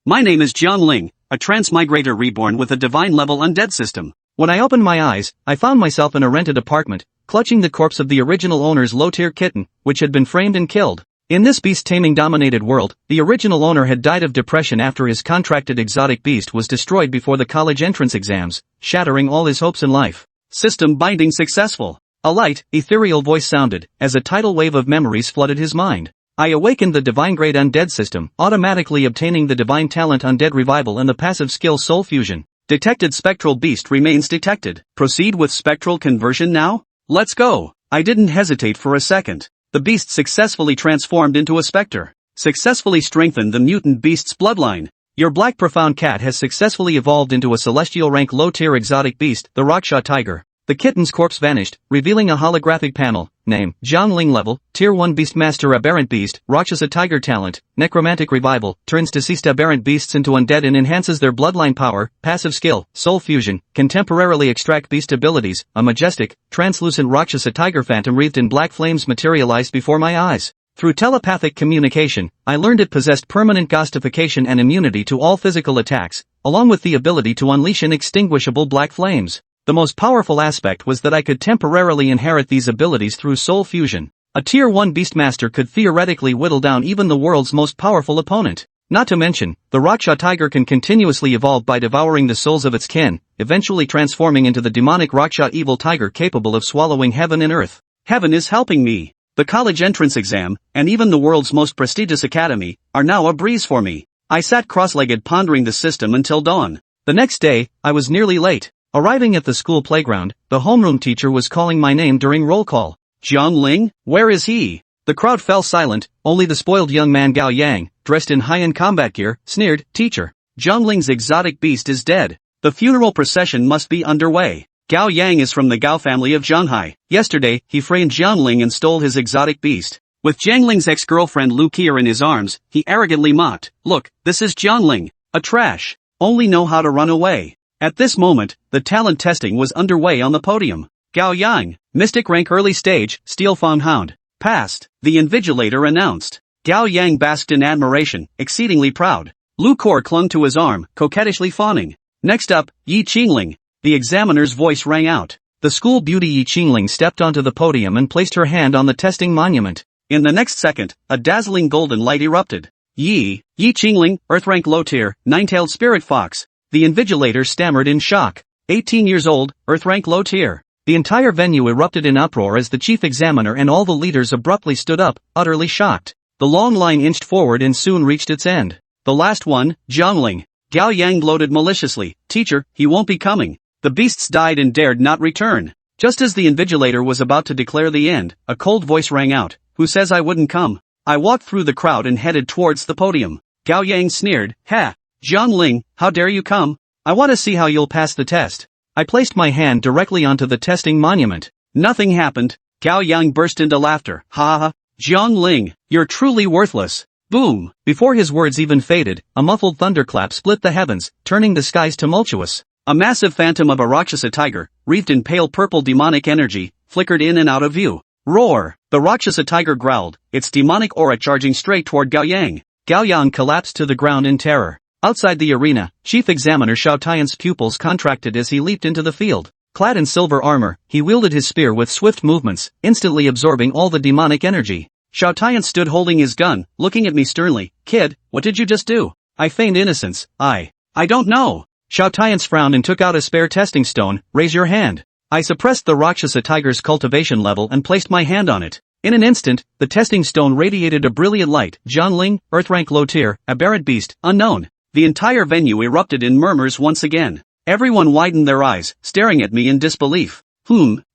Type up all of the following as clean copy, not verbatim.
My name is Jiang Ling, a transmigrator reborn with a divine-level undead system. When I opened my eyes, I found myself in a rented apartment, clutching the corpse of the original owner's low-tier kitten, which had been framed and killed. In this beast-taming dominated world, the original owner had died of depression after his contracted exotic beast was destroyed before the college entrance exams, shattering all his hopes in life. System binding successful. A light, ethereal voice sounded, as a tidal wave of memories flooded his mind. I awakened the divine grade undead system, automatically obtaining the divine talent Undead Revival and the passive skill Soul Fusion. Detected spectral beast remains detected. Proceed with spectral conversion now? Let's go. I didn't hesitate for a second. The beast successfully transformed into a specter. Successfully strengthened the mutant beast's bloodline. Your black profound cat has successfully evolved into a celestial rank low-tier exotic beast, the Rakshasa Tiger. The kitten's corpse vanished, revealing a holographic panel. Name, Jiang Ling level, Tier 1 Beastmaster Aberrant Beast, Rakshasa Tiger talent, Necromantic Revival, turns deceased aberrant beasts into undead and enhances their bloodline power, passive skill, Soul Fusion, can temporarily extract beast abilities, a majestic, translucent Rakshasa Tiger phantom wreathed in black flames materialized before my eyes. Through telepathic communication, I learned it possessed permanent ghostification and immunity to all physical attacks, along with the ability to unleash inextinguishable black flames. The most powerful aspect was that I could temporarily inherit these abilities through Soul Fusion. A Tier 1 Beastmaster could theoretically whittle down even the world's most powerful opponent. Not to mention, the Rakshasa Tiger can continuously evolve by devouring the souls of its kin, eventually transforming into the demonic Rakshasa Evil Tiger capable of swallowing heaven and earth. Heaven is helping me. The college entrance exam, and even the world's most prestigious academy, are now a breeze for me. I sat cross-legged pondering the system until dawn. The next day, I was nearly late. Arriving at the school playground, the homeroom teacher was calling my name during roll call. Jiang Ling, where is he? The crowd fell silent, only the spoiled young man Gao Yang, dressed in high-end combat gear, sneered, "Teacher, Jiang Ling's exotic beast is dead. The funeral procession must be underway. Gao Yang is from the Gao family of Zhanghai. Yesterday, he framed Jiang Ling and stole his exotic beast. With Jiang Ling's ex-girlfriend Lu Qier in his arms, he arrogantly mocked, 'Look, this is Jiang Ling, a trash. Only know how to run away.' At this moment, the talent testing was underway on the podium. Gao Yang, Mystic Rank Early Stage, Steel Fang Hound. Passed, the Invigilator announced. Gao Yang basked in admiration, exceedingly proud. Lu Qier clung to his arm, coquettishly fawning. Next up, Yi Qingling. The examiner's voice rang out. The school beauty Yi Qingling stepped onto the podium and placed her hand on the testing monument. In the next second, a dazzling golden light erupted. Yi Qingling, Earthrank Low Tier, Nine-Tailed Spirit Fox. The Invigilator stammered in shock. 18 years old, Earthrank Low Tier. The entire venue erupted in uproar as the chief examiner and all the leaders abruptly stood up, utterly shocked. The long line inched forward and soon reached its end. The last one, Jiang Ling. Gao Yang gloated maliciously, "Teacher, he won't be coming. The beasts died and dared not return." Just as the Invigilator was about to declare the end, a cold voice rang out, "Who says I wouldn't come?" I walked through the crowd and headed towards the podium. Gao Yang sneered, "Ha! Jiang Ling, how dare you come? I want to see how you'll pass the test." I placed my hand directly onto the testing monument. Nothing happened. Gao Yang burst into laughter. "Ha ha, Jiang Ling, you're truly worthless." Boom! Before his words even faded, a muffled thunderclap split the heavens, turning the skies tumultuous. A massive phantom of a Rakshasa Tiger, wreathed in pale purple demonic energy, flickered in and out of view. Roar! The Rakshasa Tiger growled, its demonic aura charging straight toward Gao Yang. Gao Yang collapsed to the ground in terror. Outside the arena, Chief Examiner Xiao Tian's pupils contracted as he leaped into the field. Clad in silver armor, he wielded his spear with swift movements, instantly absorbing all the demonic energy. Xiao Tian stood holding his gun, looking at me sternly. "Kid, what did you just do?" I feigned innocence. I don't know." Xiao Tian frowned and took out a spare testing stone. "Raise your hand." I suppressed the Rakshasa Tiger's cultivation level and placed my hand on it. In an instant, the testing stone radiated a brilliant light. Jiang Ling, Earthrank Low Tier, Aberrant Beast, Unknown. The entire venue erupted in murmurs once again. Everyone widened their eyes, staring at me in disbelief.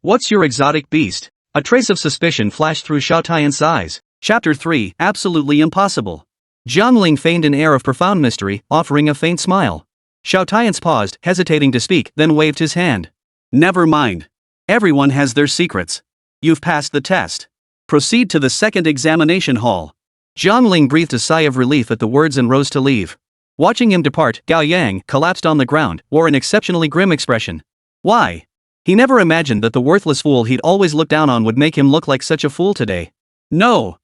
What's your exotic beast?" A trace of suspicion flashed through Xiao Tian's eyes. Chapter 3, Absolutely Impossible. Jiang Ling feigned an air of profound mystery, offering a faint smile. Xiao Tian paused, hesitating to speak, then waved his hand. "Never mind. Everyone has their secrets. You've passed the test. Proceed to the second examination hall." Jiang Ling breathed a sigh of relief at the words and rose to leave. Watching him depart, Gao Yang, collapsed on the ground, wore an exceptionally grim expression. Why? He never imagined that the worthless fool he'd always looked down on would make him look like such a fool today. No.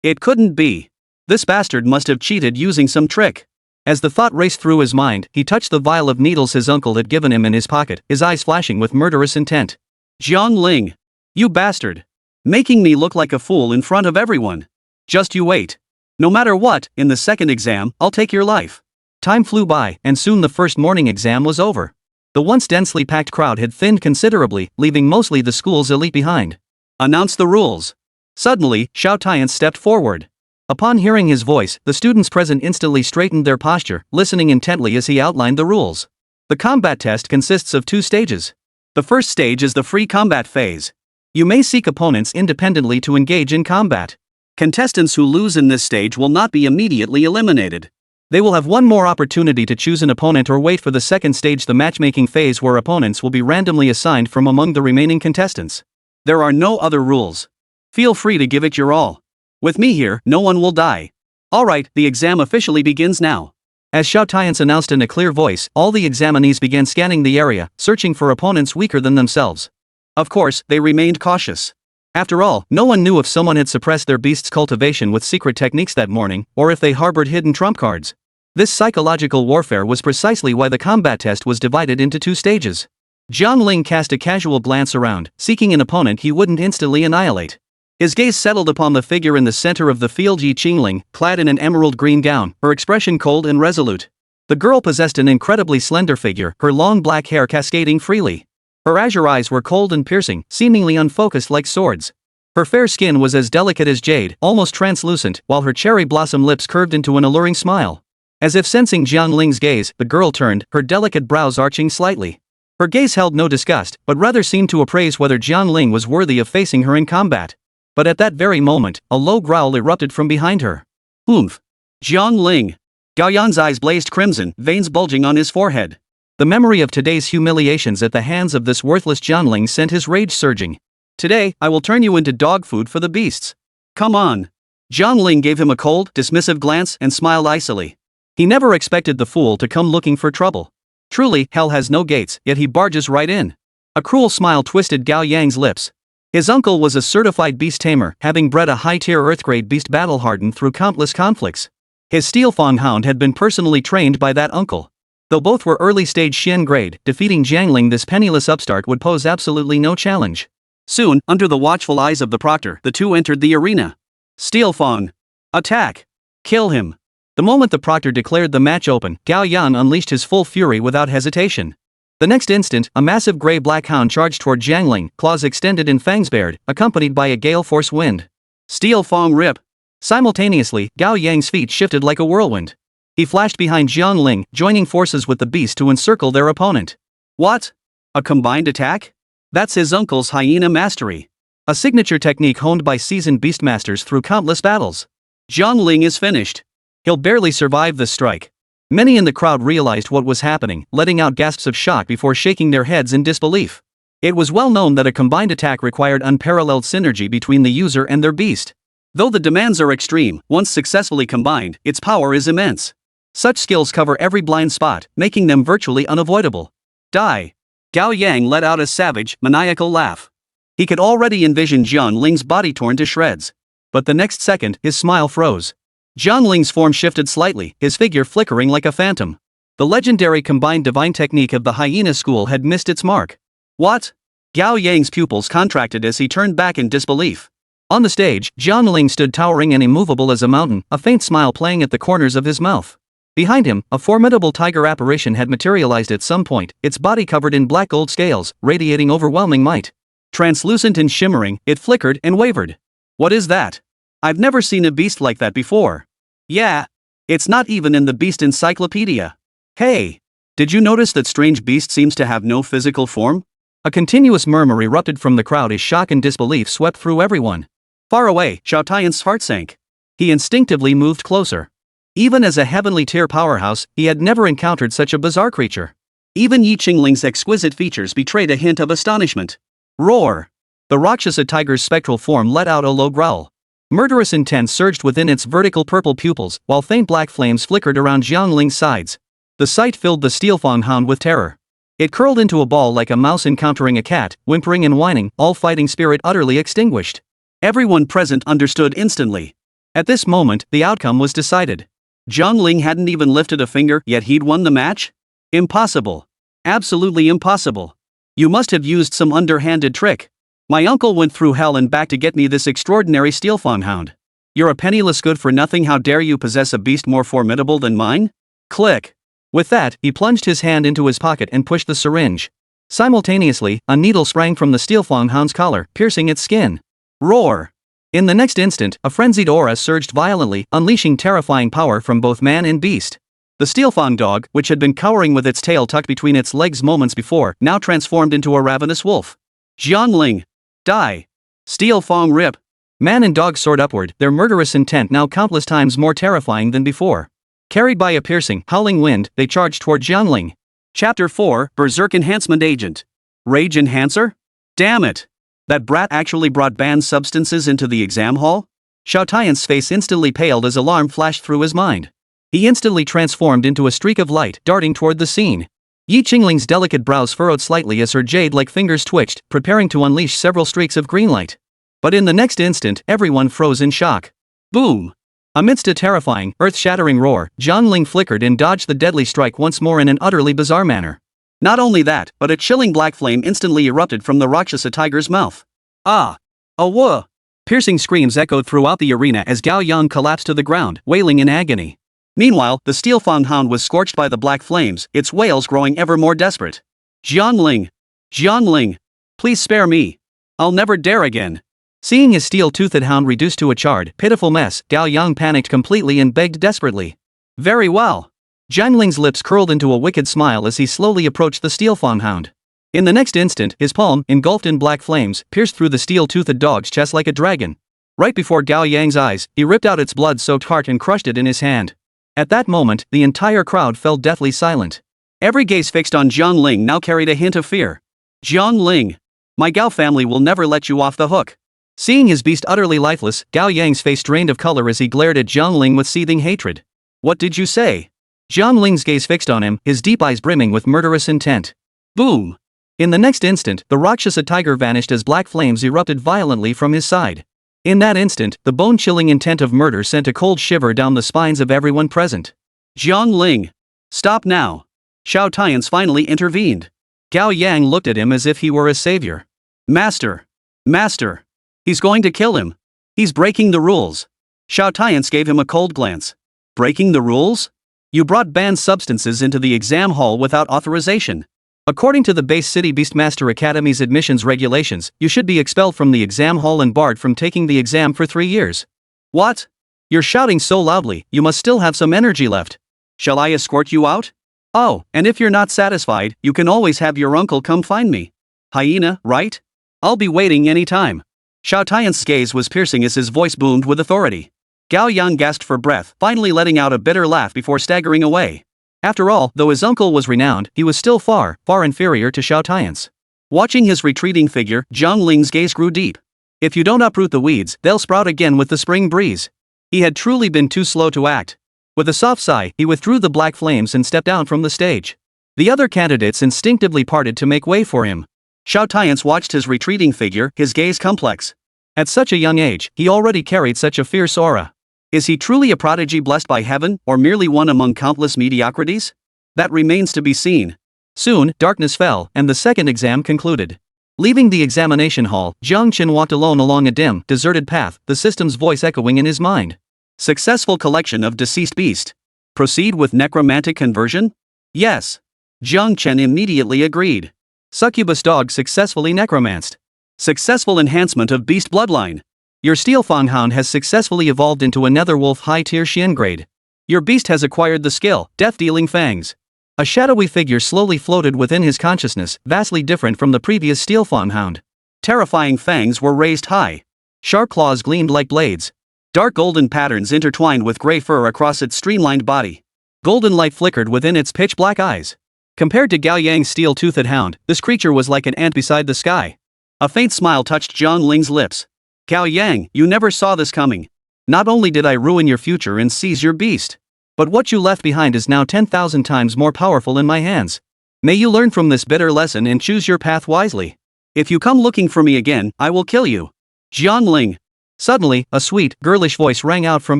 It couldn't be. This bastard must have cheated using some trick. As the thought raced through his mind, he touched the vial of needles his uncle had given him in his pocket, his eyes flashing with murderous intent. Jiang Ling. You bastard. Making me look like a fool in front of everyone. Just you wait. No matter what, in the second exam, I'll take your life. Time flew by, and soon the first morning exam was over. The once densely packed crowd had thinned considerably, leaving mostly the school's elite behind. Announce the rules. Suddenly, Xiao Tian stepped forward. Upon hearing his voice, the students present instantly straightened their posture, listening intently as he outlined the rules. The combat test consists of 2 stages. The first stage is the free combat phase. You may seek opponents independently to engage in combat. Contestants who lose in this stage will not be immediately eliminated. They will have one more opportunity to choose an opponent or wait for the second stage, the matchmaking phase, where opponents will be randomly assigned from among the remaining contestants. There are no other rules. Feel free to give it your all. With me here, no one will die. Alright, the exam officially begins now. As Xiao Tian announced in a clear voice, all the examinees began scanning the area, searching for opponents weaker than themselves. Of course, they remained cautious. After all, no one knew if someone had suppressed their beast's cultivation with secret techniques that morning, or if they harbored hidden trump cards. This psychological warfare was precisely why the combat test was divided into 2 stages. Jiang Ling cast a casual glance around, seeking an opponent he wouldn't instantly annihilate. His gaze settled upon the figure in the center of the field, Jiang Ling, clad in an emerald green gown, her expression cold and resolute. The girl possessed an incredibly slender figure, her long black hair cascading freely. Her azure eyes were cold and piercing, seemingly unfocused like swords. Her fair skin was as delicate as jade, almost translucent, while her cherry blossom lips curved into an alluring smile. As if sensing Jiang Ling's gaze, the girl turned, her delicate brows arching slightly. Her gaze held no disgust, but rather seemed to appraise whether Jiang Ling was worthy of facing her in combat. But at that very moment, a low growl erupted from behind her. Oomph. Jiang Ling. Gao Yang's eyes blazed crimson, veins bulging on his forehead. The memory of today's humiliations at the hands of this worthless Jiang Ling sent his rage surging. Today, I will turn you into dog food for the beasts. Come on. Jiang Ling gave him a cold, dismissive glance and smiled icily. He never expected the fool to come looking for trouble. Truly, hell has no gates, yet he barges right in. A cruel smile twisted Gao Yang's lips. His uncle was a certified beast tamer, having bred a high-tier Earth-grade beast battle-hardened through countless conflicts. His Steelfang hound had been personally trained by that uncle. Though both were early-stage Xian grade, defeating Jiang Ling, this penniless upstart, would pose absolutely no challenge. Soon, under the watchful eyes of the proctor, the two entered the arena. Steelfang. Attack. Kill him. The moment the proctor declared the match open, Gao Yang unleashed his full fury without hesitation. The next instant, a massive gray-black hound charged toward Jiang Ling, claws extended and fangs bared, accompanied by a gale force wind. Steelfang rip. Simultaneously, Gao Yang's feet shifted like a whirlwind. He flashed behind Jiang Ling, joining forces with the beast to encircle their opponent. What? A combined attack? That's his uncle's hyena mastery. A signature technique honed by seasoned beastmasters through countless battles. Jiang Ling is finished. He'll barely survive this strike. Many in the crowd realized what was happening, letting out gasps of shock before shaking their heads in disbelief. It was well known that a combined attack required unparalleled synergy between the user and their beast. Though the demands are extreme, once successfully combined, its power is immense. Such skills cover every blind spot, making them virtually unavoidable. Die. Gao Yang let out a savage, maniacal laugh. He could already envision Jiang Ling's body torn to shreds. But the next second, his smile froze. Jiang Ling's form shifted slightly, his figure flickering like a phantom. The legendary combined divine technique of the hyena school had missed its mark. What? Gao Yang's pupils contracted as he turned back in disbelief. On the stage, Jiang Ling stood towering and immovable as a mountain, a faint smile playing at the corners of his mouth. Behind him, a formidable tiger apparition had materialized at some point, its body covered in black gold scales, radiating overwhelming might. Translucent and shimmering, it flickered and wavered. What is that? I've never seen a beast like that before. Yeah. It's not even in the beast encyclopedia. Hey. Did you notice that strange beast seems to have no physical form? A continuous murmur erupted from the crowd as shock and disbelief swept through everyone. Far away, Xiao Tian's heart sank. He instinctively moved closer. Even as a heavenly tier powerhouse, he had never encountered such a bizarre creature. Even Jiang Ling's exquisite features betrayed a hint of astonishment. Roar! The Rakshasa Tiger's spectral form let out a low growl. Murderous intent surged within its vertical purple pupils, while faint black flames flickered around Jiang Ling's sides. The sight filled the Steelfang hound with terror. It curled into a ball like a mouse encountering a cat, whimpering and whining, all fighting spirit utterly extinguished. Everyone present understood instantly. At this moment, the outcome was decided. Jiang Ling hadn't even lifted a finger yet he'd won the match? Impossible. Absolutely impossible. You must have used some underhanded trick. My uncle went through hell and back to get me this extraordinary steelfawn hound. You're a penniless good-for-nothing, how dare you possess a beast more formidable than mine? Click. With that, he plunged his hand into his pocket and pushed the syringe. Simultaneously, a needle sprang from the steelfawn hound's collar, piercing its skin. Roar! In the next instant, a frenzied aura surged violently, unleashing terrifying power from both man and beast. The steelfawn dog, which had been cowering with its tail tucked between its legs moments before, now transformed into a ravenous wolf. Jiang Ling. Die. Steelfawn rip. Man and dog soared upward, their murderous intent now countless times more terrifying than before. Carried by a piercing, howling wind, they charged toward Jiang Ling. Chapter 4, Berserk Enhancement Agent. Rage Enhancer? Damn it! That brat actually brought banned substances into the exam hall? Xiao Tian's face instantly paled as alarm flashed through his mind. He instantly transformed into a streak of light, darting toward the scene. Yi Qingling's delicate brows furrowed slightly as her jade-like fingers twitched, preparing to unleash several streaks of green light. But in the next instant, everyone froze in shock. Boom! Amidst a terrifying, earth-shattering roar, Jiang Ling flickered and dodged the deadly strike once more in an utterly bizarre manner. Not only that, but a chilling black flame instantly erupted from the Rakshasa Tiger's mouth. Ah! Awah! Piercing screams echoed throughout the arena as Gao Yang collapsed to the ground, wailing in agony. Meanwhile, the steelfawn hound was scorched by the black flames, its wails growing ever more desperate. Jiang Ling! Jiang Ling! Please spare me! I'll never dare again! Seeing his steel-toothed hound reduced to a charred, pitiful mess, Gao Yang panicked completely and begged desperately. Very well. Jiang Ling's lips curled into a wicked smile as he slowly approached the steelfawn hound. In the next instant, his palm, engulfed in black flames, pierced through the steel-toothed dog's chest like a dragon. Right before Gao Yang's eyes, he ripped out its blood-soaked heart and crushed it in his hand. At that moment, the entire crowd fell deathly silent. Every gaze fixed on Jiang Ling now carried a hint of fear. Jiang Ling! My Gao family will never let you off the hook. Seeing his beast utterly lifeless, Gao Yang's face drained of color as he glared at Jiang Ling with seething hatred. What did you say? Jiang Ling's gaze fixed on him, his deep eyes brimming with murderous intent. Boom! In the next instant, the Rakshasa Tiger vanished as black flames erupted violently from his side. In that instant, the bone-chilling intent of murder sent a cold shiver down the spines of everyone present. Jiang Ling! Stop now! Xiao Tian's finally intervened. Gao Yang looked at him as if he were a savior. Master! Master! He's going to kill him. He's breaking the rules. Xiao Tian's gave him a cold glance. Breaking the rules? You brought banned substances into the exam hall without authorization. According to the Base City Beastmaster Academy's admissions regulations, you should be expelled from the exam hall and barred from taking the exam for 3 years. What? You're shouting so loudly, you must still have some energy left. Shall I escort you out? Oh, and if you're not satisfied, you can always have your uncle come find me. Hyena, right? I'll be waiting any time. Xiao Tian's gaze was piercing as his voice boomed with authority. Gao Yang gasped for breath, finally letting out a bitter laugh before staggering away. After all, though his uncle was renowned, he was still far, far inferior to Xiao Tian's. Watching his retreating figure, Jiang Ling's gaze grew deep. If you don't uproot the weeds, they'll sprout again with the spring breeze. He had truly been too slow to act. With a soft sigh, he withdrew the black flames and stepped down from the stage. The other candidates instinctively parted to make way for him. Xiao Tian's watched his retreating figure, his gaze complex. At such a young age, he already carried such a fierce aura. Is he truly a prodigy blessed by heaven, or merely one among countless mediocrities? That remains to be seen. Soon, darkness fell, and the second exam concluded. Leaving the examination hall, Jiang Qin walked alone along a dim, deserted path, the system's voice echoing in his mind. Successful collection of deceased beast. Proceed with necromantic conversion? Yes. Jiang Qin immediately agreed. Succubus dog successfully necromanced. Successful enhancement of beast bloodline. Your steelfawn hound has successfully evolved into a netherwolf high-tier Xian grade. Your beast has acquired the skill, death-dealing fangs. A shadowy figure slowly floated within his consciousness, vastly different from the previous steelfawn hound. Terrifying fangs were raised high. Sharp claws gleamed like blades. Dark golden patterns intertwined with gray fur across its streamlined body. Golden light flickered within its pitch-black eyes. Compared to Gao Yang's steel-toothed hound, this creature was like an ant beside the sky. A faint smile touched Jiang Ling's lips. Gao Yang, you never saw this coming. Not only did I ruin your future and seize your beast, but what you left behind is now 10,000 times more powerful in my hands. May you learn from this bitter lesson and choose your path wisely. If you come looking for me again, I will kill you. Jiang Ling. Suddenly, a sweet, girlish voice rang out from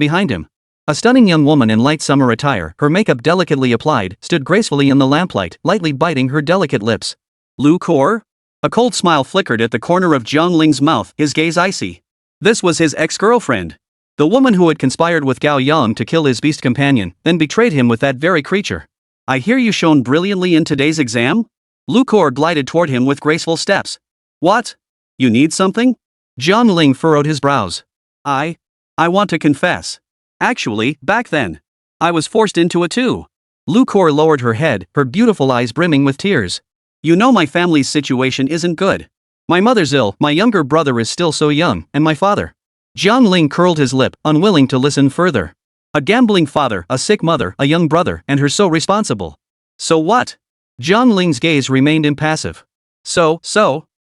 behind him. A stunning young woman in light summer attire, her makeup delicately applied, stood gracefully in the lamplight, lightly biting her delicate lips. Lu Kor? A cold smile flickered at the corner of Jiang Ling's mouth, his gaze icy. This was his ex-girlfriend. The woman who had conspired with Gao Yang to kill his beast companion, then betrayed him with that very creature. I hear you shone brilliantly in today's exam? Lu Kor glided toward him with graceful steps. What? You need something? Jiang Ling furrowed his brows. I want to confess. Actually, back then, I was forced into it too. Lu Kor lowered her head, her beautiful eyes brimming with tears. You know my family's situation isn't good. My mother's ill, my younger brother is still so young, and my father. Jiang Ling curled his lip, unwilling to listen further. A gambling father, a sick mother, a young brother, and her so responsible. So what? Jiang Ling's gaze remained impassive. So?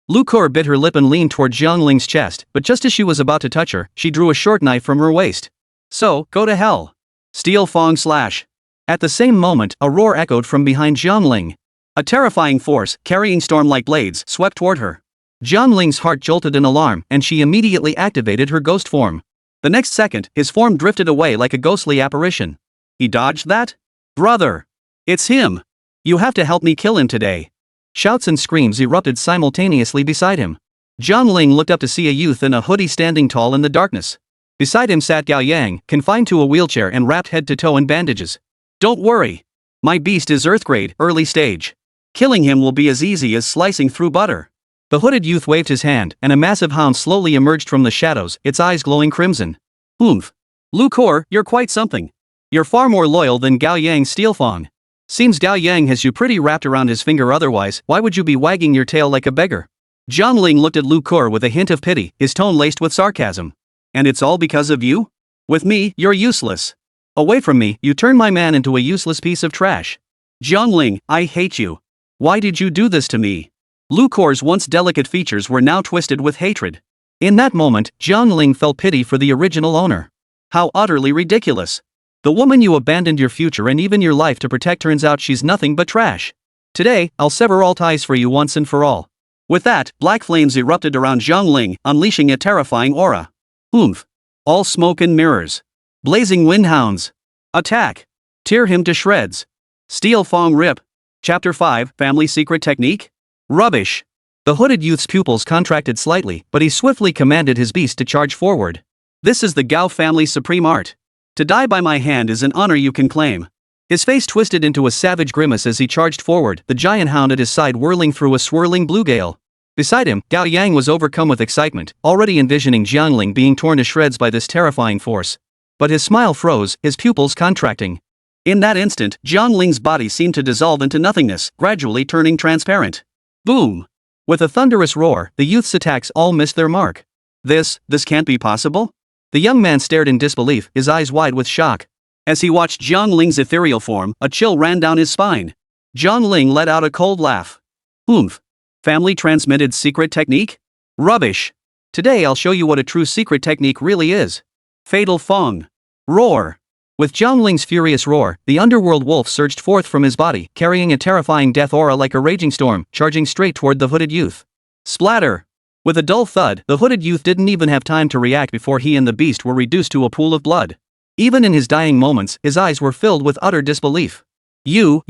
Lu Kor bit her lip and leaned toward Jiang Ling's chest, but just as she was about to touch her, she drew a short knife from her waist. So, go to hell. Steel Fong slash. At the same moment, a roar echoed from behind Jiang Ling. A terrifying force, carrying storm-like blades, swept toward her. Jiang Ling's heart jolted in alarm, and she immediately activated her ghost form. The next second, his form drifted away like a ghostly apparition. He dodged that? Brother! It's him! You have to help me kill him today. Shouts and screams erupted simultaneously beside him. Jiang Ling looked up to see a youth in a hoodie standing tall in the darkness. Beside him sat Gao Yang, confined to a wheelchair and wrapped head to toe in bandages. Don't worry. My beast is Earth grade, early stage. Killing him will be as easy as slicing through butter. The hooded youth waved his hand, and a massive hound slowly emerged from the shadows, its eyes glowing crimson. Oomph. Lu Kor, you're quite something. You're far more loyal than Gao Yang's Steelfang. Seems Gao Yang has you pretty wrapped around his finger, otherwise, why would you be wagging your tail like a beggar? Jiang Ling looked at Lu Kor with a hint of pity, his tone laced with sarcasm. And it's all because of you? With me, you're useless. Away from me, you turn my man into a useless piece of trash. Jiang Ling, I hate you. Why did you do this to me? Lu Kor's once delicate features were now twisted with hatred. In that moment, Jiang Ling felt pity for the original owner. How utterly ridiculous. The woman you abandoned your future and even your life to protect turns out she's nothing but trash. Today, I'll sever all ties for you once and for all. With that, black flames erupted around Jiang Ling, unleashing a terrifying aura. Oomph. All smoke and mirrors. Blazing windhounds. Attack. Tear him to shreds. Steel Fong Rip. Chapter 5, Family Secret Technique? Rubbish. The hooded youth's pupils contracted slightly, but he swiftly commanded his beast to charge forward. This is the Gao family's supreme art. To die by my hand is an honor you can claim. His face twisted into a savage grimace as he charged forward, the giant hound at his side whirling through a swirling blue gale. Beside him, Gao Yang was overcome with excitement, already envisioning Jiang Ling being torn to shreds by this terrifying force. But his smile froze, his pupils contracting. In that instant, Jiang Ling's body seemed to dissolve into nothingness, gradually turning transparent. Boom! With a thunderous roar, the youth's attacks all missed their mark. This can't be possible? The young man stared in disbelief, his eyes wide with shock. As he watched Jiang Ling's ethereal form, a chill ran down his spine. Jiang Ling let out a cold laugh. Oomph. Family transmitted secret technique? Rubbish. Today I'll show you what a true secret technique really is. Fatal Fong. Roar. With Jiang Ling's furious roar, the underworld wolf surged forth from his body, carrying a terrifying death aura like a raging storm, charging straight toward the hooded youth. Splatter! With a dull thud, the hooded youth didn't even have time to react before he and the beast were reduced to a pool of blood. Even in his dying moments, his eyes were filled with utter disbelief. You!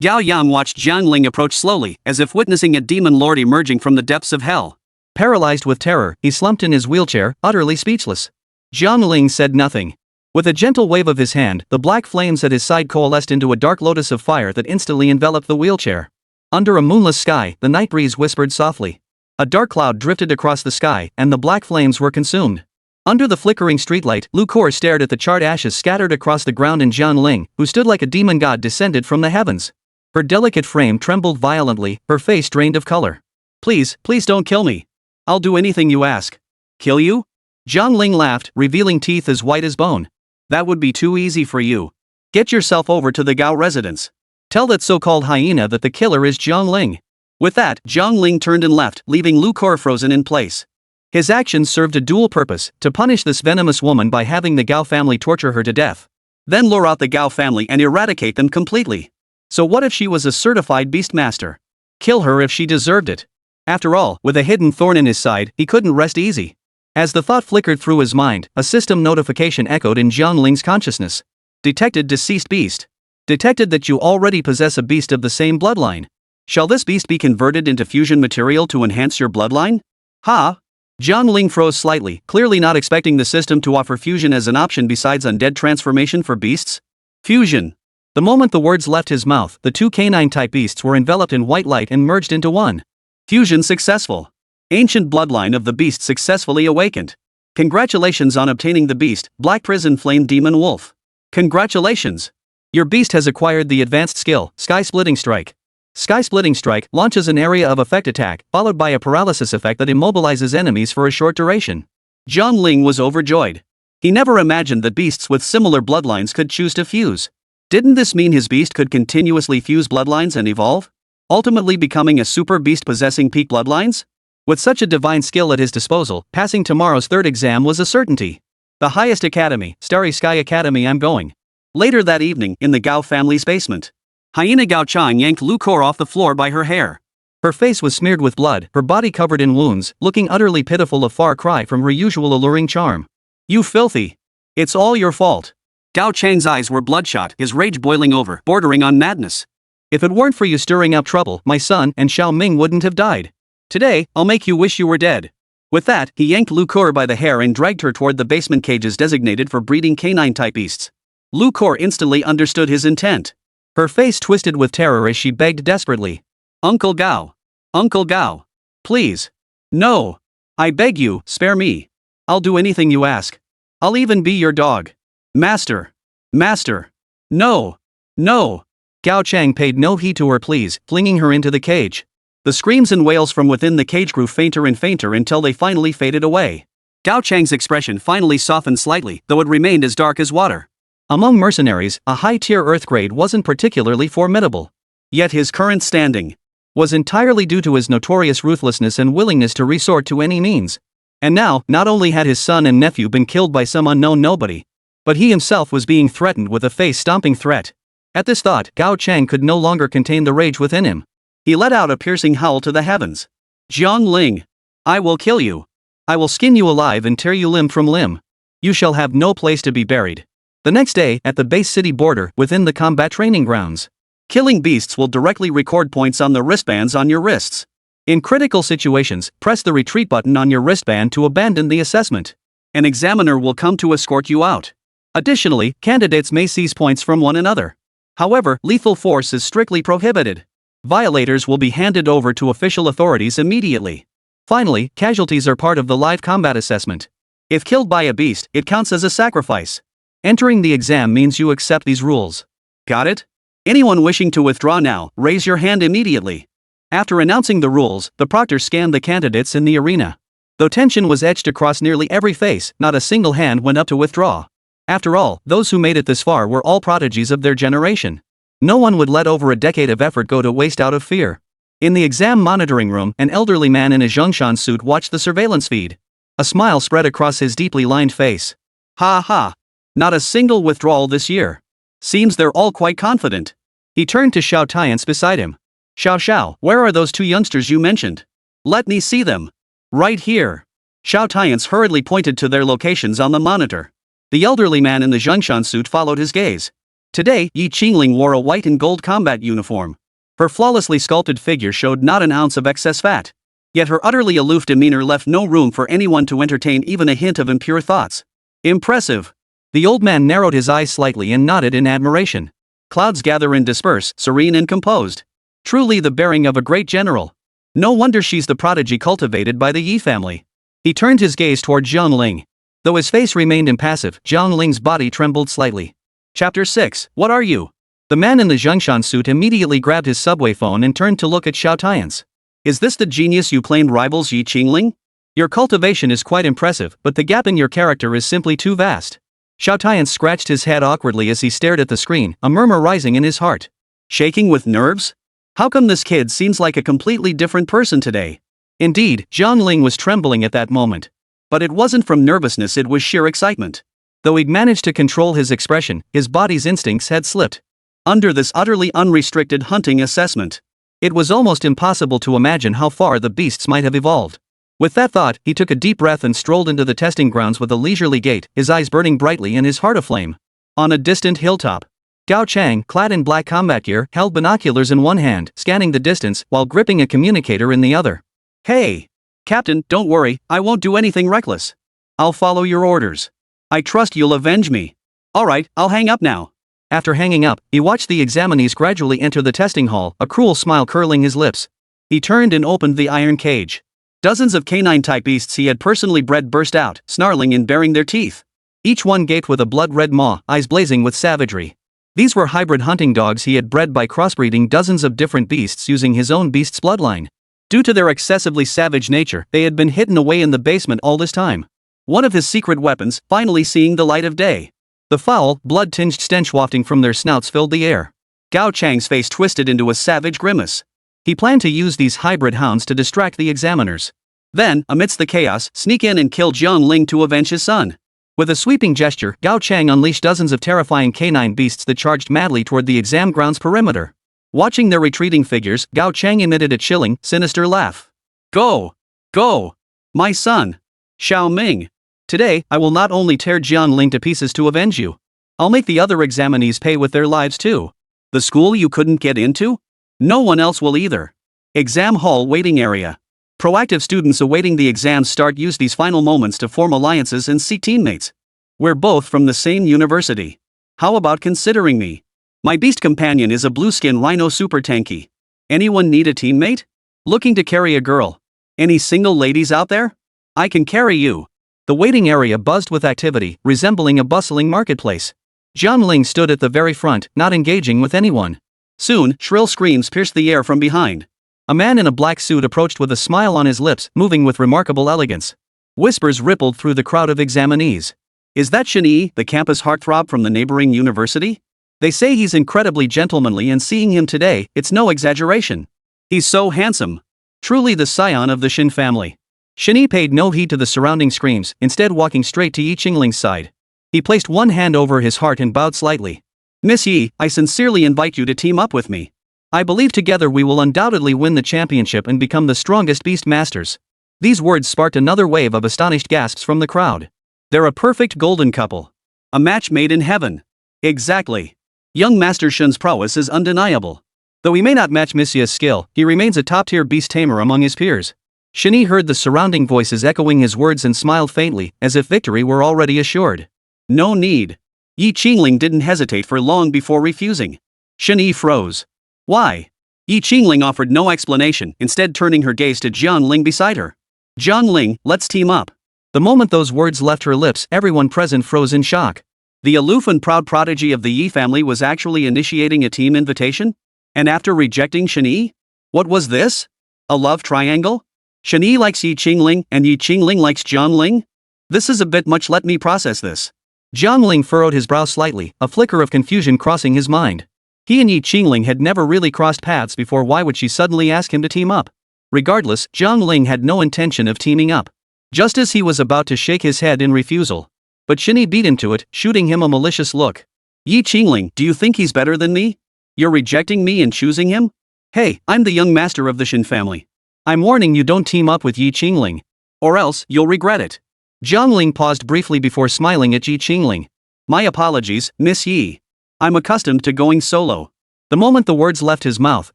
Gao Yang watched Jiang Ling approach slowly, as if witnessing a demon lord emerging from the depths of hell. Paralyzed with terror, he slumped in his wheelchair, utterly speechless. Jiang Ling said nothing. With a gentle wave of his hand, the black flames at his side coalesced into a dark lotus of fire that instantly enveloped the wheelchair. Under a moonless sky, the night breeze whispered softly. A dark cloud drifted across the sky, and the black flames were consumed. Under the flickering streetlight, Lu Kor stared at the charred ashes scattered across the ground, and Jiang Ling, who stood like a demon god descended from the heavens. Her delicate frame trembled violently, her face drained of color. Please don't kill me. I'll do anything you ask. Kill you? Jiang Ling laughed, revealing teeth as white as bone. That would be too easy for you. Get yourself over to the Gao residence. Tell that so-called hyena that the killer is Jiang Ling. With that, Jiang Ling turned and left, leaving Lu Kor frozen in place. His actions served a dual purpose, to punish this venomous woman by having the Gao family torture her to death. Then lure out the Gao family and eradicate them completely. So what if she was a certified beastmaster? Kill her if she deserved it. After all, with a hidden thorn in his side, he couldn't rest easy. As the thought flickered through his mind, a system notification echoed in Jiang Ling's consciousness. Detected deceased beast. Detected that you already possess a beast of the same bloodline. Shall this beast be converted into fusion material to enhance your bloodline? Ha! Jiang Ling froze slightly, clearly not expecting the system to offer fusion as an option besides undead transformation for beasts. Fusion. The moment the words left his mouth, the two canine-type beasts were enveloped in white light and merged into one. Fusion successful. Ancient bloodline of the beast successfully awakened. Congratulations on obtaining the beast, Black Prison Flame Demon Wolf. Congratulations! Your beast has acquired the advanced skill, Sky Splitting Strike. Sky Splitting Strike launches an area of effect attack, followed by a paralysis effect that immobilizes enemies for a short duration. Jiang Ling was overjoyed. He never imagined that beasts with similar bloodlines could choose to fuse. Didn't this mean his beast could continuously fuse bloodlines and evolve? Ultimately becoming a super beast possessing peak bloodlines? With such a divine skill at his disposal, passing tomorrow's third exam was a certainty. The highest academy, Starry Sky Academy, I'm going. Later that evening, in the Gao family's basement. Hyena Gao Chang yanked Lu Kor off the floor by her hair. Her face was smeared with blood, her body covered in wounds, looking utterly pitiful, a far cry from her usual alluring charm. You filthy! It's all your fault. Gao Chang's eyes were bloodshot, his rage boiling over, bordering on madness. If it weren't for you stirring up trouble, my son and Xiao Ming wouldn't have died. Today, I'll make you wish you were dead. With that, he yanked Lu Kor by the hair and dragged her toward the basement cages designated for breeding canine-type beasts. Lu Kor instantly understood his intent. Her face twisted with terror as she begged desperately. Uncle Gao. Uncle Gao. Please. No. I beg you, spare me. I'll do anything you ask. I'll even be your dog. Master. Master. No. No. Gao Chang paid no heed to her pleas, flinging her into the cage. The screams and wails from within the cage grew fainter and fainter until they finally faded away. Gao Chang's expression finally softened slightly, though it remained as dark as water. Among mercenaries, a high-tier Earth grade wasn't particularly formidable. Yet his current standing was entirely due to his notorious ruthlessness and willingness to resort to any means. And now, not only had his son and nephew been killed by some unknown nobody, but he himself was being threatened with a face-stomping threat. At this thought, Gao Chang could no longer contain the rage within him. He let out a piercing howl to the heavens. Jiang Ling! I will kill you. I will skin you alive and tear you limb from limb. You shall have no place to be buried. The next day, at the base city border, within the combat training grounds. Killing beasts will directly record points on the wristbands on your wrists. In critical situations, press the retreat button on your wristband to abandon the assessment. An examiner will come to escort you out. Additionally, candidates may seize points from one another. However, lethal force is strictly prohibited. Violators will be handed over to official authorities immediately. Finally, casualties are part of the live combat assessment. If killed by a beast, it counts as a sacrifice. Entering the exam means you accept these rules. Got it? Anyone wishing to withdraw now, raise your hand immediately. After announcing the rules, the proctor scanned the candidates in the arena. Though tension was etched across nearly every face, not a single hand went up to withdraw. After all, those who made it this far were all prodigies of their generation. No one would let over a decade of effort go to waste out of fear. In the exam monitoring room, an elderly man in a Zhongshan suit watched the surveillance feed. A smile spread across his deeply lined face. Ha ha! Not a single withdrawal this year. Seems they're all quite confident. He turned to Xiao Tiance beside him. Xiao, where are those two youngsters you mentioned? Let me see them. Right here. Xiao Tiance hurriedly pointed to their locations on the monitor. The elderly man in the Zhongshan suit followed his gaze. Today, Yi Qingling wore a white and gold combat uniform. Her flawlessly sculpted figure showed not an ounce of excess fat. Yet her utterly aloof demeanor left no room for anyone to entertain even a hint of impure thoughts. Impressive. The old man narrowed his eyes slightly and nodded in admiration. Clouds gather and disperse, serene and composed. Truly the bearing of a great general. No wonder she's the prodigy cultivated by the Yi family. He turned his gaze toward Jiang Ling. Though his face remained impassive, Jiang Ling's body trembled slightly. Chapter 6, What are you? The man in the Zhongshan suit immediately grabbed his subway phone and turned to look at Xiao Tiance. Is this the genius you claimed rivals Yi Qingling? Your cultivation is quite impressive, but the gap in your character is simply too vast. Xiao Tiance scratched his head awkwardly as he stared at the screen, a murmur rising in his heart. Shaking with nerves? How come this kid seems like a completely different person today? Indeed, Jiang Ling was trembling at that moment. But it wasn't from nervousness, it was sheer excitement. Though he'd managed to control his expression, his body's instincts had slipped. Under this utterly unrestricted hunting assessment, it was almost impossible to imagine how far the beasts might have evolved. With that thought, he took a deep breath and strolled into the testing grounds with a leisurely gait, his eyes burning brightly and his heart aflame. On a distant hilltop, Gao Yang, clad in black combat gear, held binoculars in one hand, scanning the distance while gripping a communicator in the other. Hey! Captain, don't worry, I won't do anything reckless. I'll follow your orders. I trust you'll avenge me. Alright, I'll hang up now. After hanging up, he watched the examinees gradually enter the testing hall, a cruel smile curling his lips. He turned and opened the iron cage. Dozens of canine-type beasts he had personally bred burst out, snarling and baring their teeth. Each one gaped with a blood-red maw, eyes blazing with savagery. These were hybrid hunting dogs he had bred by crossbreeding dozens of different beasts using his own beast's bloodline. Due to their excessively savage nature, they had been hidden away in the basement all this time. One of his secret weapons, finally seeing the light of day. The foul, blood-tinged stench wafting from their snouts filled the air. Gao Yang's face twisted into a savage grimace. He planned to use these hybrid hounds to distract the examiners. Then, amidst the chaos, sneak in and kill Jiang Ling to avenge his son. With a sweeping gesture, Gao Yang unleashed dozens of terrifying canine beasts that charged madly toward the exam grounds perimeter. Watching their retreating figures, Gao Yang emitted a chilling, sinister laugh. Go! Go! My son! Xiao Ming! Today, I will not only tear Jiang Ling to pieces to avenge you. I'll make the other examinees pay with their lives too. The school you couldn't get into? No one else will either. Exam hall waiting area. Proactive students awaiting the exam start use these final moments to form alliances and seek teammates. We're both from the same university. How about considering me? My beast companion is a blue-skin rhino super tanky. Anyone need a teammate? Looking to carry a girl? Any single ladies out there? I can carry you. The waiting area buzzed with activity, resembling a bustling marketplace. Jiang Ling stood at the very front, not engaging with anyone. Soon, shrill screams pierced the air from behind. A man in a black suit approached with a smile on his lips, moving with remarkable elegance. Whispers rippled through the crowd of examinees. Is that Shen, the campus heartthrob from the neighboring university? They say he's incredibly gentlemanly, and seeing him today, it's no exaggeration. He's so handsome. Truly the scion of the Shen family. Shen paid no heed to the surrounding screams, instead walking straight to Jiang Ling's side. He placed one hand over his heart and bowed slightly. Miss Yi, I sincerely invite you to team up with me. I believe together we will undoubtedly win the championship and become the strongest beast masters. These words sparked another wave of astonished gasps from the crowd. They're a perfect golden couple. A match made in heaven. Exactly. Young Master Shen's prowess is undeniable. Though he may not match Monsieur's skill, he remains a top-tier beast tamer among his peers. Shen heard the surrounding voices echoing his words and smiled faintly, as if victory were already assured. No need. Jiang Ling didn't hesitate for long before refusing. Shen froze. Why? Jiang Ling offered no explanation, instead turning her gaze to Jiang Ling beside her. Jiang Ling, let's team up. The moment those words left her lips, everyone present froze in shock. The aloof and proud prodigy of the Yi family was actually initiating a team invitation? And after rejecting Shen? What was this? A love triangle? Shen likes Jiang Ling, and Jiang Ling likes Jiang Ling? This is a bit much, let me process this. Jiang Ling furrowed his brow slightly, a flicker of confusion crossing his mind. He and Jiang Ling had never really crossed paths before. Why would she suddenly ask him to team up? Regardless, Jiang Ling had no intention of teaming up. Just as he was about to shake his head in refusal. But Shen beat him to it, shooting him a malicious look. Jiang Ling, do you think he's better than me? You're rejecting me and choosing him? Hey, I'm the young master of the Shen family. I'm warning you, don't team up with Jiang Ling. Or else, you'll regret it. Jiang Ling paused briefly before smiling at Jiang Ling. My apologies, Miss Yi. I'm accustomed to going solo. The moment the words left his mouth,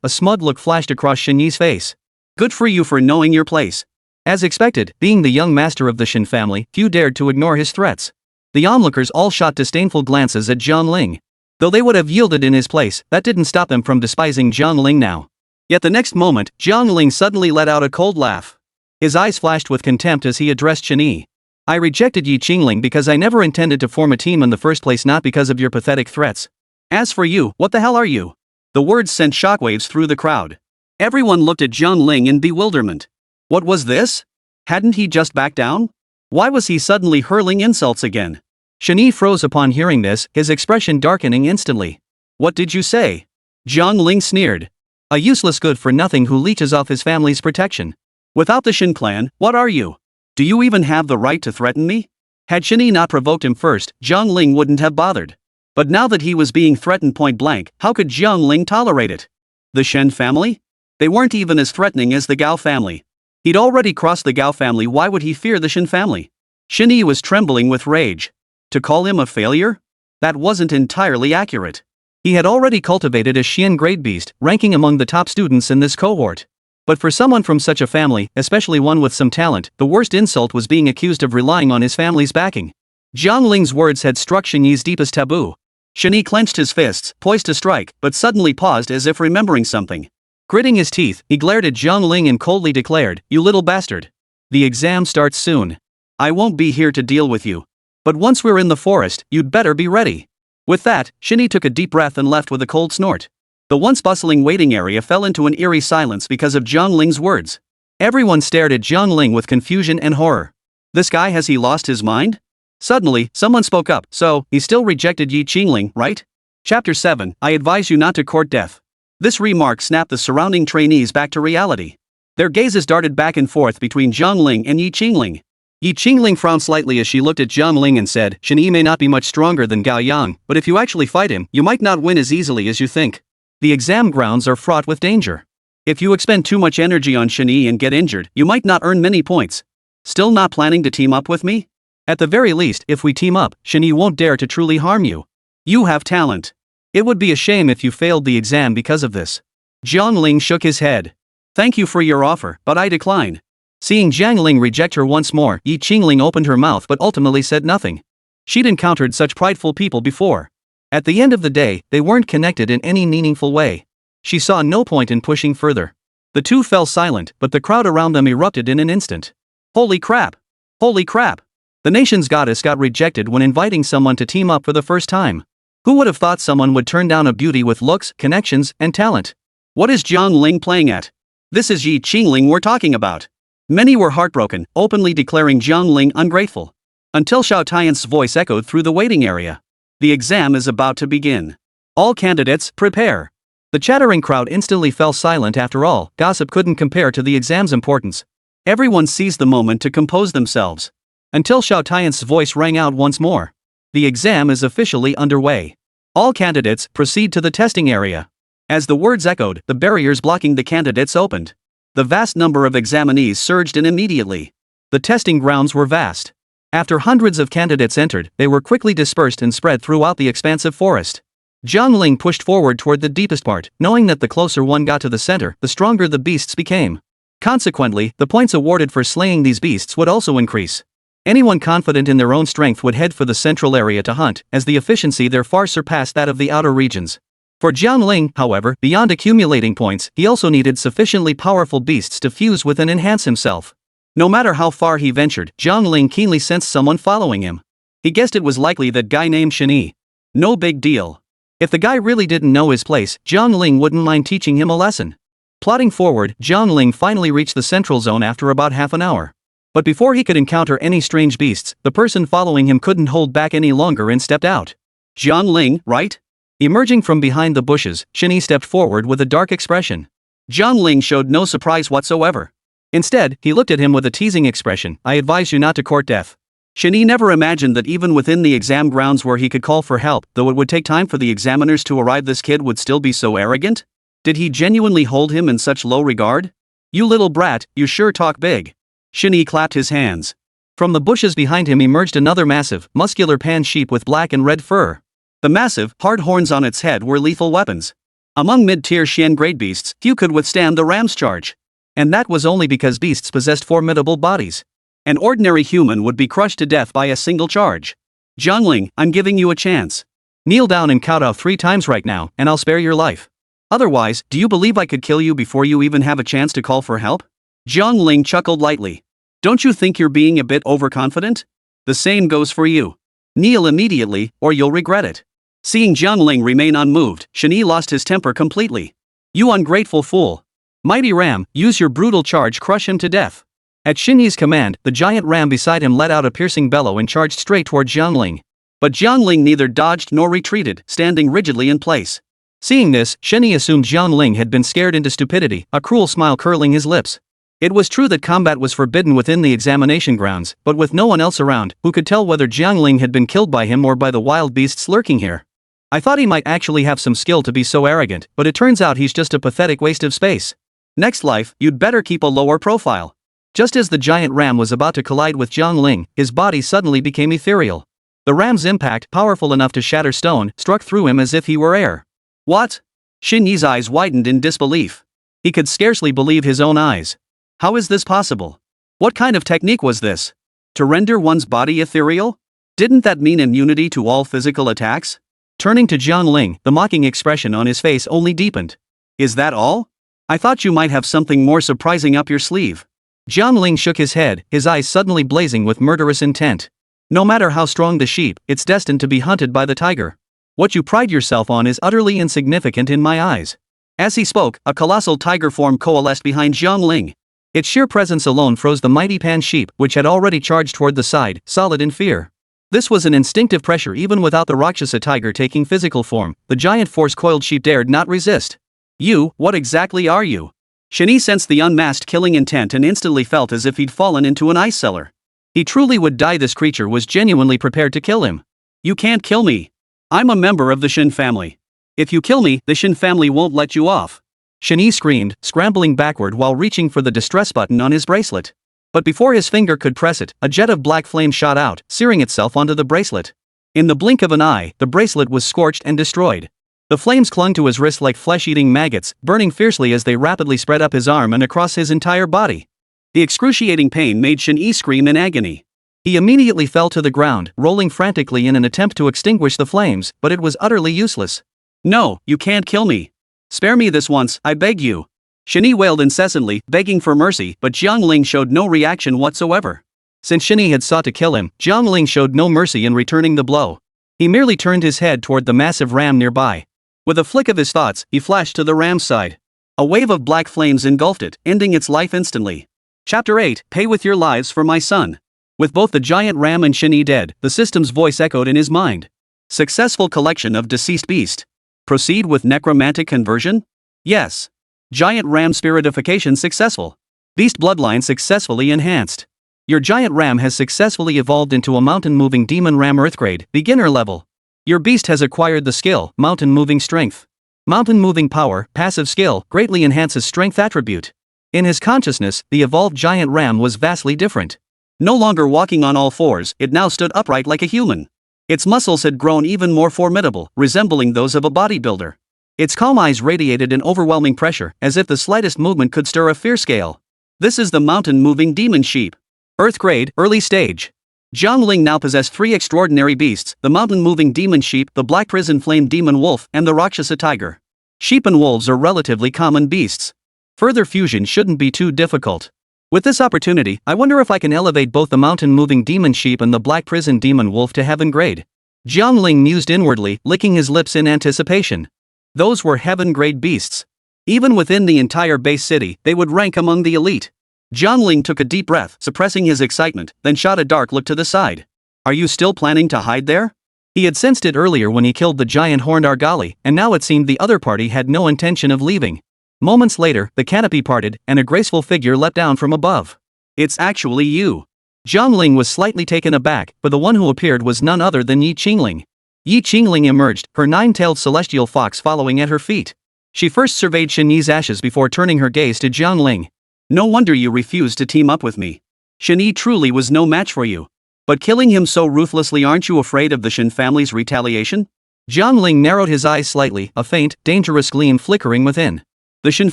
a smug look flashed across Shen Yi's face. Good for you for knowing your place. As expected, being the young master of the Shen family, few dared to ignore his threats. The onlookers all shot disdainful glances at Jiang Ling. Though they would have yielded in his place, that didn't stop them from despising Jiang Ling now. Yet the next moment, Jiang Ling suddenly let out a cold laugh. His eyes flashed with contempt as he addressed Shen Yi. I rejected Jiang Ling because I never intended to form a team in the first place, not because of your pathetic threats. As for you, what the hell are you? The words sent shockwaves through the crowd. Everyone looked at Jiang Ling in bewilderment. What was this? Hadn't he just backed down? Why was he suddenly hurling insults again? Shen Yi froze upon hearing this, his expression darkening instantly. What did you say? Jiang Ling sneered. A useless good-for-nothing who leeches off his family's protection. Without the Shen clan, what are you? Do you even have the right to threaten me? Had Shen Yi not provoked him first, Jiang Ling wouldn't have bothered. But now that he was being threatened point blank, how could Jiang Ling tolerate it? The Shen family? They weren't even as threatening as the Gao family. He'd already crossed the Gao family, why would he fear the Shen family? Shen Yi was trembling with rage. To call him a failure? That wasn't entirely accurate. He had already cultivated a Xian grade beast, ranking among the top students in this cohort. But for someone from such a family, especially one with some talent, the worst insult was being accused of relying on his family's backing. Jiang Ling's words had struck Shen Yi's deepest taboo. Shen Yi clenched his fists, poised to strike, but suddenly paused as if remembering something. Gritting his teeth, he glared at Jiang Ling and coldly declared, "You little bastard. The exam starts soon. I won't be here to deal with you. But once we're in the forest, you'd better be ready." With that, Shen Yi took a deep breath and left with a cold snort. The once bustling waiting area fell into an eerie silence because of Jiang Ling's words. Everyone stared at Jiang Ling with confusion and horror. This guy, has he lost his mind? Suddenly, someone spoke up. "So, he still rejected Yi Qingling, right?" Chapter 7, I advise you not to court death. This remark snapped the surrounding trainees back to reality. Their gazes darted back and forth between Jiang Ling and Yi Qingling. Yi Qingling frowned slightly as she looked at Jiang Ling and said, "Shen Yi may not be much stronger than Gao Yang, but if you actually fight him, you might not win as easily as you think. The exam grounds are fraught with danger. If you expend too much energy on Shen Yi and get injured, you might not earn many points. Still not planning to team up with me? At the very least, if we team up, Shen Yi won't dare to truly harm you. You have talent. It would be a shame if you failed the exam because of this." Jiang Ling shook his head. "Thank you for your offer, but I decline." Seeing Jiang Ling reject her once more, Yi Qingling opened her mouth but ultimately said nothing. She'd encountered such prideful people before. At the end of the day, they weren't connected in any meaningful way. She saw no point in pushing further. The two fell silent, but the crowd around them erupted in an instant. Holy crap! Holy crap! The nation's goddess got rejected when inviting someone to team up for the first time. Who would have thought someone would turn down a beauty with looks, connections, and talent? What is Jiang Ling playing at? This is Yi Qingling we're talking about. Many were heartbroken, openly declaring Jiang Ling ungrateful. Until Xiao Tian's voice echoed through the waiting area. The exam is about to begin. All candidates, prepare. The chattering crowd instantly fell silent. After all, gossip couldn't compare to the exam's importance. Everyone seized the moment to compose themselves. Until Xiao Tian's voice rang out once more. The exam is officially underway. All candidates, proceed to the testing area. As the words echoed, the barriers blocking the candidates opened. The vast number of examinees surged in immediately. The testing grounds were vast. After hundreds of candidates entered, they were quickly dispersed and spread throughout the expansive forest. Jiang Ling pushed forward toward the deepest part, knowing that the closer one got to the center, the stronger the beasts became. Consequently, the points awarded for slaying these beasts would also increase. Anyone confident in their own strength would head for the central area to hunt, as the efficiency there far surpassed that of the outer regions. For Jiang Ling, however, beyond accumulating points, he also needed sufficiently powerful beasts to fuse with and enhance himself. No matter how far he ventured, Jiang Ling keenly sensed someone following him. He guessed it was likely that guy named Shen Yi. No big deal. If the guy really didn't know his place, Jiang Ling wouldn't mind teaching him a lesson. Plodding forward, Jiang Ling finally reached the central zone after about half an hour. But before he could encounter any strange beasts, the person following him couldn't hold back any longer and stepped out. Jiang Ling, right? Emerging from behind the bushes, Shen Yi stepped forward with a dark expression. Jiang Ling showed no surprise whatsoever. Instead, he looked at him with a teasing expression. "I advise you not to court death." Shen Yi never imagined that even within the exam grounds where he could call for help, though it would take time for the examiners to arrive, this kid would still be so arrogant? Did he genuinely hold him in such low regard? "You little brat, you sure talk big." Shen Yi clapped his hands. From the bushes behind him emerged another massive, muscular pan sheep with black and red fur. The massive, hard horns on its head were lethal weapons. Among mid-tier Xian grade beasts, few could withstand the ram's charge. And that was only because beasts possessed formidable bodies. An ordinary human would be crushed to death by a single charge. "Jiang Ling, I'm giving you a chance. Kneel down and kowtow 3 times right now, and I'll spare your life. Otherwise, do you believe I could kill you before you even have a chance to call for help?" Jiang Ling chuckled lightly. "Don't you think you're being a bit overconfident? The same goes for you. Kneel immediately, or you'll regret it." Seeing Jiang Ling remain unmoved, Shen Yi lost his temper completely. "You ungrateful fool. Mighty Ram, use your brutal charge, crush him to death." At Shen Yi's command, the giant ram beside him let out a piercing bellow and charged straight toward Jiang Ling. But Jiang Ling neither dodged nor retreated, standing rigidly in place. Seeing this, Shen Yi assumed Jiang Ling had been scared into stupidity, a cruel smile curling his lips. It was true that combat was forbidden within the examination grounds, but with no one else around, who could tell whether Jiang Ling had been killed by him or by the wild beasts lurking here. "I thought he might actually have some skill to be so arrogant, but it turns out he's just a pathetic waste of space. Next life, you'd better keep a lower profile." Just as the giant ram was about to collide with Jiang Ling, his body suddenly became ethereal. The ram's impact, powerful enough to shatter stone, struck through him as if he were air. What? Xin Yi's eyes widened in disbelief. He could scarcely believe his own eyes. How is this possible? What kind of technique was this? To render one's body ethereal? Didn't that mean immunity to all physical attacks? Turning to Jiang Ling, the mocking expression on his face only deepened. Is that all? I thought you might have something more surprising up your sleeve. Jiang Ling shook his head, his eyes suddenly blazing with murderous intent. No matter how strong the sheep, it's destined to be hunted by the tiger. What you pride yourself on is utterly insignificant in my eyes. As he spoke, a colossal tiger form coalesced behind Jiang Ling. Its sheer presence alone froze the mighty pan sheep, which had already charged toward the side, solid in fear. This was an instinctive pressure even without the Rakshasa Tiger taking physical form. The giant force-coiled sheep dared not resist. You, what exactly are you? Xin Yi sensed the unmasked killing intent and instantly felt as if he'd fallen into an ice cellar. He truly would die. This creature was genuinely prepared to kill him. You can't kill me. I'm a member of the Xin family. If you kill me, the Xin family won't let you off. Xin Yi screamed, scrambling backward while reaching for the distress button on his bracelet. But before his finger could press it, a jet of black flame shot out, searing itself onto the bracelet. In the blink of an eye, the bracelet was scorched and destroyed. The flames clung to his wrist like flesh-eating maggots, burning fiercely as they rapidly spread up his arm and across his entire body. The excruciating pain made Xin Yi scream in agony. He immediately fell to the ground, rolling frantically in an attempt to extinguish the flames, but it was utterly useless. No, you can't kill me. Spare me this once, I beg you. Xin Yi wailed incessantly, begging for mercy, but Jiang Ling showed no reaction whatsoever. Since Xin Yi had sought to kill him, Jiang Ling showed no mercy in returning the blow. He merely turned his head toward the massive ram nearby. With a flick of his thoughts, he flashed to the ram's side. A wave of black flames engulfed it, ending its life instantly. Chapter 8, Pay with your lives for my son. With both the giant ram and Xin Yi dead, the system's voice echoed in his mind. Successful collection of deceased beast. Proceed with necromantic conversion? Yes. Giant ram spiritification successful. Beast bloodline successfully enhanced. Your giant ram has successfully evolved into a mountain-moving demon ram earthgrade, beginner level. Your beast has acquired the skill, mountain-moving strength. Mountain-moving power, passive skill, greatly enhances strength attribute. In his consciousness, the evolved giant ram was vastly different. No longer walking on all fours, it now stood upright like a human. Its muscles had grown even more formidable, resembling those of a bodybuilder. Its calm eyes radiated an overwhelming pressure, as if the slightest movement could stir a fear scale. This is the mountain-moving demon sheep. Earth grade, early stage. Jiang Ling now possessed 3 extraordinary beasts, the mountain-moving demon sheep, the black prison flame demon wolf, and the Rakshasa tiger. Sheep and wolves are relatively common beasts. Further fusion shouldn't be too difficult. With this opportunity, I wonder if I can elevate both the mountain-moving demon sheep and the black prison demon wolf to heaven grade. Jiang Ling mused inwardly, licking his lips in anticipation. Those were heaven-grade beasts. Even within the entire base city, they would rank among the elite. Jiang Ling took a deep breath, suppressing his excitement, then shot a dark look to the side. Are you still planning to hide there? He had sensed it earlier when he killed the giant horned argali, and now it seemed the other party had no intention of leaving. Moments later, the canopy parted, and a graceful figure leapt down from above. It's actually you. Jiang Ling was slightly taken aback, but the one who appeared was none other than Yi Qingling. Yi Qingling emerged, her 9-tailed celestial fox following at her feet. She first surveyed Xin Yi's ashes before turning her gaze to Jiang Ling. No wonder you refused to team up with me. Xin Yi truly was no match for you. But killing him so ruthlessly, aren't you afraid of the Xin family's retaliation? Jiang Ling narrowed his eyes slightly, a faint, dangerous gleam flickering within. The Xin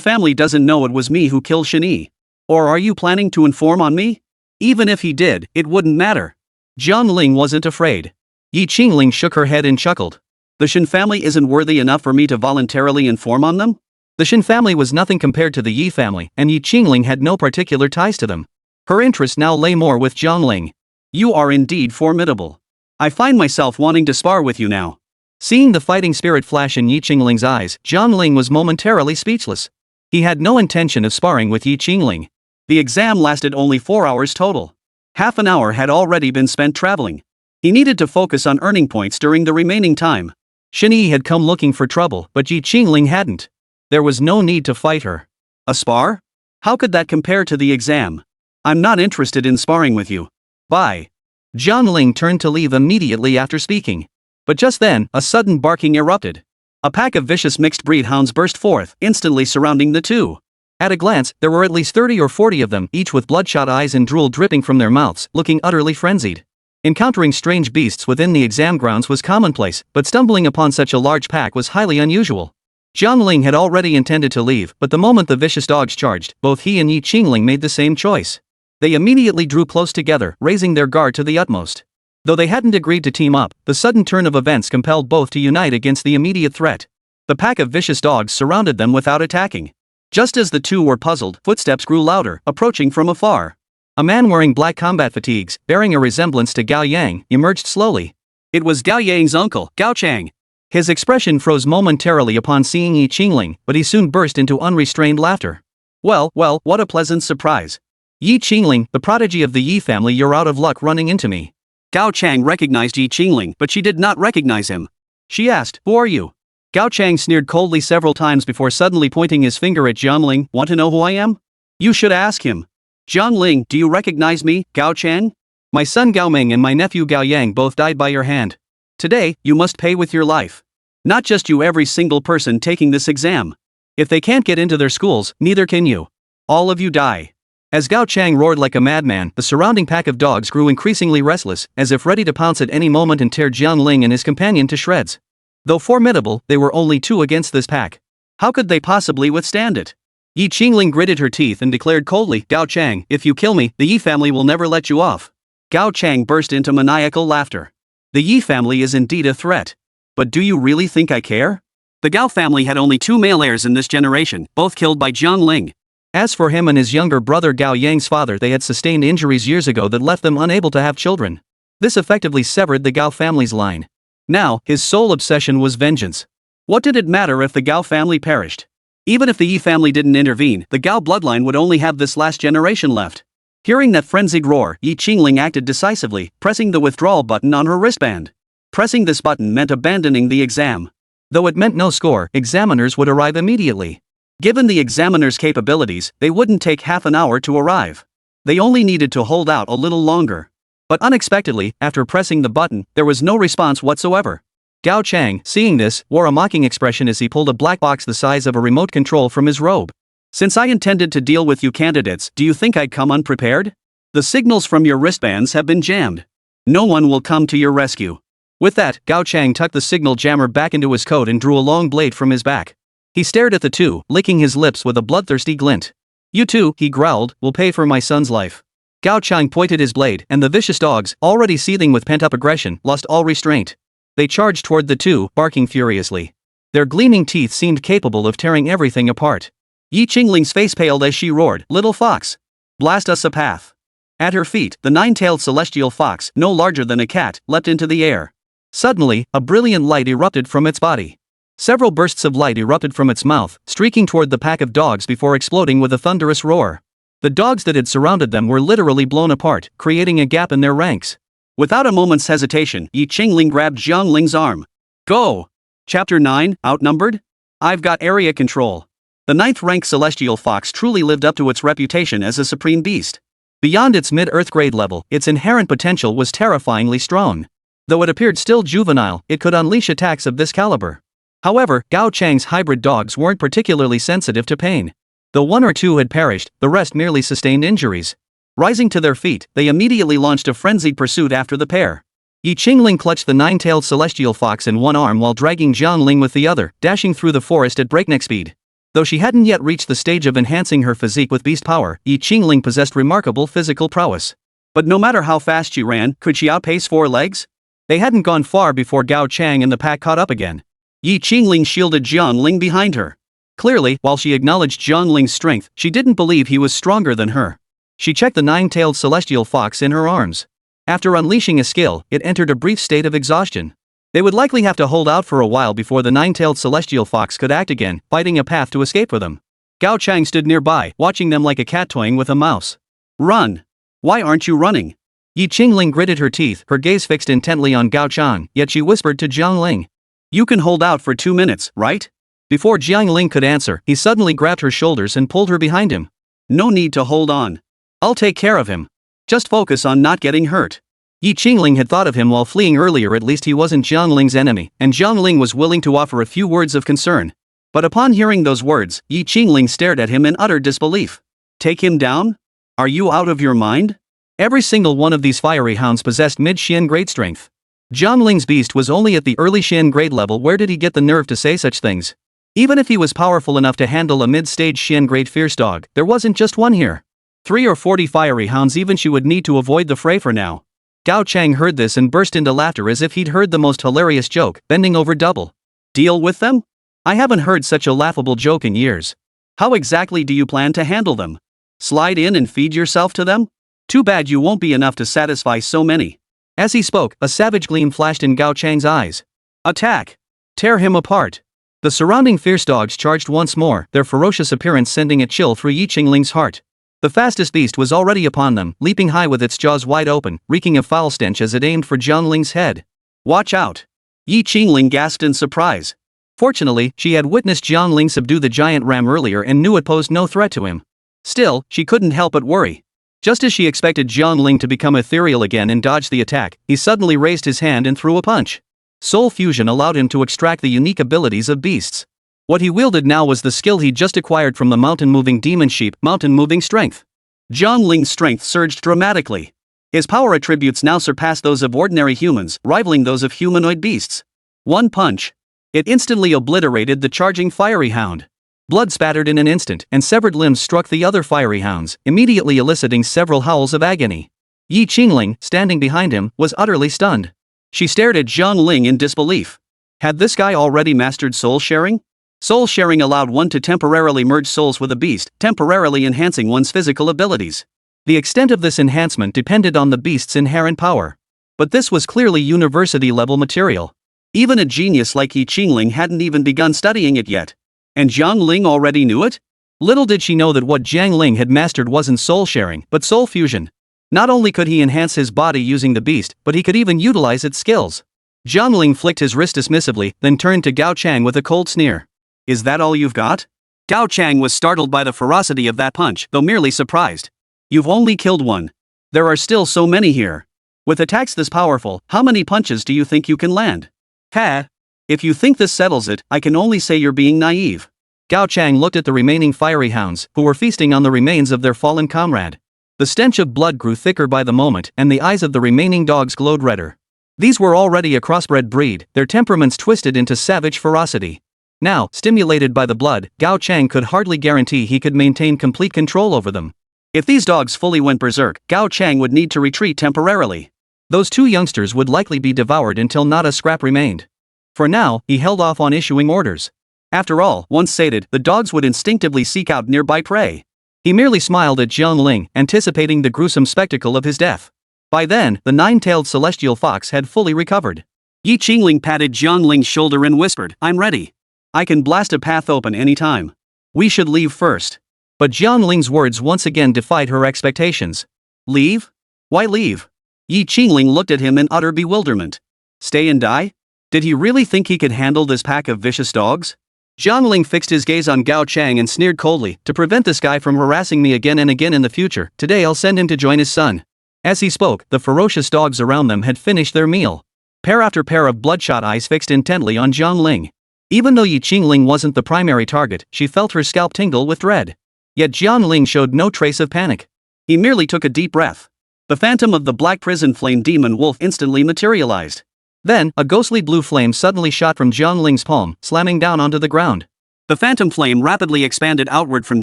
family doesn't know it was me who killed Xin Yi. Or are you planning to inform on me? Even if he did, it wouldn't matter. Jiang Ling wasn't afraid. Yi Qingling shook her head and chuckled. The Xin family isn't worthy enough for me to voluntarily inform on them? The Xin family was nothing compared to the Yi family, and Yi Qingling had no particular ties to them. Her interest now lay more with Jiang Ling. You are indeed formidable. I find myself wanting to spar with you now. Seeing the fighting spirit flash in Yi Qingling's eyes, Jiang Ling was momentarily speechless. He had no intention of sparring with Yi Qingling. The exam lasted only 4 hours total. Half an hour had already been spent traveling. He needed to focus on earning points during the remaining time. Xin Yi had come looking for trouble, but Yi Qingling hadn't. There was no need to fight her. A spar? How could that compare to the exam? I'm not interested in sparring with you. Bye. Jiang Ling turned to leave immediately after speaking. But just then, a sudden barking erupted. A pack of vicious mixed-breed hounds burst forth, instantly surrounding the two. At a glance, there were at least 30 or 40 of them, each with bloodshot eyes and drool dripping from their mouths, looking utterly frenzied. Encountering strange beasts within the exam grounds was commonplace, but stumbling upon such a large pack was highly unusual. Jiang Ling had already intended to leave, but the moment the vicious dogs charged, both he and Yi Qingling made the same choice. They immediately drew close together, raising their guard to the utmost. Though they hadn't agreed to team up, the sudden turn of events compelled both to unite against the immediate threat. The pack of vicious dogs surrounded them without attacking. Just as the two were puzzled, footsteps grew louder, approaching from afar. A man wearing black combat fatigues, bearing a resemblance to Gao Yang, emerged slowly. It was Gao Yang's uncle, Gao Chang. His expression froze momentarily upon seeing Yi Qingling, but he soon burst into unrestrained laughter. Well, what a pleasant surprise. Yi Qingling, the prodigy of the Yi family, you're out of luck running into me. Gao Chang recognized Yi Qingling, but she did not recognize him. She asked, who are you? Gao Chang sneered coldly several times before suddenly pointing his finger at Jiang Ling. Want to know who I am? You should ask him. Jiang Ling, do you recognize me, Gao Chang? My son Gao Ming and my nephew Gao Yang both died by your hand. Today, you must pay with your life. Not just you, every single person taking this exam. If they can't get into their schools, neither can you. All of you die. As Gao Chang roared like a madman, the surrounding pack of dogs grew increasingly restless, as if ready to pounce at any moment and tear Jiang Ling and his companion to shreds. Though formidable, they were only two against this pack. How could they possibly withstand it? Yi Qingling gritted her teeth and declared coldly, Gao Chang, if you kill me, the Yi family will never let you off. Gao Chang burst into maniacal laughter. The Yi family is indeed a threat. But do you really think I care? The Gao family had only 2 male heirs in this generation, both killed by Jiang Ling. As for him and his younger brother Gao Yang's father, they had sustained injuries years ago that left them unable to have children. This effectively severed the Gao family's line. Now, his sole obsession was vengeance. What did it matter if the Gao family perished? Even if the Yi family didn't intervene, the Gao bloodline would only have this last generation left. Hearing that frenzied roar, Yi Qingling acted decisively, pressing the withdrawal button on her wristband. Pressing this button meant abandoning the exam. Though it meant no score, examiners would arrive immediately. Given the examiners' capabilities, they wouldn't take half an hour to arrive. They only needed to hold out a little longer. But unexpectedly, after pressing the button, there was no response whatsoever. Gao Chang, seeing this, wore a mocking expression as he pulled a black box the size of a remote control from his robe. Since I intended to deal with you candidates, do you think I'd come unprepared? The signals from your wristbands have been jammed. No one will come to your rescue. With that, Gao Chang tucked the signal jammer back into his coat and drew a long blade from his back. He stared at the two, licking his lips with a bloodthirsty glint. You two, he growled, will pay for my son's life. Gao Chang pointed his blade, and the vicious dogs, already seething with pent-up aggression, lost all restraint. They charged toward the two, barking furiously. Their gleaming teeth seemed capable of tearing everything apart. Yi Qingling's face paled as she roared, Little fox! Blast us a path! At her feet, the 9-tailed celestial fox, no larger than a cat, leapt into the air. Suddenly, a brilliant light erupted from its body. Several bursts of light erupted from its mouth, streaking toward the pack of dogs before exploding with a thunderous roar. The dogs that had surrounded them were literally blown apart, creating a gap in their ranks. Without a moment's hesitation, Yi Qingling grabbed Jiang Ling's arm. Go! Chapter 9, Outnumbered? I've got area control. The 9th-rank celestial fox truly lived up to its reputation as a supreme beast. Beyond its mid-earth grade level, its inherent potential was terrifyingly strong. Though it appeared still juvenile, it could unleash attacks of this caliber. However, Gao Chang's hybrid dogs weren't particularly sensitive to pain. Though 1 or 2 had perished, the rest merely sustained injuries. Rising to their feet, they immediately launched a frenzied pursuit after the pair. Yi Qingling clutched the 9-tailed celestial fox in one arm while dragging Jiang Ling with the other, dashing through the forest at breakneck speed. Though she hadn't yet reached the stage of enhancing her physique with beast power, Yi Qingling possessed remarkable physical prowess. But no matter how fast she ran, could she outpace 4 legs? They hadn't gone far before Gao Chang and the pack caught up again. Yi Qingling shielded Jiang Ling behind her. Clearly, while she acknowledged Jiang Ling's strength, she didn't believe he was stronger than her. She checked the 9-tailed celestial fox in her arms. After unleashing a skill, it entered a brief state of exhaustion. They would likely have to hold out for a while before the 9-tailed celestial fox could act again, fighting a path to escape for them. Gao Chang stood nearby, watching them like a cat toying with a mouse. Run! Why aren't you running? Yi Qingling gritted her teeth, her gaze fixed intently on Gao Chang, yet she whispered to Jiang Ling. You can hold out for 2 minutes, right? Before Jiang Ling could answer, he suddenly grabbed her shoulders and pulled her behind him. No need to hold on. I'll take care of him. Just focus on not getting hurt. Yi Qingling had thought of him while fleeing earlier. At least he wasn't Jiang Ling's enemy, and Jiang Ling was willing to offer a few words of concern. But upon hearing those words, Jiang Ling stared at him in utter disbelief. Take him down? Are you out of your mind? Every single one of these fiery hounds possessed mid-Xian grade strength. Jiang Ling's beast was only at the early Xian grade level. Where did he get the nerve to say such things? Even if he was powerful enough to handle a mid-stage Xian grade fierce dog, there wasn't just one here. 30 or 40 fiery hounds even she would need to avoid the fray for now. Gao Chang heard this and burst into laughter as if he'd heard the most hilarious joke, bending over double. Deal with them? I haven't heard such a laughable joke in years. How exactly do you plan to handle them? Slide in and feed yourself to them? Too bad you won't be enough to satisfy so many. As he spoke, a savage gleam flashed in Gao Chang's eyes. Attack! Tear him apart! The surrounding fierce dogs charged once more, their ferocious appearance sending a chill through Jiang Ling's heart. The fastest beast was already upon them, leaping high with its jaws wide open, reeking of foul stench as it aimed for Jiang Ling's head. Watch out! Jiang Ling gasped in surprise. Fortunately, she had witnessed Jiang Ling subdue the giant ram earlier and knew it posed no threat to him. Still, she couldn't help but worry. Just as she expected Jiang Ling to become ethereal again and dodge the attack, he suddenly raised his hand and threw a punch. Soul fusion allowed him to extract the unique abilities of beasts. What he wielded now was the skill he'd just acquired from the mountain-moving demon sheep, mountain-moving strength. Jiang Ling's strength surged dramatically. His power attributes now surpassed those of ordinary humans, rivaling those of humanoid beasts. One punch. It instantly obliterated the charging fiery hound. Blood spattered in an instant, and severed limbs struck the other fiery hounds, immediately eliciting several howls of agony. Jiang Ling, standing behind him, was utterly stunned. She stared at Jiang Ling in disbelief. Had this guy already mastered soul sharing? Soul sharing allowed one to temporarily merge souls with a beast, temporarily enhancing one's physical abilities. The extent of this enhancement depended on the beast's inherent power. But this was clearly university-level material. Even a genius like Jiang Ling hadn't even begun studying it yet. And Jiang Ling already knew it? Little did she know that what Jiang Ling had mastered wasn't soul sharing, but soul fusion. Not only could he enhance his body using the beast, but he could even utilize its skills. Jiang Ling flicked his wrist dismissively, then turned to Gao Chang with a cold sneer. Is that all you've got? Gao Chang was startled by the ferocity of that punch, though merely surprised. You've only killed one. There are still so many here. With attacks this powerful, how many punches do you think you can land? Ha! If you think this settles it, I can only say you're being naive. Gao Chang looked at the remaining fiery hounds, who were feasting on the remains of their fallen comrade. The stench of blood grew thicker by the moment, and the eyes of the remaining dogs glowed redder. These were already a crossbred breed, their temperaments twisted into savage ferocity. Now, stimulated by the blood, Gao Chang could hardly guarantee he could maintain complete control over them. If these dogs fully went berserk, Gao Chang would need to retreat temporarily. Those two youngsters would likely be devoured until not a scrap remained. For now, he held off on issuing orders. After all, once sated, the dogs would instinctively seek out nearby prey. He merely smiled at Jiang Ling, anticipating the gruesome spectacle of his death. By then, the nine-tailed celestial fox had fully recovered. Jiang Ling patted Jiang Ling's shoulder and whispered, I'm ready. I can blast a path open any time. We should leave first. But Jiang Ling's words once again defied her expectations. Leave? Why leave? Jiang Ling looked at him in utter bewilderment. Stay and die? Did he really think he could handle this pack of vicious dogs? Jiang Ling fixed his gaze on Gao Chang and sneered coldly, to prevent this guy from harassing me again and again in the future, today I'll send him to join his son. As he spoke, the ferocious dogs around them had finished their meal. Pair after pair of bloodshot eyes fixed intently on Jiang Ling. Even though Jiang Ling wasn't the primary target, she felt her scalp tingle with dread. Yet Jiang Ling showed no trace of panic. He merely took a deep breath. The phantom of the black prison flame demon wolf instantly materialized. Then, a ghostly blue flame suddenly shot from Jiang Ling's palm, slamming down onto the ground. The phantom flame rapidly expanded outward from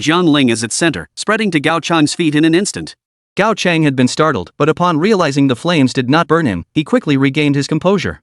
Jiang Ling as its center, spreading to Gao Chang's feet in an instant. Gao Chang had been startled, but upon realizing the flames did not burn him, he quickly regained his composure.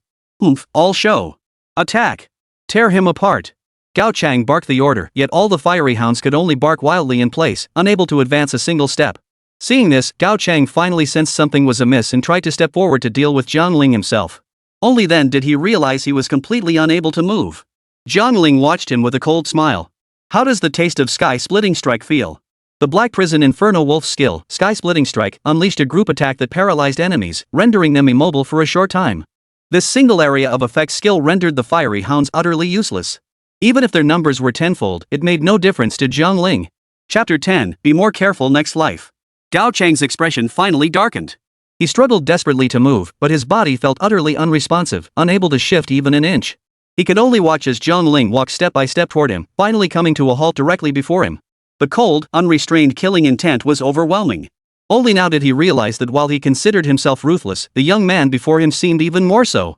All show. Attack. Tear him apart. Gao Chang barked the order, yet all the fiery hounds could only bark wildly in place, unable to advance a single step. Seeing this, Gao Chang finally sensed something was amiss and tried to step forward to deal with Jiang Ling himself. Only then did he realize he was completely unable to move. Jiang Ling watched him with a cold smile. How does the taste of Sky-Splitting Strike feel? The Black Prison Inferno Wolf's skill, Sky-Splitting Strike, unleashed a group attack that paralyzed enemies, rendering them immobile for a short time. This single area of effect skill rendered the fiery hounds utterly useless. Even if their numbers were tenfold, it made no difference to Jiang Ling. Chapter 10, Be More Careful Next Life. Gao Chang's expression finally darkened. He struggled desperately to move, but his body felt utterly unresponsive, unable to shift even an inch. He could only watch as Jiang Ling walked step by step toward him, finally coming to a halt directly before him. The cold, unrestrained killing intent was overwhelming. Only now did he realize that while he considered himself ruthless, the young man before him seemed even more so.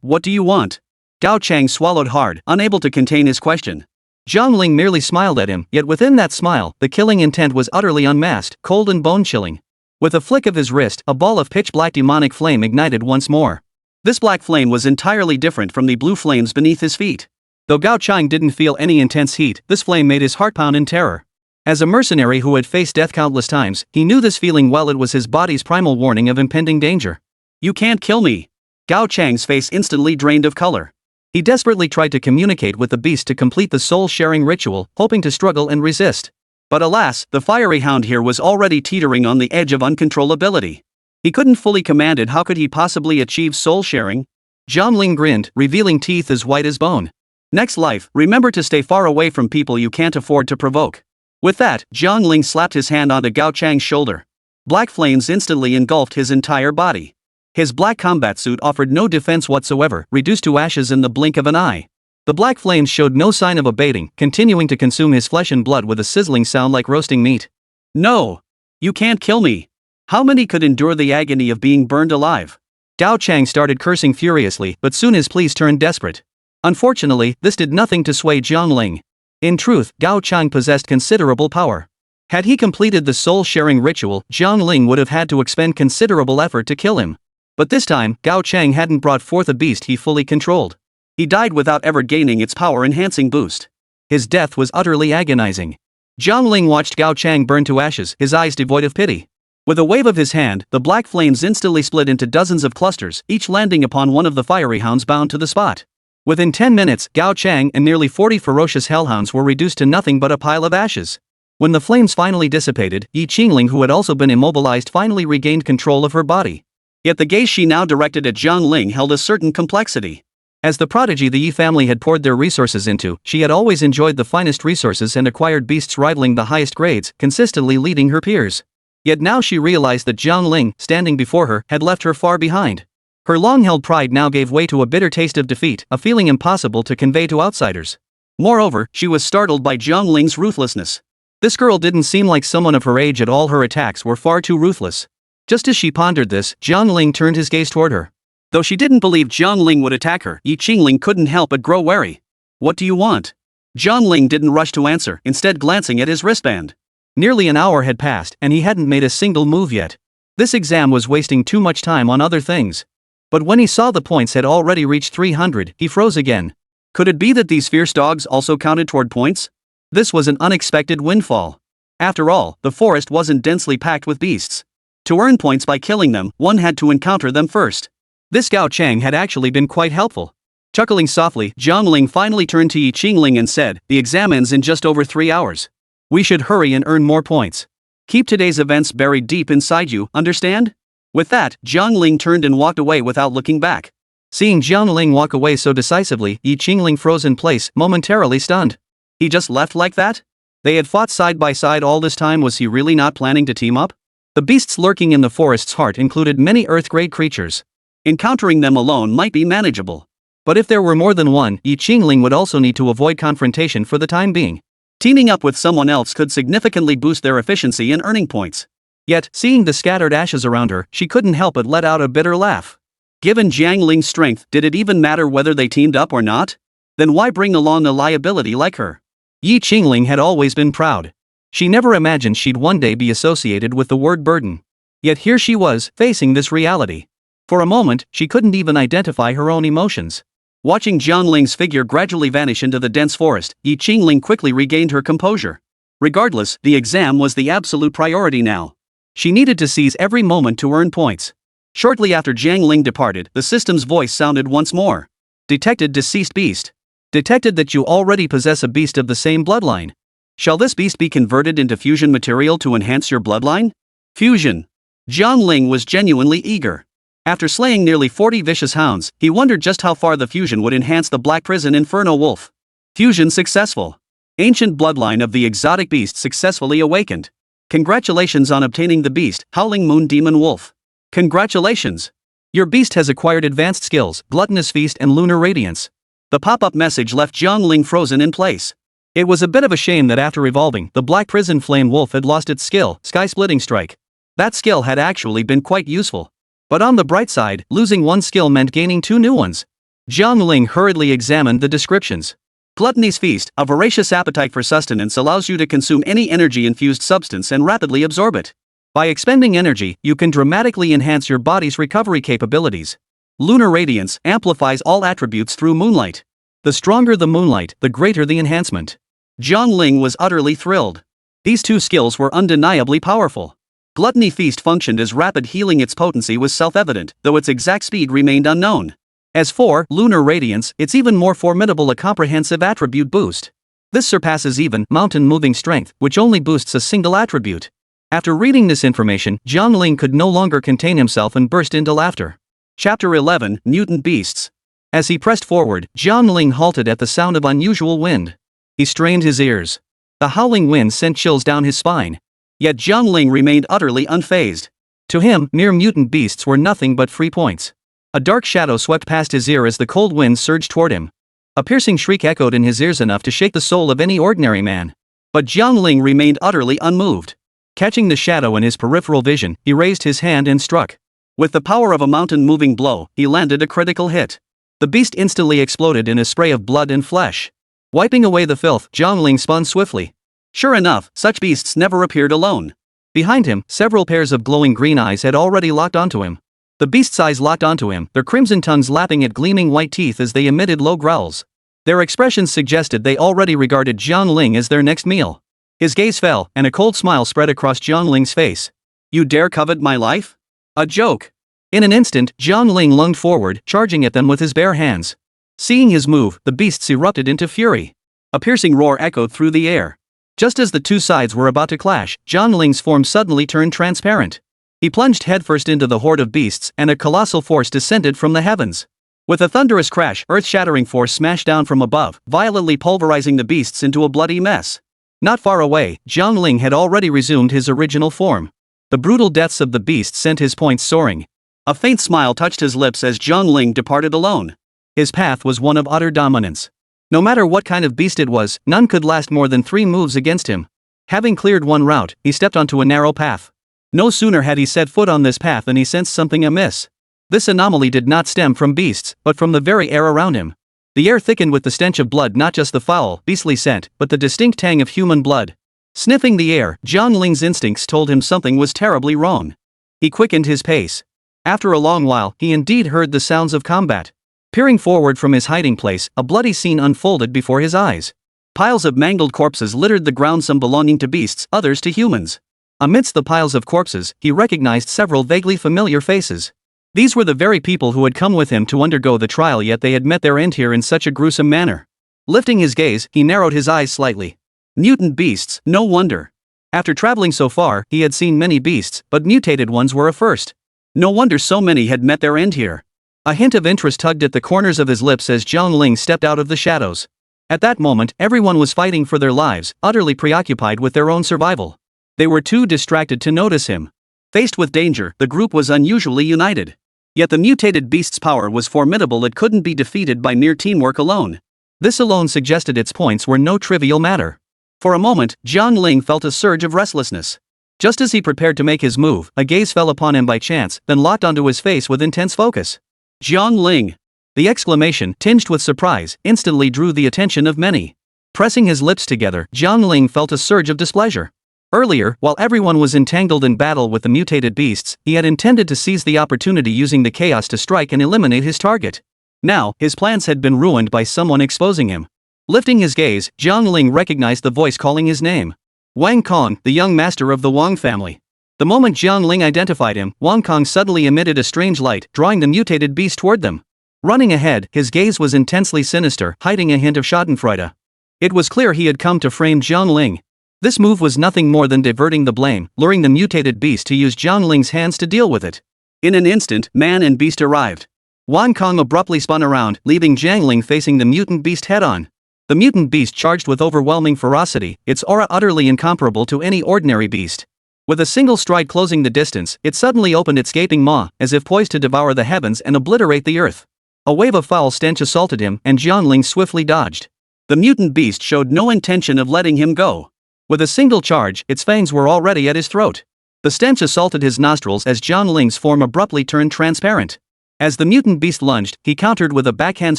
What do you want? Gao Chang swallowed hard, unable to contain his question. Jiang Ling merely smiled at him, yet within that smile, the killing intent was utterly unmasked, cold and bone-chilling. With a flick of his wrist, a ball of pitch-black demonic flame ignited once more. This black flame was entirely different from the blue flames beneath his feet. Though Gao Chang didn't feel any intense heat, this flame made his heart pound in terror. As a mercenary who had faced death countless times, he knew this feeling well. It was his body's primal warning of impending danger. You can't kill me. Gao Chang's face instantly drained of color. He desperately tried to communicate with the beast to complete the soul-sharing ritual, hoping to struggle and resist. But alas, the fiery hound here was already teetering on the edge of uncontrollability. He couldn't fully command it. How could he possibly achieve soul-sharing? Jiang Ling grinned, revealing teeth as white as bone. Next life, remember to stay far away from people you can't afford to provoke. With that, Jiang Ling slapped his hand onto Gao Chang's shoulder. Black flames instantly engulfed his entire body. His black combat suit offered no defense whatsoever, reduced to ashes in the blink of an eye. The black flames showed no sign of abating, continuing to consume his flesh and blood with a sizzling sound like roasting meat. No! You can't kill me! How many could endure the agony of being burned alive? Gao Chang started cursing furiously, but soon his pleas turned desperate. Unfortunately, this did nothing to sway Jiang Ling. In truth, Gao Chang possessed considerable power. Had he completed the soul-sharing ritual, Jiang Ling would have had to expend considerable effort to kill him. But this time, Gao Chang hadn't brought forth a beast he fully controlled. He died without ever gaining its power-enhancing boost. His death was utterly agonizing. Jiang Ling watched Gao Chang burn to ashes, his eyes devoid of pity. With a wave of his hand, the black flames instantly split into dozens of clusters, each landing upon one of the fiery hounds bound to the spot. Within 10 minutes, Gao Chang and nearly 40 ferocious hellhounds were reduced to nothing but a pile of ashes. When the flames finally dissipated, Yi Qingling, who had also been immobilized, finally regained control of her body. Yet the gaze she now directed at Jiang Ling held a certain complexity. As the prodigy the Yi family had poured their resources into, she had always enjoyed the finest resources and acquired beasts rivaling the highest grades, consistently leading her peers. Yet now she realized that Jiang Ling, standing before her, had left her far behind. Her long-held pride now gave way to a bitter taste of defeat, a feeling impossible to convey to outsiders. Moreover, she was startled by Jiang Ling's ruthlessness. This girl didn't seem like someone of her age at all. Her attacks were far too ruthless. Just as she pondered this, Jiang Ling turned his gaze toward her. Though she didn't believe Jiang Ling would attack her, Yi Qingling couldn't help but grow wary. What do you want? Jiang Ling didn't rush to answer, instead glancing at his wristband. Nearly an hour had passed, and he hadn't made a single move yet. This exam was wasting too much time on other things. But when he saw the points had already reached 300, he froze again. Could it be that these fierce dogs also counted toward points? This was an unexpected windfall. After all, the forest wasn't densely packed with beasts. To earn points by killing them, one had to encounter them first. This Gao Chang had actually been quite helpful. Chuckling softly, Jiang Ling finally turned to Yi Qingling and said, "The exam ends in just over 3 hours. We should hurry and earn more points. Keep today's events buried deep inside you, understand?" With that, Jiang Ling turned and walked away without looking back. Seeing Jiang Ling walk away so decisively, Yi Qingling froze in place, momentarily stunned. He just left like that? They had fought side by side all this time. Was he really not planning to team up? The beasts lurking in the forest's heart included many earth-grade creatures. Encountering them alone might be manageable. But if there were more than one, Yi Qingling would also need to avoid confrontation for the time being. Teaming up with someone else could significantly boost their efficiency in earning points. Yet, seeing the scattered ashes around her, she couldn't help but let out a bitter laugh. Given Jiang Ling's strength, did it even matter whether they teamed up or not? Then why bring along a liability like her? Yi Qingling had always been proud. She never imagined she'd one day be associated with the word burden. Yet here she was, facing this reality. For a moment, she couldn't even identify her own emotions. Watching Jiang Ling's figure gradually vanish into the dense forest, Yi Qingling quickly regained her composure. Regardless, the exam was the absolute priority now. She needed to seize every moment to earn points. Shortly after Jiang Ling departed, the system's voice sounded once more. "Detected deceased beast. Detected that you already possess a beast of the same bloodline. Shall this beast be converted into fusion material to enhance your bloodline?" Fusion. Jiang Ling was genuinely eager. After slaying nearly 40 vicious hounds, he wondered just how far the fusion would enhance the Black Prison Inferno Wolf. Fusion successful. Ancient bloodline of the exotic beast successfully awakened. Congratulations on obtaining the beast, Howling Moon Demon Wolf. Congratulations. Your beast has acquired advanced skills, Gluttonous Feast and Lunar Radiance. The pop-up message left Jiang Ling frozen in place. It was a bit of a shame that after evolving, the Black Prison Flame Wolf had lost its skill, Sky-Splitting Strike. That skill had actually been quite useful. But on the bright side, losing one skill meant gaining two new ones. Jiang Ling hurriedly examined the descriptions. Gluttony's Feast, a voracious appetite for sustenance allows you to consume any energy-infused substance and rapidly absorb it. By expending energy, you can dramatically enhance your body's recovery capabilities. Lunar Radiance amplifies all attributes through moonlight. The stronger the moonlight, the greater the enhancement. Jiang Ling was utterly thrilled. These two skills were undeniably powerful. Gluttony Feast functioned as rapid healing. Its potency was self-evident, though its exact speed remained unknown. As for Lunar Radiance, it's even more formidable, a comprehensive attribute boost. This surpasses even Mountain Moving Strength, which only boosts a single attribute. After reading this information, Jiang Ling could no longer contain himself and burst into laughter. Chapter 11, Mutant Beasts. As he pressed forward, Jiang Ling halted at the sound of unusual wind. He strained his ears. The howling wind sent chills down his spine. Yet Jiang Ling remained utterly unfazed. To him, mere mutant beasts were nothing but free points. A dark shadow swept past his ear as the cold wind surged toward him. A piercing shriek echoed in his ears, enough to shake the soul of any ordinary man. But Jiang Ling remained utterly unmoved. Catching the shadow in his peripheral vision, he raised his hand and struck. With the power of a mountain-moving blow, he landed a critical hit. The beast instantly exploded in a spray of blood and flesh. Wiping away the filth, Jiang Ling spun swiftly. Sure enough, such beasts never appeared alone. Behind him, several pairs of glowing green eyes had already locked onto him. The beast's eyes locked onto him, their crimson tongues lapping at gleaming white teeth as they emitted low growls. Their expressions suggested they already regarded Jiang Ling as their next meal. His gaze fell, and a cold smile spread across Jiang Ling's face. You dare covet my life? A joke. In an instant, Jiang Ling lunged forward, charging at them with his bare hands. Seeing his move, the beasts erupted into fury. A piercing roar echoed through the air. Just as the two sides were about to clash, Jiang Ling's form suddenly turned transparent. He plunged headfirst into the horde of beasts, and a colossal force descended from the heavens. With a thunderous crash, earth-shattering force smashed down from above, violently pulverizing the beasts into a bloody mess. Not far away, Jiang Ling had already resumed his original form. The brutal deaths of the beasts sent his points soaring. A faint smile touched his lips as Jiang Ling departed alone. His path was one of utter dominance. No matter what kind of beast it was, none could last more than 3 moves against him. Having cleared one route, he stepped onto a narrow path. No sooner had he set foot on this path than he sensed something amiss. This anomaly did not stem from beasts, but from the very air around him. The air thickened with the stench of blood, not just the foul, beastly scent, but the distinct tang of human blood. Sniffing the air, Jiang Ling's instincts told him something was terribly wrong. He quickened his pace. After a long while, he indeed heard the sounds of combat. Peering forward from his hiding place, a bloody scene unfolded before his eyes. Piles of mangled corpses littered the ground, some belonging to beasts, others to humans. Amidst the piles of corpses, he recognized several vaguely familiar faces. These were the very people who had come with him to undergo the trial, yet they had met their end here in such a gruesome manner. Lifting his gaze, he narrowed his eyes slightly. Mutant beasts, no wonder. After traveling so far, he had seen many beasts, but mutated ones were a first. No wonder so many had met their end here. A hint of interest tugged at the corners of his lips as Jiang Ling stepped out of the shadows. At that moment, everyone was fighting for their lives, utterly preoccupied with their own survival. They were too distracted to notice him. Faced with danger, the group was unusually united. Yet the mutated beast's power was formidable, it couldn't be defeated by mere teamwork alone. This alone suggested its points were no trivial matter. For a moment, Jiang Ling felt a surge of restlessness. Just as he prepared to make his move, a gaze fell upon him by chance, then locked onto his face with intense focus. Jiang Ling! The exclamation, tinged with surprise, instantly drew the attention of many. Pressing his lips together, Jiang Ling felt a surge of displeasure. Earlier, while everyone was entangled in battle with the mutated beasts, he had intended to seize the opportunity, using the chaos to strike and eliminate his target. Now, his plans had been ruined by someone exposing him. Lifting his gaze, Jiang Ling recognized the voice calling his name. Wang Kong, the young master of the Wang family. The moment Jiang Ling identified him, Wang Kong suddenly emitted a strange light, drawing the mutated beast toward them. Running ahead, his gaze was intensely sinister, hiding a hint of schadenfreude. It was clear he had come to frame Jiang Ling. This move was nothing more than diverting the blame, luring the mutated beast to use Jiang Ling's hands to deal with it. In an instant, man and beast arrived. Wang Kong abruptly spun around, leaving Jiang Ling facing the mutant beast head-on. The mutant beast charged with overwhelming ferocity, its aura utterly incomparable to any ordinary beast. With a single stride closing the distance, it suddenly opened its gaping maw, as if poised to devour the heavens and obliterate the earth. A wave of foul stench assaulted him and Jiang Ling swiftly dodged. The mutant beast showed no intention of letting him go. With a single charge, its fangs were already at his throat. The stench assaulted his nostrils as Jiang Ling's form abruptly turned transparent. As the mutant beast lunged, he countered with a backhand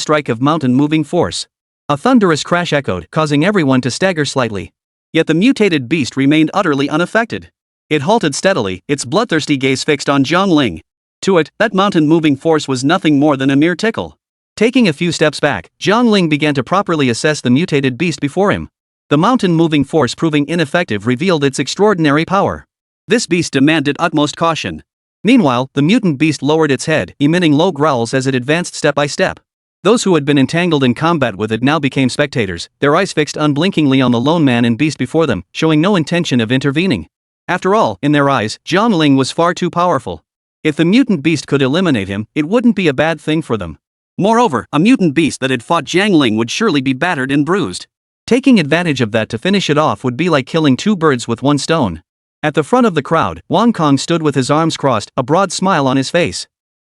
strike of mountain-moving force. A thunderous crash echoed, causing everyone to stagger slightly. Yet the mutated beast remained utterly unaffected. It halted steadily, its bloodthirsty gaze fixed on Jiang Ling. To it, that mountain-moving force was nothing more than a mere tickle. Taking a few steps back, Jiang Ling began to properly assess the mutated beast before him. The mountain-moving force proving ineffective revealed its extraordinary power. This beast demanded utmost caution. Meanwhile, the mutant beast lowered its head, emitting low growls as it advanced step by step. Those who had been entangled in combat with it now became spectators, their eyes fixed unblinkingly on the lone man and beast before them, showing no intention of intervening. After all, in their eyes, Jiang Ling was far too powerful. If the mutant beast could eliminate him, it wouldn't be a bad thing for them. Moreover, a mutant beast that had fought Jiang Ling would surely be battered and bruised. Taking advantage of that to finish it off would be like killing two birds with one stone. At the front of the crowd, Wang Kong stood with his arms crossed, a broad smile on his face.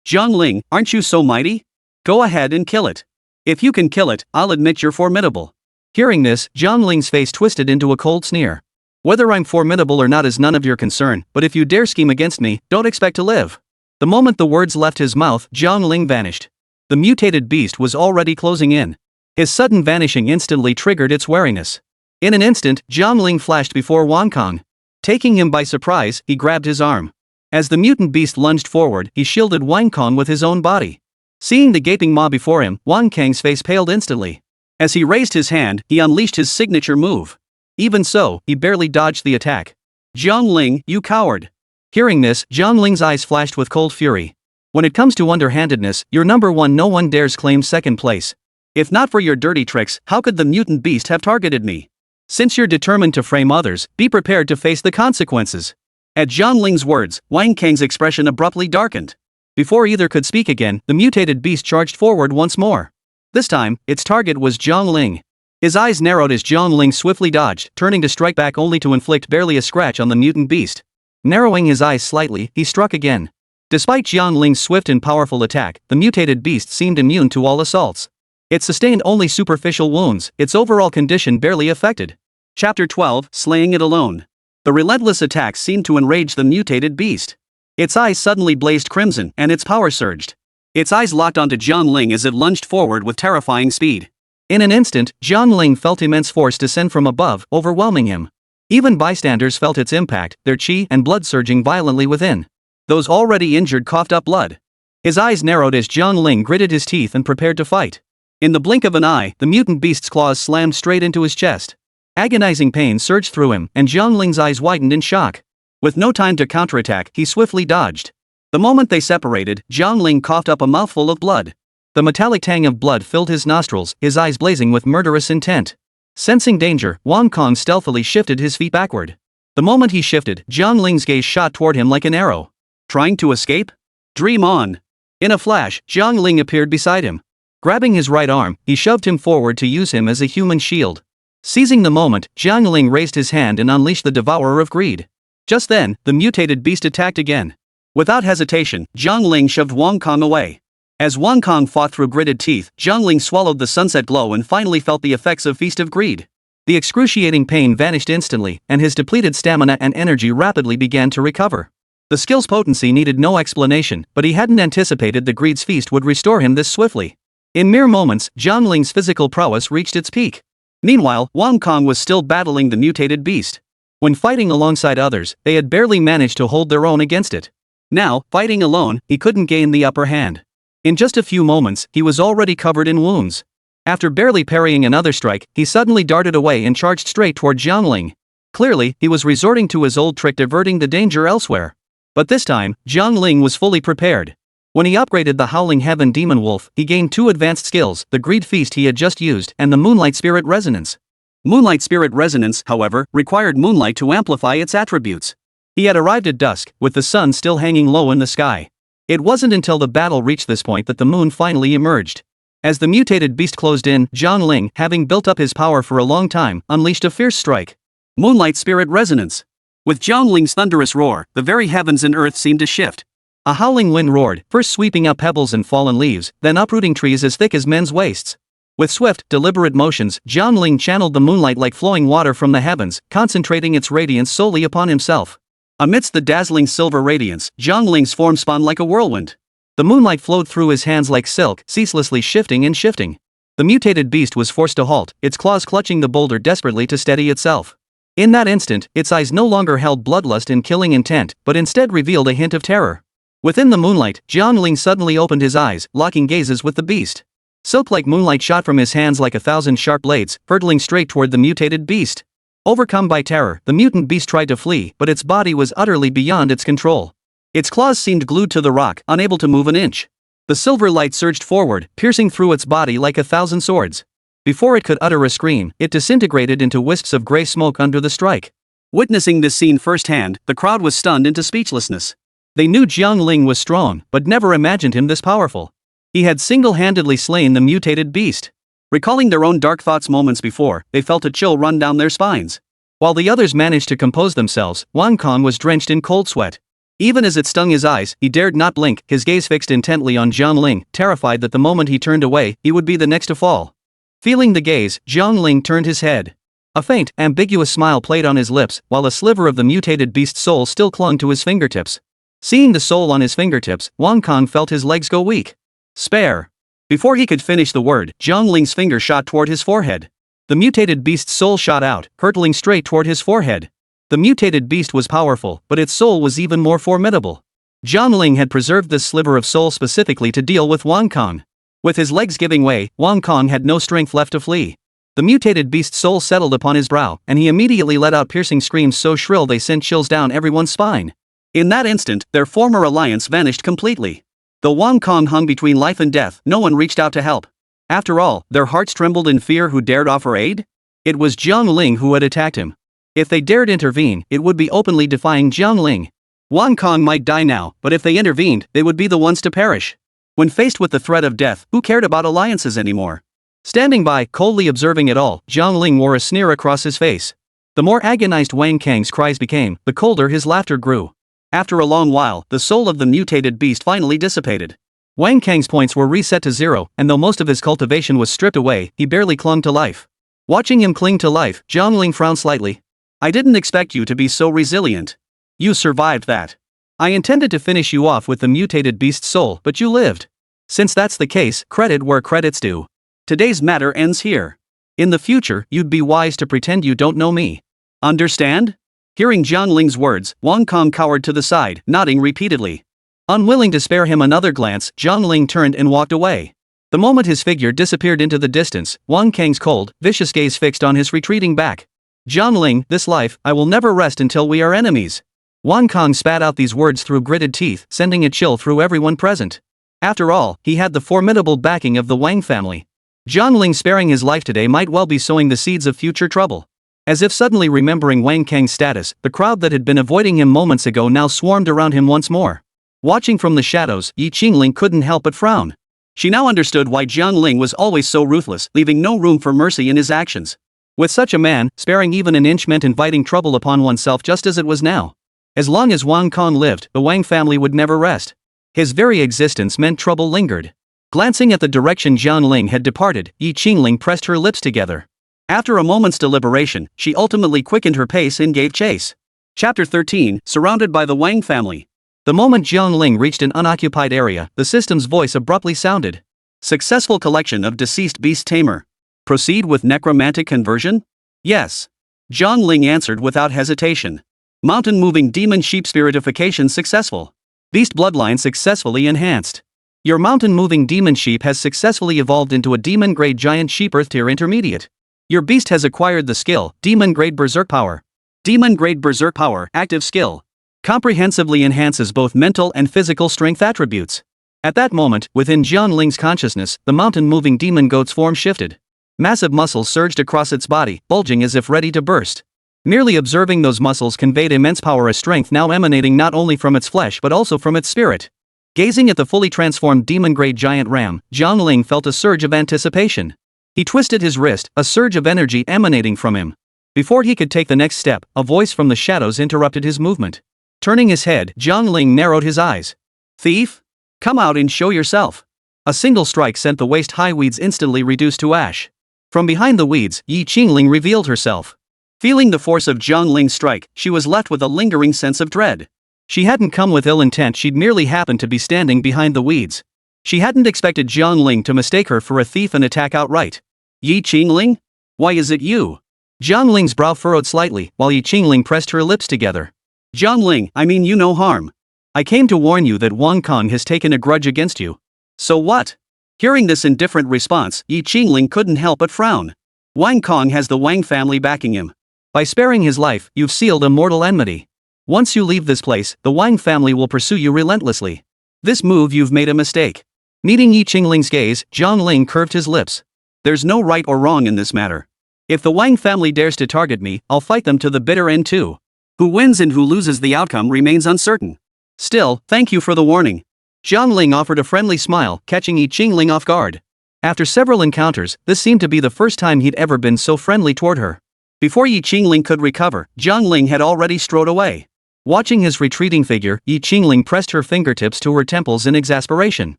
Jiang Ling, aren't you so mighty? Go ahead and kill it. If you can kill it, I'll admit you're formidable. Hearing this, Jiang Ling's face twisted into a cold sneer. Whether I'm formidable or not is none of your concern, but if you dare scheme against me, don't expect to live. The moment the words left his mouth, Jiang Ling vanished. The mutated beast was already closing in. His sudden vanishing instantly triggered its wariness. In an instant, Jiang Ling flashed before Wang Kong. Taking him by surprise, he grabbed his arm. As the mutant beast lunged forward, he shielded Wang Kong with his own body. Seeing the gaping maw before him, Wang Kang's face paled instantly. As he raised his hand, he unleashed his signature move. Even so, he barely dodged the attack. Jiang Ling, you coward. Hearing this, Jiang Ling's eyes flashed with cold fury. When it comes to underhandedness, you're number one, no one dares claim second place. If not for your dirty tricks, how could the mutant beast have targeted me? Since you're determined to frame others, be prepared to face the consequences. At Jiang Ling's words, Wang Kang's expression abruptly darkened. Before either could speak again, the mutated beast charged forward once more. This time, its target was Jiang Ling. His eyes narrowed as Jiang Ling swiftly dodged, turning to strike back only to inflict barely a scratch on the mutant beast. Narrowing his eyes slightly, he struck again. Despite Jiang Ling's swift and powerful attack, the mutated beast seemed immune to all assaults. It sustained only superficial wounds, its overall condition barely affected. Chapter 12, Slaying It Alone. The relentless attack seemed to enrage the mutated beast. Its eyes suddenly blazed crimson, and its power surged. Its eyes locked onto Jiang Ling as it lunged forward with terrifying speed. In an instant, Jiang Ling felt immense force descend from above, overwhelming him. Even bystanders felt its impact, their chi and blood surging violently within. Those already injured coughed up blood. His eyes narrowed as Jiang Ling gritted his teeth and prepared to fight. In the blink of an eye, the mutant beast's claws slammed straight into his chest. Agonizing pain surged through him, and Jiang Ling's eyes widened in shock. With no time to counterattack, he swiftly dodged. The moment they separated, Jiang Ling coughed up a mouthful of blood. The metallic tang of blood filled his nostrils, his eyes blazing with murderous intent. Sensing danger, Wang Kong stealthily shifted his feet backward. The moment he shifted, Jiang Ling's gaze shot toward him like an arrow. Trying to escape? Dream on. In a flash, Jiang Ling appeared beside him. Grabbing his right arm, he shoved him forward to use him as a human shield. Seizing the moment, Jiang Ling raised his hand and unleashed the Devourer of Greed. Just then, the mutated beast attacked again. Without hesitation, Jiang Ling shoved Wang Kong away. As Wang Kong fought through gritted teeth, Jiang Ling swallowed the sunset glow and finally felt the effects of Feast of Greed. The excruciating pain vanished instantly, and his depleted stamina and energy rapidly began to recover. The skill's potency needed no explanation, but he hadn't anticipated the Greed's feast would restore him this swiftly. In mere moments, Jiang Ling's physical prowess reached its peak. Meanwhile, Wang Kong was still battling the mutated beast. When fighting alongside others, they had barely managed to hold their own against it. Now, fighting alone, he couldn't gain the upper hand. In just a few moments, he was already covered in wounds. After barely parrying another strike, he suddenly darted away and charged straight toward Jiang Ling. Clearly, he was resorting to his old trick, diverting the danger elsewhere. But this time, Jiang Ling was fully prepared. When he upgraded the Howling Heaven Demon Wolf, he gained two advanced skills, the Greed Feast he had just used and the Moonlight Spirit Resonance. Moonlight Spirit Resonance, however, required moonlight to amplify its attributes. He had arrived at dusk, with the sun still hanging low in the sky. It wasn't until the battle reached this point that the moon finally emerged. As the mutated beast closed in, Jiang Ling, having built up his power for a long time, unleashed a fierce strike. Moonlight Spirit Resonance. With Jiang Ling's thunderous roar, the very heavens and earth seemed to shift. A howling wind roared, first sweeping up pebbles and fallen leaves, then uprooting trees as thick as men's waists. With swift, deliberate motions, Jiang Ling channeled the moonlight like flowing water from the heavens, concentrating its radiance solely upon himself. Amidst the dazzling silver radiance, Jiang Ling's form spun like a whirlwind. The moonlight flowed through his hands like silk, ceaselessly shifting and shifting. The mutated beast was forced to halt, its claws clutching the boulder desperately to steady itself. In that instant, its eyes no longer held bloodlust and killing intent, but instead revealed a hint of terror. Within the moonlight, Jiang Ling suddenly opened his eyes, locking gazes with the beast. Silk-like moonlight shot from his hands like 1,000 sharp blades, hurtling straight toward the mutated beast. Overcome by terror, the mutant beast tried to flee, but its body was utterly beyond its control. Its claws seemed glued to the rock, unable to move an inch. The silver light surged forward, piercing through its body like 1,000 swords. Before it could utter a scream, it disintegrated into wisps of gray smoke under the strike. Witnessing this scene firsthand, the crowd was stunned into speechlessness. They knew Jiang Ling was strong, but never imagined him this powerful. He had single-handedly slain the mutated beast. Recalling their own dark thoughts moments before, they felt a chill run down their spines. While the others managed to compose themselves, Wang Kong was drenched in cold sweat. Even as it stung his eyes, he dared not blink, his gaze fixed intently on Jiang Ling, terrified that the moment he turned away, he would be the next to fall. Feeling the gaze, Jiang Ling turned his head. A faint, ambiguous smile played on his lips, while a sliver of the mutated beast's soul still clung to his fingertips. Seeing the soul on his fingertips, Wang Kong felt his legs go weak. "Spare." Before he could finish the word, Jiang Ling's finger shot toward his forehead. The mutated beast's soul shot out, hurtling straight toward his forehead. The mutated beast was powerful, but its soul was even more formidable. Jiang Ling had preserved this sliver of soul specifically to deal with Wang Kong. With his legs giving way, Wang Kong had no strength left to flee. The mutated beast's soul settled upon his brow, and he immediately let out piercing screams so shrill they sent chills down everyone's spine. In that instant, their former alliance vanished completely. Though Wang Kong hung between life and death, no one reached out to help. After all, their hearts trembled in fear. Who dared offer aid? It was Jiang Ling who had attacked him. If they dared intervene, it would be openly defying Jiang Ling. Wang Kong might die now, but if they intervened, they would be the ones to perish. When faced with the threat of death, who cared about alliances anymore? Standing by, coldly observing it all, Jiang Ling wore a sneer across his face. The more agonized Wang Kang's cries became, the colder his laughter grew. After a long while, the soul of the mutated beast finally dissipated. Wang Kang's points were reset to 0, and though most of his cultivation was stripped away, he barely clung to life. Watching him cling to life, Jiang Ling frowned slightly. "I didn't expect you to be so resilient. You survived that. I intended to finish you off with the mutated beast's soul, but you lived. Since that's the case, credit where credit's due. Today's matter ends here. In the future, you'd be wise to pretend you don't know me. Understand?" Hearing Jiang Ling's words, Wang Kong cowered to the side, nodding repeatedly. Unwilling to spare him another glance, Jiang Ling turned and walked away. The moment his figure disappeared into the distance, Wang Kang's cold, vicious gaze fixed on his retreating back. "Jiang Ling, this life, I will never rest until we are enemies." Wang Kong spat out these words through gritted teeth, sending a chill through everyone present. After all, he had the formidable backing of the Wang family. Jiang Ling sparing his life today might well be sowing the seeds of future trouble. As if suddenly remembering Wang Kang's status, the crowd that had been avoiding him moments ago now swarmed around him once more. Watching from the shadows, Yi Qingling couldn't help but frown. She now understood why Jiang Ling was always so ruthless, leaving no room for mercy in his actions. With such a man, sparing even an inch meant inviting trouble upon oneself, just as it was now. As long as Wang Kong lived, the Wang family would never rest. His very existence meant trouble lingered. Glancing at the direction Jiang Ling had departed, Yi Qingling pressed her lips together. After a moment's deliberation, she ultimately quickened her pace and gave chase. Chapter 13, Surrounded by the Wang family. The moment Jiang Ling reached an unoccupied area, the system's voice abruptly sounded. "Successful collection of deceased beast tamer. Proceed with necromantic conversion?" "Yes." Jiang Ling answered without hesitation. "Mountain-moving demon sheep spiritification successful. Beast bloodline successfully enhanced. Your mountain-moving demon sheep has successfully evolved into a demon-grade giant sheep earth tier intermediate. Your beast has acquired the skill, demon-grade berserk power. Demon-grade berserk power, active skill. Comprehensively enhances both mental and physical strength attributes." At that moment, within Jiang Ling's consciousness, the mountain-moving demon goat's form shifted. Massive muscles surged across its body, bulging as if ready to burst. Merely observing those muscles conveyed immense power, a strength now emanating not only from its flesh but also from its spirit. Gazing at the fully transformed demon-grade giant ram, Jiang Ling felt a surge of anticipation. He twisted his wrist, a surge of energy emanating from him. Before he could take the next step, a voice from the shadows interrupted his movement. Turning his head, Jiang Ling narrowed his eyes. Thief? Come out and show yourself. A single strike sent the waist-high weeds instantly reduced to ash. From behind the weeds, Jiang Ling revealed herself. Feeling the force of Jiang Ling's strike, she was left with a lingering sense of dread. She hadn't come with ill intent, she'd merely happened to be standing behind the weeds. She hadn't expected Jiang Ling to mistake her for a thief and attack outright. Jiang Ling? Why is it you? Jiang Ling's brow furrowed slightly, while Jiang Ling pressed her lips together. Jiang Ling, I mean you no harm. I came to warn you that Wang Kong has taken a grudge against you. So what? Hearing this indifferent response, Jiang Ling couldn't help but frown. Wang Kong has the Wang family backing him. By sparing his life, you've sealed a mortal enmity. Once you leave this place, the Wang family will pursue you relentlessly. This move you've made a mistake. Meeting Jiang Ling's gaze, Jiang Ling curved his lips. There's no right or wrong in this matter. If the Wang family dares to target me, I'll fight them to the bitter end too. Who wins and who loses the outcome remains uncertain. Still, thank you for the warning. Jiang Ling offered a friendly smile, catching Jiang Ling off guard. After several encounters, this seemed to be the first time he'd ever been so friendly toward her. Before Jiang Ling could recover, Jiang Ling had already strode away. Watching his retreating figure, Jiang Ling pressed her fingertips to her temples in exasperation.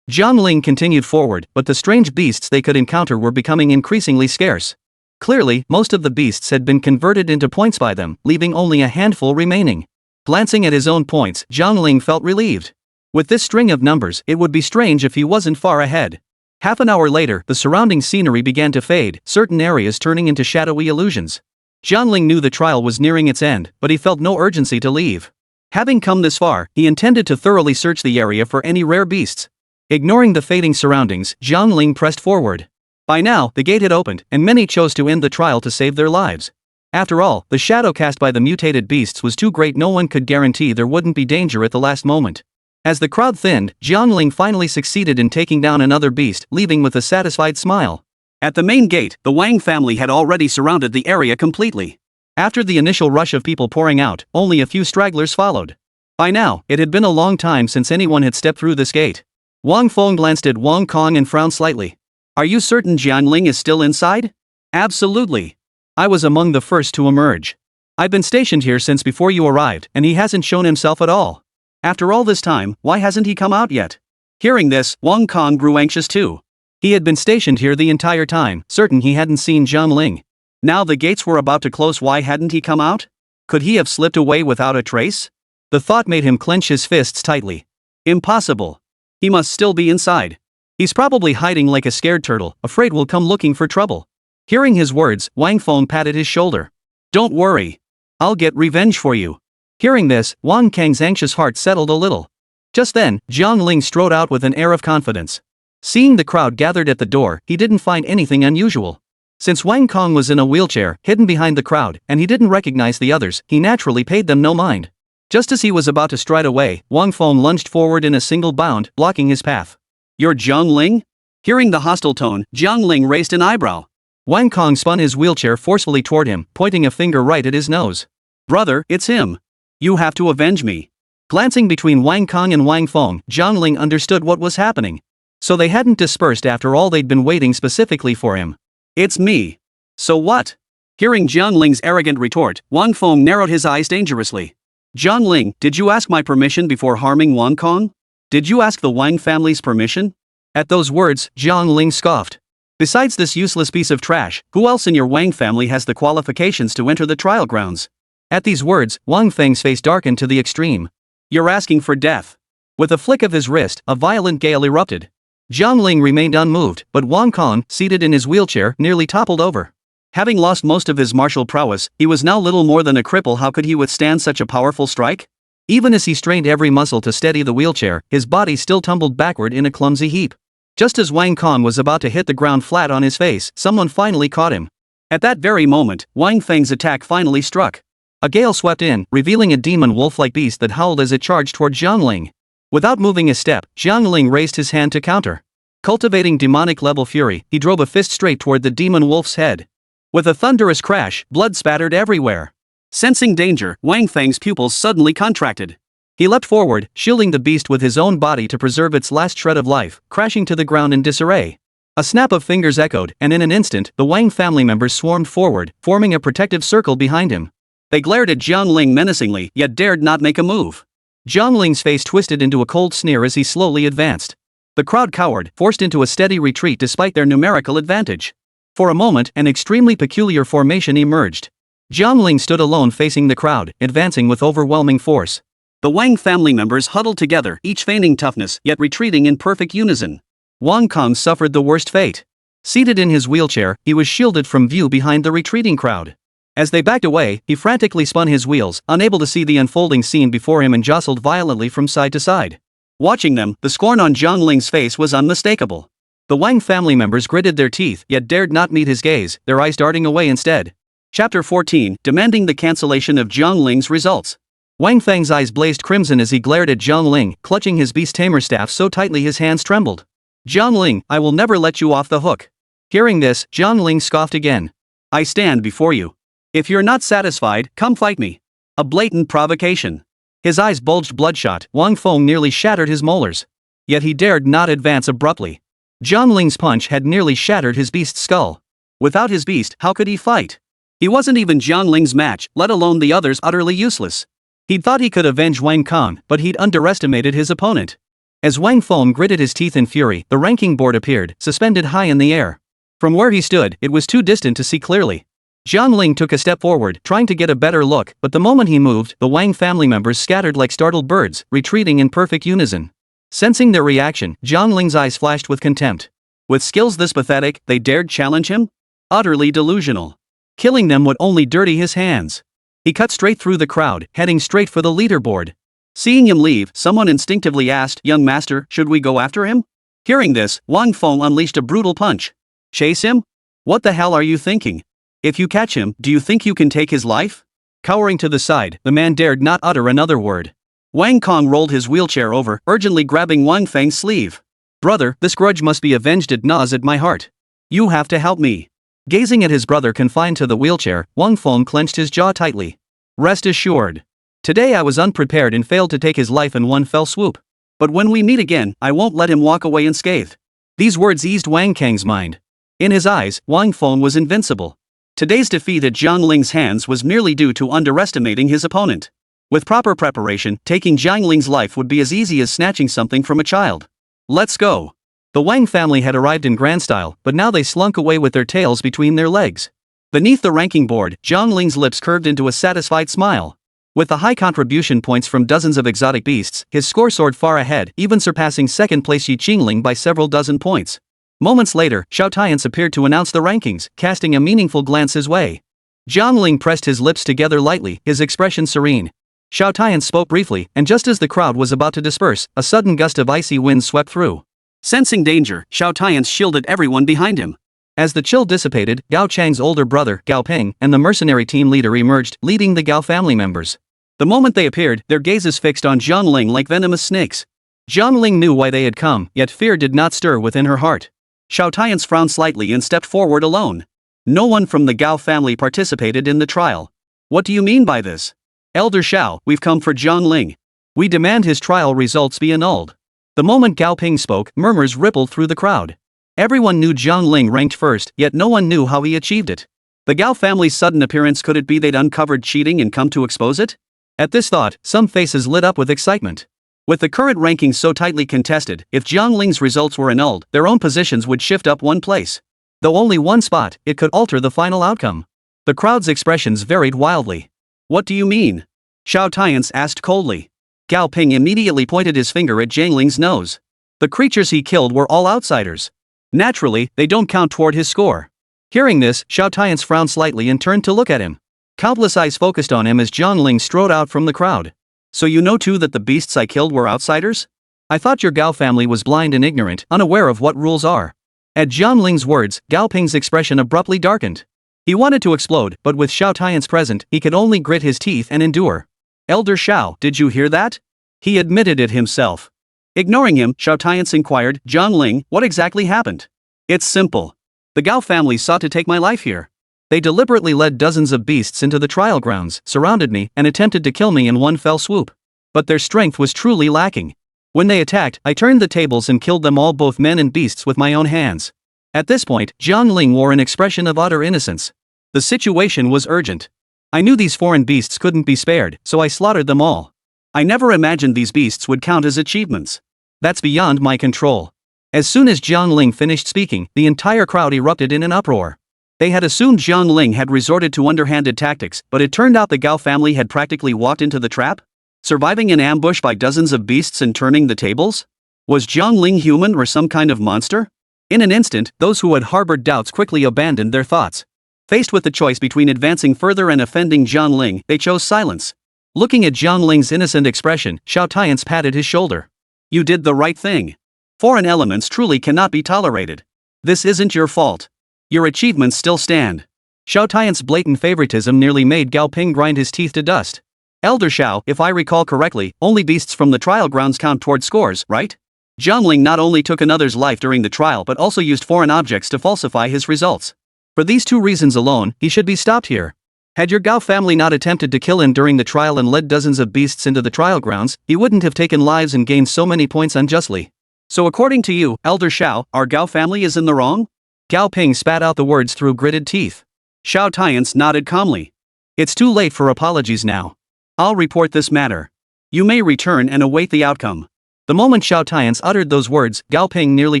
Jiang Ling continued forward, but the strange beasts they could encounter were becoming increasingly scarce. Clearly, most of the beasts had been converted into points by them, leaving only a handful remaining. Glancing at his own points, Jiang Ling felt relieved. With this string of numbers, it would be strange if he wasn't far ahead. Half an hour later, the surrounding scenery began to fade, certain areas turning into shadowy illusions. Jiang Ling knew the trial was nearing its end, but he felt no urgency to leave. Having come this far, he intended to thoroughly search the area for any rare beasts. Ignoring the fading surroundings, Jiang Ling pressed forward. By now, the gate had opened, and many chose to end the trial to save their lives. After all, the shadow cast by the mutated beasts was too great, no one could guarantee there wouldn't be danger at the last moment. As the crowd thinned, Jiang Ling finally succeeded in taking down another beast, leaving with a satisfied smile. At the main gate, the Wang family had already surrounded the area completely. After the initial rush of people pouring out, only a few stragglers followed. By now, it had been a long time since anyone had stepped through this gate. Wang Feng glanced at Wang Kong and frowned slightly. Are you certain Jiang Ling is still inside? Absolutely. I was among the first to emerge. I've been stationed here since before you arrived, and he hasn't shown himself at all. After all this time, why hasn't he come out yet? Hearing this, Wang Kong grew anxious too. He had been stationed here the entire time, certain he hadn't seen Jiang Ling. Now the gates were about to close, why hadn't he come out? Could he have slipped away without a trace? The thought made him clench his fists tightly. Impossible. He must still be inside. He's probably hiding like a scared turtle, afraid we'll come looking for trouble. Hearing his words, Wang Feng patted his shoulder. Don't worry. I'll get revenge for you. Hearing this, Wang Kang's anxious heart settled a little. Just then, Jiang Ling strode out with an air of confidence. Seeing the crowd gathered at the door, he didn't find anything unusual. Since Wang Kong was in a wheelchair, hidden behind the crowd, and he didn't recognize the others, he naturally paid them no mind. Just as he was about to stride away, Wang Feng lunged forward in a single bound, blocking his path. You're Jiang Ling? Hearing the hostile tone, Jiang Ling raised an eyebrow. Wang Kong spun his wheelchair forcefully toward him, pointing a finger right at his nose. Brother, it's him. You have to avenge me. Glancing between Wang Kong and Wang Feng, Jiang Ling understood what was happening. So they hadn't dispersed after all, they'd been waiting specifically for him. It's me. So what? Hearing Jiang Ling's arrogant retort, Wang Feng narrowed his eyes dangerously. Jiang Ling, did you ask my permission before harming Wang Kong? Did you ask the Wang family's permission? At those words, Jiang Ling scoffed. Besides this useless piece of trash, who else in your Wang family has the qualifications to enter the trial grounds? At these words, Wang Feng's face darkened to the extreme. You're asking for death. With a flick of his wrist, a violent gale erupted. Jiang Ling remained unmoved, but Wang Kong, seated in his wheelchair, nearly toppled over. Having lost most of his martial prowess, he was now little more than a cripple. How could he withstand such a powerful strike? Even as he strained every muscle to steady the wheelchair, his body still tumbled backward in a clumsy heap. Just as Wang Kong was about to hit the ground flat on his face, someone finally caught him. At that very moment, Wang Feng's attack finally struck. A gale swept in, revealing a demon wolf-like beast that howled as it charged toward Jiang Ling. Without moving a step, Jiang Ling raised his hand to counter. Cultivating demonic-level fury, he drove a fist straight toward the demon wolf's head. With a thunderous crash, blood spattered everywhere. Sensing danger, Wang Feng's pupils suddenly contracted. He leapt forward, shielding the beast with his own body to preserve its last shred of life, crashing to the ground in disarray. A snap of fingers echoed, and in an instant, the Wang family members swarmed forward, forming a protective circle behind him. They glared at Jiang Ling menacingly, yet dared not make a move. Jiang Ling's face twisted into a cold sneer as he slowly advanced. The crowd cowered, forced into a steady retreat despite their numerical advantage. For a moment, an extremely peculiar formation emerged. Jiang Ling stood alone facing the crowd, advancing with overwhelming force. The Wang family members huddled together, each feigning toughness, yet retreating in perfect unison. Wang Kong suffered the worst fate. Seated in his wheelchair, he was shielded from view behind the retreating crowd. As they backed away, he frantically spun his wheels, unable to see the unfolding scene before him, and jostled violently from side to side. Watching them, the scorn on Jiang Ling's face was unmistakable. The Wang family members gritted their teeth, yet dared not meet his gaze, their eyes darting away instead. Chapter 14, demanding the cancellation of Jiang Ling's results. Wang Feng's eyes blazed crimson as he glared at Jiang Ling, clutching his beast tamer staff so tightly his hands trembled. Jiang Ling, I will never let you off the hook. Hearing this, Jiang Ling scoffed again. I stand before you. If you're not satisfied, come fight me. A blatant provocation. His eyes bulged bloodshot, Wang Feng nearly shattered his molars. Yet he dared not advance abruptly. Jiang Ling's punch had nearly shattered his beast's skull. Without his beast, how could he fight? He wasn't even Jiang Ling's match, let alone the others utterly useless. He'd thought he could avenge Wang Kong, but he'd underestimated his opponent. As Wang Feng gritted his teeth in fury, the ranking board appeared, suspended high in the air. From where he stood, it was too distant to see clearly. Jiang Ling took a step forward, trying to get a better look, but the moment he moved, the Wang family members scattered like startled birds, retreating in perfect unison. Sensing their reaction, Jiang Ling's eyes flashed with contempt. With skills this pathetic, they dared challenge him? Utterly delusional. Killing them would only dirty his hands. He cut straight through the crowd, heading straight for the leaderboard. Seeing him leave, someone instinctively asked, "Young master, should we go after him?" Hearing this, Wang Feng unleashed a brutal punch. Chase him? What the hell are you thinking? If you catch him, do you think you can take his life? Cowering to the side, the man dared not utter another word. Wang Kong rolled his wheelchair over, urgently grabbing Wang Feng's sleeve. Brother, this grudge must be avenged. It gnaws at my heart. You have to help me. Gazing at his brother confined to the wheelchair, Wang Feng clenched his jaw tightly. Rest assured. Today I was unprepared and failed to take his life in one fell swoop. But when we meet again, I won't let him walk away unscathed. These words eased Wang Kang's mind. In his eyes, Wang Feng was invincible. Today's defeat at Jiang Ling's hands was merely due to underestimating his opponent. With proper preparation, taking Jiang Ling's life would be as easy as snatching something from a child. Let's go. The Wang family had arrived in grand style, but now they slunk away with their tails between their legs. Beneath the ranking board, Jiang Ling's lips curved into a satisfied smile. With the high contribution points from dozens of exotic beasts, his score soared far ahead, even surpassing second-place Jiang Ling by several dozen points. Moments later, Xiao Tian's appeared to announce the rankings, casting a meaningful glance his way. Jiang Ling pressed his lips together lightly, his expression serene. Xiao Tian spoke briefly, and just as the crowd was about to disperse, a sudden gust of icy wind swept through. Sensing danger, Xiao Tian shielded everyone behind him. As the chill dissipated, Gao Chang's older brother, Gao Ping, and the mercenary team leader emerged, leading the Gao family members. The moment they appeared, their gazes fixed on Jiang Ling like venomous snakes. Jiang Ling knew why they had come, yet fear did not stir within her heart. Xiao Tian's frowned slightly and stepped forward alone. No one from the Gao family participated in the trial. What do you mean by this? Elder Xiao, we've come for Jiang Ling. We demand his trial results be annulled. The moment Gao Ping spoke, murmurs rippled through the crowd. Everyone knew Jiang Ling ranked first, yet no one knew how he achieved it. The Gao family's sudden appearance, could it be they'd uncovered cheating and come to expose it? At this thought, some faces lit up with excitement. With the current rankings so tightly contested, if Jiang Ling's results were annulled, their own positions would shift up one place. Though only one spot, it could alter the final outcome. The crowd's expressions varied wildly. What do you mean? Xiao Tian asked coldly. Gao Ping immediately pointed his finger at Jiang Ling's nose. The creatures he killed were all outsiders. Naturally, they don't count toward his score. Hearing this, Xiao Tian frowned slightly and turned to look at him. Countless eyes focused on him as Jiang Ling strode out from the crowd. So you know too that the beasts I killed were outsiders? I thought your Gao family was blind and ignorant, unaware of what rules are. At Jiang Ling's words, Gao Ping's expression abruptly darkened. He wanted to explode, but with Xiao Tian's present, he could only grit his teeth and endure. Elder Xiao, did you hear that? He admitted it himself. Ignoring him, Xiao Tian inquired, Jiang Ling, what exactly happened? It's simple. The Gao family sought to take my life here. They deliberately led dozens of beasts into the trial grounds, surrounded me, and attempted to kill me in one fell swoop. But their strength was truly lacking. When they attacked, I turned the tables and killed them all, both men and beasts, with my own hands. At this point, Jiang Ling wore an expression of utter innocence. The situation was urgent. I knew these foreign beasts couldn't be spared, so I slaughtered them all. I never imagined these beasts would count as achievements. That's beyond my control. As soon as Jiang Ling finished speaking, the entire crowd erupted in an uproar. They had assumed Jiang Ling had resorted to underhanded tactics, but it turned out the Gao family had practically walked into the trap? Surviving an ambush by dozens of beasts and turning the tables? Was Jiang Ling human or some kind of monster? In an instant, those who had harbored doubts quickly abandoned their thoughts. Faced with the choice between advancing further and offending Jiang Ling, they chose silence. Looking at Jiang Ling's innocent expression, Xiao Tian's patted his shoulder. You did the right thing. Foreign elements truly cannot be tolerated. This isn't your fault. Your achievements still stand. Xiao Tian's blatant favoritism nearly made Gao Ping grind his teeth to dust. Elder Xiao, if I recall correctly, only beasts from the trial grounds count toward scores, right? Jiang Ling not only took another's life during the trial but also used foreign objects to falsify his results. For these two reasons alone, he should be stopped here. Had your Gao family not attempted to kill him during the trial and led dozens of beasts into the trial grounds, he wouldn't have taken lives and gained so many points unjustly. So according to you, Elder Xiao, our Gao family is in the wrong? Gao Ping spat out the words through gritted teeth. Xiao Tian's nodded calmly. It's too late for apologies now. I'll report this matter. You may return and await the outcome. The moment Xiao Tian's uttered those words, Gao Ping nearly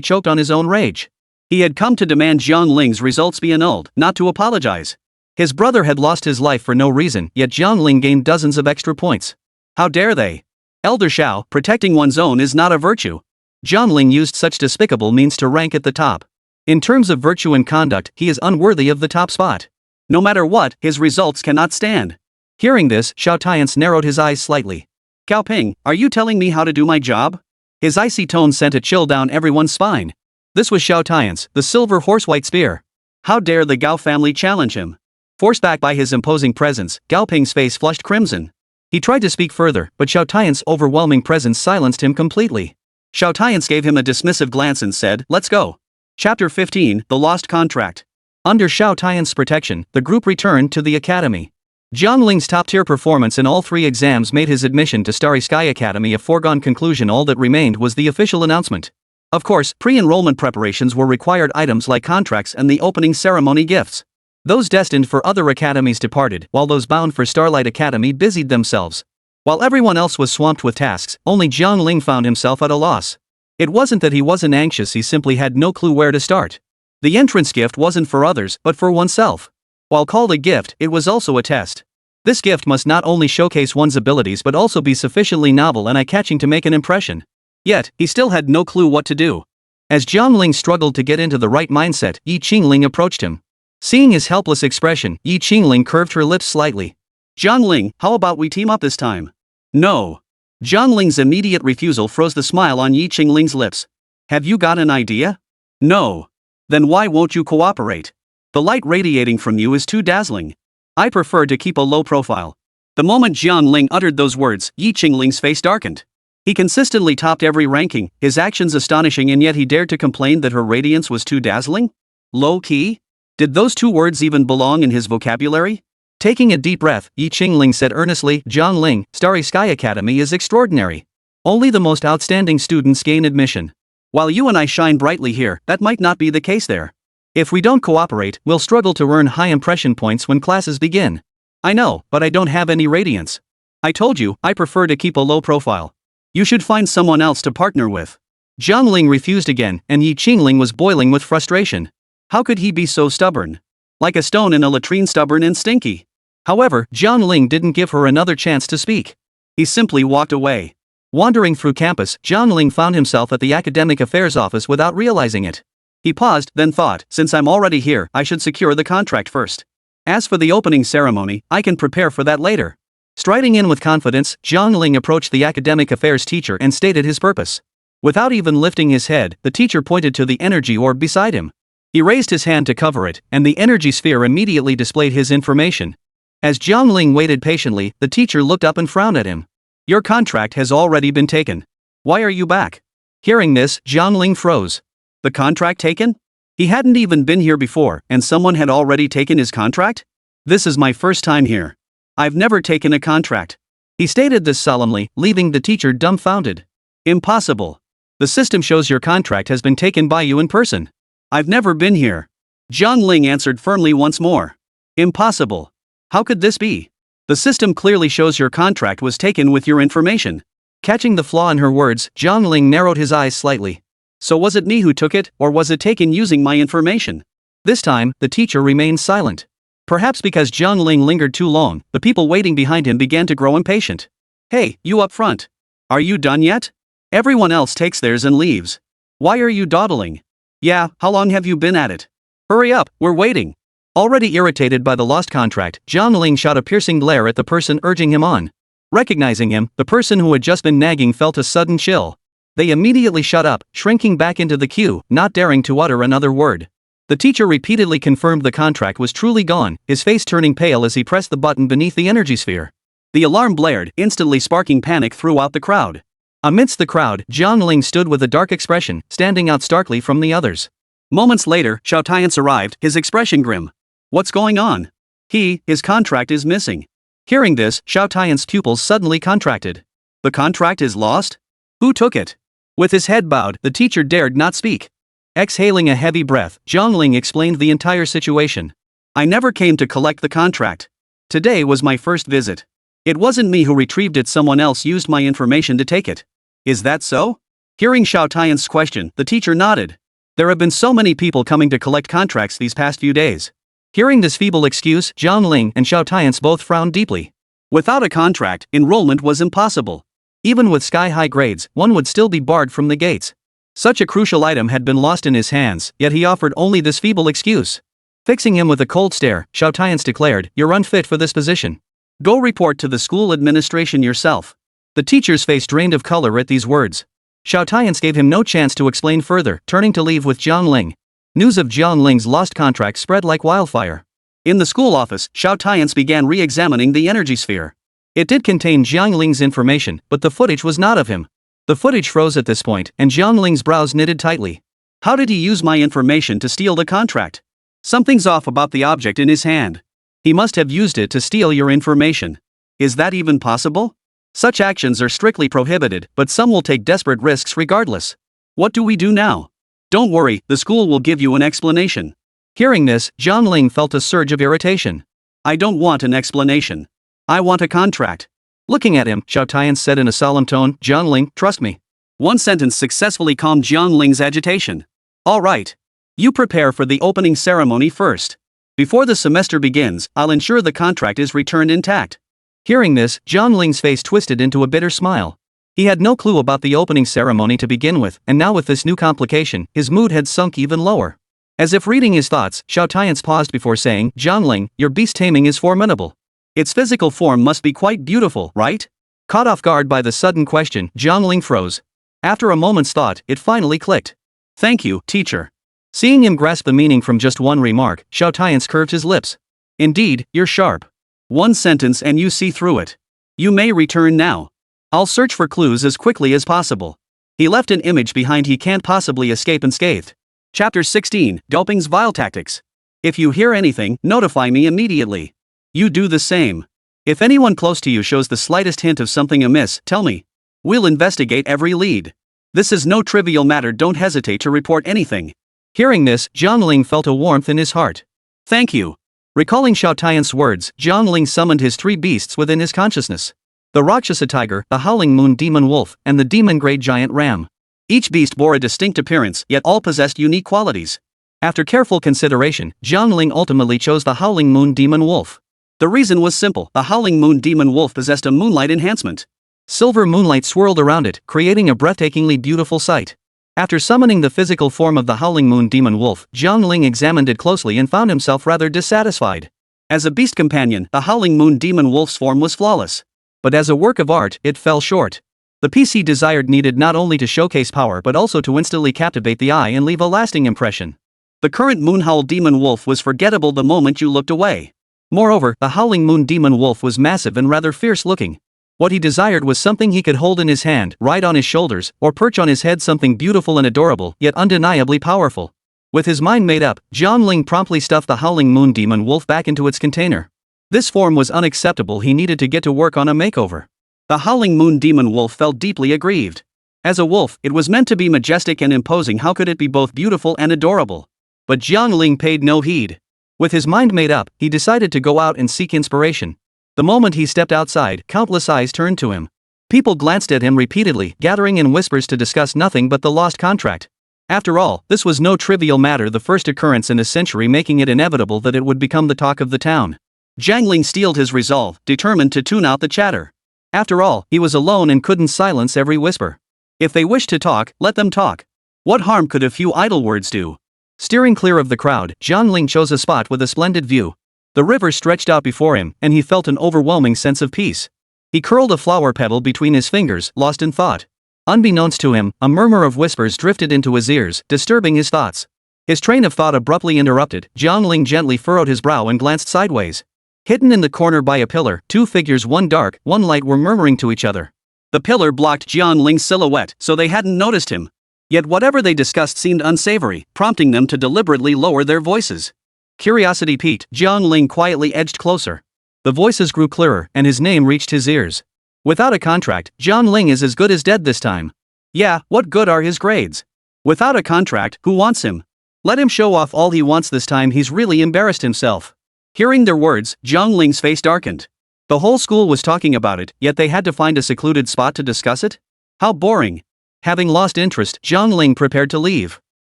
choked on his own rage. He had come to demand Jiang Ling's results be annulled, not to apologize. His brother had lost his life for no reason, yet Jiang Ling gained dozens of extra points. How dare they? Elder Xiao, protecting one's own is not a virtue. Jiang Ling used such despicable means to rank at the top. In terms of virtue and conduct, he is unworthy of the top spot. No matter what, his results cannot stand. Hearing this, Xiao Tian's narrowed his eyes slightly. Gao Ping, are you telling me how to do my job? His icy tone sent a chill down everyone's spine. This was Xiao Tian's, the silver horse-white spear. How dare the Gao family challenge him? Forced back by his imposing presence, Gao Ping's face flushed crimson. He tried to speak further, but Xiao Tian's overwhelming presence silenced him completely. Xiao Tian's gave him a dismissive glance and said, "Let's go." Chapter 15, The Lost Contract. Under Xiao Tian's protection, the group returned to the academy. Jiang Ling's top-tier performance in all three exams made his admission to Starry Sky Academy a foregone conclusion. All that remained was the official announcement. Of course, pre-enrollment preparations were required items like contracts and the opening ceremony gifts. Those destined for other academies departed, while those bound for Starlight Academy busied themselves. While everyone else was swamped with tasks, only Jiang Ling found himself at a loss. It wasn't that he wasn't anxious, he simply had no clue where to start. The entrance gift wasn't for others, but for oneself. While called a gift, it was also a test. This gift must not only showcase one's abilities but also be sufficiently novel and eye-catching to make an impression. Yet, he still had no clue what to do. As Jiang Ling struggled to get into the right mindset, Yi Qingling approached him. Seeing his helpless expression, Yi Qingling curved her lips slightly. Jiang Ling, how about we team up this time? No. Jiang Ling's immediate refusal froze the smile on Yi Qingling's lips. Have you got an idea? No. Then why won't you cooperate? The light radiating from you is too dazzling. I prefer to keep a low profile. The moment Jiang Ling uttered those words, Yi Qingling's face darkened. He consistently topped every ranking, his actions astonishing, and yet he dared to complain that her radiance was too dazzling? Low-key? Did those two words even belong in his vocabulary? Taking a deep breath, Yi Qingling said earnestly, Jiang Ling, Starry Sky Academy is extraordinary. Only the most outstanding students gain admission. While you and I shine brightly here, that might not be the case there. If we don't cooperate, we'll struggle to earn high impression points when classes begin. I know, but I don't have any radiance. I told you, I prefer to keep a low profile. You should find someone else to partner with. Jiang Ling refused again, and Yi Qingling was boiling with frustration. How could he be so stubborn? Like a stone in a latrine, stubborn and stinky. However, Jiang Ling didn't give her another chance to speak. He simply walked away. Wandering through campus, Jiang Ling found himself at the academic affairs office without realizing it. He paused, then thought, since I'm already here, I should secure the contract first. As for the opening ceremony, I can prepare for that later. Striding in with confidence, Jiang Ling approached the academic affairs teacher and stated his purpose. Without even lifting his head, the teacher pointed to the energy orb beside him. He raised his hand to cover it, and the energy sphere immediately displayed his information. As Jiang Ling waited patiently, the teacher looked up and frowned at him. Your contract has already been taken. Why are you back? Hearing this, Jiang Ling froze. The contract taken? He hadn't even been here before, and someone had already taken his contract? This is my first time here. I've never taken a contract. He stated this solemnly, leaving the teacher dumbfounded. Impossible. The system shows your contract has been taken by you in person. I've never been here. Jiang Ling answered firmly once more. Impossible. How could this be? The system clearly shows your contract was taken with your information. Catching the flaw in her words, Jiang Ling narrowed his eyes slightly. So was it me who took it, or was it taken using my information? This time, the teacher remained silent. Perhaps because Jiang Ling lingered too long, the people waiting behind him began to grow impatient. Hey, you up front. Are you done yet? Everyone else takes theirs and leaves. Why are you dawdling? Yeah, how long have you been at it? Hurry up, we're waiting. Already irritated by the lost contract, Jiang Ling shot a piercing glare at the person urging him on. Recognizing him, the person who had just been nagging felt a sudden chill. They immediately shut up, shrinking back into the queue, not daring to utter another word. The teacher repeatedly confirmed the contract was truly gone, his face turning pale as he pressed the button beneath the energy sphere. The alarm blared, instantly sparking panic throughout the crowd. Amidst the crowd, Jiang Ling stood with a dark expression, standing out starkly from the others. Moments later, Xiao Tian's arrived, his expression grim. What's going on? His contract is missing. Hearing this, Xiao Tian's pupils suddenly contracted. The contract is lost? Who took it? With his head bowed, the teacher dared not speak. Exhaling a heavy breath, Jiang Ling explained the entire situation. I never came to collect the contract. Today was my first visit. It wasn't me who retrieved it, someone else used my information to take it. Is that so? Hearing Xiao Tian's question, the teacher nodded. There have been so many people coming to collect contracts these past few days. Hearing this feeble excuse, Jiang Ling and Xiao Tian both frowned deeply. Without a contract, enrollment was impossible. Even with sky-high grades, one would still be barred from the gates. Such a crucial item had been lost in his hands, yet he offered only this feeble excuse. Fixing him with a cold stare, Xiao Tian declared, "You're unfit for this position. Go report to the school administration yourself." The teacher's face drained of color at these words. Xiao Tian gave him no chance to explain further, turning to leave with Jiang Ling. News of Jiang Ling's lost contract spread like wildfire. In the school office, Xiao Tian began re-examining the energy sphere. It did contain Jiang Ling's information, but the footage was not of him. The footage froze at this point, and Jiang Ling's brows knitted tightly. How did he use my information to steal the contract? Something's off about the object in his hand. He must have used it to steal your information. Is that even possible? Such actions are strictly prohibited, but some will take desperate risks regardless. What do we do now? Don't worry, the school will give you an explanation. Hearing this, Jiang Ling felt a surge of irritation. I don't want an explanation. I want a contract. Looking at him, Xiao Tian said in a solemn tone, "Jiang Ling, trust me." One sentence successfully calmed Jiang Ling's agitation. All right. You prepare for the opening ceremony first. Before the semester begins, I'll ensure the contract is returned intact. Hearing this, Jiang Ling's face twisted into a bitter smile. He had no clue about the opening ceremony to begin with, and now with this new complication, his mood had sunk even lower. As if reading his thoughts, Xiao Tian paused before saying, "Jiang Ling, your beast taming is formidable. Its physical form must be quite beautiful, right?" Caught off guard by the sudden question, Jiang Ling froze. After a moment's thought, it finally clicked. Thank you, teacher. Seeing him grasp the meaning from just one remark, Xiao Tian curved his lips. Indeed, you're sharp. One sentence and you see through it. You may return now. I'll search for clues as quickly as possible. He left an image behind he can't possibly escape unscathed. Chapter 16, Doping's Vile Tactics. If you hear anything, notify me immediately. You do the same. If anyone close to you shows the slightest hint of something amiss, tell me. We'll investigate every lead. This is no trivial matter, don't hesitate to report anything. Hearing this, Jiang Ling felt a warmth in his heart. Thank you. Recalling Xiao Tian's words, Jiang Ling summoned his three beasts within his consciousness. The Rakshasa Tiger, the Howling Moon Demon Wolf, and the Demon Grey Giant Ram. Each beast bore a distinct appearance, yet all possessed unique qualities. After careful consideration, Jiang Ling ultimately chose the Howling Moon Demon Wolf. The reason was simple, the Howling Moon Demon Wolf possessed a moonlight enhancement. Silver moonlight swirled around it, creating a breathtakingly beautiful sight. After summoning the physical form of the Howling Moon Demon Wolf, Jiang Ling examined it closely and found himself rather dissatisfied. As a beast companion, the Howling Moon Demon Wolf's form was flawless. But as a work of art, it fell short. The piece he desired needed not only to showcase power but also to instantly captivate the eye and leave a lasting impression. The current Moonhowl Demon Wolf was forgettable the moment you looked away. Moreover, the Howling Moon Demon Wolf was massive and rather fierce-looking. What he desired was something he could hold in his hand, ride on his shoulders, or perch on his head, something beautiful and adorable, yet undeniably powerful. With his mind made up, Jiang Ling promptly stuffed the Howling Moon Demon Wolf back into its container. This form was unacceptable, he needed to get to work on a makeover. The Howling Moon Demon Wolf felt deeply aggrieved. As a wolf, it was meant to be majestic and imposing, how could it be both beautiful and adorable? But Jiang Ling paid no heed. With his mind made up, he decided to go out and seek inspiration. The moment he stepped outside, countless eyes turned to him. People glanced at him repeatedly, gathering in whispers to discuss nothing but the lost contract. After all, this was no trivial matter, the first occurrence in a century, making it inevitable that it would become the talk of the town. Jiang Ling steeled his resolve, determined to tune out the chatter. After all, he was alone and couldn't silence every whisper. If they wished to talk, let them talk. What harm could a few idle words do? Steering clear of the crowd, Jiang Ling chose a spot with a splendid view. The river stretched out before him, and he felt an overwhelming sense of peace. He curled a flower petal between his fingers, lost in thought. Unbeknownst to him, a murmur of whispers drifted into his ears, disturbing his thoughts. His train of thought abruptly interrupted. Jiang Ling gently furrowed his brow and glanced sideways. Hidden in the corner by a pillar, two figures, one dark, one light, were murmuring to each other. The pillar blocked Jiang Ling's silhouette, so they hadn't noticed him. Yet whatever they discussed seemed unsavory, prompting them to deliberately lower their voices. Curiosity piqued, Jiang Ling quietly edged closer. The voices grew clearer, and his name reached his ears. Without a contract, Jiang Ling is as good as dead this time. Yeah, what good are his grades? Without a contract, who wants him? Let him show off all he wants this time, he's really embarrassed himself. Hearing their words, Jiang Ling's face darkened. The whole school was talking about it, yet they had to find a secluded spot to discuss it? How boring. Having lost interest, Jiang Ling prepared to leave.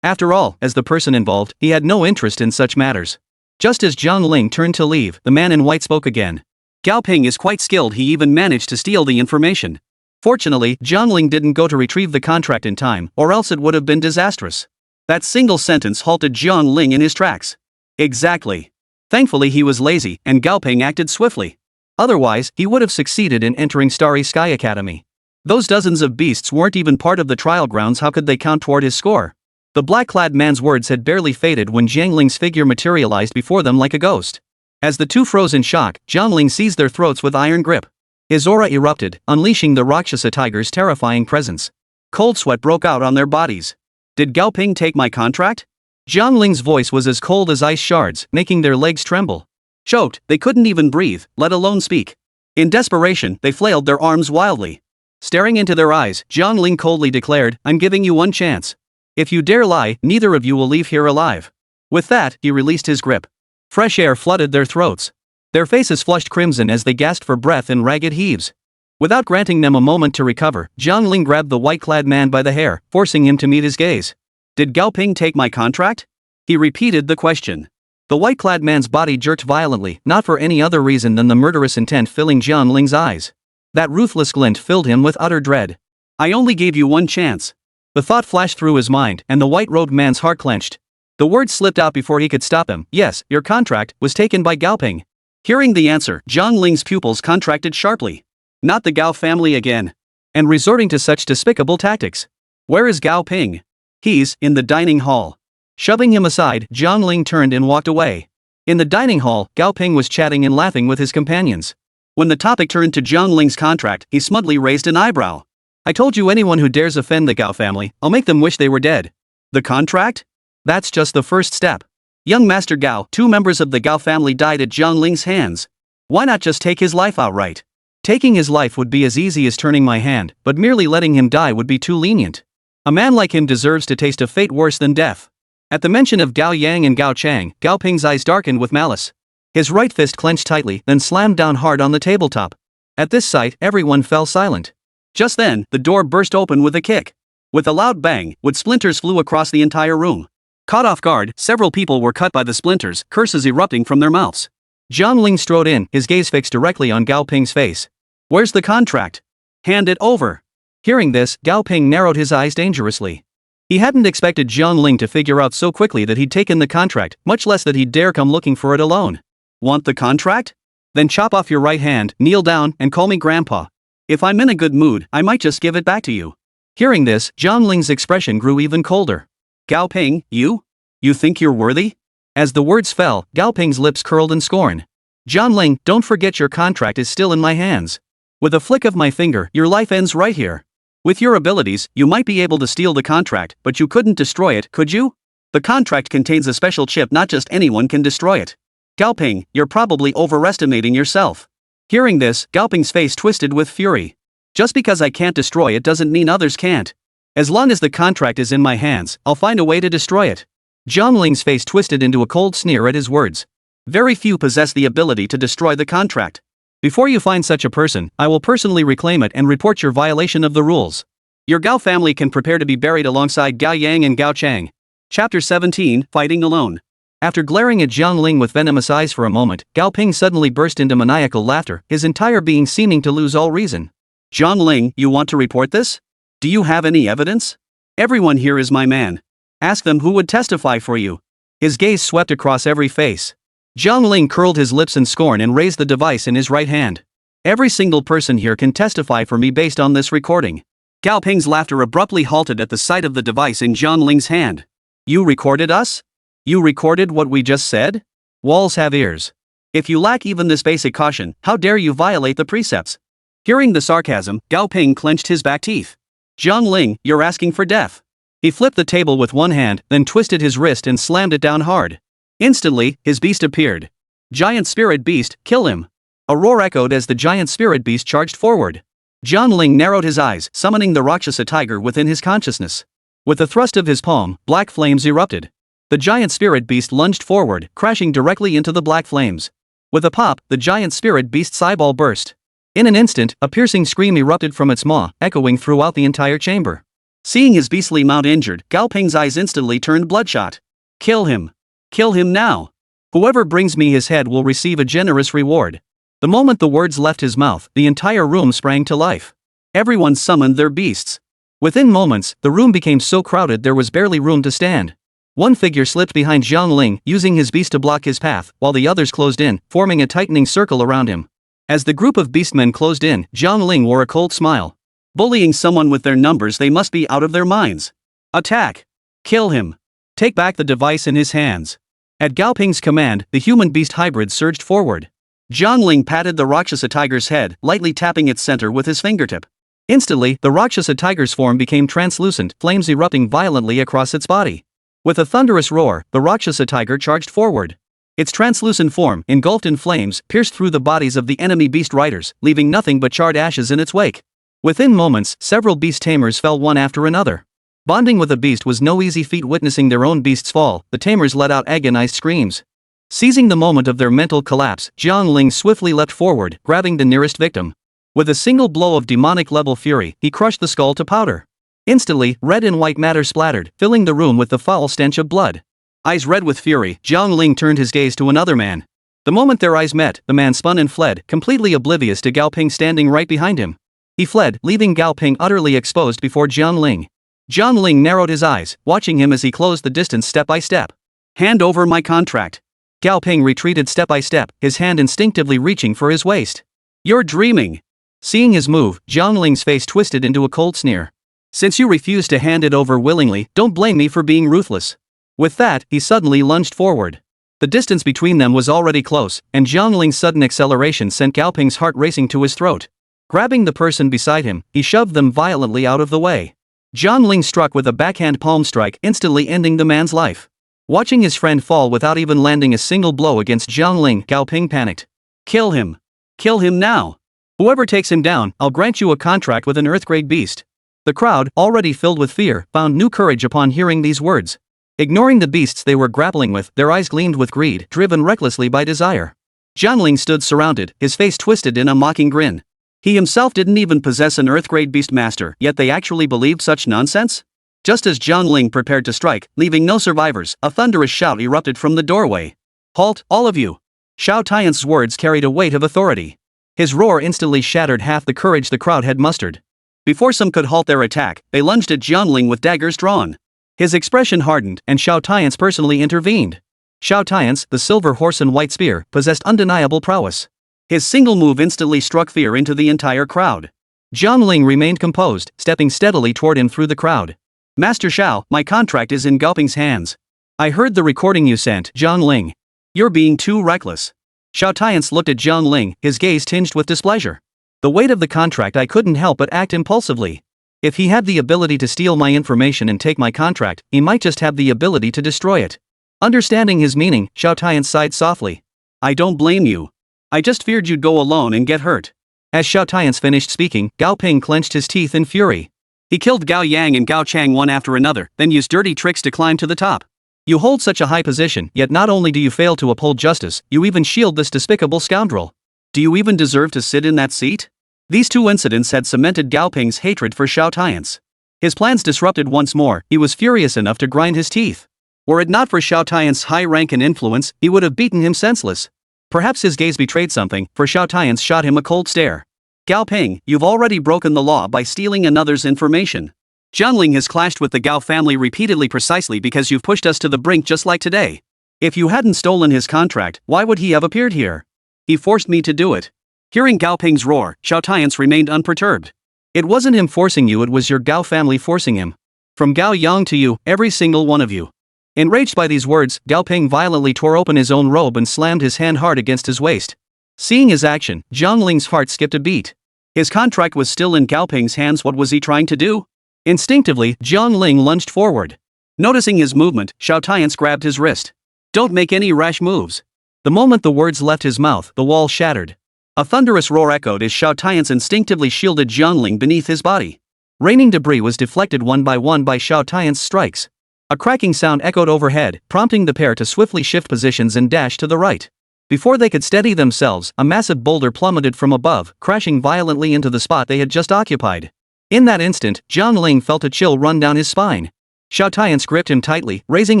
After all, as the person involved, he had no interest in such matters. Just as Jiang Ling turned to leave, the man in white spoke again. Gao Ping is quite skilled, he even managed to steal the information. Fortunately, Jiang Ling didn't go to retrieve the contract in time, or else it would have been disastrous. That single sentence halted Jiang Ling in his tracks. Exactly. Thankfully he was lazy, and Gao Ping acted swiftly. Otherwise, he would have succeeded in entering Starry Sky Academy. Those dozens of beasts weren't even part of the trial grounds, how could they count toward his score? The black-clad man's words had barely faded when Jiang Ling's figure materialized before them like a ghost. As the two froze in shock, Jiang Ling seized their throats with iron grip. His aura erupted, unleashing the Rakshasa Tiger's terrifying presence. Cold sweat broke out on their bodies. Did Gao Ping take my contract? Jiang Ling's voice was as cold as ice shards, making their legs tremble. Choked, they couldn't even breathe, let alone speak. In desperation, they flailed their arms wildly. Staring into their eyes, Jiang Ling coldly declared, I'm giving you one chance. If you dare lie, neither of you will leave here alive. With that, he released his grip. Fresh air flooded their throats. Their faces flushed crimson as they gasped for breath in ragged heaves. Without granting them a moment to recover, Jiang Ling grabbed the white-clad man by the hair, forcing him to meet his gaze. Did Gao Ping take my contract? He repeated the question. The white-clad man's body jerked violently, not for any other reason than the murderous intent filling Jiang Ling's eyes. That ruthless glint filled him with utter dread. I only gave you one chance. The thought flashed through his mind, and the white-robed man's heart clenched. The words slipped out before he could stop him. Yes, your contract was taken by Gao Ping. Hearing the answer, Jiang Ling's pupils contracted sharply. Not the Gao family again. And resorting to such despicable tactics. Where is Gao Ping? He's in the dining hall. Shoving him aside, Jiang Ling turned and walked away. In the dining hall, Gao Ping was chatting and laughing with his companions. When the topic turned to Jiang Ling's contract, he smugly raised an eyebrow. I told you, anyone who dares offend the Gao family, I'll make them wish they were dead. The contract? That's just the first step. Young Master Gao, two members of the Gao family died at Jiang Ling's hands. Why not just take his life outright? Taking his life would be as easy as turning my hand, but merely letting him die would be too lenient. A man like him deserves to taste a fate worse than death. At the mention of Gao Yang and Gao Chang, Gao Ping's eyes darkened with malice. His right fist clenched tightly, then slammed down hard on the tabletop. At this sight, everyone fell silent. Just then, the door burst open with a kick. With a loud bang, wood splinters flew across the entire room. Caught off guard, several people were cut by the splinters, curses erupting from their mouths. Jiang Ling strode in, his gaze fixed directly on Gao Ping's face. Where's the contract? Hand it over. Hearing this, Gao Ping narrowed his eyes dangerously. He hadn't expected Jiang Ling to figure out so quickly that he'd taken the contract, much less that he'd dare come looking for it alone. Want the contract? Then chop off your right hand, kneel down, and call me Grandpa. If I'm in a good mood, I might just give it back to you. Hearing this, Jiang Ling's expression grew even colder. Gao Ping, you? You think you're worthy? As the words fell, Gao Ping's lips curled in scorn. Jiang Ling, don't forget your contract is still in my hands. With a flick of my finger, your life ends right here. With your abilities, you might be able to steal the contract, but you couldn't destroy it, could you? The contract contains a special chip, not just anyone can destroy it. Gao Ping, you're probably overestimating yourself. Hearing this, Gao Ping's face twisted with fury. Just because I can't destroy it doesn't mean others can't. As long as the contract is in my hands, I'll find a way to destroy it. Jiang Ling's face twisted into a cold sneer at his words. Very few possess the ability to destroy the contract. Before you find such a person, I will personally reclaim it and report your violation of the rules. Your Gao family can prepare to be buried alongside Gao Yang and Gao Chang. Chapter 17, Fighting Alone. After glaring at Jiang Ling with venomous eyes for a moment, Gao Ping suddenly burst into maniacal laughter, his entire being seeming to lose all reason. Jiang Ling, you want to report this? Do you have any evidence? Everyone here is my man. Ask them who would testify for you. His gaze swept across every face. Jiang Ling curled his lips in scorn and raised the device in his right hand. Every single person here can testify for me based on this recording. Gao Ping's laughter abruptly halted at the sight of the device in Jiang Ling's hand. You recorded us? You recorded what we just said? Walls have ears. If you lack even this basic caution, how dare you violate the precepts? Hearing the sarcasm, Gao Ping clenched his back teeth. Jiang Ling, you're asking for death. He flipped the table with one hand, then twisted his wrist and slammed it down hard. Instantly, his beast appeared. Giant spirit beast, kill him. A roar echoed as the giant spirit beast charged forward. Jiang Ling narrowed his eyes, summoning the Rakshasa Tiger within his consciousness. With a thrust of his palm, black flames erupted. The giant spirit beast lunged forward, crashing directly into the black flames. With a pop, the giant spirit beast's eyeball burst. In an instant, a piercing scream erupted from its maw, echoing throughout the entire chamber. Seeing his beastly mount injured, Gao Ping's eyes instantly turned bloodshot. Kill him. Kill him now. Whoever brings me his head will receive a generous reward. The moment the words left his mouth, the entire room sprang to life. Everyone summoned their beasts. Within moments, the room became so crowded there was barely room to stand. One figure slipped behind Jiang Ling, using his beast to block his path, while the others closed in, forming a tightening circle around him. As the group of beastmen closed in, Jiang Ling wore a cold smile. Bullying someone with their numbers, they must be out of their minds. Attack! Kill him! Take back the device in his hands. At Gao Ping's command, the human-beast hybrid surged forward. Jiang Ling patted the Rakshasa Tiger's head, lightly tapping its center with his fingertip. Instantly, the Rakshasa Tiger's form became translucent, flames erupting violently across its body. With a thunderous roar, the Rakshasa Tiger charged forward. Its translucent form, engulfed in flames, pierced through the bodies of the enemy beast riders, leaving nothing but charred ashes in its wake. Within moments, several beast tamers fell one after another. Bonding with a beast was no easy feat. Witnessing their own beasts fall, the tamers let out agonized screams. Seizing the moment of their mental collapse, Jiang Ling swiftly leapt forward, grabbing the nearest victim. With a single blow of demonic-level fury, he crushed the skull to powder. Instantly, red and white matter splattered, filling the room with the foul stench of blood. Eyes red with fury, Jiang Ling turned his gaze to another man. The moment their eyes met, the man spun and fled, completely oblivious to Gao Ping standing right behind him. He fled, leaving Gao Ping utterly exposed before Jiang Ling. Jiang Ling narrowed his eyes, watching him as he closed the distance step by step. Hand over my contract. Gao Ping retreated step by step, his hand instinctively reaching for his waist. You're dreaming. Seeing his move, Jiang Ling's face twisted into a cold sneer. Since you refuse to hand it over willingly, don't blame me for being ruthless. With that, he suddenly lunged forward. The distance between them was already close, and Jiang Ling's sudden acceleration sent Gao Ping's heart racing to his throat. Grabbing the person beside him, he shoved them violently out of the way. Jiang Ling struck with a backhand palm strike, instantly ending the man's life. Watching his friend fall without even landing a single blow against Jiang Ling, Gao Ping panicked. Kill him. Kill him now. Whoever takes him down, I'll grant you a contract with an Earthgrade beast. The crowd, already filled with fear, found new courage upon hearing these words. Ignoring the beasts they were grappling with, their eyes gleamed with greed, driven recklessly by desire. Jiang Ling stood surrounded, his face twisted in a mocking grin. He himself didn't even possess an Earthgrade beast master, yet they actually believed such nonsense? Just as Jiang Ling prepared to strike, leaving no survivors, a thunderous shout erupted from the doorway. Halt, all of you! Xiao Tian's words carried a weight of authority. His roar instantly shattered half the courage the crowd had mustered. Before some could halt their attack, they lunged at Jiang Ling with daggers drawn. His expression hardened, and Xiao Tian's personally intervened. Xiao Tian's, the silver horse and white spear, possessed undeniable prowess. His single move instantly struck fear into the entire crowd. Jiang Ling remained composed, stepping steadily toward him through the crowd. Master Xiao, my contract is in Gao Ping's hands. I heard the recording you sent, Jiang Ling. You're being too reckless. Xiao Tian's looked at Jiang Ling, his gaze tinged with displeasure. The weight of the contract, I couldn't help but act impulsively. If he had the ability to steal my information and take my contract, he might just have the ability to destroy it. Understanding his meaning, Xiao Tian sighed softly. I don't blame you. I just feared you'd go alone and get hurt. As Xiao Tian's finished speaking, Gao Ping clenched his teeth in fury. He killed Gao Yang and Gao Chang one after another, then used dirty tricks to climb to the top. You hold such a high position, yet not only do you fail to uphold justice, you even shield this despicable scoundrel. Do you even deserve to sit in that seat? These two incidents had cemented Gao Ping's hatred for Xiao Tian's. His plans disrupted once more, he was furious enough to grind his teeth. Were it not for Xiao Tian's high rank and influence, he would have beaten him senseless. Perhaps his gaze betrayed something, for Xiao Tian shot him a cold stare. Gao Ping, you've already broken the law by stealing another's information. Jiang Ling has clashed with the Gao family repeatedly precisely because you've pushed us to the brink just like today. If you hadn't stolen his contract, why would he have appeared here? He forced me to do it. Hearing Gao Ping's roar, Xiao Tian's remained unperturbed. It wasn't him forcing you, it was your Gao family forcing him. From Gao Yang to you, every single one of you. Enraged by these words, Gao Ping violently tore open his own robe and slammed his hand hard against his waist. Seeing his action, Jiang Ling's heart skipped a beat. His contract was still in Gao Ping's hands. What was he trying to do? Instinctively, Jiang Ling lunged forward. Noticing his movement, Xiao Tian grabbed his wrist. Don't make any rash moves. The moment the words left his mouth, the wall shattered. A thunderous roar echoed as Xiao Tian instinctively shielded Jiang Ling beneath his body. Raining debris was deflected one by Xiao Tian's strikes. A cracking sound echoed overhead, prompting the pair to swiftly shift positions and dash to the right. Before they could steady themselves, a massive boulder plummeted from above, crashing violently into the spot they had just occupied. In that instant, Jiang Ling felt a chill run down his spine. Xiao Tian gripped him tightly, raising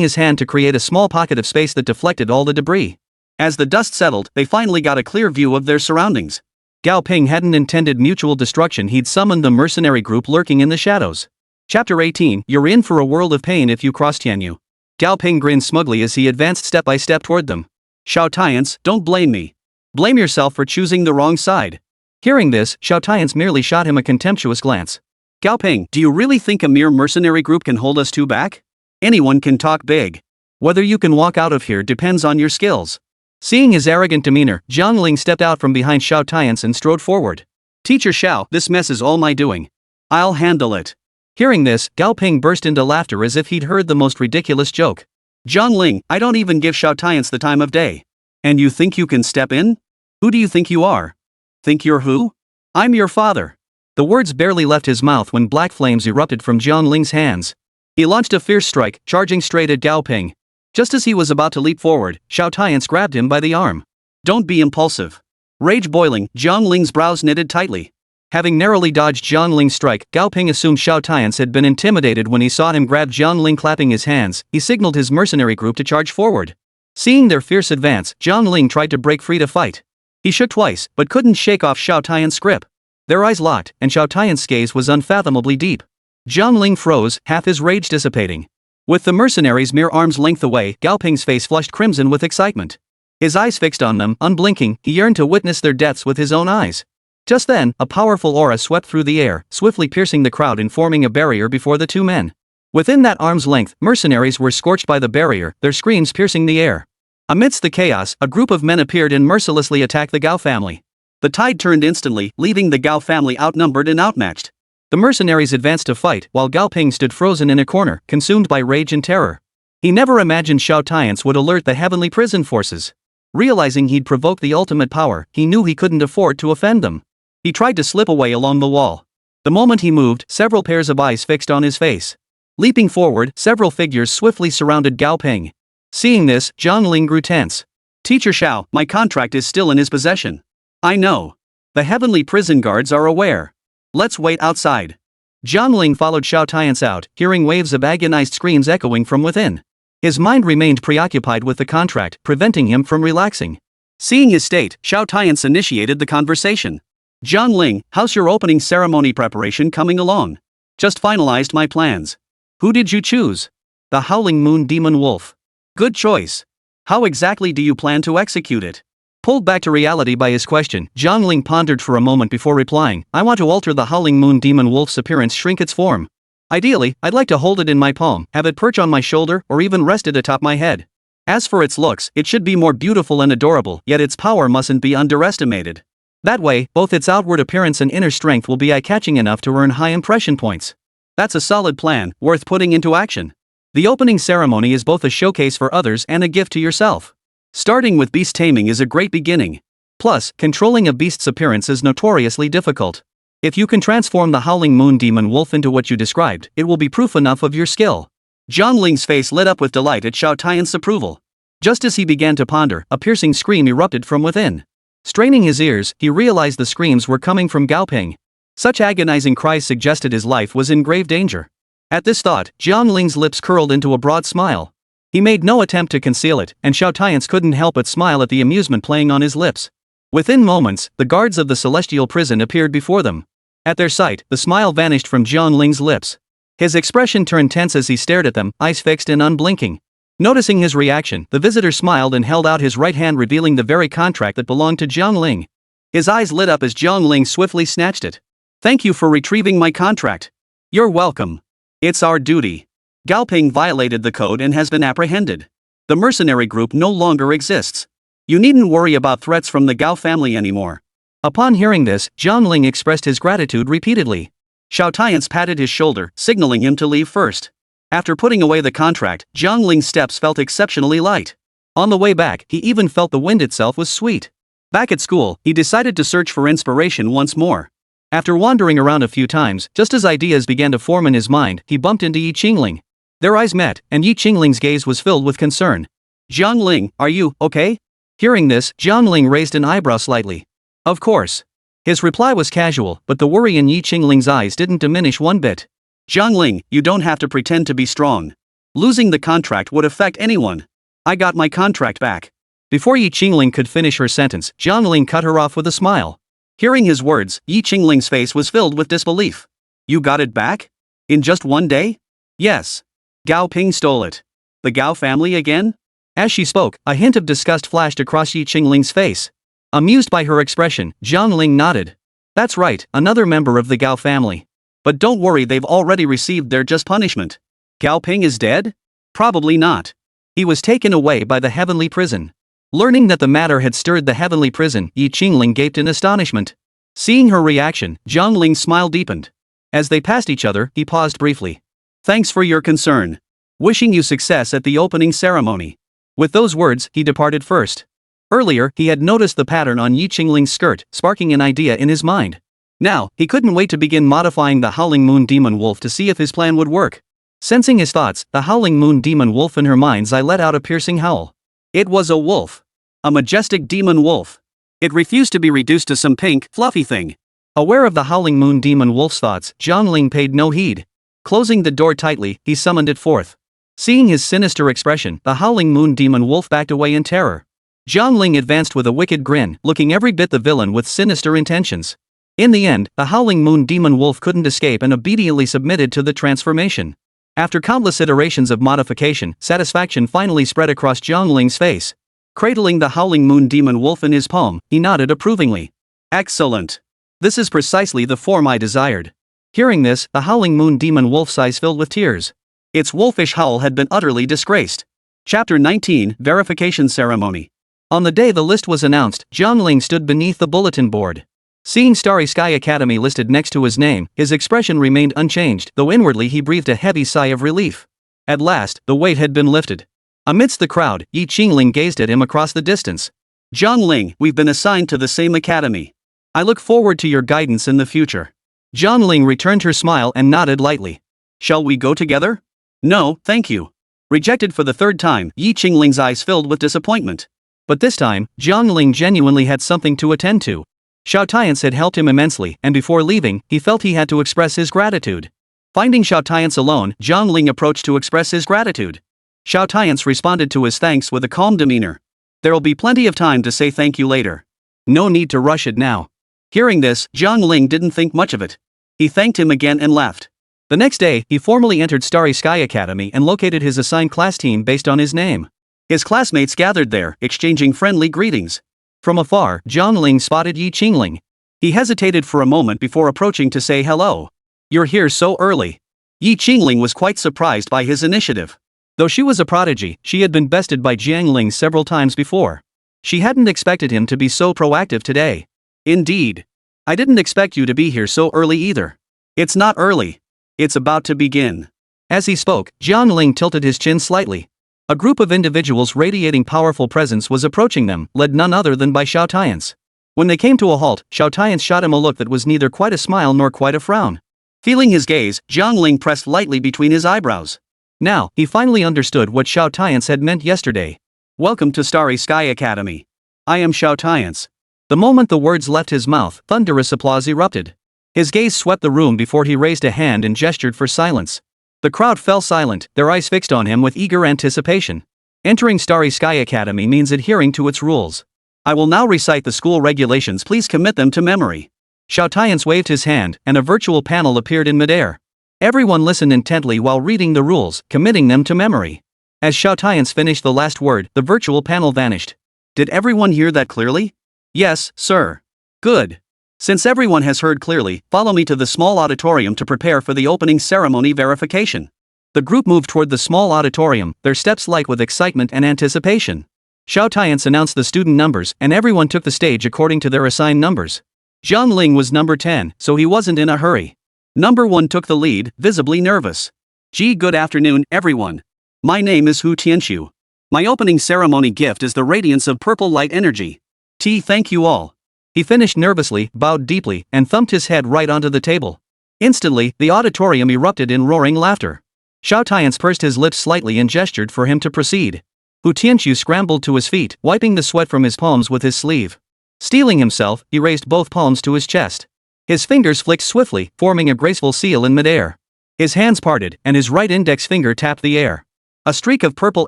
his hand to create a small pocket of space that deflected all the debris. As the dust settled, they finally got a clear view of their surroundings. Gao Ping hadn't intended mutual destruction, he'd summoned the mercenary group lurking in the shadows. Chapter 18, You're in for a world of pain if you cross Tianyu. Gao Ping grinned smugly as he advanced step by step toward them. Xiao Tian's, don't blame me. Blame yourself for choosing the wrong side. Hearing this, Xiao Tian's merely shot him a contemptuous glance. Gao Ping, do you really think a mere mercenary group can hold us two back? Anyone can talk big. Whether you can walk out of here depends on your skills. Seeing his arrogant demeanor, Jiang Ling stepped out from behind Xiao Tian and strode forward. Teacher Xiao, this mess is all my doing. I'll handle it. Hearing this, Gao Ping burst into laughter as if he'd heard the most ridiculous joke. Jiang Ling, I don't even give Xiao Tian the time of day. And you think you can step in? Who do you think you are? Think you're who? I'm your father. The words barely left his mouth when black flames erupted from Jiang Ling's hands. He launched a fierce strike, charging straight at Gao Ping. Just as he was about to leap forward, Xiao Tian grabbed him by the arm. Don't be impulsive. Rage boiling, Jiang Ling's brows knitted tightly. Having narrowly dodged Jiang Ling's strike, Gao Ping assumed Xiao Tian had been intimidated when he saw him grab Jiang Ling. Clapping his hands, he signaled his mercenary group to charge forward. Seeing their fierce advance, Jiang Ling tried to break free to fight. He shook twice, but couldn't shake off Xiao Tian's grip. Their eyes locked, and Xiao Tian's gaze was unfathomably deep. Jiang Ling froze, half his rage dissipating. With the mercenaries mere arm's length away, Gao Ping's face flushed crimson with excitement. His eyes fixed on them, unblinking, he yearned to witness their deaths with his own eyes. Just then, a powerful aura swept through the air, swiftly piercing the crowd and forming a barrier before the two men. Within that arm's length, mercenaries were scorched by the barrier, their screams piercing the air. Amidst the chaos, a group of men appeared and mercilessly attacked the Gao family. The tide turned instantly, leaving the Gao family outnumbered and outmatched. The mercenaries advanced to fight, while Gao Ping stood frozen in a corner, consumed by rage and terror. He never imagined Xiao Tian would alert the heavenly prison forces. Realizing he'd provoked the ultimate power, he knew he couldn't afford to offend them. He tried to slip away along the wall. The moment he moved, several pairs of eyes fixed on his face. Leaping forward, several figures swiftly surrounded Gao Ping. Seeing this, Jiang Ling grew tense. Teacher Xiao, my contract is still in his possession. I know. The heavenly prison guards are aware. Let's wait outside. Jiang Ling followed Xiao Tian out, hearing waves of agonized screams echoing from within. His mind remained preoccupied with the contract, preventing him from relaxing. Seeing his state, Xiao Tian initiated the conversation. Jiang Ling, how's your opening ceremony preparation coming along? Just finalized my plans. Who did you choose? The Howling Moon Demon Wolf. Good choice. How exactly do you plan to execute it? Pulled back to reality by his question, Jiang Ling pondered for a moment before replying, I want to alter the Howling Moon Demon Wolf's appearance, shrink its form. Ideally, I'd like to hold it in my palm, have it perch on my shoulder, or even rest it atop my head. As for its looks, it should be more beautiful and adorable, yet its power mustn't be underestimated. That way, both its outward appearance and inner strength will be eye-catching enough to earn high impression points. That's a solid plan, worth putting into action. The opening ceremony is both a showcase for others and a gift to yourself. Starting with beast taming is a great beginning. Plus, controlling a beast's appearance is notoriously difficult. If you can transform the Howling Moon Demon Wolf into what you described, it will be proof enough of your skill. Jiang Ling's face lit up with delight at Xiao Tian's approval. Just as he began to ponder, a piercing scream erupted from within. Straining his ears, he realized the screams were coming from Gao Ping. Such agonizing cries suggested his life was in grave danger. At this thought, Jiang Ling's lips curled into a broad smile. He made no attempt to conceal it, and Xiao Tian's couldn't help but smile at the amusement playing on his lips. Within moments, the guards of the celestial prison appeared before them. At their sight, the smile vanished from Jiang Ling's lips. His expression turned tense as he stared at them, eyes fixed and unblinking. Noticing his reaction, the visitor smiled and held out his right hand, revealing the very contract that belonged to Jiang Ling. His eyes lit up as Jiang Ling swiftly snatched it. "Thank you for retrieving my contract." "You're welcome. It's our duty. Gao Ping violated the code and has been apprehended. The mercenary group no longer exists. You needn't worry about threats from the Gao family anymore." Upon hearing this, Jiang Ling expressed his gratitude repeatedly. Xiao Tian's patted his shoulder, signaling him to leave first. After putting away the contract, Jiang Ling's steps felt exceptionally light. On the way back, he even felt the wind itself was sweet. Back at school, he decided to search for inspiration once more. After wandering around a few times, just as ideas began to form in his mind, he bumped into Yi Qingling. Their eyes met, and Yi Qingling's gaze was filled with concern. "Jiang Ling, are you okay?" Hearing this, Jiang Ling raised an eyebrow slightly. "Of course." His reply was casual, but the worry in Yi Qingling's eyes didn't diminish one bit. "Jiang Ling, you don't have to pretend to be strong. Losing the contract would affect anyone. I got my contract back." Before Yi Qingling could finish her sentence, Jiang Ling cut her off with a smile. Hearing his words, Yi Qingling's face was filled with disbelief. "You got it back? In just one day?" "Yes. Gao Ping stole it. The Gao family again?" As she spoke, a hint of disgust flashed across Yi Qingling's face. Amused by her expression, Jiang Ling nodded. "That's right, another member of the Gao family. But don't worry, they've already received their just punishment." "Gao Ping is dead?" "Probably not. He was taken away by the heavenly prison." Learning that the matter had stirred the heavenly prison, Yi Qingling gaped in astonishment. Seeing her reaction, Jiang Ling's smile deepened. As they passed each other, he paused briefly. "Thanks for your concern. Wishing you success at the opening ceremony." With those words, he departed first. Earlier, he had noticed the pattern on Yi Qingling's skirt, sparking an idea in his mind. Now, he couldn't wait to begin modifying the Howling Moon Demon Wolf to see if his plan would work. Sensing his thoughts, the Howling Moon Demon Wolf in her mind's eye let out a piercing howl. It was a wolf. A majestic demon wolf. It refused to be reduced to some pink, fluffy thing. Aware of the Howling Moon Demon Wolf's thoughts, Jiang Ling paid no heed. Closing the door tightly, he summoned it forth. Seeing his sinister expression, the Howling Moon Demon Wolf backed away in terror. Jiang Ling advanced with a wicked grin, looking every bit the villain with sinister intentions. In the end, the Howling Moon Demon Wolf couldn't escape and obediently submitted to the transformation. After countless iterations of modification, satisfaction finally spread across Jiang Ling's face. Cradling the Howling Moon Demon Wolf in his palm, he nodded approvingly. "Excellent. This is precisely the form I desired." Hearing this, the Howling Moon Demon Wolf's eyes filled with tears. Its wolfish howl had been utterly disgraced. Chapter 19, Verification Ceremony. On the day the list was announced, Jiang Ling stood beneath the bulletin board. Seeing Starry Sky Academy listed next to his name, his expression remained unchanged, though inwardly he breathed a heavy sigh of relief. At last, the weight had been lifted. Amidst the crowd, Yi Qingling gazed at him across the distance. "Jiang Ling, we've been assigned to the same academy. I look forward to your guidance in the future." Jiang Ling returned her smile and nodded lightly. "Shall we go together?" "No, thank you." Rejected for the third time, Yi Qingling's eyes filled with disappointment. But this time, Jiang Ling genuinely had something to attend to. Xiao Tian's had helped him immensely, and before leaving, he felt he had to express his gratitude. Finding Xiao Tian's alone, Jiang Ling approached to express his gratitude. Xiao Tian's responded to his thanks with a calm demeanor. "There'll be plenty of time to say thank you later. No need to rush it now." Hearing this, Jiang Ling didn't think much of it. He thanked him again and left. The next day, he formally entered Starry Sky Academy and located his assigned class team based on his name. His classmates gathered there, exchanging friendly greetings. From afar, Jiang Ling spotted Yi Qingling. He hesitated for a moment before approaching to say hello. "You're here so early." Yi Qingling was quite surprised by his initiative. Though she was a prodigy, she had been bested by Jiang Ling several times before. She hadn't expected him to be so proactive today. "Indeed. I didn't expect you to be here so early either." "It's not early. It's about to begin." As he spoke, Jiang Ling tilted his chin slightly. A group of individuals radiating powerful presence was approaching them, led none other than by Xiao Tian's. When they came to a halt, Xiao Tian's shot him a look that was neither quite a smile nor quite a frown. Feeling his gaze, Jiang Ling pressed lightly between his eyebrows. Now, he finally understood what Xiao Tian's had meant yesterday. "Welcome to Starry Sky Academy. I am Xiao Tian's." The moment the words left his mouth, thunderous applause erupted. His gaze swept the room before he raised a hand and gestured for silence. The crowd fell silent, their eyes fixed on him with eager anticipation. Entering Starry Sky Academy means adhering to its rules. I will now recite the school regulations, please commit them to memory. Xiao Tian's waved his hand, and a virtual panel appeared in midair. Everyone listened intently while reading the rules, committing them to memory. As Xiao Tian's finished the last word, the virtual panel vanished. Did everyone hear that clearly? Yes, sir. Good. Since everyone has heard clearly, follow me to the small auditorium to prepare for the opening ceremony verification. The group moved toward the small auditorium, their steps light with excitement and anticipation. Xiao Tian's announced the student numbers, and everyone took the stage according to their assigned numbers. Jiang Ling was number 10, so he wasn't in a hurry. Number 1 took the lead, visibly nervous. Good afternoon, everyone. My name is Hu Tianxiu. My opening ceremony gift is the radiance of purple light energy. Thank you all. He finished nervously, bowed deeply, and thumped his head right onto the table. Instantly, the auditorium erupted in roaring laughter. Xiao Tian's pursed his lips slightly and gestured for him to proceed. Hu Tianxiu scrambled to his feet, wiping the sweat from his palms with his sleeve. Steeling himself, he raised both palms to his chest. His fingers flicked swiftly, forming a graceful seal in midair. His hands parted, and his right index finger tapped the air. A streak of purple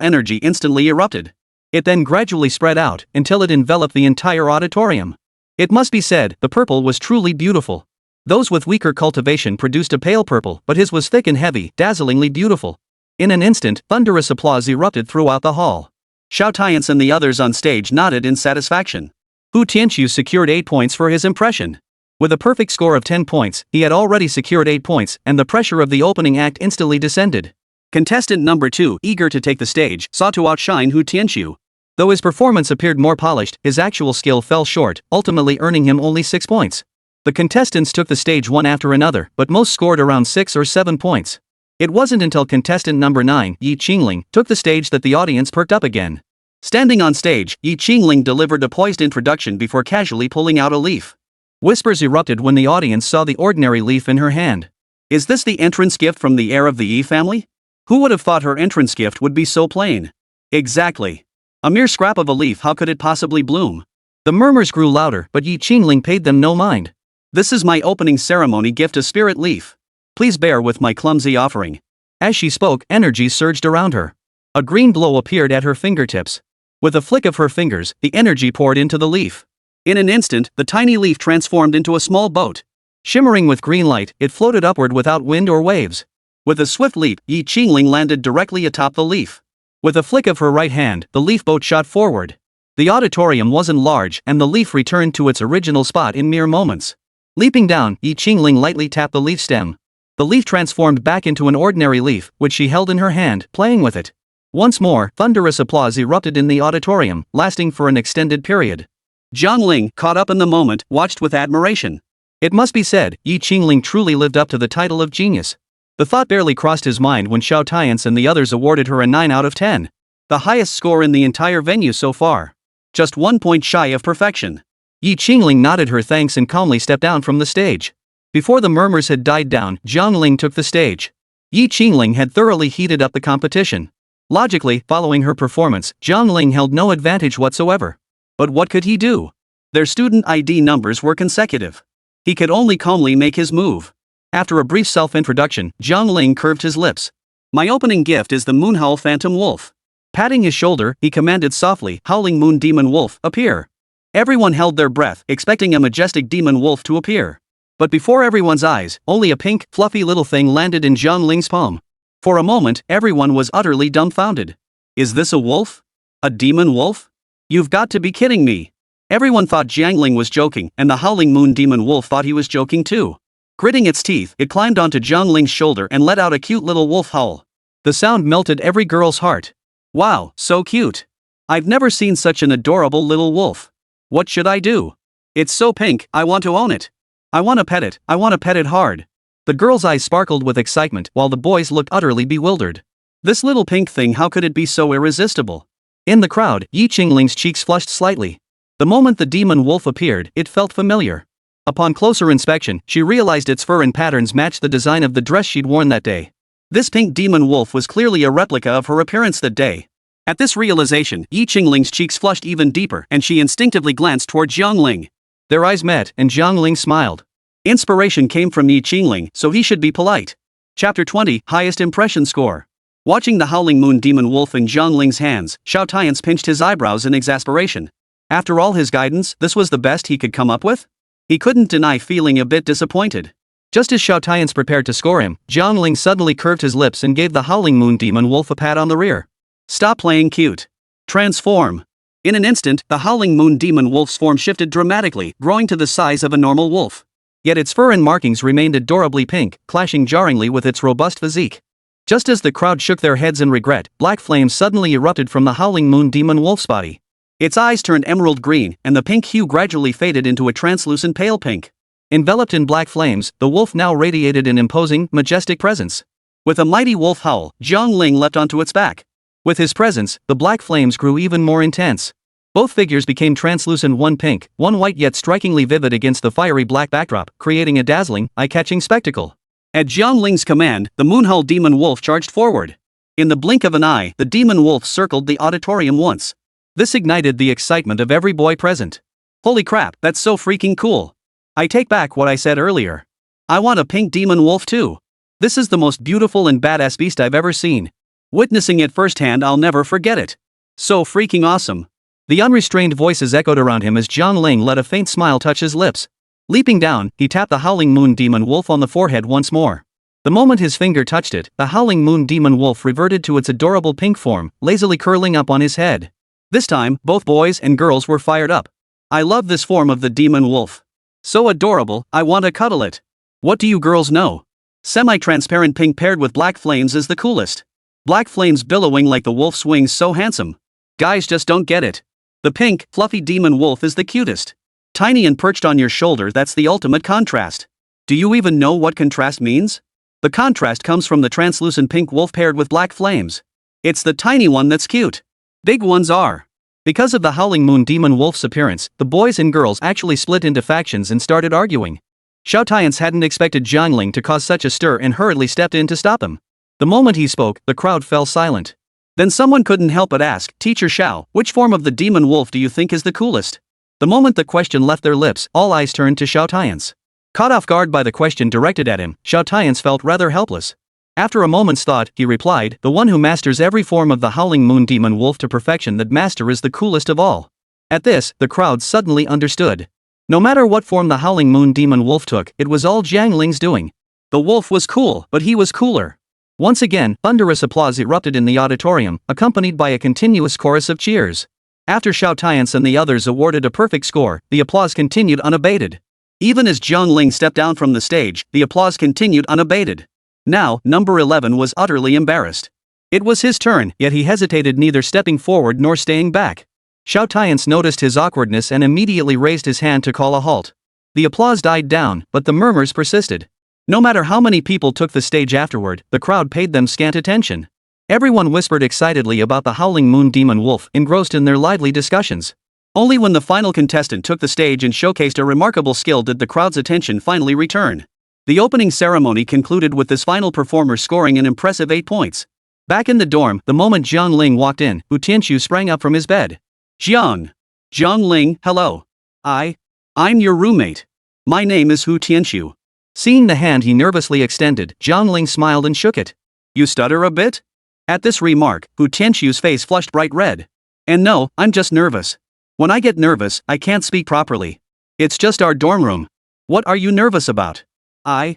energy instantly erupted. It then gradually spread out, until it enveloped the entire auditorium. It must be said, the purple was truly beautiful. Those with weaker cultivation produced a pale purple, but his was thick and heavy, dazzlingly beautiful. In an instant, thunderous applause erupted throughout the hall. Xiao Tian's and the others on stage nodded in satisfaction. Hu Tianxiu secured 8 points for his impression. With a perfect score of 10 points, he had already secured 8 points, and the pressure of the opening act instantly descended. Contestant number 2, eager to take the stage, sought to outshine Hu Tianxiu. Though his performance appeared more polished, his actual skill fell short, ultimately earning him only 6 points. The contestants took the stage one after another, but most scored around 6 or 7 points. It wasn't until contestant number 9, Jiang Ling, took the stage that the audience perked up again. Standing on stage, Jiang Ling delivered a poised introduction before casually pulling out a leaf. Whispers erupted when the audience saw the ordinary leaf in her hand. Is this the entrance gift from the heir of the Yi family? Who would have thought her entrance gift would be so plain? Exactly. A mere scrap of a leaf, how could it possibly bloom? The murmurs grew louder, but Jiang Ling paid them no mind. This is my opening ceremony gift, a spirit leaf. Please bear with my clumsy offering. As she spoke, energy surged around her. A green glow appeared at her fingertips. With a flick of her fingers, the energy poured into the leaf. In an instant, the tiny leaf transformed into a small boat. Shimmering with green light, it floated upward without wind or waves. With a swift leap, Jiang Ling landed directly atop the leaf. With a flick of her right hand, the leaf boat shot forward. The auditorium wasn't large, and the leaf returned to its original spot in mere moments. Leaping down, Jiang Ling lightly tapped the leaf stem. The leaf transformed back into an ordinary leaf, which she held in her hand, playing with it. Once more, thunderous applause erupted in the auditorium, lasting for an extended period. Jiang Ling, caught up in the moment, watched with admiration. It must be said, Jiang Ling truly lived up to the title of genius. The thought barely crossed his mind when Xiao Tian's and the others awarded her a 9 out of 10. The highest score in the entire venue so far. Just 1 point shy of perfection. Jiang Ling nodded her thanks and calmly stepped down from the stage. Before the murmurs had died down, Jiang Ling took the stage. Jiang Ling had thoroughly heated up the competition. Logically, following her performance, Jiang Ling held no advantage whatsoever. But what could he do? Their student ID numbers were consecutive. He could only calmly make his move. After a brief self-introduction, Jiang Ling curved his lips. My opening gift is the Moonhowl Phantom Wolf. Patting his shoulder, he commanded softly, Howling Moon Demon Wolf, appear. Everyone held their breath, expecting a majestic demon wolf to appear. But before everyone's eyes, only a pink, fluffy little thing landed in Jiang Ling's palm. For a moment, everyone was utterly dumbfounded. Is this a wolf? A demon wolf? You've got to be kidding me. Everyone thought Jiang Ling was joking, and the Howling Moon Demon Wolf thought he was joking too. Gritting its teeth, it climbed onto Jiang Ling's shoulder and let out a cute little wolf howl. The sound melted every girl's heart. Wow, so cute. I've never seen such an adorable little wolf. What should I do? It's so pink, I want to own it. I want to pet it, I want to pet it hard. The girls' eyes sparkled with excitement while the boys looked utterly bewildered. This little pink thing, how could it be so irresistible? In the crowd, Jiang Ling's cheeks flushed slightly. The moment the demon wolf appeared, it felt familiar. Upon closer inspection, she realized its fur and patterns matched the design of the dress she'd worn that day. This pink demon wolf was clearly a replica of her appearance that day. At this realization, Yi Qingling's cheeks flushed even deeper and she instinctively glanced toward Jiang Ling. Their eyes met and Jiang Ling smiled. Inspiration came from Yi Qingling, so he should be polite. Chapter 20, Highest Impression Score. Watching the Howling Moon Demon Wolf in Jiang Ling's hands, Xiao Tian's pinched his eyebrows in exasperation. After all his guidance, this was the best he could come up with? He couldn't deny feeling a bit disappointed. Just as Xiao Tian's prepared to score him, Jiang Ling suddenly curved his lips and gave the Howling Moon Demon Wolf a pat on the rear. Stop playing cute. Transform. In an instant, the Howling Moon Demon Wolf's form shifted dramatically, growing to the size of a normal wolf. Yet its fur and markings remained adorably pink, clashing jarringly with its robust physique. Just as the crowd shook their heads in regret, black flames suddenly erupted from the Howling Moon Demon Wolf's body. Its eyes turned emerald green, and the pink hue gradually faded into a translucent pale pink. Enveloped in black flames, the wolf now radiated an imposing, majestic presence. With a mighty wolf howl, Jiang Ling leapt onto its back. With his presence, the black flames grew even more intense. Both figures became translucent, one pink, one white, yet strikingly vivid against the fiery black backdrop, creating a dazzling, eye-catching spectacle. At Jiang Ling's command, the Moonhull Demon Wolf charged forward. In the blink of an eye, the Demon Wolf circled the auditorium once. This ignited the excitement of every boy present. Holy crap, that's so freaking cool. I take back what I said earlier. I want a pink Demon Wolf too. This is the most beautiful and badass beast I've ever seen. Witnessing it firsthand, I'll never forget it. So freaking awesome. The unrestrained voices echoed around him as Jiang Ling let a faint smile touch his lips. Leaping down, he tapped the Howling Moon Demon Wolf on the forehead once more. The moment his finger touched it, the Howling Moon Demon Wolf reverted to its adorable pink form, lazily curling up on his head. This time, both boys and girls were fired up. I love this form of the Demon Wolf. So adorable, I want to cuddle it. What do you girls know? Semi-transparent pink paired with black flames is the coolest. Black flames billowing like the wolf's wings, so handsome. Guys just don't get it. The pink, fluffy demon wolf is the cutest. Tiny and perched on your shoulder, that's the ultimate contrast. Do you even know what contrast means? The contrast comes from the translucent pink wolf paired with black flames. It's the tiny one that's cute. Big ones are. Because of the Howling Moon Demon Wolf's appearance, the boys and girls actually split into factions and started arguing. Xiao Tian's hadn't expected Jiang Ling to cause such a stir and hurriedly stepped in to stop him. The moment he spoke, the crowd fell silent. Then someone couldn't help but ask, Teacher Xiao, which form of the demon wolf do you think is the coolest? The moment the question left their lips, all eyes turned to Xiao Tian's. Caught off guard by the question directed at him, Xiao Tian's felt rather helpless. After a moment's thought, he replied, the one who masters every form of the Howling Moon Demon Wolf to perfection, that master is the coolest of all. At this, the crowd suddenly understood. No matter what form the Howling Moon Demon Wolf took, it was all Jiang Ling's doing. The wolf was cool, but he was cooler. Once again, thunderous applause erupted in the auditorium, accompanied by a continuous chorus of cheers. After Xiao Tian's and the others awarded a perfect score, the applause continued unabated. Even as Jiang Ling stepped down from the stage, the applause continued unabated. Now, number 11 was utterly embarrassed. It was his turn, yet he hesitated, neither stepping forward nor staying back. Xiao Tian's noticed his awkwardness and immediately raised his hand to call a halt. The applause died down, but the murmurs persisted. No matter how many people took the stage afterward, the crowd paid them scant attention. Everyone whispered excitedly about the Howling Moon Demon Wolf, engrossed in their lively discussions. Only when the final contestant took the stage and showcased a remarkable skill did the crowd's attention finally return. The opening ceremony concluded with this final performer scoring an impressive 8 points. Back in the dorm, the moment Jiang Ling walked in, Hu Tianqiu sprang up from his bed. Jiang Ling, hello. I'm your roommate. My name is Hu Tianqiu. Seeing the hand he nervously extended, Jiang Ling smiled and shook it. You stutter a bit? At this remark, Hu Tianqiu's face flushed bright red. And no, I'm just nervous. When I get nervous, I can't speak properly. It's just our dorm room. What are you nervous about? I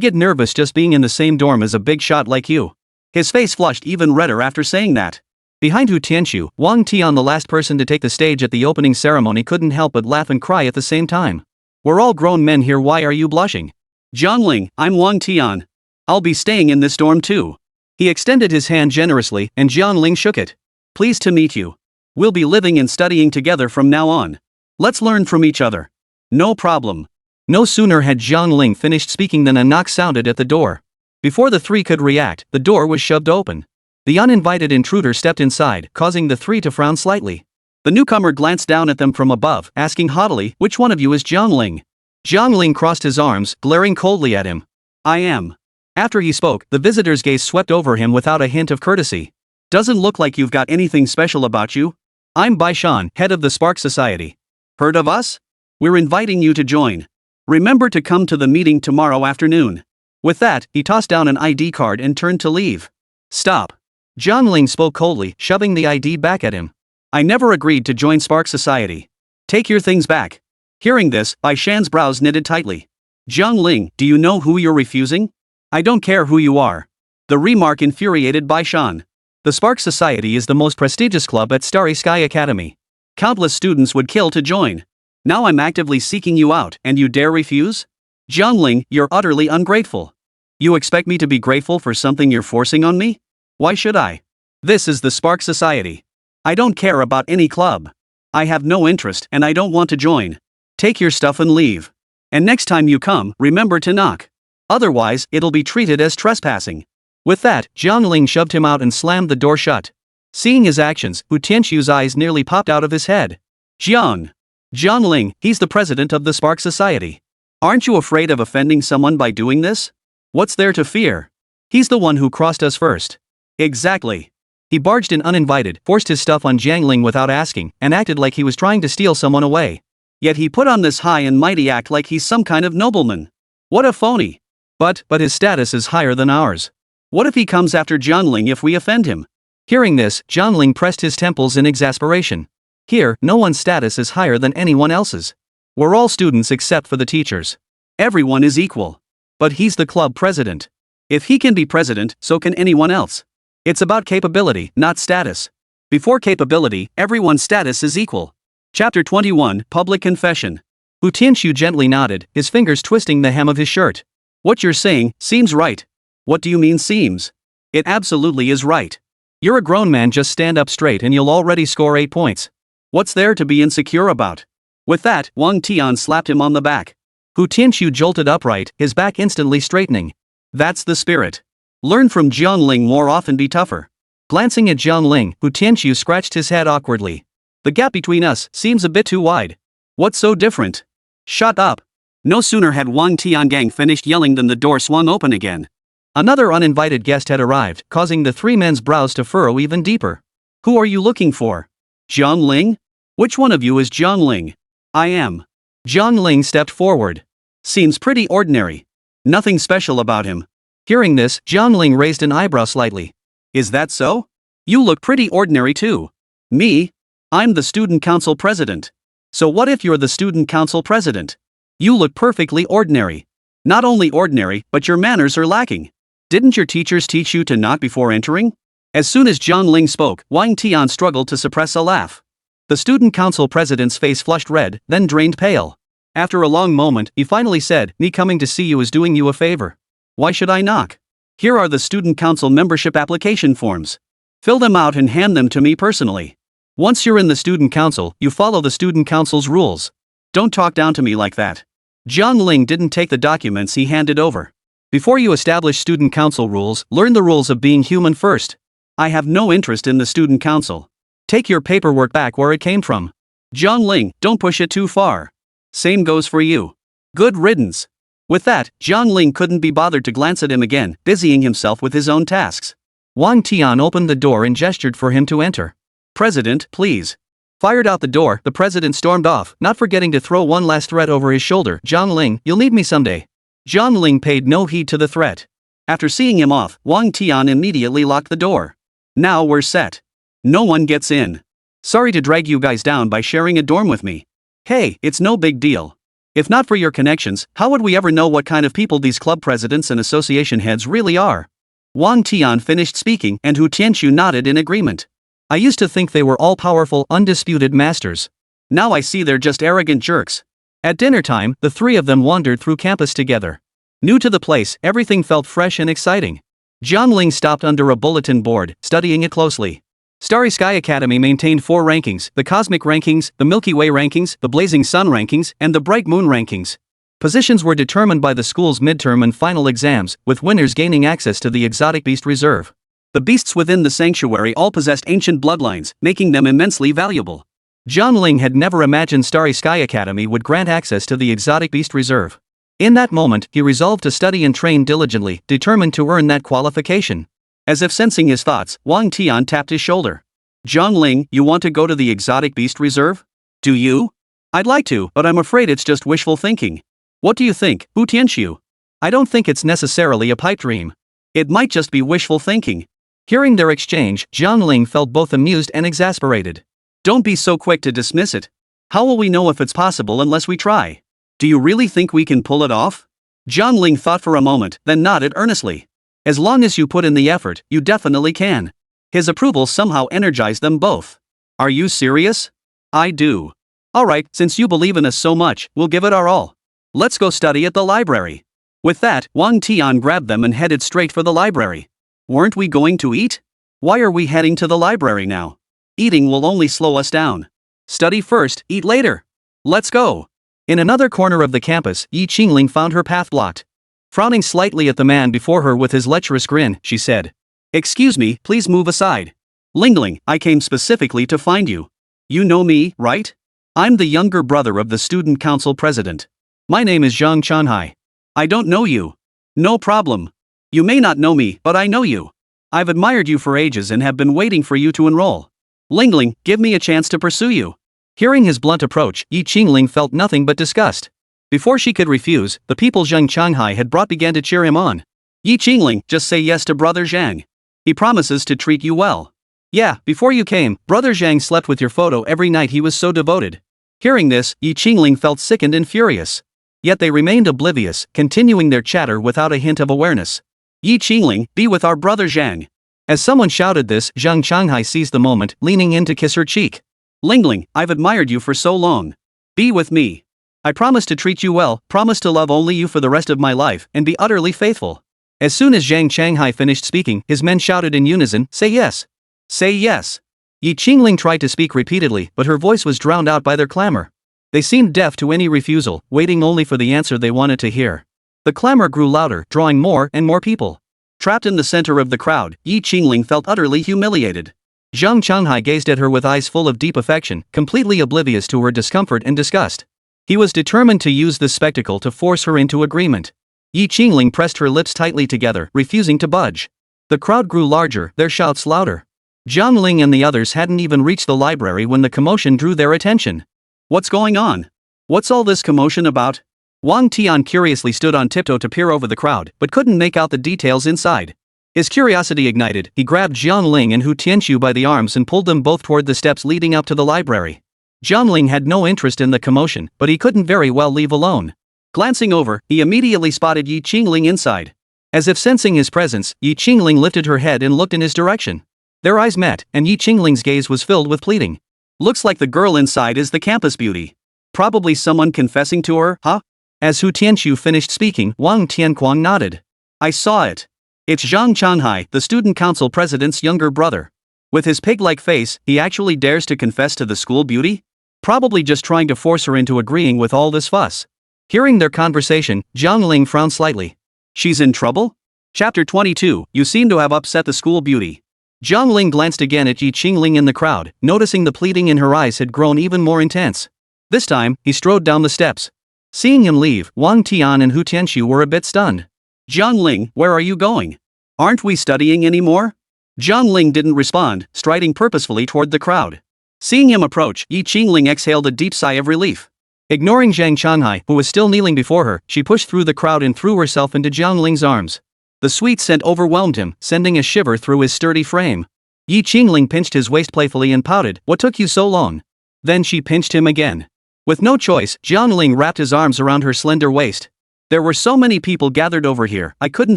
get nervous just being in the same dorm as a big shot like you. His face flushed even redder after saying that. Behind Hu Tianqiu, Wang Tian, the last person to take the stage at the opening ceremony, couldn't help but laugh and cry at the same time. We're all grown men here, why are you blushing? Jiang Ling, I'm Wang Tian. I'll be staying in this dorm too. He extended his hand generously, and Jiang Ling shook it. Pleased to meet you. We'll be living and studying together from now on. Let's learn from each other. No problem. No sooner had Jiang Ling finished speaking than a knock sounded at the door. Before the three could react, the door was shoved open. The uninvited intruder stepped inside, causing the three to frown slightly. The newcomer glanced down at them from above, asking haughtily, which one of you is Jiang Ling? Jiang Ling crossed his arms, glaring coldly at him. I am. After he spoke, the visitor's gaze swept over him without a hint of courtesy. Doesn't look like you've got anything special about you. I'm Baishan, head of the Spark Society. Heard of us? We're inviting you to join. Remember to come to the meeting tomorrow afternoon. With that, he tossed down an ID card and turned to leave. Stop. Jiang Ling spoke coldly, shoving the ID back at him. I never agreed to join Spark Society. Take your things back. Hearing this, Baishan's brows knitted tightly. Jiang Ling, do you know who you're refusing? I don't care who you are. The remark infuriated Baishan. The Spark Society is the most prestigious club at Starry Sky Academy. Countless students would kill to join. Now I'm actively seeking you out, and you dare refuse? Jiang Ling, you're utterly ungrateful. You expect me to be grateful for something you're forcing on me? Why should I? This is the Spark Society. I don't care about any club. I have no interest and I don't want to join. Take your stuff and leave. And next time you come, remember to knock. Otherwise, it'll be treated as trespassing. With that, Jiang Ling shoved him out and slammed the door shut. Seeing his actions, Hu Tianxiu's eyes nearly popped out of his head. Jiang Ling, he's the president of the Spark Society. Aren't you afraid of offending someone by doing this? What's there to fear? He's the one who crossed us first. Exactly. He barged in uninvited, forced his stuff on Jiang Ling without asking, and acted like he was trying to steal someone away. Yet he put on this high and mighty act like he's some kind of nobleman. What a phony. But his status is higher than ours. What if he comes after Jiang Ling if we offend him? Hearing this, Jiang Ling pressed his temples in exasperation. Here, no one's status is higher than anyone else's. We're all students except for the teachers. Everyone is equal. But he's the club president. If he can be president, so can anyone else. It's about capability, not status. Before capability, everyone's status is equal. Chapter 21, Public Confession. Hu Tianxiu gently nodded, his fingers twisting the hem of his shirt. What you're saying seems right. What do you mean seems? It absolutely is right. You're a grown man, just stand up straight and you'll already score 8 points. What's there to be insecure about? With that, Wang Tian slapped him on the back. Hu Tianxiu jolted upright, his back instantly straightening. That's the spirit. Learn from Jiang Ling, more often be tougher. Glancing at Jiang Ling, Hu Tianxiu scratched his head awkwardly. The gap between us seems a bit too wide. What's so different? Shut up. No sooner had Wang Tiangang finished yelling than the door swung open again. Another uninvited guest had arrived, causing the three men's brows to furrow even deeper. Who are you looking for? Jiang Ling? Which one of you is Jiang Ling? I am. Jiang Ling stepped forward. Seems pretty ordinary. Nothing special about him. Hearing this, Jiang Ling raised an eyebrow slightly. Is that so? You look pretty ordinary too. Me? I'm the student council president. So what if you're the student council president? You look perfectly ordinary. Not only ordinary, but your manners are lacking. Didn't your teachers teach you to knock before entering? As soon as Jiang Ling spoke, Wang Tian struggled to suppress a laugh. The student council president's face flushed red, then drained pale. After a long moment, he finally said, "Me coming to see you is doing you a favor. Why should I knock? Here are the student council membership application forms. Fill them out and hand them to me personally. Once you're in the student council, you follow the student council's rules. Don't talk down to me like that." Jiang Ling didn't take the documents he handed over. Before you establish student council rules, learn the rules of being human first. I have no interest in the student council. Take your paperwork back where it came from. Jiang Ling, don't push it too far. Same goes for you. Good riddance. With that, Jiang Ling couldn't be bothered to glance at him again, busying himself with his own tasks. Wang Tian opened the door and gestured for him to enter. "President, please." Fired out the door, the president stormed off, not forgetting to throw one last threat over his shoulder. "Jiang Ling, you'll need me someday." Jiang Ling paid no heed to the threat. After seeing him off, Wang Tian immediately locked the door. Now we're set. No one gets in. Sorry to drag you guys down by sharing a dorm with me. Hey, it's no big deal. If not for your connections, how would we ever know what kind of people these club presidents and association heads really are? Wang Tian finished speaking and Hu Tianxiu nodded in agreement. I used to think they were all-powerful, undisputed masters. Now I see they're just arrogant jerks. At dinner time, the three of them wandered through campus together. New to the place, everything felt fresh and exciting. Jiang Ling stopped under a bulletin board, studying it closely. Starry Sky Academy maintained 4 rankings: the Cosmic Rankings, the Milky Way Rankings, the Blazing Sun Rankings, and the Bright Moon Rankings. Positions were determined by the school's midterm and final exams, with winners gaining access to the Exotic Beast Reserve. The beasts within the sanctuary all possessed ancient bloodlines, making them immensely valuable. Jiang Ling had never imagined Starry Sky Academy would grant access to the Exotic Beast Reserve. In that moment, he resolved to study and train diligently, determined to earn that qualification. As if sensing his thoughts, Wang Tian tapped his shoulder. Jiang Ling, you want to go to the exotic beast reserve? Do you? I'd like to, but I'm afraid it's just wishful thinking. What do you think, Hu Tianxiu? I don't think it's necessarily a pipe dream. It might just be wishful thinking. Hearing their exchange, Jiang Ling felt both amused and exasperated. Don't be so quick to dismiss it. How will we know if it's possible unless we try? Do you really think we can pull it off? Jiang Ling thought for a moment, then nodded earnestly. As long as you put in the effort, you definitely can. His approval somehow energized them both. Are you serious? I do. Alright, since you believe in us so much, we'll give it our all. Let's go study at the library. With that, Wang Tian grabbed them and headed straight for the library. Weren't we going to eat? Why are we heading to the library now? Eating will only slow us down. Study first, eat later. Let's go. In another corner of the campus, Yi Qingling found her path blocked. Frowning slightly at the man before her with his lecherous grin, she said. Excuse me, please move aside. Lingling, I came specifically to find you. You know me, right? I'm the younger brother of the student council president. My name is Zhang Chanhai. I don't know you. No problem. You may not know me, but I know you. I've admired you for ages and have been waiting for you to enroll. Lingling, give me a chance to pursue you. Hearing his blunt approach, Yi Qingling felt nothing but disgust. Before she could refuse, the people Zhang Changhai had brought began to cheer him on. Yi Qingling, just say yes to Brother Zhang. He promises to treat you well. Yeah, before you came, Brother Zhang slept with your photo every night, he was so devoted. Hearing this, Yi Qingling felt sickened and furious. Yet they remained oblivious, continuing their chatter without a hint of awareness. Yi Qingling, be with our brother Zhang. As someone shouted this, Zhang Changhai seized the moment, leaning in to kiss her cheek. Lingling, I've admired you for so long. Be with me. I promise to treat you well, promise to love only you for the rest of my life, and be utterly faithful. As soon as Zhang Changhai finished speaking, his men shouted in unison, say yes. Say yes. Yi Qingling tried to speak repeatedly, but her voice was drowned out by their clamor. They seemed deaf to any refusal, waiting only for the answer they wanted to hear. The clamor grew louder, drawing more and more people. Trapped in the center of the crowd, Yi Qingling felt utterly humiliated. Zhang Changhai gazed at her with eyes full of deep affection, completely oblivious to her discomfort and disgust. He was determined to use this spectacle to force her into agreement. Yi Qingling pressed her lips tightly together, refusing to budge. The crowd grew larger, their shouts louder. Jiang Ling and the others hadn't even reached the library when the commotion drew their attention. What's going on? What's all this commotion about? Wang Tian curiously stood on tiptoe to peer over the crowd, but couldn't make out the details inside. His curiosity ignited, he grabbed Jiang Ling and Hu Tianxiu by the arms and pulled them both toward the steps leading up to the library. Jiang Ling had no interest in the commotion, but he couldn't very well leave alone. Glancing over, he immediately spotted Yi Qingling inside. As if sensing his presence, Yi Qingling lifted her head and looked in his direction. Their eyes met, and Yi Qingling's gaze was filled with pleading. Looks like the girl inside is the campus beauty. Probably someone confessing to her, huh? As Hu Tianxiu finished speaking, Wang Tianquang nodded. I saw it. It's Zhang Chanhai, the student council president's younger brother. With his pig-like face, he actually dares to confess to the school beauty? Probably just trying to force her into agreeing with all this fuss. Hearing their conversation, Jiang Ling frowned slightly. She's in trouble? Chapter 22, you seem to have upset the school beauty. Jiang Ling glanced again at Yi Qingling in the crowd, noticing the pleading in her eyes had grown even more intense. This time, he strode down the steps. Seeing him leave, Wang Tian and Hu Tianxiu were a bit stunned. Jiang Ling, where are you going? Aren't we studying anymore? Jiang Ling didn't respond, striding purposefully toward the crowd. Seeing him approach, Yi Qingling exhaled a deep sigh of relief. Ignoring Zhang Chanhai, who was still kneeling before her, she pushed through the crowd and threw herself into Jiang Ling's arms. The sweet scent overwhelmed him, sending a shiver through his sturdy frame. Yi Qingling pinched his waist playfully and pouted, "What took you so long?" Then she pinched him again. With no choice, Jiang Ling wrapped his arms around her slender waist. There were so many people gathered over here, I couldn't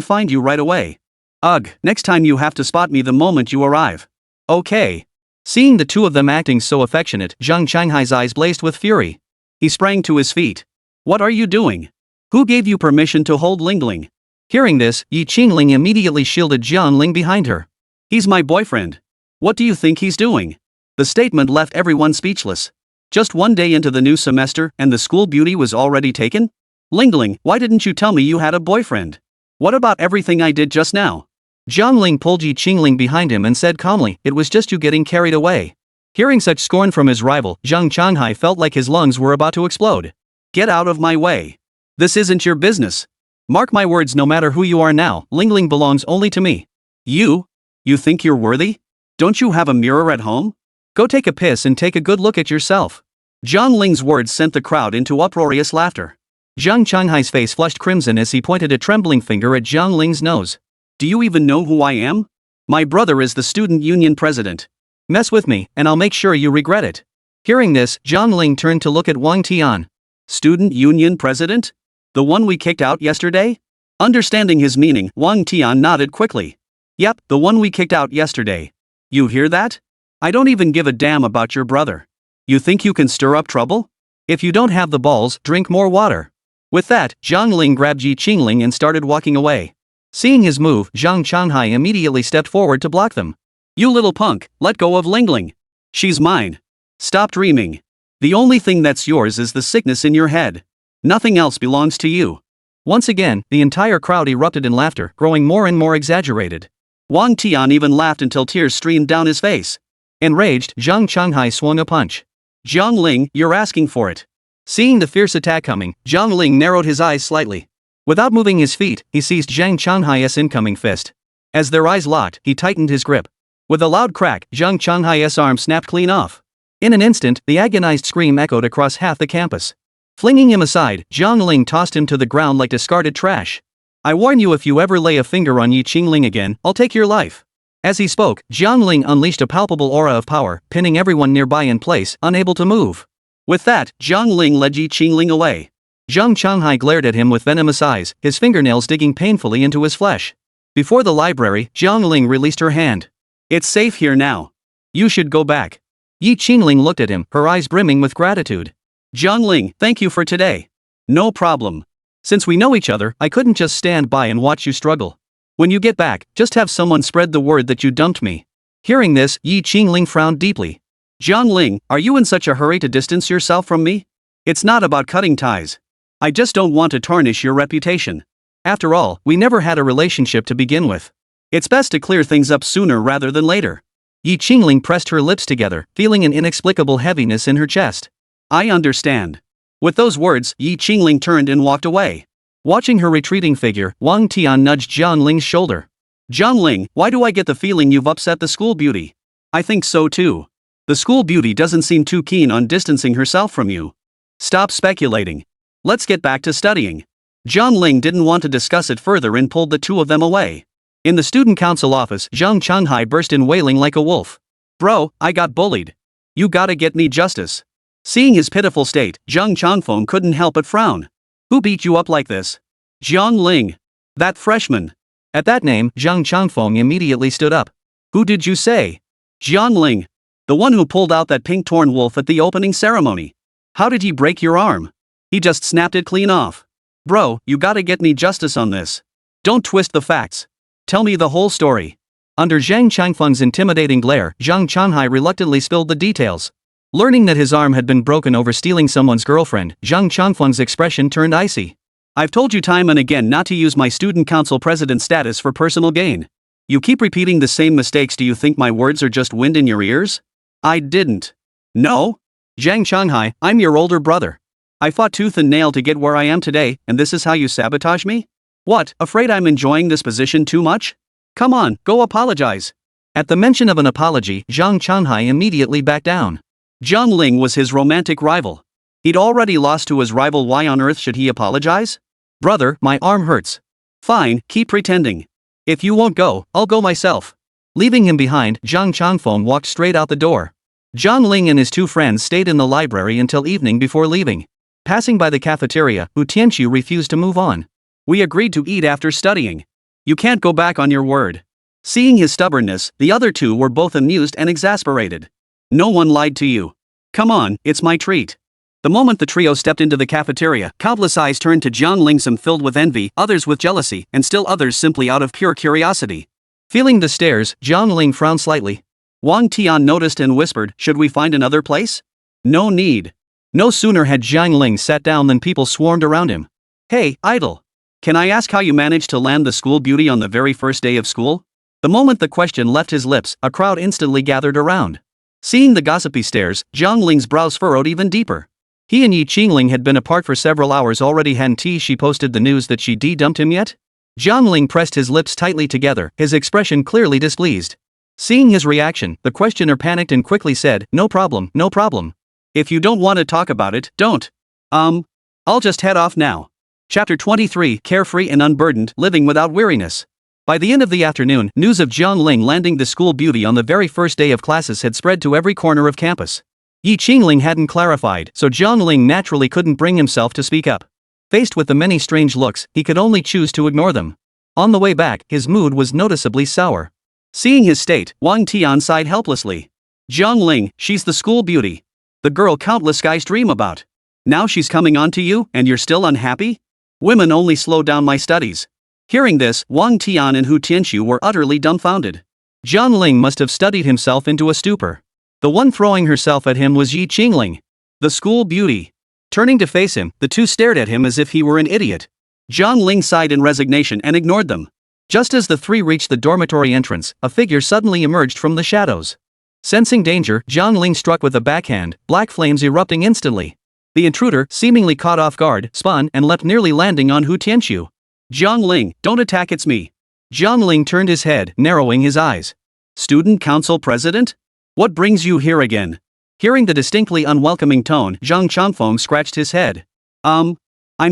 find you right away. Ugh, next time you have to spot me the moment you arrive. Okay. Seeing the two of them acting so affectionate, Zhang Changhai's eyes blazed with fury. He sprang to his feet. What are you doing? Who gave you permission to hold Lingling? Hearing this, Yi Qingling immediately shielded Jiang Ling behind her. He's my boyfriend. What do you think he's doing? The statement left everyone speechless. Just one day into the new semester, and the school beauty was already taken? Lingling, why didn't you tell me you had a boyfriend? What about everything I did just now? Jiang Ling pulled Yi Qingling behind him and said calmly, "It was just you getting carried away." Hearing such scorn from his rival, Zhang Changhai felt like his lungs were about to explode. Get out of my way. This isn't your business. Mark my words, no matter who you are now, Lingling belongs only to me. You? You think you're worthy? Don't you have a mirror at home? Go take a piss and take a good look at yourself. Jiang Ling's words sent the crowd into uproarious laughter. Jiang Changhai's face flushed crimson as he pointed a trembling finger at Jiang Ling's nose. Do you even know who I am? My brother is the student union president. Mess with me, and I'll make sure you regret it. Hearing this, Jiang Ling turned to look at Wang Tian. Student union president? The one we kicked out yesterday? Understanding his meaning, Wang Tian nodded quickly. Yep, the one we kicked out yesterday. You hear that? I don't even give a damn about your brother. You think you can stir up trouble? If you don't have the balls, drink more water. With that, Jiang Ling grabbed Yi Qingling and started walking away. Seeing his move, Jiang Changhai immediately stepped forward to block them. You little punk, let go of Lingling. She's mine. Stop dreaming. The only thing that's yours is the sickness in your head. Nothing else belongs to you. Once again, the entire crowd erupted in laughter, growing more and more exaggerated. Wang Tian even laughed until tears streamed down his face. Enraged, Jiang Changhai swung a punch. Jiang Ling, you're asking for it. Seeing the fierce attack coming, Jiang Ling narrowed his eyes slightly. Without moving his feet, he seized Jiang Changhai's incoming fist. As their eyes locked, he tightened his grip. With a loud crack, Jiang Changhai's arm snapped clean off. In an instant, the agonized scream echoed across half the campus. Flinging him aside, Jiang Ling tossed him to the ground like discarded trash. I warn you, if you ever lay a finger on Yi Qingling again, I'll take your life. As he spoke, Jiang Ling unleashed a palpable aura of power, pinning everyone nearby in place, unable to move. With that, Jiang Ling led Yi Qingling away. Jiang Changhai glared at him with venomous eyes, his fingernails digging painfully into his flesh. Before the library, Jiang Ling released her hand. It's safe here now. You should go back. Yi Qingling looked at him, her eyes brimming with gratitude. Jiang Ling, thank you for today. No problem. Since we know each other, I couldn't just stand by and watch you struggle. When you get back, just have someone spread the word that you dumped me. Hearing this, Yi Qingling frowned deeply. Jiang Ling, are you in such a hurry to distance yourself from me? It's not about cutting ties. I just don't want to tarnish your reputation. After all, we never had a relationship to begin with. It's best to clear things up sooner rather than later. Yi Qingling pressed her lips together, feeling an inexplicable heaviness in her chest. I understand. With those words, Yi Qingling turned and walked away. Watching her retreating figure, Wang Tian nudged Jiang Ling's shoulder. Jiang Ling, why do I get the feeling you've upset the school beauty? I think so too. The school beauty doesn't seem too keen on distancing herself from you. Stop speculating. Let's get back to studying. Jiang Ling didn't want to discuss it further and pulled the two of them away. In the student council office, Jiang Changhai burst in wailing like a wolf. Bro, I got bullied. You gotta get me justice. Seeing his pitiful state, Jiang Changfeng couldn't help but frown. Who beat you up like this? Jiang Ling. That freshman. At that name, Jiang Changfeng immediately stood up. Who did you say? Jiang Ling. The one who pulled out that pink torn wolf at the opening ceremony. How did he break your arm? He just snapped it clean off. Bro, you gotta get me justice on this. Don't twist the facts. Tell me the whole story. Under Jiang Changfeng's intimidating glare, Jiang Changhai reluctantly spilled the details. Learning that his arm had been broken over stealing someone's girlfriend, Jiang Changfeng's expression turned icy. I've told you time and again not to use my student council president status for personal gain. You keep repeating the same mistakes. Do you think my words are just wind in your ears? I didn't. No? Jiang Changhai, I'm your older brother. I fought tooth and nail to get where I am today, and this is how you sabotage me? What, afraid I'm enjoying this position too much? Come on, go apologize. At the mention of an apology, Jiang Changhai immediately backed down. Jiang Ling was his romantic rival. He'd already lost to his rival. Why on earth should he apologize? Brother, my arm hurts. Fine, keep pretending. If you won't go, I'll go myself. Leaving him behind, Jiang Changfeng walked straight out the door. Jiang Ling and his two friends stayed in the library until evening before leaving. Passing by the cafeteria, Wu Tianqiu refused to move on. We agreed to eat after studying. You can't go back on your word. Seeing his stubbornness, the other two were both amused and exasperated. No one lied to you. Come on, it's my treat. The moment the trio stepped into the cafeteria, countless eyes turned to Jiang Ling, some filled with envy, others with jealousy, and still others simply out of pure curiosity. Feeling the stares, Jiang Ling frowned slightly. Wang Tian noticed and whispered, should we find another place? No need. No sooner had Jiang Ling sat down than people swarmed around him. Hey, idol. Can I ask how you managed to land the school beauty on the very first day of school? The moment the question left his lips, a crowd instantly gathered around. Seeing the gossipy stares, Jiang Ling's brows furrowed even deeper. He and Yi Qingling had been apart for several hours already. Hadn't she posted the news that she dumped him yet? Jiang Ling pressed his lips tightly together, his expression clearly displeased. Seeing his reaction, the questioner panicked and quickly said, "No problem, no problem. If you don't want to talk about it, don't. I'll just head off now." Chapter 23, Carefree and Unburdened, Living Without Weariness. By the end of the afternoon, news of Jiang Ling landing the school beauty on the very first day of classes had spread to every corner of campus. Yi Qingling hadn't clarified, so Jiang Ling naturally couldn't bring himself to speak up. Faced with the many strange looks, he could only choose to ignore them. On the way back, his mood was noticeably sour. Seeing his state, Wang Tian sighed helplessly. "Jiang Ling, she's the school beauty. The girl countless guys dream about. Now she's coming on to you, and you're still unhappy? Women only slow down my studies." Hearing this, Wang Tian and Hu Tianxiu were utterly dumbfounded. Jiang Ling must have studied himself into a stupor. The one throwing herself at him was Yi Qingling, the school beauty. Turning to face him, the two stared at him as if he were an idiot. Jiang Ling sighed in resignation and ignored them. Just as the three reached the dormitory entrance, a figure suddenly emerged from the shadows. Sensing danger, Jiang Ling struck with a backhand, black flames erupting instantly. The intruder, seemingly caught off guard, spun and leapt, nearly landing on Hu Tianxiu. "Jiang Ling, don't attack, it's me." Jiang Ling turned his head, narrowing his eyes. "Student Council President? What brings you here again?" Hearing the distinctly unwelcoming tone, Zhang Changfeng scratched his head. I'm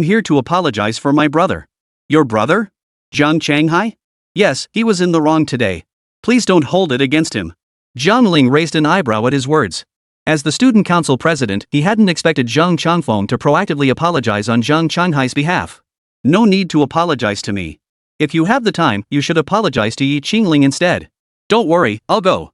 here to apologize for my brother." "Your brother? Zhang Changhai?" "Yes, he was in the wrong today. Please don't hold it against him." Jiang Ling raised an eyebrow at his words. As the student council president, he hadn't expected Zhang Changfeng to proactively apologize on Zhang Changhai's behalf. "No need to apologize to me. If you have the time, you should apologize to Yi Qingling instead." "Don't worry, I'll go."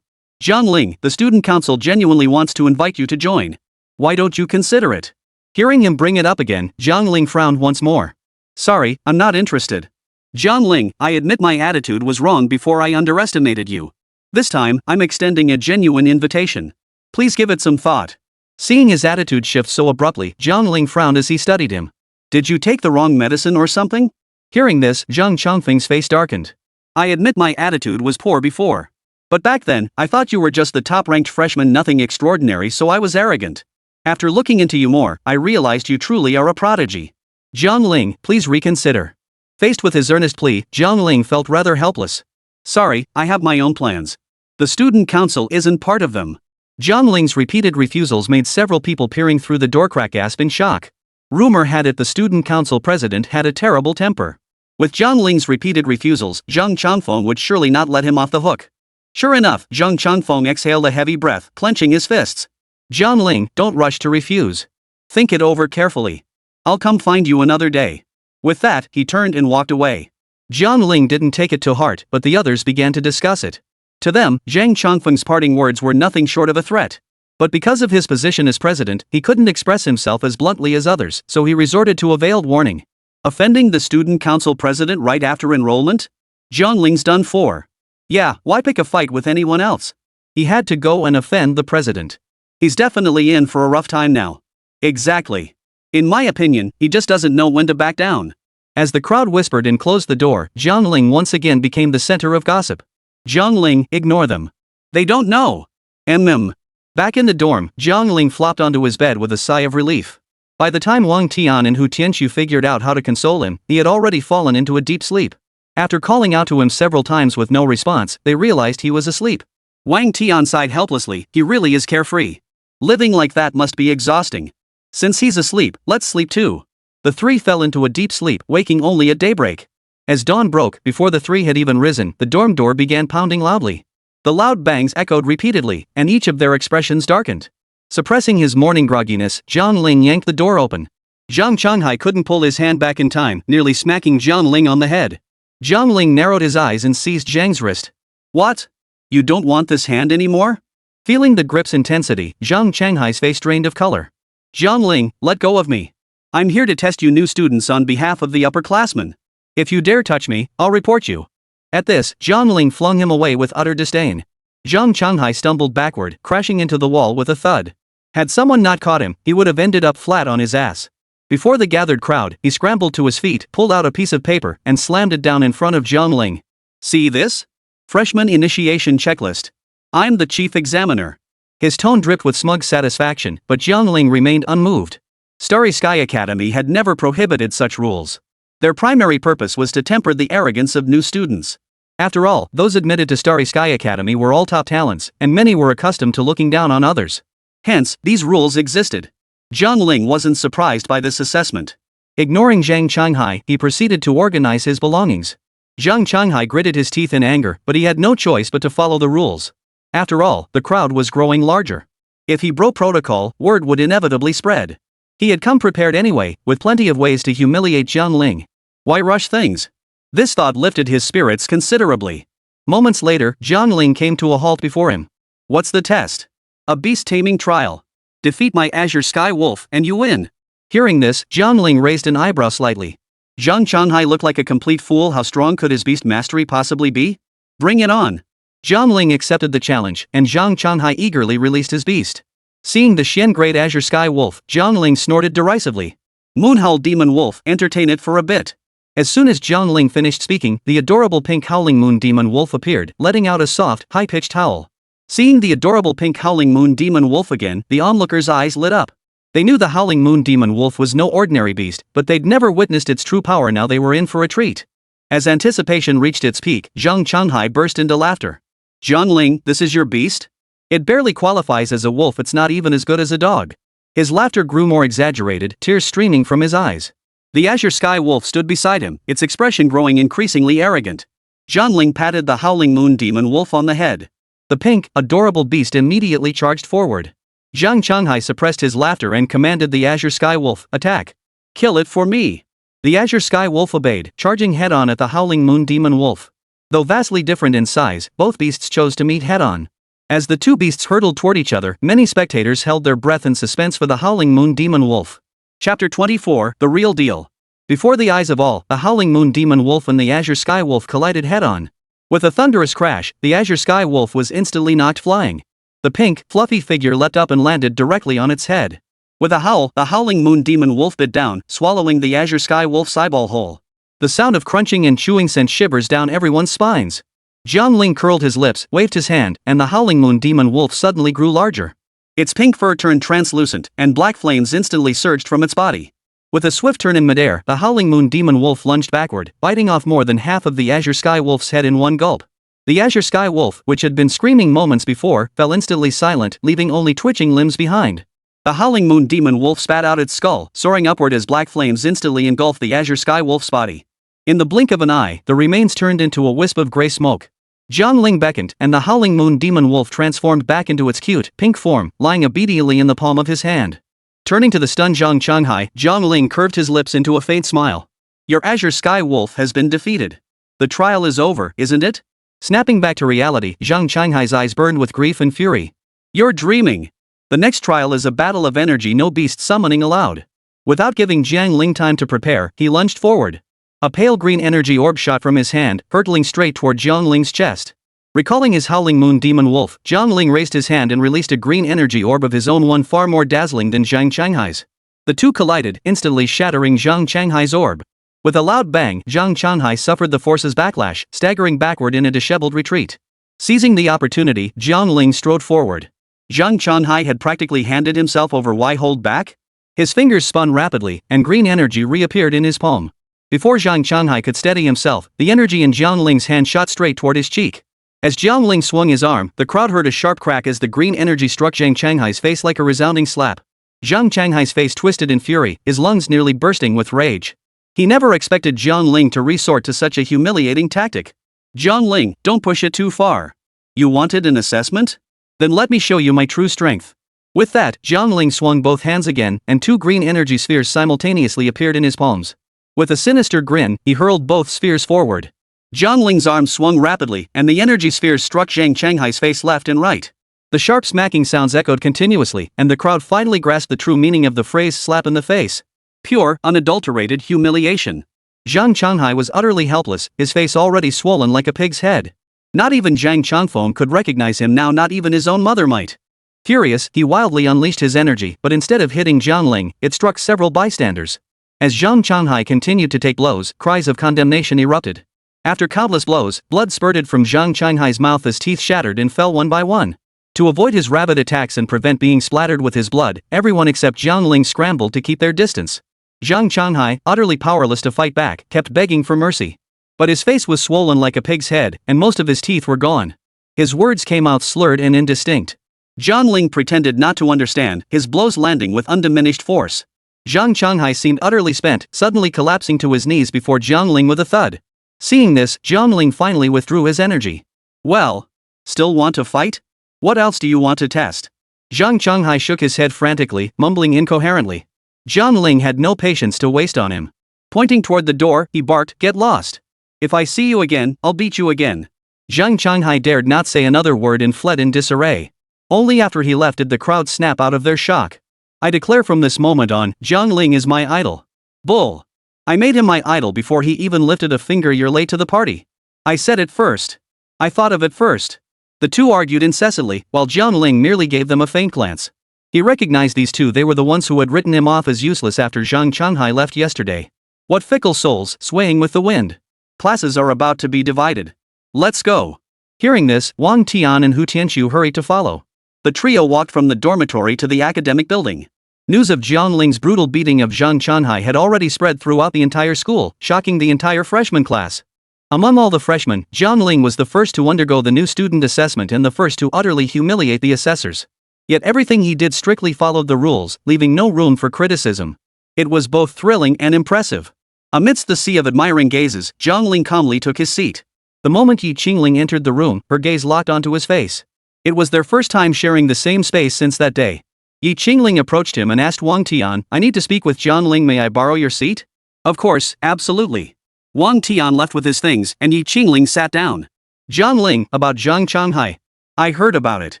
Jiang Ling, the student council genuinely wants to invite you to join. Why don't you consider it?" Hearing him bring it up again, Jiang Ling frowned once more. "Sorry, I'm not interested. Jiang Ling, I admit my attitude was wrong before I underestimated you. This time, I'm extending a genuine invitation. Please give it some thought." Seeing his attitude shift so abruptly, Jiang Ling frowned as he studied him. "Did you take the wrong medicine or something?" Hearing this, Zhang Changfeng's face darkened. "I admit my attitude was poor before. But back then, I thought you were just the top-ranked freshman, nothing extraordinary, so I was arrogant. After looking into you more, I realized you truly are a prodigy. Jiang Ling, please reconsider." Faced with his earnest plea, Jiang Ling felt rather helpless. "Sorry, I have my own plans. The student council isn't part of them." Jiang Ling's repeated refusals made several people peering through the door crack gasp in shock. Rumor had it the student council president had a terrible temper. With Jiang Ling's repeated refusals, Zhang Changfeng would surely not let him off the hook. Sure enough, Zhang Changfeng exhaled a heavy breath, clenching his fists. "Jiang Ling, don't rush to refuse. Think it over carefully. I'll come find you another day." With that, he turned and walked away. Jiang Ling didn't take it to heart, but the others began to discuss it. To them, Zhang Changfeng's parting words were nothing short of a threat. But because of his position as president, he couldn't express himself as bluntly as others, so he resorted to a veiled warning. Offending the student council president right after enrollment? Jiang Ling's done for. Yeah, why pick a fight with anyone else? He had to go and offend the president. He's definitely in for a rough time now. Exactly. In my opinion, he just doesn't know when to back down. As the crowd whispered and closed the door, Jiang Ling once again became the center of gossip. Jiang Ling, ignore them. They don't know. Back in the dorm, Jiang Ling flopped onto his bed with a sigh of relief. By the time Wang Tian and Hu Tianxiu figured out how to console him, he had already fallen into a deep sleep. After calling out to him several times with no response, they realized he was asleep. Wang Tian sighed helplessly, he really is carefree. Living like that must be exhausting. Since he's asleep, let's sleep too. The three fell into a deep sleep, waking only at daybreak. As dawn broke, before the three had even risen, the dorm door began pounding loudly. The loud bangs echoed repeatedly, and each of their expressions darkened. Suppressing his morning grogginess, Jiang Ling yanked the door open. Zhang Changhai couldn't pull his hand back in time, nearly smacking Jiang Ling on the head. Jiang Ling narrowed his eyes and seized Zhang's wrist. What? You don't want this hand anymore? Feeling the grip's intensity, Zhang Changhai's face drained of color. Jiang Ling, let go of me. I'm here to test you new students on behalf of the upperclassmen. If you dare touch me, I'll report you. At this, Jiang Ling flung him away with utter disdain. Zhang Changhai stumbled backward, crashing into the wall with a thud. Had someone not caught him, he would have ended up flat on his ass. Before the gathered crowd, he scrambled to his feet, pulled out a piece of paper, and slammed it down in front of Jiang Ling. See this? Freshman initiation checklist. I'm the chief examiner. His tone dripped with smug satisfaction, but Jiang Ling remained unmoved. Starry Sky Academy had never prohibited such rules. Their primary purpose was to temper the arrogance of new students. After all, those admitted to Starry Sky Academy were all top talents, and many were accustomed to looking down on others. Hence, these rules existed. Jiang Ling wasn't surprised by this assessment. Ignoring Zhang Changhai, he proceeded to organize his belongings. Zhang Changhai gritted his teeth in anger, but he had no choice but to follow the rules. After all, the crowd was growing larger. If he broke protocol, word would inevitably spread. He had come prepared anyway, with plenty of ways to humiliate Jiang Ling. Why rush things? This thought lifted his spirits considerably. Moments later, Jiang Ling came to a halt before him. What's the test? A beast taming trial. Defeat my Azure Sky Wolf and you win. Hearing this, Jiang Ling raised an eyebrow slightly. Zhang Changhai looked like a complete fool. How strong could his beast mastery possibly be? Bring it on. Jiang Ling accepted the challenge, and Zhang Changhai eagerly released his beast. Seeing the Xian Great Azure Sky Wolf, Jiang Ling snorted derisively. Moonhowl Demon Wolf, entertain it for a bit. As soon as Jiang Ling finished speaking, the adorable pink Howling Moon Demon Wolf appeared, letting out a soft, high-pitched howl. Seeing the adorable pink Howling Moon Demon Wolf again, the onlookers' eyes lit up. They knew the Howling Moon Demon Wolf was no ordinary beast, but they'd never witnessed its true power. Now they were in for a treat. As anticipation reached its peak, Zhang Changhai burst into laughter. Jiang Ling, this is your beast? It barely qualifies as a wolf. It's not even as good as a dog. His laughter grew more exaggerated, tears streaming from his eyes. The Azure Sky Wolf stood beside him, its expression growing increasingly arrogant. Jiang Ling patted the Howling Moon Demon Wolf on the head. The pink, adorable beast immediately charged forward. Zhang Changhai suppressed his laughter and commanded the Azure Sky Wolf, attack. Kill it for me. The Azure Sky Wolf obeyed, charging head-on at the Howling Moon Demon Wolf. Though vastly different in size, both beasts chose to meet head-on. As the two beasts hurtled toward each other, many spectators held their breath in suspense for the Howling Moon Demon Wolf. Chapter 24, The Real Deal. Before the eyes of all, the Howling Moon Demon Wolf and the Azure Sky Wolf collided head-on. With a thunderous crash, the Azure Sky Wolf was instantly knocked flying. The pink, fluffy figure leapt up and landed directly on its head. With a howl, the Howling Moon Demon Wolf bit down, swallowing the Azure Sky Wolf's eyeball whole. The sound of crunching and chewing sent shivers down everyone's spines. Jiang Ling curled his lips, waved his hand, and the Howling Moon Demon Wolf suddenly grew larger. Its pink fur turned translucent, and black flames instantly surged from its body. With a swift turn in midair, the Howling Moon Demon Wolf lunged backward, biting off more than half of the Azure Sky Wolf's head in one gulp. The Azure Sky Wolf, which had been screaming moments before, fell instantly silent, leaving only twitching limbs behind. The Howling Moon Demon Wolf spat out its skull, soaring upward as black flames instantly engulfed the Azure Sky Wolf's body. In the blink of an eye, the remains turned into a wisp of gray smoke. Jiang Ling beckoned, and the Howling Moon Demon Wolf transformed back into its cute, pink form, lying obediently in the palm of his hand. Turning to the stunned Zhang Changhai, Jiang Ling curved his lips into a faint smile. Your Azure Sky Wolf has been defeated. The trial is over, isn't it? Snapping back to reality, Zhang Changhai's eyes burned with grief and fury. You're dreaming. The next trial is a battle of energy, no beast summoning allowed. Without giving Jiang Ling time to prepare, he lunged forward. A pale green energy orb shot from his hand, hurtling straight toward Jiang Ling's chest. Recalling his Howling Moon Demon Wolf, Jiang Ling raised his hand and released a green energy orb of his own, one far more dazzling than Zhang Changhai's. The two collided, instantly shattering Zhang Changhai's orb. With a loud bang, Zhang Changhai suffered the force's backlash, staggering backward in a disheveled retreat. Seizing the opportunity, Jiang Ling strode forward. Zhang Changhai had practically handed himself over. Why hold back? His fingers spun rapidly, and green energy reappeared in his palm. Before Zhang Changhai could steady himself, the energy in Jiang Ling's hand shot straight toward his cheek. As Jiang Ling swung his arm, the crowd heard a sharp crack as the green energy struck Zhang Changhai's face like a resounding slap. Zhang Changhai's face twisted in fury, his lungs nearly bursting with rage. He never expected Jiang Ling to resort to such a humiliating tactic. Jiang Ling, don't push it too far. You wanted an assessment? Then let me show you my true strength. With that, Jiang Ling swung both hands again, and two green energy spheres simultaneously appeared in his palms. With a sinister grin, he hurled both spheres forward. Jiang Ling's arm swung rapidly, and the energy spheres struck Zhang Changhai's face left and right. The sharp smacking sounds echoed continuously, and the crowd finally grasped the true meaning of the phrase slap in the face. Pure, unadulterated humiliation. Zhang Changhai was utterly helpless, his face already swollen like a pig's head. Not even Zhang Changfeng could recognize him now, not even his own mother might. Furious, he wildly unleashed his energy, but instead of hitting Jiang Ling, it struck several bystanders. As Zhang Changhai continued to take blows, cries of condemnation erupted. After countless blows, blood spurted from Zhang Changhai's mouth as teeth shattered and fell one by one. To avoid his rabid attacks and prevent being splattered with his blood, everyone except Jiang Ling scrambled to keep their distance. Zhang Changhai, utterly powerless to fight back, kept begging for mercy. But his face was swollen like a pig's head, and most of his teeth were gone. His words came out slurred and indistinct. Jiang Ling pretended not to understand, his blows landing with undiminished force. Zhang Changhai seemed utterly spent, suddenly collapsing to his knees before Jiang Ling with a thud. Seeing this, Jiang Ling finally withdrew his energy. Well, still want to fight? What else do you want to test? Zhang Changhai shook his head frantically, mumbling incoherently. Jiang Ling had no patience to waste on him. Pointing toward the door, he barked, "Get lost. If I see you again, I'll beat you again." Zhang Changhai dared not say another word and fled in disarray. Only after he left did the crowd snap out of their shock. "I declare from this moment on, Jiang Ling is my idol." Bull. I made him my idol before he even lifted a finger. You're late to the party. I said it first. I thought of it first. The two argued incessantly, while Jiang Ling merely gave them a faint glance. He recognized these two. They were the ones who had written him off as useless after Zhang Changhai left yesterday. What fickle souls, swaying with the wind. Classes are about to be divided. Let's go. Hearing this, Wang Tian and Hu Tianqiu hurried to follow. The trio walked from the dormitory to the academic building. News of Jiang Ling's brutal beating of Zhang Changhai had already spread throughout the entire school, shocking the entire freshman class. Among all the freshmen, Jiang Ling was the first to undergo the new student assessment and the first to utterly humiliate the assessors. Yet everything he did strictly followed the rules, leaving no room for criticism. It was both thrilling and impressive. Amidst the sea of admiring gazes, Jiang Ling calmly took his seat. The moment Yi Qingling entered the room, her gaze locked onto his face. It was their first time sharing the same space since that day. Yi Qingling approached him and asked Wang Tian, "I need to speak with Jiang Ling. May I borrow your seat?" Of course, absolutely. Wang Tian left with his things and Yi Qingling sat down. Jiang Ling, about Zhang Changhai. I heard about it.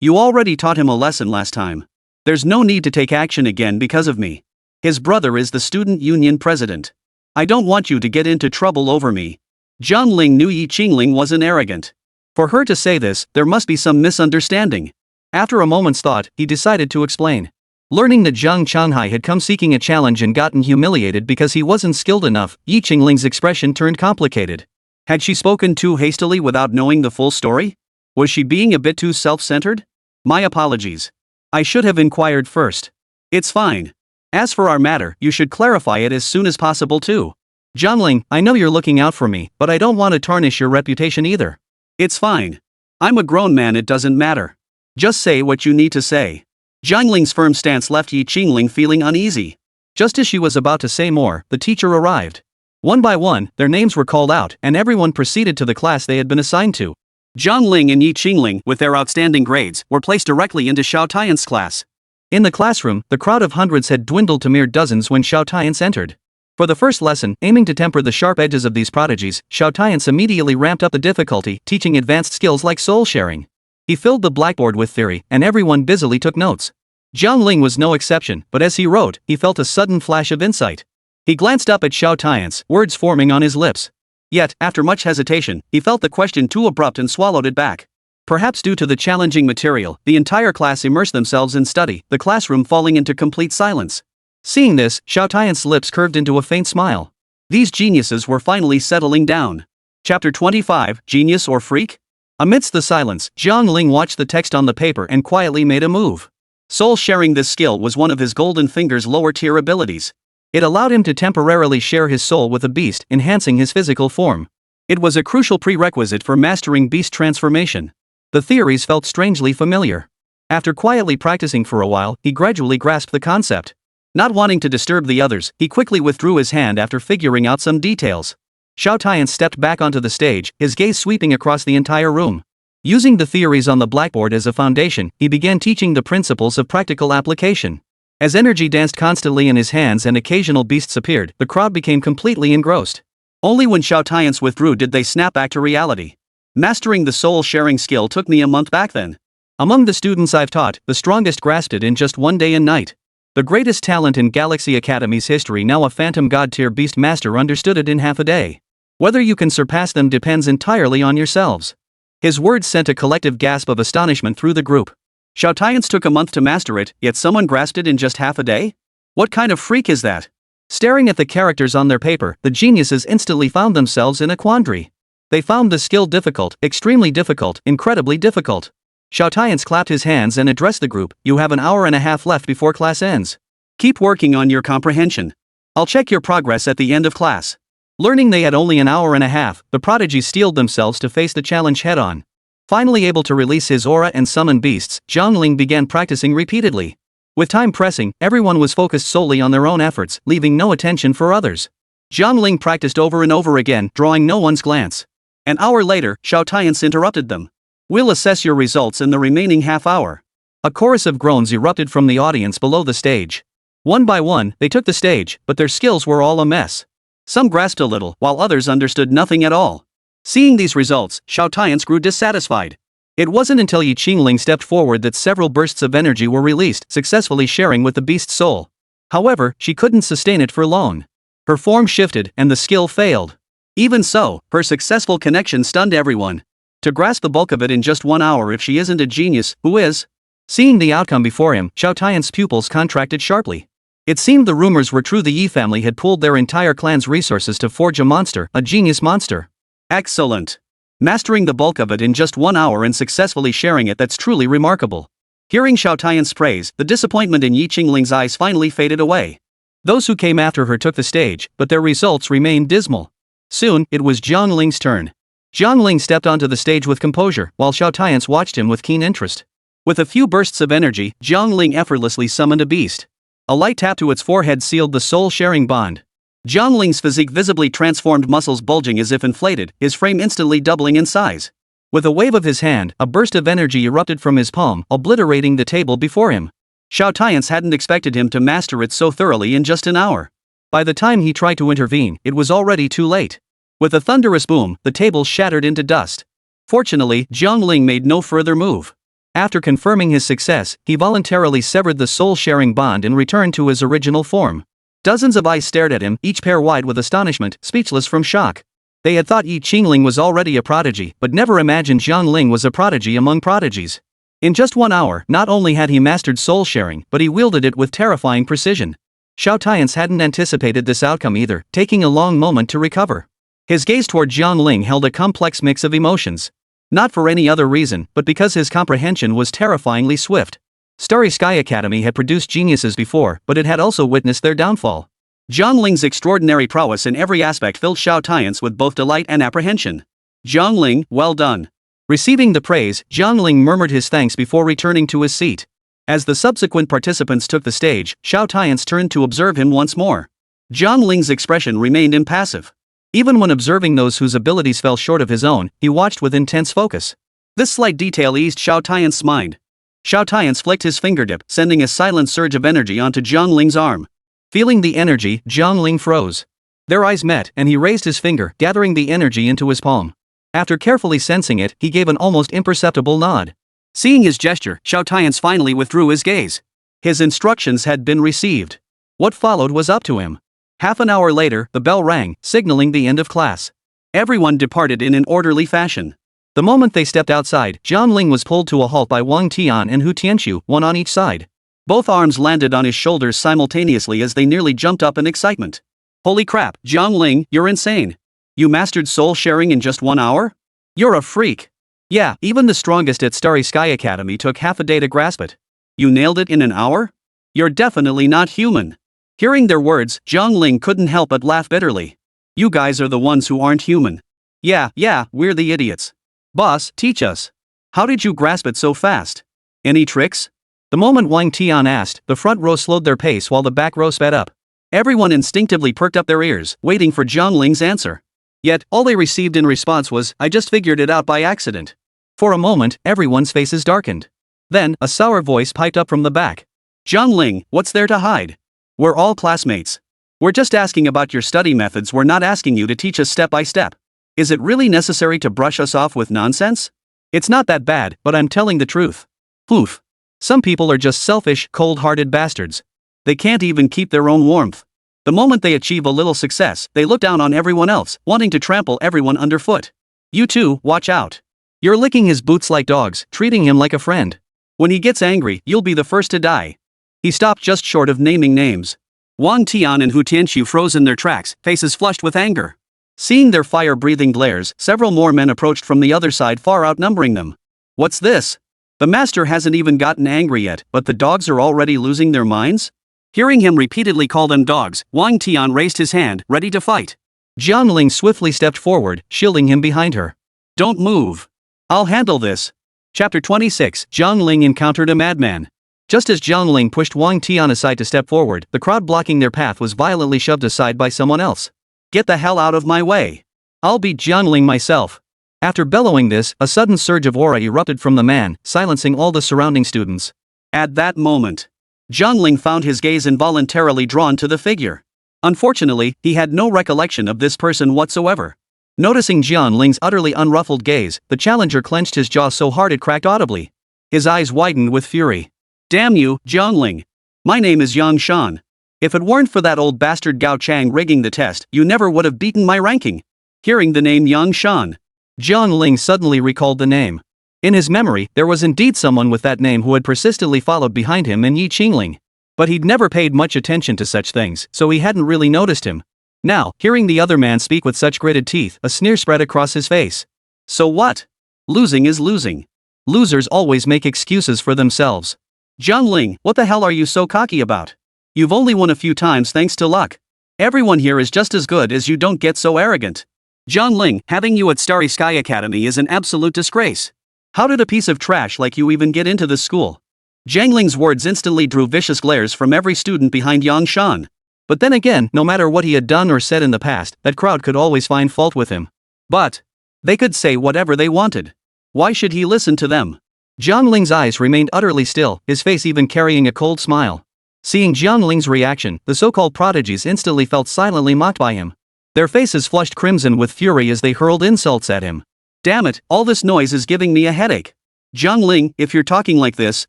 You already taught him a lesson last time. There's no need to take action again because of me. His brother is the student union president. I don't want you to get into trouble over me. Jiang Ling knew Yi Qingling wasn't arrogant. For her to say this, there must be some misunderstanding. After a moment's thought, he decided to explain. Learning that Zhang Changhai had come seeking a challenge and gotten humiliated because he wasn't skilled enough, Yi Qingling's expression turned complicated. Had she spoken too hastily without knowing the full story? Was she being a bit too self-centered? My apologies. I should have inquired first. It's fine. As for our matter, you should clarify it as soon as possible too. Jiang Ling, I know you're looking out for me, but I don't want to tarnish your reputation either. It's fine. I'm a grown man, it doesn't matter. Just say what you need to say. Jiang Ling's firm stance left Yi Qingling feeling uneasy. Just as she was about to say more, the teacher arrived. One by one, their names were called out, and everyone proceeded to the class they had been assigned to. Jiang Ling and Yi Qingling, with their outstanding grades, were placed directly into Xiao Tian's class. In the classroom, the crowd of hundreds had dwindled to mere dozens when Xiao Tian's entered. For the first lesson, aiming to temper the sharp edges of these prodigies, Xiao Tian's immediately ramped up the difficulty, teaching advanced skills like soul sharing. He filled the blackboard with theory, and everyone busily took notes. Jiang Ling was no exception, but as he wrote, he felt a sudden flash of insight. He glanced up at Xiao Tian's, words forming on his lips. Yet, after much hesitation, he felt the question too abrupt and swallowed it back. Perhaps due to the challenging material, the entire class immersed themselves in study, the classroom falling into complete silence. Seeing this, Xiao Tian's lips curved into a faint smile. These geniuses were finally settling down. Chapter 25, Genius or Freak? Amidst the silence, Jiang Ling watched the text on the paper and quietly made a move. Soul sharing. This skill was one of his golden finger's lower tier abilities. It allowed him to temporarily share his soul with a beast, enhancing his physical form. It was a crucial prerequisite for mastering beast transformation. The theories felt strangely familiar. After quietly practicing for a while, he gradually grasped the concept. Not wanting to disturb the others, he quickly withdrew his hand after figuring out some details. Xiao Tian stepped back onto the stage, his gaze sweeping across the entire room. Using the theories on the blackboard as a foundation, he began teaching the principles of practical application. As energy danced constantly in his hands and occasional beasts appeared, the crowd became completely engrossed. Only when Xiao Tian's withdrew did they snap back to reality. Mastering the soul-sharing skill took me a month back then. Among the students I've taught, the strongest grasped it in just one day and night. The greatest talent in Galaxy Academy's history, now a phantom god-tier beast master, understood it in half a day. Whether you can surpass them depends entirely on yourselves. His words sent a collective gasp of astonishment through the group. Xiao Tian's took a month to master it, yet someone grasped it in just half a day? What kind of freak is that? Staring at the characters on their paper, the geniuses instantly found themselves in a quandary. They found the skill difficult, extremely difficult, incredibly difficult. Xiao Tian's clapped his hands and addressed the group. You have an hour and a half left before class ends. Keep working on your comprehension. I'll check your progress at the end of class. Learning they had only an hour and a half, the prodigies steeled themselves to face the challenge head-on. Finally able to release his aura and summon beasts, Jiang Ling began practicing repeatedly. With time pressing, everyone was focused solely on their own efforts, leaving no attention for others. Jiang Ling practiced over and over again, drawing no one's glance. An hour later, Xiao Tian's interrupted them. We'll assess your results in the remaining half hour. A chorus of groans erupted from the audience below the stage. One by one, they took the stage, but their skills were all a mess. Some grasped a little, while others understood nothing at all. Seeing these results, Xiao Tian's grew dissatisfied. It wasn't until Jiang Ling stepped forward that several bursts of energy were released, successfully sharing with the beast's soul. However, she couldn't sustain it for long. Her form shifted, and the skill failed. Even so, her successful connection stunned everyone. To grasp the bulk of it in just 1 hour, if she isn't a genius, who is? Seeing the outcome before him, Xiao Tian's pupils contracted sharply. It seemed the rumors were true. The Yi family had pooled their entire clan's resources to forge a monster, a genius monster. Excellent. Mastering the bulk of it in just 1 hour and successfully sharing it, that's truly remarkable. Hearing Xiao Tian's praise, the disappointment in Jiang Ling's eyes finally faded away. Those who came after her took the stage, but their results remained dismal. Soon, it was Jiang Ling's turn. Jiang Ling stepped onto the stage with composure, while Xiao Tian watched him with keen interest. With a few bursts of energy, Jiang Ling effortlessly summoned a beast. A light tap to its forehead sealed the soul-sharing bond. Jiang Ling's physique visibly transformed, muscles bulging as if inflated, his frame instantly doubling in size. With a wave of his hand, a burst of energy erupted from his palm, obliterating the table before him. Xiao Tian's hadn't expected him to master it so thoroughly in just an hour. By the time he tried to intervene, it was already too late. With a thunderous boom, the table shattered into dust. Fortunately, Jiang Ling made no further move. After confirming his success, he voluntarily severed the soul-sharing bond and returned to his original form. Dozens of eyes stared at him, each pair wide with astonishment, speechless from shock. They had thought Jiang Ling was already a prodigy, but never imagined Jiang Ling was a prodigy among prodigies. In just 1 hour, not only had he mastered soul-sharing, but he wielded it with terrifying precision. Xiao Tian's hadn't anticipated this outcome either, taking a long moment to recover. His gaze toward Jiang Ling held a complex mix of emotions. Not for any other reason, but because his comprehension was terrifyingly swift. Starry Sky Academy had produced geniuses before, but it had also witnessed their downfall. Jiang Ling's extraordinary prowess in every aspect filled Xiao Tian's with both delight and apprehension. Jiang Ling, well done. Receiving the praise, Jiang Ling murmured his thanks before returning to his seat. As the subsequent participants took the stage, Xiao Tian's turned to observe him once more. Jiang Ling's expression remained impassive. Even when observing those whose abilities fell short of his own, he watched with intense focus. This slight detail eased Xiao Tian's mind. Xiao Tian's flicked his fingertip, sending a silent surge of energy onto Jiang Ling's arm. Feeling the energy, Jiang Ling froze. Their eyes met, and he raised his finger, gathering the energy into his palm. After carefully sensing it, he gave an almost imperceptible nod. Seeing his gesture, Xiao Tian's finally withdrew his gaze. His instructions had been received. What followed was up to him. Half an hour later, the bell rang, signaling the end of class. Everyone departed in an orderly fashion. The moment they stepped outside, Jiang Ling was pulled to a halt by Wang Tian and Hu Tianqiu, one on each side. Both arms landed on his shoulders simultaneously as they nearly jumped up in excitement. Holy crap, Jiang Ling, you're insane. You mastered soul sharing in just 1 hour? You're a freak. Yeah, even the strongest at Starry Sky Academy took half a day to grasp it. You nailed it in an hour? You're definitely not human. Hearing their words, Jiang Ling couldn't help but laugh bitterly. You guys are the ones who aren't human. Yeah, we're the idiots. Boss, teach us. How did you grasp it so fast? Any tricks? The moment Wang Tian asked, the front row slowed their pace while the back row sped up. Everyone instinctively perked up their ears, waiting for Jiang Ling's answer. Yet, all they received in response was, I just figured it out by accident. For a moment, everyone's faces darkened. Then, a sour voice piped up from the back. Jiang Ling, what's there to hide? We're all classmates. We're just asking about your study methods, we're not asking you to teach us step by step. Is it really necessary to brush us off with nonsense? It's not that bad, but I'm telling the truth. Oof. Some people are just selfish, cold-hearted bastards. They can't even keep their own warmth. The moment they achieve a little success, they look down on everyone else, wanting to trample everyone underfoot. You two, watch out. You're licking his boots like dogs, treating him like a friend. When he gets angry, you'll be the first to die. He stopped just short of naming names. Wang Tian and Hu Tianqiu froze in their tracks, faces flushed with anger. Seeing their fire-breathing glares, several more men approached from the other side, far outnumbering them. What's this? The master hasn't even gotten angry yet, but the dogs are already losing their minds? Hearing him repeatedly call them dogs, Wang Tian raised his hand, ready to fight. Jiang Ling swiftly stepped forward, shielding him behind her. Don't move. I'll handle this. Chapter 26, Jiang Ling encountered a madman. Just as Jiang Ling pushed Wang Tian aside to step forward, the crowd blocking their path was violently shoved aside by someone else. Get the hell out of my way. I'll beat Jiang Ling myself. After bellowing this, a sudden surge of aura erupted from the man, silencing all the surrounding students. At that moment, Jiang Ling found his gaze involuntarily drawn to the figure. Unfortunately, he had no recollection of this person whatsoever. Noticing Jiang Ling's utterly unruffled gaze, the challenger clenched his jaw so hard it cracked audibly. His eyes widened with fury. Damn you, Jiang Ling. My name is Yang Shan. If it weren't for that old bastard Gao Chang rigging the test, you never would have beaten my ranking. Hearing the name Yang Shan, Jiang Ling suddenly recalled the name. In his memory, there was indeed someone with that name who had persistently followed behind him in Yi Qingling. But he'd never paid much attention to such things, so he hadn't really noticed him. Now, hearing the other man speak with such gritted teeth, a sneer spread across his face. So what? Losing is losing. Losers always make excuses for themselves. Jiang Ling, what the hell are you so cocky about? You've only won a few times thanks to luck. Everyone here is just as good as you, don't get so arrogant. Jiang Ling, having you at Starry Sky Academy is an absolute disgrace. How did a piece of trash like you even get into this school? Jiang Ling's words instantly drew vicious glares from every student behind Yang Shan. But then again, no matter what he had done or said in the past, that crowd could always find fault with him. But they could say whatever they wanted. Why should he listen to them? Jiang Ling's eyes remained utterly still, his face even carrying a cold smile. Seeing Jiang Ling's reaction, the so-called prodigies instantly felt silently mocked by him. Their faces flushed crimson with fury as they hurled insults at him. Damn it, all this noise is giving me a headache. Jiang Ling, if you're talking like this,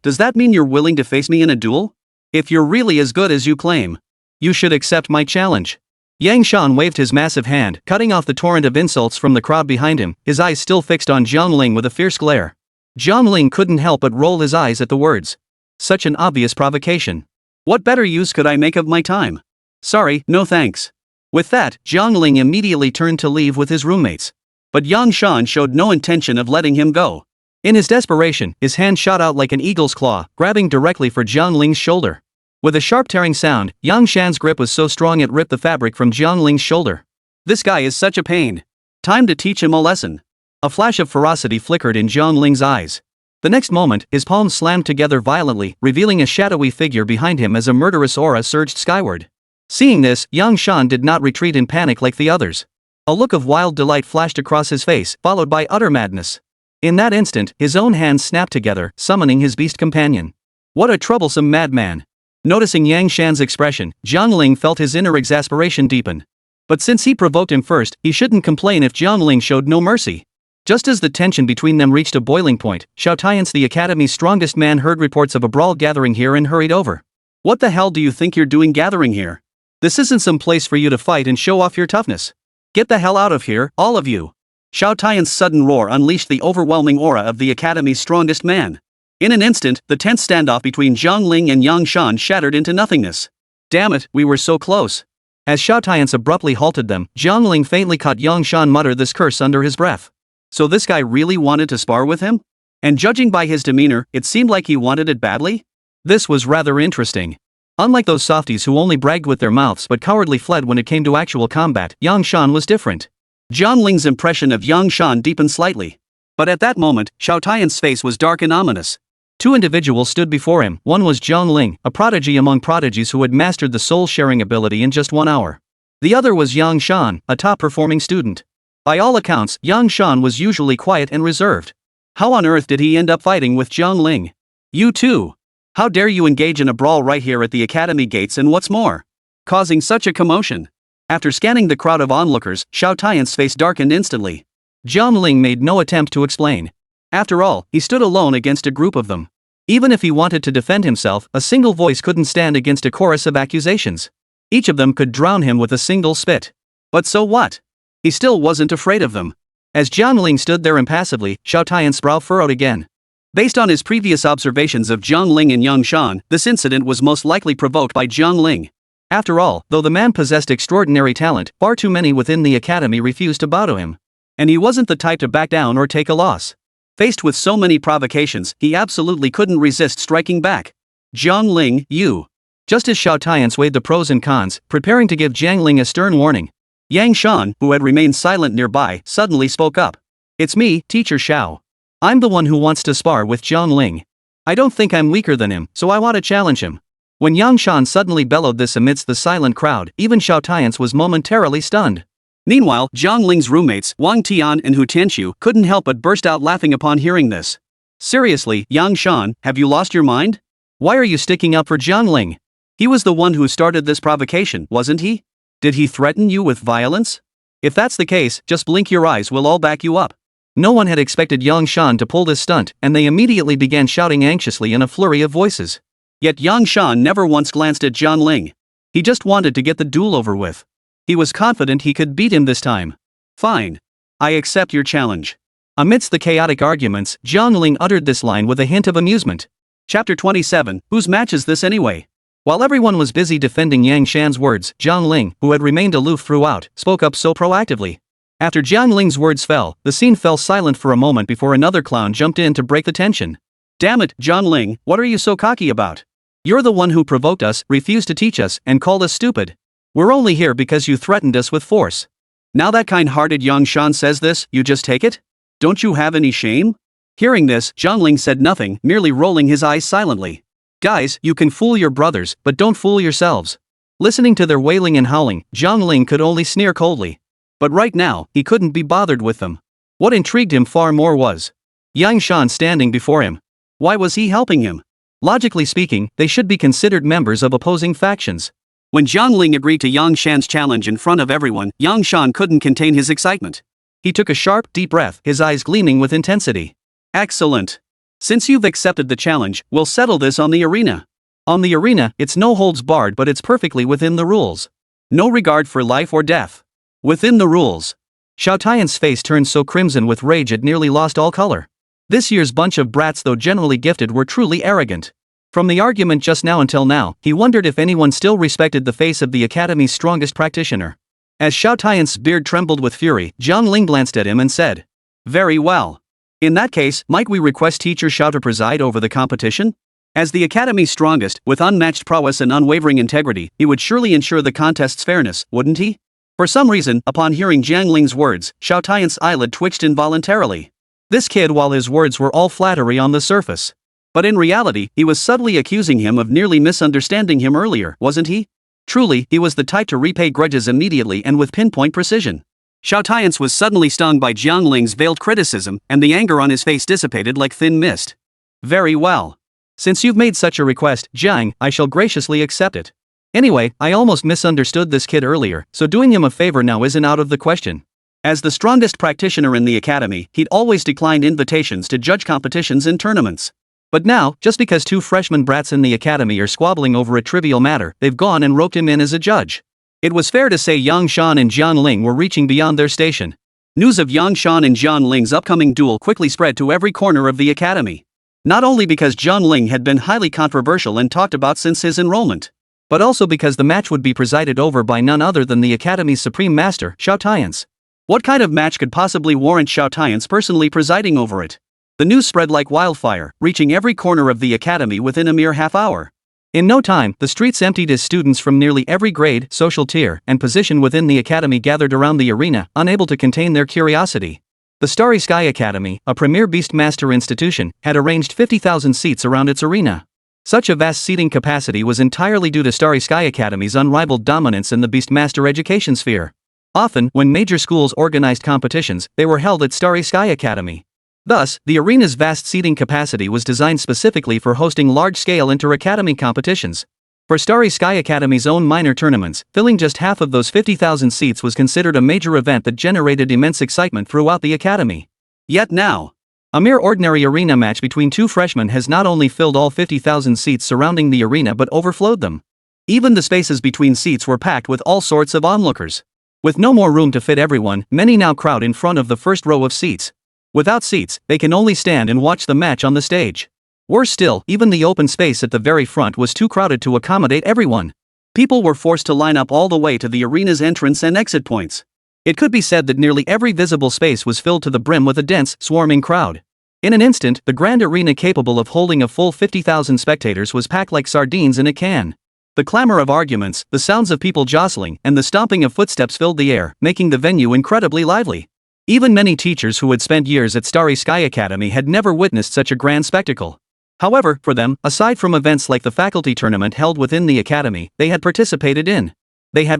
does that mean you're willing to face me in a duel? If you're really as good as you claim, you should accept my challenge. Yang Shan waved his massive hand, cutting off the torrent of insults from the crowd behind him, his eyes still fixed on Jiang Ling with a fierce glare. Jiang Ling couldn't help but roll his eyes at the words. Such an obvious provocation. What better use could I make of my time? Sorry, no thanks. With that, Jiang Ling immediately turned to leave with his roommates. But Yang Shan showed no intention of letting him go. In his desperation, his hand shot out like an eagle's claw, grabbing directly for Jiang Ling's shoulder. With a sharp tearing sound, Yang Shan's grip was so strong it ripped the fabric from Jiang Ling's shoulder. This guy is such a pain. Time to teach him a lesson. A flash of ferocity flickered in Jiang Ling's eyes. The next moment, his palms slammed together violently, revealing a shadowy figure behind him as a murderous aura surged skyward. Seeing this, Yang Shan did not retreat in panic like the others. A look of wild delight flashed across his face, followed by utter madness. In that instant, his own hands snapped together, summoning his beast companion. What a troublesome madman. Noticing Yang Shan's expression, Jiang Ling felt his inner exasperation deepen. But since he provoked him first, he shouldn't complain if Jiang Ling showed no mercy. Just as the tension between them reached a boiling point, Xiao Tiance, the academy's strongest man, heard reports of a brawl gathering here and hurried over. What the hell do you think you're doing gathering here? This isn't some place for you to fight and show off your toughness. Get the hell out of here, all of you. Xiao Tian's sudden roar unleashed the overwhelming aura of the academy's strongest man. In an instant, the tense standoff between Jiang Ling and Yang Shan shattered into nothingness. Damn it, we were so close. As Xiao Tiance abruptly halted them, Jiang Ling faintly caught Yang Shan mutter this curse under his breath. So this guy really wanted to spar with him? And judging by his demeanor, it seemed like he wanted it badly? This was rather interesting. Unlike those softies who only bragged with their mouths but cowardly fled when it came to actual combat, Yang Shan was different. Jiang Ling's impression of Yang Shan deepened slightly. But at that moment, Xiao Tian's face was dark and ominous. Two individuals stood before him. One was Jiang Ling, a prodigy among prodigies who had mastered the soul-sharing ability in just 1 hour. The other was Yang Shan, a top-performing student. By all accounts, Yang Shan was usually quiet and reserved. How on earth did he end up fighting with Jiang Ling? You too. How dare you engage in a brawl right here at the academy gates, and what's more, causing such a commotion? After scanning the crowd of onlookers, Xiao Tian's face darkened instantly. Jiang Ling made no attempt to explain. After all, he stood alone against a group of them. Even if he wanted to defend himself, a single voice couldn't stand against a chorus of accusations. Each of them could drown him with a single spit. But so what? He still wasn't afraid of them. As Jiang Ling stood there impassively, Xiao Tian's brow furrowed again. Based on his previous observations of Jiang Ling and Yang Shan, this incident was most likely provoked by Jiang Ling. After all, though the man possessed extraordinary talent, far too many within the academy refused to bow to him. And he wasn't the type to back down or take a loss. Faced with so many provocations, he absolutely couldn't resist striking back. Jiang Ling, you. Just as Xiao Tians weighed the pros and cons, preparing to give Jiang Ling a stern warning, Yang Shan, who had remained silent nearby, suddenly spoke up. "It's me, Teacher Xiao. I'm the one who wants to spar with Jiang Ling. I don't think I'm weaker than him, so I want to challenge him." When Yang Shan suddenly bellowed this amidst the silent crowd, even Xiao Tians was momentarily stunned. Meanwhile, Jiang Ling's roommates, Wang Tian and Hu Tianxiu, couldn't help but burst out laughing upon hearing this. "Seriously, Yang Shan, have you lost your mind? Why are you sticking up for Jiang Ling? He was the one who started this provocation, wasn't he? Did he threaten you with violence? If that's the case, just blink your eyes, we'll all back you up." No one had expected Yang Shan to pull this stunt, and they immediately began shouting anxiously in a flurry of voices. Yet Yang Shan never once glanced at Jiang Ling. He just wanted to get the duel over with. He was confident he could beat him this time. "Fine. I accept your challenge." Amidst the chaotic arguments, Jiang Ling uttered this line with a hint of amusement. Chapter 27, whose match is this anyway? While everyone was busy defending Yang Shan's words, Jiang Ling, who had remained aloof throughout, spoke up so proactively. After Jiang Ling's words fell, the scene fell silent for a moment before another clown jumped in to break the tension. "Damn it, Jiang Ling, what are you so cocky about? You're the one who provoked us, refused to teach us, and called us stupid. We're only here because you threatened us with force. Now that kind-hearted Yang Shan says this, you just take it? Don't you have any shame?" Hearing this, Jiang Ling said nothing, merely rolling his eyes silently. "Guys, you can fool your brothers, but don't fool yourselves." Listening to their wailing and howling, Jiang Ling could only sneer coldly. But right now, he couldn't be bothered with them. What intrigued him far more was Yang Shan standing before him. Why was he helping him? Logically speaking, they should be considered members of opposing factions. When Jiang Ling agreed to Yang Shan's challenge in front of everyone, Yang Shan couldn't contain his excitement. He took a sharp, deep breath, his eyes gleaming with intensity. "Excellent. Since you've accepted the challenge, we'll settle this on the arena." On the arena, it's no holds barred, but it's perfectly within the rules. No regard for life or death. Within the rules. Xiao Tian's face turned so crimson with rage it nearly lost all color. This year's bunch of brats, though generally gifted, were truly arrogant. From the argument just now until now, he wondered if anyone still respected the face of the Academy's strongest practitioner. As Xiao Tian's beard trembled with fury, Jiang Ling glanced at him and said, "Very well. In that case, might we request Teacher Xiao to preside over the competition? As the Academy's strongest, with unmatched prowess and unwavering integrity, he would surely ensure the contest's fairness, wouldn't he?" For some reason, upon hearing Jiang Ling's words, Xiao Tian's eyelid twitched involuntarily. This kid, while his words were all flattery on the surface. But in reality, he was subtly accusing him of nearly misunderstanding him earlier, wasn't he? Truly, he was the type to repay grudges immediately and with pinpoint precision. Xiao Tian's was suddenly stung by Jiang Ling's veiled criticism, and the anger on his face dissipated like thin mist. "Very well. Since you've made such a request, Jiang, I shall graciously accept it. Anyway, I almost misunderstood this kid earlier, so doing him a favor now isn't out of the question." As the strongest practitioner in the Academy, he'd always declined invitations to judge competitions and tournaments. But now, just because two freshman brats in the Academy are squabbling over a trivial matter, they've gone and roped him in as a judge. It was fair to say Yang Shan and Jiang Ling were reaching beyond their station. News of Yang Shan and Jiang Ling's upcoming duel quickly spread to every corner of the Academy. Not only because Jiang Ling had been highly controversial and talked about since his enrollment, but also because the match would be presided over by none other than the Academy's supreme master, Xiao Tian's. What kind of match could possibly warrant Xiao Tian's personally presiding over it? The news spread like wildfire, reaching every corner of the Academy within a mere half hour. In no time, the streets emptied as students from nearly every grade, social tier, and position within the Academy gathered around the arena, unable to contain their curiosity. The Starry Sky Academy, a premier Beastmaster institution, had arranged 50,000 seats around its arena. Such a vast seating capacity was entirely due to Starry Sky Academy's unrivaled dominance in the Beastmaster education sphere. Often, when major schools organized competitions, they were held at Starry Sky Academy. Thus, the arena's vast seating capacity was designed specifically for hosting large-scale inter-academy competitions. For Starry Sky Academy's own minor tournaments, filling just half of those 50,000 seats was considered a major event that generated immense excitement throughout the Academy. Yet now, a mere ordinary arena match between two freshmen has not only filled all 50,000 seats surrounding the arena but overflowed them. Even the spaces between seats were packed with all sorts of onlookers. With no more room to fit everyone, many now crowd in front of the first row of seats. Without seats, they can only stand and watch the match on the stage. Worse still, even the open space at the very front was too crowded to accommodate everyone. People were forced to line up all the way to the arena's entrance and exit points. It could be said that nearly every visible space was filled to the brim with a dense, swarming crowd. In an instant, the grand arena capable of holding a full 50,000 spectators was packed like sardines in a can. The clamor of arguments, the sounds of people jostling, and the stomping of footsteps filled the air, making the venue incredibly lively. Even many teachers who had spent years at Starry Sky Academy had never witnessed such a grand spectacle. However, for them, aside from events like the faculty tournament held within the academy, they had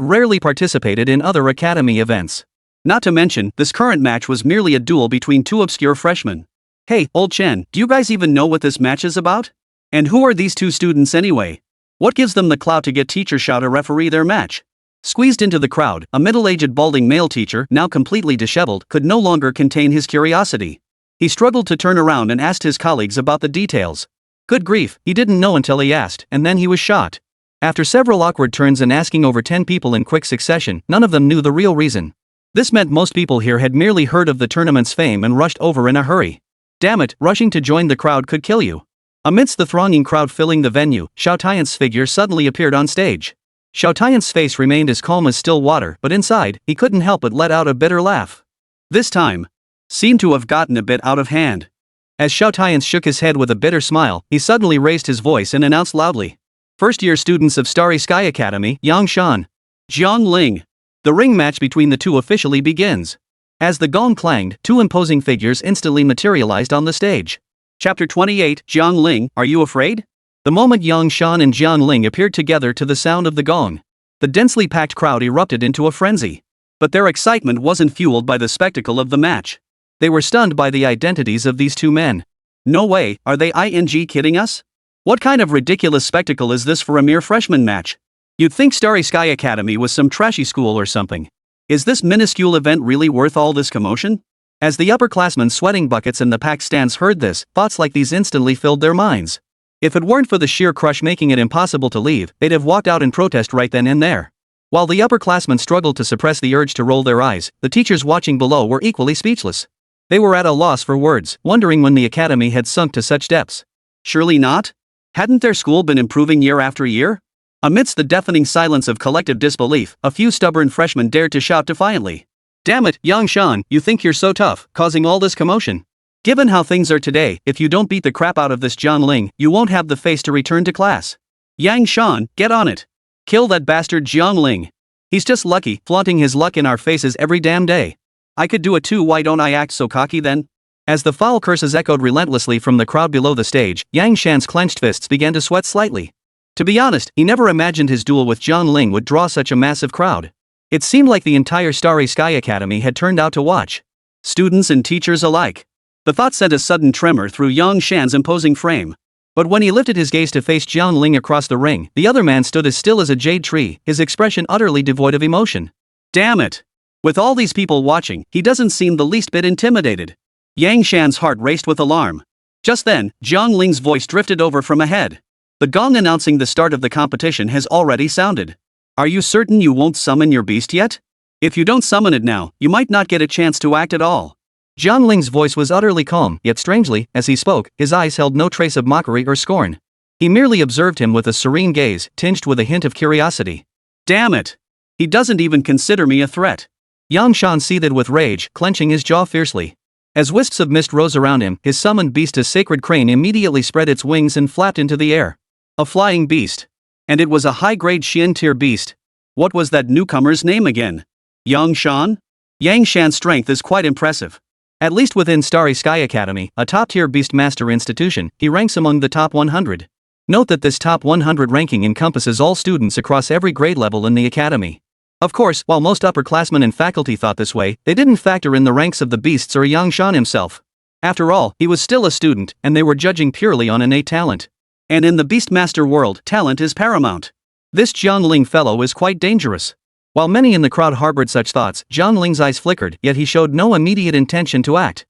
rarely participated in other academy events. Not to mention, this current match was merely a duel between two obscure freshmen. Hey, old Chen, do you guys even know what this match is about? And who are these two students anyway? What gives them the clout to get Teacher Xiao to referee their match? Squeezed into the crowd, a middle-aged balding male teacher, now completely disheveled, could no longer contain his curiosity. He struggled to turn around and asked his colleagues about the details. Good grief, he didn't know until he asked, and then he was shot. After several awkward turns and asking over 10 people in quick succession, none of them knew the real reason. This meant most people here had merely heard of the tournament's fame and rushed over in a hurry. Damn it, rushing to join the crowd could kill you. Amidst the thronging crowd filling the venue, Xiao Tian's figure suddenly appeared on stage. Xiao Tian's face remained as calm as still water, but inside, he couldn't help but let out a bitter laugh. This time seemed to have gotten a bit out of hand. As Xiao Tian shook his head with a bitter smile, he suddenly raised his voice and announced loudly. First-year students of Starry Sky Academy, Yang Shan, Jiang Ling. The ring match between the two officially begins. As the gong clanged, two imposing figures instantly materialized on the stage. Chapter 28, Jiang Ling, Are You Afraid? The moment Yang Shan and Jiang Ling appeared together to the sound of the gong, the densely packed crowd erupted into a frenzy. But their excitement wasn't fueled by the spectacle of the match. They were stunned by the identities of these two men. No way, are they kidding us? What kind of ridiculous spectacle is this for a mere freshman match? You'd think Starry Sky Academy was some trashy school or something. Is this minuscule event really worth all this commotion? As the upperclassmen sweating buckets in the packed stands heard this, thoughts like these instantly filled their minds. If it weren't for the sheer crush making it impossible to leave, they'd have walked out in protest right then and there. While the upperclassmen struggled to suppress the urge to roll their eyes, the teachers watching below were equally speechless. They were at a loss for words, wondering when the academy had sunk to such depths. Surely not? Hadn't their school been improving year after year? Amidst the deafening silence of collective disbelief, a few stubborn freshmen dared to shout defiantly. Damn it, Yang Shan, you think you're so tough, causing all this commotion? Given how things are today, if you don't beat the crap out of this Jiang Ling, you won't have the face to return to class. Yang Shan, get on it. Kill that bastard Jiang Ling. He's just lucky, flaunting his luck in our faces every damn day. I could do it too, why don't I act so cocky then? As the foul curses echoed relentlessly from the crowd below the stage, Yang Shan's clenched fists began to sweat slightly. To be honest, he never imagined his duel with Jiang Ling would draw such a massive crowd. It seemed like the entire Starry Sky Academy had turned out to watch. Students and teachers alike. The thought sent a sudden tremor through Yang Shan's imposing frame. But when he lifted his gaze to face Jiang Ling across the ring, the other man stood as still as a jade tree, his expression utterly devoid of emotion. Damn it! With all these people watching, he doesn't seem the least bit intimidated. Yang Shan's heart raced with alarm. Just then, Jiang Ling's voice drifted over from ahead. The gong announcing the start of the competition has already sounded. Are you certain you won't summon your beast yet? If you don't summon it now, you might not get a chance to act at all. Jiang Ling's voice was utterly calm, yet strangely, as he spoke, his eyes held no trace of mockery or scorn. He merely observed him with a serene gaze, tinged with a hint of curiosity. Damn it! He doesn't even consider me a threat. Yang Shan seethed with rage, clenching his jaw fiercely. As wisps of mist rose around him, his summoned beast, a sacred crane, immediately spread its wings and flapped into the air. A flying beast. And it was a high-grade Xian-tier beast. What was that newcomer's name again? Yang Shan? Yang Shan's strength is quite impressive. At least within Starry Sky Academy, a top-tier beastmaster institution, he ranks among the top 100. Note that this top 100 ranking encompasses all students across every grade level in the academy. Of course, while most upperclassmen and faculty thought this way, they didn't factor in the ranks of the beasts or Yang Shan himself. After all, he was still a student, and they were judging purely on innate talent. And in the Beastmaster world, talent is paramount. This Jiang Ling fellow is quite dangerous. While many in the crowd harbored such thoughts, Jiang Ling's eyes flickered, yet he showed no immediate intention to act.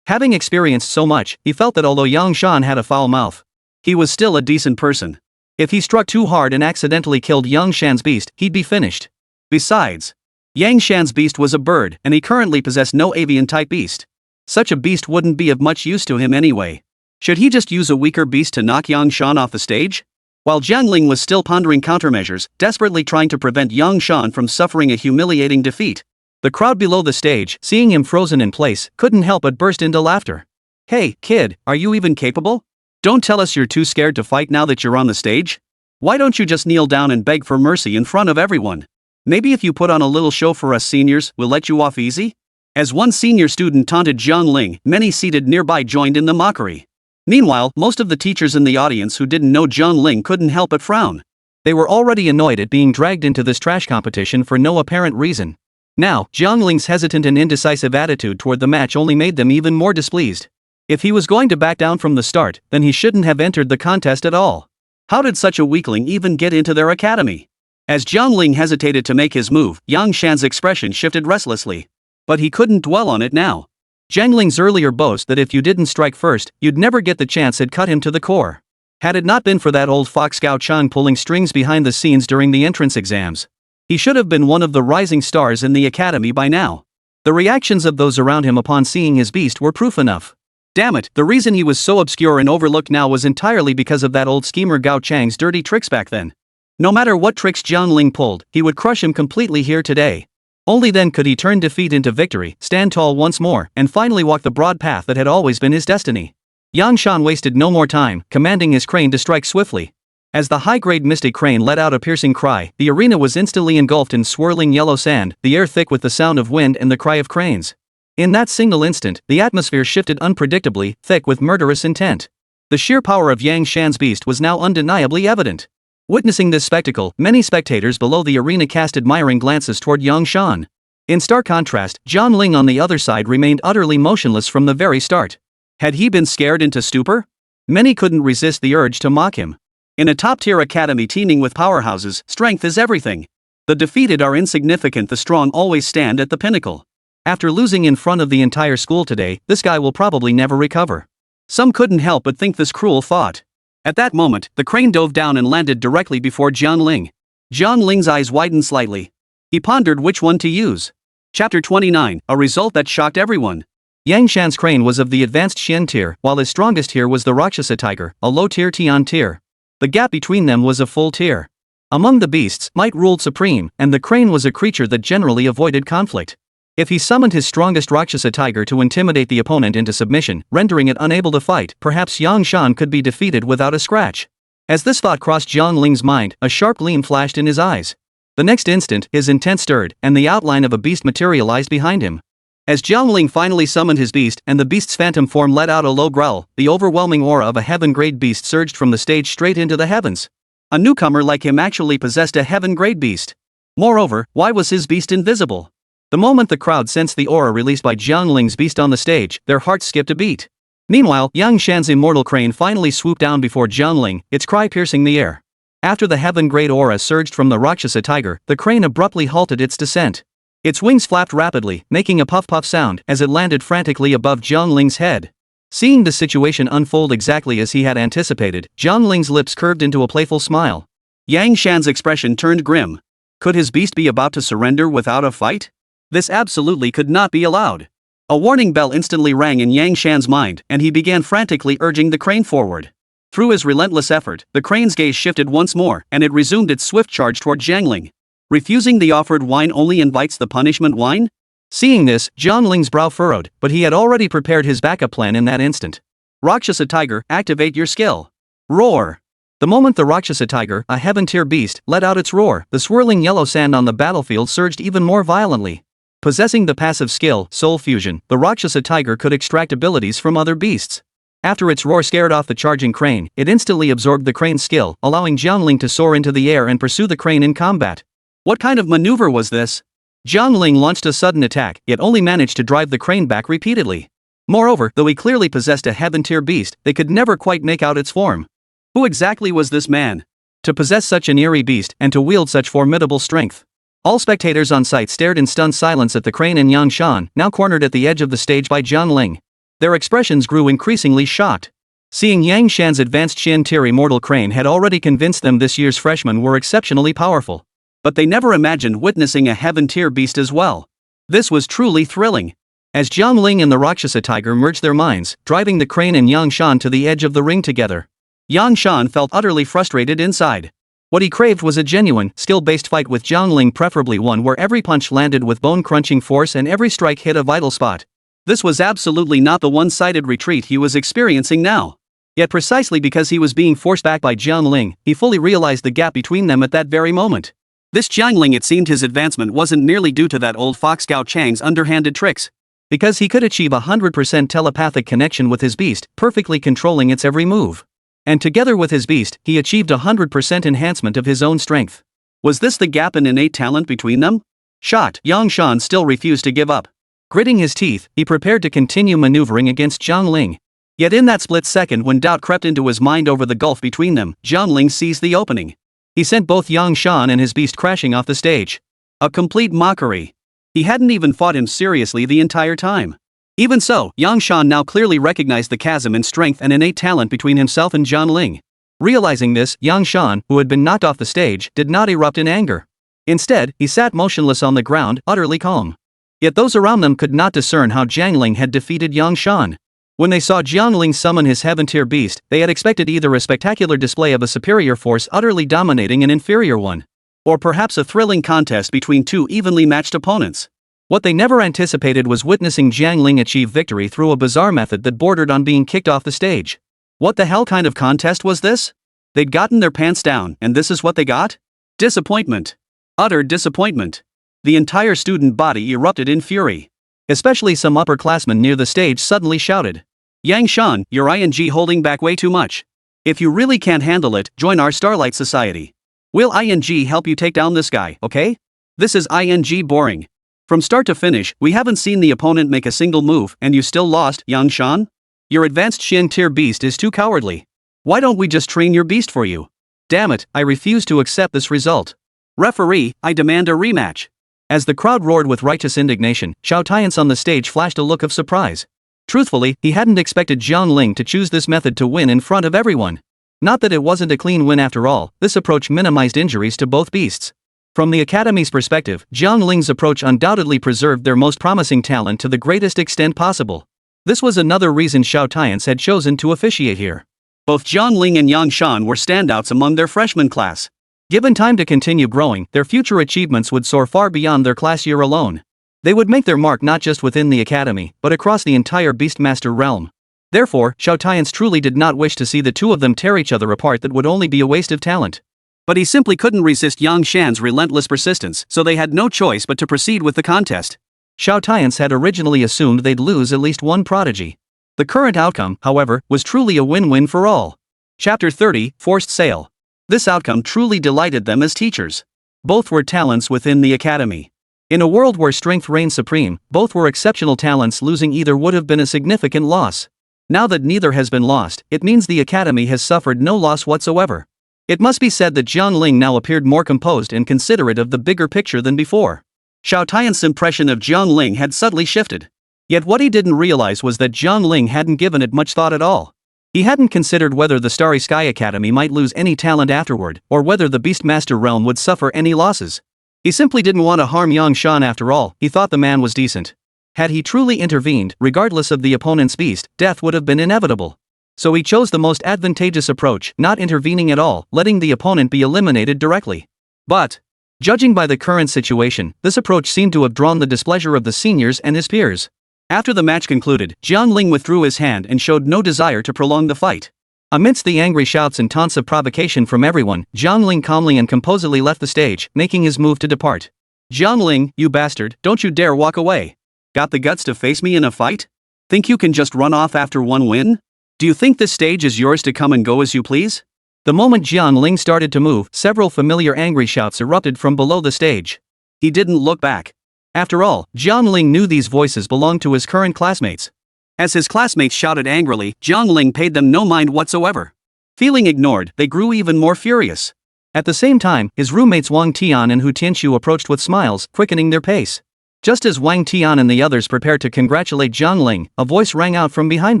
Having experienced so much, he felt that although Yang Shan had a foul mouth, he was still a decent person. If he struck too hard and accidentally killed Yang Shan's beast, he'd be finished. Besides, Yang Shan's beast was a bird, and he currently possessed no avian-type beast. Such a beast wouldn't be of much use to him anyway. Should he just use a weaker beast to knock Yang Shan off the stage? While Jiang Ling was still pondering countermeasures, desperately trying to prevent Yang Shan from suffering a humiliating defeat, the crowd below the stage, seeing him frozen in place, couldn't help but burst into laughter. Hey, kid, are you even capable? Don't tell us you're too scared to fight now that you're on the stage? Why don't you just kneel down and beg for mercy in front of everyone? Maybe if you put on a little show for us seniors, we'll let you off easy? As one senior student taunted Jiang Ling, many seated nearby joined in the mockery. Meanwhile, most of the teachers in the audience who didn't know Jiang Ling couldn't help but frown. They were already annoyed at being dragged into this trash competition for no apparent reason. Now, Jiang Ling's hesitant and indecisive attitude toward the match only made them even more displeased. If he was going to back down from the start, then he shouldn't have entered the contest at all. How did such a weakling even get into their academy? As Jiang Ling hesitated to make his move, Yang Shan's expression shifted restlessly. But he couldn't dwell on it now. Jiang Ling's earlier boast that if you didn't strike first, you'd never get the chance had cut him to the core. Had it not been for that old fox Gao Yang pulling strings behind the scenes during the entrance exams, he should have been one of the rising stars in the academy by now. The reactions of those around him upon seeing his beast were proof enough. Damn it, the reason he was so obscure and overlooked now was entirely because of that old schemer Gao Chang's dirty tricks back then. No matter what tricks Jiang Ling pulled, he would crush him completely here today. Only then could he turn defeat into victory, stand tall once more, and finally walk the broad path that had always been his destiny. Yang Shan wasted no more time, commanding his crane to strike swiftly. As the high-grade mystic crane let out a piercing cry, the arena was instantly engulfed in swirling yellow sand, the air thick with the sound of wind and the cry of cranes. In that single instant, the atmosphere shifted unpredictably, thick with murderous intent. The sheer power of Yang Shan's beast was now undeniably evident. Witnessing this spectacle, many spectators below the arena cast admiring glances toward Yang Shan. In stark contrast, Jiang Ling on the other side remained utterly motionless from the very start. Had he been scared into stupor? Many couldn't resist the urge to mock him. In a top-tier academy teeming with powerhouses, strength is everything. The defeated are insignificant, the strong always stand at the pinnacle. After losing in front of the entire school today, this guy will probably never recover. Some couldn't help but think this cruel thought. At that moment, the crane dove down and landed directly before Jiang Ling. Jiang Ling's eyes widened slightly. He pondered which one to use. Chapter 29, a result that shocked everyone. Yang Shan's crane was of the advanced Xian tier, while his strongest tier was the Rakshasa Tiger, a low-tier Tian tier. The gap between them was a full tier. Among the beasts, might ruled supreme, and the crane was a creature that generally avoided conflict. If he summoned his strongest Rakshasa Tiger to intimidate the opponent into submission, rendering it unable to fight, perhaps Yang Shan could be defeated without a scratch. As this thought crossed Jiang Ling's mind, a sharp gleam flashed in his eyes. The next instant, his intent stirred, and the outline of a beast materialized behind him. As Jiang Ling finally summoned his beast, and the beast's phantom form let out a low growl, the overwhelming aura of a heaven-grade beast surged from the stage straight into the heavens. A newcomer like him actually possessed a heaven-grade beast. Moreover, why was his beast invisible? The moment the crowd sensed the aura released by Jiang Ling's beast on the stage, their hearts skipped a beat. Meanwhile, Yang Shan's immortal crane finally swooped down before Jiang Ling, its cry piercing the air. After the heaven-grade aura surged from the Rakshasa Tiger, the crane abruptly halted its descent. Its wings flapped rapidly, making a puff-puff sound as it landed frantically above Jiang Ling's head. Seeing the situation unfold exactly as he had anticipated, Jiang Ling's lips curved into a playful smile. Yang Shan's expression turned grim. Could his beast be about to surrender without a fight? This absolutely could not be allowed. A warning bell instantly rang in Yang Shan's mind, and he began frantically urging the crane forward. Through his relentless effort, the crane's gaze shifted once more, and it resumed its swift charge toward Jiang Ling. Refusing the offered wine only invites the punishment wine? Seeing this, Jiang Ling's brow furrowed, but he had already prepared his backup plan in that instant. Rakshasa Tiger, activate your skill. Roar! The moment the Rakshasa Tiger, a heaven-tier beast, let out its roar, the swirling yellow sand on the battlefield surged even more violently. Possessing the passive skill, Soul Fusion, the Rakshasa Tiger could extract abilities from other beasts. After its roar scared off the charging crane, it instantly absorbed the crane's skill, allowing Jiang Ling to soar into the air and pursue the crane in combat. What kind of maneuver was this? Jiang Ling launched a sudden attack, yet only managed to drive the crane back repeatedly. Moreover, though he clearly possessed a heaven-tier beast, they could never quite make out its form. Who exactly was this man? To possess such an eerie beast, and to wield such formidable strength. All spectators on site stared in stunned silence at the crane and Yang Shan, now cornered at the edge of the stage by Jiang Ling. Their expressions grew increasingly shocked. Seeing Yang Shan's advanced Xian tier immortal crane had already convinced them this year's freshmen were exceptionally powerful. But they never imagined witnessing a heaven-tier beast as well. This was truly thrilling. As Jiang Ling and the Rakshasa Tiger merged their minds, driving the crane and Yang Shan to the edge of the ring together, Yang Shan felt utterly frustrated inside. What he craved was a genuine, skill-based fight with Jiang Ling, preferably one where every punch landed with bone-crunching force and every strike hit a vital spot. This was absolutely not the one-sided retreat he was experiencing now. Yet precisely because he was being forced back by Jiang Ling, he fully realized the gap between them at that very moment. This Jiang Ling, it seemed his advancement wasn't merely due to that old fox Gao Chang's underhanded tricks. Because he could achieve 100% telepathic connection with his beast, perfectly controlling its every move. And together with his beast, he achieved 100% enhancement of his own strength. Was this the gap in innate talent between them? Shocked, Yang Shan still refused to give up. Gritting his teeth, he prepared to continue maneuvering against Jiang Ling. Yet in that split second when doubt crept into his mind over the gulf between them, Jiang Ling seized the opening. He sent both Yang Shan and his beast crashing off the stage. A complete mockery. He hadn't even fought him seriously the entire time. Even so, Yang Shan now clearly recognized the chasm in strength and innate talent between himself and Jiang Ling. Realizing this, Yang Shan, who had been knocked off the stage, did not erupt in anger. Instead, he sat motionless on the ground, utterly calm. Yet those around them could not discern how Jiang Ling had defeated Yang Shan. When they saw Jiang Ling summon his heaven-tier beast, they had expected either a spectacular display of a superior force utterly dominating an inferior one, or perhaps a thrilling contest between two evenly matched opponents. What they never anticipated was witnessing Jiang Ling achieve victory through a bizarre method that bordered on being kicked off the stage. What the hell kind of contest was this? They'd gotten their pants down, and this is what they got? Disappointment. Utter disappointment. The entire student body erupted in fury. Especially some upperclassmen near the stage suddenly shouted, "Yang Shan, you're ING holding back way too much. If you really can't handle it, join our Starlight Society. We'll ING help you take down this guy, okay? This is ING boring. From start to finish, we haven't seen the opponent make a single move, and you still lost, Yang Shan? Your advanced Xin tier beast is too cowardly. Why don't we just train your beast for you? Damn it, I refuse to accept this result. Referee, I demand a rematch." As the crowd roared with righteous indignation, Xiao Tian's on the stage flashed a look of surprise. Truthfully, he hadn't expected Jiang Ling to choose this method to win in front of everyone. Not that it wasn't a clean win after all, this approach minimized injuries to both beasts. From the Academy's perspective, Jiang Ling's approach undoubtedly preserved their most promising talent to the greatest extent possible. This was another reason Xiao Tian's had chosen to officiate here. Both Jiang Ling and Yang Shan were standouts among their freshman class. Given time to continue growing, their future achievements would soar far beyond their class year alone. They would make their mark not just within the academy, but across the entire Beastmaster realm. Therefore, Xiao Tian's truly did not wish to see the two of them tear each other apart. That would only be a waste of talent. But he simply couldn't resist Yang Shan's relentless persistence, so they had no choice but to proceed with the contest. Xiao Tian's had originally assumed they'd lose at least one prodigy. The current outcome, however, was truly a win-win for all. Chapter 30, Forced Sale. This outcome truly delighted them as teachers. Both were talents within the academy. In a world where strength reigned supreme, both were exceptional talents. Losing either would have been a significant loss. Now that neither has been lost, it means the academy has suffered no loss whatsoever. It must be said that Jiang Ling now appeared more composed and considerate of the bigger picture than before. Xiao Tian's impression of Jiang Ling had subtly shifted. Yet what he didn't realize was that Jiang Ling hadn't given it much thought at all. He hadn't considered whether the Starry Sky Academy might lose any talent afterward, or whether the Beastmaster realm would suffer any losses. He simply didn't want to harm Yang Shan after all. He thought the man was decent. Had he truly intervened, regardless of the opponent's beast, death would have been inevitable. So he chose the most advantageous approach, not intervening at all, letting the opponent be eliminated directly. But, judging by the current situation, this approach seemed to have drawn the displeasure of the seniors and his peers. After the match concluded, Jiang Ling withdrew his hand and showed no desire to prolong the fight. Amidst the angry shouts and taunts of provocation from everyone, Jiang Ling calmly and composedly left the stage, making his move to depart. "Jiang Ling, you bastard, don't you dare walk away. Got the guts to face me in a fight? Think you can just run off after one win? Do you think this stage is yours to come and go as you please?" The moment Jiang Ling started to move, several familiar angry shouts erupted from below the stage. He didn't look back. After all, Jiang Ling knew these voices belonged to his current classmates. As his classmates shouted angrily, Jiang Ling paid them no mind whatsoever. Feeling ignored, they grew even more furious. At the same time, his roommates Wang Tian and Hu Tianxiu approached with smiles, quickening their pace. Just as Wang Tian and the others prepared to congratulate Jiang Ling, a voice rang out from behind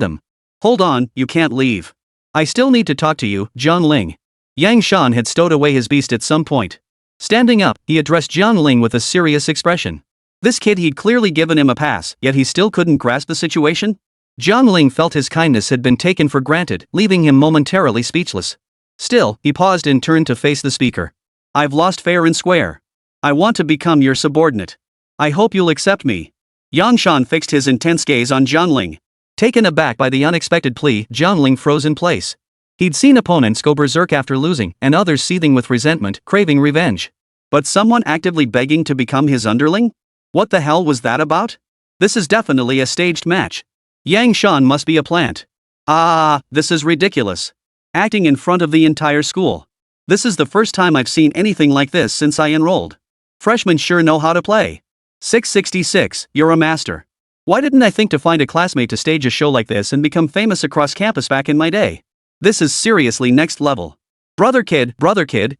them. "Hold on, you can't leave. I still need to talk to you, Jiang Ling." Yang Shan had stowed away his beast at some point. Standing up, he addressed Jiang Ling with a serious expression. This kid, he'd clearly given him a pass, yet he still couldn't grasp the situation? Jiang Ling felt his kindness had been taken for granted, leaving him momentarily speechless. Still, he paused and turned to face the speaker. "I've lost fair and square. I want to become your subordinate. I hope you'll accept me." Yang Shan fixed his intense gaze on Jiang Ling. Taken aback by the unexpected plea, Jiang Ling froze in place. He'd seen opponents go berserk after losing, and others seething with resentment, craving revenge. But someone actively begging to become his underling? What the hell was that about? This is definitely a staged match. Yang Shan must be a plant. This is ridiculous. Acting in front of the entire school. This is the first time I've seen anything like this since I enrolled. Freshmen sure know how to play. 666, you're a master. Why didn't I think to find a classmate to stage a show like this and become famous across campus back in my day? This is seriously next level. Brother kid,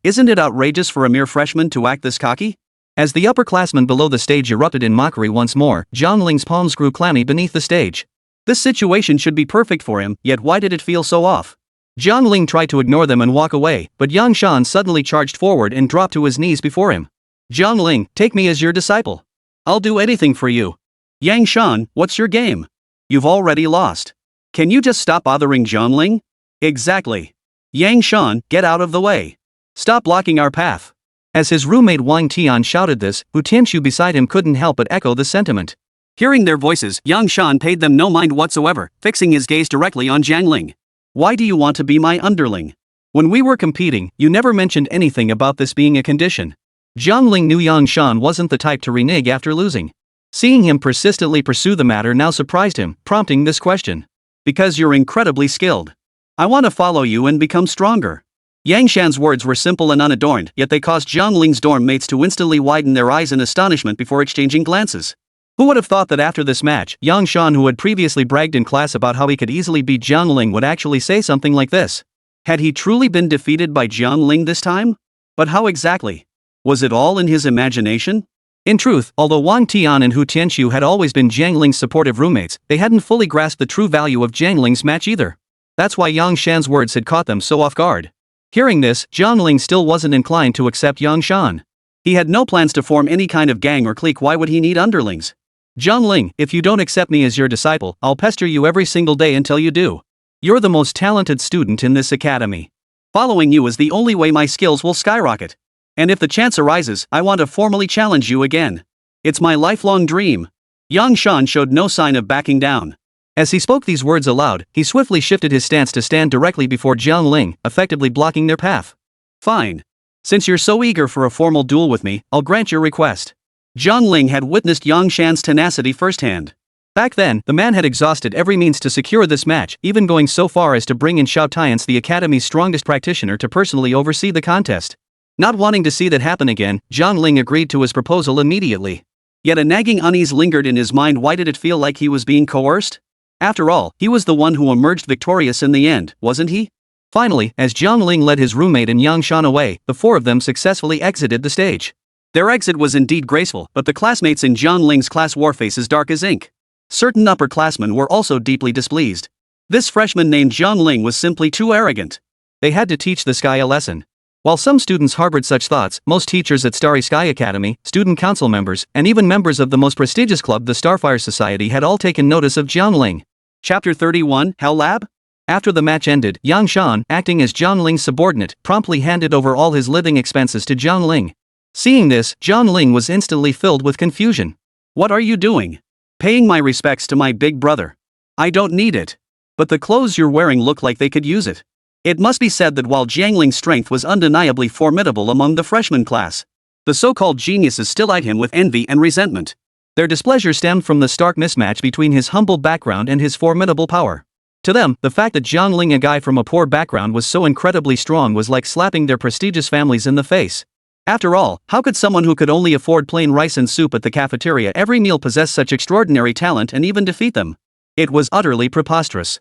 isn't it outrageous for a mere freshman to act this cocky? As the upperclassmen below the stage erupted in mockery once more, Jiang Ling's palms grew clammy beneath the stage. This situation should be perfect for him, yet why did it feel so off? Jiang Ling tried to ignore them and walk away, but Yang Shan suddenly charged forward and dropped to his knees before him. Jiang Ling, take me as your disciple. I'll do anything for you. Yang Shan, what's your game? You've already lost. Can you just stop bothering Jiang Ling? Exactly. Yang Shan, get out of the way. Stop blocking our path. As his roommate Wang Tian shouted this, Hu Tianqiu beside him couldn't help but echo the sentiment. Hearing their voices, Yang Shan paid them no mind whatsoever, fixing his gaze directly on Jiang Ling. Why do you want to be my underling? When we were competing, you never mentioned anything about this being a condition. Jiang Ling knew Yang Shan wasn't the type to renege after losing. Seeing him persistently pursue the matter now surprised him, prompting this question. Because you're incredibly skilled. I want to follow you and become stronger. Yang Shan's words were simple and unadorned, yet they caused Jiang Ling's dorm mates to instantly widen their eyes in astonishment before exchanging glances. Who would have thought that after this match, Yang Shan, who had previously bragged in class about how he could easily beat Jiang Ling, would actually say something like this? Had he truly been defeated by Jiang Ling this time? But how exactly? Was it all in his imagination? In truth, although Wang Tian and Hu Tianqiu had always been Jiang Ling's supportive roommates, they hadn't fully grasped the true value of Jiang Ling's match either. That's why Yang Shan's words had caught them so off guard. Hearing this, Jiang Ling still wasn't inclined to accept Yang Shan. He had no plans to form any kind of gang or clique. Why would he need underlings? Jiang Ling, if you don't accept me as your disciple, I'll pester you every single day until you do. You're the most talented student in this academy. Following you is the only way my skills will skyrocket. And if the chance arises, I want to formally challenge you again. It's my lifelong dream. Yang Shan showed no sign of backing down. As he spoke these words aloud, he swiftly shifted his stance to stand directly before Jiang Ling, effectively blocking their path. Fine. Since you're so eager for a formal duel with me, I'll grant your request. Jiang Ling had witnessed Yang Shan's tenacity firsthand. Back then, the man had exhausted every means to secure this match, even going so far as to bring in Xiao Tiance, the academy's strongest practitioner, to personally oversee the contest. Not wanting to see that happen again, Jiang Ling agreed to his proposal immediately. Yet a nagging unease lingered in his mind. Why did it feel like he was being coerced? After all, he was the one who emerged victorious in the end, wasn't he? Finally, as Jiang Ling led his roommate and Yang Shan away, the four of them successfully exited the stage. Their exit was indeed graceful, but the classmates in Jiang Ling's class wore faces dark as ink. Certain upperclassmen were also deeply displeased. This freshman named Jiang Ling was simply too arrogant. They had to teach this guy a lesson. While some students harbored such thoughts, most teachers at Starry Sky Academy, student council members, and even members of the most prestigious club, the Starfire Society, had all taken notice of Jiang Ling. Chapter 31, Hell Lab? After the match ended, Yang Shan, acting as Jiang Ling's subordinate, promptly handed over all his living expenses to Jiang Ling. Seeing this, Jiang Ling was instantly filled with confusion. What are you doing? Paying my respects to my big brother. I don't need it. But the clothes you're wearing look like they could use it. It must be said that while Jiang Ling's strength was undeniably formidable among the freshman class, the so-called geniuses still eyed him with envy and resentment. Their displeasure stemmed from the stark mismatch between his humble background and his formidable power. To them, the fact that Jiang Ling, a guy from a poor background, was so incredibly strong was like slapping their prestigious families in the face. After all, how could someone who could only afford plain rice and soup at the cafeteria every meal possess such extraordinary talent and even defeat them? It was utterly preposterous.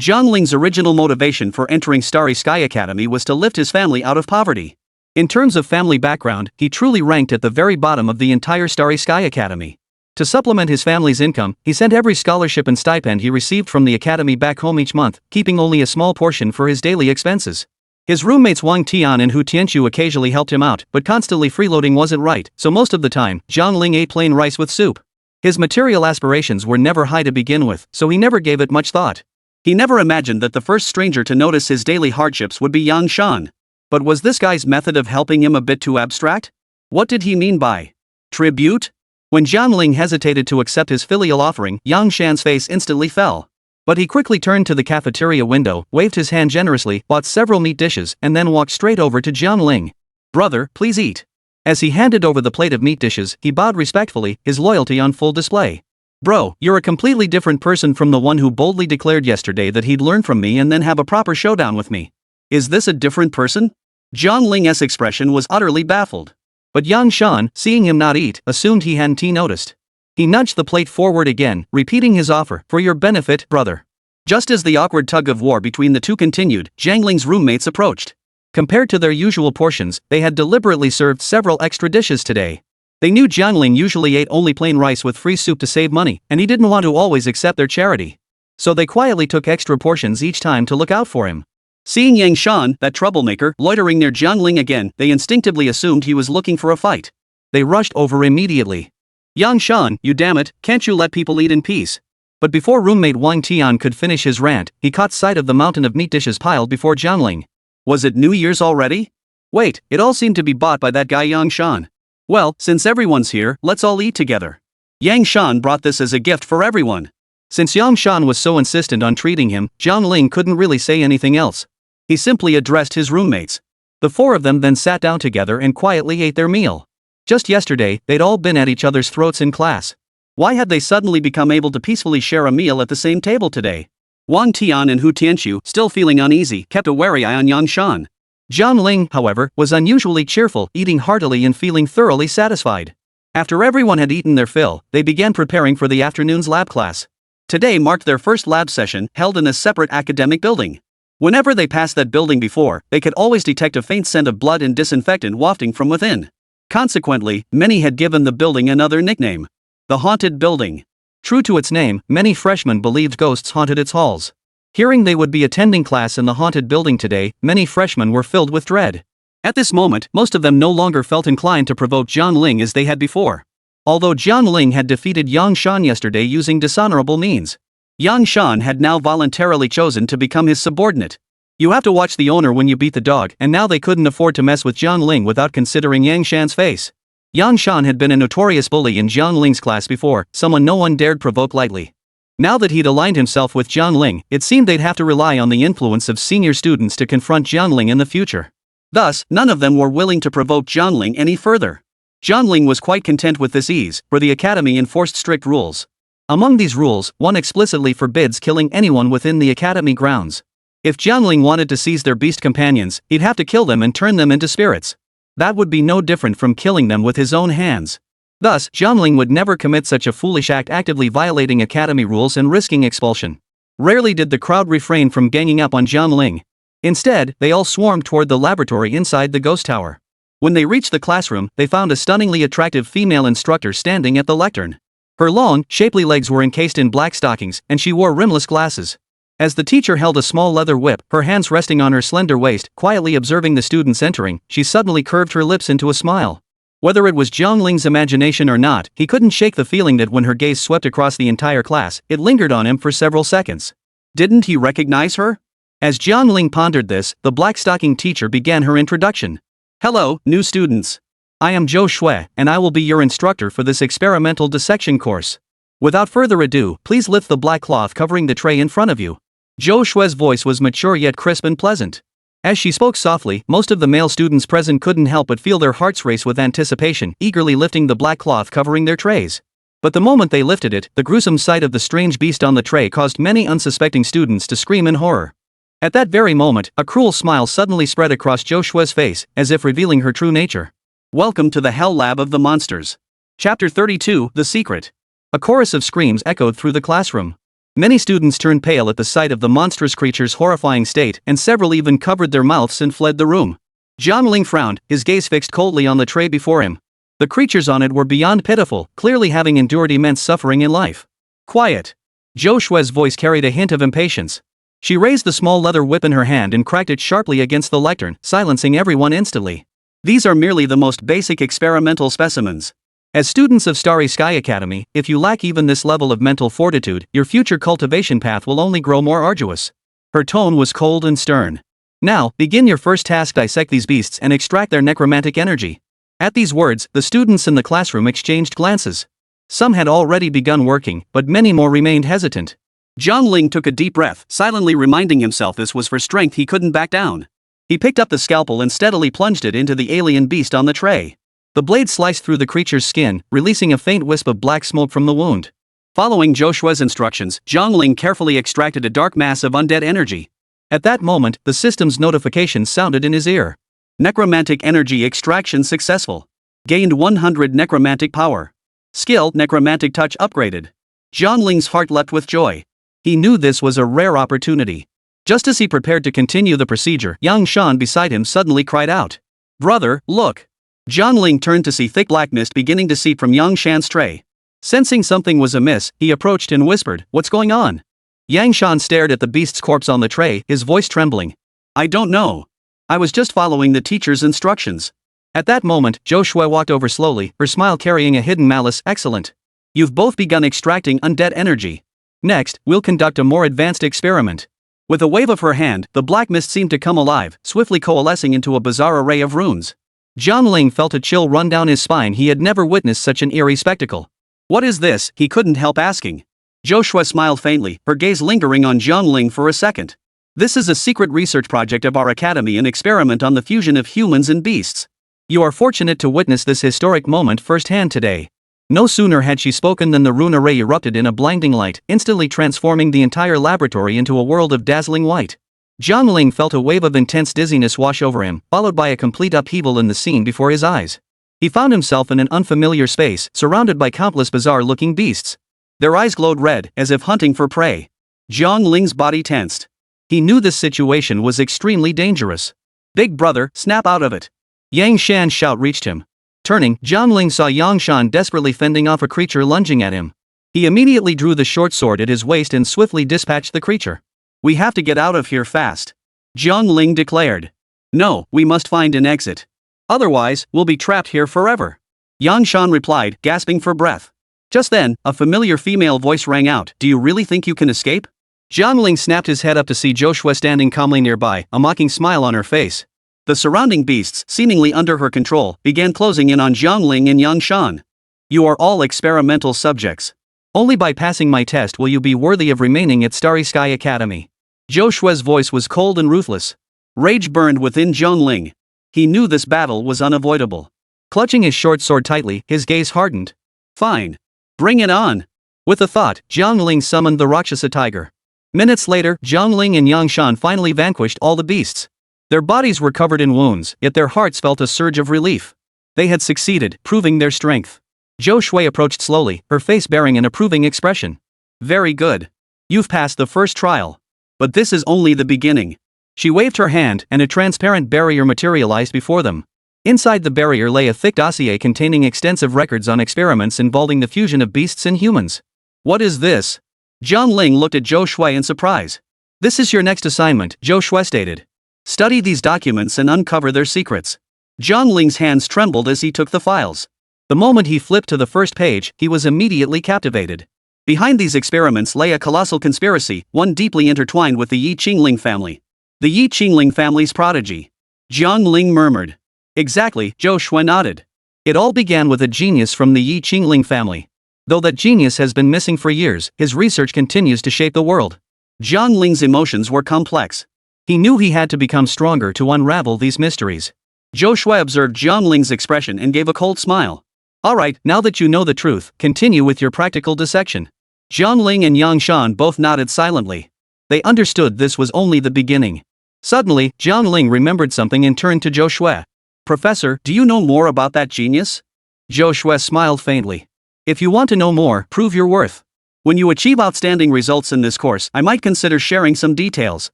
Jiang Ling's original motivation for entering Starry Sky Academy was to lift his family out of poverty. In terms of family background, he truly ranked at the very bottom of the entire Starry Sky Academy. To supplement his family's income, he sent every scholarship and stipend he received from the academy back home each month, keeping only a small portion for his daily expenses. His roommates Wang Tian and Hu Tianqiu occasionally helped him out, but constantly freeloading wasn't right, so most of the time, Jiang Ling ate plain rice with soup. His material aspirations were never high to begin with, so he never gave it much thought. He never imagined that the first stranger to notice his daily hardships would be Yang Shan. But was this guy's method of helping him a bit too abstract? What did he mean by tribute? When Jiang Ling hesitated to accept his filial offering, Yang Shan's face instantly fell. But he quickly turned to the cafeteria window, waved his hand generously, bought several meat dishes, and then walked straight over to Jiang Ling. "Brother, please eat." As he handed over the plate of meat dishes, he bowed respectfully, his loyalty on full display. "Bro, you're a completely different person from the one who boldly declared yesterday that he'd learn from me and then have a proper showdown with me." "Is this a different person?" Jiang Ling's expression was utterly baffled. But Yang Shan, seeing him not eat, assumed he hadn't noticed. He nudged the plate forward again, repeating his offer, "For your benefit, brother." Just as the awkward tug of war between the two continued, Jiang Ling's roommates approached. Compared to their usual portions, they had deliberately served several extra dishes today. They knew Jiang Ling usually ate only plain rice with free soup to save money, and he didn't want to always accept their charity. So they quietly took extra portions each time to look out for him. Seeing Yang Shan, that troublemaker, loitering near Jiang Ling again, they instinctively assumed he was looking for a fight. They rushed over immediately. "Yang Shan, you damn it, can't you let people eat in peace?" But before roommate Wang Tian could finish his rant, he caught sight of the mountain of meat dishes piled before Jiang Ling. Was it New Year's already? Wait, it all seemed to be bought by that guy Yang Shan. Well, since everyone's here, let's all eat together. Yang Shan brought this as a gift for everyone. Since Yang Shan was so insistent on treating him, Jiang Ling couldn't really say anything else. He simply addressed his roommates. The four of them then sat down together and quietly ate their meal. Just yesterday, they'd all been at each other's throats in class. Why had they suddenly become able to peacefully share a meal at the same table today? Wang Tian and Hu Tianxiu, still feeling uneasy, kept a wary eye on Yang Shan. Jiang Ling, however, was unusually cheerful, eating heartily and feeling thoroughly satisfied. After everyone had eaten their fill, they began preparing for the afternoon's lab class. Today marked their first lab session, held in a separate academic building. Whenever they passed that building before, they could always detect a faint scent of blood and disinfectant wafting from within. Consequently, many had given the building another nickname: the Haunted Building. True to its name, many freshmen believed ghosts haunted its halls. Hearing they would be attending class in the haunted building today, many freshmen were filled with dread. At this moment, most of them no longer felt inclined to provoke Jiang Ling as they had before. Although Jiang Ling had defeated Yang Shan yesterday using dishonorable means, Yang Shan had now voluntarily chosen to become his subordinate. You have to watch the owner when you beat the dog, and now they couldn't afford to mess with Jiang Ling without considering Yang Shan's face. Yang Shan had been a notorious bully in Jiang Ling's class before, someone no one dared provoke lightly. Now that he'd aligned himself with Jiang Ling, it seemed they'd have to rely on the influence of senior students to confront Jiang Ling in the future. Thus, none of them were willing to provoke Jiang Ling any further. Jiang Ling was quite content with this ease, for the academy enforced strict rules. Among these rules, one explicitly forbids killing anyone within the academy grounds. If Jiang Ling wanted to seize their beast companions, he'd have to kill them and turn them into spirits. That would be no different from killing them with his own hands. Thus, Jiang Ling would never commit such a foolish act, actively violating academy rules and risking expulsion. Rarely did the crowd refrain from ganging up on Jiang Ling. Instead, they all swarmed toward the laboratory inside the ghost tower. When they reached the classroom, they found a stunningly attractive female instructor standing at the lectern. Her long, shapely legs were encased in black stockings, and she wore rimless glasses. As the teacher held a small leather whip, her hands resting on her slender waist, quietly observing the students entering, she suddenly curved her lips into a smile. Whether it was Jiang Ling's imagination or not, he couldn't shake the feeling that when her gaze swept across the entire class, it lingered on him for several seconds. Didn't he recognize her? As Jiang Ling pondered this, the black-stocking teacher began her introduction. "Hello, new students. I am Zhou Shui, and I will be your instructor for this experimental dissection course. Without further ado, please lift the black cloth covering the tray in front of you." Zhou Shui's voice was mature yet crisp and pleasant. As she spoke softly, most of the male students present couldn't help but feel their hearts race with anticipation, eagerly lifting the black cloth covering their trays. But the moment they lifted it, the gruesome sight of the strange beast on the tray caused many unsuspecting students to scream in horror. At that very moment, a cruel smile suddenly spread across Zhou Shui's face, as if revealing her true nature. "Welcome to the Hell Lab of the Monsters." Chapter 32, The Secret. A chorus of screams echoed through the classroom. Many students turned pale at the sight of the monstrous creature's horrifying state, and several even covered their mouths and fled the room. Jiang Ling frowned, his gaze fixed coldly on the tray before him. The creatures on it were beyond pitiful, clearly having endured immense suffering in life. "Quiet." Zhou Shui's voice carried a hint of impatience. She raised the small leather whip in her hand and cracked it sharply against the lectern, silencing everyone instantly. "These are merely the most basic experimental specimens. As students of Starry Sky Academy, if you lack even this level of mental fortitude, your future cultivation path will only grow more arduous." Her tone was cold and stern. "Now, begin your first task: dissect these beasts and extract their necromantic energy." At these words, the students in the classroom exchanged glances. Some had already begun working, but many more remained hesitant. Jiang Ling took a deep breath, silently reminding himself this was for strength he couldn't back down. He picked up the scalpel and steadily plunged it into the alien beast on the tray. The blade sliced through the creature's skin, releasing a faint wisp of black smoke from the wound. Following Zhou Shue's instructions, Jiang Ling carefully extracted a dark mass of undead energy. At that moment, the system's notification sounded in his ear. Necromantic energy extraction successful. Gained 100 necromantic power. Skill necromantic touch upgraded. Jiang Ling's heart leapt with joy. He knew this was a rare opportunity. Just as he prepared to continue the procedure, Yang Shan beside him suddenly cried out. "Brother, look!" Jiang Ling turned to see thick black mist beginning to seep from Yang Shan's tray. Sensing something was amiss, he approached and whispered, "What's going on?" Yang Shan stared at the beast's corpse on the tray, his voice trembling. "I don't know. I was just following the teacher's instructions." At that moment, Zhou Shui walked over slowly, her smile carrying a hidden malice. "Excellent. You've both begun extracting undead energy. Next, we'll conduct a more advanced experiment." With a wave of her hand, the black mist seemed to come alive, swiftly coalescing into a bizarre array of runes. Jiang Ling felt a chill run down his spine. He had never witnessed such an eerie spectacle. "What is this?" he couldn't help asking. Zhou Shui smiled faintly, her gaze lingering on Jiang Ling for a second. "This is a secret research project of our academy, an experiment on the fusion of humans and beasts. You are fortunate to witness this historic moment firsthand today." No sooner had she spoken than the rune array erupted in a blinding light, instantly transforming the entire laboratory into a world of dazzling white. Jiang Ling felt a wave of intense dizziness wash over him, followed by a complete upheaval in the scene before his eyes. He found himself in an unfamiliar space, surrounded by countless bizarre-looking beasts. Their eyes glowed red, as if hunting for prey. Jiang Ling's body tensed. He knew this situation was extremely dangerous. "Big brother, snap out of it." Yang Shan's shout reached him. Turning, Jiang Ling saw Yang Shan desperately fending off a creature lunging at him. He immediately drew the short sword at his waist and swiftly dispatched the creature. "We have to get out of here fast," Jiang Ling declared. "No, we must find an exit. Otherwise, we'll be trapped here forever," Yang Shan replied, gasping for breath. Just then, a familiar female voice rang out. "Do you really think you can escape?" Jiang Ling snapped his head up to see Zhou Shui standing calmly nearby, a mocking smile on her face. The surrounding beasts, seemingly under her control, began closing in on Jiang Ling and Yang Shan. "You are all experimental subjects. Only by passing my test will you be worthy of remaining at Starry Sky Academy." Zhou Shui's voice was cold and ruthless. Rage burned within Jiang Ling. He knew this battle was unavoidable. Clutching his short sword tightly, his gaze hardened. "Fine. Bring it on." With a thought, Jiang Ling summoned the Rakshasa Tiger. Minutes later, Jiang Ling and Yang Shan finally vanquished all the beasts. Their bodies were covered in wounds, yet their hearts felt a surge of relief. They had succeeded, proving their strength. Zhou Shui approached slowly, her face bearing an approving expression. "Very good. You've passed the first trial. But this is only the beginning." She waved her hand, and a transparent barrier materialized before them. Inside the barrier lay a thick dossier containing extensive records on experiments involving the fusion of beasts and humans. "What is this?" Jiang Ling looked at Zhou Shui in surprise. "This is your next assignment," Zhou Shui stated. "Study these documents and uncover their secrets." Jiang Ling's hands trembled as he took the files. The moment he flipped to the first page, he was immediately captivated. Behind these experiments lay a colossal conspiracy, one deeply intertwined with the Yi Qingling family. The Yi Qingling family's prodigy. Jiang Ling murmured. "Exactly," Zhou Shui nodded. "It all began with a genius from the Yi Qingling family. Though that genius has been missing for years, his research continues to shape the world." Jiang Ling's emotions were complex. He knew he had to become stronger to unravel these mysteries. Zhou Shui observed Jiang Ling's expression and gave a cold smile. "All right, now that you know the truth, continue with your practical dissection." Jiang Ling and Yang Shan both nodded silently. They understood this was only the beginning. Suddenly, Jiang Ling remembered something and turned to Zhou Shui. "Professor, do you know more about that genius?" Zhou Shui smiled faintly. "If you want to know more, prove your worth. When you achieve outstanding results in this course, I might consider sharing some details."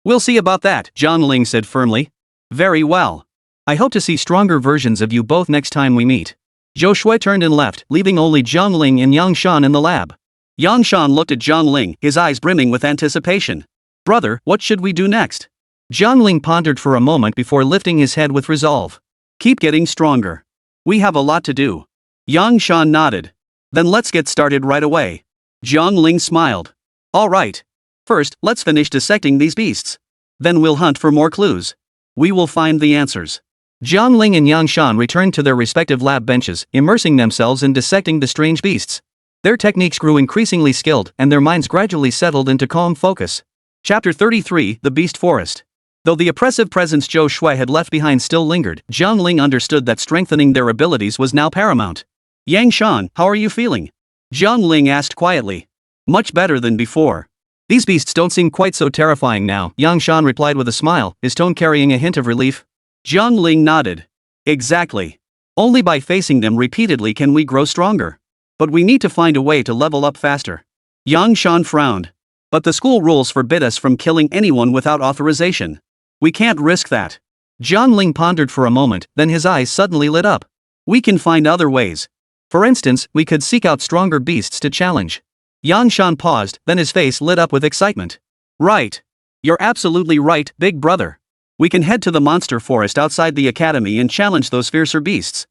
"We'll see about that," Jiang Ling said firmly. "Very well. I hope to see stronger versions of you both next time we meet." Zhou Shui turned and left, leaving only Jiang Ling and Yang Shan in the lab. Yang Shan looked at Jiang Ling, his eyes brimming with anticipation. "Brother, what should we do next?" Jiang Ling pondered for a moment before lifting his head with resolve. "Keep getting stronger. We have a lot to do." Yang Shan nodded. "Then let's get started right away." Jiang Ling smiled. "All right. First, let's finish dissecting these beasts. Then we'll hunt for more clues. We will find the answers." Jiang Ling and Yang Shan returned to their respective lab benches, immersing themselves in dissecting the strange beasts. Their techniques grew increasingly skilled and their minds gradually settled into calm focus. Chapter 33, The Beast Forest. Though the oppressive presence Zhou Shui had left behind still lingered, Jiang Ling understood that strengthening their abilities was now paramount. Yang Shan, how are you feeling? Jiang Ling asked quietly. Much better than before. These beasts don't seem quite so terrifying now, Yang Shan replied with a smile, his tone carrying a hint of relief. Jiang Ling nodded. Exactly. Only by facing them repeatedly can we grow stronger. But we need to find a way to level up faster. Yang Shan frowned. But the school rules forbid us from killing anyone without authorization. We can't risk that. Jiang Ling pondered for a moment, then his eyes suddenly lit up. We can find other ways. For instance, we could seek out stronger beasts to challenge. Yang Shan paused, then his face lit up with excitement. Right. You're absolutely right, big brother. We can head to the monster forest outside the academy and challenge those fiercer beasts.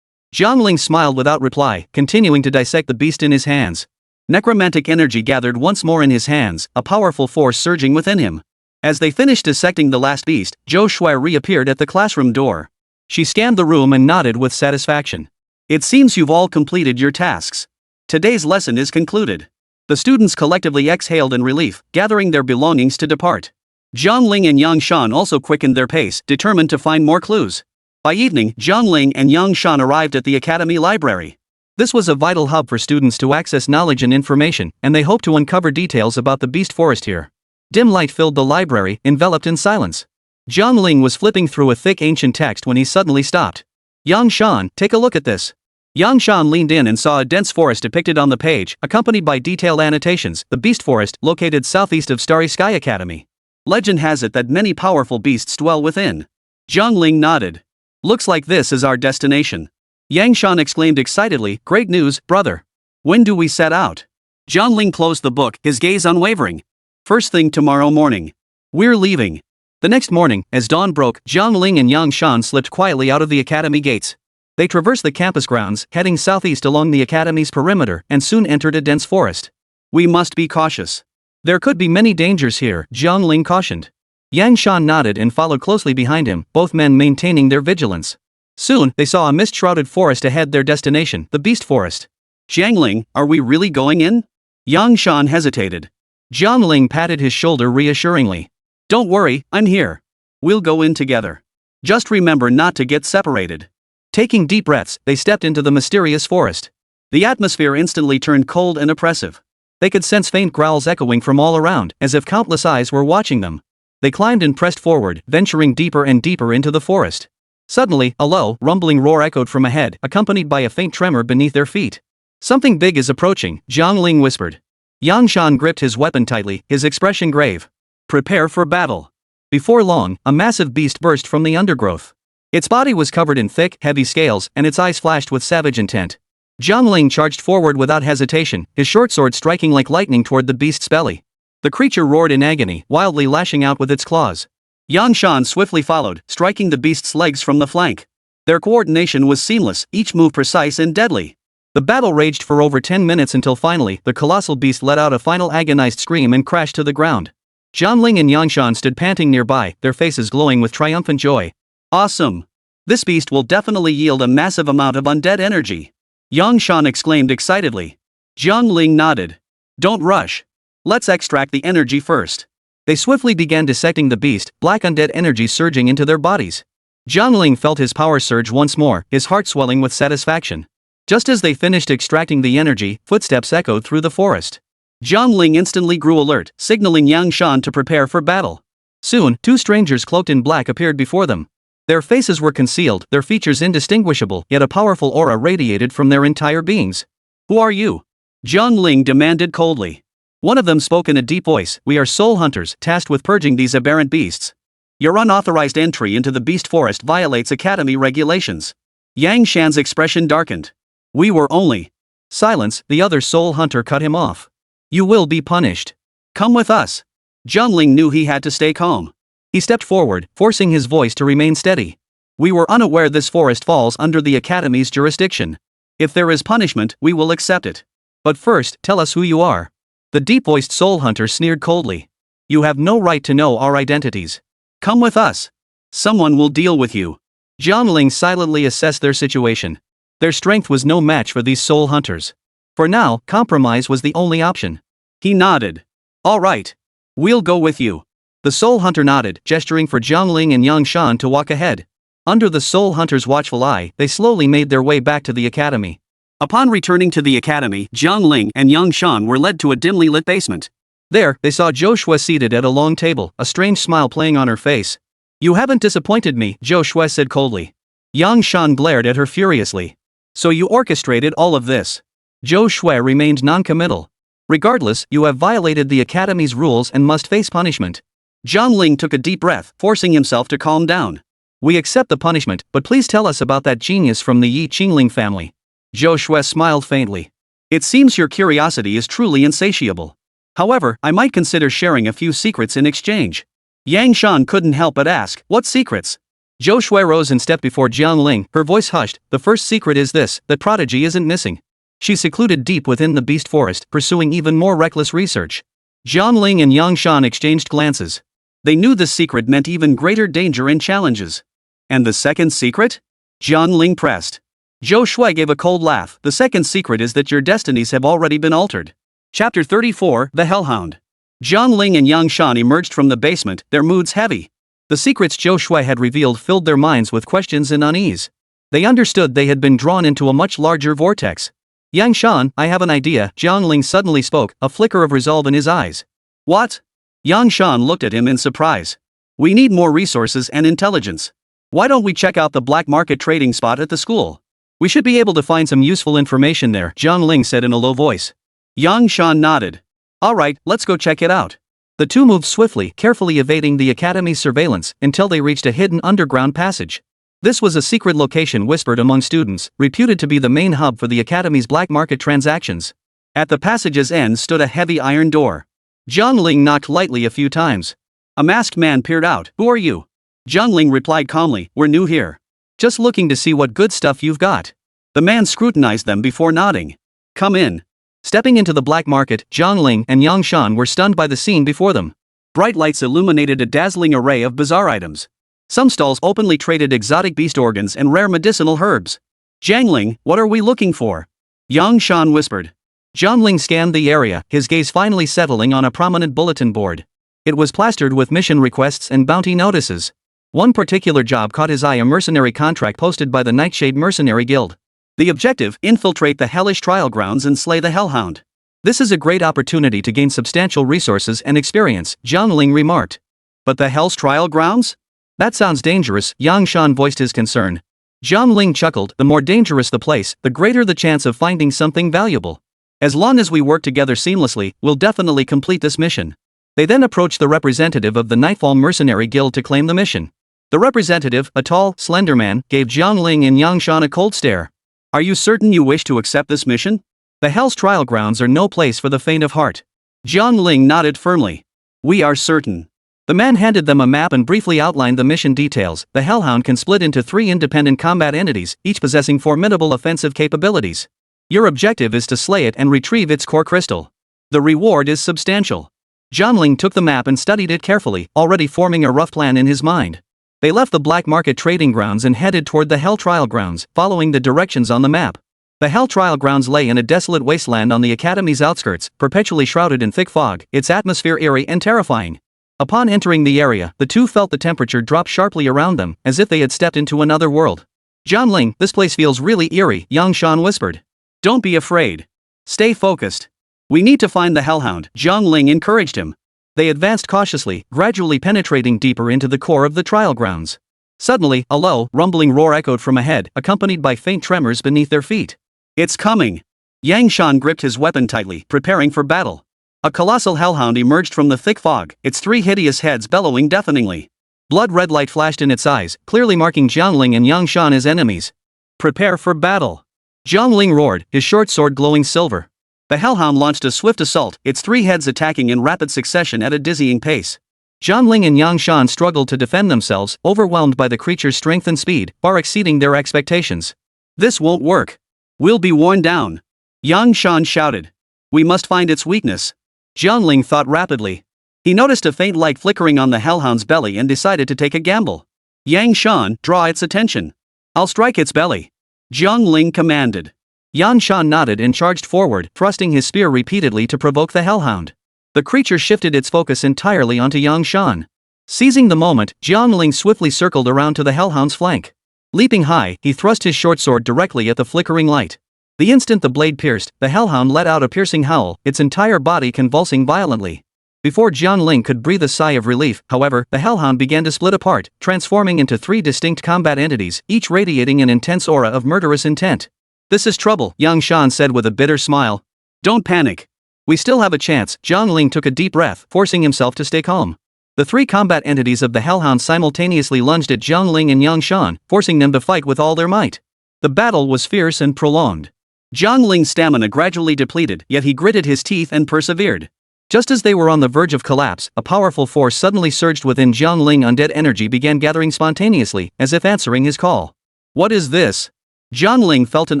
Jiang Ling smiled without reply, continuing to dissect the beast in his hands. Necromantic energy gathered once more in his hands, a powerful force surging within him. As they finished dissecting the last beast, Zhou Shui reappeared at the classroom door. She scanned the room and nodded with satisfaction. It seems you've all completed your tasks. Today's lesson is concluded. The students collectively exhaled in relief, gathering their belongings to depart. Jiang Ling and Yang Shan also quickened their pace, determined to find more clues. By evening, Jiang Ling and Yang Shan arrived at the academy library. This was a vital hub for students to access knowledge and information, and they hoped to uncover details about the beast forest here. Dim light filled the library, enveloped in silence. Jiang Ling was flipping through a thick ancient text when he suddenly stopped. Yang Shan, take a look at this. Yang Shan leaned in and saw a dense forest depicted on the page, accompanied by detailed annotations. The beast forest, located southeast of Starry Sky Academy. Legend has it that many powerful beasts dwell within. Jiang Ling nodded. Looks like this is our destination. Yang Shan exclaimed excitedly, great news, brother. When do we set out? Jiang Ling closed the book, his gaze unwavering. First thing tomorrow morning. We're leaving. The next morning, as dawn broke, Jiang Ling and Yang Shan slipped quietly out of the academy gates. They traversed the campus grounds, heading southeast along the academy's perimeter, and soon entered a dense forest. We must be cautious. There could be many dangers here, Jiang Ling cautioned. Yang Shan nodded and followed closely behind him, both men maintaining their vigilance. Soon, they saw a mist-shrouded forest ahead, their destination, the beast forest. Jiang Ling, are we really going in? Yang Shan hesitated. Jiang Ling patted his shoulder reassuringly. Don't worry, I'm here. We'll go in together. Just remember not to get separated. Taking deep breaths, they stepped into the mysterious forest. The atmosphere instantly turned cold and oppressive. They could sense faint growls echoing from all around, as if countless eyes were watching them. They climbed and pressed forward, venturing deeper and deeper into the forest. Suddenly, a low, rumbling roar echoed from ahead, accompanied by a faint tremor beneath their feet. Something big is approaching, Jiang Ling whispered. Yang Shan gripped his weapon tightly, his expression grave. Prepare for battle. Before long, a massive beast burst from the undergrowth. Its body was covered in thick, heavy scales, and its eyes flashed with savage intent. Jiang Ling charged forward without hesitation, his short sword striking like lightning toward the beast's belly. The creature roared in agony, wildly lashing out with its claws. Yang Shan swiftly followed, striking the beast's legs from the flank. Their coordination was seamless, each move precise and deadly. The battle raged for over 10 minutes until finally, the colossal beast let out a final agonized scream and crashed to the ground. Jiang Ling and Yang Shan stood panting nearby, their faces glowing with triumphant joy. Awesome! This beast will definitely yield a massive amount of undead energy. Yang Shan exclaimed excitedly. Jiang Ling nodded. Don't rush. Let's extract the energy first. They swiftly began dissecting the beast, black undead energy surging into their bodies. Jiang Ling felt his power surge once more, his heart swelling with satisfaction. Just as they finished extracting the energy, footsteps echoed through the forest. Jiang Ling instantly grew alert, signaling Yang Shan to prepare for battle. Soon, two strangers cloaked in black appeared before them. Their faces were concealed, their features indistinguishable, yet a powerful aura radiated from their entire beings. Who are you? Jiang Ling demanded coldly. One of them spoke in a deep voice, we are soul hunters, tasked with purging these aberrant beasts. Your unauthorized entry into the beast forest violates academy regulations. Yang Shan's expression darkened. We were only. Silence, the other soul hunter cut him off. You will be punished. Come with us. Jiang Ling knew he had to stay calm. He stepped forward, forcing his voice to remain steady. We were unaware this forest falls under the academy's jurisdiction. If there is punishment, we will accept it. But first, tell us who you are. The deep-voiced soul hunter sneered coldly. You have no right to know our identities. Come with us. Someone will deal with you. Jiang Ling silently assessed their situation. Their strength was no match for these soul hunters. For now, compromise was the only option. He nodded. All right. We'll go with you. The Soul Hunter nodded, gesturing for Jiang Ling and Yang Shan to walk ahead. Under the Soul Hunter's watchful eye, they slowly made their way back to the academy. Upon returning to the academy, Jiang Ling and Yang Shan were led to a dimly lit basement. There, they saw Zhou Shui seated at a long table, a strange smile playing on her face. You haven't disappointed me, Zhou Shui said coldly. Yang Shan glared at her furiously. So you orchestrated all of this? Zhou Shui remained non-committal. Regardless, you have violated the academy's rules and must face punishment. Jiang Ling took a deep breath, forcing himself to calm down. We accept the punishment, but please tell us about that genius from the Yi Qingling family. Zhou Shui smiled faintly. It seems your curiosity is truly insatiable. However, I might consider sharing a few secrets in exchange. Yang Shan couldn't help but ask, what secrets? Zhou Shui rose and stepped before Jiang Ling, her voice hushed. The first secret is this, that Prodigy isn't missing. She's secluded deep within the beast forest, pursuing even more reckless research. Jiang Ling and Yang Shan exchanged glances. They knew this secret meant even greater danger and challenges. And the second secret? Jiang Ling pressed. Zhou Shui gave a cold laugh. The second secret is that your destinies have already been altered. Chapter 34, The Hellhound. Jiang Ling and Yang Shan emerged from the basement, their moods heavy. The secrets Zhou Shui had revealed filled their minds with questions and unease. They understood they had been drawn into a much larger vortex. Yang Shan, I have an idea, Jiang Ling suddenly spoke, a flicker of resolve in his eyes. What? Yang Shan looked at him in surprise. We need more resources and intelligence. Why don't we check out the black market trading spot at the school? We should be able to find some useful information there, Jiang Ling said in a low voice. Yang Shan nodded. All right, let's go check it out. The two moved swiftly, carefully evading the academy's surveillance, until they reached a hidden underground passage. This was a secret location whispered among students, reputed to be the main hub for the academy's black market transactions. At the passage's end stood a heavy iron door. Jiang Ling knocked lightly a few times. A masked man peered out. Who are you? Jiang Ling replied calmly, we're new here. Just looking to see what good stuff you've got. The man scrutinized them before nodding. Come in. Stepping into the black market, Jiang Ling and Yang Shan were stunned by the scene before them. Bright lights illuminated a dazzling array of bizarre items. Some stalls openly traded exotic beast organs and rare medicinal herbs. Jiang Ling, what are we looking for? Yang Shan whispered. Jiang Ling scanned the area, his gaze finally settling on a prominent bulletin board. It was plastered with mission requests and bounty notices. One particular job caught his eye, a mercenary contract posted by the Nightshade Mercenary Guild. The objective, infiltrate the hellish trial grounds and slay the Hellhound. This is a great opportunity to gain substantial resources and experience, Jiang Ling remarked. But the Hell's trial grounds? That sounds dangerous, Yang Shan voiced his concern. Jiang Ling chuckled, the more dangerous the place, the greater the chance of finding something valuable. As long as we work together seamlessly, we'll definitely complete this mission. They then approached the representative of the Nightfall Mercenary Guild to claim the mission. The representative, a tall, slender man, gave Jiang Ling and Yang Shan a cold stare. Are you certain you wish to accept this mission? The Hell's trial grounds are no place for the faint of heart. Jiang Ling nodded firmly. We are certain. The man handed them a map and briefly outlined the mission details. The Hellhound can split into 3 independent combat entities, each possessing formidable offensive capabilities. Your objective is to slay it and retrieve its core crystal. The reward is substantial. Jiang Ling took the map and studied it carefully, already forming a rough plan in his mind. They left the black market trading grounds and headed toward the Hell trial grounds, following the directions on the map. The Hell trial grounds lay in a desolate wasteland on the academy's outskirts, perpetually shrouded in thick fog, its atmosphere eerie and terrifying. Upon entering the area, the two felt the temperature drop sharply around them, as if they had stepped into another world. Jiang Ling, this place feels really eerie, Yang Shan whispered. Don't be afraid. Stay focused. We need to find the Hellhound, Jiang Ling encouraged him. They advanced cautiously, gradually penetrating deeper into the core of the trial grounds. Suddenly, a low, rumbling roar echoed from ahead, accompanied by faint tremors beneath their feet. It's coming. Yang Shan gripped his weapon tightly, preparing for battle. A colossal hellhound emerged from the thick fog, its 3 hideous heads bellowing deafeningly. Blood-red light flashed in its eyes, clearly marking Jiang Ling and Yang Shan as enemies. Prepare for battle. Jiang Ling roared, his short sword glowing silver. The hellhound launched a swift assault, its 3 heads attacking in rapid succession at a dizzying pace. Jiang Ling and Yang Shan struggled to defend themselves, overwhelmed by the creature's strength and speed, far exceeding their expectations. This won't work. We'll be worn down. Yang Shan shouted. We must find its weakness. Jiang Ling thought rapidly. He noticed a faint light flickering on the hellhound's belly and decided to take a gamble. Yang Shan, draw its attention. I'll strike its belly. Jiang Ling commanded. Yang Shan nodded and charged forward, thrusting his spear repeatedly to provoke the hellhound. The creature shifted its focus entirely onto Yang Shan. Seizing the moment, Jiang Ling swiftly circled around to the hellhound's flank. Leaping high, he thrust his short sword directly at the flickering light. The instant the blade pierced, the hellhound let out a piercing howl, its entire body convulsing violently. Before Jiang Ling could breathe a sigh of relief, however, the hellhound began to split apart, transforming into 3 distinct combat entities, each radiating an intense aura of murderous intent. "This is trouble," Yang Shan said with a bitter smile. "Don't panic. We still have a chance." Jiang Ling took a deep breath, forcing himself to stay calm. The 3 combat entities of the hellhound simultaneously lunged at Jiang Ling and Yang Shan, forcing them to fight with all their might. The battle was fierce and prolonged. Jiang Ling's stamina gradually depleted, yet he gritted his teeth and persevered. Just as they were on the verge of collapse, a powerful force suddenly surged within Jiang Ling. Undead energy began gathering spontaneously, as if answering his call. "What is this?" Jiang Ling felt an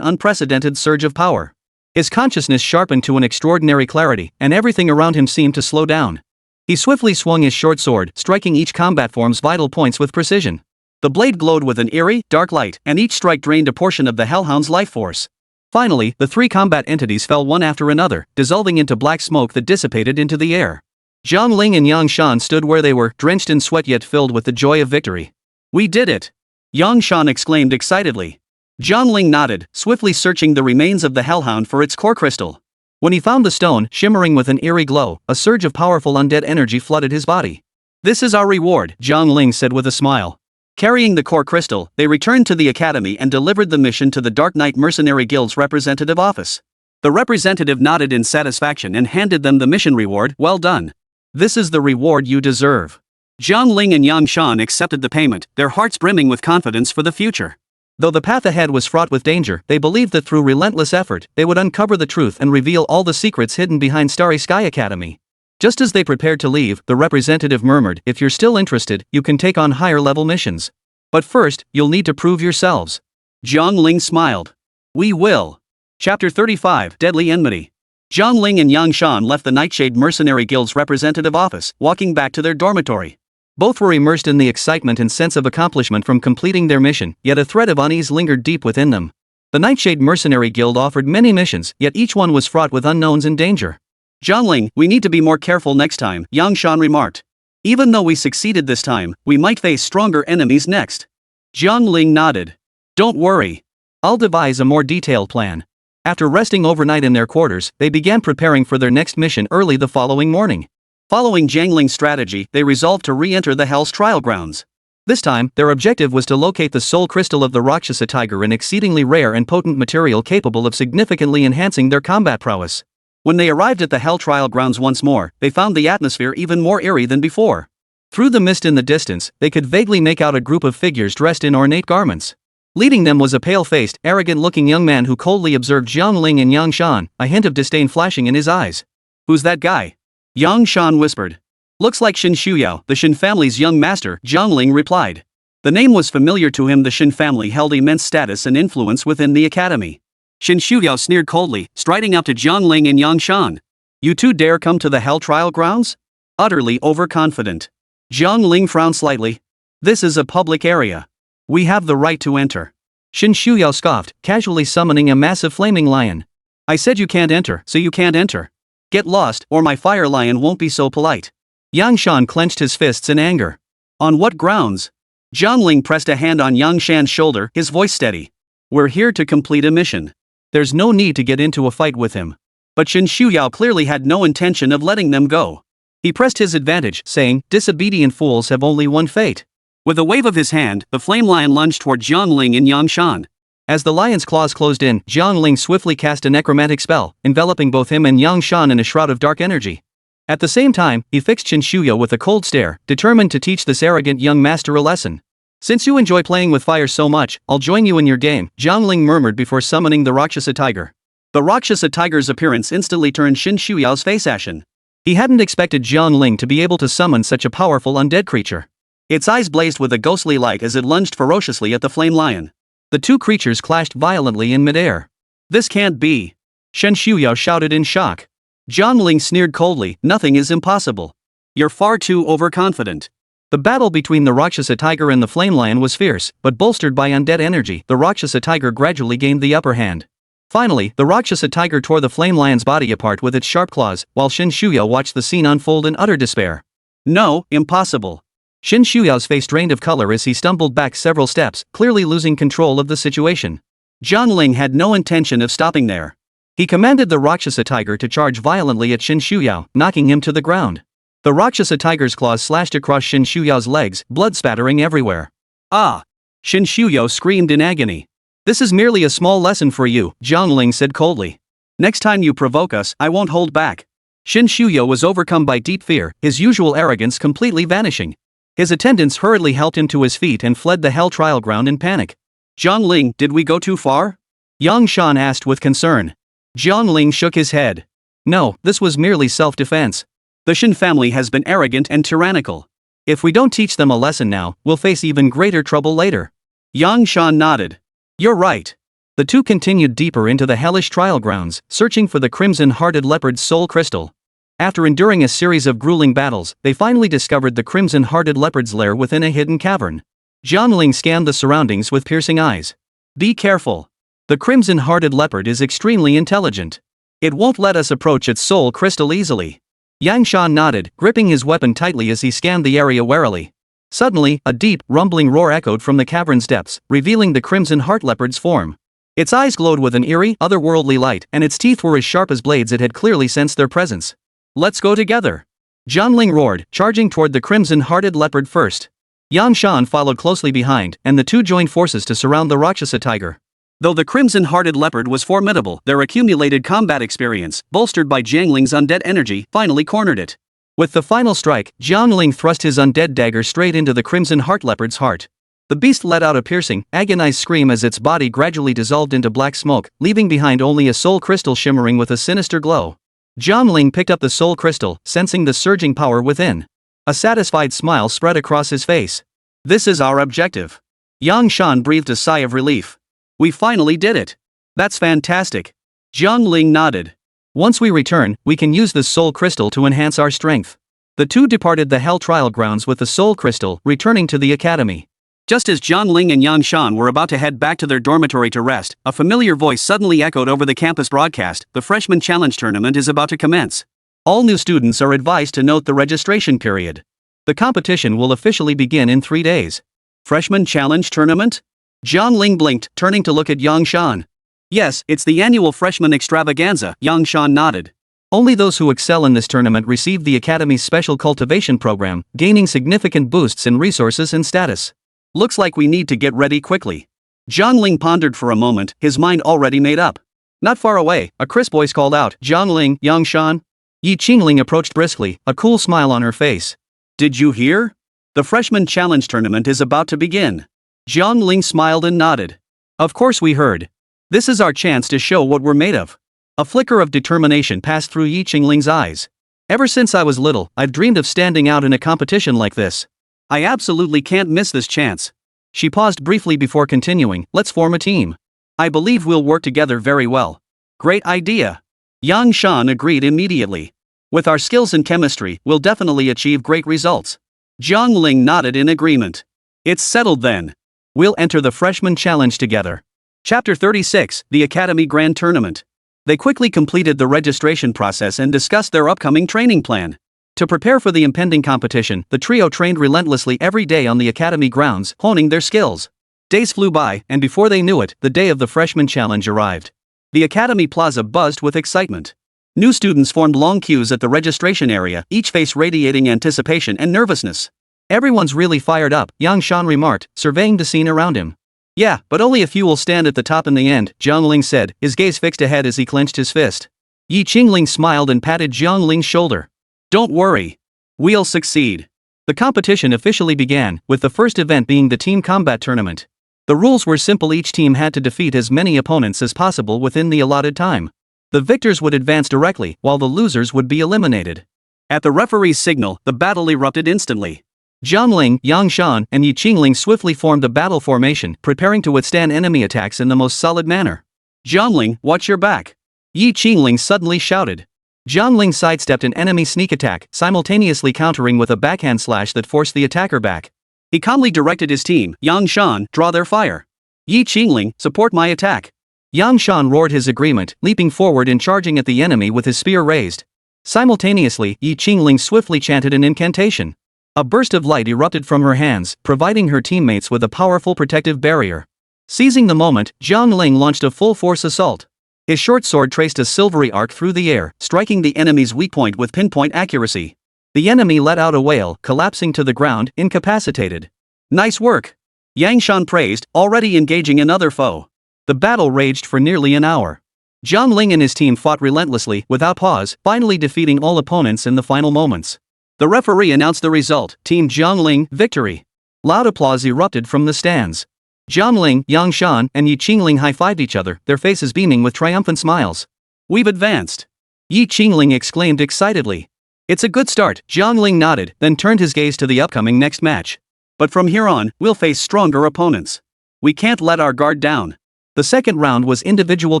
unprecedented surge of power. His consciousness sharpened to an extraordinary clarity, and everything around him seemed to slow down. He swiftly swung his short sword, striking each combat form's vital points with precision. The blade glowed with an eerie, dark light, and each strike drained a portion of the hellhound's life force. Finally, the 3 combat entities fell one after another, dissolving into black smoke that dissipated into the air. Jiang Ling and Yang Shan stood where they were, drenched in sweat yet filled with the joy of victory. "We did it!" Yang Shan exclaimed excitedly. Jiang Ling nodded, swiftly searching the remains of the hellhound for its core crystal. When he found the stone, shimmering with an eerie glow, a surge of powerful undead energy flooded his body. "This is our reward," Jiang Ling said with a smile. Carrying the core crystal, they returned to the academy and delivered the mission to the Dark Knight Mercenary Guild's representative office. The representative nodded in satisfaction and handed them the mission reward. "Well done. This is the reward you deserve." Jiang Ling and Yang Shan accepted the payment, their hearts brimming with confidence for the future. Though the path ahead was fraught with danger, they believed that through relentless effort, they would uncover the truth and reveal all the secrets hidden behind Starry Sky Academy. Just as they prepared to leave, the representative murmured, "If you're still interested, you can take on higher-level missions. But first, you'll need to prove yourselves." Jiang Ling smiled. "We will." Chapter 35, Deadly Enmity. Jiang Ling and Yang Shan left the Nightshade Mercenary Guild's representative office, walking back to their dormitory. Both were immersed in the excitement and sense of accomplishment from completing their mission, yet a thread of unease lingered deep within them. The Nightshade Mercenary Guild offered many missions, yet each one was fraught with unknowns and danger. "Jiang Ling, we need to be more careful next time," Yang Shan remarked. "Even though we succeeded this time, we might face stronger enemies next." Jiang Ling nodded. "Don't worry. I'll devise a more detailed plan." After resting overnight in their quarters, they began preparing for their next mission early the following morning. Following Jiang Ling's strategy, they resolved to re-enter the Hell's trial grounds. This time, their objective was to locate the soul crystal of the Rakshasa Tiger, an exceedingly rare and potent material capable of significantly enhancing their combat prowess. When they arrived at the Hell trial grounds once more, they found the atmosphere even more eerie than before. Through the mist in the distance, they could vaguely make out a group of figures dressed in ornate garments. Leading them was a pale-faced, arrogant-looking young man who coldly observed Jiang Ling and Yang Shan, a hint of disdain flashing in his eyes. "Who's that guy?" Yang Shan whispered. "Looks like Shin Shuyao, the Shin family's young master," Jiang Ling replied. The name was familiar to him. The Shin family held immense status and influence within the academy. Shin Shuyao sneered coldly, striding up to Jiang Ling and Yang Shan. "You two dare come to the Hell trial grounds?" Utterly overconfident. Jiang Ling frowned slightly. "This is a public area. We have the right to enter." Shin Shuyao scoffed, casually summoning a massive flaming lion. "I said you can't enter, so you can't enter. Get lost, or my fire lion won't be so polite." Yang Shan clenched his fists in anger. "On what grounds?" Jiang Ling pressed a hand on Yang Shan's shoulder, his voice steady. "We're here to complete a mission. There's no need to get into a fight with him." But Shin Shuyao clearly had no intention of letting them go. He pressed his advantage, saying, "Disobedient fools have only one fate." With a wave of his hand, the flame lion lunged toward Jiang Ling and Yang Shan. As the lion's claws closed in, Jiang Ling swiftly cast a necromantic spell, enveloping both him and Yang Shan in a shroud of dark energy. At the same time, he fixed Shin Shuyao with a cold stare, determined to teach this arrogant young master a lesson. "Since you enjoy playing with fire so much, I'll join you in your game," Jiang Ling murmured before summoning the Rakshasa Tiger. The Rakshasa Tiger's appearance instantly turned Shin Shuyao's face ashen. He hadn't expected Jiang Ling to be able to summon such a powerful undead creature. Its eyes blazed with a ghostly light as it lunged ferociously at the flame lion. The two creatures clashed violently in midair. "This can't be!" Shin Shuyao shouted in shock. Jiang Ling sneered coldly, "Nothing is impossible. You're far too overconfident." The battle between the Rakshasa Tiger and the Flame Lion was fierce, but bolstered by undead energy, the Rakshasa Tiger gradually gained the upper hand. Finally, the Rakshasa Tiger tore the flame lion's body apart with its sharp claws, while Shin Shuya watched the scene unfold in utter despair. No, impossible. Shin Shuya's face drained of color as he stumbled back several steps, clearly losing control of the situation. Jiang Ling had no intention of stopping there. He commanded the Rakshasa Tiger to charge violently at Shin Shuya, knocking him to the ground. The Rakshasa Tiger's claws slashed across Shin Shuya's legs, blood spattering everywhere. Ah! Shin Shuya screamed in agony. This is merely a small lesson for you, Jiang Ling said coldly. Next time you provoke us, I won't hold back. Shin Shuya was overcome by deep fear, his usual arrogance completely vanishing. His attendants hurriedly helped him to his feet and fled the hell trial ground in panic. Jiang Ling, did we go too far? Yang Shan asked with concern. Jiang Ling shook his head. No, this was merely self-defense. The Shin family has been arrogant and tyrannical. If we don't teach them a lesson now, we'll face even greater trouble later. Yang Shan nodded. You're right. The two continued deeper into the hellish trial grounds, searching for the crimson-hearted leopard's soul crystal. After enduring a series of grueling battles, they finally discovered the crimson-hearted leopard's lair within a hidden cavern. Jiang Ling scanned the surroundings with piercing eyes. Be careful. The crimson-hearted leopard is extremely intelligent. It won't let us approach its soul crystal easily. Yang Shan nodded, gripping his weapon tightly as he scanned the area warily. Suddenly, a deep, rumbling roar echoed from the cavern's depths, revealing the crimson heart leopard's form. Its eyes glowed with an eerie, otherworldly light, and its teeth were as sharp as blades. It had clearly sensed their presence. Let's go together. Jiang Ling roared, charging toward the crimson-hearted leopard first. Yang Shan followed closely behind, and the two joined forces to surround the Rakshasa Tiger. Though the crimson-hearted leopard was formidable, their accumulated combat experience, bolstered by Jiang Ling's undead energy, finally cornered it. With the final strike, Jiang Ling thrust his undead dagger straight into the crimson heart leopard's heart. The beast let out a piercing, agonized scream as its body gradually dissolved into black smoke, leaving behind only a soul crystal shimmering with a sinister glow. Jiang Ling picked up the soul crystal, sensing the surging power within. A satisfied smile spread across his face. This is our objective. Yang Shan breathed a sigh of relief. We finally did it. That's fantastic. Jiang Ling nodded. Once we return, we can use the soul crystal to enhance our strength. The two departed the hell trial grounds with the soul crystal, returning to the academy. Just as Jiang Ling and Yang Shan were about to head back to their dormitory to rest, a familiar voice suddenly echoed over the campus broadcast. The Freshman Challenge Tournament is about to commence. All new students are advised to note the registration period. The competition will officially begin in 3 days. Freshman Challenge Tournament? Jiang Ling blinked, turning to look at Yang Shan. Yes, it's the annual freshman extravaganza, Yang Shan nodded. Only those who excel in this tournament receive the Academy's special cultivation program, gaining significant boosts in resources and status. Looks like we need to get ready quickly. Jiang Ling pondered for a moment, his mind already made up. Not far away, a crisp voice called out, Jiang Ling, Yang Shan. Yi Qingling approached briskly, a cool smile on her face. Did you hear? The Freshman Challenge Tournament is about to begin. Jiang Ling smiled and nodded. Of course we heard. This is our chance to show what we're made of. A flicker of determination passed through Yi Qingling's eyes. Ever since I was little, I've dreamed of standing out in a competition like this. I absolutely can't miss this chance. She paused briefly before continuing, let's form a team. I believe we'll work together very well. Great idea. Yang Shan agreed immediately. With our skills in chemistry, we'll definitely achieve great results. Jiang Ling nodded in agreement. It's settled then. We'll enter the Freshman Challenge together. Chapter 36, The Academy Grand Tournament. They quickly completed the registration process and discussed their upcoming training plan. To prepare for the impending competition, the trio trained relentlessly every day on the academy grounds, honing their skills. Days flew by, and before they knew it, the day of the Freshman Challenge arrived. The academy plaza buzzed with excitement. New students formed long queues at the registration area, each face radiating anticipation and nervousness. Everyone's really fired up, Yang Shan remarked, surveying the scene around him. Yeah, but only a few will stand at the top in the end, Jiang Ling said, his gaze fixed ahead as he clenched his fist. Yi Qingling smiled and patted Jiang Ling's shoulder. Don't worry. We'll succeed. The competition officially began, with the first event being the team combat tournament. The rules were simple: each team had to defeat as many opponents as possible within the allotted time. The victors would advance directly, while the losers would be eliminated. At the referee's signal, the battle erupted instantly. Jiang Ling, Yang Shan, and Yi Qingling swiftly formed a battle formation, preparing to withstand enemy attacks in the most solid manner. Jiang Ling, watch your back. Yi Qingling suddenly shouted. Jiang Ling sidestepped an enemy sneak attack, simultaneously countering with a backhand slash that forced the attacker back. He calmly directed his team, Yang Shan, draw their fire. Yi Qingling, support my attack. Yang Shan roared his agreement, leaping forward and charging at the enemy with his spear raised. Simultaneously, Yi Qingling swiftly chanted an incantation. A burst of light erupted from her hands, providing her teammates with a powerful protective barrier. Seizing the moment, Jiang Ling launched a full-force assault. His short sword traced a silvery arc through the air, striking the enemy's weak point with pinpoint accuracy. The enemy let out a wail, collapsing to the ground, incapacitated. Nice work! Yang Shan praised, already engaging another foe. The battle raged for nearly an hour. Jiang Ling and his team fought relentlessly, without pause, finally defeating all opponents in the final moments. The referee announced the result, Team Jiang Ling, victory. Loud applause erupted from the stands. Jiang Ling, Yang Shan, and Yi Qingling high-fived each other, their faces beaming with triumphant smiles. We've advanced! Yi Qingling exclaimed excitedly. It's a good start, Jiang Ling nodded, then turned his gaze to the upcoming next match. But from here on, we'll face stronger opponents. We can't let our guard down. The second round was individual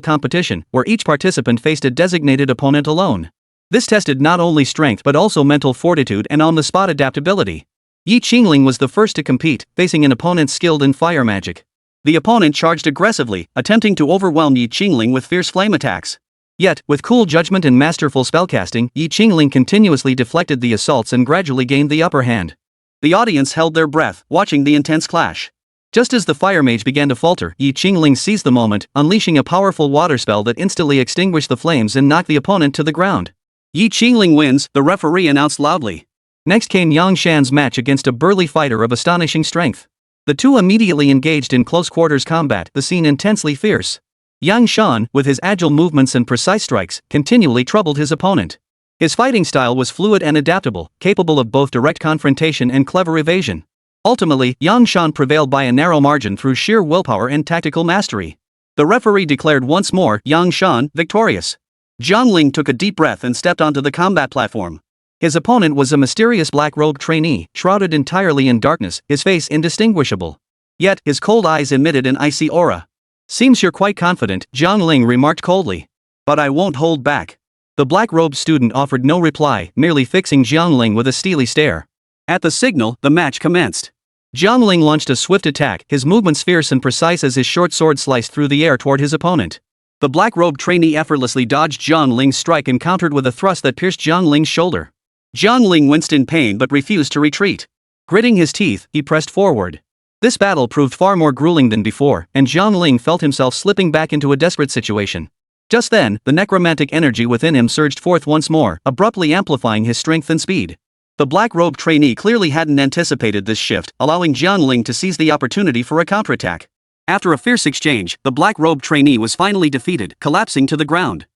competition, where each participant faced a designated opponent alone. This tested not only strength but also mental fortitude and on-the-spot adaptability. Yi Qingling was the first to compete, facing an opponent skilled in fire magic. The opponent charged aggressively, attempting to overwhelm Yi Qingling with fierce flame attacks. Yet, with cool judgment and masterful spellcasting, Yi Qingling continuously deflected the assaults and gradually gained the upper hand. The audience held their breath, watching the intense clash. Just as the fire mage began to falter, Yi Qingling seized the moment, unleashing a powerful water spell that instantly extinguished the flames and knocked the opponent to the ground. Yi Qingling wins, the referee announced loudly. Next came Yang Shan's match against a burly fighter of astonishing strength. The two immediately engaged in close-quarters combat, the scene intensely fierce. Yang Shan, with his agile movements and precise strikes, continually troubled his opponent. His fighting style was fluid and adaptable, capable of both direct confrontation and clever evasion. Ultimately, Yang Shan prevailed by a narrow margin through sheer willpower and tactical mastery. The referee declared once more Yang Shan victorious. Jiang Ling took a deep breath and stepped onto the combat platform. His opponent was a mysterious black-robed trainee, shrouded entirely in darkness, his face indistinguishable. Yet, his cold eyes emitted an icy aura. Seems you're quite confident, Jiang Ling remarked coldly. But I won't hold back. The black-robed student offered no reply, merely fixing Jiang Ling with a steely stare. At the signal, the match commenced. Jiang Ling launched a swift attack, his movements fierce and precise as his short sword sliced through the air toward his opponent. The black-robed trainee effortlessly dodged Jiang Ling's strike and countered with a thrust that pierced Jiang Ling's shoulder. Jiang Ling winced in pain but refused to retreat. Gritting his teeth, he pressed forward. This battle proved far more grueling than before, and Jiang Ling felt himself slipping back into a desperate situation. Just then, the necromantic energy within him surged forth once more, abruptly amplifying his strength and speed. The black-robed trainee clearly hadn't anticipated this shift, allowing Jiang Ling to seize the opportunity for a counterattack. After a fierce exchange, the black-robed trainee was finally defeated, collapsing to the ground.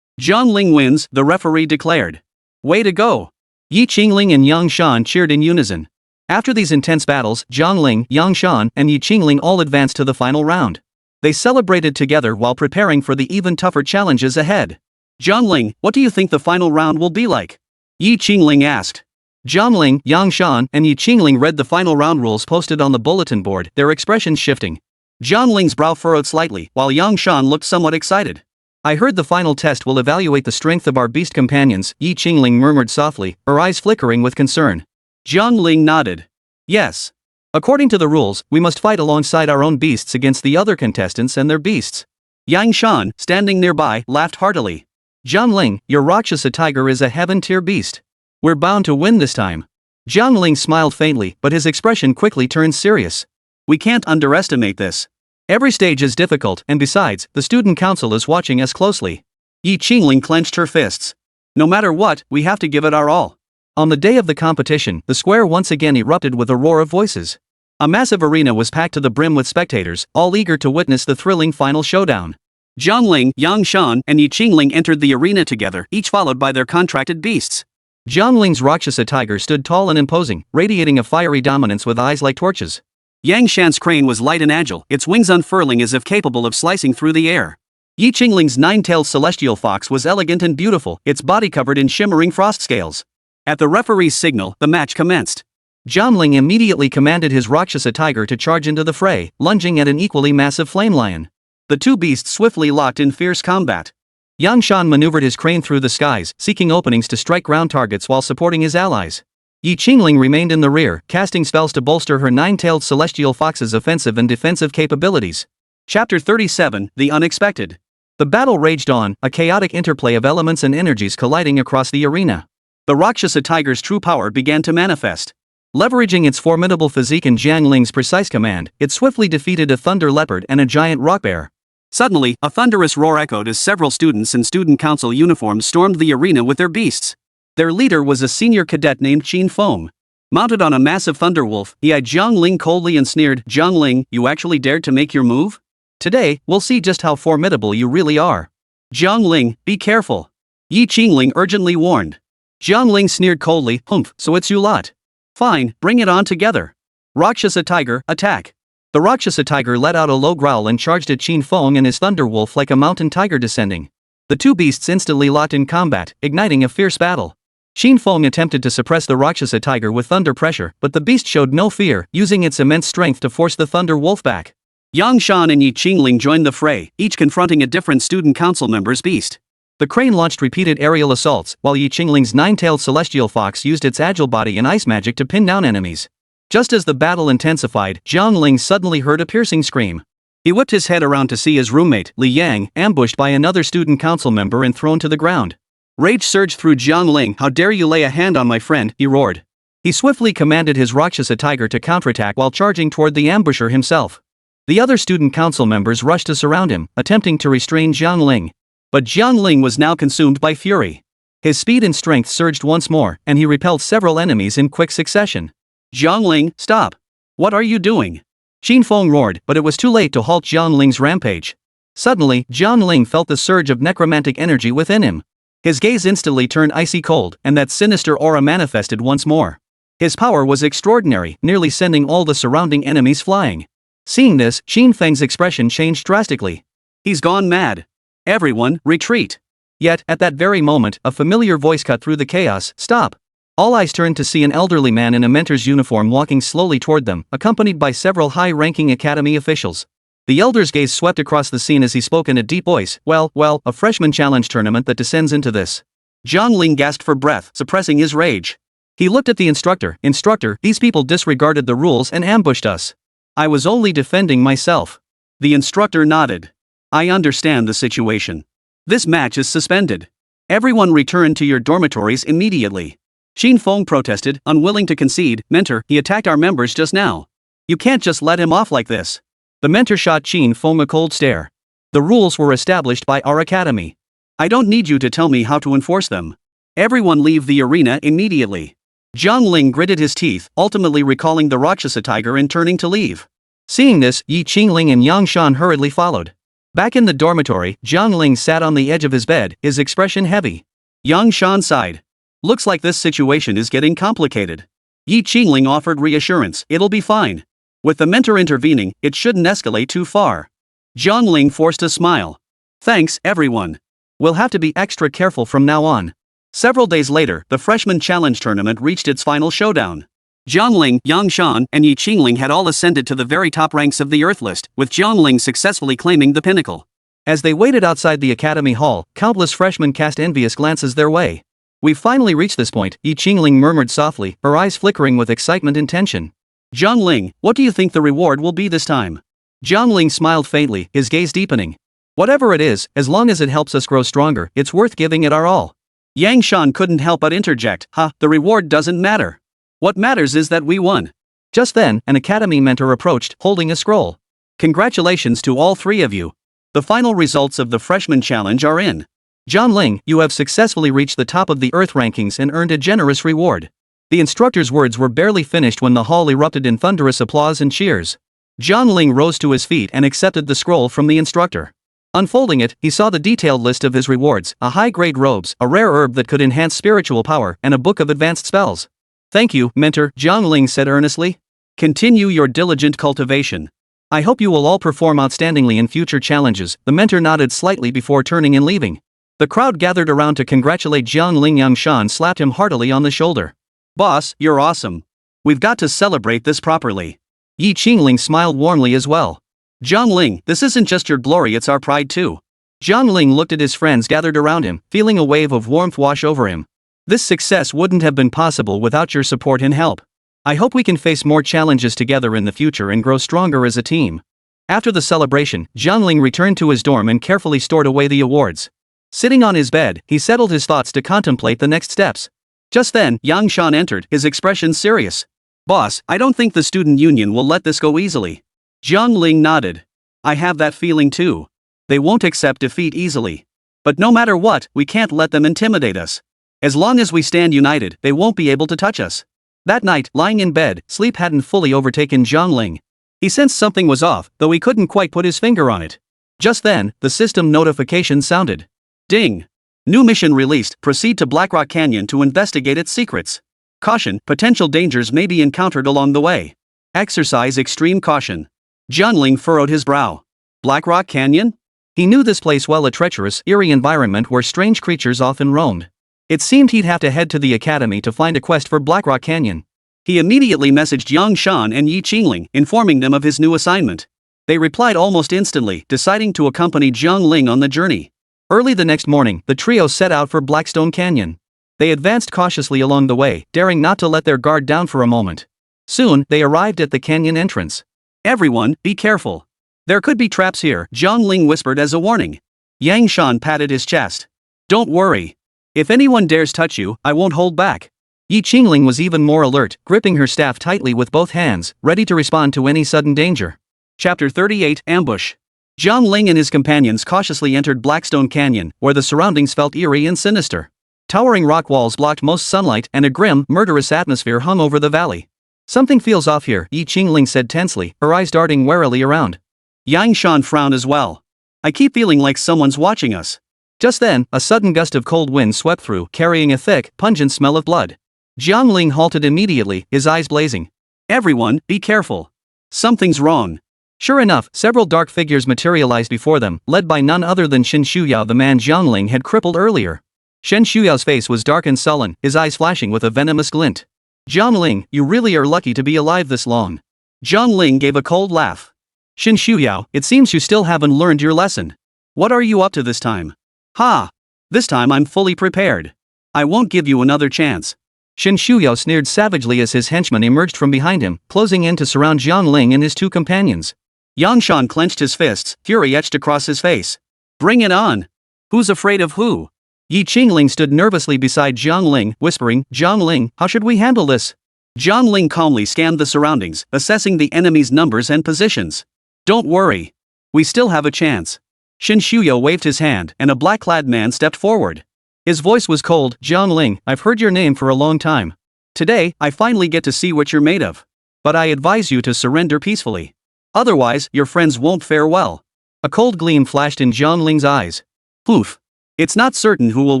Jiang Ling wins, the referee declared. Way to go! Yi Qingling and Yang Shan cheered in unison. After these intense battles, Jiang Ling, Yang Shan, and Yi Qingling all advanced to the final round. They celebrated together while preparing for the even tougher challenges ahead. Jiang Ling, what do you think the final round will be like? Yi Qingling asked. Jiang Ling, Yang Shan, and Yi Qingling read the final round rules posted on the bulletin board, their expressions shifting. Jiang Ling's brow furrowed slightly, while Yang Shan looked somewhat excited. I heard the final test will evaluate the strength of our beast companions, Yi Qingling murmured softly, her eyes flickering with concern. Jiang Ling nodded. Yes. According to the rules, we must fight alongside our own beasts against the other contestants and their beasts. Yang Shan, standing nearby, laughed heartily. Jiang Ling, your Rakshasa Tiger is a heaven-tier beast. We're bound to win this time. Jiang Ling smiled faintly, but his expression quickly turned serious. We can't underestimate this. Every stage is difficult, and besides, the student council is watching us closely. Yi Qingling clenched her fists. No matter what, we have to give it our all. On the day of the competition, the square once again erupted with a roar of voices. A massive arena was packed to the brim with spectators, all eager to witness the thrilling final showdown. Jiang Ling, Yang Shan, and Yi Qingling entered the arena together, each followed by their contracted beasts. Jiang Ling's Rakshasa Tiger stood tall and imposing, radiating a fiery dominance with eyes like torches. Yang Shan's crane was light and agile, its wings unfurling as if capable of slicing through the air. Yi Qingling's nine-tailed celestial fox was elegant and beautiful, its body covered in shimmering frost scales. At the referee's signal, the match commenced. Jiang Ling immediately commanded his Rakshasa Tiger to charge into the fray, lunging at an equally massive flame lion. The two beasts swiftly locked in fierce combat. Yang Shan maneuvered his crane through the skies, seeking openings to strike ground targets while supporting his allies. Yi Qingling remained in the rear, casting spells to bolster her nine-tailed celestial fox's offensive and defensive capabilities. Chapter 37, The Unexpected. The battle raged on, a chaotic interplay of elements and energies colliding across the arena. The Rakshasa Tiger's true power began to manifest. Leveraging its formidable physique and Jiang Ling's precise command, it swiftly defeated a thunder leopard and a giant rock bear. Suddenly, a thunderous roar echoed as several students in student council uniforms stormed the arena with their beasts. Their leader was a senior cadet named Qin Feng. Mounted on a massive thunderwolf, he eyed Jiang Ling coldly and sneered, "Jiang Ling, you actually dared to make your move? Today, we'll see just how formidable you really are." "Jiang Ling, be careful," Yi Qingling urgently warned. Jiang Ling sneered coldly, "Humph, so it's you lot. Fine, bring it on together. Rakshasa Tiger, attack." The Rakshasa Tiger let out a low growl and charged at Qin Feng and his thunderwolf like a mountain tiger descending. The two beasts instantly locked in combat, igniting a fierce battle. Qin Feng attempted to suppress the Rakshasa Tiger with thunder pressure, but the beast showed no fear, using its immense strength to force the thunder wolf back. Yang Shan and Yi Qingling joined the fray, each confronting a different student council member's beast. The crane launched repeated aerial assaults, while Yi Qingling's nine-tailed celestial fox used its agile body and ice magic to pin down enemies. Just as the battle intensified, Jiang Ling suddenly heard a piercing scream. He whipped his head around to see his roommate, Li Yang, ambushed by another student council member and thrown to the ground. Rage surged through Jiang Ling. "How dare you lay a hand on my friend," he roared. He swiftly commanded his Rakshasa Tiger to counterattack while charging toward the ambusher himself. The other student council members rushed to surround him, attempting to restrain Jiang Ling. But Jiang Ling was now consumed by fury. His speed and strength surged once more, and he repelled several enemies in quick succession. "Jiang Ling, stop! What are you doing?" Qin Feng roared, but it was too late to halt Jiang Ling's rampage. Suddenly, Jiang Ling felt the surge of necromantic energy within him. His gaze instantly turned icy cold, and that sinister aura manifested once more. His power was extraordinary, nearly sending all the surrounding enemies flying. Seeing this, Qin Feng's expression changed drastically. "He's gone mad. Everyone, retreat." Yet, at that very moment, a familiar voice cut through the chaos, "Stop." All eyes turned to see an elderly man in a mentor's uniform walking slowly toward them, accompanied by several high-ranking academy officials. The elder's gaze swept across the scene as he spoke in a deep voice, well, a freshman challenge tournament that descends into this." Jiang Ling gasped for breath, suppressing his rage. He looked at the instructor. "Instructor, these people disregarded the rules and ambushed us." "I was only defending myself." The instructor nodded. "I understand the situation. This match is suspended. Everyone return to your dormitories immediately." Qin Feng protested, unwilling to concede. "Mentor, he attacked our members just now. You can't just let him off like this." The mentor shot Qin Feng a cold stare. "The rules were established by our academy. I don't need you to tell me how to enforce them. Everyone leave the arena immediately." Jiang Ling gritted his teeth, ultimately recalling the Rakshasa Tiger and turning to leave. Seeing this, Yi Qingling and Yang Shan hurriedly followed. Back in the dormitory, Jiang Ling sat on the edge of his bed, his expression heavy. Yang Shan sighed. "Looks like this situation is getting complicated." Yi Qingling offered reassurance, "It'll be fine. With the mentor intervening, it shouldn't escalate too far." Jiang Ling forced a smile. "Thanks, everyone. We'll have to be extra careful from now on." Several days later, the freshman challenge tournament reached its final showdown. Jiang Ling, Yang Shan, and Yi Qingling had all ascended to the very top ranks of the Earth list, with Jiang Ling successfully claiming the pinnacle. As they waited outside the academy hall, countless freshmen cast envious glances their way. "We've finally reached this point," Yi Qingling murmured softly, her eyes flickering with excitement and tension. "Jiang Ling, what do you think the reward will be this time?" Jiang Ling smiled faintly, his gaze deepening. "Whatever it is, as long as it helps us grow stronger, it's worth giving it our all." Yang Shan couldn't help but interject, the reward doesn't matter. What matters is that we won." Just then, an academy mentor approached, holding a scroll. "Congratulations to all three of you. The final results of the freshman challenge are in. Jiang Ling, you have successfully reached the top of the Earth rankings and earned a generous reward." The instructor's words were barely finished when the hall erupted in thunderous applause and cheers. Jiang Ling rose to his feet and accepted the scroll from the instructor. Unfolding it, he saw the detailed list of his rewards, a high-grade robes, a rare herb that could enhance spiritual power, and a book of advanced spells. "Thank you, mentor," Jiang Ling said earnestly. "Continue your diligent cultivation. I hope you will all perform outstandingly in future challenges." The mentor nodded slightly before turning and leaving. The crowd gathered around to congratulate Jiang Ling. Yang Shan slapped him heartily on the shoulder. "Boss, you're awesome. We've got to celebrate this properly." Yi Qingling smiled warmly as well. "Jiang Ling, this isn't just your glory, it's our pride too." Jiang Ling looked at his friends gathered around him, feeling a wave of warmth wash over him. "This success wouldn't have been possible without your support and help. I hope we can face more challenges together in the future and grow stronger as a team." After the celebration, Jiang Ling returned to his dorm and carefully stored away the awards. Sitting on his bed, he settled his thoughts to contemplate the next steps. Just then, Yang Shan entered, his expression serious. "Boss, I don't think the student union will let this go easily." Jiang Ling nodded. "I have that feeling too. They won't accept defeat easily. But no matter what, we can't let them intimidate us. As long as we stand united, they won't be able to touch us." That night, lying in bed, sleep hadn't fully overtaken Jiang Ling. He sensed something was off, though he couldn't quite put his finger on it. Just then, the system notification sounded. Ding! New mission released, proceed to Blackrock Canyon to investigate its secrets. Caution, potential dangers may be encountered along the way. Exercise extreme caution. Jiang Ling furrowed his brow. Blackrock Canyon? He knew this place well, a treacherous, eerie environment where strange creatures often roamed. It seemed he'd have to head to the academy to find a quest for Blackrock Canyon. He immediately messaged Yang Shan and Yi Qingling, informing them of his new assignment. They replied almost instantly, deciding to accompany Jiang Ling on the journey. Early the next morning, the trio set out for Blackstone Canyon. They advanced cautiously along the way, daring not to let their guard down for a moment. Soon, they arrived at the canyon entrance. "Everyone, be careful. There could be traps here," Jiang Ling whispered as a warning. Yang Shan patted his chest. "Don't worry. If anyone dares touch you, I won't hold back." Yi Qingling was even more alert, gripping her staff tightly with both hands, ready to respond to any sudden danger. Chapter 38, Ambush. Jiang Ling and his companions cautiously entered Blackstone Canyon, where the surroundings felt eerie and sinister. Towering rock walls blocked most sunlight, and a grim, murderous atmosphere hung over the valley. "Something feels off here," Yi Qingling said tensely, her eyes darting warily around. Yang Shan frowned as well. "I keep feeling like someone's watching us." Just then, a sudden gust of cold wind swept through, carrying a thick, pungent smell of blood. Jiang Ling halted immediately, his eyes blazing. "Everyone, be careful. Something's wrong." Sure enough, several dark figures materialized before them, led by none other than Shen Shuyao, the man Jiang Ling had crippled earlier. Shen Shuyao's face was dark and sullen, his eyes flashing with a venomous glint. "Jiang Ling, you really are lucky to be alive this long." Jiang Ling gave a cold laugh. "Shen Shuyao, it seems you still haven't learned your lesson. What are you up to this time?" "Ha! This time I'm fully prepared. I won't give you another chance." Shen Shuyao sneered savagely as his henchmen emerged from behind him, closing in to surround Jiang Ling and his two companions. Yang Shan clenched his fists, fury etched across his face. "Bring it on! Who's afraid of who?" Yi Qingling stood nervously beside Jiang Ling, whispering, "Jiang Ling, how should we handle this?" Jiang Ling calmly scanned the surroundings, assessing the enemy's numbers and positions. "Don't worry. We still have a chance." Shen Shuyao waved his hand, and a black-clad man stepped forward. His voice was cold. "Jiang Ling, I've heard your name for a long time. Today, I finally get to see what you're made of. But I advise you to surrender peacefully. Otherwise, your friends won't fare well." A cold gleam flashed in Jiang Ling's eyes. "Poof. It's not certain who will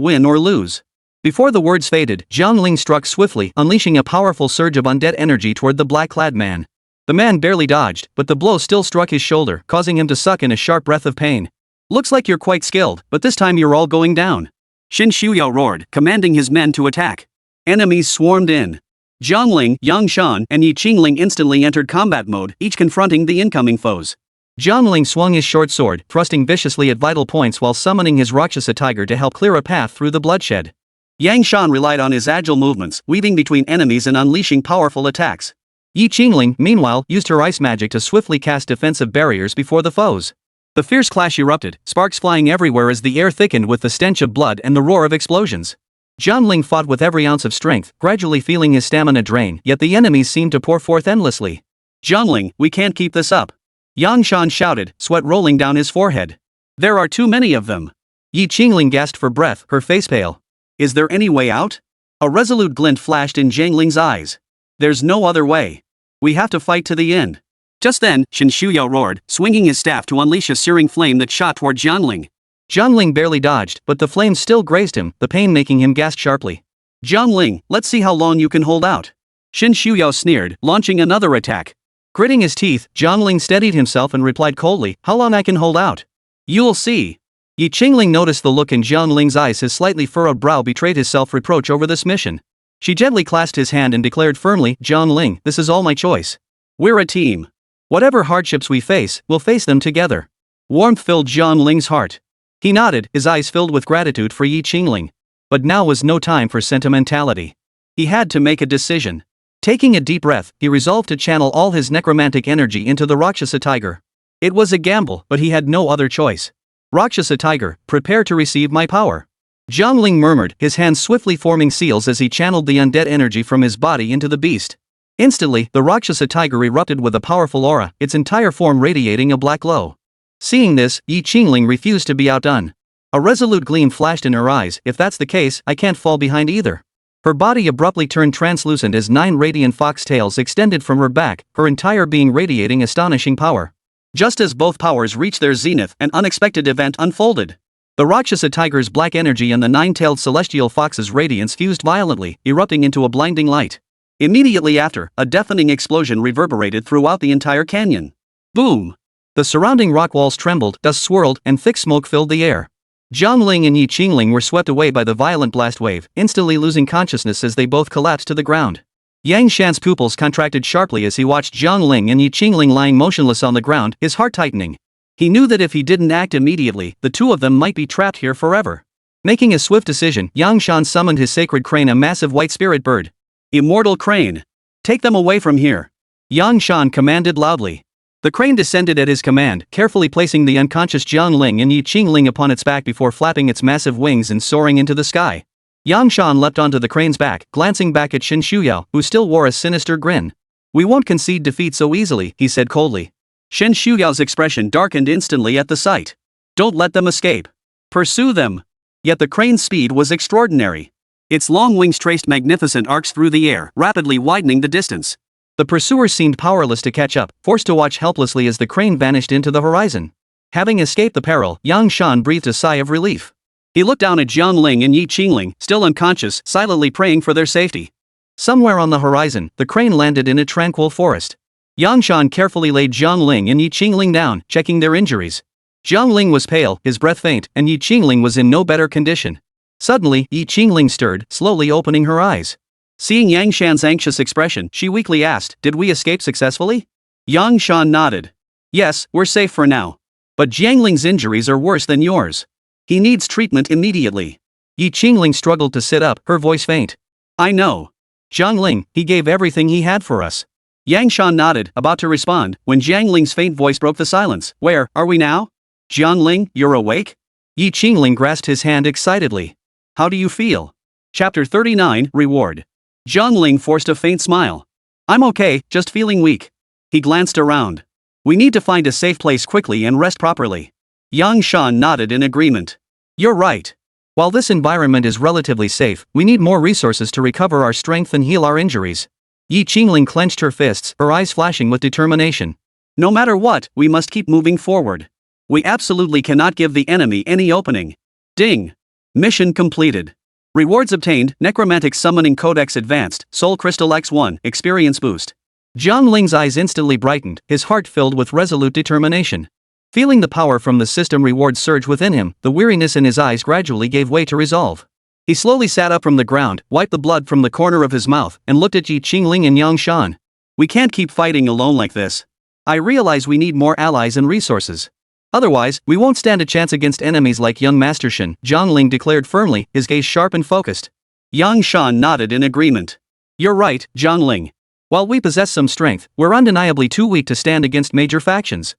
win or lose." Before the words faded, Jiang Ling struck swiftly, unleashing a powerful surge of undead energy toward the black-clad man. The man barely dodged, but the blow still struck his shoulder, causing him to suck in a sharp breath of pain. "Looks like you're quite skilled, but this time you're all going down." Shen Shuyao roared, commanding his men to attack. Enemies swarmed in. Jiang Ling, Yang Shan, and Yi Qingling instantly entered combat mode, each confronting the incoming foes. Jiang Ling swung his short sword, thrusting viciously at vital points while summoning his Rakshasa Tiger to help clear a path through the bloodshed. Yang Shan relied on his agile movements, weaving between enemies and unleashing powerful attacks. Yi Qingling, meanwhile, used her ice magic to swiftly cast defensive barriers before the foes. The fierce clash erupted, sparks flying everywhere as the air thickened with the stench of blood and the roar of explosions. Jiang Ling fought with every ounce of strength, gradually feeling his stamina drain, yet the enemies seemed to pour forth endlessly. "Jiang Ling, we can't keep this up." Yang Shan shouted, sweat rolling down his forehead. "There are too many of them." Yi Qingling gasped for breath, her face pale. "Is there any way out?" A resolute glint flashed in Jiang Ling's eyes. "There's no other way. We have to fight to the end." Just then, Shen Shuyao roared, swinging his staff to unleash a searing flame that shot toward Jiang Ling. Jiang Ling barely dodged, but the flame still grazed him, the pain making him gasp sharply. "Jiang Ling, let's see how long you can hold out." Shen Shuyao sneered, launching another attack. Gritting his teeth, Jiang Ling steadied himself and replied coldly, "How long I can hold out? You'll see." Yi Qingling noticed the look in Jiang Ling's eyes. His slightly furrowed brow betrayed his self-reproach over this mission. She gently clasped his hand and declared firmly, "Jiang Ling, this is all my choice. We're a team. Whatever hardships we face, we'll face them together." Warmth filled Jiang Ling's heart. He nodded, his eyes filled with gratitude for Yi Qingling. But now was no time for sentimentality. He had to make a decision. Taking a deep breath, he resolved to channel all his necromantic energy into the Rakshasa Tiger. It was a gamble, but he had no other choice. Rakshasa Tiger, prepare to receive my power. Jiang Ling murmured, his hands swiftly forming seals as he channeled the undead energy from his body into the beast. Instantly, the Rakshasa Tiger erupted with a powerful aura, its entire form radiating a black glow. Seeing this, Jiang refused to be outdone. A resolute gleam flashed in her eyes. If that's the case, I can't fall behind either. Her body abruptly turned translucent as 9 radiant fox tails extended from her back, her entire being radiating astonishing power. Just as both powers reached their zenith, an unexpected event unfolded. The Rakshasa Tiger's black energy and the 9-tailed celestial fox's radiance fused violently, erupting into a blinding light. Immediately after, a deafening explosion reverberated throughout the entire canyon. Boom! The surrounding rock walls trembled, dust swirled, and thick smoke filled the air. Jiang Ling and Jiang Ling were swept away by the violent blast wave, instantly losing consciousness as they both collapsed to the ground. Yang Shan's pupils contracted sharply as he watched Jiang Ling and Jiang Ling lying motionless on the ground, his heart tightening. He knew that if he didn't act immediately, the two of them might be trapped here forever. Making a swift decision, Yang Shan summoned his sacred crane, a massive white spirit bird. Immortal crane! Take them away from here! Yang Shan commanded loudly. The crane descended at his command, carefully placing the unconscious Jiang Ling and Jiang Ling upon its back before flapping its massive wings and soaring into the sky. Yang Shan leapt onto the crane's back, glancing back at Shen Shuyao, who still wore a sinister grin. We won't concede defeat so easily, he said coldly. Shen Shuyao's expression darkened instantly at the sight. Don't let them escape. Pursue them. Yet the crane's speed was extraordinary. Its long wings traced magnificent arcs through the air, rapidly widening the distance. The pursuers seemed powerless to catch up, forced to watch helplessly as the crane vanished into the horizon. Having escaped the peril, Yang Shan breathed a sigh of relief. He looked down at Jiang Ling and Jiang Ling, still unconscious, silently praying for their safety. Somewhere on the horizon, the crane landed in a tranquil forest. Yang Shan carefully laid Jiang Ling and Jiang Ling down, checking their injuries. Jiang Ling was pale, his breath faint, and Jiang Ling was in no better condition. Suddenly, Jiang Ling stirred, slowly opening her eyes. Seeing Yang Shan's anxious expression, she weakly asked, "Did we escape successfully?" Yang Shan nodded. "Yes, we're safe for now. But Jiang Ling's injuries are worse than yours. He needs treatment immediately." Jiang Ling struggled to sit up, her voice faint. "I know. Jiang Ling, he gave everything he had for us." Yang Shan nodded, about to respond, when Jiang Ling's faint voice broke the silence. "Where are we now? Jiang Ling, you're awake?" Jiang Ling grasped his hand excitedly. "How do you feel?" Chapter 39, Reward. Jiang Ling forced a faint smile. "I'm okay, just feeling weak." He glanced around. "We need to find a safe place quickly and rest properly." Yang Shan nodded in agreement. "You're right. While this environment is relatively safe, we need more resources to recover our strength and heal our injuries." Jiang Ling clenched her fists, her eyes flashing with determination. "No matter what, we must keep moving forward. We absolutely cannot give the enemy any opening." Ding! Mission completed. Rewards obtained: Necromantic Summoning Codex Advanced, Soul Crystal X1, Experience Boost. Jiang Ling's eyes instantly brightened, his heart filled with resolute determination. Feeling the power from the system reward surge within him, the weariness in his eyes gradually gave way to resolve. He slowly sat up from the ground, wiped the blood from the corner of his mouth, and looked at Jiang Ling and Yang Shan. "We can't keep fighting alone like this. I realize we need more allies and resources. Otherwise, we won't stand a chance against enemies like young Master Shen," Jiang Ling declared firmly, his gaze sharp and focused. Yang Shan nodded in agreement. "You're right, Jiang Ling. While we possess some strength, we're undeniably too weak to stand against major factions."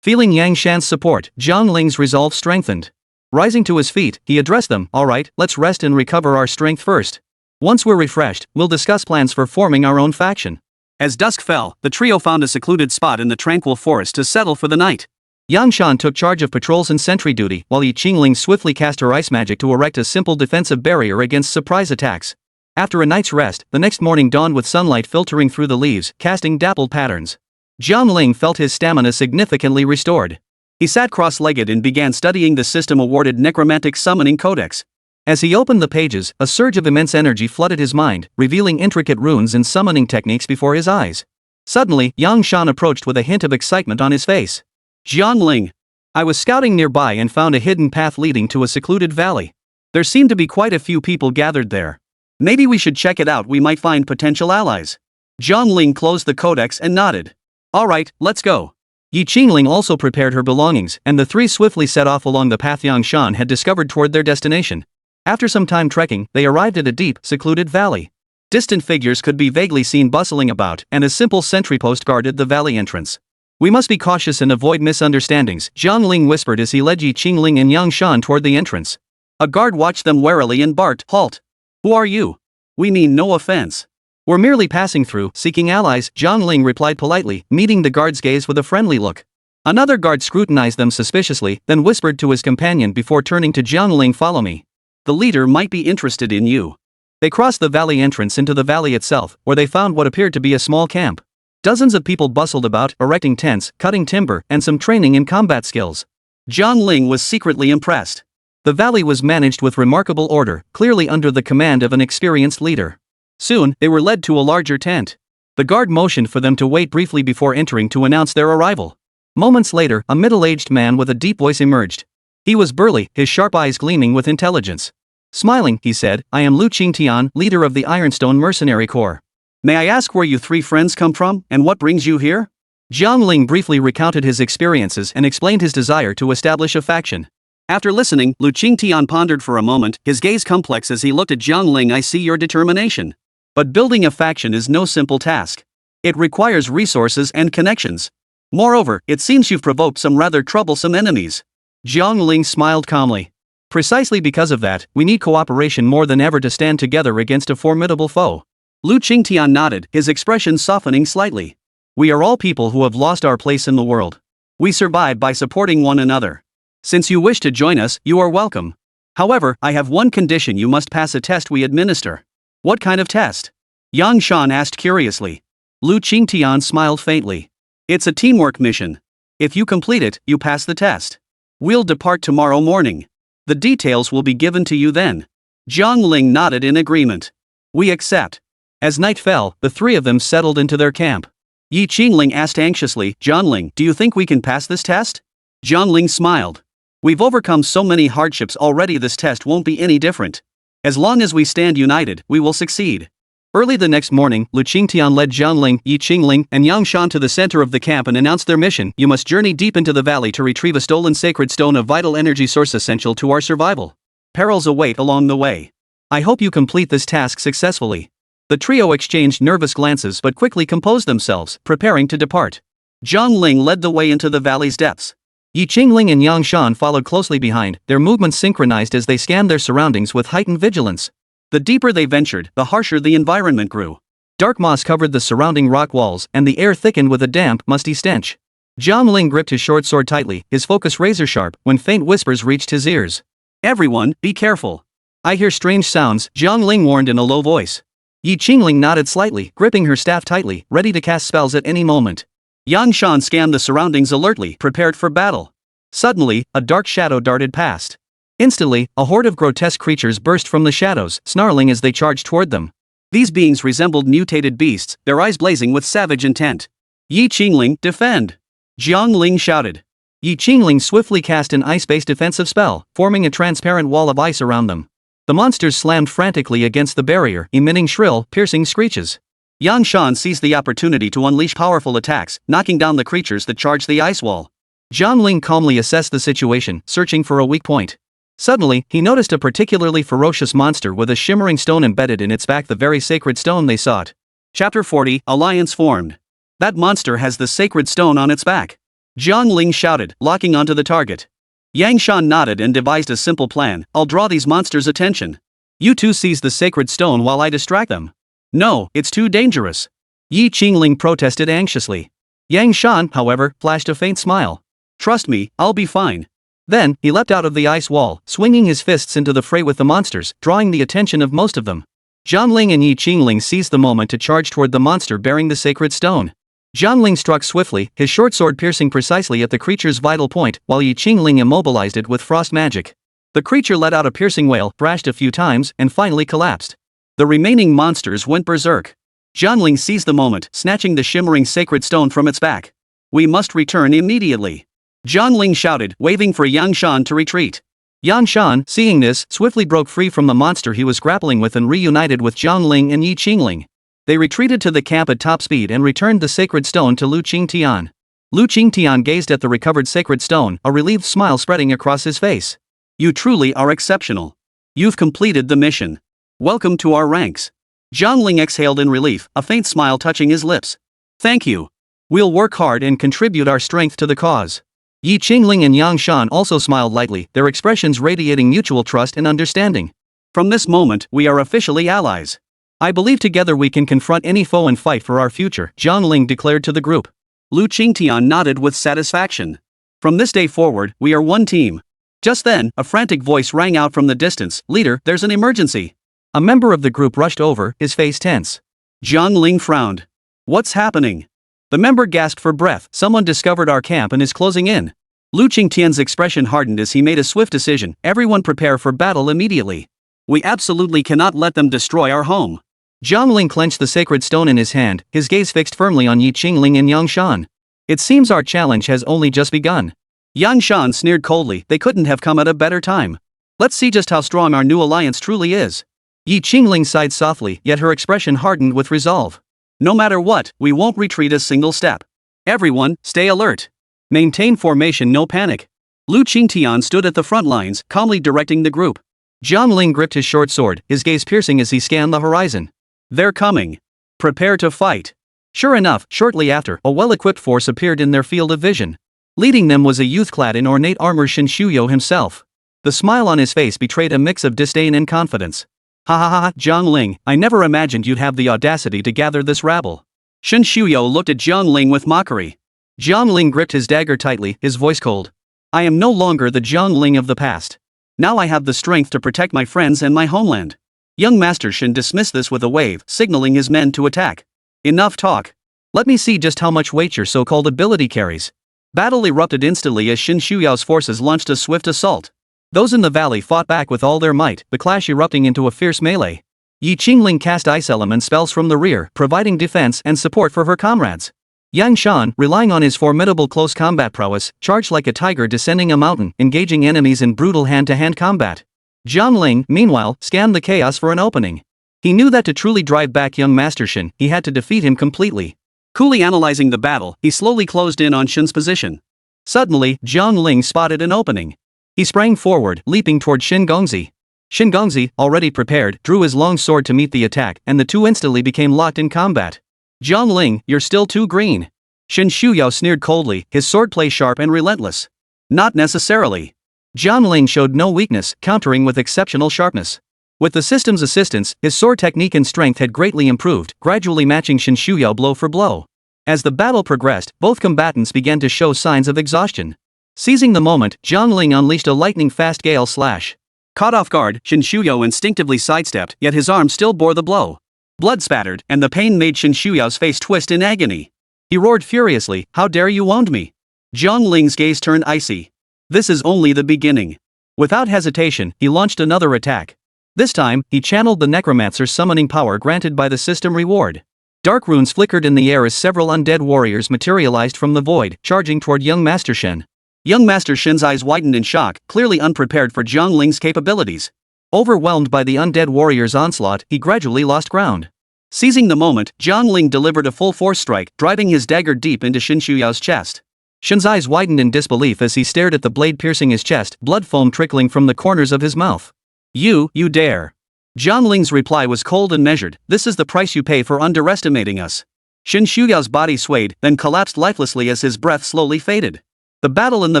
Feeling Yang Shan's support, Jiang Ling's resolve strengthened. Rising to his feet, he addressed them. "All right, let's rest and recover our strength first. Once we're refreshed, we'll discuss plans for forming our own faction." As dusk fell, the trio found a secluded spot in the tranquil forest to settle for the night. Yang Shan took charge of patrols and sentry duty, while Jiang Ling swiftly cast her ice magic to erect a simple defensive barrier against surprise attacks. After a night's rest, the next morning dawned with sunlight filtering through the leaves, casting dappled patterns. Jiang Ling felt his stamina significantly restored. He sat cross-legged and began studying the system-awarded Necromantic Summoning Codex. As he opened the pages, a surge of immense energy flooded his mind, revealing intricate runes and summoning techniques before his eyes. Suddenly, Yang Shan approached with a hint of excitement on his face. "Jiang Ling, I was scouting nearby and found a hidden path leading to a secluded valley. There seemed to be quite a few people gathered there. Maybe we should check it out, we might find potential allies." Jiang Ling closed the codex and nodded. "All right, let's go." Jiang Ling also prepared her belongings, and the three swiftly set off along the path Yang Shan had discovered toward their destination. After some time trekking, they arrived at a deep, secluded valley. Distant figures could be vaguely seen bustling about, and a simple sentry post guarded the valley entrance. We must be cautious and avoid misunderstandings, Jiang Ling whispered as he led Yi Qingling and Yang Shan toward the entrance. A guard watched them warily and barked, "Halt! Who are you? We mean no offense." "We're merely passing through, seeking allies," Jiang Ling replied politely, meeting the guard's gaze with a friendly look. Another guard scrutinized them suspiciously, then whispered to his companion before turning to Jiang Ling, "Follow me. The leader might be interested in you." They crossed the valley entrance into the valley itself, where they found what appeared to be a small camp. Dozens of people bustled about, erecting tents, cutting timber, and some training in combat skills. Jiang Ling was secretly impressed. The valley was managed with remarkable order, clearly under the command of an experienced leader. Soon, they were led to a larger tent. The guard motioned for them to wait briefly before entering to announce their arrival. Moments later, a middle-aged man with a deep voice emerged. He was burly, his sharp eyes gleaming with intelligence. Smiling, he said, "I am Lu Qingtian, leader of the Ironstone Mercenary Corps. May I ask where you three friends come from, and what brings you here?" Jiang Ling briefly recounted his experiences and explained his desire to establish a faction. After listening, Lu Qingtian pondered for a moment, his gaze complex as he looked at Jiang Ling. "I see your determination. But building a faction is no simple task. It requires resources and connections. Moreover, it seems you've provoked some rather troublesome enemies." Jiang Ling smiled calmly. "Precisely because of that, we need cooperation more than ever to stand together against a formidable foe." Lu Qingtian nodded, his expression softening slightly. "We are all people who have lost our place in the world. We survive by supporting one another. Since you wish to join us, you are welcome. However, I have one condition: you must pass a test we administer." "What kind of test?" Yang Shan asked curiously. Lu Qingtian smiled faintly. "It's a teamwork mission. If you complete it, you pass the test. We'll depart tomorrow morning. The details will be given to you then." Jiang Ling nodded in agreement. "We accept." As night fell, the three of them settled into their camp. Yi Qingling asked anxiously, "Jiang Ling, do you think we can pass this test?" Jiang Ling smiled. "We've overcome so many hardships already, this test won't be any different. As long as we stand united, we will succeed." Early the next morning, Lu Qingtian led Jiang Ling, Yi Qingling, and Yang Shan to the center of the camp and announced their mission: "You must journey deep into the valley to retrieve a stolen sacred stone, a vital energy source essential to our survival. Perils await along the way. I hope you complete this task successfully." The trio exchanged nervous glances but quickly composed themselves, preparing to depart. Jiang Ling led the way into the valley's depths. Yi Qingling and Yang Shan followed closely behind, their movements synchronized as they scanned their surroundings with heightened vigilance. The deeper they ventured, the harsher the environment grew. Dark moss covered the surrounding rock walls, and the air thickened with a damp, musty stench. Jiang Ling gripped his short sword tightly, his focus razor-sharp, when faint whispers reached his ears. "Everyone, be careful. I hear strange sounds," Jiang Ling warned in a low voice. Yi Qingling nodded slightly, gripping her staff tightly, ready to cast spells at any moment. Yang Shan scanned the surroundings alertly, prepared for battle. Suddenly, a dark shadow darted past. Instantly, a horde of grotesque creatures burst from the shadows, snarling as they charged toward them. These beings resembled mutated beasts, their eyes blazing with savage intent. "Yi Qingling, defend!" Jiang Ling shouted. Yi Qingling swiftly cast an ice-based defensive spell, forming a transparent wall of ice around them. The monsters slammed frantically against the barrier, emitting shrill, piercing screeches. Yang Shan seized the opportunity to unleash powerful attacks, knocking down the creatures that charged the ice wall. Jiang Ling calmly assessed the situation, searching for a weak point. Suddenly, he noticed a particularly ferocious monster with a shimmering stone embedded in its back, the very sacred stone they sought. Chapter 40, Alliance formed. "That monster has the sacred stone on its back," Jiang Ling shouted, locking onto the target. Yang Shan nodded and devised a simple plan: "I'll draw these monsters' attention. You two seize the sacred stone while I distract them." "No, it's too dangerous," Yi Qingling protested anxiously. Yang Shan, however, flashed a faint smile. "Trust me, I'll be fine." Then, he leapt out of the ice wall, swinging his fists into the fray with the monsters, drawing the attention of most of them. Jiang Ling and Yi Qingling seized the moment to charge toward the monster bearing the sacred stone. Jiang Ling struck swiftly, his short sword piercing precisely at the creature's vital point, while Yi Qingling immobilized it with frost magic. The creature let out a piercing wail, thrashed a few times, and finally collapsed. The remaining monsters went berserk. Jiang Ling seized the moment, snatching the shimmering sacred stone from its back. "We must return immediately," Jiang Ling shouted, waving for Yang Shan to retreat. Yang Shan, seeing this, swiftly broke free from the monster he was grappling with and reunited with Jiang Ling and Yi Qingling. They retreated to the camp at top speed and returned the sacred stone to Lu Qingtian. Lu Qingtian gazed at the recovered sacred stone, a relieved smile spreading across his face. "You truly are exceptional. You've completed the mission. Welcome to our ranks." Jiang Ling exhaled in relief, a faint smile touching his lips. "Thank you. We'll work hard and contribute our strength to the cause. Yi Qingling and Yang Shan also smiled lightly, their expressions radiating mutual trust and understanding. From this moment, we are officially allies. I believe together we can confront any foe and fight for our future, Jiang Ling declared to the group. Lu Qingtian nodded with satisfaction. From this day forward, we are one team. Just then, a frantic voice rang out from the distance, "Leader, there's an emergency." A member of the group rushed over, his face tense. Jiang Ling frowned. "What's happening?" The member gasped for breath. "Someone discovered our camp and is closing in." Lu Qingtian's expression hardened as he made a swift decision. "Everyone prepare for battle immediately. We absolutely cannot let them destroy our home." Jiang Ling clenched the sacred stone in his hand, his gaze fixed firmly on Yi Qingling and Yang Shan. "It seems our challenge has only just begun." Yang Shan sneered coldly. "They couldn't have come at a better time. Let's see just how strong our new alliance truly is." Yi Qingling sighed softly, yet her expression hardened with resolve. "No matter what, we won't retreat a single step. Everyone, stay alert. Maintain formation, no panic." Lu Qingtian stood at the front lines, calmly directing the group. Jiang Ling gripped his short sword, his gaze piercing as he scanned the horizon. "They're coming. Prepare to fight." Sure enough, shortly after, a well-equipped force appeared in their field of vision. Leading them was a youth clad in ornate armor, Shen Shuyo himself. The smile on his face betrayed a mix of disdain and confidence. "Ha ha ha, Jiang Ling, I never imagined you'd have the audacity to gather this rabble." Shen Shuyo looked at Jiang Ling with mockery. Jiang Ling gripped his dagger tightly, his voice cold. "I am no longer the Jiang Ling of the past. Now I have the strength to protect my friends and my homeland." Young Master Shen dismissed this with a wave, signaling his men to attack. "Enough talk. Let me see just how much weight your so-called ability carries." Battle erupted instantly as Shen Shuyao's forces launched a swift assault. Those in the valley fought back with all their might, the clash erupting into a fierce melee. Yi Qingling cast ice element spells from the rear, providing defense and support for her comrades. Yang Shan, relying on his formidable close combat prowess, charged like a tiger descending a mountain, engaging enemies in brutal hand-to-hand combat. Jiang Ling, meanwhile, scanned the chaos for an opening. He knew that to truly drive back young Master Shen, he had to defeat him completely. Coolly analyzing the battle, he slowly closed in on Shen's position. Suddenly, Jiang Ling spotted an opening. He sprang forward, leaping toward Shin Gongzi. Shin Gongzi, already prepared, drew his long sword to meet the attack, and the two instantly became locked in combat. "Jiang Ling, you're still too green." Shen Shuyo sneered coldly, his swordplay sharp and relentless. "Not necessarily." Jiang Ling showed no weakness, countering with exceptional sharpness. With the system's assistance, his sword technique and strength had greatly improved, gradually matching Shen Shuyo blow for blow. As the battle progressed, both combatants began to show signs of exhaustion. Seizing the moment, Jiang Ling unleashed a lightning-fast gale slash. Caught off guard, Shen Shuyo instinctively sidestepped, yet his arm still bore the blow. Blood spattered, and the pain made Shen Shuyo's face twist in agony. He roared furiously, "How dare you wound me?" Jiang Ling's gaze turned icy. This is only the beginning. Without hesitation, he launched another attack. This time, he channeled the Necromancer's summoning power granted by the system reward. Dark runes flickered in the air as several undead warriors materialized from the void, charging toward young Master Shen. Young Master Shen's eyes widened in shock, clearly unprepared for Jiang Ling's capabilities. Overwhelmed by the undead warrior's onslaught, he gradually lost ground. Seizing the moment, Jiang Ling delivered a full-force strike, driving his dagger deep into Shen Shuyao's chest. Shen's eyes widened in disbelief as he stared at the blade piercing his chest, blood foam trickling from the corners of his mouth. You dare." Jiang Ling's reply was cold and measured. "This is the price you pay for underestimating us." Shen Shuyao's body swayed, then collapsed lifelessly as his breath slowly faded. The battle in the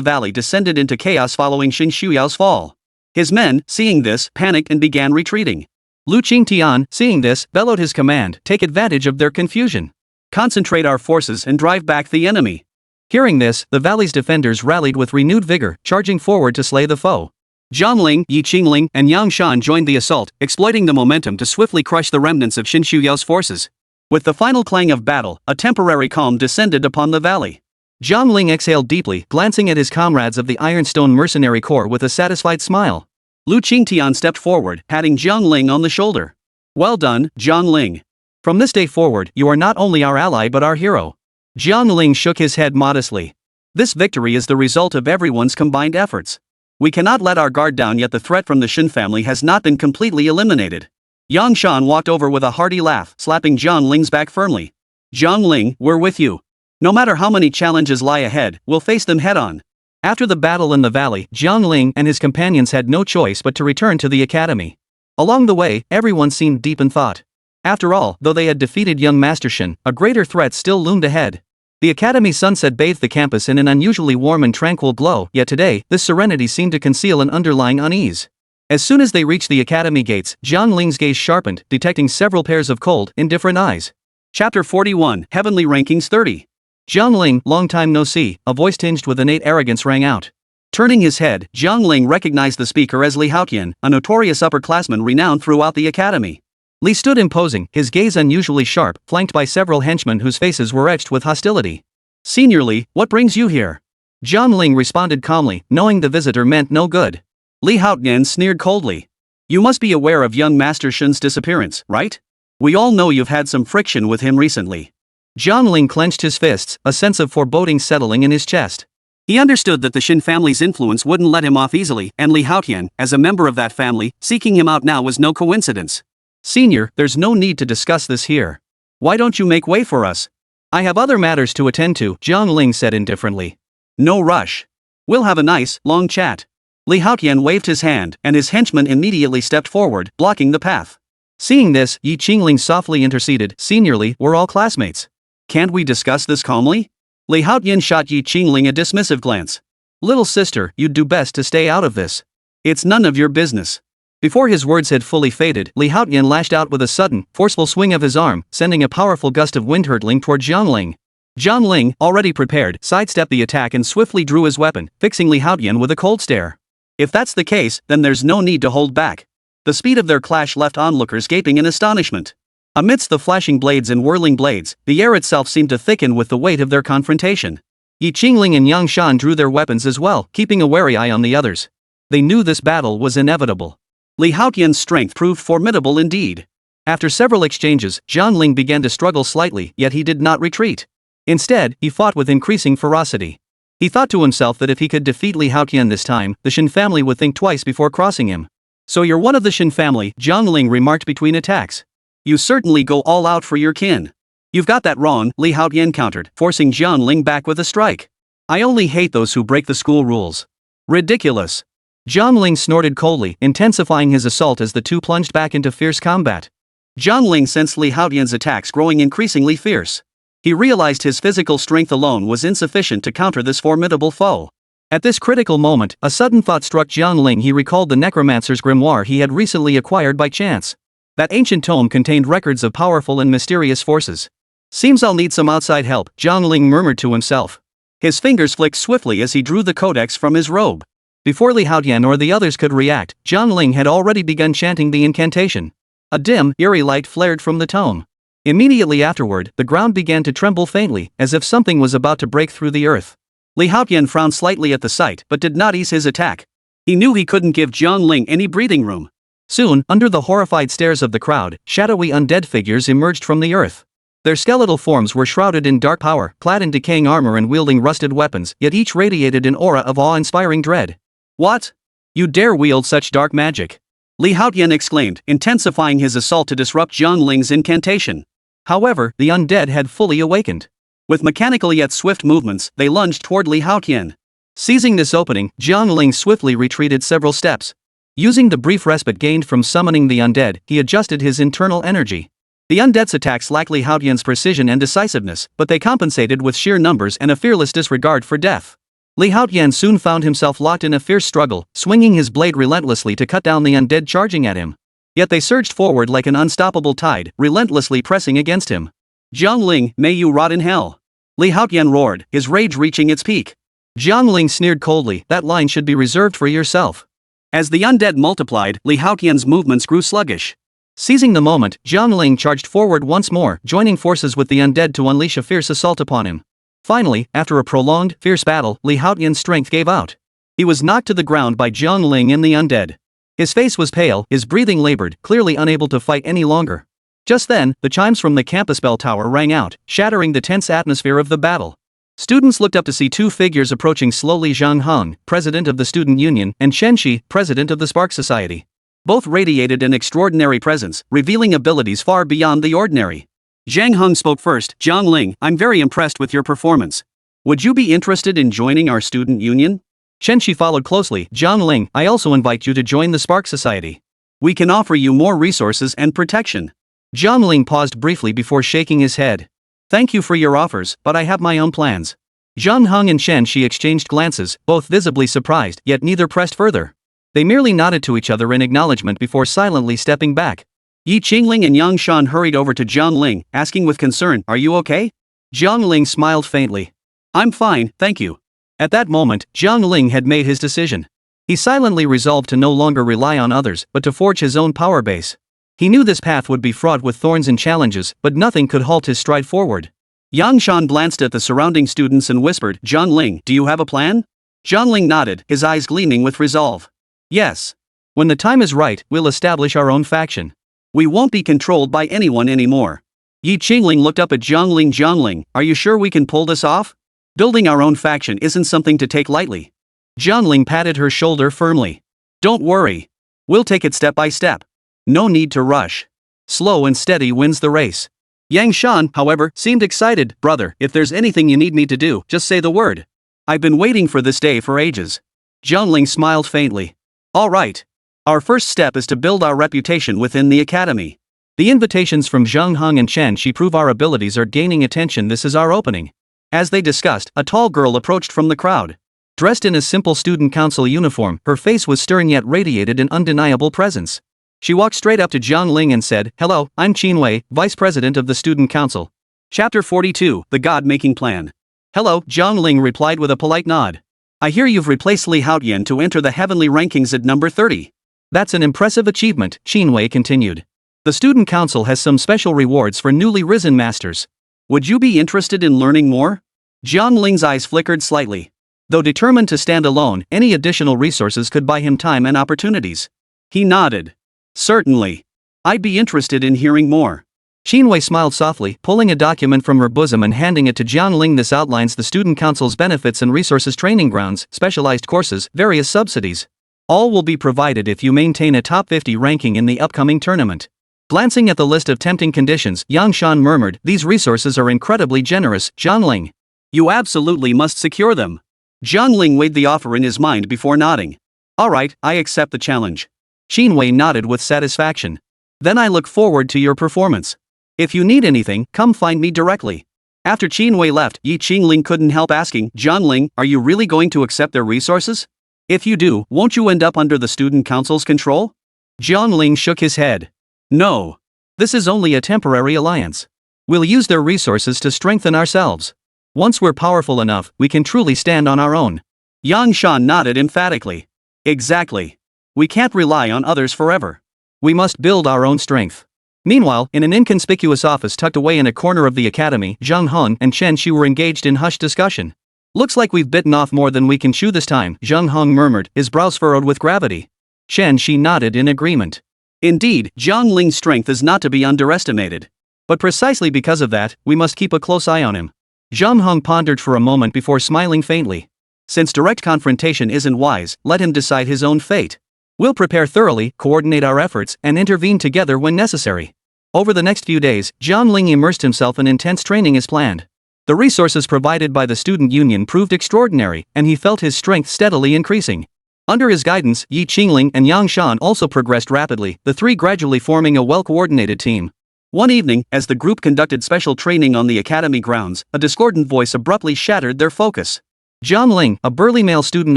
valley descended into chaos following Shen Shuyao's fall. His men, seeing this, panicked and began retreating. Lu Qingtian, seeing this, bellowed his command, "Take advantage of their confusion. Concentrate our forces and drive back the enemy." Hearing this, the valley's defenders rallied with renewed vigor, charging forward to slay the foe. Jiang Ling, Yi Qingling, and Yang Shan joined the assault, exploiting the momentum to swiftly crush the remnants of Shen Shuyao's forces. With the final clang of battle, a temporary calm descended upon the valley. Jiang Ling exhaled deeply, glancing at his comrades of the Ironstone Mercenary Corps with a satisfied smile. Lu Qingtian stepped forward, patting Jiang Ling on the shoulder. "Well done, Jiang Ling. From this day forward, you are not only our ally but our hero." Jiang Ling shook his head modestly. "This victory is the result of everyone's combined efforts. We cannot let our guard down, yet the threat from the Shen family has not been completely eliminated." Yang Shan walked over with a hearty laugh, slapping Jiang Ling's back firmly. "Jiang Ling, we're with you. No matter how many challenges lie ahead, we'll face them head-on." After the battle in the valley, Jiang Ling and his companions had no choice but to return to the academy. Along the way, everyone seemed deep in thought. After all, though they had defeated young Master Shen, a greater threat still loomed ahead. The academy's sunset bathed the campus in an unusually warm and tranquil glow, yet today, this serenity seemed to conceal an underlying unease. As soon as they reached the academy gates, Jiang Ling's gaze sharpened, detecting several pairs of cold, indifferent eyes. Chapter 41, Heavenly Rankings 30. Jiang Ling, long time no see, a voice tinged with innate arrogance rang out. Turning his head, Jiang Ling recognized the speaker as Li Haotian, a notorious upperclassman renowned throughout the academy. Li stood imposing, his gaze unusually sharp, flanked by several henchmen whose faces were etched with hostility. Senior Li, what brings you here? Jiang Ling responded calmly, knowing the visitor meant no good. Li Haotian sneered coldly. You must be aware of young Master Shun's disappearance, right? We all know you've had some friction with him recently. Jiang Ling clenched his fists, a sense of foreboding settling in his chest. He understood that the Shin family's influence wouldn't let him off easily, and Li Haotian, as a member of that family, seeking him out now was no coincidence. Senior, there's no need to discuss this here. Why don't you make way for us? I have other matters to attend to, Jiang Ling said indifferently. No rush. We'll have a nice, long chat. Li Haotian waved his hand, and his henchman immediately stepped forward, blocking the path. Seeing this, Yi Qingling softly interceded, Seniorly, we're all classmates. Can't we discuss this calmly? Li Haotian shot Yi Qingling a dismissive glance. Little sister, you'd do best to stay out of this. It's none of your business. Before his words had fully faded, Li Haotian lashed out with a sudden, forceful swing of his arm, sending a powerful gust of wind hurtling toward Jiang Ling. Jiang Ling, already prepared, sidestepped the attack and swiftly drew his weapon, fixing Li Haotian with a cold stare. If that's the case, then there's no need to hold back. The speed of their clash left onlookers gaping in astonishment. Amidst the flashing blades and whirling blades, the air itself seemed to thicken with the weight of their confrontation. Yi Qingling and Yang Shan drew their weapons as well, keeping a wary eye on the others. They knew this battle was inevitable. Li Haotian's strength proved formidable indeed. After several exchanges, Jiang Ling began to struggle slightly, yet he did not retreat. Instead, he fought with increasing ferocity. He thought to himself that if he could defeat Li Haotian this time, the Shin family would think twice before crossing him. So you're one of the Shin family, Jiang Ling remarked between attacks. You certainly go all out for your kin. You've got that wrong, Li Haotian countered, forcing Jiang Ling back with a strike. I only hate those who break the school rules. Ridiculous. Jiang Ling snorted coldly, intensifying his assault as the two plunged back into fierce combat. Jiang Ling sensed Li Haotian's attacks growing increasingly fierce. He realized his physical strength alone was insufficient to counter this formidable foe. At this critical moment, a sudden thought struck Jiang Ling. He recalled the Necromancer's grimoire he had recently acquired by chance. That ancient tome contained records of powerful and mysterious forces. Seems I'll need some outside help, Jiang Ling murmured to himself. His fingers flicked swiftly as he drew the codex from his robe. Before Li Haotian or the others could react, Jiang Ling had already begun chanting the incantation. A dim, eerie light flared from the tome. Immediately afterward, the ground began to tremble faintly, as if something was about to break through the earth. Li Haotian frowned slightly at the sight, but did not ease his attack. He knew he couldn't give Jiang Ling any breathing room. Soon, under the horrified stares of the crowd, shadowy undead figures emerged from the earth. Their skeletal forms were shrouded in dark power, clad in decaying armor and wielding rusted weapons, yet each radiated an aura of awe-inspiring dread. What? You dare wield such dark magic? Li Haotian exclaimed, intensifying his assault to disrupt Jiang Ling's incantation. However, the undead had fully awakened. With mechanical yet swift movements, they lunged toward Li Haotian. Seizing this opening, Jiang Ling swiftly retreated several steps. Using the brief respite gained from summoning the undead, he adjusted his internal energy. The undead's attacks lacked Li Haotian's precision and decisiveness, but they compensated with sheer numbers and a fearless disregard for death. Li Haotian soon found himself locked in a fierce struggle, swinging his blade relentlessly to cut down the undead charging at him. Yet they surged forward like an unstoppable tide, relentlessly pressing against him. Jiang Ling, may you rot in hell. Li Haotian roared, his rage reaching its peak. Jiang Ling sneered coldly, that line should be reserved for yourself. As the undead multiplied, Li Haotian's movements grew sluggish. Seizing the moment, Jiang Ling charged forward once more, joining forces with the undead to unleash a fierce assault upon him. Finally, after a prolonged, fierce battle, Li Haotian's strength gave out. He was knocked to the ground by Jiang Ling and the undead. His face was pale, his breathing labored, clearly unable to fight any longer. Just then, the chimes from the campus bell tower rang out, shattering the tense atmosphere of the battle. Students looked up to see two figures approaching slowly: Zhang Heng, president of the student union, and Chen Shi, president of the Spark Society. Both radiated an extraordinary presence, revealing abilities far beyond the ordinary. Zhang Heng spoke first. Jiang Ling, I'm very impressed with your performance. Would you be interested in joining our student union? Chen Shi followed closely. Jiang Ling, I also invite you to join the Spark Society. We can offer you more resources and protection. Jiang Ling paused briefly before shaking his head. Thank you for your offers, but I have my own plans. Zhang Heng and Shen Shi exchanged glances, both visibly surprised, yet neither pressed further. They merely nodded to each other in acknowledgement before silently stepping back. Yi Qingling and Yang Shan hurried over to Jiang Ling, asking with concern, "Are you okay?" Jiang Ling smiled faintly. "I'm fine, thank you." At that moment, Jiang Ling had made his decision. He silently resolved to no longer rely on others, but to forge his own power base. He knew this path would be fraught with thorns and challenges, but nothing could halt his stride forward. Yang Shan glanced at the surrounding students and whispered, "Jiang Ling, do you have a plan?" Jiang Ling nodded, his eyes gleaming with resolve. "Yes. When the time is right, we'll establish our own faction. We won't be controlled by anyone anymore." Yi Qingling looked up at Jiang Ling. "Jiang Ling, are you sure we can pull this off? Building our own faction isn't something to take lightly." Jiang Ling patted her shoulder firmly. "Don't worry. We'll take it step by step. No need to rush. Slow and steady wins the race." Yang Shan, however, seemed excited. "Brother, if there's anything you need me to do, just say the word. I've been waiting for this day for ages." Jiang Ling smiled faintly. "All right. Our first step is to build our reputation within the academy. The invitations from Zhang Heng and Shen Shi prove our abilities are gaining attention. This is our opening." As they discussed, a tall girl approached from the crowd. Dressed in a simple student council uniform, her face was stern yet radiated an undeniable presence. She walked straight up to Jiang Ling and said, "Hello, I'm Qin Wei, Vice President of the Student Council." Chapter 42, The God-Making Plan. "Hello," Jiang Ling replied with a polite nod. "I hear you've replaced Li Haotian to enter the heavenly rankings at number 30. "That's an impressive achievement," Qin Wei continued. "The Student Council has some special rewards for newly risen masters. Would you be interested in learning more?" Jiang Ling's eyes flickered slightly. Though determined to stand alone, any additional resources could buy him time and opportunities. He nodded. "Certainly. I'd be interested in hearing more." Qin Wei smiled softly, pulling a document from her bosom and handing it to Jiang Ling. "This outlines the Student Council's benefits and resources: training grounds, specialized courses, various subsidies. All will be provided if you maintain a top 50 ranking in the upcoming tournament." Glancing at the list of tempting conditions, Yang Shan murmured, "These resources are incredibly generous, Jiang Ling. You absolutely must secure them." Jiang Ling weighed the offer in his mind before nodding. "All right, I accept the challenge." Qin Wei nodded with satisfaction. "Then I look forward to your performance. If you need anything, come find me directly." After Qin Wei left, Yi Qingling couldn't help asking, "Jiang Ling, are you really going to accept their resources? If you do, won't you end up under the Student Council's control?" Jiang Ling shook his head. "No. This is only a temporary alliance. We'll use their resources to strengthen ourselves. Once we're powerful enough, we can truly stand on our own." Yang Shan nodded emphatically. "Exactly. We can't rely on others forever. We must build our own strength." Meanwhile, in an inconspicuous office tucked away in a corner of the academy, Zhang Heng and Shen Shi were engaged in hushed discussion. "Looks like we've bitten off more than we can chew this time," Zhang Heng murmured, his brows furrowed with gravity. Shen Shi nodded in agreement. "Indeed, Jiang Ling's strength is not to be underestimated. But precisely because of that, we must keep a close eye on him." Zhang Heng pondered for a moment before smiling faintly. "Since direct confrontation isn't wise, let him decide his own fate. We'll prepare thoroughly, coordinate our efforts, and intervene together when necessary." Over the next few days, Jiang Ling immersed himself in intense training as planned. The resources provided by the student union proved extraordinary, and he felt his strength steadily increasing. Under his guidance, Yi Qingling and Yang Shan also progressed rapidly, the three gradually forming a well-coordinated team. One evening, as the group conducted special training on the academy grounds, a discordant voice abruptly shattered their focus. Jiang Ling, a burly male student,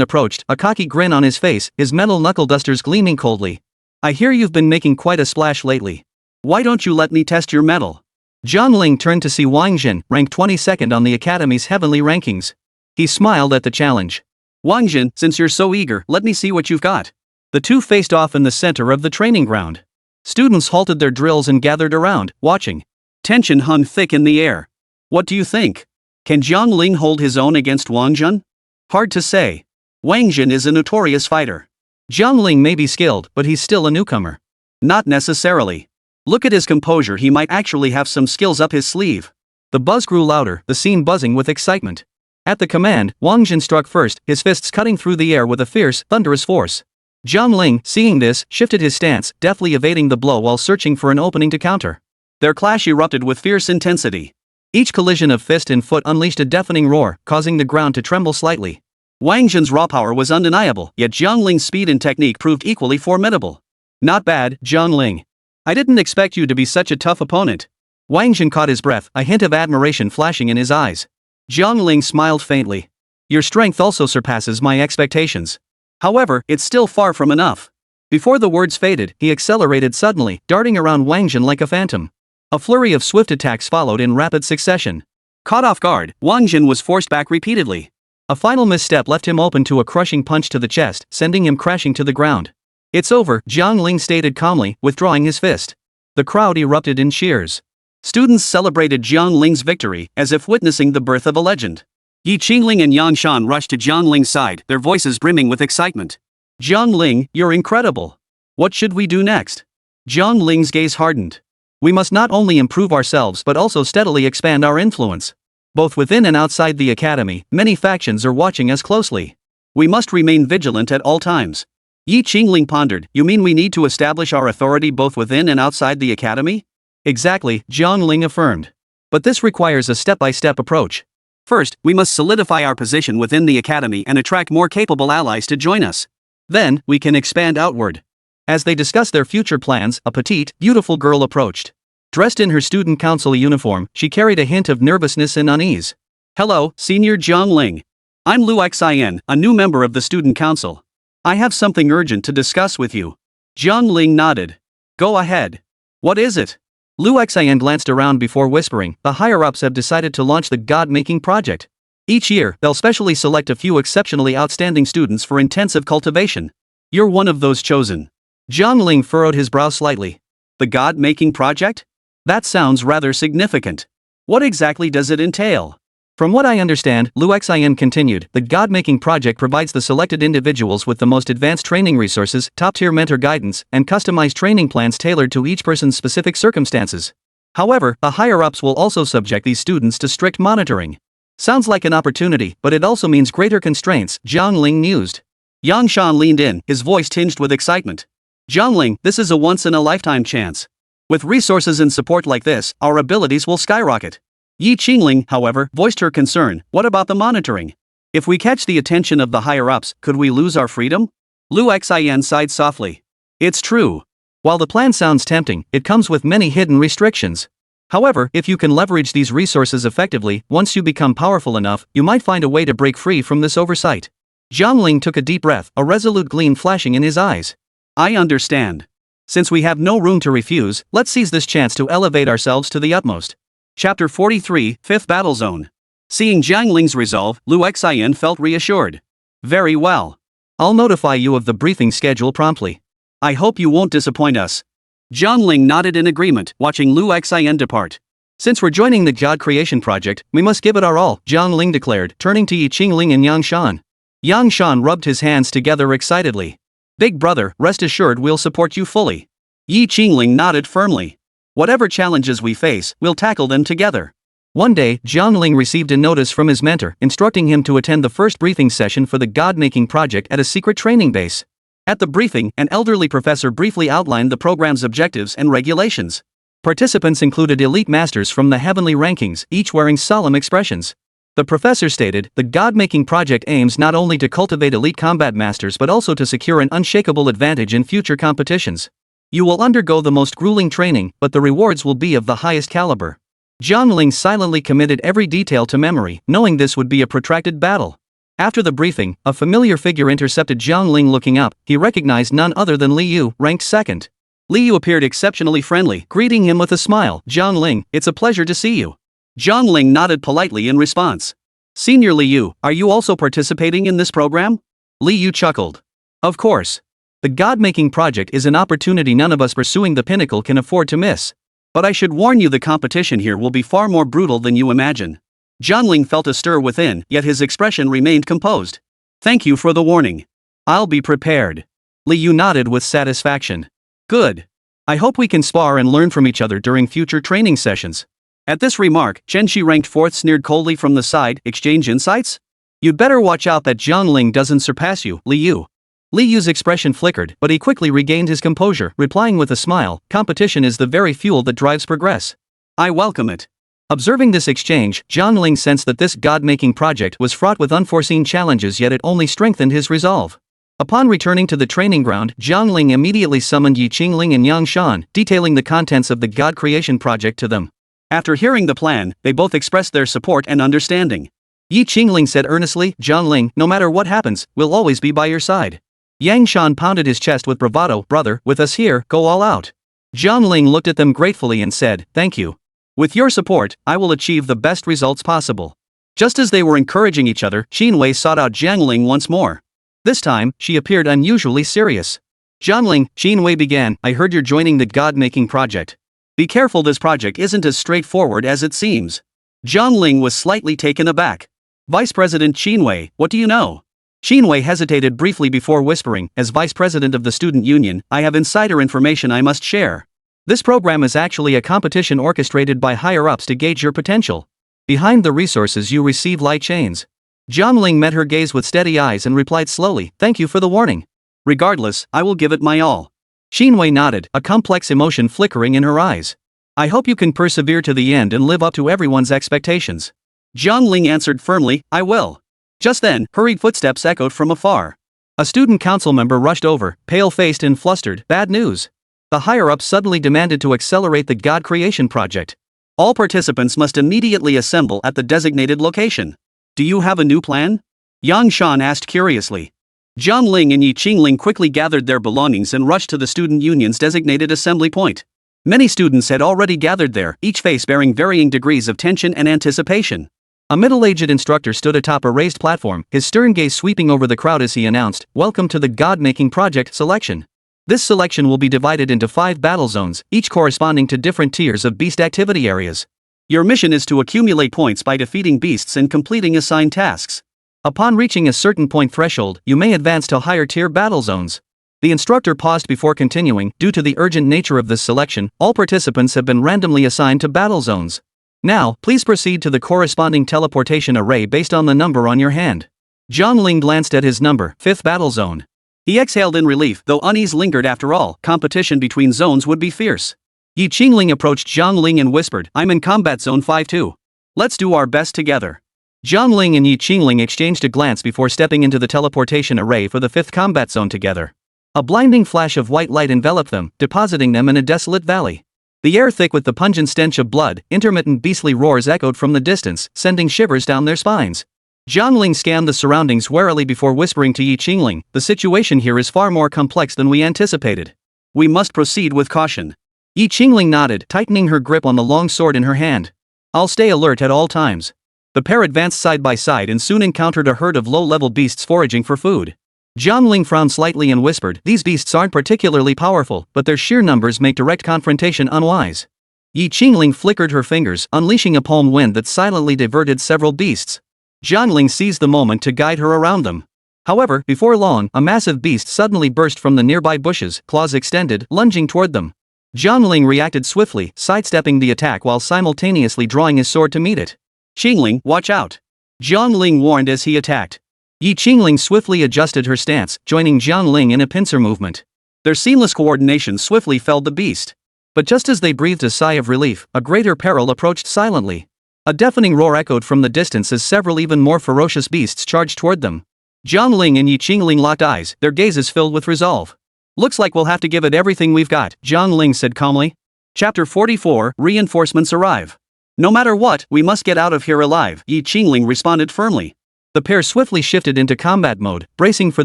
approached, a cocky grin on his face, his metal knuckle dusters gleaming coldly. "I hear you've been making quite a splash lately. Why don't you let me test your mettle?" Jiang Ling turned to see Wang Jin, ranked 22nd on the academy's heavenly rankings. He smiled at the challenge. "Wang Jin, since you're so eager, let me see what you've got." The two faced off in the center of the training ground. Students halted their drills and gathered around, watching. Tension hung thick in the air. "What do you think? Can Jiang Ling hold his own against Wang Jin?" "Hard to say. Wang Jin is a notorious fighter." "Jiang Ling may be skilled, but he's still a newcomer." "Not necessarily. Look at his composure, he might actually have some skills up his sleeve." The buzz grew louder, the scene buzzing with excitement. At the command, Wang Jin struck first, his fists cutting through the air with a fierce, thunderous force. Jiang Ling, seeing this, shifted his stance, deftly evading the blow while searching for an opening to counter. Their clash erupted with fierce intensity. Each collision of fist and foot unleashed a deafening roar, causing the ground to tremble slightly. Wang Jin's raw power was undeniable, yet Jiang Ling's speed and technique proved equally formidable. "Not bad, Jiang Ling. I didn't expect you to be such a tough opponent." Wang Jin caught his breath, a hint of admiration flashing in his eyes. Jiang Ling smiled faintly. Your strength also surpasses my expectations. However, it's still far from enough. Before the words faded, he accelerated suddenly, darting around Wang Jin like a phantom. A flurry of swift attacks followed in rapid succession. Caught off guard, Wang Jin was forced back repeatedly. A final misstep left him open to a crushing punch to the chest, sending him crashing to the ground. It's over, Jiang Ling stated calmly, withdrawing his fist. The crowd erupted in cheers. Students celebrated Jiang Ling's victory, as if witnessing the birth of a legend. Yi Qingling and Yang Shan rushed to Jiang Ling's side, their voices brimming with excitement. Jiang Ling, you're incredible. What should we do next? Jiang Ling's gaze hardened. We must not only improve ourselves but also steadily expand our influence. Both within and outside the academy, many factions are watching us closely. We must remain vigilant at all times. Yi Qingling pondered, you mean we need to establish our authority both within and outside the academy? Exactly, Jiang Ling affirmed. But this requires a step-by-step approach. First, we must solidify our position within the academy and attract more capable allies to join us. Then, we can expand outward. As they discussed their future plans, a petite, beautiful girl approached. Dressed in her student council uniform, she carried a hint of nervousness and unease. Hello, Senior Jiang Ling. I'm Lu Xian, a new member of the student council. I have something urgent to discuss with you. Jiang Ling nodded. Go ahead. What is it? Lu Xian glanced around before whispering, the higher-ups have decided to launch the God-making project. Each year, they'll specially select a few exceptionally outstanding students for intensive cultivation. You're one of those chosen. Jiang Ling furrowed his brow slightly. The God-making project? That sounds rather significant. What exactly does it entail? From what I understand, Lu Xian continued, the God-making project provides the selected individuals with the most advanced training resources, top-tier mentor guidance, and customized training plans tailored to each person's specific circumstances. However, the higher-ups will also subject these students to strict monitoring. Sounds like an opportunity, but it also means greater constraints, Jiang Ling mused. Yang Shan leaned in, his voice tinged with excitement. Jiang Ling, this is a once-in-a-lifetime chance. With resources and support like this, our abilities will skyrocket. Yi Qingling, however, voiced her concern, what about the monitoring? If we catch the attention of the higher-ups, could we lose our freedom? Lu Xian sighed softly. It's true. While the plan sounds tempting, it comes with many hidden restrictions. However, if you can leverage these resources effectively, once you become powerful enough, you might find a way to break free from this oversight. Jiang Ling took a deep breath, a resolute gleam flashing in his eyes. I understand. Since we have no room to refuse, let's seize this chance to elevate ourselves to the utmost. Chapter 43, 5th Battle Zone. Seeing Jiang Ling's resolve, Lu Xian felt reassured. Very well. I'll notify you of the briefing schedule promptly. I hope you won't disappoint us. Jiang Ling nodded in agreement, watching Lu Xian depart. Since we're joining the God Creation Project, we must give it our all, Jiang Ling declared, turning to Yi Qingling and Yang Shan. Yang Shan rubbed his hands together excitedly. Big brother, rest assured we'll support you fully. Yi Qingling nodded firmly. Whatever challenges we face, we'll tackle them together. One day, Jiang Ling received a notice from his mentor, instructing him to attend the first briefing session for the God-making project at a secret training base. At the briefing, an elderly professor briefly outlined the program's objectives and regulations. Participants included elite masters from the heavenly rankings, each wearing solemn expressions. The professor stated, the God-making project aims not only to cultivate elite combat masters but also to secure an unshakable advantage in future competitions. You will undergo the most grueling training, but the rewards will be of the highest caliber. Jiang Ling silently committed every detail to memory, knowing this would be a protracted battle. After the briefing, a familiar figure intercepted Jiang Ling looking up. He recognized none other than Li Yu, ranked second. Li Yu appeared exceptionally friendly, greeting him with a smile. Jiang Ling, it's a pleasure to see you. Jiang Ling nodded politely in response. Senior Li Yu, are you also participating in this program? Li Yu chuckled. Of course. The God-making project is an opportunity none of us pursuing the pinnacle can afford to miss. But I should warn you, the competition here will be far more brutal than you imagine. Jiang Ling felt a stir within, yet his expression remained composed. Thank you for the warning. I'll be prepared. Li Yu nodded with satisfaction. Good. I hope we can spar and learn from each other during future training sessions. At this remark, Chen Shi ranked fourth sneered coldly from the side. Exchange insights? You'd better watch out that Jiang Ling doesn't surpass you, Li Yu. Li Yu's expression flickered, but he quickly regained his composure, replying with a smile, competition is the very fuel that drives progress. I welcome it. Observing this exchange, Jiang Ling sensed that this God-making project was fraught with unforeseen challenges, yet it only strengthened his resolve. Upon returning to the training ground, Jiang Ling immediately summoned Yi Qingling and Yang Shan, detailing the contents of the God Creation project to them. After hearing the plan, they both expressed their support and understanding. Yi Qingling said earnestly, Jiang Ling, no matter what happens, we'll always be by your side. Yang Shan pounded his chest with bravado, brother, with us here, go all out. Jiang Ling looked at them gratefully and said, thank you. With your support, I will achieve the best results possible. Just as they were encouraging each other, Qinwei sought out Jiang Ling once more. This time, she appeared unusually serious. Jiang Ling, Qinwei began, I heard you're joining the god-making project. Be careful, this project isn't as straightforward as it seems. Jiang Ling was slightly taken aback. Vice President Qinwei, what do you know? Qinwei hesitated briefly before whispering, as Vice President of the Student Union, I have insider information I must share. This program is actually a competition orchestrated by higher-ups to gauge your potential. Behind the resources you receive lie chains. Jiang Ling met her gaze with steady eyes and replied slowly, thank you for the warning. Regardless, I will give it my all. Qinwei nodded, a complex emotion flickering in her eyes. I hope you can persevere to the end and live up to everyone's expectations. Jiang Ling answered firmly, I will. Just then, hurried footsteps echoed from afar. A student council member rushed over, pale-faced and flustered, bad news. The higher-ups suddenly demanded to accelerate the God creation project. All participants must immediately assemble at the designated location. Do you have a new plan? Yang Shan asked curiously. Jiang Ling and Yi Qingling quickly gathered their belongings and rushed to the student union's designated assembly point. Many students had already gathered there, each face bearing varying degrees of tension and anticipation. A middle-aged instructor stood atop a raised platform, his stern gaze sweeping over the crowd as he announced, welcome to the God-making project selection. This selection will be divided into 5 battle zones, each corresponding to different tiers of beast activity areas. Your mission is to accumulate points by defeating beasts and completing assigned tasks. Upon reaching a certain point threshold, you may advance to higher-tier battle zones. The instructor paused before continuing, due to the urgent nature of this selection, all participants have been randomly assigned to battle zones. Now, please proceed to the corresponding teleportation array based on the number on your hand. Jiang Ling glanced at his number, 5th battle zone. He exhaled in relief, though unease lingered. After all, competition between zones would be fierce. Yi Qingling approached Jiang Ling and whispered, I'm in combat zone 5-2. Let's do our best together. Jiang Ling and Yi Qingling exchanged a glance before stepping into the teleportation array for the 5th combat zone together. A blinding flash of white light enveloped them, depositing them in a desolate valley. The air thick with the pungent stench of blood, intermittent beastly roars echoed from the distance, sending shivers down their spines. Jiang Ling scanned the surroundings warily before whispering to Yi Qingling, the situation here is far more complex than we anticipated. We must proceed with caution. Yi Qingling nodded, tightening her grip on the long sword in her hand. I'll stay alert at all times. The pair advanced side by side and soon encountered a herd of low-level beasts foraging for food. Jiang Ling frowned slightly and whispered, these beasts aren't particularly powerful, but their sheer numbers make direct confrontation unwise. Yi Qingling flickered her fingers, unleashing a palm wind that silently diverted several beasts. Jiang Ling seized the moment to guide her around them. However, before long, a massive beast suddenly burst from the nearby bushes, claws extended, lunging toward them. Jiang Ling reacted swiftly, sidestepping the attack while simultaneously drawing his sword to meet it. Qingling, watch out! Jiang Ling warned as he attacked. Yi Qingling swiftly adjusted her stance, joining Jiang Ling in a pincer movement. Their seamless coordination swiftly felled the beast. But just as they breathed a sigh of relief, a greater peril approached silently. A deafening roar echoed from the distance as several even more ferocious beasts charged toward them. Jiang Ling and Yi Qingling locked eyes, their gazes filled with resolve. Looks like we'll have to give it everything we've got, Jiang Ling said calmly. Chapter 44, Reinforcements arrive. No matter what, we must get out of here alive, Yi Qingling responded firmly. The pair swiftly shifted into combat mode, bracing for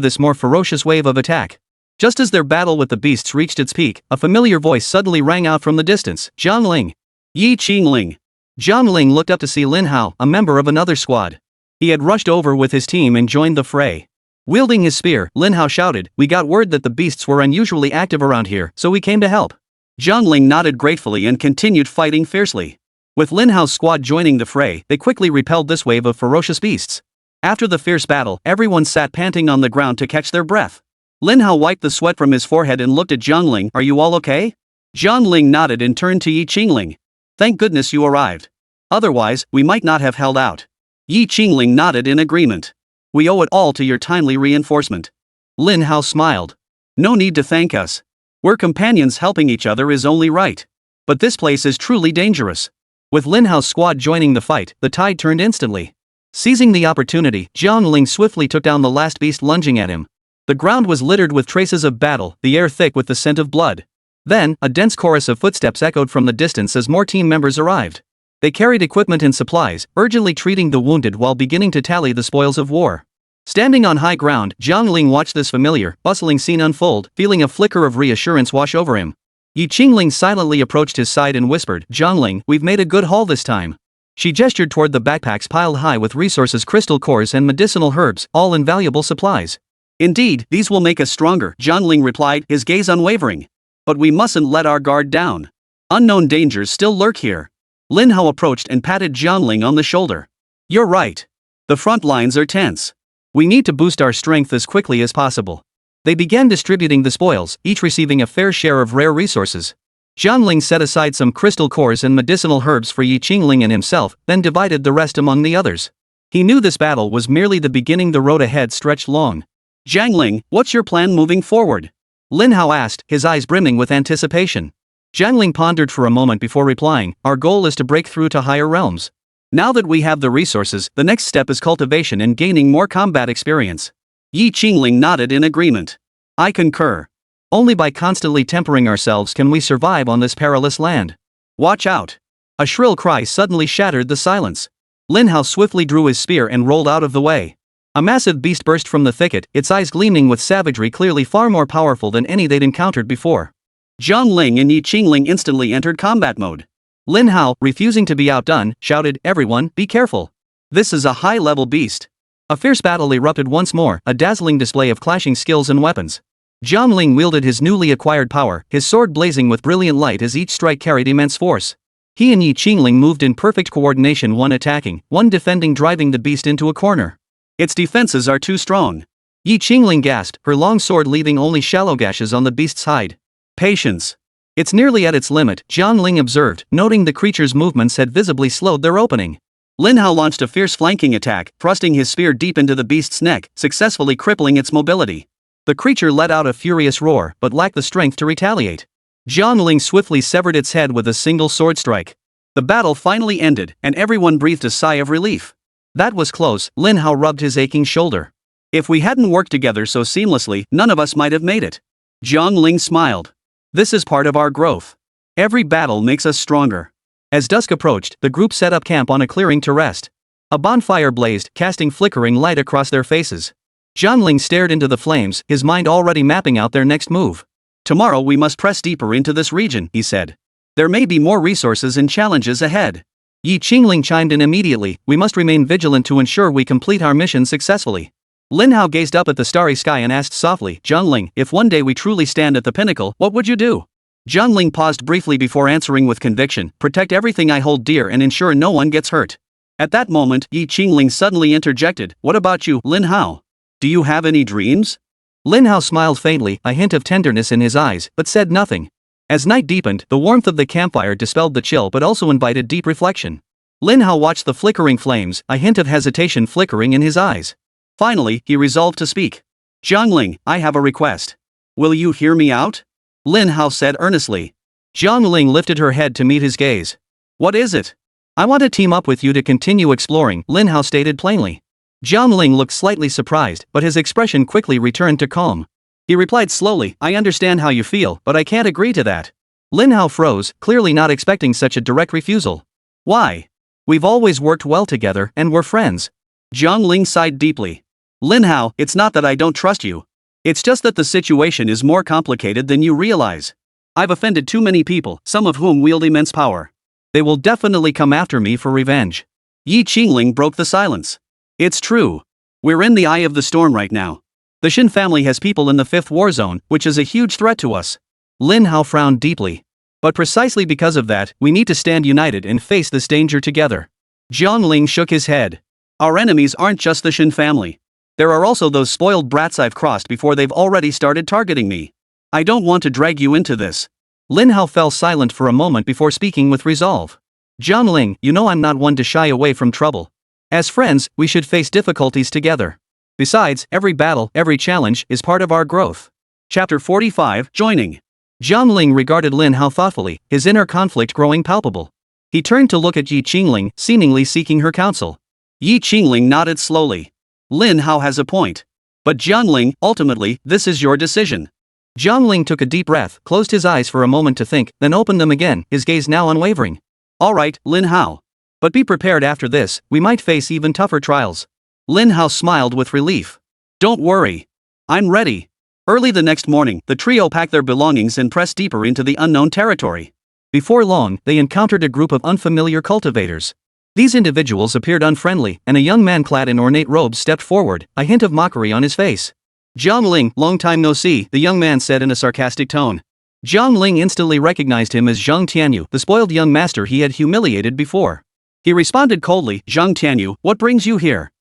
this more ferocious wave of attack. Just as their battle with the beasts reached its peak, a familiar voice suddenly rang out from the distance, Jiang Ling. Yi Qingling. Jiang Ling looked up to see Lin Hao, a member of another squad. He had rushed over with his team and joined the fray. Wielding his spear, Lin Hao shouted, we got word that the beasts were unusually active around here, so we came to help. Jiang Ling nodded gratefully and continued fighting fiercely. With Lin Hao's squad joining the fray, they quickly repelled this wave of ferocious beasts. After the fierce battle, everyone sat panting on the ground to catch their breath. Lin Hao wiped the sweat from his forehead and looked at Jiang Ling, are you all okay? Jiang Ling nodded and turned to Yi Qingling. Thank goodness you arrived. Otherwise, we might not have held out. Yi Qingling nodded in agreement. We owe it all to your timely reinforcement. Lin Hao smiled. No need to thank us. We're companions, helping each other is only right. But this place is truly dangerous. With Lin Hao's squad joining the fight, the tide turned instantly. Seizing the opportunity, Jiang Ling swiftly took down the last beast lunging at him. The ground was littered with traces of battle, the air thick with the scent of blood. Then, a dense chorus of footsteps echoed from the distance as more team members arrived. They carried equipment and supplies, urgently treating the wounded while beginning to tally the spoils of war. Standing on high ground, Jiang Ling watched this familiar, bustling scene unfold, feeling a flicker of reassurance wash over him. Ling silently approached his side and whispered, "Jiang Ling, we've made a good haul this time." She gestured toward the backpacks piled high with resources, crystal cores and medicinal herbs, all invaluable supplies. "Indeed, these will make us stronger," Jiang Ling replied, his gaze unwavering. "But we mustn't let our guard down. Unknown dangers still lurk here." Lin Hao approached and patted Jiang Ling on the shoulder. "You're right. The front lines are tense. We need to boost our strength as quickly as possible." They began distributing the spoils, each receiving a fair share of rare resources. Jiang Ling set aside some crystal cores and medicinal herbs for Ling and himself, then divided the rest among the others. He knew this battle was merely the beginning, the road ahead stretched long. "Jiang Ling, what's your plan moving forward?" Lin Hao asked, his eyes brimming with anticipation. Jiang Ling pondered for a moment before replying, "Our goal is to break through to higher realms. Now that we have the resources, the next step is cultivation and gaining more combat experience." Ling nodded in agreement. "I concur. Only by constantly tempering ourselves can we survive on this perilous land. Watch out." A shrill cry suddenly shattered the silence. Lin Hao swiftly drew his spear and rolled out of the way. A massive beast burst from the thicket, its eyes gleaming with savagery, clearly far more powerful than any they'd encountered before. Jiang Ling and Ling instantly entered combat mode. Lin Hao, refusing to be outdone, shouted, "Everyone, be careful. This is a high-level beast." A fierce battle erupted once more, a dazzling display of clashing skills and weapons. Jiang Ling wielded his newly acquired power, his sword blazing with brilliant light as each strike carried immense force. He and Ling moved in perfect coordination, one attacking, one defending, driving the beast into a corner. "Its defenses are too strong." Ling gasped, her long sword leaving only shallow gashes on the beast's hide. "Patience. It's nearly at its limit," Jiang Ling observed, noting the creature's movements had visibly slowed their opening. Lin Hao launched a fierce flanking attack, thrusting his spear deep into the beast's neck, successfully crippling its mobility. The creature let out a furious roar, but lacked the strength to retaliate. Jiang Ling swiftly severed its head with a single sword strike. The battle finally ended, and everyone breathed a sigh of relief. "That was close," Lin Hao rubbed his aching shoulder. "If we hadn't worked together so seamlessly, none of us might have made it." Jiang Ling smiled. "This is part of our growth. Every battle makes us stronger." As dusk approached, the group set up camp on a clearing to rest. A bonfire blazed, casting flickering light across their faces. Jiang Ling stared into the flames, his mind already mapping out their next move. "Tomorrow we must press deeper into this region," he said. "There may be more resources and challenges ahead." Ling chimed in immediately, "We must remain vigilant to ensure we complete our mission successfully." Lin Hao gazed up at the starry sky and asked softly, "Jiang Ling, if one day we truly stand at the pinnacle, what would you do?" Jiang Ling paused briefly before answering with conviction, "Protect everything I hold dear and ensure no one gets hurt." At that moment, Ling suddenly interjected, "What about you, Lin Hao? Do you have any dreams?" Lin Hao smiled faintly, a hint of tenderness in his eyes, but said nothing. As night deepened, the warmth of the campfire dispelled the chill but also invited deep reflection. Lin Hao watched the flickering flames, a hint of hesitation flickering in his eyes. Finally, he resolved to speak. "Jiang Ling, I have a request. Will you hear me out?" Lin Hao said earnestly. Jiang Ling lifted her head to meet his gaze. "What is it?" "I want to team up with you to continue exploring," Lin Hao stated plainly. Jiang Ling looked slightly surprised, but his expression quickly returned to calm. He replied slowly, "I understand how you feel, but I can't agree to that." Lin Hao froze, clearly not expecting such a direct refusal. "Why? We've always worked well together, and we're friends." Jiang Ling sighed deeply. "Lin Hao, it's not that I don't trust you. It's just that the situation is more complicated than you realize. I've offended too many people, some of whom wield immense power. They will definitely come after me for revenge." Ling broke the silence. "It's true. We're in the eye of the storm right now. The Shin family has people in the 5th war zone, which is a huge threat to us." Lin Hao frowned deeply. "But precisely because of that, we need to stand united and face this danger together." Jiang Ling shook his head. "Our enemies aren't just the Shin family. There are also those spoiled brats I've crossed before they've already started targeting me. I don't want to drag you into this." Lin Hao fell silent for a moment before speaking with resolve. "Jiang Ling, you know I'm not one to shy away from trouble. As friends, we should face difficulties together. Besides, every battle, every challenge, is part of our growth." Chapter 45, Joining. Jiang Ling regarded Lin Hao thoughtfully, his inner conflict growing palpable. He turned to look at Ling, seemingly seeking her counsel. Ling nodded slowly. "Lin Hao has a point. But Jiang Ling, ultimately, this is your decision." Jiang Ling took a deep breath, closed his eyes for a moment to think, then opened them again, his gaze now unwavering. "All right, Lin Hao. But be prepared after this, we might face even tougher trials. Lin Hao smiled with relief. Don't worry. I'm ready. Early the next morning, the trio packed their belongings and pressed deeper into the unknown territory. Before long, they encountered a group of unfamiliar cultivators. These individuals appeared unfriendly, and a young man clad in ornate robes stepped forward, a hint of mockery on his face. Jiang Ling, long time no see, the young man said in a sarcastic tone. Jiang Ling instantly recognized him as Zhang Tianyu, the spoiled young master he had humiliated before. He responded coldly, Zhang Tianyu, what brings you here?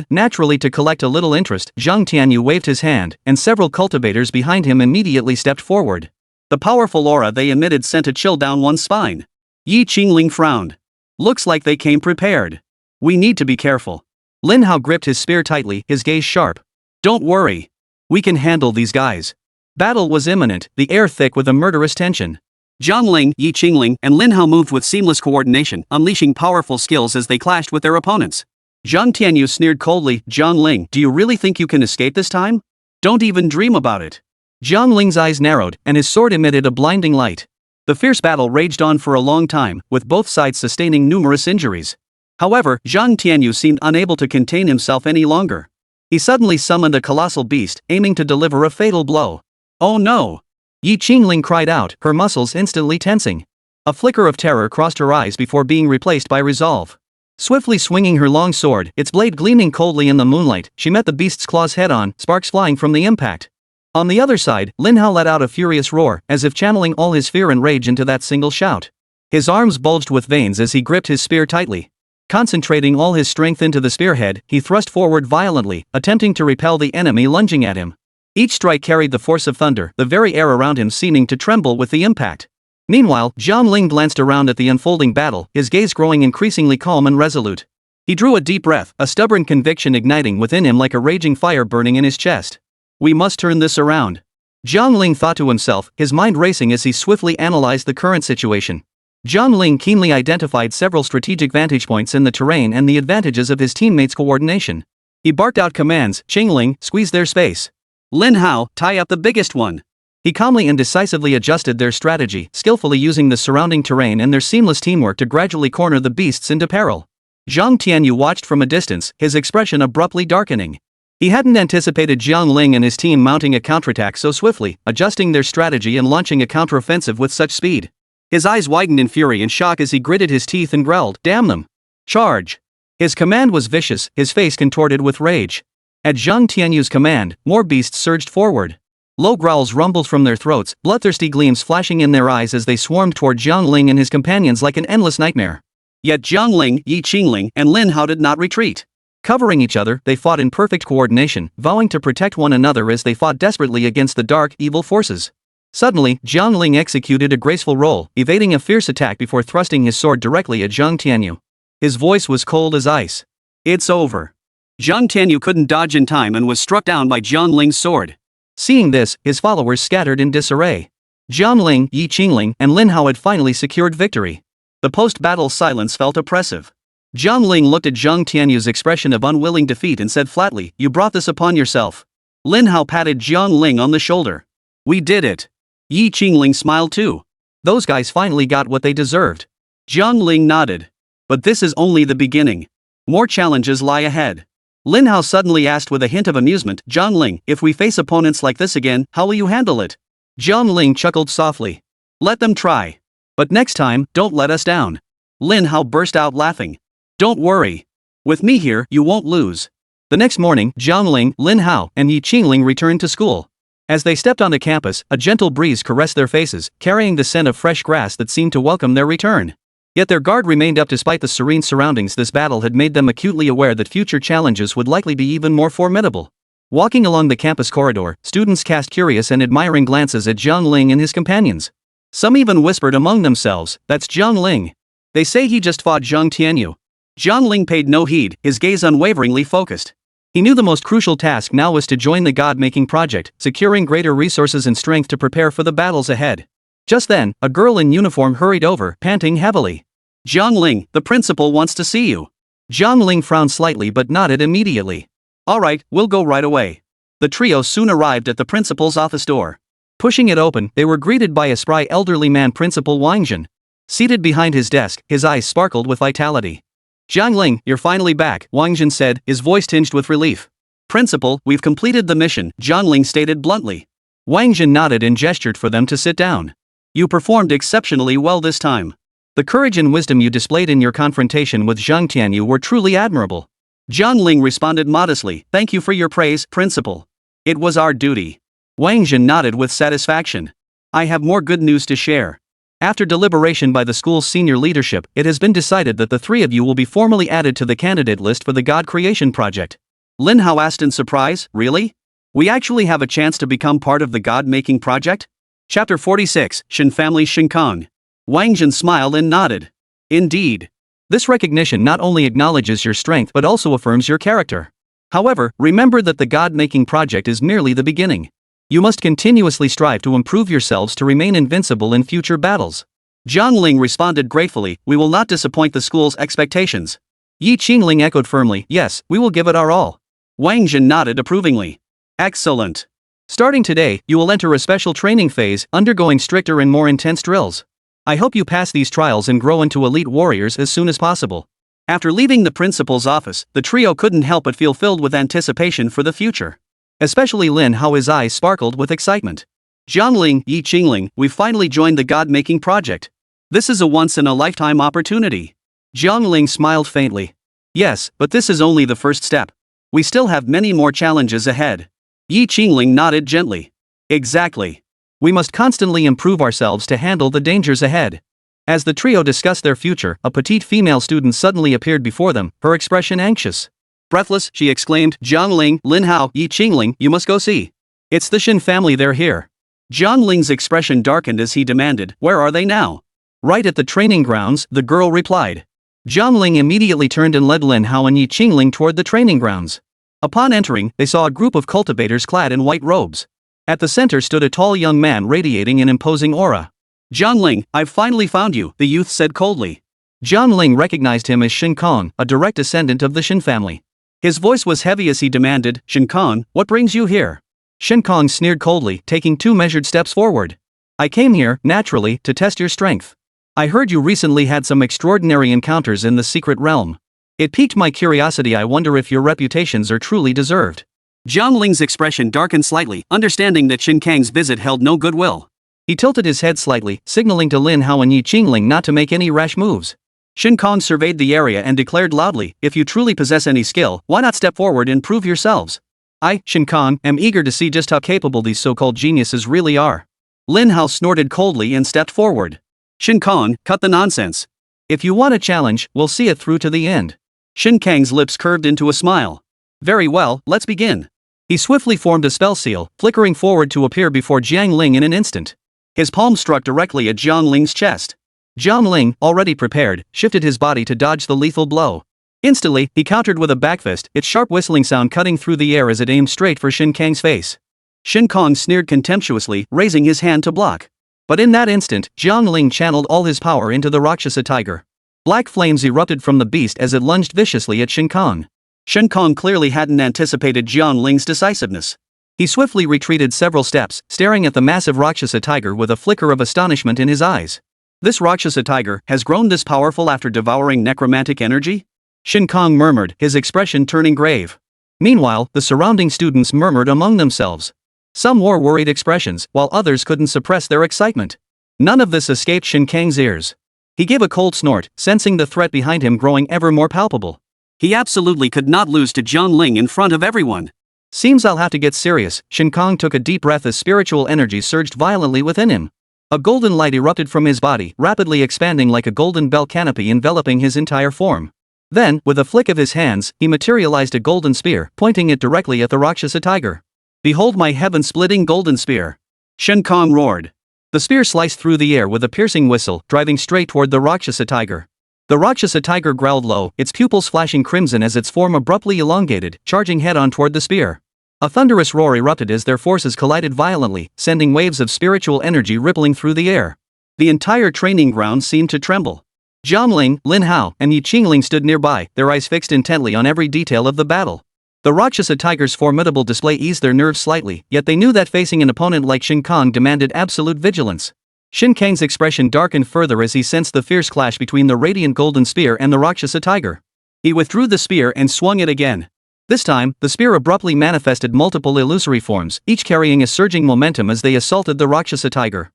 Naturally to collect a little interest, Zhang Tianyu waved his hand, and several cultivators behind him immediately stepped forward. The powerful aura they emitted sent a chill down one's spine. Yi Qingling frowned. Looks like they came prepared. We need to be careful. Lin Hao gripped his spear tightly, his gaze sharp. Don't worry. We can handle these guys. Battle was imminent, the air thick with a murderous tension. Jiang Ling, Yi Qingling, and Lin Hao moved with seamless coordination, unleashing powerful skills as they clashed with their opponents. Zhang Tianyu sneered coldly, Jiang Ling, do you really think you can escape this time? Don't even dream about it. Jiang Ling's eyes narrowed, and his sword emitted a blinding light. The fierce battle raged on for a long time, with both sides sustaining numerous injuries. However, Zhang Tianyu seemed unable to contain himself any longer. He suddenly summoned a colossal beast, aiming to deliver a fatal blow. Oh no! Yi Qingling cried out, her muscles instantly tensing. A flicker of terror crossed her eyes before being replaced by resolve. Swiftly swinging her long sword, its blade gleaming coldly in the moonlight, she met the beast's claws head-on, sparks flying from the impact. On the other side, Lin Hao let out a furious roar, as if channeling all his fear and rage into that single shout. His arms bulged with veins as he gripped his spear tightly. Concentrating all his strength into the spearhead, he thrust forward violently, attempting to repel the enemy lunging at him. Each strike carried the force of thunder, the very air around him seeming to tremble with the impact. Meanwhile, Jiang Ling glanced around at the unfolding battle, his gaze growing increasingly calm and resolute. He drew a deep breath, a stubborn conviction igniting within him like a raging fire burning in his chest. We must turn this around. Jiang Ling thought to himself, his mind racing as he swiftly analyzed the current situation. Jiang Ling keenly identified several strategic vantage points in the terrain and the advantages of his teammates' coordination. He barked out commands, Qingling, squeeze their space. Lin Hao, tie up the biggest one. He calmly and decisively adjusted their strategy, skillfully using the surrounding terrain and their seamless teamwork to gradually corner the beasts into peril. Zhang Tianyu watched from a distance, his expression abruptly darkening. He hadn't anticipated Jiang Ling and his team mounting a counterattack so swiftly, adjusting their strategy and launching a counteroffensive with such speed. His eyes widened in fury and shock as he gritted his teeth and growled, "Damn them! Charge!" His command was vicious, his face contorted with rage. At Zhang Tianyu's command, more beasts surged forward. Low growls rumbled from their throats, bloodthirsty gleams flashing in their eyes as they swarmed toward Jiang Ling and his companions like an endless nightmare. Yet Jiang Ling, Yi Qingling, and Lin Hao did not retreat. Covering each other, they fought in perfect coordination, vowing to protect one another as they fought desperately against the dark, evil forces. Suddenly, Jiang Ling executed a graceful roll, evading a fierce attack before thrusting his sword directly at Zhang Tianyu. His voice was cold as ice. It's over. Zhang Tianyu couldn't dodge in time and was struck down by Jiang Ling's sword. Seeing this, his followers scattered in disarray. Jiang Ling, Yi Qingling, and Lin Hao had finally secured victory. The post-battle silence felt oppressive. Jiang Ling looked at Zhang Tianyu's expression of unwilling defeat and said flatly, "You brought this upon yourself." Lin Hao patted Jiang Ling on the shoulder. "We did it." Yi Qingling smiled too. Those guys finally got what they deserved. Jiang Ling nodded. But this is only the beginning. More challenges lie ahead. Lin Hao suddenly asked with a hint of amusement, "Jiang Ling, if we face opponents like this again, how will you handle it?" Jiang Ling chuckled softly. "Let them try. But next time, don't let us down." Lin Hao burst out laughing. "Don't worry. With me here, you won't lose." The next morning, Jiang Ling, Lin Hao, and Yi Qingling returned to school. As they stepped onto campus, a gentle breeze caressed their faces, carrying the scent of fresh grass that seemed to welcome their return. Yet their guard remained up despite the serene surroundings. This battle had made them acutely aware that future challenges would likely be even more formidable. Walking along the campus corridor, students cast curious and admiring glances at Jiang Ling and his companions. Some even whispered among themselves, "That's Jiang Ling. They say he just fought Zhang Tianyu." Jiang Ling paid no heed, his gaze unwaveringly focused. He knew the most crucial task now was to join the god-making project, securing greater resources and strength to prepare for the battles ahead. Just then, a girl in uniform hurried over, panting heavily. "Jiang Ling, the principal wants to see you." Jiang Ling frowned slightly but nodded immediately. "All right, we'll go right away." The trio soon arrived at the principal's office door. Pushing it open, they were greeted by a spry elderly man, Principal Wangjin. Seated behind his desk, his eyes sparkled with vitality. "Jiang Ling, you're finally back," Wang Jin said, his voice tinged with relief. "Principal, we've completed the mission," Jiang Ling stated bluntly. Wang Jin nodded and gestured for them to sit down. "You performed exceptionally well this time. The courage and wisdom you displayed in your confrontation with Zhang Tianyu were truly admirable." Jiang Ling responded modestly, "Thank you for your praise, Principal. It was our duty." Wang Jin nodded with satisfaction. "I have more good news to share. After deliberation by the school's senior leadership, it has been decided that the three of you will be formally added to the candidate list for the God Creation Project." Lin Hao asked in surprise, "Really? We actually have a chance to become part of the God-making project?" Chapter 46, Shin Family Shinkong. Wang Jin smiled and nodded. "Indeed. This recognition not only acknowledges your strength but also affirms your character. However, remember that the God-making project is merely the beginning. You must continuously strive to improve yourselves to remain invincible in future battles." Jiang Ling responded gratefully, "We will not disappoint the school's expectations." Yi Qingling echoed firmly, "Yes, we will give it our all." Wang Jin nodded approvingly. "Excellent. Starting today, you will enter a special training phase, undergoing stricter and more intense drills. I hope you pass these trials and grow into elite warriors as soon as possible." After leaving the principal's office, the trio couldn't help but feel filled with anticipation for the future. Especially Lin Hao, his eyes sparkled with excitement. "Jiang Ling, Yi Qingling, we've finally joined the God-making project. This is a once-in-a-lifetime opportunity." Jiang Ling smiled faintly. "Yes, but this is only the first step. We still have many more challenges ahead." Yi Qingling nodded gently. "Exactly. We must constantly improve ourselves to handle the dangers ahead." As the trio discussed their future, a petite female student suddenly appeared before them, her expression anxious. Breathless, she exclaimed, "Jiang Ling, Lin Hao, Yi Qingling, you must go see. It's the Shin family, they're here." Jiang Ling's expression darkened as he demanded, "Where are they now?" "Right at the training grounds," the girl replied. Jiang Ling immediately turned and led Lin Hao and Yi Qingling toward the training grounds. Upon entering, they saw a group of cultivators clad in white robes. At the center stood a tall young man radiating an imposing aura. "Jiang Ling, I've finally found you," the youth said coldly. Jiang Ling recognized him as Shin Kong, a direct descendant of the Shin family. His voice was heavy as he demanded, "Shin Kong, what brings you here?" Shin Kong sneered coldly, taking 2 measured steps forward. "I came here, naturally, to test your strength. I heard you recently had some extraordinary encounters in the secret realm. It piqued my curiosity. I wonder if your reputations are truly deserved." Jiang Ling's expression darkened slightly, understanding that Shin Kang's visit held no goodwill. He tilted his head slightly, signaling to Lin Hao and Yi Qingling not to make any rash moves. Shin Kong surveyed the area and declared loudly, "If you truly possess any skill, why not step forward and prove yourselves? I, Shin Kong, am eager to see just how capable these so-called geniuses really are." Lin Hao snorted coldly and stepped forward. "Shin Kong, cut the nonsense. If you want a challenge, we'll see it through to the end." Shin Kang's lips curved into a smile. "Very well, let's begin." He swiftly formed a spell seal, flickering forward to appear before Jiang Ling in an instant. His palm struck directly at Jiang Ling's chest. Jiang Ling, already prepared, shifted his body to dodge the lethal blow. Instantly, he countered with a backfist, its sharp whistling sound cutting through the air as it aimed straight for Shin Kang's face. Shin Kong sneered contemptuously, raising his hand to block. But in that instant, Jiang Ling channeled all his power into the Rakshasa Tiger. Black flames erupted from the beast as it lunged viciously at Shin Kong. Shin Kong clearly hadn't anticipated Jiang Ling's decisiveness. He swiftly retreated several steps, staring at the massive Rakshasa Tiger with a flicker of astonishment in his eyes. "This Rakshasa Tiger has grown this powerful after devouring necromantic energy?" Shin Kong murmured, his expression turning grave. Meanwhile, the surrounding students murmured among themselves. Some wore worried expressions, while others couldn't suppress their excitement. None of this escaped Shin Kang's ears. He gave a cold snort, sensing the threat behind him growing ever more palpable. He absolutely could not lose to Jiang Ling in front of everyone. "Seems I'll have to get serious." Shin Kong took a deep breath as spiritual energy surged violently within him. A golden light erupted from his body, rapidly expanding like a golden bell canopy enveloping his entire form. Then, with a flick of his hands, he materialized a golden spear, pointing it directly at the Rakshasa Tiger. "Behold my heaven-splitting golden spear!" Shin Kong roared. The spear sliced through the air with a piercing whistle, driving straight toward the Rakshasa Tiger. The Rakshasa Tiger growled low, its pupils flashing crimson as its form abruptly elongated, charging head-on toward the spear. A thunderous roar erupted as their forces collided violently, sending waves of spiritual energy rippling through the air. The entire training ground seemed to tremble. Jiang Ling, Lin Hao, and Yi Qingling stood nearby, their eyes fixed intently on every detail of the battle. The Rakshasa Tiger's formidable display eased their nerves slightly, yet they knew that facing an opponent like Shin Kong demanded absolute vigilance. Shin Kang's expression darkened further as he sensed the fierce clash between the radiant golden spear and the Rakshasa Tiger. He withdrew the spear and swung it again. This time, the spear abruptly manifested multiple illusory forms, each carrying a surging momentum as they assaulted the Rakshasa Tiger.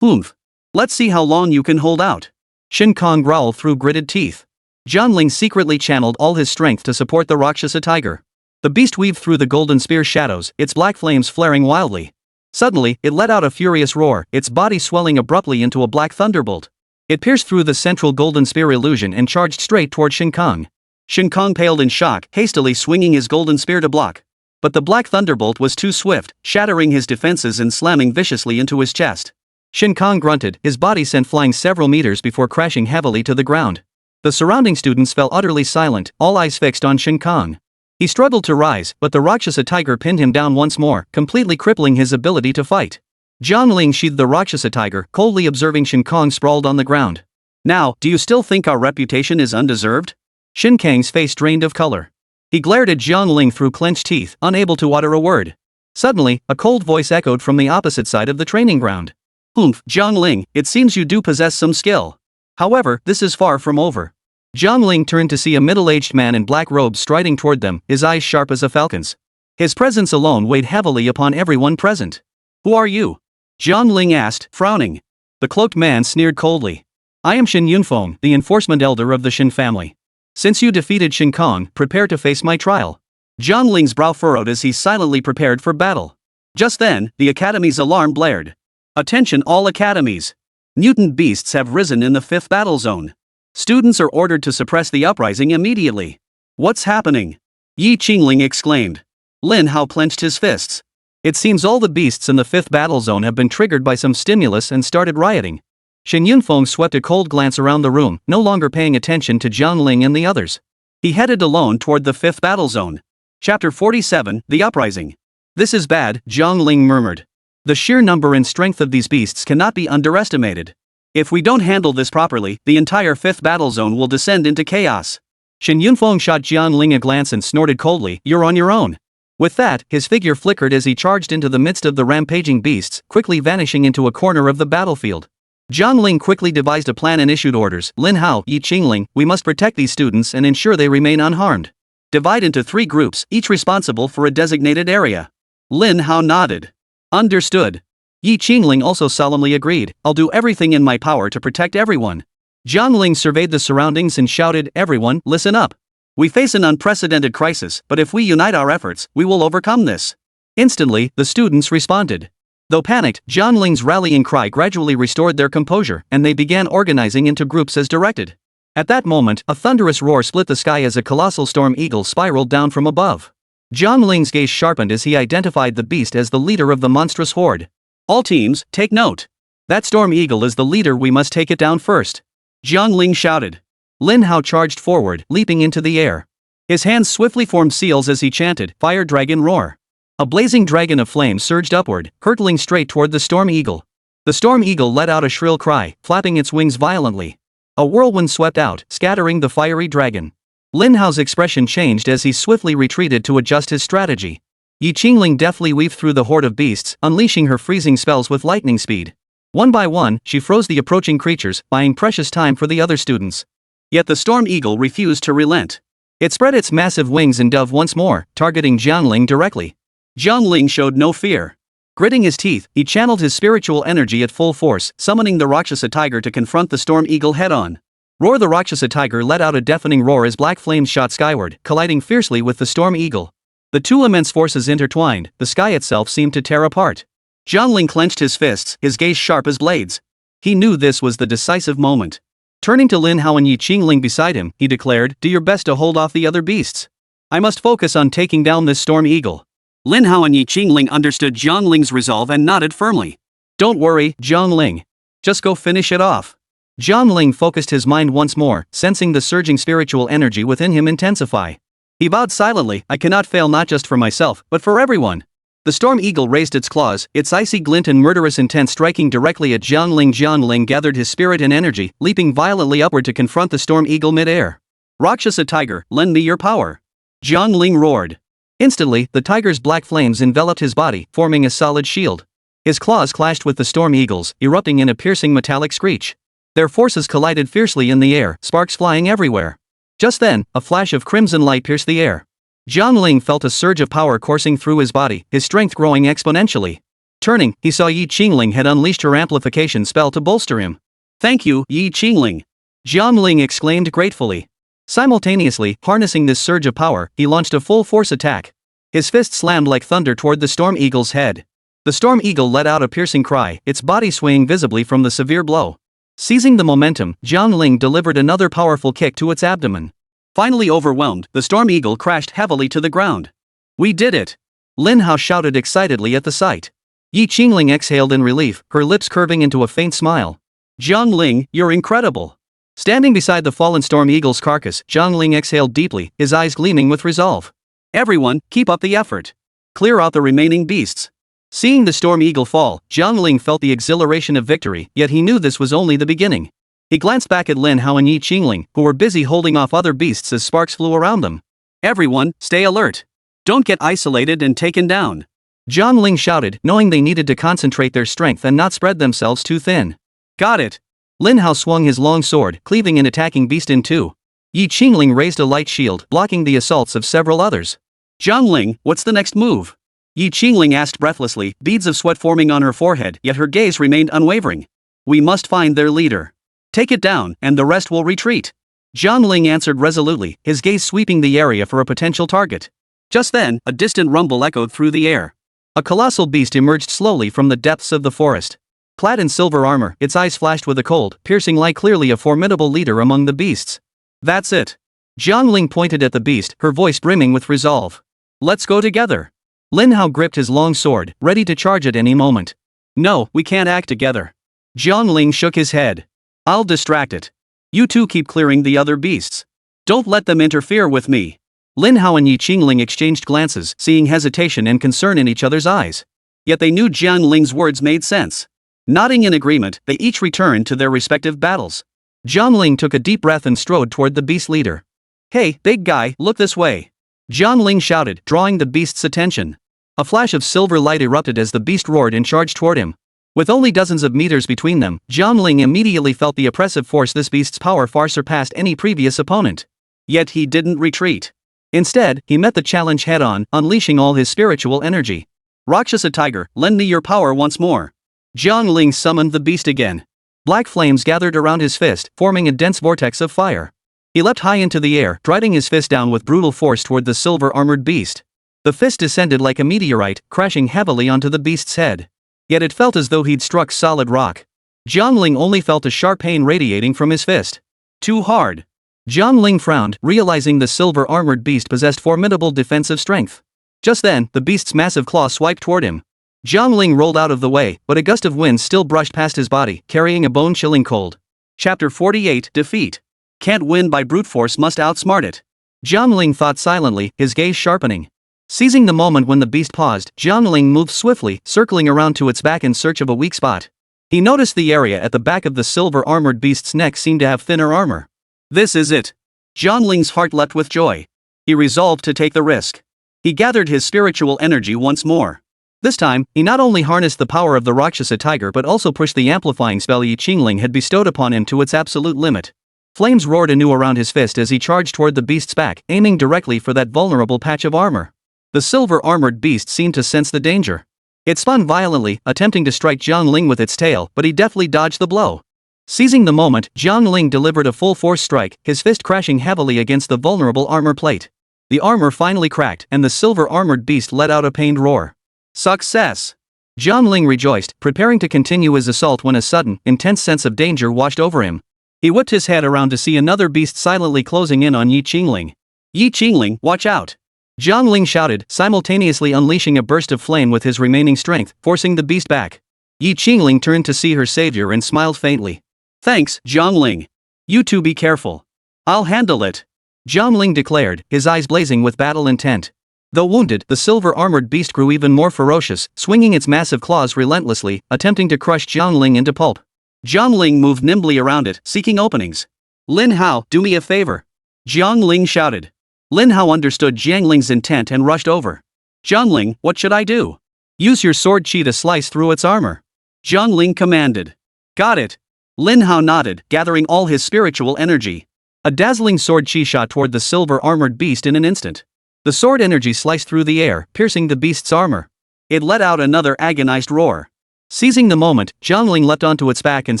Oomph. Let's see how long you can hold out. Shin Kang growled through gritted teeth. Jiang Ling secretly channeled all his strength to support the Rakshasa Tiger. The beast weaved through the golden spear shadows, its black flames flaring wildly. Suddenly, it let out a furious roar, its body swelling abruptly into a black thunderbolt. It pierced through the central golden spear illusion and charged straight toward Shin Kang. Shin Kang paled in shock, hastily swinging his golden spear to block. But the black thunderbolt was too swift, shattering his defenses and slamming viciously into his chest. Shin Kang grunted, his body sent flying several meters before crashing heavily to the ground. The surrounding students fell utterly silent, all eyes fixed on Shin Kang. He struggled to rise, but the Rakshasa Tiger pinned him down once more, completely crippling his ability to fight. Jiang Ling sheathed the Rakshasa Tiger, coldly observing Shin Kang sprawled on the ground. Now, do you still think our reputation is undeserved? Shin Kang's face drained of color. He glared at Jiang Ling through clenched teeth, unable to utter a word. Suddenly, a cold voice echoed from the opposite side of the training ground. Oomph, Jiang Ling, it seems you do possess some skill. However, this is far from over. Jiang Ling turned to see a middle-aged man in black robes striding toward them, his eyes sharp as a falcon's. His presence alone weighed heavily upon everyone present. Who are you? Jiang Ling asked, frowning. The cloaked man sneered coldly. I am Shin Yunfeng, the enforcement elder of the Shin family. Since you defeated Shin Kang, prepare to face my trial. Jiang Ling's brow furrowed as he silently prepared for battle. Just then, the academy's alarm blared. Attention all academies. Mutant beasts have risen in the 5th battle zone. Students are ordered to suppress the uprising immediately. What's happening? Yi Qingling exclaimed. Lin Hao clenched his fists. It seems all the beasts in the 5th battle zone have been triggered by some stimulus and started rioting. Shin Yunfeng swept a cold glance around the room, no longer paying attention to Jiang Ling and the others. He headed alone toward the 5th battle zone. Chapter 47, The Uprising. This is bad, Jiang Ling murmured. The sheer number and strength of these beasts cannot be underestimated. If we don't handle this properly, the entire 5th battle zone will descend into chaos. Shin Yunfeng shot Jiang Ling a glance and snorted coldly, you're on your own. With that, his figure flickered as he charged into the midst of the rampaging beasts, quickly vanishing into a corner of the battlefield. Jiang Ling quickly devised a plan and issued orders. Lin Hao, Yi Qingling, we must protect these students and ensure they remain unharmed. Divide into 3 groups, each responsible for a designated area. Lin Hao nodded. Understood. Yi Qingling also solemnly agreed, I'll do everything in my power to protect everyone. Jiang Ling surveyed the surroundings and shouted, everyone, listen up. We face an unprecedented crisis, but if we unite our efforts, we will overcome this. Instantly, the students responded. Though panicked, Jiang Ling's rallying cry gradually restored their composure, and they began organizing into groups as directed. At that moment, a thunderous roar split the sky as a colossal storm eagle spiraled down from above. Jiang Ling's gaze sharpened as he identified the beast as the leader of the monstrous horde. All teams, take note. That storm eagle is the leader, we must take it down first. Jiang Ling shouted. Lin Hao charged forward, leaping into the air. His hands swiftly formed seals as he chanted, Fire Dragon Roar. A blazing dragon of flame surged upward, hurtling straight toward the storm eagle. The storm eagle let out a shrill cry, flapping its wings violently. A whirlwind swept out, scattering the fiery dragon. Lin Hao's expression changed as he swiftly retreated to adjust his strategy. Yi Qingling deftly weaved through the horde of beasts, unleashing her freezing spells with lightning speed. One by one, she froze the approaching creatures, buying precious time for the other students. Yet the storm eagle refused to relent. It spread its massive wings and dove once more, targeting Jiang Ling directly. Jiang Ling showed no fear. Gritting his teeth, he channeled his spiritual energy at full force, summoning the Rakshasa Tiger to confront the storm eagle head-on. Roar! The Rakshasa Tiger let out a deafening roar as black flames shot skyward, colliding fiercely with the storm eagle. The two immense forces intertwined, the sky itself seemed to tear apart. Jiang Ling clenched his fists, his gaze sharp as blades. He knew this was the decisive moment. Turning to Lin Hao and Yi Qingling beside him, he declared, do your best to hold off the other beasts. I must focus on taking down this storm eagle. Lin Hao and Yi Qingling understood Jiang Ling's resolve and nodded firmly. Don't worry, Jiang Ling. Just go finish it off. Jiang Ling focused his mind once more, sensing the surging spiritual energy within him intensify. He vowed silently, I cannot fail not just for myself, but for everyone. The storm eagle raised its claws, its icy glint and murderous intent striking directly at Jiang Ling. Jiang Ling gathered his spirit and energy, leaping violently upward to confront the storm eagle mid-air. Rakshasa Tiger, lend me your power. Jiang Ling roared. Instantly, the tiger's black flames enveloped his body, forming a solid shield. His claws clashed with the storm eagle's, erupting in a piercing metallic screech. Their forces collided fiercely in the air, sparks flying everywhere. Just then, a flash of crimson light pierced the air. Jiang Ling felt a surge of power coursing through his body, his strength growing exponentially. Turning, he saw Yi Qingling had unleashed her amplification spell to bolster him. Thank you, Yi Qingling. Jiang Ling exclaimed gratefully. Simultaneously, harnessing this surge of power, he launched a full-force attack. His fist slammed like thunder toward the Storm Eagle's head. The Storm Eagle let out a piercing cry, its body swaying visibly from the severe blow. Seizing the momentum, Jiang Ling delivered another powerful kick to its abdomen. Finally overwhelmed, the Storm Eagle crashed heavily to the ground. We did it! Lin Hao shouted excitedly at the sight. Yi Qingling exhaled in relief, her lips curving into a faint smile. Jiang Ling, you're incredible. Standing beside the fallen Storm Eagle's carcass, Jiang Ling exhaled deeply, his eyes gleaming with resolve. Everyone, keep up the effort. Clear out the remaining beasts. Seeing the Storm Eagle fall, Jiang Ling felt the exhilaration of victory, yet he knew this was only the beginning. He glanced back at Lin Hao and Yi Qingling, who were busy holding off other beasts as sparks flew around them. Everyone, stay alert. Don't get isolated and taken down. Jiang Ling shouted, knowing they needed to concentrate their strength and not spread themselves too thin. Got it. Lin Hao swung his long sword, cleaving an attacking beast in two. Yi Qingling raised a light shield, blocking the assaults of several others. Jiang Ling, what's the next move? Yi Qingling asked breathlessly, beads of sweat forming on her forehead, yet her gaze remained unwavering. We must find their leader. Take it down, and the rest will retreat. Jiang Ling answered resolutely, his gaze sweeping the area for a potential target. Just then, a distant rumble echoed through the air. A colossal beast emerged slowly from the depths of the forest. Clad in silver armor, its eyes flashed with a cold, piercing light, clearly a formidable leader among the beasts. That's it. Jiang Ling pointed at the beast, her voice brimming with resolve. Let's go together. Lin Hao gripped his long sword, ready to charge at any moment. No, we can't act together. Jiang Ling shook his head. I'll distract it. You two keep clearing the other beasts. Don't let them interfere with me. Lin Hao and Yi Qingling exchanged glances, seeing hesitation and concern in each other's eyes. Yet they knew Jiang Ling's words made sense. Nodding in agreement, they each returned to their respective battles. Jiang Ling took a deep breath and strode toward the beast leader. Hey, big guy, look this way. Jiang Ling shouted, drawing the beast's attention. A flash of silver light erupted as the beast roared and charged toward him. With only dozens of meters between them, Jiang Ling immediately felt the oppressive force. This beast's power far surpassed any previous opponent. Yet he didn't retreat. Instead, he met the challenge head-on, unleashing all his spiritual energy. Rakshasa Tiger, lend me your power once more. Jiang Ling summoned the beast again. Black flames gathered around his fist, forming a dense vortex of fire. He leapt high into the air, driving his fist down with brutal force toward the silver-armored beast. The fist descended like a meteorite, crashing heavily onto the beast's head. Yet it felt as though he'd struck solid rock. Jiang Ling only felt a sharp pain radiating from his fist. Too hard. Jiang Ling frowned, realizing the silver-armored beast possessed formidable defensive strength. Just then, the beast's massive claw swiped toward him. Jiang Ling rolled out of the way, but a gust of wind still brushed past his body, carrying a bone-chilling cold. Chapter 48, Defeat. Can't win by brute force, must outsmart it. Jiang Ling thought silently, his gaze sharpening. Seizing the moment when the beast paused, Jiang Ling moved swiftly, circling around to its back in search of a weak spot. He noticed the area at the back of the silver-armored beast's neck seemed to have thinner armor. This is it. Jiang Ling's heart leapt with joy. He resolved to take the risk. He gathered his spiritual energy once more. This time, he not only harnessed the power of the Rakshasa Tiger but also pushed the amplifying spell Yi Qingling had bestowed upon him to its absolute limit. Flames roared anew around his fist as he charged toward the beast's back, aiming directly for that vulnerable patch of armor. The silver-armored beast seemed to sense the danger. It spun violently, attempting to strike Jiang Ling with its tail, but he deftly dodged the blow. Seizing the moment, Jiang Ling delivered a full-force strike, his fist crashing heavily against the vulnerable armor plate. The armor finally cracked, and the silver-armored beast let out a pained roar. Success! Jiang Ling rejoiced, preparing to continue his assault when a sudden, intense sense of danger washed over him. He whipped his head around to see another beast silently closing in on Yi Qingling. Yi Qingling, watch out! Jiang Ling shouted, simultaneously unleashing a burst of flame with his remaining strength, forcing the beast back. Yi Qingling turned to see her savior and smiled faintly. Thanks, Jiang Ling. You two be careful. I'll handle it. Jiang Ling declared, his eyes blazing with battle intent. Though wounded, the silver-armored beast grew even more ferocious, swinging its massive claws relentlessly, attempting to crush Jiang Ling into pulp. Jiang Ling moved nimbly around it, seeking openings. Lin Hao, do me a favor. Jiang Ling shouted. Lin Hao understood Jiang Ling's intent and rushed over. Jiang Ling, what should I do? Use your sword chi to slice through its armor. Jiang Ling commanded. Got it. Lin Hao nodded, gathering all his spiritual energy. A dazzling sword chi shot toward the silver-armored beast in an instant. The sword energy sliced through the air, piercing the beast's armor. It let out another agonized roar. Seizing the moment, Jiang Ling leapt onto its back and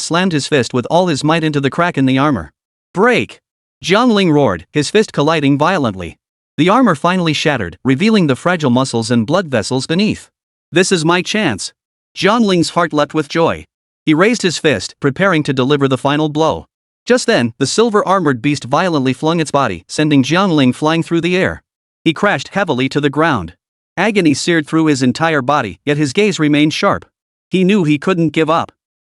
slammed his fist with all his might into the crack in the armor. Break! Jiang Ling roared, his fist colliding violently. The armor finally shattered, revealing the fragile muscles and blood vessels beneath. This is my chance. Jiang Ling's heart leapt with joy. He raised his fist, preparing to deliver the final blow. Just then, the silver-armored beast violently flung its body, sending Jiang Ling flying through the air. He crashed heavily to the ground. Agony seared through his entire body, yet his gaze remained sharp. He knew he couldn't give up.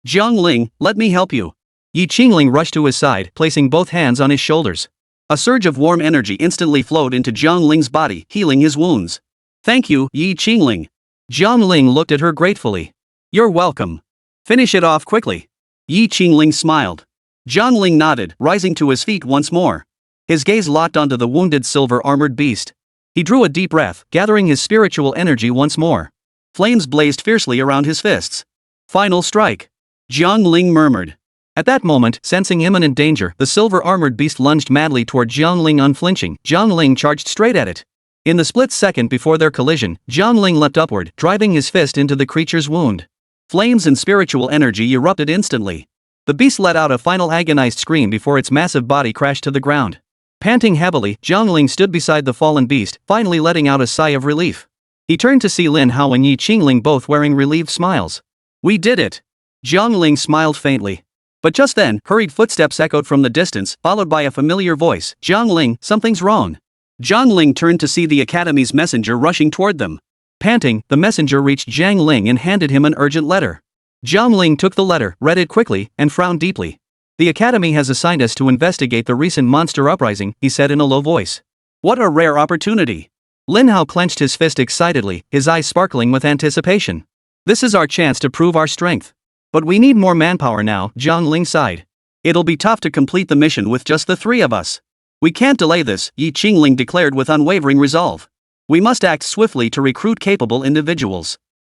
Jiang Ling, let me help you. Yi Qingling rushed to his side, placing both hands on his shoulders. A surge of warm energy instantly flowed into Jiang Ling's body, healing his wounds. Thank you, Yi Qingling. Jiang Ling looked at her gratefully. You're welcome. Finish it off quickly. Yi Qingling smiled. Jiang Ling nodded, rising to his feet once more. His gaze locked onto the wounded silver-armored beast. He drew a deep breath, gathering his spiritual energy once more. Flames blazed fiercely around his fists. Final strike. Jiang Ling murmured. At that moment, sensing imminent danger, the silver-armored beast lunged madly toward Jiang Ling unflinching. Jiang Ling charged straight at it. In the split second before their collision, Jiang Ling leapt upward, driving his fist into the creature's wound. Flames and spiritual energy erupted instantly. The beast let out a final agonized scream before its massive body crashed to the ground. Panting heavily, Jiang Ling stood beside the fallen beast, finally letting out a sigh of relief. He turned to see Lin Hao and Yi Qingling both wearing relieved smiles. We did it! Jiang Ling smiled faintly. But just then, hurried footsteps echoed from the distance, followed by a familiar voice. Jiang Ling, something's wrong. Jiang Ling turned to see the academy's messenger rushing toward them. Panting, the messenger reached Jiang Ling and handed him an urgent letter. Jiang Ling took the letter, read it quickly, and frowned deeply. The academy has assigned us to investigate the recent monster uprising, he said in a low voice. What a rare opportunity. Lin Hao clenched his fist excitedly, his eyes sparkling with anticipation. This is our chance to prove our strength. But we need more manpower now, Jiang Ling sighed. It'll be tough to complete the mission with just the three of us. We can't delay this, Yi Qingling declared with unwavering resolve. We must act swiftly to recruit capable individuals.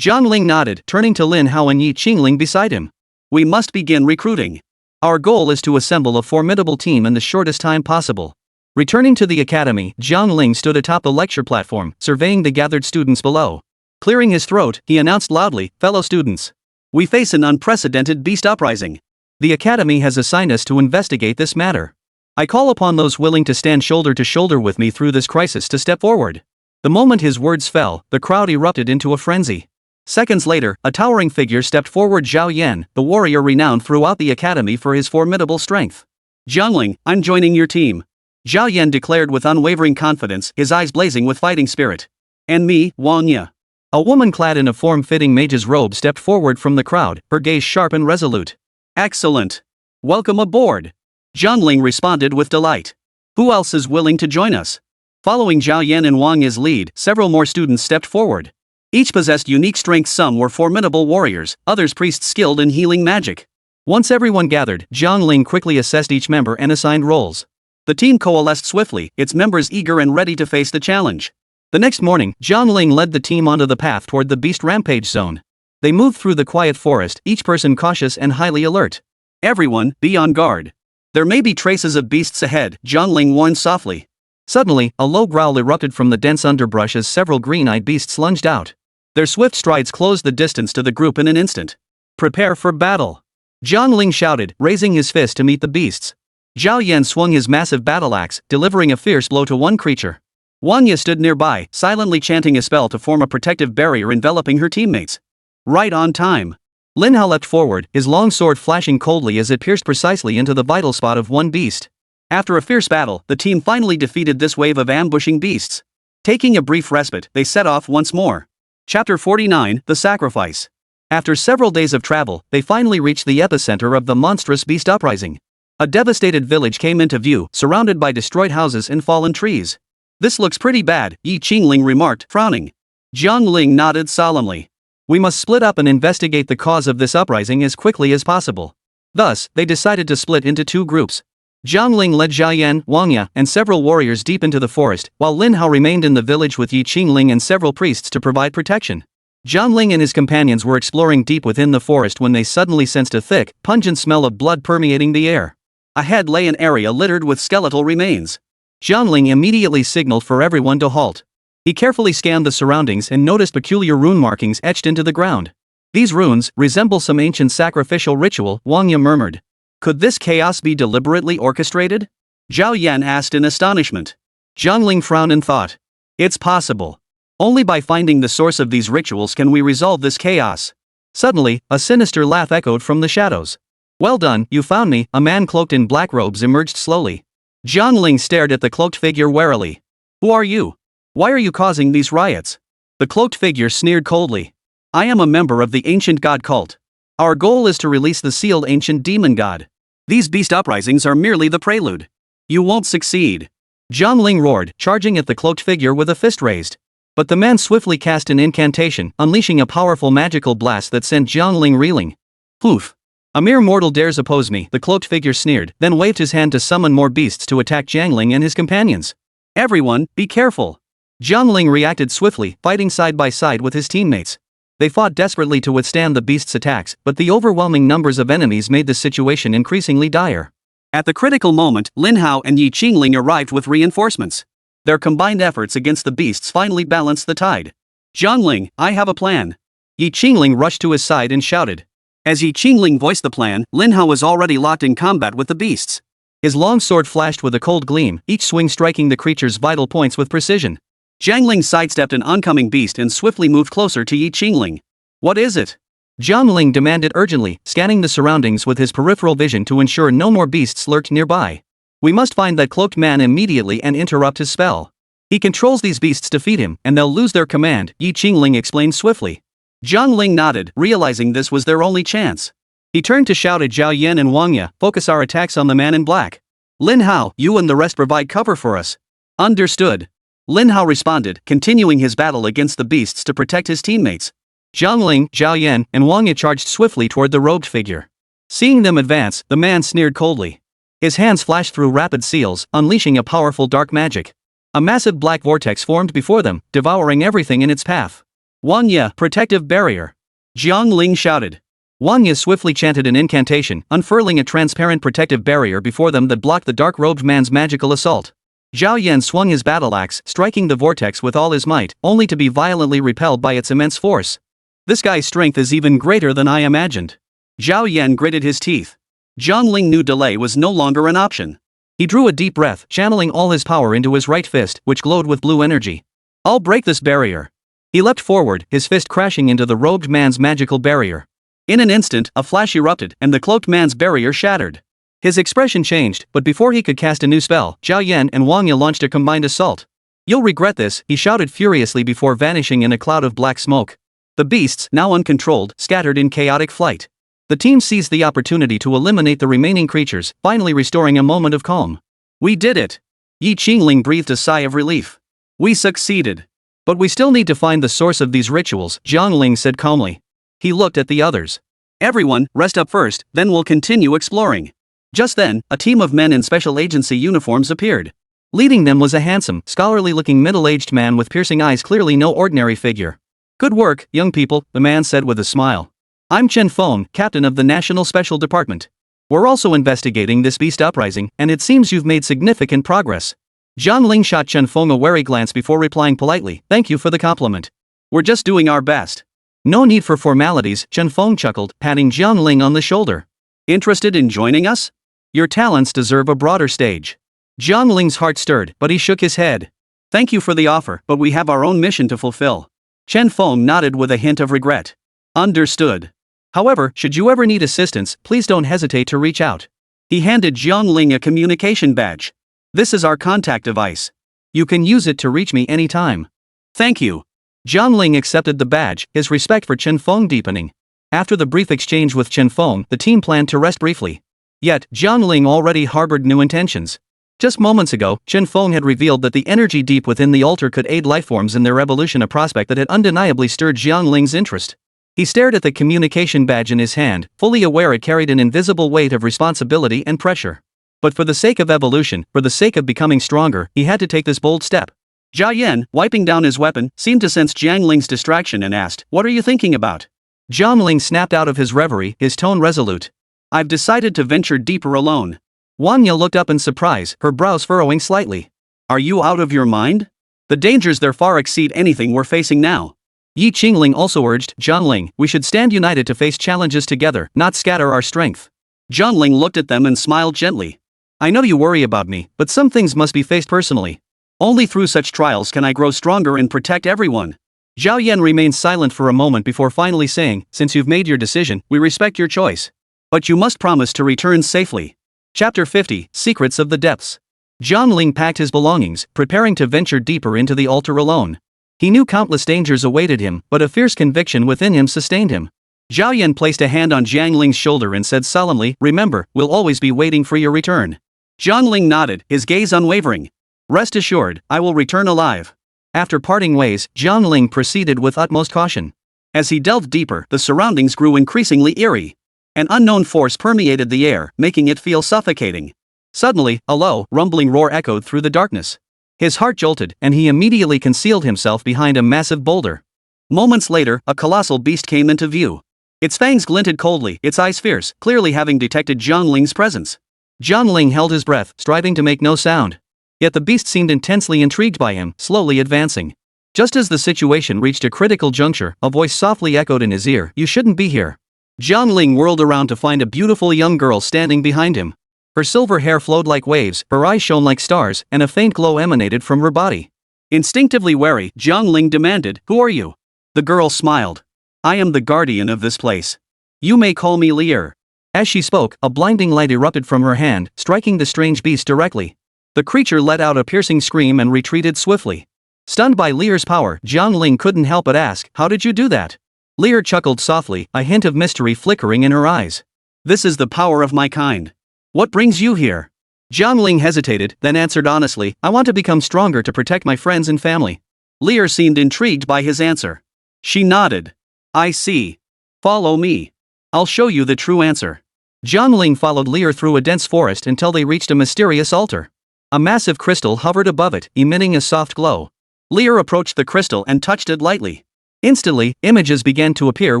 Jiang Ling nodded, turning to Lin Hao and Yi Qingling beside him. We must begin recruiting. Our goal is to assemble a formidable team in the shortest time possible. Returning to the academy, Jiang Ling stood atop the lecture platform, surveying the gathered students below. Clearing his throat, he announced loudly, "Fellow students. We face an unprecedented beast uprising. The academy has assigned us to investigate this matter. I call upon those willing to stand shoulder to shoulder with me through this crisis to step forward." The moment his words fell, the crowd erupted into a frenzy. Seconds later, a towering figure stepped forward. Gao Yang, the warrior renowned throughout the academy for his formidable strength. Jiang Ling, I'm joining your team. Gao Yang declared with unwavering confidence, his eyes blazing with fighting spirit. And me, Wang Ye. A woman clad in a form-fitting mage's robe stepped forward from the crowd, her gaze sharp and resolute. Excellent. Welcome aboard. Jiang Ling responded with delight. Who else is willing to join us? Following Zhao Yan and Wang Ye's lead, several more students stepped forward. Each possessed unique strengths. Some were formidable warriors, others priests skilled in healing magic. Once everyone gathered, Jiang Ling quickly assessed each member and assigned roles. The team coalesced swiftly, its members eager and ready to face the challenge. The next morning, Jiang Ling led the team onto the path toward the beast rampage zone. They moved through the quiet forest, each person cautious and highly alert. Everyone, be on guard. There may be traces of beasts ahead, Jiang Ling warned softly. Suddenly, a low growl erupted from the dense underbrush as several green-eyed beasts lunged out. Their swift strides closed the distance to the group in an instant. Prepare for battle. Jiang Ling shouted, raising his fist to meet the beasts. Zhao Yan swung his massive battle axe, delivering a fierce blow to one creature. Wang Ye stood nearby, silently chanting a spell to form a protective barrier enveloping her teammates. Right on time. Lin Hao leapt forward, his long sword flashing coldly as it pierced precisely into the vital spot of one beast. After a fierce battle, the team finally defeated this wave of ambushing beasts. Taking a brief respite, they set off once more. Chapter 49, The Sacrifice. After several days of travel, they finally reached the epicenter of the monstrous beast uprising. A devastated village came into view, surrounded by destroyed houses and fallen trees. This looks pretty bad, Yi Qingling remarked, frowning. Jiang Ling nodded solemnly. We must split up and investigate the cause of this uprising as quickly as possible. Thus, they decided to split into two groups. Jiang Ling led Zhao Yan, Wang Ye, and several warriors deep into the forest, while Lin Hao remained in the village with Yi Qingling and several priests to provide protection. Jiang Ling and his companions were exploring deep within the forest when they suddenly sensed a thick, pungent smell of blood permeating the air. Ahead lay an area littered with skeletal remains. Jiang Ling immediately signaled for everyone to halt. He carefully scanned the surroundings and noticed peculiar rune markings etched into the ground. These runes resemble some ancient sacrificial ritual, Wang Yi murmured. Could this chaos be deliberately orchestrated? Zhao Yan asked in astonishment. Jiang Ling frowned and thought. It's possible. Only by finding the source of these rituals can we resolve this chaos. Suddenly, a sinister laugh echoed from the shadows. Well done, you found me. A man cloaked in black robes emerged slowly. Jiang Ling stared at the cloaked figure warily. Who are you? Why are you causing these riots? The cloaked figure sneered coldly. I am a member of the ancient god cult. Our goal is to release the sealed ancient demon god. These beast uprisings are merely the prelude. You won't succeed. Jiang Ling roared, charging at the cloaked figure with a fist raised. But the man swiftly cast an incantation, unleashing a powerful magical blast that sent Jiang Ling reeling. Poof! A mere mortal dares oppose me, the cloaked figure sneered, then waved his hand to summon more beasts to attack Jiang Ling and his companions. Everyone, be careful! Jiang Ling reacted swiftly, fighting side by side with his teammates. They fought desperately to withstand the beasts' attacks, but the overwhelming numbers of enemies made the situation increasingly dire. At the critical moment, Lin Hao and Yi Qingling arrived with reinforcements. Their combined efforts against the beasts finally balanced the tide. Jiang Ling, I have a plan. Yi Qingling rushed to his side and shouted. As Yi Qingling voiced the plan, Lin Hao was already locked in combat with the beasts. His long sword flashed with a cold gleam, each swing striking the creature's vital points with precision. Jiang Ling sidestepped an oncoming beast and swiftly moved closer to Yi Qingling. What is it? Jiang Ling demanded urgently, scanning the surroundings with his peripheral vision to ensure no more beasts lurked nearby. We must find that cloaked man immediately and interrupt his spell. He controls these beasts to feed him, and they'll lose their command, Yi Qingling explained swiftly. Jiang Ling nodded, realizing this was their only chance. He turned to shout at Zhao Yan and Wang Yi, focus our attacks on the man in black. Lin Hao, you and the rest provide cover for us. Understood. Lin Hao responded, continuing his battle against the beasts to protect his teammates. Jiang Ling, Zhao Yan, and Wang Yi charged swiftly toward the robed figure. Seeing them advance, the man sneered coldly. His hands flashed through rapid seals, unleashing a powerful dark magic. A massive black vortex formed before them, devouring everything in its path. Wang Yi, protective barrier. Jiang Ling shouted. Wang Yi swiftly chanted an incantation, unfurling a transparent protective barrier before them that blocked the dark-robed man's magical assault. Zhao Yan swung his battle axe, striking the vortex with all his might, only to be violently repelled by its immense force. This guy's strength is even greater than I imagined. Zhao Yan gritted his teeth. Jiang Ling knew delay was no longer an option. He drew a deep breath, channeling all his power into his right fist, which glowed with blue energy. I'll break this barrier. He leapt forward, his fist crashing into the robed man's magical barrier. In an instant, a flash erupted, and the cloaked man's barrier shattered. His expression changed, but before he could cast a new spell, Zhao Yan and Wang Yi launched a combined assault. You'll regret this, he shouted furiously before vanishing in a cloud of black smoke. The beasts, now uncontrolled, scattered in chaotic flight. The team seized the opportunity to eliminate the remaining creatures, finally restoring a moment of calm. We did it! Yi Qingling breathed a sigh of relief. We succeeded. But we still need to find the source of these rituals, Jiang Ling said calmly. He looked at the others. Everyone, rest up first, then we'll continue exploring. Just then, a team of men in special agency uniforms appeared. Leading them was a handsome, scholarly-looking middle-aged man with piercing eyes, clearly no ordinary figure. Good work, young people, the man said with a smile. I'm Chen Feng, captain of the National Special Department. We're also investigating this beast uprising, and it seems you've made significant progress. Jiang Ling shot Chen Feng a wary glance before replying politely, thank you for the compliment. We're just doing our best. No need for formalities, Chen Feng chuckled, patting Jiang Ling on the shoulder. Interested in joining us? Your talents deserve a broader stage. Jiang Ling's heart stirred, but he shook his head. Thank you for the offer, but we have our own mission to fulfill. Chen Feng nodded with a hint of regret. Understood. However, should you ever need assistance, please don't hesitate to reach out. He handed Jiang Ling a communication badge. This is our contact device. You can use it to reach me anytime. Thank you. Jiang Ling accepted the badge, his respect for Chen Feng deepening. After the brief exchange with Chen Feng, the team planned to rest briefly. Yet, Jiang Ling already harbored new intentions. Just moments ago, Chen Feng had revealed that the energy deep within the altar could aid lifeforms in their evolution, a prospect that had undeniably stirred Jiang Ling's interest. He stared at the communication badge in his hand, fully aware it carried an invisible weight of responsibility and pressure. But for the sake of evolution, for the sake of becoming stronger, he had to take this bold step. Zhao Yan, wiping down his weapon, seemed to sense Jiang Ling's distraction and asked, "What are you thinking about?" Jiang Ling snapped out of his reverie, his tone resolute. "I've decided to venture deeper alone." Wanya looked up in surprise, her brows furrowing slightly. "Are you out of your mind? The dangers there far exceed anything we're facing now." Yi Qingling also urged, "Jiang Ling, we should stand united to face challenges together, not scatter our strength." Jiang Ling looked at them and smiled gently. "I know you worry about me, but some things must be faced personally. Only through such trials can I grow stronger and protect everyone." Zhao Yan remained silent for a moment before finally saying, "Since you've made your decision, we respect your choice. But you must promise to return safely. Chapter 50, Secrets of the Depths. Jiang Ling packed his belongings, preparing to venture deeper into the altar alone. He knew countless dangers awaited him, but a fierce conviction within him sustained him. Zhao Yan placed a hand on Jiang Ling's shoulder and said solemnly, "Remember, we'll always be waiting for your return." Jiang Ling nodded, his gaze unwavering. "Rest assured, I will return alive." After parting ways, Jiang Ling proceeded with utmost caution. As he delved deeper, the surroundings grew increasingly eerie. An unknown force permeated the air, making it feel suffocating. Suddenly, a low, rumbling roar echoed through the darkness. His heart jolted, and he immediately concealed himself behind a massive boulder. Moments later, a colossal beast came into view. Its fangs glinted coldly, its eyes fierce, clearly having detected Jiang Ling's presence. Jiang Ling held his breath, striving to make no sound. Yet the beast seemed intensely intrigued by him, slowly advancing. Just as the situation reached a critical juncture, a voice softly echoed in his ear, "You shouldn't be here." Jiang Ling whirled around to find a beautiful young girl standing behind him. Her silver hair flowed like waves, her eyes shone like stars, and a faint glow emanated from her body. Instinctively wary, Jiang Ling demanded, "Who are you?" The girl smiled. "I am the guardian of this place. You may call me Lear." As she spoke, a blinding light erupted from her hand, striking the strange beast directly. The creature let out a piercing scream and retreated swiftly. Stunned by Lear's power, Jiang Ling couldn't help but ask, "How did you do that?" Lear chuckled softly, a hint of mystery flickering in her eyes. "This is the power of my kind. What brings you here?" Jiang Ling hesitated, then answered honestly, "I want to become stronger to protect my friends and family." Lear seemed intrigued by his answer. She nodded. "I see. Follow me. I'll show you the true answer." Jiang Ling followed Lear through a dense forest until they reached a mysterious altar. A massive crystal hovered above it, emitting a soft glow. Lear approached the crystal and touched it lightly. Instantly, images began to appear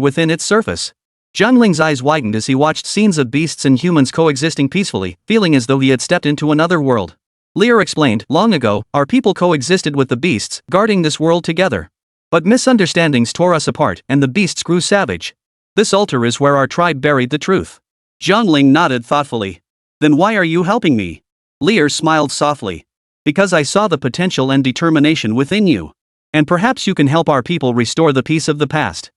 within its surface. Jiang Ling's eyes widened as he watched scenes of beasts and humans coexisting peacefully, feeling as though he had stepped into another world. Lear explained, "Long ago, our people coexisted with the beasts, guarding this world together. But misunderstandings tore us apart, and the beasts grew savage. This altar is where our tribe buried the truth." Jiang Ling nodded thoughtfully. "Then why are you helping me?" Lear smiled softly. "Because I saw the potential and determination within you. And perhaps you can help our people restore the peace of the past."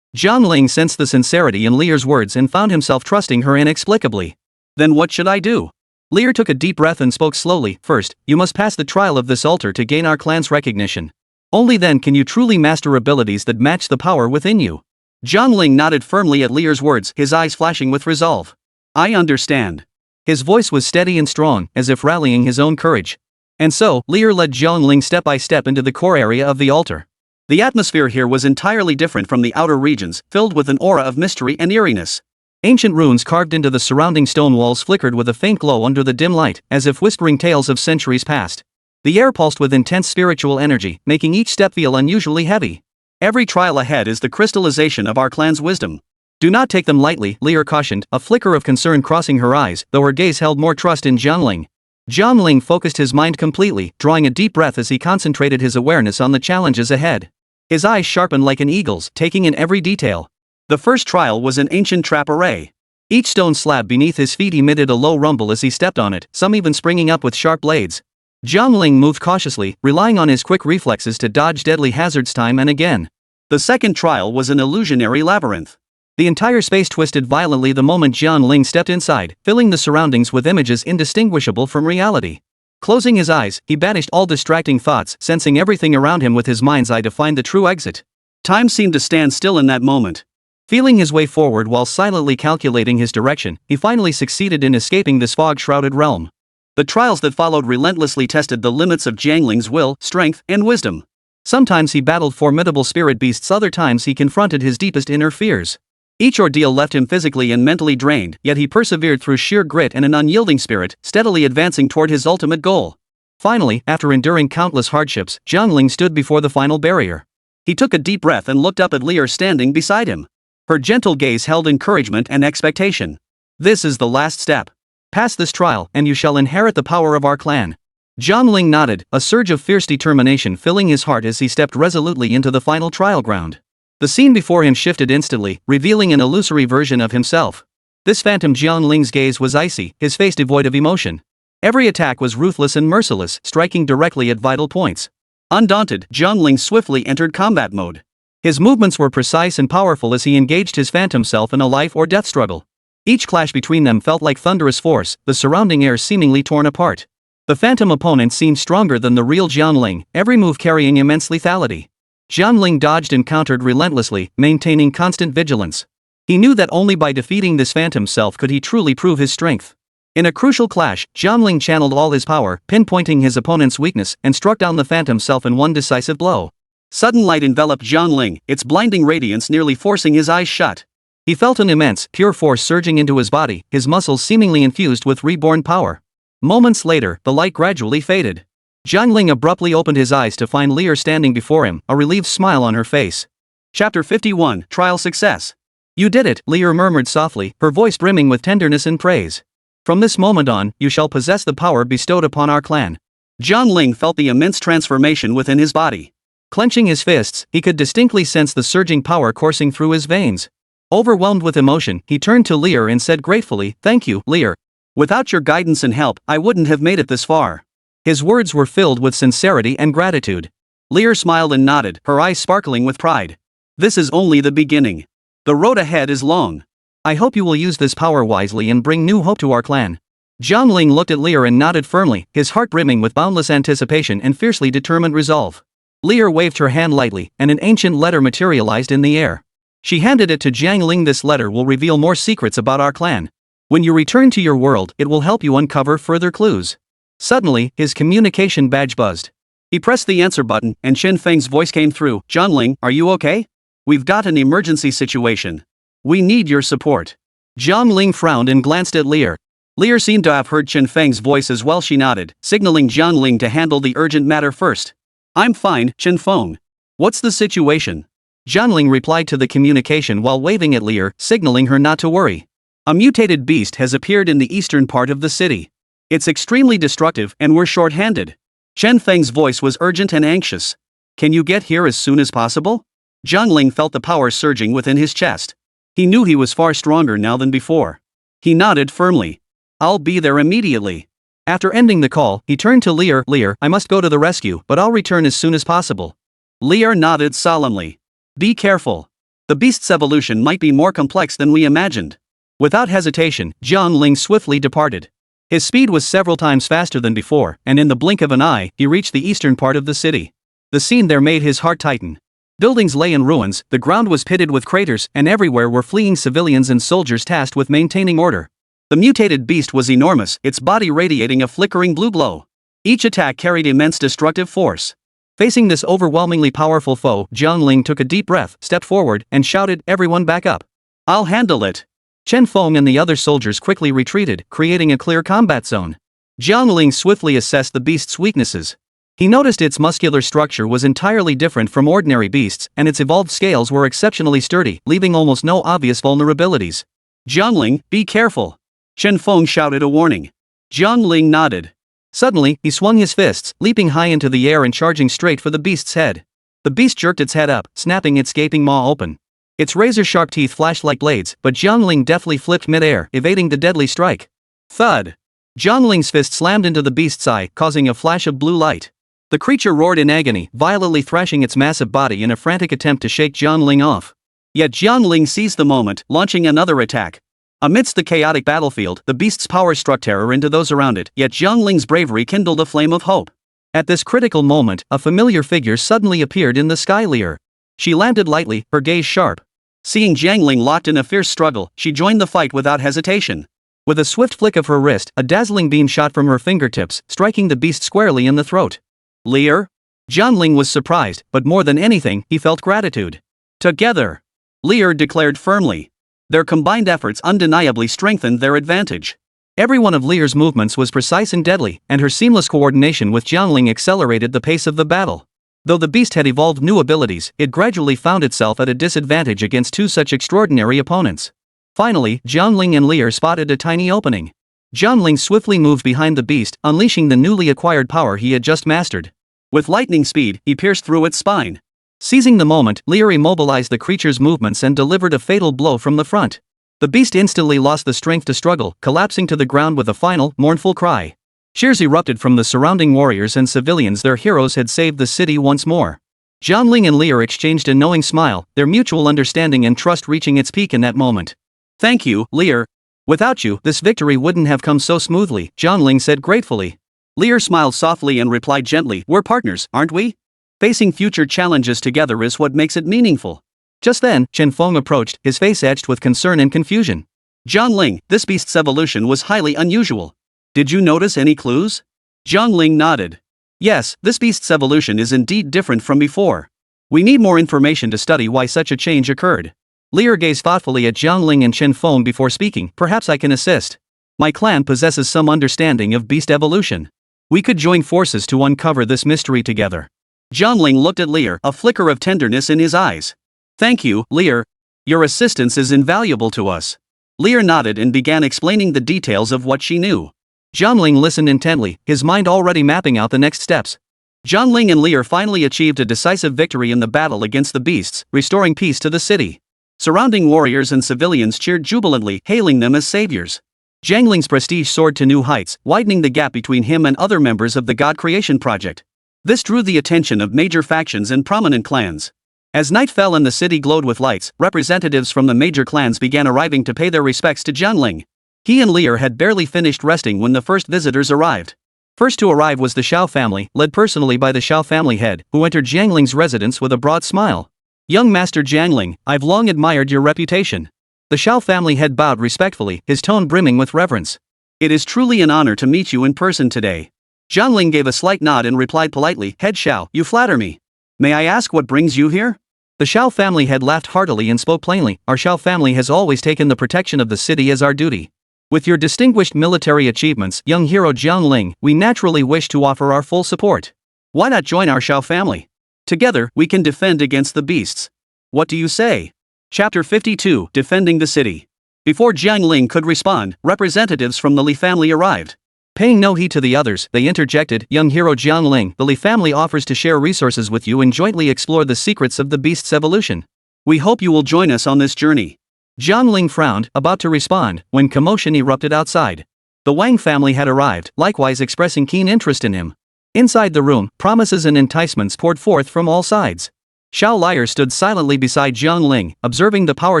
Jiang Ling sensed the sincerity in Lear's words and found himself trusting her inexplicably. "Then what should I do?" Lear took a deep breath and spoke slowly. "First, you must pass the trial of this altar to gain our clan's recognition. Only then can you truly master abilities that match the power within you." Jiang Ling nodded firmly at Lear's words, his eyes flashing with resolve. "I understand." His voice was steady and strong, as if rallying his own courage. And so, Lear led Jiang Ling step by step into the core area of the altar. The atmosphere here was entirely different from the outer regions, filled with an aura of mystery and eeriness. Ancient runes carved into the surrounding stone walls flickered with a faint glow under the dim light, as if whispering tales of centuries past. The air pulsed with intense spiritual energy, making each step feel unusually heavy. "Every trial ahead is the crystallization of our clan's wisdom. Do not take them lightly," Lear cautioned, a flicker of concern crossing her eyes, though her gaze held more trust in Jiang Ling. Jiang Ling focused his mind completely, drawing a deep breath as he concentrated his awareness on the challenges ahead. His eyes sharpened like an eagle's, taking in every detail. The first trial was an ancient trap array. Each stone slab beneath his feet emitted a low rumble as he stepped on it, some even springing up with sharp blades. Jiang Ling moved cautiously, relying on his quick reflexes to dodge deadly hazards time and again. The second trial was an illusionary labyrinth. The entire space twisted violently the moment Jiang Ling stepped inside, filling the surroundings with images indistinguishable from reality. Closing his eyes, he banished all distracting thoughts, sensing everything around him with his mind's eye to find the true exit. Time seemed to stand still in that moment. Feeling his way forward while silently calculating his direction, he finally succeeded in escaping this fog-shrouded realm. The trials that followed relentlessly tested the limits of Jiang Ling's will, strength, and wisdom. Sometimes he battled formidable spirit beasts, other times he confronted his deepest inner fears. Each ordeal left him physically and mentally drained, yet he persevered through sheer grit and an unyielding spirit, steadily advancing toward his ultimate goal. Finally, after enduring countless hardships, Jiang Ling stood before the final barrier. He took a deep breath and looked up at Lear standing beside him. Her gentle gaze held encouragement and expectation. This is the last step. Pass this trial, and you shall inherit the power of our clan. Jiang Ling nodded, a surge of fierce determination filling his heart as he stepped resolutely into the final trial ground. The scene before him shifted instantly, revealing an illusory version of himself. This phantom Jiang Ling's gaze was icy, his face devoid of emotion. Every attack was ruthless and merciless, striking directly at vital points. Undaunted, Jiang Ling swiftly entered combat mode. His movements were precise and powerful as he engaged his phantom self in a life or death struggle. Each clash between them felt like thunderous force, the surrounding air seemingly torn apart. The phantom opponent seemed stronger than the real Jiang Ling, every move carrying immense lethality. Jiang Ling dodged and countered relentlessly, maintaining constant vigilance. He knew that only by defeating this phantom self could he truly prove his strength. In a crucial clash, Jiang Ling channeled all his power, pinpointing his opponent's weakness, and struck down the phantom self in one decisive blow. Sudden light enveloped Jiang Ling, its blinding radiance nearly forcing his eyes shut. He felt an immense, pure force surging into his body, his muscles seemingly infused with reborn power. Moments later, the light gradually faded. Jiang Ling abruptly opened his eyes to find Lear standing before him, a relieved smile on her face. Chapter 51, Trial Success. You did it, Lear murmured softly, her voice brimming with tenderness and praise. From this moment on, you shall possess the power bestowed upon our clan. Jiang Ling felt the immense transformation within his body. Clenching his fists, he could distinctly sense the surging power coursing through his veins. Overwhelmed with emotion, he turned to Lear and said gratefully, "Thank you, Lear. Without your guidance and help, I wouldn't have made it this far." His words were filled with sincerity and gratitude. Lear smiled and nodded, her eyes sparkling with pride. This is only the beginning. The road ahead is long. I hope you will use this power wisely and bring new hope to our clan. Jiang Ling looked at Lear and nodded firmly, his heart brimming with boundless anticipation and fiercely determined resolve. Lear waved her hand lightly, and an ancient letter materialized in the air. She handed it to Jiang Ling. This letter will reveal more secrets about our clan. When you return to your world, it will help you uncover further clues. Suddenly, his communication badge buzzed. He pressed the answer button, and Chen Feng's voice came through. Jiang Ling, are you okay? We've got an emergency situation. We need your support. Jiang Ling frowned and glanced at Lear. Lear seemed to have heard Chen Feng's voice as well. She nodded, signaling Jiang Ling to handle the urgent matter first. I'm fine, Chen Feng. What's the situation? Jiang Ling replied to the communication while waving at Lear, signaling her not to worry. A mutated beast has appeared in the eastern part of the city. It's extremely destructive and we're short-handed. Chen Feng's voice was urgent and anxious. Can you get here as soon as possible? Jiang Ling felt the power surging within his chest. He knew he was far stronger now than before. He nodded firmly. I'll be there immediately. After ending the call, he turned to Lear. Lear, I must go to the rescue, but I'll return as soon as possible. Lear nodded solemnly. Be careful. The beast's evolution might be more complex than we imagined. Without hesitation, Jiang Ling swiftly departed. His speed was several times faster than before, and in the blink of an eye, he reached the eastern part of the city. The scene there made his heart tighten. Buildings lay in ruins, the ground was pitted with craters, and everywhere were fleeing civilians and soldiers tasked with maintaining order. The mutated beast was enormous, its body radiating a flickering blue glow. Each attack carried immense destructive force. Facing this overwhelmingly powerful foe, Jiang Ling took a deep breath, stepped forward, and shouted, "Everyone back up. I'll handle it." Chen Feng and the other soldiers quickly retreated, creating a clear combat zone. Jiang Ling swiftly assessed the beast's weaknesses. He noticed its muscular structure was entirely different from ordinary beasts, and its evolved scales were exceptionally sturdy, leaving almost no obvious vulnerabilities. Jiang Ling, be careful. Chen Feng shouted a warning. Jiang Ling nodded. Suddenly, he swung his fists, leaping high into the air and charging straight for the beast's head. The beast jerked its head up, snapping its gaping maw open. Its razor-sharp teeth flashed like blades, but Jiang Ling deftly flipped mid-air, evading the deadly strike. Thud! Jiang Ling's fist slammed into the beast's eye, causing a flash of blue light. The creature roared in agony, violently thrashing its massive body in a frantic attempt to shake Jiang Ling off. Yet Jiang Ling seized the moment, launching another attack. Amidst the chaotic battlefield, the beast's power struck terror into those around it, yet Jiang Ling's bravery kindled a flame of hope. At this critical moment, a familiar figure suddenly appeared in the sky. Lear. She landed lightly, her gaze sharp. Seeing Jiang Ling locked in a fierce struggle, she joined the fight without hesitation. With a swift flick of her wrist, a dazzling beam shot from her fingertips, striking the beast squarely in the throat. Lear? Jiang Ling was surprised, but more than anything, he felt gratitude. Together! Lear declared firmly. Their combined efforts undeniably strengthened their advantage. Every one of Lear's movements was precise and deadly, and her seamless coordination with Jiang Ling accelerated the pace of the battle. Though the beast had evolved new abilities, it gradually found itself at a disadvantage against two such extraordinary opponents. Finally, Jiang Ling and Lear spotted a tiny opening. Jiang Ling swiftly moved behind the beast, unleashing the newly acquired power he had just mastered. With lightning speed, he pierced through its spine. Seizing the moment, Lear immobilized the creature's movements and delivered a fatal blow from the front. The beast instantly lost the strength to struggle, collapsing to the ground with a final, mournful cry. Cheers erupted from the surrounding warriors and civilians. Their heroes had saved the city once more. Jiang Ling and Lear exchanged a knowing smile, their mutual understanding and trust reaching its peak in that moment. "Thank you, Lear. Without you, this victory wouldn't have come so smoothly," Jiang Ling said gratefully. Lear smiled softly and replied gently, "We're partners, aren't we? Facing future challenges together is what makes it meaningful." Just then, Chen Feng approached, his face etched with concern and confusion. "Jiang Ling, this beast's evolution was highly unusual. Did you notice any clues?" Jiang Ling nodded. "Yes, this beast's evolution is indeed different from before. We need more information to study why such a change occurred." Lear gazed thoughtfully at Jiang Ling and Chen Feng before speaking. "Perhaps I can assist. My clan possesses some understanding of beast evolution. We could join forces to uncover this mystery together." Jiang Ling looked at Lear, a flicker of tenderness in his eyes. "Thank you, Lear. Your assistance is invaluable to us." Lear nodded and began explaining the details of what she knew. Jiang Ling listened intently, his mind already mapping out the next steps. Jiang Ling and Lear finally achieved a decisive victory in the battle against the beasts, restoring peace to the city. Surrounding warriors and civilians cheered jubilantly, hailing them as saviors. Jiang Ling's prestige soared to new heights, widening the gap between him and other members of the God Creation Project. This drew the attention of major factions and prominent clans. As night fell and the city glowed with lights, representatives from the major clans began arriving to pay their respects to Jiang Ling. He and Lear had barely finished resting when the first visitors arrived. First to arrive was the Shao family, led personally by the Shao family head, who entered Jiang Ling's residence with a broad smile. "Young Master Jiang Ling, I've long admired your reputation." The Shao family head bowed respectfully, his tone brimming with reverence. "It is truly an honor to meet you in person today." Jiang Ling gave a slight nod and replied politely, "Head Shao, you flatter me. May I ask what brings you here?" The Shao family head laughed heartily and spoke plainly. "Our Shao family has always taken the protection of the city as our duty. With your distinguished military achievements, young hero Jiang Ling, we naturally wish to offer our full support. Why not join our Shao family? Together, we can defend against the beasts. What do you say?" Chapter 52, Defending the City. Before Jiang Ling could respond, representatives from the Li family arrived. Paying no heed to the others, they interjected, "Young hero Jiang Ling, the Li family offers to share resources with you and jointly explore the secrets of the beast's evolution. We hope you will join us on this journey." Jiang Ling frowned, about to respond, when commotion erupted outside. The Wang family had arrived, likewise expressing keen interest in him. Inside the room, promises and enticements poured forth from all sides. Shao Liar stood silently beside Jiang Ling, observing the power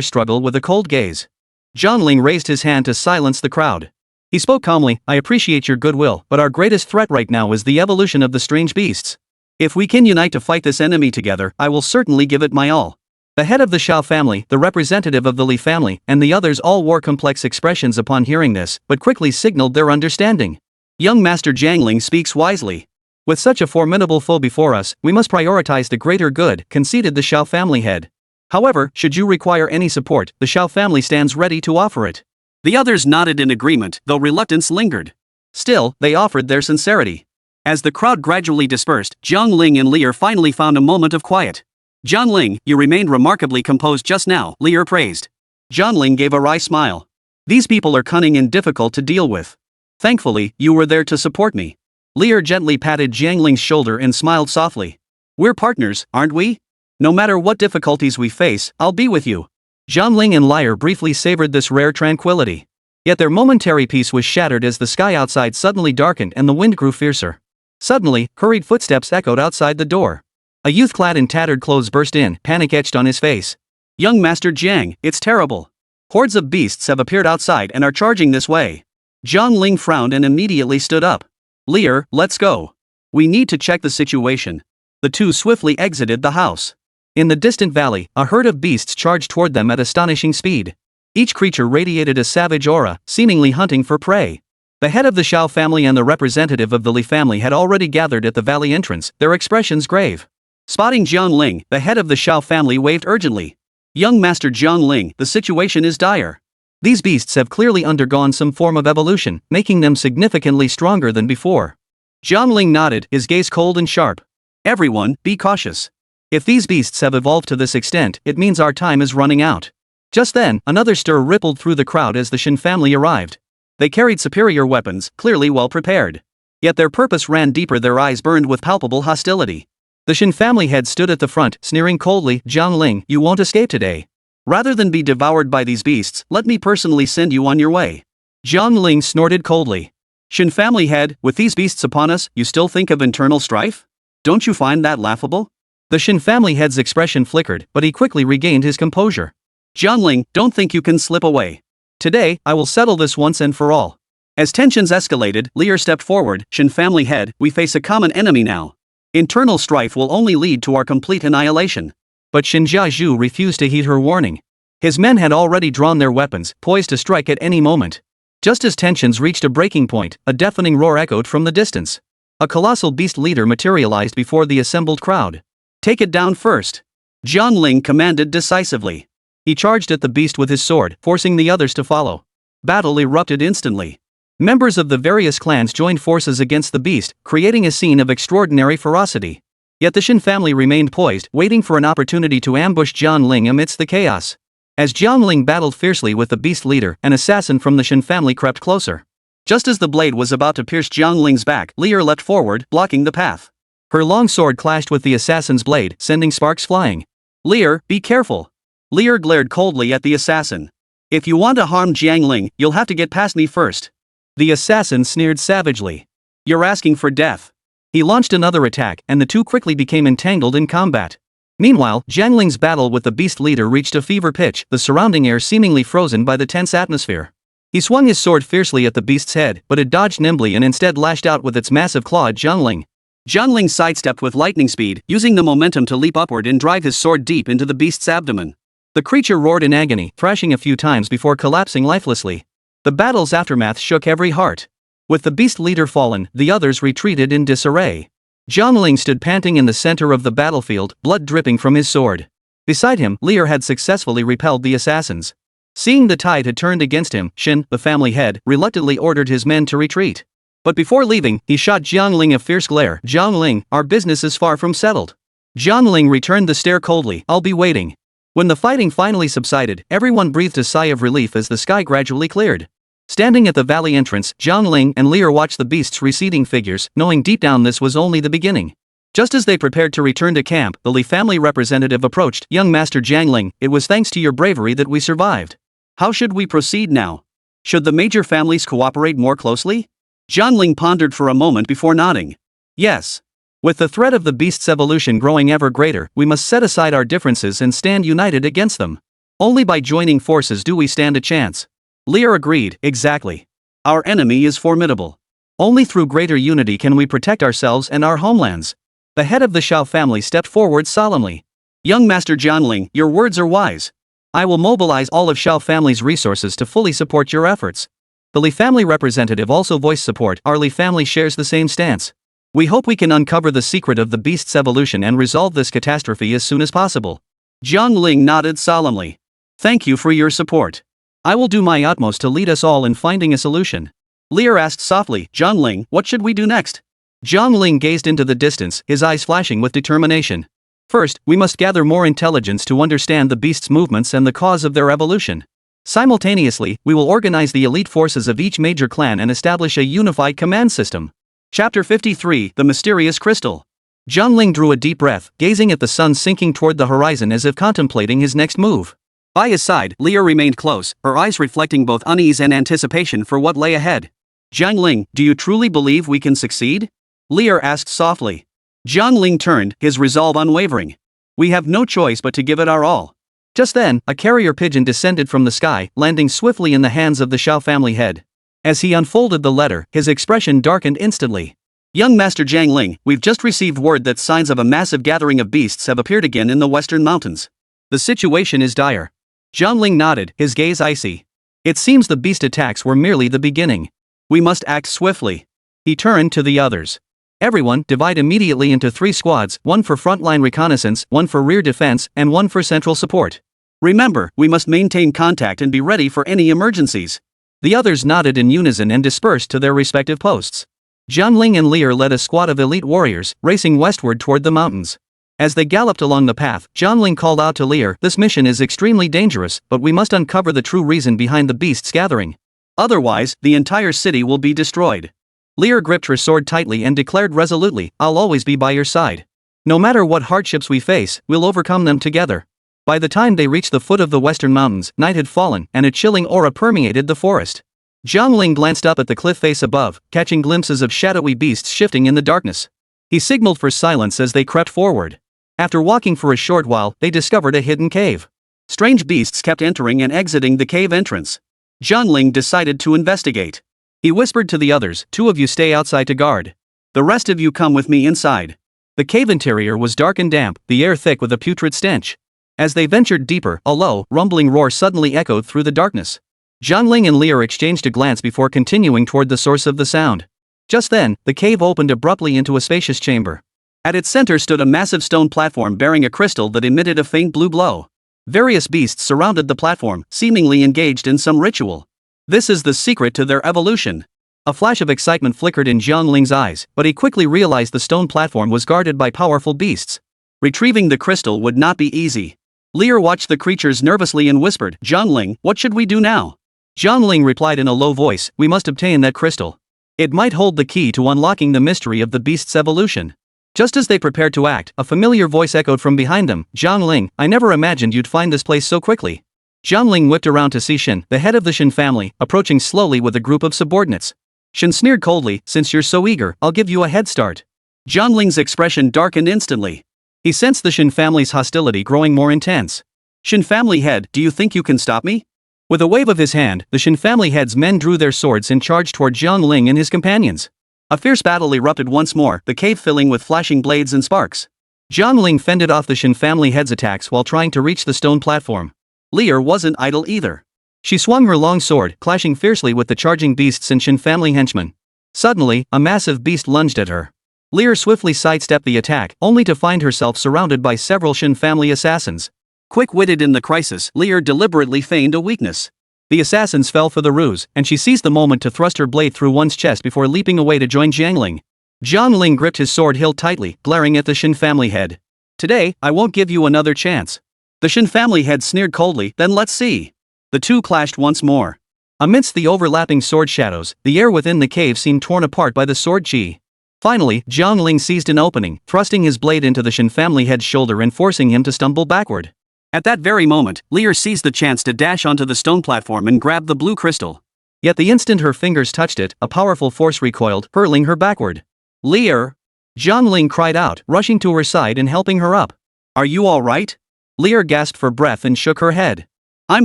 struggle with a cold gaze. Jiang Ling raised his hand to silence the crowd. He spoke calmly, "I appreciate your goodwill, but our greatest threat right now is the evolution of the strange beasts. If we can unite to fight this enemy together, I will certainly give it my all." The head of the Shao family, the representative of the Li family, and the others all wore complex expressions upon hearing this, but quickly signaled their understanding. "Young Master Jiang Ling speaks wisely. With such a formidable foe before us, we must prioritize the greater good," conceded the Shao family head. "However, should you require any support, the Shao family stands ready to offer it." The others nodded in agreement, though reluctance lingered. Still, they offered their sincerity. As the crowd gradually dispersed, Jiang Ling and Lear finally found a moment of quiet. "Jiang Ling, you remained remarkably composed just now," Lear praised. Jiang Ling gave a wry smile. "These people are cunning and difficult to deal with. Thankfully, you were there to support me." Lear gently patted Jiang Ling's shoulder and smiled softly. "We're partners, aren't we? No matter what difficulties we face, I'll be with you." Jiang Ling and Liar briefly savored this rare tranquility. Yet their momentary peace was shattered as the sky outside suddenly darkened and the wind grew fiercer. Suddenly, hurried footsteps echoed outside the door. A youth clad in tattered clothes burst in, panic etched on his face. "Young Master Jiang, it's terrible. Hordes of beasts have appeared outside and are charging this way." Jiang Ling frowned and immediately stood up. "Lear, let's go. We need to check the situation." The two swiftly exited the house. In the distant valley, a herd of beasts charged toward them at astonishing speed. Each creature radiated a savage aura, seemingly hunting for prey. The head of the Shao family and the representative of the Li family had already gathered at the valley entrance, their expressions grave. Spotting Jiang Ling, the head of the Shao family waved urgently. "Young Master Jiang Ling, the situation is dire. These beasts have clearly undergone some form of evolution, making them significantly stronger than before. Jiang Ling nodded, his gaze cold and sharp. Everyone, be cautious. If these beasts have evolved to this extent, it means our time is running out. Just then, another stir rippled through the crowd as the Shin family arrived. They carried superior weapons, clearly well prepared. Yet their purpose ran deeper, their eyes burned with palpable hostility. The Shin family head stood at the front, sneering coldly, "Jiang Ling, you won't escape today. Rather than be devoured by these beasts, let me personally send you on your way." Jiang Ling snorted coldly. Shin family head, with these beasts upon us, you still think of internal strife? Don't you find that laughable? The Shin family head's expression flickered, but he quickly regained his composure. Jiang Ling, don't think you can slip away. Today, I will settle this once and for all. As tensions escalated, Lear stepped forward. Shin family head, we face a common enemy now. Internal strife will only lead to our complete annihilation. But Shin Jiazhu refused to heed her warning. His men had already drawn their weapons, poised to strike at any moment. Just as tensions reached a breaking point, a deafening roar echoed from the distance. A colossal beast leader materialized before the assembled crowd. Take it down first. Jiang Ling commanded decisively. He charged at the beast with his sword, forcing the others to follow. Battle erupted instantly. Members of the various clans joined forces against the beast, creating a scene of extraordinary ferocity. Yet the Shin family remained poised, waiting for an opportunity to ambush Jiang Ling amidst the chaos. As Jiang Ling battled fiercely with the beast leader, an assassin from the Shin family crept closer. Just as the blade was about to pierce Jiang Ling's back, Lear leapt forward, blocking the path. Her long sword clashed with the assassin's blade, sending sparks flying. Lear, be careful. Lear glared coldly at the assassin. If you want to harm Jiang Ling, you'll have to get past me first. The assassin sneered savagely. You're asking for death. He launched another attack, and the two quickly became entangled in combat. Meanwhile, Jiang Ling's battle with the beast leader reached a fever pitch, the surrounding air seemingly frozen by the tense atmosphere. He swung his sword fiercely at the beast's head, but it dodged nimbly and instead lashed out with its massive claw at Jiang Ling. Jiang Ling sidestepped with lightning speed, using the momentum to leap upward and drive his sword deep into the beast's abdomen. The creature roared in agony, thrashing a few times before collapsing lifelessly. The battle's aftermath shook every heart. With the beast leader fallen, the others retreated in disarray. Jiang Ling stood panting in the center of the battlefield, blood dripping from his sword. Beside him, Lear had successfully repelled the assassins. Seeing the tide had turned against him, Shin, the family head, reluctantly ordered his men to retreat. But before leaving, he shot Jiang Ling a fierce glare. "Jiang Ling, our business is far from settled." Jiang Ling returned the stare coldly. "I'll be waiting." When the fighting finally subsided, everyone breathed a sigh of relief as the sky gradually cleared. Standing at the valley entrance, Jiang Ling and Lear watched the beast's receding figures, knowing deep down this was only the beginning. Just as they prepared to return to camp, the Li family representative approached. "Young Master Jiang Ling, it was thanks to your bravery that we survived. How should we proceed now? Should the major families cooperate more closely?" Jiang Ling pondered for a moment before nodding. "Yes. With the threat of the beast's evolution growing ever greater, we must set aside our differences and stand united against them. Only by joining forces do we stand a chance." Lear agreed. "Exactly. Our enemy is formidable. Only through greater unity can we protect ourselves and our homelands." The head of the Shao family stepped forward solemnly. "Young Master Jiang Ling, your words are wise. I will mobilize all of Shao family's resources to fully support your efforts." The Li family representative also voiced support. "Our Li family shares the same stance. We hope we can uncover the secret of the beast's evolution and resolve this catastrophe as soon as possible." Jiang Ling nodded solemnly. "Thank you for your support. I will do my utmost to lead us all in finding a solution." Lear asked softly, "Jiang Ling, what should we do next?" Jiang Ling gazed into the distance, his eyes flashing with determination. "First, we must gather more intelligence to understand the beast's movements and the cause of their evolution. Simultaneously, we will organize the elite forces of each major clan and establish a unified command system." Chapter 53, The Mysterious Crystal. Jiang Ling drew a deep breath, gazing at the sun sinking toward the horizon as if contemplating his next move. By his side, Lear remained close, her eyes reflecting both unease and anticipation for what lay ahead. "Jiang Ling, do you truly believe we can succeed?" Lear asked softly. Jiang Ling turned, his resolve unwavering. "We have no choice but to give it our all." Just then, a carrier pigeon descended from the sky, landing swiftly in the hands of the Shao family head. As he unfolded the letter, his expression darkened instantly. "Young Master Jiang Ling, we've just received word that signs of a massive gathering of beasts have appeared again in the western mountains. The situation is dire." Jiang Ling nodded, his gaze icy. "It seems the beast attacks were merely the beginning. We must act swiftly." He turned to the others. "Everyone, divide immediately into 3 squads, one for frontline reconnaissance, one for rear defense, and one for central support. Remember, we must maintain contact and be ready for any emergencies. The others nodded in unison and dispersed to their respective posts. Jiang Ling and Lear led a squad of elite warriors, racing westward toward the mountains. As they galloped along the path, Jiang Ling called out to Lear, "This mission is extremely dangerous, but we must uncover the true reason behind the beasts gathering. Otherwise, the entire city will be destroyed." Lear gripped her sword tightly and declared resolutely, "I'll always be by your side. No matter what hardships we face, we'll overcome them together." By the time they reached the foot of the western mountains, night had fallen, and a chilling aura permeated the forest. Jiang Ling glanced up at the cliff face above, catching glimpses of shadowy beasts shifting in the darkness. He signaled for silence as they crept forward. After walking for a short while, they discovered a hidden cave. Strange beasts kept entering and exiting the cave entrance. Jiang Ling decided to investigate. He whispered to the others, "Two of you stay outside to guard. The rest of you come with me inside." The cave interior was dark and damp, the air thick with a putrid stench. As they ventured deeper, a low, rumbling roar suddenly echoed through the darkness. Jiang Ling and Lear exchanged a glance before continuing toward the source of the sound. Just then, the cave opened abruptly into a spacious chamber. At its center stood a massive stone platform bearing a crystal that emitted a faint blue glow. Various beasts surrounded the platform, seemingly engaged in some ritual. This is the secret to their evolution. A flash of excitement flickered in Jiang Ling's eyes, but he quickly realized the stone platform was guarded by powerful beasts. Retrieving the crystal would not be easy. Lear watched the creatures nervously and whispered, "Jiang Ling, what should we do now?" Jiang Ling replied in a low voice, "We must obtain that crystal. It might hold the key to unlocking the mystery of the beast's evolution." Just as they prepared to act, a familiar voice echoed from behind them, "Jiang Ling, I never imagined you'd find this place so quickly." Jiang Ling whipped around to see Shin, the head of the Shin family, approaching slowly with a group of subordinates. Shin sneered coldly, "Since you're so eager, I'll give you a head start." Jiang Ling's expression darkened instantly. He sensed the Shin family's hostility growing more intense. "Shin family head, do you think you can stop me?" With a wave of his hand, the Shin family head's men drew their swords and charged toward Jiang Ling and his companions. A fierce battle erupted once more, the cave filling with flashing blades and sparks. Jiang Ling fended off the Shin family head's attacks while trying to reach the stone platform. Lear wasn't idle either. She swung her long sword, clashing fiercely with the charging beasts and Shin family henchmen. Suddenly, a massive beast lunged at her. Lear swiftly sidestepped the attack, only to find herself surrounded by several Shin family assassins. Quick-witted in the crisis, Lear deliberately feigned a weakness. The assassins fell for the ruse, and she seized the moment to thrust her blade through one's chest before leaping away to join Jiang Ling. Jiang Ling gripped his sword hilt tightly, glaring at the Shin family head. "Today, I won't give you another chance." The Shin family head sneered coldly, "Then let's see." The two clashed once more. Amidst the overlapping sword shadows, the air within the cave seemed torn apart by the sword chi. Finally, Jiang Ling seized an opening, thrusting his blade into the Shin family head's shoulder and forcing him to stumble backward. At that very moment, Lear seized the chance to dash onto the stone platform and grab the blue crystal. Yet the instant her fingers touched it, a powerful force recoiled, hurling her backward. "Lear!" Jiang Ling cried out, rushing to her side and helping her up. "Are you all right?" Lear gasped for breath and shook her head. "I'm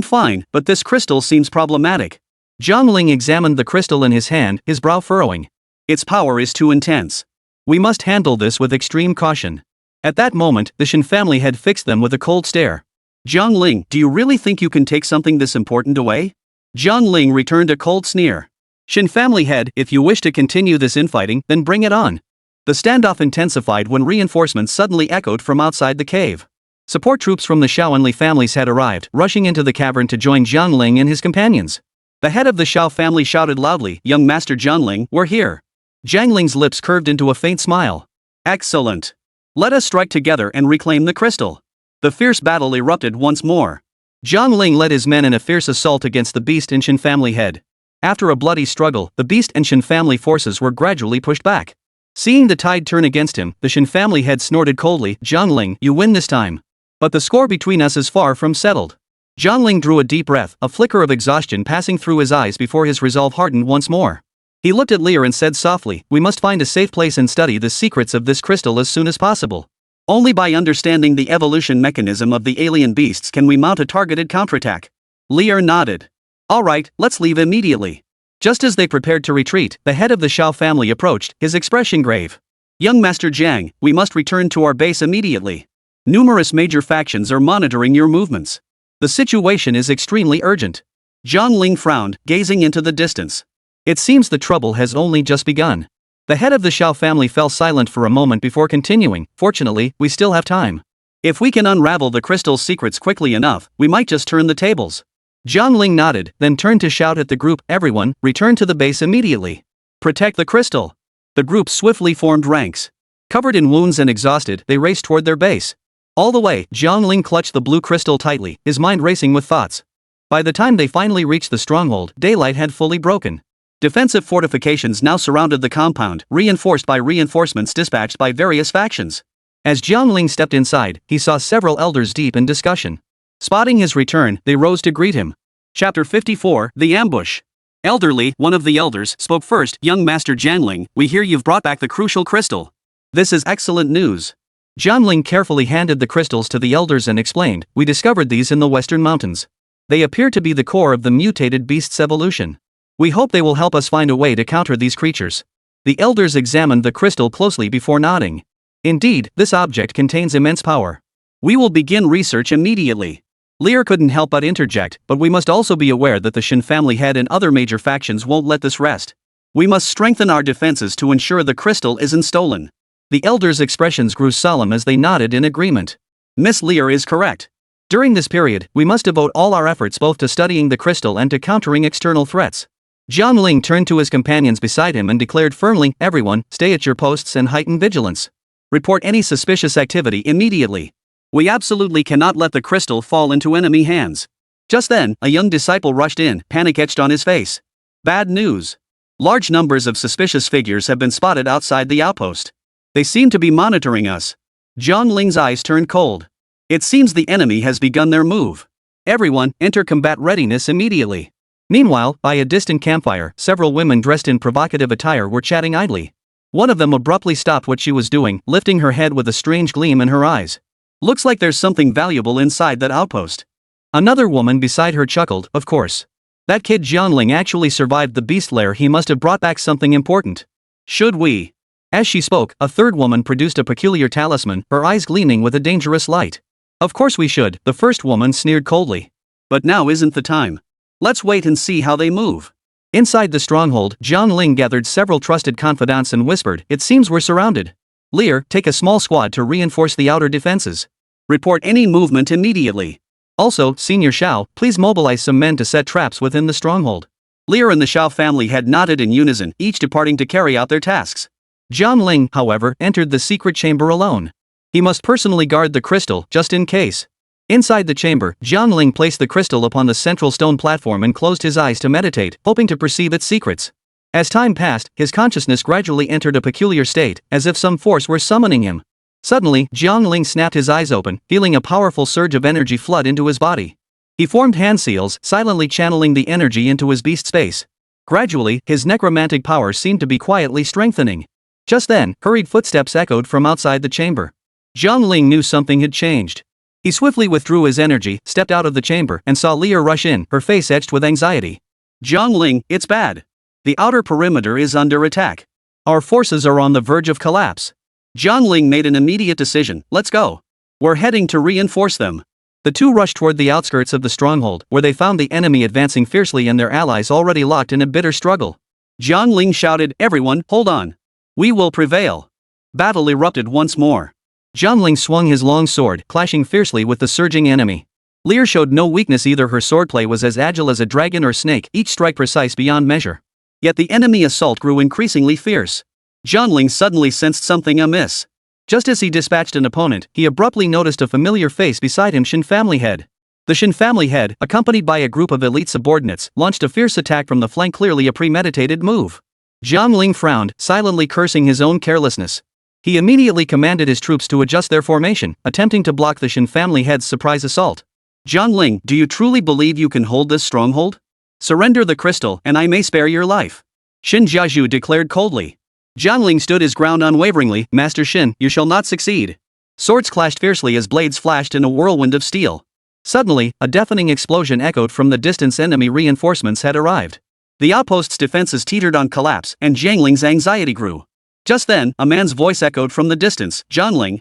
fine, but this crystal seems problematic." Jiang Ling examined the crystal in his hand, his brow furrowing. "Its power is too intense. We must handle this with extreme caution." At that moment, the Shin family had fixed them with a cold stare. "Jiang Ling, do you really think you can take something this important away?" Jiang Ling returned a cold sneer. "Shin family head, if you wish to continue this infighting, then bring it on." The standoff intensified when reinforcements suddenly echoed from outside the cave. Support troops from the Shaoanli families had arrived, rushing into the cavern to join Jiang Ling and his companions. The head of the Shao family shouted loudly, "Young Master Jiang Ling, we're here." Jiang Ling's lips curved into a faint smile. "Excellent. Let us strike together and reclaim the crystal." The fierce battle erupted once more. Jiang Ling led his men in a fierce assault against the beast and Shin family head. After a bloody struggle, the beast and Shin family forces were gradually pushed back. Seeing the tide turn against him, the Shin family head snorted coldly, "Jiang Ling, you win this time. But the score between us is far from settled." Jiang Ling drew a deep breath, a flicker of exhaustion passing through his eyes before his resolve hardened once more. He looked at Lear and said softly, "We must find a safe place and study the secrets of this crystal as soon as possible. Only by understanding the evolution mechanism of the alien beasts can we mount a targeted counterattack." Lear nodded. "All right, let's leave immediately." Just as they prepared to retreat, the head of the Shao family approached, his expression grave. "Young Master Jiang, we must return to our base immediately. Numerous major factions are monitoring your movements. The situation is extremely urgent." Jiang Ling frowned, gazing into the distance. "It seems the trouble has only just begun." The head of the Shao family fell silent for a moment before continuing, "Fortunately, we still have time. If we can unravel the crystal's secrets quickly enough, we might just turn the tables. Jiang Ling nodded, then turned to shout at the group, "Everyone, return to the base immediately. Protect the crystal." The group swiftly formed ranks. Covered in wounds and exhausted, they raced toward their base. All the way, Jiang Ling clutched the blue crystal tightly, his mind racing with thoughts. By the time they finally reached the stronghold, daylight had fully broken. Defensive fortifications now surrounded the compound, reinforced by reinforcements dispatched by various factions. As Jiang Ling stepped inside, he saw several elders deep in discussion. Spotting his return, they rose to greet him. Chapter 54, The Ambush. Elderly, one of the elders, spoke first. "Young Master Jiang Ling, we hear you've brought back the crucial crystal. This is excellent news." Jiang Ling carefully handed the crystals to the elders and explained, "We discovered these in the western mountains. They appear to be the core of the mutated beast's evolution. We hope they will help us find a way to counter these creatures." The elders examined the crystal closely before nodding. "Indeed, this object contains immense power. We will begin research immediately." Lear couldn't help but interject, "But we must also be aware that the Shin family head and other major factions won't let this rest. We must strengthen our defenses to ensure the crystal isn't stolen." The elders' expressions grew solemn as they nodded in agreement. Miss Lear is correct. During this period, we must devote all our efforts both to studying the crystal and to countering external threats. Jiang Ling turned to his companions beside him and declared firmly, "Everyone, stay at your posts and heighten vigilance. Report any suspicious activity immediately. We absolutely cannot let the crystal fall into enemy hands." Just then, a young disciple rushed in, panic etched on his face. "Bad news. Large numbers of suspicious figures have been spotted outside the outpost. They seem to be monitoring us." Jiang Ling's eyes turned cold. "It seems the enemy has begun their move. Everyone, enter combat readiness immediately." Meanwhile, by a distant campfire, several women dressed in provocative attire were chatting idly. One of them abruptly stopped what she was doing, lifting her head with a strange gleam in her eyes. "Looks like there's something valuable inside that outpost." Another woman beside her chuckled, "Of course. That kid Jiang Ling actually survived the beast lair. He must have brought back something important. Should we?" As she spoke, a third woman produced a peculiar talisman, her eyes gleaming with a dangerous light. "Of course we should," the first woman sneered coldly. "But now isn't the time. Let's wait and see how they move." Inside the stronghold, Jiang Ling gathered several trusted confidants and whispered, "It seems we're surrounded. Lear, take a small squad to reinforce the outer defenses. Report any movement immediately. Also, Senior Xiao, please mobilize some men to set traps within the stronghold." Lear and the Xiao family had nodded in unison, each departing to carry out their tasks. Jiang Ling, however, entered the secret chamber alone. He must personally guard the crystal, just in case. Inside the chamber, Jiang Ling placed the crystal upon the central stone platform and closed his eyes to meditate, hoping to perceive its secrets. As time passed, his consciousness gradually entered a peculiar state, as if some force were summoning him. Suddenly, Jiang Ling snapped his eyes open, feeling a powerful surge of energy flood into his body. He formed hand seals, silently channeling the energy into his beast space. Gradually, his necromantic power seemed to be quietly strengthening. Just then, hurried footsteps echoed from outside the chamber. Jiang Ling knew something had changed. He swiftly withdrew his energy, stepped out of the chamber, and saw Lear rush in, her face etched with anxiety. "Jiang Ling, it's bad. The outer perimeter is under attack. Our forces are on the verge of collapse." Jiang Ling made an immediate decision, "Let's go. We're heading to reinforce them." The two rushed toward the outskirts of the stronghold, where they found the enemy advancing fiercely and their allies already locked in a bitter struggle. Jiang Ling shouted, "Everyone, hold on. We will prevail." Battle erupted once more. Jiang Ling swung his long sword, clashing fiercely with the surging enemy. Lear showed no weakness either. Her swordplay was as agile as a dragon or snake, each strike precise beyond measure. Yet the enemy assault grew increasingly fierce. Jiang Ling suddenly sensed something amiss. Just as he dispatched an opponent, he abruptly noticed a familiar face beside him. Shin family head. The Shin family head, accompanied by a group of elite subordinates, launched a fierce attack from the flank, clearly a premeditated move. Jiang Ling frowned, silently cursing his own carelessness. He immediately commanded his troops to adjust their formation, attempting to block the Shin family head's surprise assault. "Jiang Ling, do you truly believe you can hold this stronghold? Surrender the crystal, and I may spare your life," Shin Jiazhu declared coldly. Jiang Ling stood his ground unwaveringly. "Master Shin, you shall not succeed." Swords clashed fiercely as blades flashed in a whirlwind of steel. Suddenly, a deafening explosion echoed from the distance. Enemy reinforcements had arrived. The outpost's defenses teetered on collapse, and Jiang Ling's anxiety grew. Just then, a man's voice echoed from the distance, "Jiang Ling,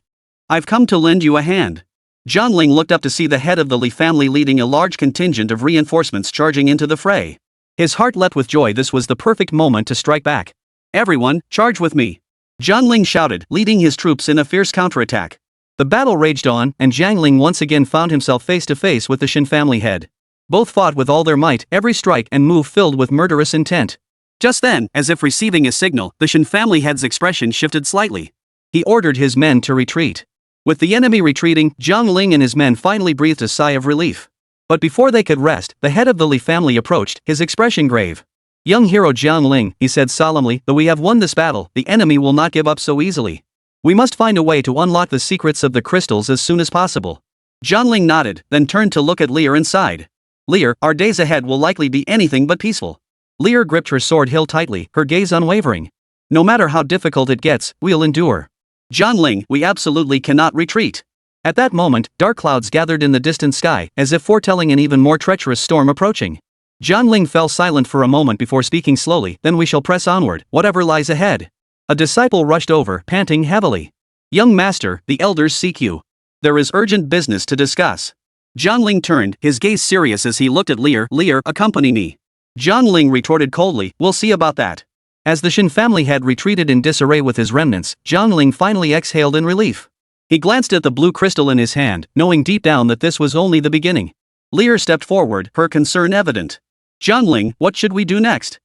I've come to lend you a hand." Jiang Ling looked up to see the head of the Li family leading a large contingent of reinforcements charging into the fray. His heart leapt with joy. This was the perfect moment to strike back. "Everyone, charge with me!" Jiang Ling shouted, leading his troops in a fierce counterattack. The battle raged on, and Jiang Ling once again found himself face to face with the Shin family head. Both fought with all their might, every strike and move filled with murderous intent. Just then, as if receiving a signal, the Shin family head's expression shifted slightly. He ordered his men to retreat. With the enemy retreating, Jiang Ling and his men finally breathed a sigh of relief. But before they could rest, the head of the Li family approached, his expression grave. "Young hero Jiang Ling," he said solemnly, "though we have won this battle, the enemy will not give up so easily. We must find a way to unlock the secrets of the crystals as soon as possible." Jiang Ling nodded, then turned to look at Lear and sighed. "Lear, our days ahead will likely be anything but peaceful." Lear gripped her sword hilt tightly, her gaze unwavering. "No matter how difficult it gets, we'll endure." "Jiang Ling, we absolutely cannot retreat." At that moment, dark clouds gathered in the distant sky, as if foretelling an even more treacherous storm approaching. Jiang Ling fell silent for a moment before speaking slowly, "Then we shall press onward, whatever lies ahead." A disciple rushed over, panting heavily. "Young master, the elders seek you. There is urgent business to discuss." Jiang Ling turned, his gaze serious as he looked at Lear. "Lear, accompany me." Jiang Ling retorted coldly, "We'll see about that." As the Shin family had retreated in disarray with his remnants, Jiang Ling finally exhaled in relief. He glanced at the blue crystal in his hand, knowing deep down that this was only the beginning. Lear stepped forward, her concern evident. "Jiang Ling, what should we do next?"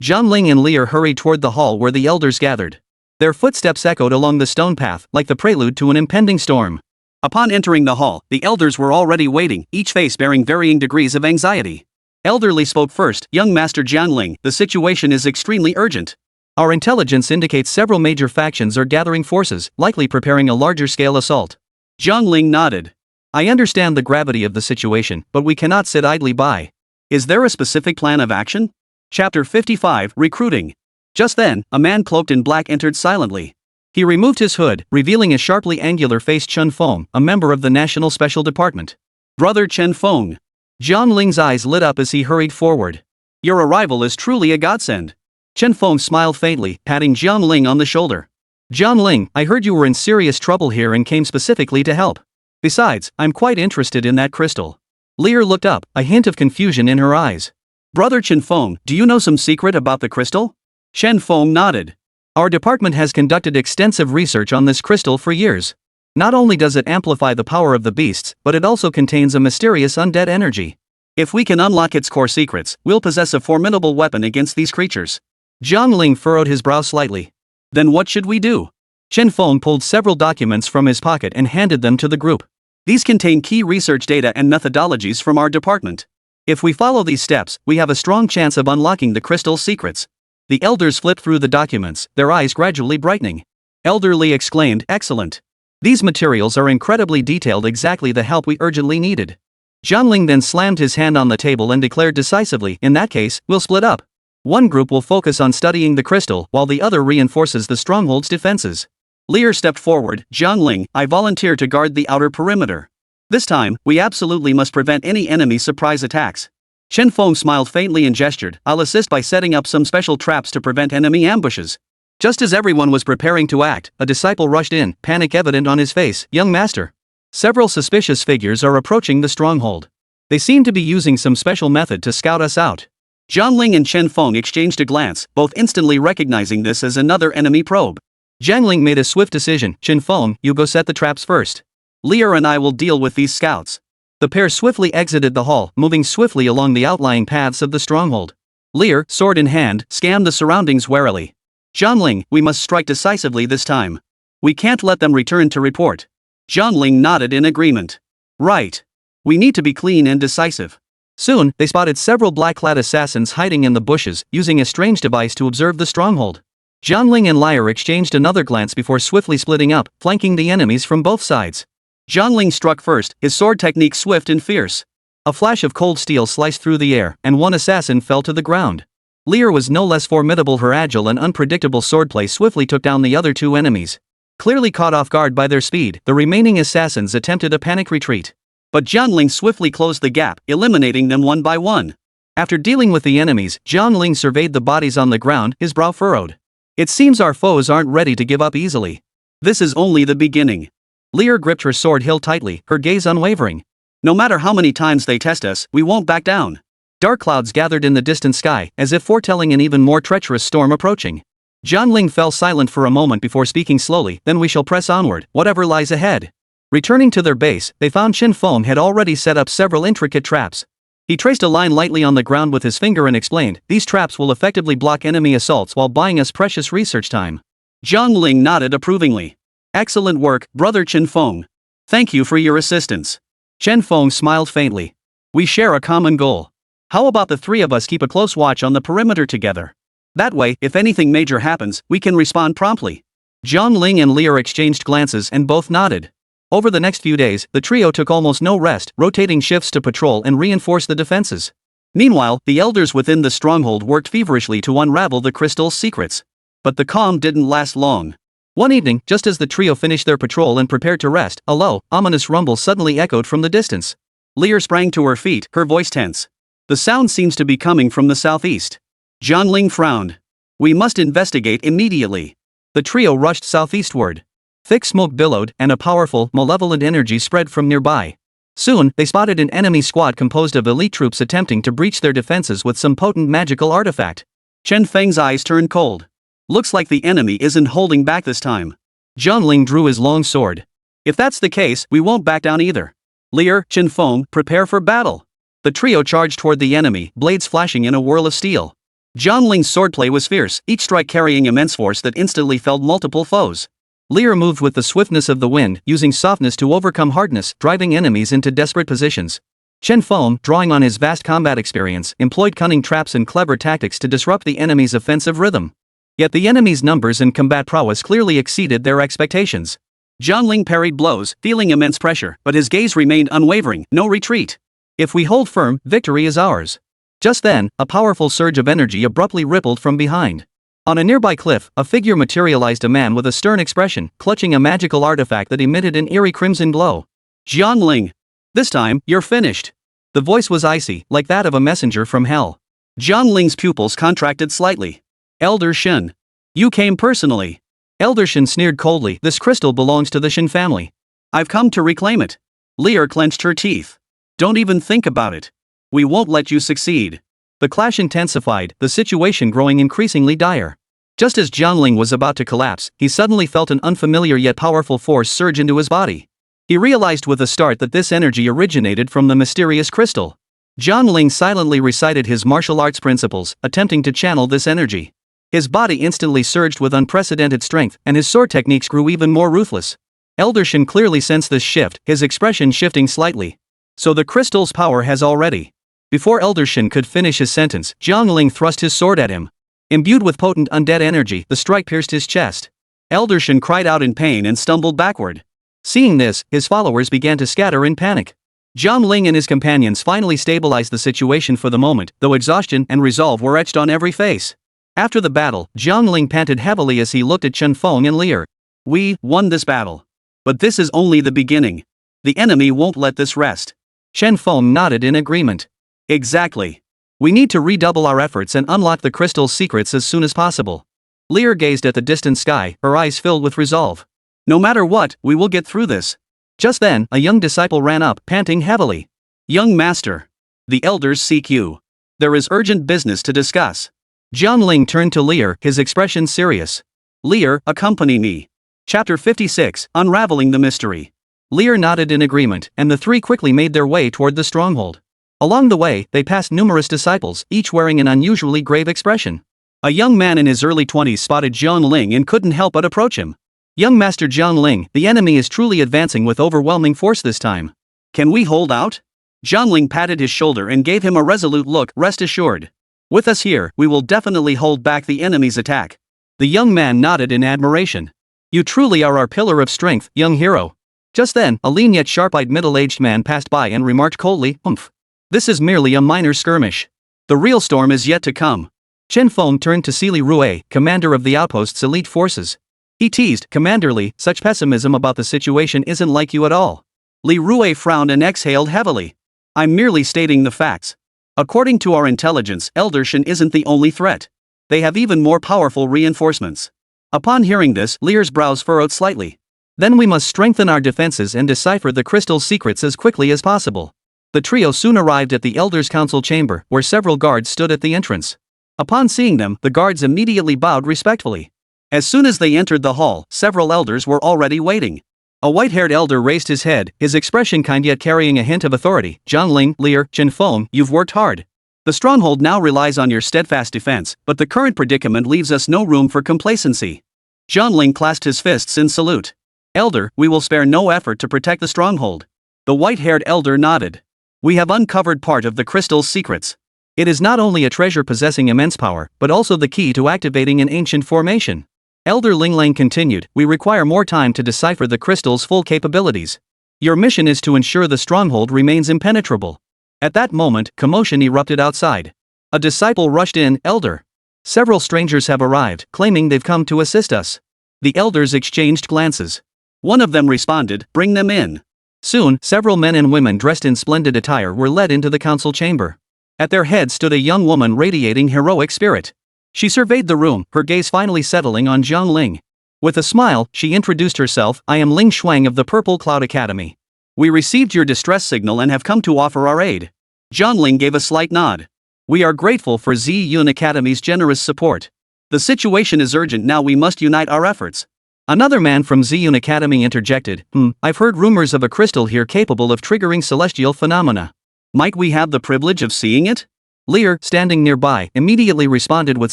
Jiang Ling and Lear hurried toward the hall where the elders gathered. Their footsteps echoed along the stone path, like the prelude to an impending storm. Upon entering the hall, the elders were already waiting, each face bearing varying degrees of anxiety. Elderly spoke first. "Young Master Jiang Ling, the situation is extremely urgent. Our intelligence indicates several major factions are gathering forces, likely preparing a larger-scale assault." Jiang Ling nodded. "I understand the gravity of the situation, but we cannot sit idly by." "Is there a specific plan of action?" Chapter 55, Recruiting. Just then, a man cloaked in black entered silently. He removed his hood, revealing a sharply angular-faced Chen Feng, a member of the National Special Department. "Brother Chen Feng." Jiang Ling's eyes lit up as he hurried forward. "Your arrival is truly a godsend." Chen Feng smiled faintly, patting Jiang Ling on the shoulder. "Jiang Ling, I heard you were in serious trouble here and came specifically to help. Besides, I'm quite interested in that crystal." Lear looked up, a hint of confusion in her eyes. "Brother Chen Feng, do you know some secret about the crystal?" Chen Feng nodded. "Our department has conducted extensive research on this crystal for years. Not only does it amplify the power of the beasts, but it also contains a mysterious undead energy. If we can unlock its core secrets, we'll possess a formidable weapon against these creatures." Jiang Ling furrowed his brow slightly. "Then what should we do?" Chen Feng pulled several documents from his pocket and handed them to the group. "These contain key research data and methodologies from our department. If we follow these steps, we have a strong chance of unlocking the crystal's secrets." The elders flipped through the documents, their eyes gradually brightening. Elder Li exclaimed, "Excellent. These materials are incredibly detailed, exactly the help we urgently needed." Jiang Ling then slammed his hand on the table and declared decisively, "In that case, we'll split up. One group will focus on studying the crystal, while the other reinforces the stronghold's defenses." Lear stepped forward. "Jiang Ling, I volunteer to guard the outer perimeter. This time, we absolutely must prevent any enemy surprise attacks." Chen Feng smiled faintly and gestured, "I'll assist by setting up some special traps to prevent enemy ambushes." Just as everyone was preparing to act, a disciple rushed in, panic evident on his face. "Young master. Several suspicious figures are approaching the stronghold. They seem to be using some special method to scout us out." Jiang Ling and Chen Feng exchanged a glance, both instantly recognizing this as another enemy probe. Jiang Ling made a swift decision. "Chen Feng, you go set the traps first. Lear and I will deal with these scouts." The pair swiftly exited the hall, moving swiftly along the outlying paths of the stronghold. Lear, sword in hand, scanned the surroundings warily. "Jiang Ling, we must strike decisively this time. We can't let them return to report." Jiang Ling nodded in agreement. "Right. We need to be clean and decisive." Soon, they spotted several black-clad assassins hiding in the bushes, using a strange device to observe the stronghold. Jiang Ling and Lear exchanged another glance before swiftly splitting up, flanking the enemies from both sides. Jiang Ling struck first, his sword technique swift and fierce. A flash of cold steel sliced through the air, and one assassin fell to the ground. Lear was no less formidable. Her agile and unpredictable swordplay swiftly took down the other two enemies. Clearly caught off guard by their speed, the remaining assassins attempted a panic retreat. But Jiang Ling swiftly closed the gap, eliminating them one by one. After dealing with the enemies, Jiang Ling surveyed the bodies on the ground, his brow furrowed. "It seems our foes aren't ready to give up easily." "This is only the beginning." Lear gripped her sword hilt tightly, her gaze unwavering. "No matter how many times they test us, we won't back down." Dark clouds gathered in the distant sky, as if foretelling an even more treacherous storm approaching. Jiang Ling fell silent for a moment before speaking slowly, "Then we shall press onward, whatever lies ahead." Returning to their base, they found Chen Feng had already set up several intricate traps. He traced a line lightly on the ground with his finger and explained, "These traps will effectively block enemy assaults while buying us precious research time." Jiang Ling nodded approvingly. "Excellent work, brother Chen Feng. Thank you for your assistance." Chen Feng smiled faintly. "We share a common goal. How about the three of us keep a close watch on the perimeter together? That way, if anything major happens, we can respond promptly." Jiang Ling and Lear exchanged glances and both nodded. Over the next few days, the trio took almost no rest, rotating shifts to patrol and reinforce the defenses. Meanwhile, the elders within the stronghold worked feverishly to unravel the crystal's secrets. But the calm didn't last long. One evening, just as the trio finished their patrol and prepared to rest, a low, ominous rumble suddenly echoed from the distance. Lear sprang to her feet, her voice tense. "The sound seems to be coming from the southeast." Jiang Ling frowned. "We must investigate immediately." The trio rushed southeastward. Thick smoke billowed, and a powerful, malevolent energy spread from nearby. Soon, they spotted an enemy squad composed of elite troops attempting to breach their defenses with some potent magical artifact. Chen Feng's eyes turned cold. "Looks like the enemy isn't holding back this time." Jiang Ling drew his long sword. "If that's the case, we won't back down either. Lear, Chen Feng, prepare for battle." The trio charged toward the enemy, blades flashing in a whirl of steel. Jiang Ling's swordplay was fierce, each strike carrying immense force that instantly felled multiple foes. Lear moved with the swiftness of the wind, using softness to overcome hardness, driving enemies into desperate positions. Chen Feng, drawing on his vast combat experience, employed cunning traps and clever tactics to disrupt the enemy's offensive rhythm. Yet the enemy's numbers and combat prowess clearly exceeded their expectations. Jiang Ling parried blows, feeling immense pressure, but his gaze remained unwavering, no retreat. "If we hold firm, victory is ours." Just then, a powerful surge of energy abruptly rippled from behind. On a nearby cliff, a figure materialized, a man with a stern expression, clutching a magical artifact that emitted an eerie crimson glow. "Jiang Ling. This time, you're finished." The voice was icy, like that of a messenger from hell. Jiang Ling's pupils contracted slightly. "Elder Shen. You came personally." Elder Shen sneered coldly, "This crystal belongs to the Shen family. I've come to reclaim it." Lear clenched her teeth. "Don't even think about it. We won't let you succeed." The clash intensified, the situation growing increasingly dire. Just as Jiang Ling was about to collapse, he suddenly felt an unfamiliar yet powerful force surge into his body. He realized with a start that this energy originated from the mysterious crystal. Jiang Ling silently recited his martial arts principles, attempting to channel this energy. His body instantly surged with unprecedented strength, and his sword techniques grew even more ruthless. Elder Shen clearly sensed this shift, his expression shifting slightly. "So the crystal's power has already..." Before Elder Shen could finish his sentence, Jiang Ling thrust his sword at him. Imbued with potent undead energy, the strike pierced his chest. Elder Shen cried out in pain and stumbled backward. Seeing this, his followers began to scatter in panic. Jiang Ling and his companions finally stabilized the situation for the moment, though exhaustion and resolve were etched on every face. After the battle, Jiang Ling panted heavily as he looked at Chen Feng and Lear. "We won this battle. But this is only the beginning. The enemy won't let this rest." Chen Feng nodded in agreement. "Exactly. We need to redouble our efforts and unlock the crystal's secrets as soon as possible." Lear gazed at the distant sky, her eyes filled with resolve. "No matter what, we will get through this." Just then, a young disciple ran up, panting heavily. "Young master. The elders seek you. There is urgent business to discuss." Jiang Ling turned to Lear, his expression serious. "Lear, accompany me." Chapter 56, Unraveling the Mystery. Lear nodded in agreement, and the three quickly made their way toward the stronghold. Along the way, they passed numerous disciples, each wearing an unusually grave expression. A young man in his early 20s spotted Jiang Ling and couldn't help but approach him. "Young Master Jiang Ling, the enemy is truly advancing with overwhelming force this time. Can we hold out?" Jiang Ling patted his shoulder and gave him a resolute look. "Rest assured. With us here, we will definitely hold back the enemy's attack." The young man nodded in admiration. "You truly are our pillar of strength, young hero." Just then, a lean yet sharp-eyed middle-aged man passed by and remarked coldly, "Humph. This is merely a minor skirmish. The real storm is yet to come." Chen Feng turned to Li Rue, commander of the outpost's elite forces. He teased, "Commander Li, such pessimism about the situation isn't like you at all." Li Rue frowned and exhaled heavily. "I'm merely stating the facts. According to our intelligence, Elder Shen isn't the only threat. They have even more powerful reinforcements." Upon hearing this, Lear's brows furrowed slightly. "Then we must strengthen our defenses and decipher the crystal's secrets as quickly as possible." The trio soon arrived at the Elders' Council chamber, where several guards stood at the entrance. Upon seeing them, the guards immediately bowed respectfully. As soon as they entered the hall, several elders were already waiting. A white-haired elder raised his head, his expression kind yet carrying a hint of authority. Jiang Ling, Lear, Jinfeng, you've worked hard. The stronghold now relies on your steadfast defense, but the current predicament leaves us no room for complacency. Jiang Ling clasped his fists in salute. Elder, we will spare no effort to protect the stronghold. The white-haired elder nodded. We have uncovered part of the crystal's secrets. It is not only a treasure possessing immense power, but also the key to activating an ancient formation. Elder Ling Lang continued, we require more time to decipher the crystal's full capabilities. Your mission is to ensure the stronghold remains impenetrable. At that moment, commotion erupted outside. A disciple rushed in, Elder. Several strangers have arrived, claiming they've come to assist us. The elders exchanged glances. One of them responded, bring them in. Soon, several men and women dressed in splendid attire were led into the council chamber. At their head stood a young woman radiating heroic spirit. She surveyed the room, her gaze finally settling on Jiang Ling. With a smile, she introduced herself, I am Ling Shuang of the Purple Cloud Academy. We received your distress signal and have come to offer our aid. Jiang Ling gave a slight nod. We are grateful for Ziyun Academy's generous support. The situation is urgent now, we must unite our efforts. Another man from Ziyun Academy interjected, I've heard rumors of a crystal here capable of triggering celestial phenomena. Might we have the privilege of seeing it? Lear, standing nearby, immediately responded with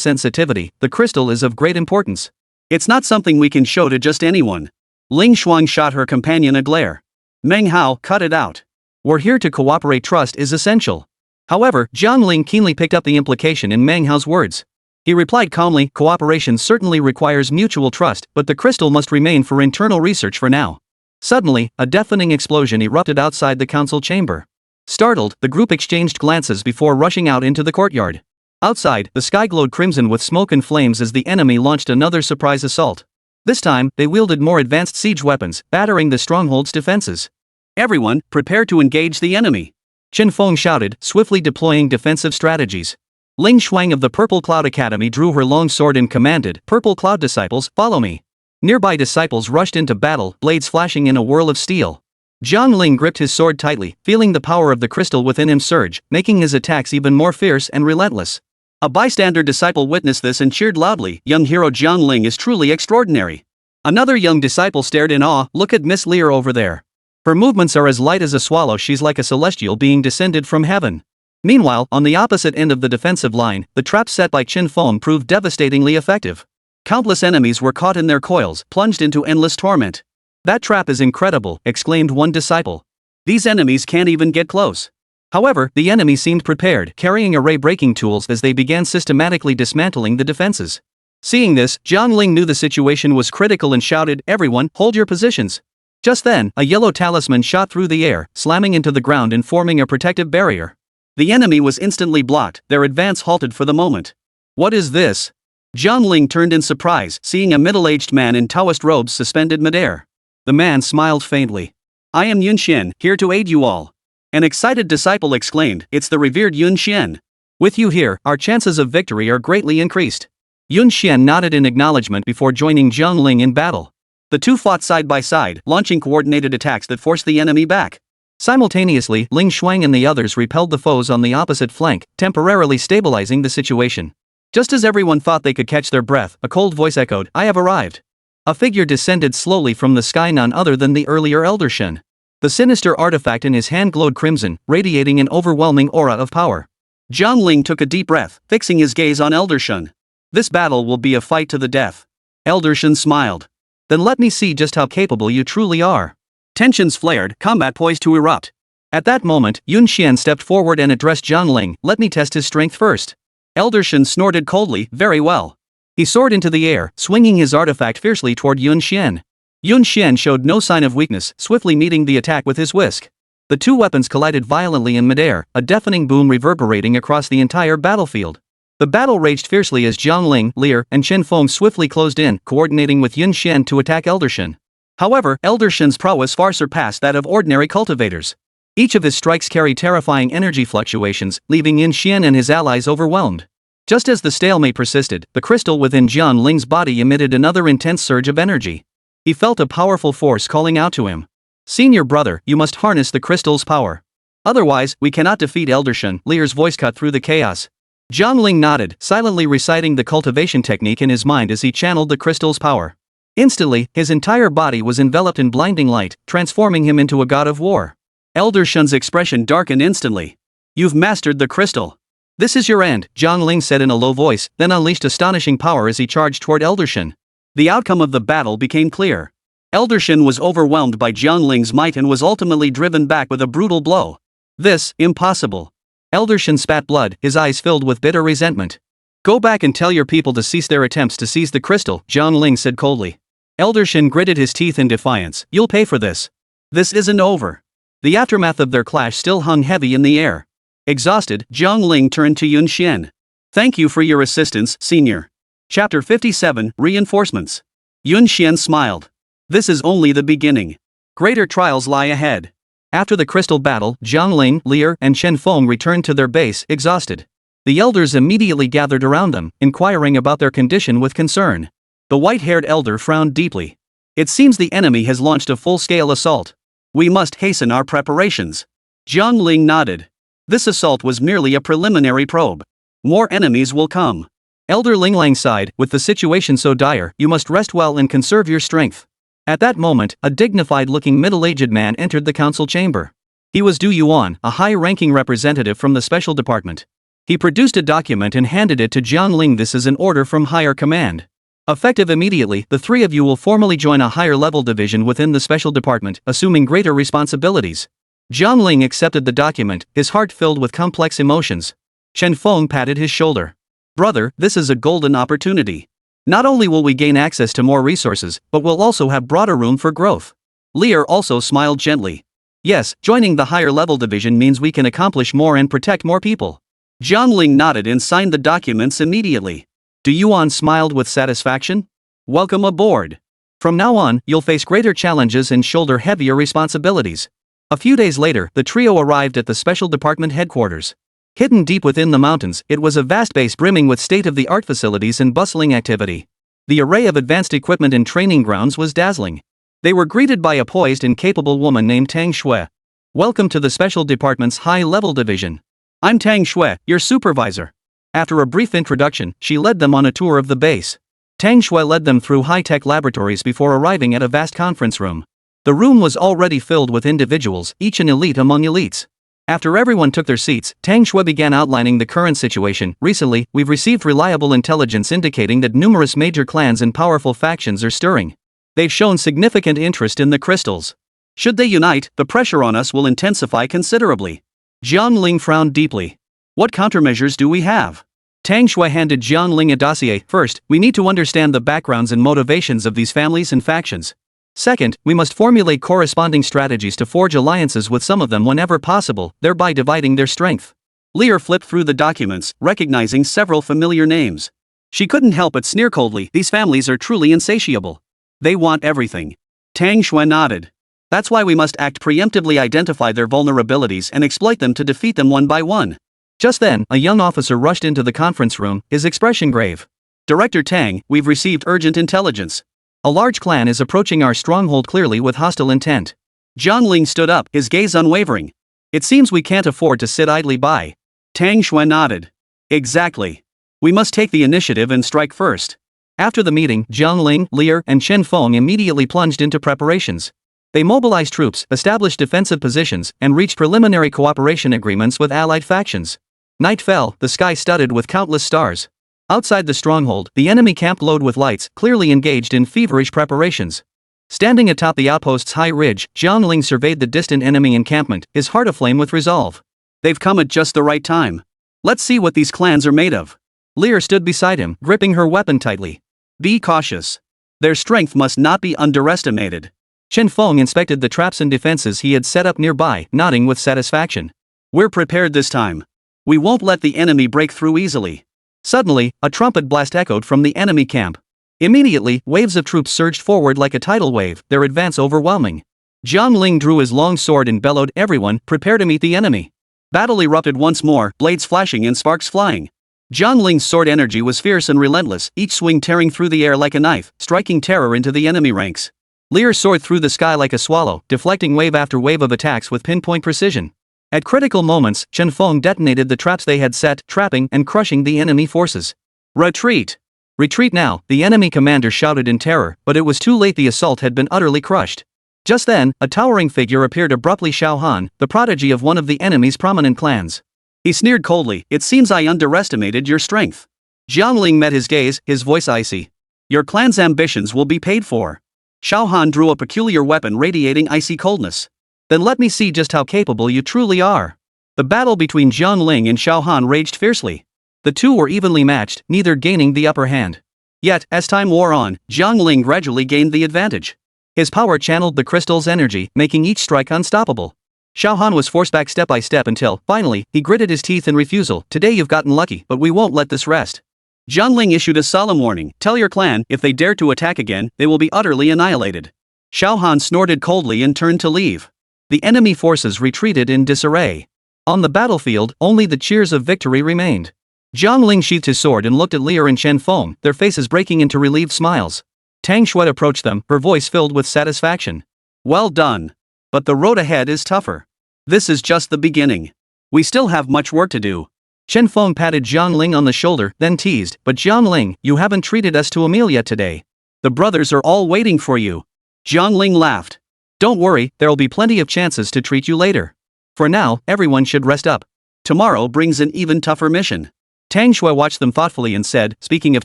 sensitivity, the crystal is of great importance. It's not something we can show to just anyone. Ling Shuang shot her companion a glare. Meng Hao, cut it out. We're here to cooperate, trust is essential. However, Jiang Ling keenly picked up the implication in Meng Hao's words. He replied calmly, cooperation certainly requires mutual trust, but the crystal must remain for internal research for now. Suddenly, a deafening explosion erupted outside the council chamber. Startled, the group exchanged glances before rushing out into the courtyard. Outside, the sky glowed crimson with smoke and flames as the enemy launched another surprise assault. This time, they wielded more advanced siege weapons, battering the stronghold's defenses. Everyone, prepare to engage the enemy. Qin Feng shouted, swiftly deploying defensive strategies. Ling Shuang of the Purple Cloud Academy drew her long sword and commanded, Purple Cloud disciples, follow me. Nearby disciples rushed into battle, blades flashing in a whirl of steel. Jiang Ling gripped his sword tightly, feeling the power of the crystal within him surge, making his attacks even more fierce and relentless. A bystander disciple witnessed this and cheered loudly, young hero Jiang Ling is truly extraordinary. Another young disciple stared in awe, look at Miss Lear over there. Her movements are as light as a swallow, she's like a celestial being descended from heaven. Meanwhile, on the opposite end of the defensive line, the trap set by Qin Feng proved devastatingly effective. Countless enemies were caught in their coils, plunged into endless torment. That trap is incredible, exclaimed one disciple. These enemies can't even get close. However, the enemy seemed prepared, carrying array-breaking tools as they began systematically dismantling the defenses. Seeing this, Jiang Ling knew the situation was critical and shouted, everyone, hold your positions. Just then, a yellow talisman shot through the air, slamming into the ground and forming a protective barrier. The enemy was instantly blocked, their advance halted for the moment. What is this? Jiang Ling turned in surprise, seeing a middle-aged man in Taoist robes suspended midair. The man smiled faintly. I am Yun Xian, here to aid you all. An excited disciple exclaimed, it's the revered Yun Xian. With you here, our chances of victory are greatly increased. Yun Xian nodded in acknowledgement before joining Jiang Ling in battle. The two fought side by side, launching coordinated attacks that forced the enemy back. Simultaneously, Ling Shuang and the others repelled the foes on the opposite flank, temporarily stabilizing the situation. Just as everyone thought they could catch their breath, a cold voice echoed, I have arrived. A figure descended slowly from the sky, none other than the earlier Elder Shen. The sinister artifact in his hand glowed crimson, radiating an overwhelming aura of power. Jiang Ling took a deep breath, fixing his gaze on Elder Shen. This battle will be a fight to the death. Elder Shen smiled. Then let me see just how capable you truly are. Tensions flared, combat poised to erupt. At that moment, Yun Xian stepped forward and addressed Jiang Ling, let me test his strength first. Elder Shen snorted coldly, very well. He soared into the air, swinging his artifact fiercely toward Yun Xian. Yun Xian showed no sign of weakness, swiftly meeting the attack with his whisk. The two weapons collided violently in midair, a deafening boom reverberating across the entire battlefield. The battle raged fiercely as Jiang Ling, Lear, and Qin Feng swiftly closed in, coordinating with Yun Xian to attack Elder Shen. However, Elder Shen's prowess far surpassed that of ordinary cultivators. Each of his strikes carried terrifying energy fluctuations, leaving Yun Xian and his allies overwhelmed. Just as the stalemate persisted, the crystal within Jiang Ling's body emitted another intense surge of energy. He felt a powerful force calling out to him. Senior brother, you must harness the crystal's power. Otherwise, we cannot defeat Elder Shen, Lear's voice cut through the chaos. Jiang Ling nodded, silently reciting the cultivation technique in his mind as he channeled the crystal's power. Instantly, his entire body was enveloped in blinding light, transforming him into a god of war. Elder Shen's expression darkened instantly. You've mastered the crystal. This is your end, Jiang Ling said in a low voice, then unleashed astonishing power as he charged toward Elder Shen. The outcome of the battle became clear. Elder Shen was overwhelmed by Jiang Ling's might and was ultimately driven back with a brutal blow. This, impossible. Elder Shen spat blood, his eyes filled with bitter resentment. Go back and tell your people to cease their attempts to seize the crystal, Jiang Ling said coldly. Elder Shen gritted his teeth in defiance. You'll pay for this. This isn't over. The aftermath of their clash still hung heavy in the air. Exhausted, Jiang Ling turned to Yun Xian. Thank you for your assistance, senior. Chapter 57, Reinforcements. Yun Xian smiled. This is only the beginning. Greater trials lie ahead. After the crystal battle, Jiang Ling, Lear, and Shen Feng returned to their base, exhausted. The elders immediately gathered around them, inquiring about their condition with concern. The white-haired elder frowned deeply. It seems the enemy has launched a full-scale assault. We must hasten our preparations. Jiang Ling nodded. This assault was merely a preliminary probe. More enemies will come. Elder Linglang sighed, with the situation so dire, you must rest well and conserve your strength. At that moment, a dignified-looking middle-aged man entered the council chamber. He was Du Yuan, a high-ranking representative from the special department. He produced a document and handed it to Jiang Ling. This is an order from higher command. Effective immediately, the three of you will formally join a higher-level division within the special department, assuming greater responsibilities. Jiang Ling accepted the document, his heart filled with complex emotions. Shen Feng patted his shoulder. Brother, this is a golden opportunity. Not only will we gain access to more resources, but we'll also have broader room for growth. Lear also smiled gently. Yes, joining the higher-level division means we can accomplish more and protect more people. Jiang Ling nodded and signed the documents immediately. Du Yuan smiled with satisfaction. Welcome aboard. From now on, you'll face greater challenges and shoulder heavier responsibilities. A few days later, the trio arrived at the special department headquarters. Hidden deep within the mountains, it was a vast base brimming with state-of-the-art facilities and bustling activity. The array of advanced equipment and training grounds was dazzling. They were greeted by a poised and capable woman named Tang Shui. Welcome to the special department's high-level division. I'm Tang Shui, your supervisor. After a brief introduction, she led them on a tour of the base. Tang Shui led them through high-tech laboratories before arriving at a vast conference room. The room was already filled with individuals, each an elite among elites. After everyone took their seats, Tang Shui began outlining the current situation. Recently, we've received reliable intelligence indicating that numerous major clans and powerful factions are stirring. They've shown significant interest in the crystals. Should they unite, the pressure on us will intensify considerably. Jiang Ling frowned deeply. What countermeasures do we have? Tang Shui handed Jiang Ling a dossier. First, we need to understand the backgrounds and motivations of these families and factions. Second, we must formulate corresponding strategies to forge alliances with some of them whenever possible, thereby dividing their strength. Lear flipped through the documents, recognizing several familiar names. She couldn't help but sneer coldly. These families are truly insatiable. They want everything. Tang Shui nodded. That's why we must act preemptively, identify their vulnerabilities and exploit them to defeat them one by one. Just then, a young officer rushed into the conference room, his expression grave. Director Tang, we've received urgent intelligence. A large clan is approaching our stronghold clearly with hostile intent. Jiang Ling stood up, his gaze unwavering. It seems we can't afford to sit idly by. Tang Shui nodded. Exactly. We must take the initiative and strike first. After the meeting, Jiang Ling, Lear, and Shen Feng immediately plunged into preparations. They mobilized troops, established defensive positions, and reached preliminary cooperation agreements with allied factions. Night fell, the sky studded with countless stars. Outside the stronghold, the enemy camp glowed with lights, clearly engaged in feverish preparations. Standing atop the outpost's high ridge, Jiang Ling surveyed the distant enemy encampment, his heart aflame with resolve. They've come at just the right time. Let's see what these clans are made of. Lear stood beside him, gripping her weapon tightly. Be cautious. Their strength must not be underestimated. Shen Feng inspected the traps and defenses he had set up nearby, nodding with satisfaction. We're prepared this time. We won't let the enemy break through easily. Suddenly, a trumpet blast echoed from the enemy camp. Immediately, waves of troops surged forward like a tidal wave, their advance overwhelming. Jiang Ling drew his long sword and bellowed, "Everyone, prepare to meet the enemy." Battle erupted once more, blades flashing and sparks flying. Jiang Ling's sword energy was fierce and relentless, each swing tearing through the air like a knife, striking terror into the enemy ranks. Lear soared through the sky like a swallow, deflecting wave after wave of attacks with pinpoint precision. At critical moments, Shen Feng detonated the traps they had set, trapping and crushing the enemy forces. Retreat! Retreat now, the enemy commander shouted in terror, but it was too late, the assault had been utterly crushed. Just then, a towering figure appeared abruptly, Xiao Han, the prodigy of one of the enemy's prominent clans. He sneered coldly, "It seems I underestimated your strength." Jiang Ling met his gaze, his voice icy. "Your clan's ambitions will be paid for." Xiao Han drew a peculiar weapon radiating icy coldness. "Then let me see just how capable you truly are." The battle between Jiang Ling and Xiao Han raged fiercely. The two were evenly matched, neither gaining the upper hand. Yet, as time wore on, Jiang Ling gradually gained the advantage. His power channeled the crystal's energy, making each strike unstoppable. Xiao Han was forced back step by step until, finally, he gritted his teeth in refusal. "Today you've gotten lucky, but we won't let this rest." Jiang Ling issued a solemn warning, "Tell your clan, if they dare to attack again, they will be utterly annihilated." Xiao Han snorted coldly and turned to leave. The enemy forces retreated in disarray. On the battlefield, only the cheers of victory remained. Jiang Ling sheathed his sword and looked at Lear and Chen Feng, their faces breaking into relieved smiles. Tang Shui approached them, her voice filled with satisfaction. "Well done. But the road ahead is tougher. This is just the beginning. We still have much work to do." Chen Feng patted Jiang Ling on the shoulder, then teased, "But Jiang Ling, you haven't treated us to a meal yet today. The brothers are all waiting for you." Jiang Ling laughed. "Don't worry, there'll be plenty of chances to treat you later. For now, everyone should rest up. Tomorrow brings an even tougher mission." Tang Shui watched them thoughtfully and said, "Speaking of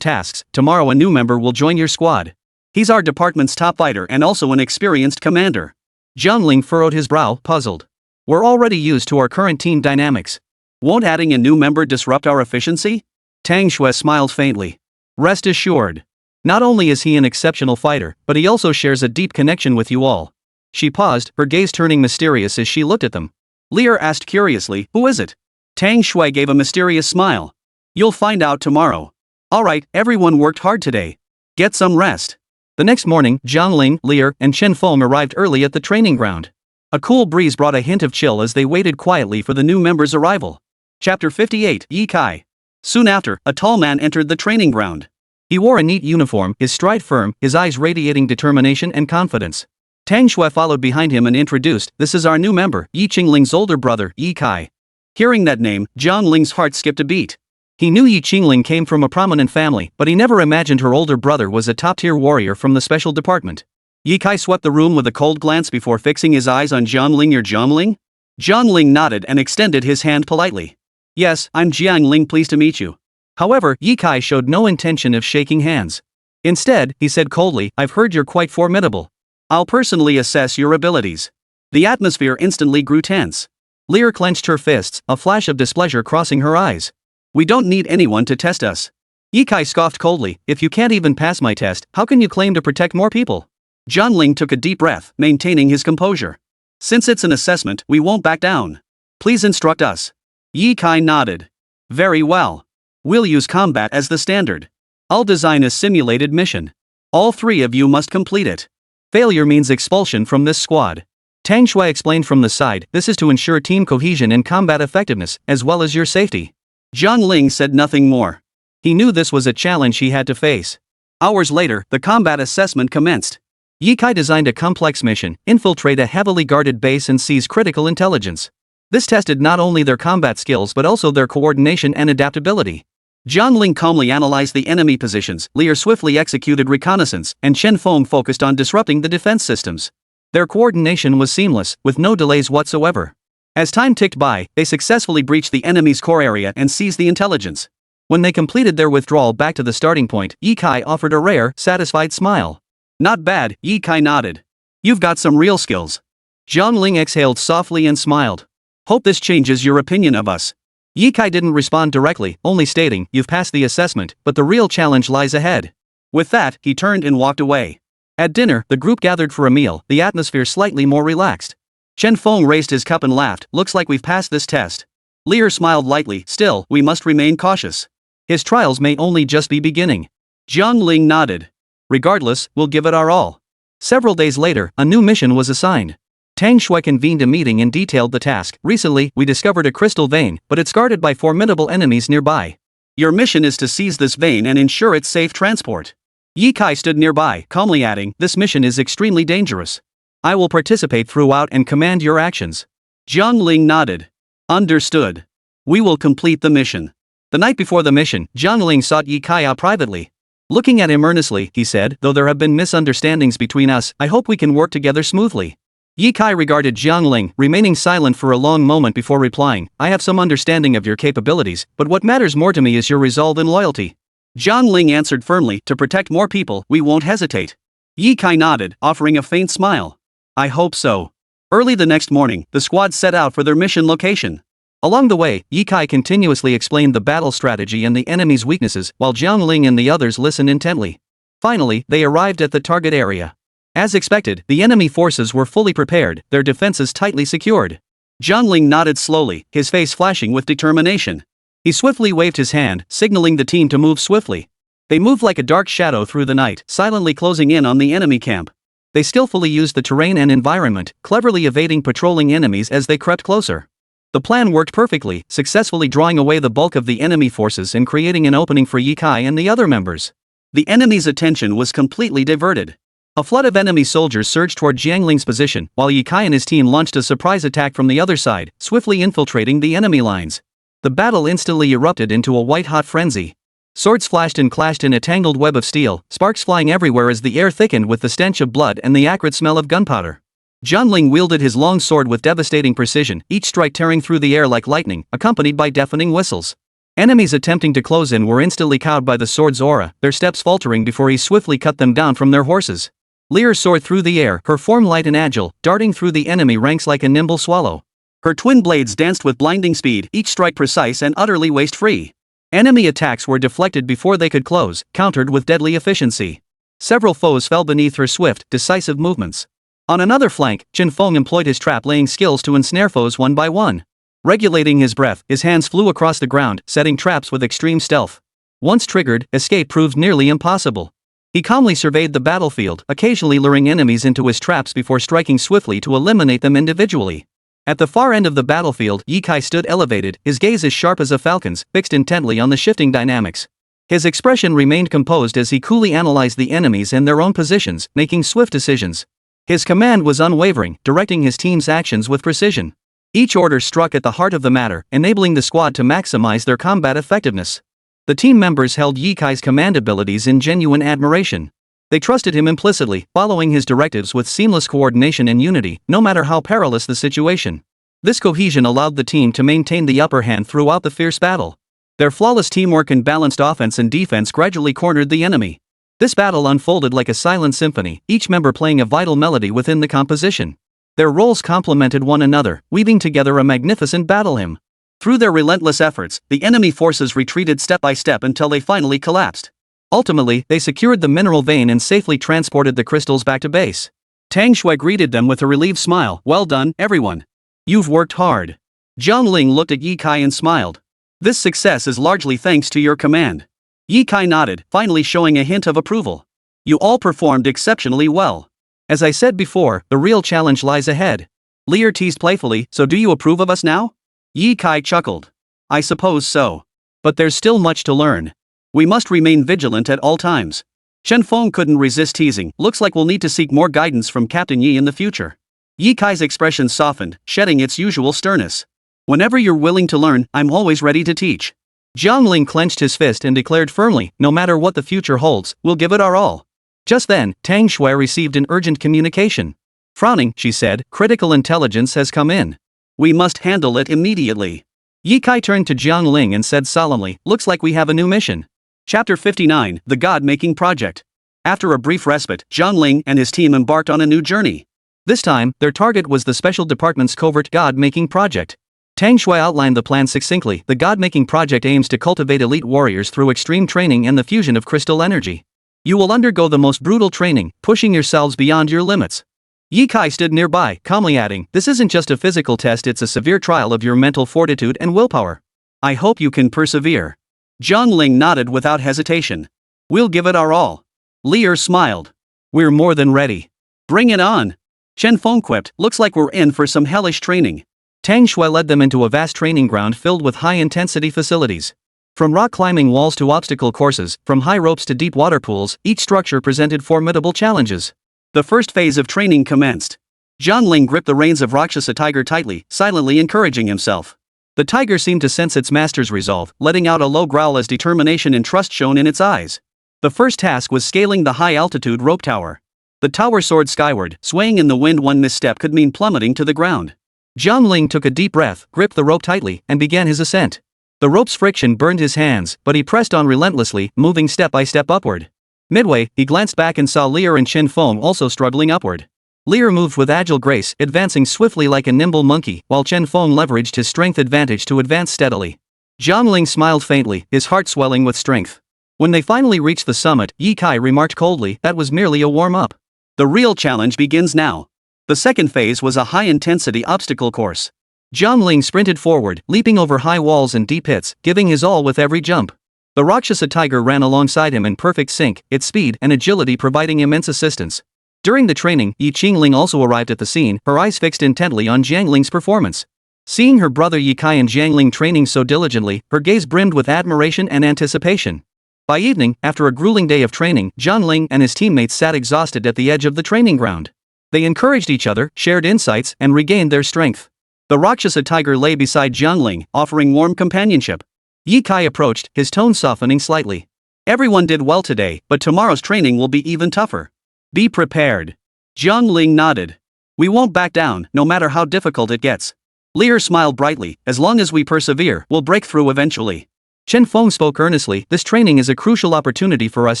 tasks, tomorrow a new member will join your squad. He's our department's top fighter and also an experienced commander." Jiang Ling furrowed his brow, puzzled. "We're already used to our current team dynamics. Won't adding a new member disrupt our efficiency?" Tang Shui smiled faintly. "Rest assured. Not only is he an exceptional fighter, but he also shares a deep connection with you all." She paused, her gaze turning mysterious as she looked at them. Lear asked curiously, "Who is it?" Tang Shui gave a mysterious smile. "You'll find out tomorrow. Alright, everyone worked hard today. Get some rest." The next morning, Jiang Ling, Lear, and Chen Feng arrived early at the training ground. A cool breeze brought a hint of chill as they waited quietly for the new member's arrival. Chapter 58, Yi Kai. Soon after, a tall man entered the training ground. He wore a neat uniform, his stride firm, his eyes radiating determination and confidence. Tang Shui followed behind him and introduced, "This is our new member, Yi Qingling's older brother, Yi Kai." Hearing that name, Jiang Ling's heart skipped a beat. He knew Yi Qingling came from a prominent family, but he never imagined her older brother was a top-tier warrior from the special department. Yi Kai swept the room with a cold glance before fixing his eyes on Jiang Ling. "You're Jiang Ling?" Jiang Ling nodded and extended his hand politely. "Yes, I'm Jiang Ling, pleased to meet you." However, Yi Kai showed no intention of shaking hands. Instead, he said coldly, "I've heard you're quite formidable. I'll personally assess your abilities." The atmosphere instantly grew tense. Lear clenched her fists, a flash of displeasure crossing her eyes. "We don't need anyone to test us." Yi Kai scoffed coldly, "If you can't even pass my test, how can you claim to protect more people?" Jiang Ling took a deep breath, maintaining his composure. "Since it's an assessment, we won't back down. Please instruct us." Yi Kai nodded. "Very well. We'll use combat as the standard. I'll design a simulated mission. All three of you must complete it. Failure means expulsion from this squad." Tang Shui explained from the side, "This is to ensure team cohesion and combat effectiveness, as well as your safety." Jiang Ling said nothing more. He knew this was a challenge he had to face. Hours later, the combat assessment commenced. Yi Kai designed a complex mission, infiltrate a heavily guarded base and seize critical intelligence. This tested not only their combat skills but also their coordination and adaptability. Jiang Ling calmly analyzed the enemy positions, Lear swiftly executed reconnaissance, and Chen Feng focused on disrupting the defense systems. Their coordination was seamless, with no delays whatsoever. As time ticked by, they successfully breached the enemy's core area and seized the intelligence. When they completed their withdrawal back to the starting point, Yi Kai offered a rare, satisfied smile. "Not bad," Yi Kai nodded. "You've got some real skills." Jiang Ling exhaled softly and smiled. "Hope this changes your opinion of us." Yi Kai didn't respond directly, only stating, "You've passed the assessment, but the real challenge lies ahead." With that, he turned and walked away. At dinner, the group gathered for a meal, the atmosphere slightly more relaxed. Chen Feng raised his cup and laughed, "Looks like we've passed this test." Lear smiled lightly, "Still, we must remain cautious. His trials may only just be beginning." Jiang Ling nodded. "Regardless, we'll give it our all." Several days later, a new mission was assigned. Tang Shui convened a meeting and detailed the task. "Recently, we discovered a crystal vein, but it's guarded by formidable enemies nearby. Your mission is to seize this vein and ensure its safe transport." Yi Kai stood nearby, calmly adding, "This mission is extremely dangerous. I will participate throughout and command your actions." Jiang Ling nodded. "Understood. We will complete the mission." The night before the mission, Jiang Ling sought Yi Kai out privately. Looking at him earnestly, he said, though there have been misunderstandings between us, I hope we can work together smoothly. Ye Kai regarded Jiang Ling, remaining silent for a long moment before replying, I have some understanding of your capabilities, but what matters more to me is your resolve and loyalty. Jiang Ling answered firmly, to protect more people, we won't hesitate. Ye Kai nodded, offering a faint smile. I hope so. Early the next morning, the squad set out for their mission location. Along the way, Ye Kai continuously explained the battle strategy and the enemy's weaknesses, while Jiang Ling and the others listened intently. Finally, they arrived at the target area. As expected, the enemy forces were fully prepared, their defenses tightly secured. Jiang Ling nodded slowly, his face flashing with determination. He swiftly waved his hand, signaling the team to move swiftly. They moved like a dark shadow through the night, silently closing in on the enemy camp. They skillfully used the terrain and environment, cleverly evading patrolling enemies as they crept closer. The plan worked perfectly, successfully drawing away the bulk of the enemy forces and creating an opening for Ye Kai and the other members. The enemy's attention was completely diverted. A flood of enemy soldiers surged toward Jiang Ling's position, while Ye Kai and his team launched a surprise attack from the other side, swiftly infiltrating the enemy lines. The battle instantly erupted into a white-hot frenzy. Swords flashed and clashed in a tangled web of steel, sparks flying everywhere as the air thickened with the stench of blood and the acrid smell of gunpowder. Jiang Ling wielded his long sword with devastating precision, each strike tearing through the air like lightning, accompanied by deafening whistles. Enemies attempting to close in were instantly cowed by the sword's aura, their steps faltering before he swiftly cut them down from their horses. Lear soared through the air, her form light and agile, darting through the enemy ranks like a nimble swallow. Her twin blades danced with blinding speed, each strike precise and utterly waste-free. Enemy attacks were deflected before they could close, countered with deadly efficiency. Several foes fell beneath her swift, decisive movements. On another flank, Chen Feng employed his trap-laying skills to ensnare foes one by one. Regulating his breath, his hands flew across the ground, setting traps with extreme stealth. Once triggered, escape proved nearly impossible. He calmly surveyed the battlefield, occasionally luring enemies into his traps before striking swiftly to eliminate them individually. At the far end of the battlefield, Ye Kai stood elevated, his gaze as sharp as a falcon's, fixed intently on the shifting dynamics. His expression remained composed as he coolly analyzed the enemies and their own positions, making swift decisions. His command was unwavering, directing his team's actions with precision. Each order struck at the heart of the matter, enabling the squad to maximize their combat effectiveness. The team members held Ye Kai's command abilities in genuine admiration. They trusted him implicitly, following his directives with seamless coordination and unity, no matter how perilous the situation. This cohesion allowed the team to maintain the upper hand throughout the fierce battle. Their flawless teamwork and balanced offense and defense gradually cornered the enemy. This battle unfolded like a silent symphony, each member playing a vital melody within the composition. Their roles complemented one another, weaving together a magnificent battle hymn. Through their relentless efforts, the enemy forces retreated step by step until they finally collapsed. Ultimately, they secured the mineral vein and safely transported the crystals back to base. Tang Shui greeted them with a relieved smile. Well done, everyone. You've worked hard. Jiang Ling looked at Ye Kai and smiled. This success is largely thanks to your command. Ye Kai nodded, finally showing a hint of approval. You all performed exceptionally well. As I said before, the real challenge lies ahead. Lear teased playfully, so do you approve of us now? Ye Kai chuckled. I suppose so. But there's still much to learn. We must remain vigilant at all times. Chen Feng couldn't resist teasing, looks like we'll need to seek more guidance from Captain Yi in the future. Ye Kai's expression softened, shedding its usual sternness. Whenever you're willing to learn, I'm always ready to teach. Jiang Ling clenched his fist and declared firmly, no matter what the future holds, we'll give it our all. Just then, Tang Shui received an urgent communication. Frowning, she said, critical intelligence has come in. We must handle it immediately. Ye Kai turned to Jiang Ling and said solemnly, looks like we have a new mission. Chapter 59, The God-Making Project. After a brief respite, Jiang Ling and his team embarked on a new journey. This time, their target was the Special Department's covert God-Making Project. Tang Shui outlined the plan succinctly. The God-Making Project aims to cultivate elite warriors through extreme training and the fusion of crystal energy. You will undergo the most brutal training, pushing yourselves beyond your limits. Ye Kai stood nearby, calmly adding, this isn't just a physical test, it's a severe trial of your mental fortitude and willpower. I hope you can persevere. Jiang Ling nodded without hesitation. We'll give it our all. Lear smiled. We're more than ready. Bring it on. Chen Feng quipped, looks like we're in for some hellish training. Tang Shui led them into a vast training ground filled with high-intensity facilities. From rock climbing walls to obstacle courses, from high ropes to deep water pools, each structure presented formidable challenges. The first phase of training commenced. Jiang Ling gripped the reins of Rakshasa Tiger tightly, silently encouraging himself. The tiger seemed to sense its master's resolve, letting out a low growl as determination and trust shone in its eyes. The first task was scaling the high-altitude rope tower. The tower soared skyward, swaying in the wind. One misstep could mean plummeting to the ground. Jiang Ling took a deep breath, gripped the rope tightly, and began his ascent. The rope's friction burned his hands, but he pressed on relentlessly, moving step by step upward. Midway, he glanced back and saw Lear and Chen Feng also struggling upward. Lear moved with agile grace, advancing swiftly like a nimble monkey, while Chen Feng leveraged his strength advantage to advance steadily. Jiang Ling smiled faintly, his heart swelling with strength. When they finally reached the summit, Ye Kai remarked coldly, "That was merely a warm-up. The real challenge begins now." The second phase was a high-intensity obstacle course. Jiang Ling sprinted forward, leaping over high walls and deep pits, giving his all with every jump. The Rakshasa Tiger ran alongside him in perfect sync, its speed and agility providing immense assistance. During the training, Yi Qingling also arrived at the scene, her eyes fixed intently on Jiang Ling's performance. Seeing her brother Ye Kai and Jiang Ling training so diligently, her gaze brimmed with admiration and anticipation. By evening, after a grueling day of training, Jiang Ling and his teammates sat exhausted at the edge of the training ground. They encouraged each other, shared insights, and regained their strength. The Rakshasa Tiger lay beside Jiang Ling, offering warm companionship. Ye Kai approached, his tone softening slightly. "Everyone did well today, but tomorrow's training will be even tougher. Be prepared." Jiang Ling nodded. "We won't back down, no matter how difficult it gets." Lear smiled brightly, "As long as we persevere, we'll break through eventually." Chen Feng spoke earnestly, "This training is a crucial opportunity for us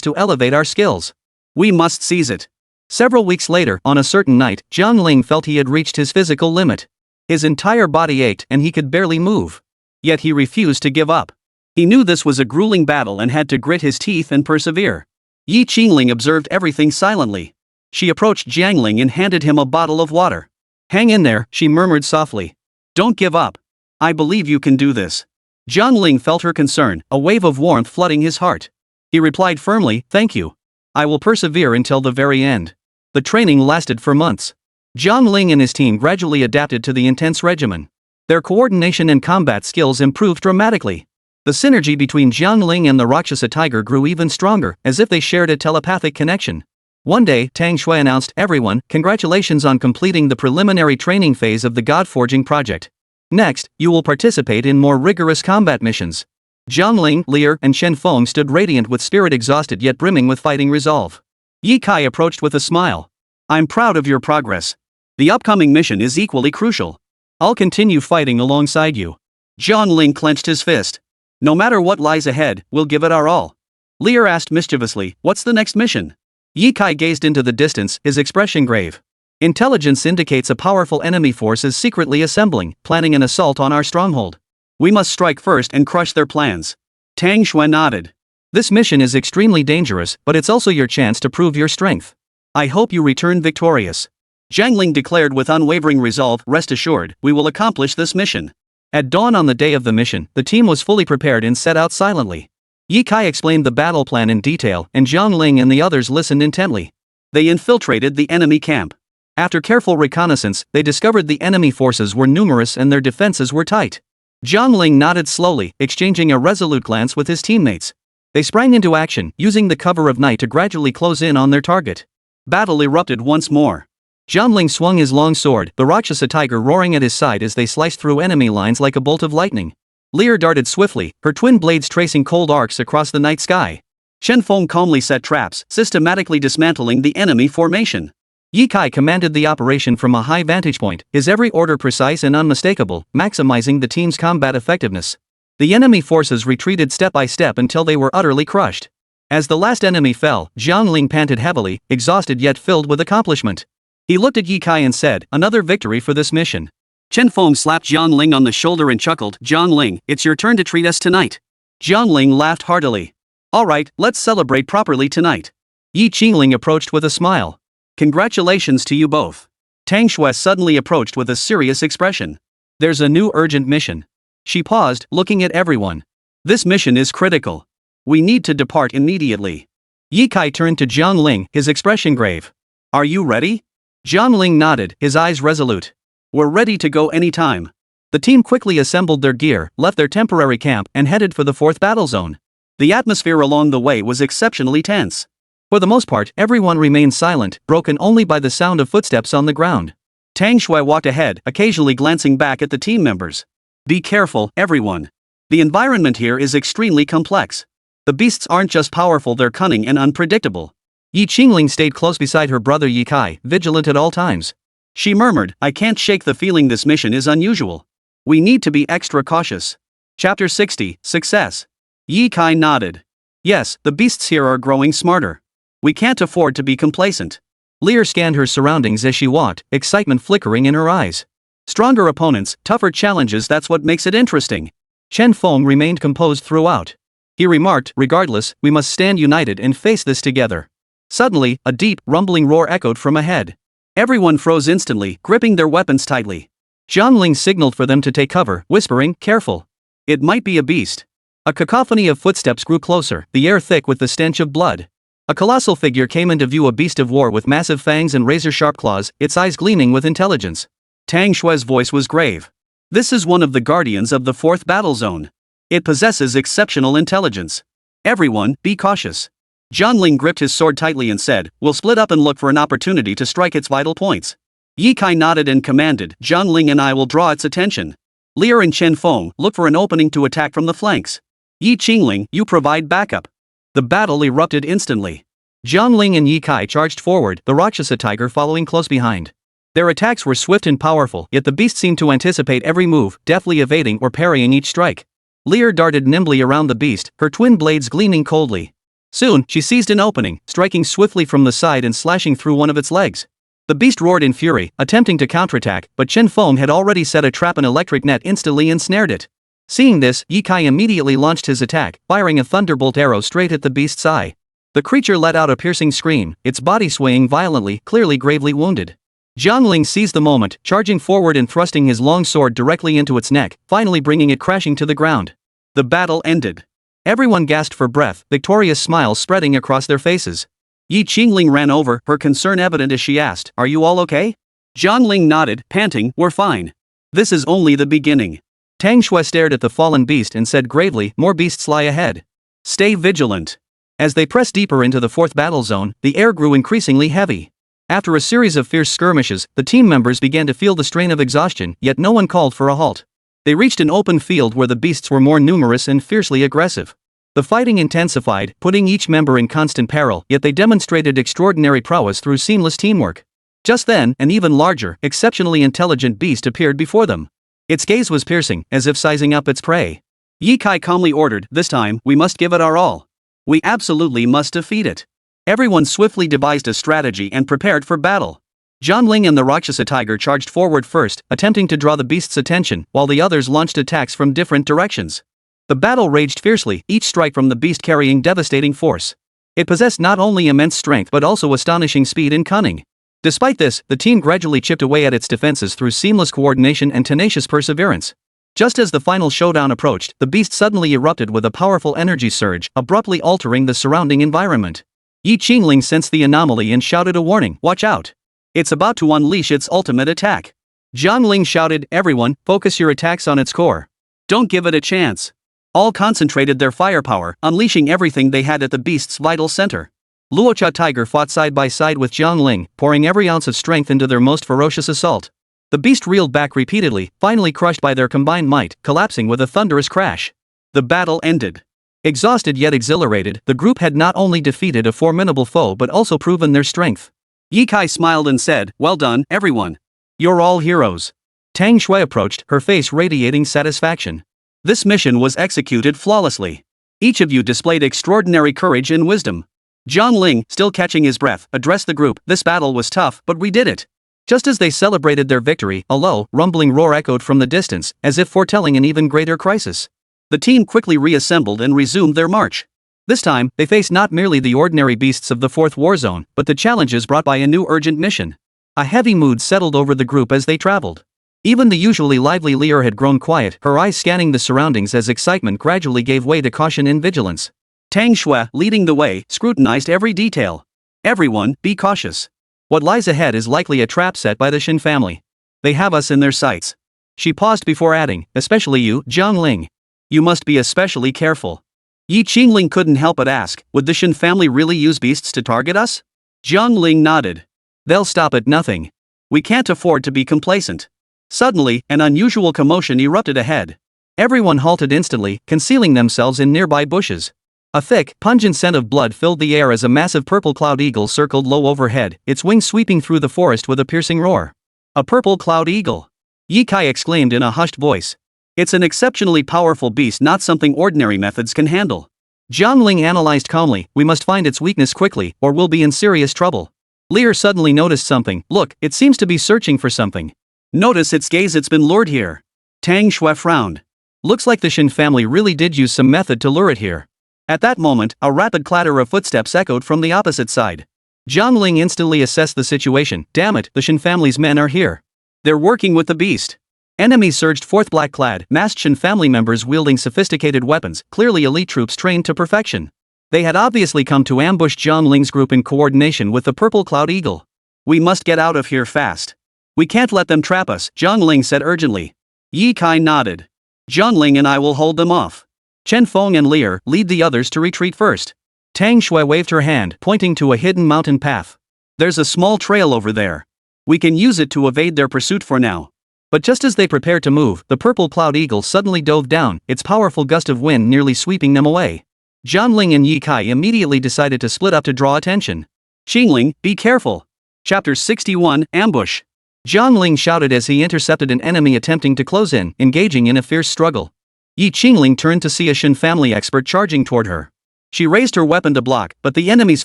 to elevate our skills. We must seize it." Several weeks later, on a certain night, Jiang Ling felt he had reached his physical limit. His entire body ached and he could barely move. Yet he refused to give up. He knew this was a grueling battle and had to grit his teeth and persevere. Yi Qingling observed everything silently. She approached Jiang Ling and handed him a bottle of water. "Hang in there," she murmured softly. "Don't give up. I believe you can do this." Jiang Ling felt her concern, a wave of warmth flooding his heart. He replied firmly, "Thank you. I will persevere until the very end." The training lasted for months. Jiang Ling and his team gradually adapted to the intense regimen. Their coordination and combat skills improved dramatically. The synergy between Jiang Ling and the Rakshasa Tiger grew even stronger, as if they shared a telepathic connection. One day, Tang Shui announced, "Everyone, congratulations on completing the preliminary training phase of the God Forging project. Next, you will participate in more rigorous combat missions." Jiang Ling, Lear, and Chen Feng stood radiant with spirit, exhausted yet brimming with fighting resolve. Ye Kai approached with a smile. "I'm proud of your progress. The upcoming mission is equally crucial. I'll continue fighting alongside you." Jiang Ling clenched his fist. "No matter what lies ahead, we'll give it our all." Lear asked mischievously, "What's the next mission?" Ye Kai gazed into the distance, his expression grave. "Intelligence indicates a powerful enemy force is secretly assembling, planning an assault on our stronghold. We must strike first and crush their plans." Tang Shui nodded. "This mission is extremely dangerous, but it's also your chance to prove your strength. I hope you return victorious." Jiang Ling declared with unwavering resolve, "Rest assured, we will accomplish this mission." At dawn on the day of the mission, the team was fully prepared and set out silently. Ye Kai explained the battle plan in detail, and Jiang Ling and the others listened intently. They infiltrated the enemy camp. After careful reconnaissance, they discovered the enemy forces were numerous and their defenses were tight. Jiang Ling nodded slowly, exchanging a resolute glance with his teammates. They sprang into action, using the cover of night to gradually close in on their target. Battle erupted once more. Jiang Ling swung his long sword, the Rakshasa Tiger roaring at his side as they sliced through enemy lines like a bolt of lightning. Lear darted swiftly, her twin blades tracing cold arcs across the night sky. Chen Feng calmly set traps, systematically dismantling the enemy formation. Ye Kai commanded the operation from a high vantage point, his every order precise and unmistakable, maximizing the team's combat effectiveness. The enemy forces retreated step by step until they were utterly crushed. As the last enemy fell, Jiang Ling panted heavily, exhausted yet filled with accomplishment. He looked at Ye Kai and said, "Another victory for this mission." Chen Feng slapped Jiang Ling on the shoulder and chuckled, "Jiang Ling, it's your turn to treat us tonight." Jiang Ling laughed heartily. "All right, let's celebrate properly tonight." Yi Qingling approached with a smile. "Congratulations to you both." Tang Shui suddenly approached with a serious expression. "There's a new urgent mission." She paused, looking at everyone. "This mission is critical. We need to depart immediately." Ye Kai turned to Jiang Ling, his expression grave. "Are you ready?" Jiang Ling nodded, his eyes resolute. "We're ready to go anytime." The team quickly assembled their gear, left their temporary camp, and headed for the fourth battle zone. The atmosphere along the way was exceptionally tense. For the most part, everyone remained silent, broken only by the sound of footsteps on the ground. Tang Shui walked ahead, occasionally glancing back at the team members. "Be careful, everyone. The environment here is extremely complex. The beasts aren't just powerful, they're cunning and unpredictable. Yi Qingling stayed close beside her brother Yi Kai, vigilant at all times. She murmured, I can't shake the feeling this mission is unusual. We need to be extra cautious. Chapter 60, Success. Yi Kai nodded. Yes, the beasts here are growing smarter. We can't afford to be complacent. Lear scanned her surroundings as she walked, excitement flickering in her eyes. Stronger opponents, tougher challenges, that's what makes it interesting. Chen Feng remained composed throughout. He remarked, regardless, we must stand united and face this together. Suddenly, a deep, rumbling roar echoed from ahead. Everyone froze instantly, gripping their weapons tightly. Jiang Ling signaled for them to take cover, whispering, careful. It might be a beast. A cacophony of footsteps grew closer, the air thick with the stench of blood. A colossal figure came into view, a beast of war with massive fangs and razor-sharp claws, its eyes gleaming with intelligence. Tang Xue's voice was grave. This is one of the guardians of the 4th battle zone. It possesses exceptional intelligence. Everyone, be cautious. Jiang Ling gripped his sword tightly and said, we'll split up and look for an opportunity to strike its vital points. Yi Kai nodded and commanded, Jiang Ling and I will draw its attention. Lear and Chen Feng, look for an opening to attack from the flanks. Yi Qingling, you provide backup. The battle erupted instantly. Jiang Ling and Yi Kai charged forward, the Rakshasa Tiger following close behind. Their attacks were swift and powerful, yet the beast seemed to anticipate every move, deftly evading or parrying each strike. Lear darted nimbly around the beast, her twin blades gleaming coldly. Soon, she seized an opening, striking swiftly from the side and slashing through one of its legs. The beast roared in fury, attempting to counterattack, but Chen Feng had already set a trap, an electric net instantly ensnared it. Seeing this, Yi Kai immediately launched his attack, firing a thunderbolt arrow straight at the beast's eye. The creature let out a piercing scream, its body swaying violently, clearly gravely wounded. Jiang Ling seized the moment, charging forward and thrusting his long sword directly into its neck, finally bringing it crashing to the ground. The battle ended. Everyone gasped for breath, victorious smiles spreading across their faces. Yi Qingling ran over, her concern evident as she asked, are you all okay? Jiang Ling nodded, panting, we're fine. This is only the beginning. Tang Xue stared at the fallen beast and said gravely, more beasts lie ahead. Stay vigilant. As they pressed deeper into the 4th battle zone, the air grew increasingly heavy. After a series of fierce skirmishes, the team members began to feel the strain of exhaustion, yet no one called for a halt. They reached an open field where the beasts were more numerous and fiercely aggressive. The fighting intensified, putting each member in constant peril, yet they demonstrated extraordinary prowess through seamless teamwork. Just then, an even larger, exceptionally intelligent beast appeared before them. Its gaze was piercing, as if sizing up its prey. Yi Kai calmly ordered, this time, we must give it our all. We absolutely must defeat it. Everyone swiftly devised a strategy and prepared for battle. Jiang Ling and the Rakshasa Tiger charged forward first, attempting to draw the beast's attention, while the others launched attacks from different directions. The battle raged fiercely, each strike from the beast carrying devastating force. It possessed not only immense strength but also astonishing speed and cunning. Despite this, the team gradually chipped away at its defenses through seamless coordination and tenacious perseverance. Just as the final showdown approached, the beast suddenly erupted with a powerful energy surge, abruptly altering the surrounding environment. Yi Qingling sensed the anomaly and shouted a warning, watch out. It's about to unleash its ultimate attack. Jiang Ling shouted, everyone, focus your attacks on its core. Don't give it a chance. All concentrated their firepower, unleashing everything they had at the beast's vital center. Luocha Tiger fought side by side with Jiang Ling, pouring every ounce of strength into their most ferocious assault. The beast reeled back repeatedly, finally crushed by their combined might, collapsing with a thunderous crash. The battle ended. Exhausted yet exhilarated, the group had not only defeated a formidable foe but also proven their strength. Yi Kai smiled and said, well done, everyone. You're all heroes. Tang Xue approached, her face radiating satisfaction. This mission was executed flawlessly. Each of you displayed extraordinary courage and wisdom. Jiang Ling, still catching his breath, addressed the group, this battle was tough, but we did it. Just as they celebrated their victory, a low, rumbling roar echoed from the distance, as if foretelling an even greater crisis. The team quickly reassembled and resumed their march. This time, they faced not merely the ordinary beasts of the 4th war zone, but the challenges brought by a new urgent mission. A heavy mood settled over the group as they traveled. Even the usually lively Lear had grown quiet, her eyes scanning the surroundings as excitement gradually gave way to caution and vigilance. Tang Xue, leading the way, scrutinized every detail. Everyone, be cautious. What lies ahead is likely a trap set by the Shin family. They have us in their sights. She paused before adding, especially you, Jiang Ling. You must be especially careful. Yi Qingling couldn't help but ask, would the Shin family really use beasts to target us? Jiang Ling nodded. They'll stop at nothing. We can't afford to be complacent. Suddenly, an unusual commotion erupted ahead. Everyone halted instantly, concealing themselves in nearby bushes. A thick, pungent scent of blood filled the air as a massive purple cloud eagle circled low overhead, its wings sweeping through the forest with a piercing roar. A purple cloud eagle! Ye Kai exclaimed in a hushed voice. It's an exceptionally powerful beast, not something ordinary methods can handle. Jiang Ling analyzed calmly, we must find its weakness quickly, or we'll be in serious trouble. Lear suddenly noticed something, look, it seems to be searching for something. Notice its gaze, it's been lured here. Tang Shui frowned. Looks like the Shin family really did use some method to lure it here. At that moment, a rapid clatter of footsteps echoed from the opposite side. Jiang Ling instantly assessed the situation, damn it, the Shin family's men are here. They're working with the beast. Enemies surged forth, black-clad, masked Shin family members wielding sophisticated weapons, clearly elite troops trained to perfection. They had obviously come to ambush Jiang Ling's group in coordination with the purple cloud eagle. We must get out of here fast. We can't let them trap us, Jiang Ling said urgently. Ye Kai nodded. Jiang Ling and I will hold them off. Chen Feng and Lear, lead the others to retreat first. Tang Shui waved her hand, pointing to a hidden mountain path. There's a small trail over there. We can use it to evade their pursuit for now. But just as they prepared to move, the purple cloud eagle suddenly dove down, its powerful gust of wind nearly sweeping them away. Jiang Ling and Ye Kai immediately decided to split up to draw attention. Qingling, be careful. Chapter 61, Ambush. Jiang Ling shouted as he intercepted an enemy attempting to close in, engaging in a fierce struggle. Yi Qingling turned to see a Shin family expert charging toward her. She raised her weapon to block, but the enemy's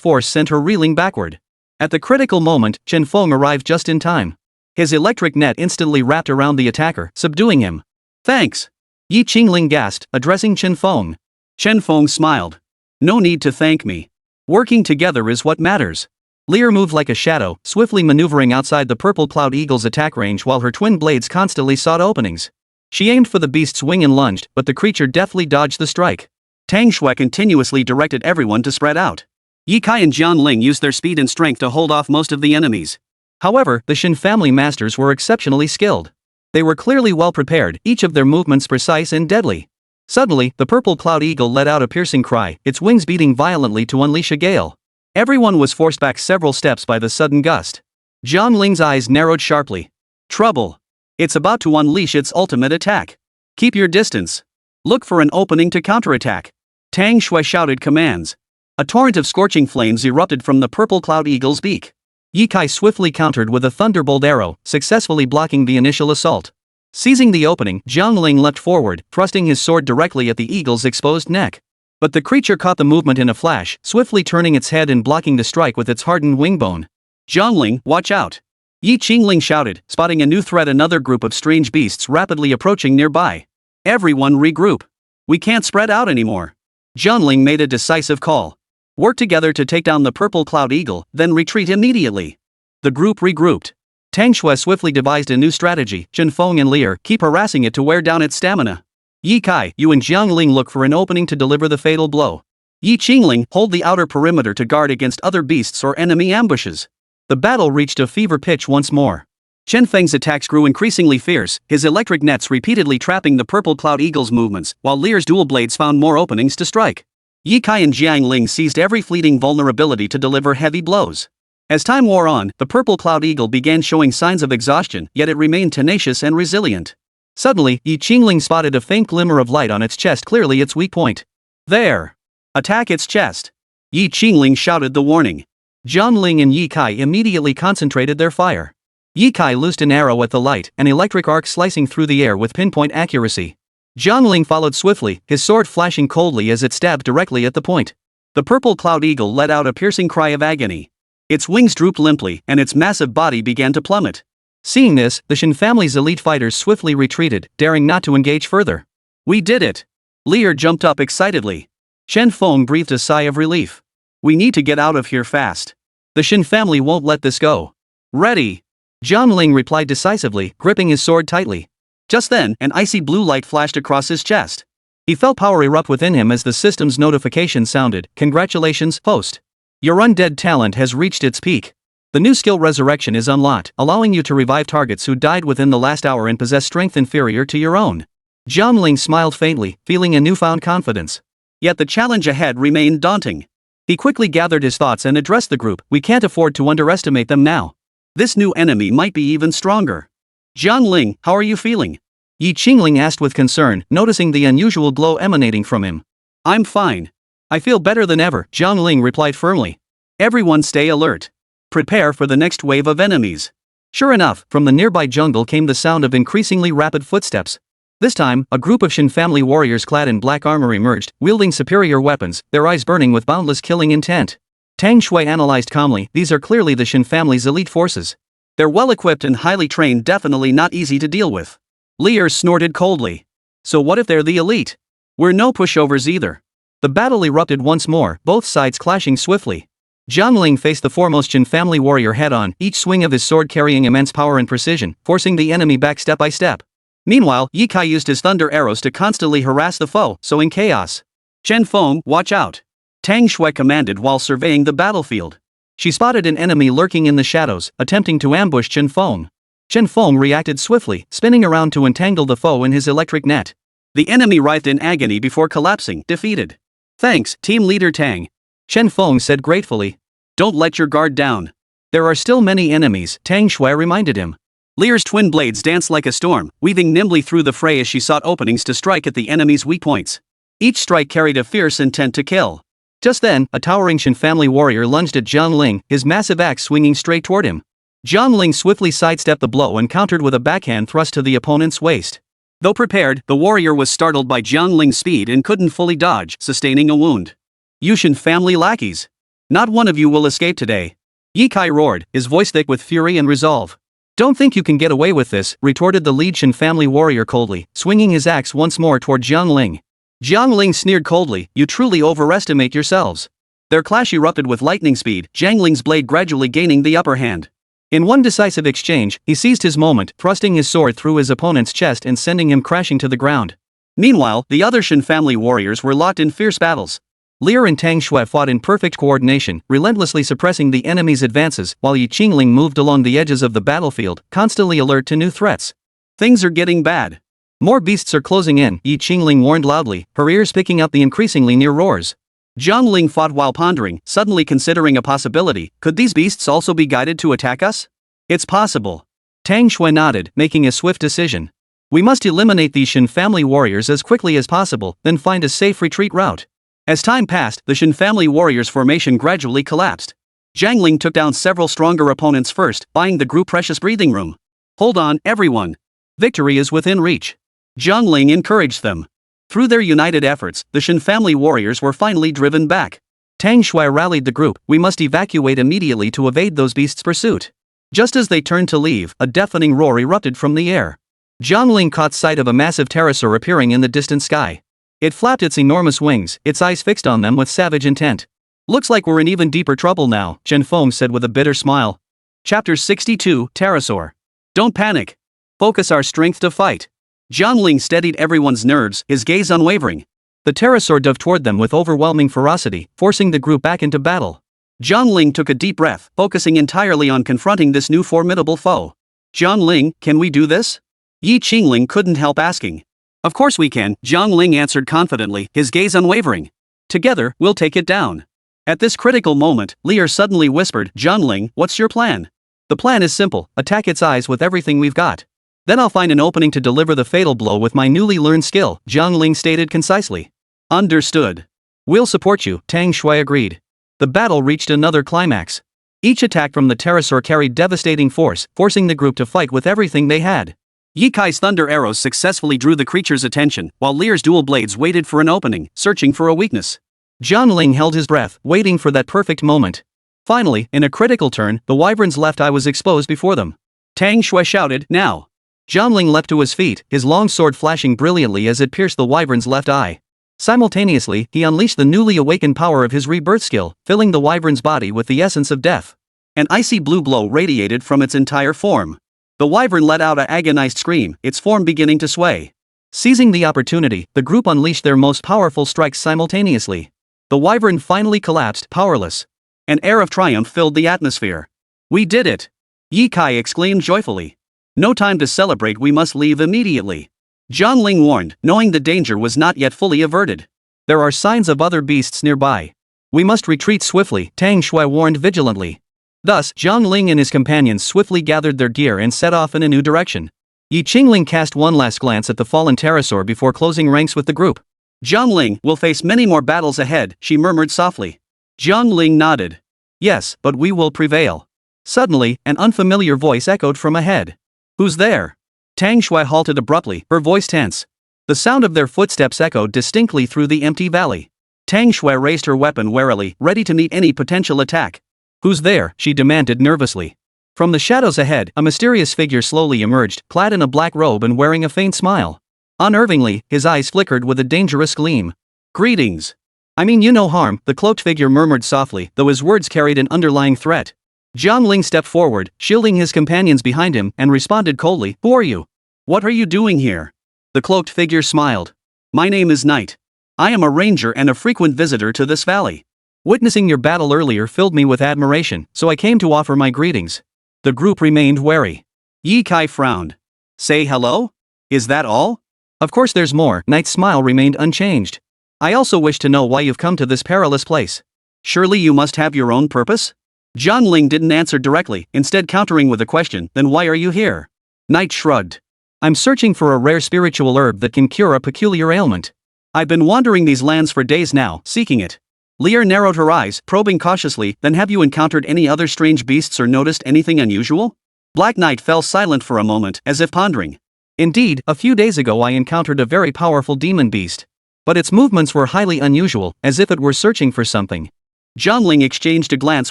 force sent her reeling backward. At the critical moment, Chen Feng arrived just in time. His electric net instantly wrapped around the attacker, subduing him. Thanks. Yi Qingling gasped, addressing Chen Feng. Chen Feng smiled. No need to thank me. Working together is what matters. Lear moved like a shadow, swiftly maneuvering outside the purple cloud eagle's attack range while her twin blades constantly sought openings. She aimed for the beast's wing and lunged, but the creature deftly dodged the strike. Tang Shui continuously directed everyone to spread out. Ye Kai and Jiang Ling used their speed and strength to hold off most of the enemies. However, the Shin family masters were exceptionally skilled. They were clearly well prepared, each of their movements precise and deadly. Suddenly, the purple cloud eagle let out a piercing cry, its wings beating violently to unleash a gale. Everyone was forced back several steps by the sudden gust. Jiang Ling's eyes narrowed sharply. Trouble. It's about to unleash its ultimate attack. Keep your distance. Look for an opening to counterattack. Tang Shui shouted commands. A torrent of scorching flames erupted from the purple cloud eagle's beak. Ye Kai swiftly countered with a thunderbolt arrow, successfully blocking the initial assault. Seizing the opening, Jiang Ling leapt forward, thrusting his sword directly at the eagle's exposed neck. But the creature caught the movement in a flash, swiftly turning its head and blocking the strike with its hardened wingbone. Jiang Ling, watch out! Yi Qingling shouted, spotting a new threat, another group of strange beasts rapidly approaching nearby. Everyone regroup. We can't spread out anymore. Jiang Ling made a decisive call. Work together to take down the purple cloud eagle, then retreat immediately. The group regrouped. Tang Shui swiftly devised a new strategy. Chen Feng and Lear keep harassing it to wear down its stamina. Ye Kai, you and Jiang Ling look for an opening to deliver the fatal blow. Yi Qingling, hold the outer perimeter to guard against other beasts or enemy ambushes. The battle reached a fever pitch once more. Chen Feng's attacks grew increasingly fierce, his electric nets repeatedly trapping the purple cloud eagle's movements, while Lear's dual blades found more openings to strike. Ye Kai and Jiang Ling seized every fleeting vulnerability to deliver heavy blows. As time wore on, the purple cloud eagle began showing signs of exhaustion, yet it remained tenacious and resilient. Suddenly, Yi Qingling spotted a faint glimmer of light on its chest, clearly its weak point. There! Attack its chest! Yi Qingling shouted the warning. Jiang Ling and Ye Kai immediately concentrated their fire. Ye Kai loosed an arrow at the light, an electric arc slicing through the air with pinpoint accuracy. Jiang Ling followed swiftly, his sword flashing coldly as it stabbed directly at the point. The purple cloud eagle let out a piercing cry of agony. Its wings drooped limply, and its massive body began to plummet. Seeing this, the Shin family's elite fighters swiftly retreated, daring not to engage further. We did it! Lear jumped up excitedly. Chen Feng breathed a sigh of relief. We need to get out of here fast. The Shin family won't let this go. Ready! Jiang Ling replied decisively, gripping his sword tightly. Just then, an icy blue light flashed across his chest. He felt power erupt within him as the system's notification sounded. Congratulations, host. Your undead talent has reached its peak. The new skill Resurrection is unlocked, allowing you to revive targets who died within the last hour and possess strength inferior to your own. Jiang Ling smiled faintly, feeling a newfound confidence. Yet the challenge ahead remained daunting. He quickly gathered his thoughts and addressed the group. We can't afford to underestimate them now. This new enemy might be even stronger. Jiang Ling, how are you feeling? Yi Qingling asked with concern, noticing the unusual glow emanating from him. I'm fine. I feel better than ever, Jiang Ling replied firmly. Everyone stay alert. Prepare for the next wave of enemies. Sure enough, from the nearby jungle came the sound of increasingly rapid footsteps. This time, a group of Shin family warriors clad in black armor emerged, wielding superior weapons, their eyes burning with boundless killing intent. Tang Shui analyzed calmly, these are clearly the Shin family's elite forces. They're well-equipped and highly trained, definitely not easy to deal with. Lear snorted coldly. So what if they're the elite? We're no pushovers either. The battle erupted once more, both sides clashing swiftly. Jiang Ling faced the foremost Shin family warrior head-on, each swing of his sword carrying immense power and precision, forcing the enemy back step by step. Meanwhile, Ye Kai used his thunder arrows to constantly harass the foe, sowing chaos. Chen Feng, watch out! Tang Shui commanded while surveying the battlefield. She spotted an enemy lurking in the shadows, attempting to ambush Chen Feng. Chen Feng reacted swiftly, spinning around to entangle the foe in his electric net. The enemy writhed in agony before collapsing, defeated. Thanks, team leader Tang. Chen Feng said gratefully. Don't let your guard down. There are still many enemies, Tang Shui reminded him. Lear's twin blades danced like a storm, weaving nimbly through the fray as she sought openings to strike at the enemy's weak points. Each strike carried a fierce intent to kill. Just then, a towering Shin family warrior lunged at Jiang Ling, his massive axe swinging straight toward him. Jiang Ling swiftly sidestepped the blow and countered with a backhand thrust to the opponent's waist. Though prepared, the warrior was startled by Jiang Ling's speed and couldn't fully dodge, sustaining a wound. You Shin family lackeys. Not one of you will escape today. Ye Kai roared, his voice thick with fury and resolve. Don't think you can get away with this, retorted the lead Shin family warrior coldly, swinging his axe once more toward Jiang Ling. Jiang Ling sneered coldly, you truly overestimate yourselves. Their clash erupted with lightning speed, Jiang Ling's blade gradually gaining the upper hand. In one decisive exchange, he seized his moment, thrusting his sword through his opponent's chest and sending him crashing to the ground. Meanwhile, the other Shin family warriors were locked in fierce battles. Lear and Tang Shui fought in perfect coordination, relentlessly suppressing the enemy's advances, while Yi Qingling moved along the edges of the battlefield, constantly alert to new threats. Things are getting bad. More beasts are closing in, Yi Qingling warned loudly, her ears picking up the increasingly near roars. Jiang Ling fought while pondering, suddenly considering a possibility. Could these beasts also be guided to attack us? It's possible. Tang Shui nodded, making a swift decision. We must eliminate these Shin family warriors as quickly as possible, then find a safe retreat route. As time passed, the Shin family warriors' formation gradually collapsed. Jiang Ling took down several stronger opponents first, buying the group precious breathing room. Hold on, everyone. Victory is within reach. Jiang Ling encouraged them. Through their united efforts, the Shin family warriors were finally driven back. Tang Shui rallied the group, we must evacuate immediately to evade those beasts' pursuit. Just as they turned to leave, a deafening roar erupted from the air. Jiang Ling caught sight of a massive pterosaur appearing in the distant sky. It flapped its enormous wings, its eyes fixed on them with savage intent. Looks like we're in even deeper trouble now, Chen Feng said with a bitter smile. Chapter 62, Pterosaur. Don't panic. Focus our strength to fight. Jiang Ling steadied everyone's nerves, his gaze unwavering. The pterosaur dove toward them with overwhelming ferocity, forcing the group back into battle. Jiang Ling took a deep breath, focusing entirely on confronting this new formidable foe. Jiang Ling, can we do this? Yi Qingling couldn't help asking. Of course we can, Jiang Ling answered confidently, his gaze unwavering. Together, we'll take it down. At this critical moment, Lear suddenly whispered, Jiang Ling, what's your plan? The plan is simple, attack its eyes with everything we've got. Then I'll find an opening to deliver the fatal blow with my newly learned skill, Jiang Ling stated concisely. Understood. We'll support you, Tang Shui agreed. The battle reached another climax. Each attack from the pterosaur carried devastating force, forcing the group to fight with everything they had. Ye Kai's thunder arrows successfully drew the creature's attention, while Lear's dual blades waited for an opening, searching for a weakness. Jiang Ling held his breath, waiting for that perfect moment. Finally, in a critical turn, the wyvern's left eye was exposed before them. Tang Shui shouted, now. Jiang Ling leapt to his feet, his long sword flashing brilliantly as it pierced the wyvern's left eye. Simultaneously, he unleashed the newly awakened power of his rebirth skill, filling the wyvern's body with the essence of death. An icy blue glow radiated from its entire form. The wyvern let out an agonized scream, its form beginning to sway. Seizing the opportunity, the group unleashed their most powerful strikes simultaneously. The wyvern finally collapsed, powerless. An air of triumph filled the atmosphere. We did it! Ye Kai exclaimed joyfully. No time to celebrate, we must leave immediately. Jiang Ling warned, knowing the danger was not yet fully averted. There are signs of other beasts nearby. We must retreat swiftly, Tang Shui warned vigilantly. Thus, Jiang Ling and his companions swiftly gathered their gear and set off in a new direction. Yi Qingling cast one last glance at the fallen pterosaur before closing ranks with the group. Jiang Ling will face many more battles ahead, she murmured softly. Jiang Ling nodded. Yes, but we will prevail. Suddenly, an unfamiliar voice echoed from ahead. Who's there? Tang Shui halted abruptly, her voice tense. The sound of their footsteps echoed distinctly through the empty valley. Tang Shui raised her weapon warily, ready to meet any potential attack. Who's there? She demanded nervously. From the shadows ahead, a mysterious figure slowly emerged, clad in a black robe and wearing a faint smile. Unnervingly, his eyes flickered with a dangerous gleam. Greetings. I mean you no harm, the cloaked figure murmured softly, though his words carried an underlying threat. Jiang Ling stepped forward, shielding his companions behind him, and responded coldly, Who are you? What are you doing here? The cloaked figure smiled. My name is Knight. I am a ranger and a frequent visitor to this valley. Witnessing your battle earlier filled me with admiration, so I came to offer my greetings. The group remained wary. Ye Kai frowned. Say hello? Is that all? Of course there's more. Knight's smile remained unchanged. I also wish to know why you've come to this perilous place. Surely you must have your own purpose? Jiang Ling didn't answer directly, instead countering with a question, then why are you here? Knight shrugged. I'm searching for a rare spiritual herb that can cure a peculiar ailment. I've been wandering these lands for days now, seeking it. Lear narrowed her eyes, probing cautiously, then have you encountered any other strange beasts or noticed anything unusual? Black Knight fell silent for a moment, as if pondering. Indeed, a few days ago I encountered a very powerful demon beast. But its movements were highly unusual, as if it were searching for something. Jiang Ling exchanged a glance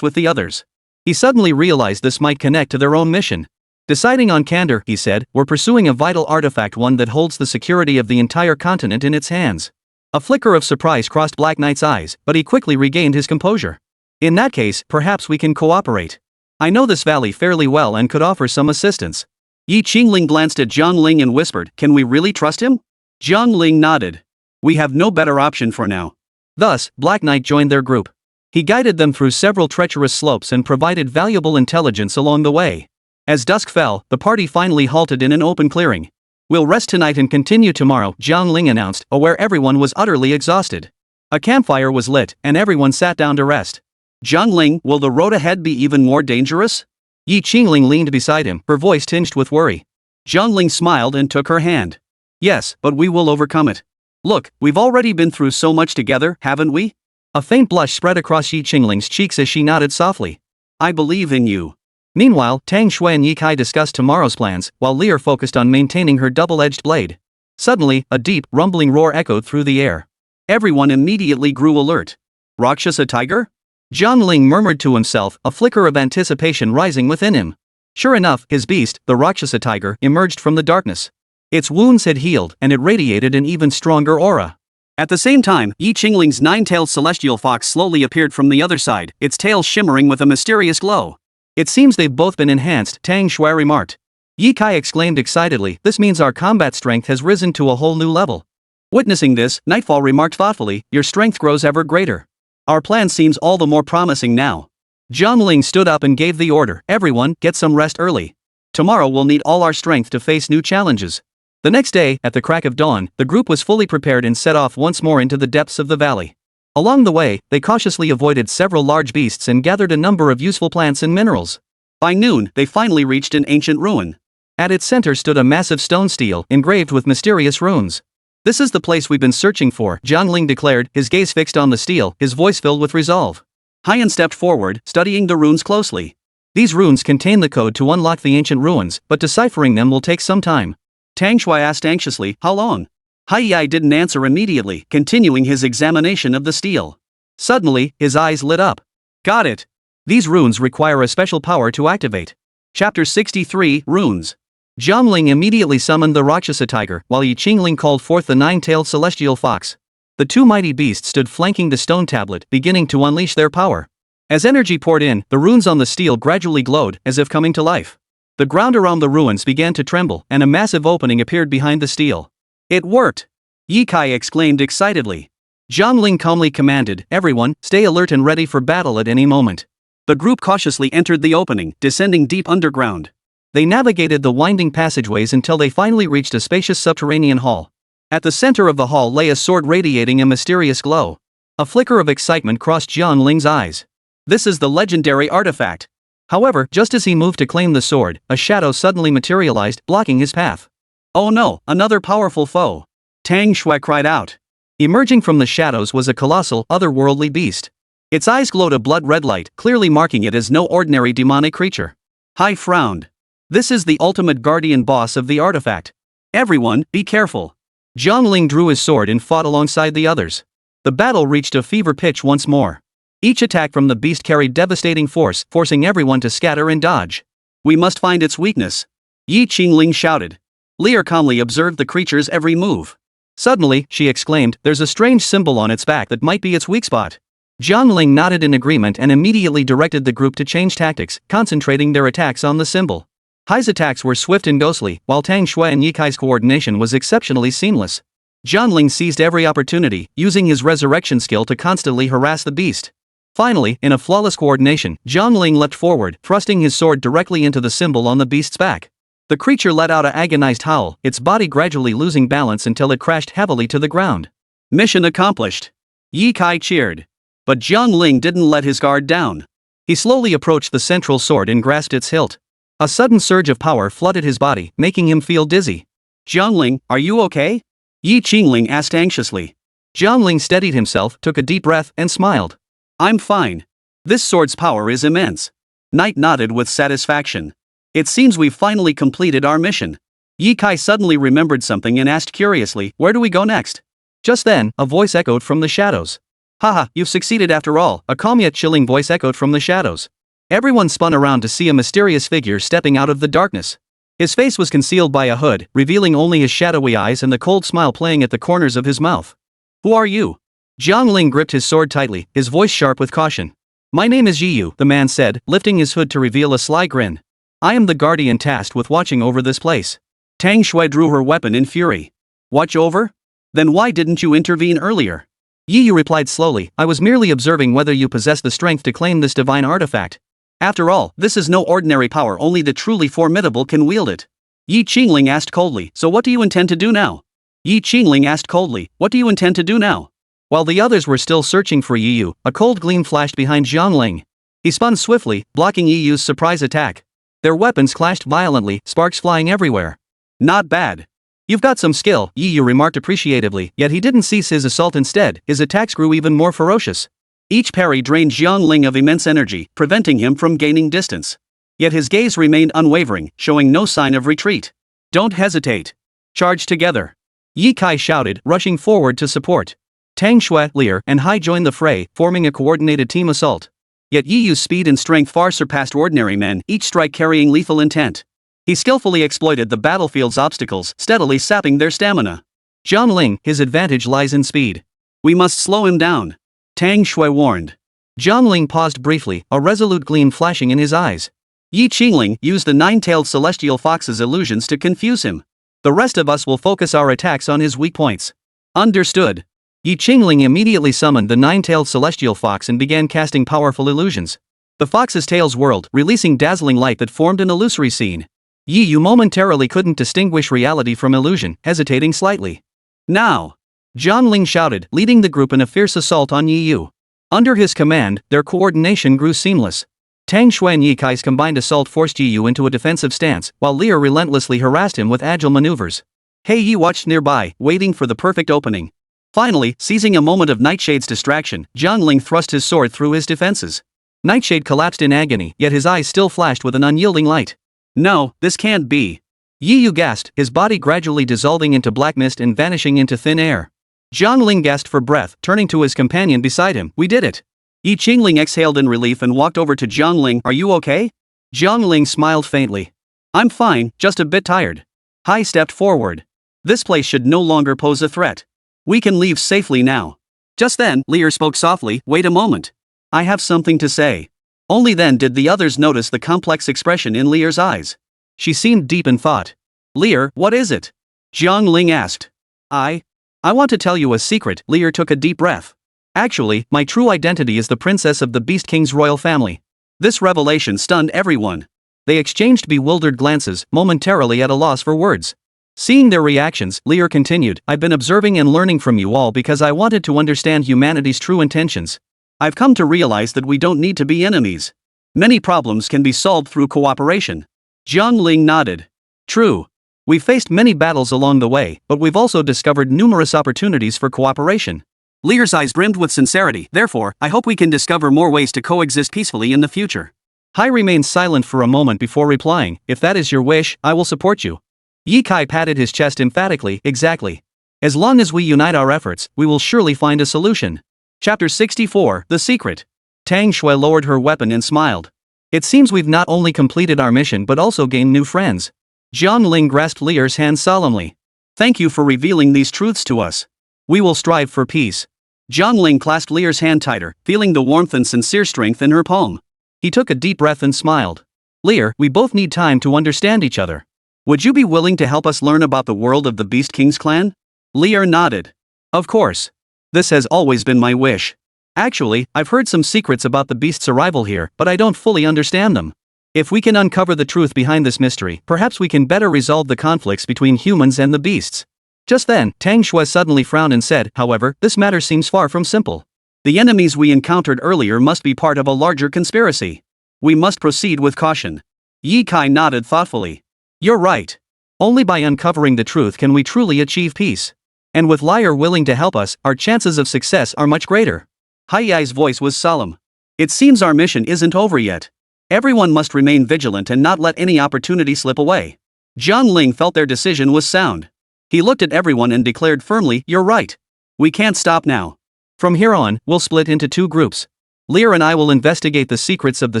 with the others. He suddenly realized this might connect to their own mission. Deciding on candor, he said, we're pursuing a vital artifact, one that holds the security of the entire continent in its hands. A flicker of surprise crossed Black Knight's eyes, but he quickly regained his composure. In that case, perhaps we can cooperate. I know this valley fairly well and could offer some assistance. Yi Qingling glanced at Jiang Ling and whispered, Can we really trust him? Jiang Ling nodded. We have no better option for now. Thus, Black Knight joined their group. He guided them through several treacherous slopes and provided valuable intelligence along the way. As dusk fell, the party finally halted in an open clearing. We'll rest tonight and continue tomorrow, Jiang Ling announced, aware everyone was utterly exhausted. A campfire was lit, and everyone sat down to rest. Jiang Ling, will the road ahead be even more dangerous? Yi Qingling leaned beside him, her voice tinged with worry. Jiang Ling smiled and took her hand. Yes, but we will overcome it. Look, we've already been through so much together, haven't we? A faint blush spread across Yi Qingling's cheeks as she nodded softly. I believe in you. Meanwhile, Tang Shui and Ye Kai discussed tomorrow's plans, while Lear focused on maintaining her double-edged blade. Suddenly, a deep, rumbling roar echoed through the air. Everyone immediately grew alert. Rakshasa Tiger? Jiang Ling murmured to himself, a flicker of anticipation rising within him. Sure enough, his beast, the Rakshasa Tiger, emerged from the darkness. Its wounds had healed, and it radiated an even stronger aura. At the same time, Yi Qingling's nine-tailed celestial fox slowly appeared from the other side, its tail shimmering with a mysterious glow. It seems they've both been enhanced, Tang Shui remarked. Ye Kai exclaimed excitedly, this means our combat strength has risen to a whole new level. Witnessing this, Nightfall remarked thoughtfully, your strength grows ever greater. Our plan seems all the more promising now. Jiang Ling stood up and gave the order, everyone, get some rest early. Tomorrow we'll need all our strength to face new challenges. The next day, at the crack of dawn, the group was fully prepared and set off once more into the depths of the valley. Along the way, they cautiously avoided several large beasts and gathered a number of useful plants and minerals. By noon, they finally reached an ancient ruin. At its center stood a massive stone stele, engraved with mysterious runes. This is the place we've been searching for, Jiang Ling declared, his gaze fixed on the stele, his voice filled with resolve. Haiyan stepped forward, studying the runes closely. These runes contain the code to unlock the ancient ruins, but deciphering them will take some time. Tang Shui asked anxiously, how long? Haiyai didn't answer immediately, continuing his examination of the stele. Suddenly, his eyes lit up. Got it. These runes require a special power to activate. Chapter 63, Runes. Jiang Ling immediately summoned the Rakshasa Tiger, while Yi Qingling called forth the nine-tailed celestial fox. The two mighty beasts stood flanking the stone tablet, beginning to unleash their power. As energy poured in, the runes on the stele gradually glowed, as if coming to life. The ground around the ruins began to tremble, and a massive opening appeared behind the stele. It worked! Ye Kai exclaimed excitedly. Jiang Ling calmly commanded, everyone, stay alert and ready for battle at any moment. The group cautiously entered the opening, descending deep underground. They navigated the winding passageways until they finally reached a spacious subterranean hall. At the center of the hall lay a sword radiating a mysterious glow. A flicker of excitement crossed Jiang Ling's eyes. This is the legendary artifact. However, just as he moved to claim the sword, a shadow suddenly materialized, blocking his path. Oh no, another powerful foe! Tang Shui cried out. Emerging from the shadows was a colossal, otherworldly beast. Its eyes glowed a blood-red light, clearly marking it as no ordinary demonic creature. Hai frowned. This is the ultimate guardian boss of the artifact. Everyone, be careful. Jiang Ling drew his sword and fought alongside the others. The battle reached a fever pitch once more. Each attack from the beast carried devastating force, forcing everyone to scatter and dodge. We must find its weakness. Ling shouted. Lear calmly observed the creature's every move. Suddenly, she exclaimed, there's a strange symbol on its back that might be its weak spot. Jiang Ling nodded in agreement and immediately directed the group to change tactics, concentrating their attacks on the symbol. Hai's attacks were swift and ghostly, while Tang Shui and Ye Kai's coordination was exceptionally seamless. Jiang Ling seized every opportunity, using his resurrection skill to constantly harass the beast. Finally, in a flawless coordination, Jiang Ling leapt forward, thrusting his sword directly into the symbol on the beast's back. The creature let out an agonized howl, its body gradually losing balance until it crashed heavily to the ground. Mission accomplished. Ye Kai cheered. But Jiang Ling didn't let his guard down. He slowly approached the central sword and grasped its hilt. A sudden surge of power flooded his body, making him feel dizzy. Jiang Ling, are you okay? Ling asked anxiously. Jiang Ling steadied himself, took a deep breath, and smiled. I'm fine. This sword's power is immense. Knight nodded with satisfaction. It seems we've finally completed our mission. Ye Kai suddenly remembered something and asked curiously, where do we go next? Just then, a voice echoed from the shadows. Haha, you've succeeded after all, a calm yet chilling voice echoed from the shadows. Everyone spun around to see a mysterious figure stepping out of the darkness. His face was concealed by a hood, revealing only his shadowy eyes and the cold smile playing at the corners of his mouth. Who are you? Jiang Ling gripped his sword tightly, his voice sharp with caution. My name is Yiyu, the man said, lifting his hood to reveal a sly grin. I am the guardian tasked with watching over this place. Tang Shui drew her weapon in fury. Watch over? Then why didn't you intervene earlier? Yiyu replied slowly, I was merely observing whether you possess the strength to claim this divine artifact. After all, this is no ordinary power, only the truly formidable can wield it. Ling asked coldly, so what do you intend to do now? Ling asked coldly, what do you intend to do now? While the others were still searching for Yiyu, a cold gleam flashed behind Jiang Ling. He spun swiftly, blocking Yiyu's surprise attack. Their weapons clashed violently, sparks flying everywhere. Not bad. You've got some skill, Yiyu remarked appreciatively, yet he didn't cease his assault instead, his attacks grew even more ferocious. Each parry drained Jiang Ling of immense energy, preventing him from gaining distance. Yet his gaze remained unwavering, showing no sign of retreat. Don't hesitate. Charge together. Ye Kai shouted, rushing forward to support. Tang Shui, Lear, and Hai joined the fray, forming a coordinated team assault. Yet Yiyu's speed and strength far surpassed ordinary men, each strike carrying lethal intent. He skillfully exploited the battlefield's obstacles, steadily sapping their stamina. Jiang Ling, his advantage lies in speed. We must slow him down. Tang Shui warned. Jiang Ling paused briefly, a resolute gleam flashing in his eyes. Ling used the nine-tailed celestial fox's illusions to confuse him. The rest of us will focus our attacks on his weak points. Understood. Ling immediately summoned the nine-tailed celestial fox and began casting powerful illusions. The fox's tails whirled, releasing dazzling light that formed an illusory scene. Yiyu momentarily couldn't distinguish reality from illusion, hesitating slightly. Now! Jiang Ling shouted, leading the group in a fierce assault on Yiyu. Under his command, their coordination grew seamless. Tang Shui and Ye Kai's combined assault forced Yiyu into a defensive stance, while Lear relentlessly harassed him with agile maneuvers. Yi watched nearby, waiting for the perfect opening. Finally, seizing a moment of Nightshade's distraction, Jiang Ling thrust his sword through his defenses. Nightshade collapsed in agony, yet his eyes still flashed with an unyielding light. No, this can't be. Yiyu gasped, his body gradually dissolving into black mist and vanishing into thin air. Jiang Ling gasped for breath, turning to his companion beside him. We did it. Ling exhaled in relief and walked over to Jiang Ling. Are you okay? Jiang Ling smiled faintly. I'm fine, just a bit tired. Hai stepped forward. This place should no longer pose a threat. We can leave safely now. Just then, Lear spoke softly, wait a moment. I have something to say. Only then did the others notice the complex expression in Lear's eyes. She seemed deep in thought. Lear, what is it? Jiang Ling asked. I want to tell you a secret. Lear took a deep breath. Actually, my true identity is the princess of the Beast King's royal family. This revelation stunned everyone. They exchanged bewildered glances, momentarily at a loss for words. Seeing their reactions, Lear continued, I've been observing and learning from you all because I wanted to understand humanity's true intentions. I've come to realize that we don't need to be enemies. Many problems can be solved through cooperation. Jiang Ling nodded. True. We've faced many battles along the way, but we've also discovered numerous opportunities for cooperation. Lear's eyes brimmed with sincerity. Therefore, I hope we can discover more ways to coexist peacefully in the future. Hai remained silent for a moment before replying, if that is your wish, I will support you. Ye Kai patted his chest emphatically, exactly. As long as we unite our efforts, we will surely find a solution. Chapter 64, The Secret. Tang Shui lowered her weapon and smiled. It seems we've not only completed our mission but also gained new friends. Jiang Ling grasped Lear's hand solemnly. Thank you for revealing these truths to us. We will strive for peace. Jiang Ling clasped Lear's hand tighter, feeling the warmth and sincere strength in her palm. He took a deep breath and smiled. Lear, we both need time to understand each other. Would you be willing to help us learn about the world of the Beast King's clan? Lear nodded. Of course. This has always been my wish. Actually, I've heard some secrets about the beast's arrival here, but I don't fully understand them. If we can uncover the truth behind this mystery, perhaps we can better resolve the conflicts between humans and the beasts. Just then, Tang Shui suddenly frowned and said, however, this matter seems far from simple. The enemies we encountered earlier must be part of a larger conspiracy. We must proceed with caution. Ye Kai nodded thoughtfully. You're right. Only by uncovering the truth can we truly achieve peace. And with Liar willing to help us, our chances of success are much greater. Hai's voice was solemn. It seems our mission isn't over yet. Everyone must remain vigilant and not let any opportunity slip away. Jiang Ling felt their decision was sound. He looked at everyone and declared firmly, you're right. We can't stop now. From here on, we'll split into two groups. Lear and I will investigate the secrets of the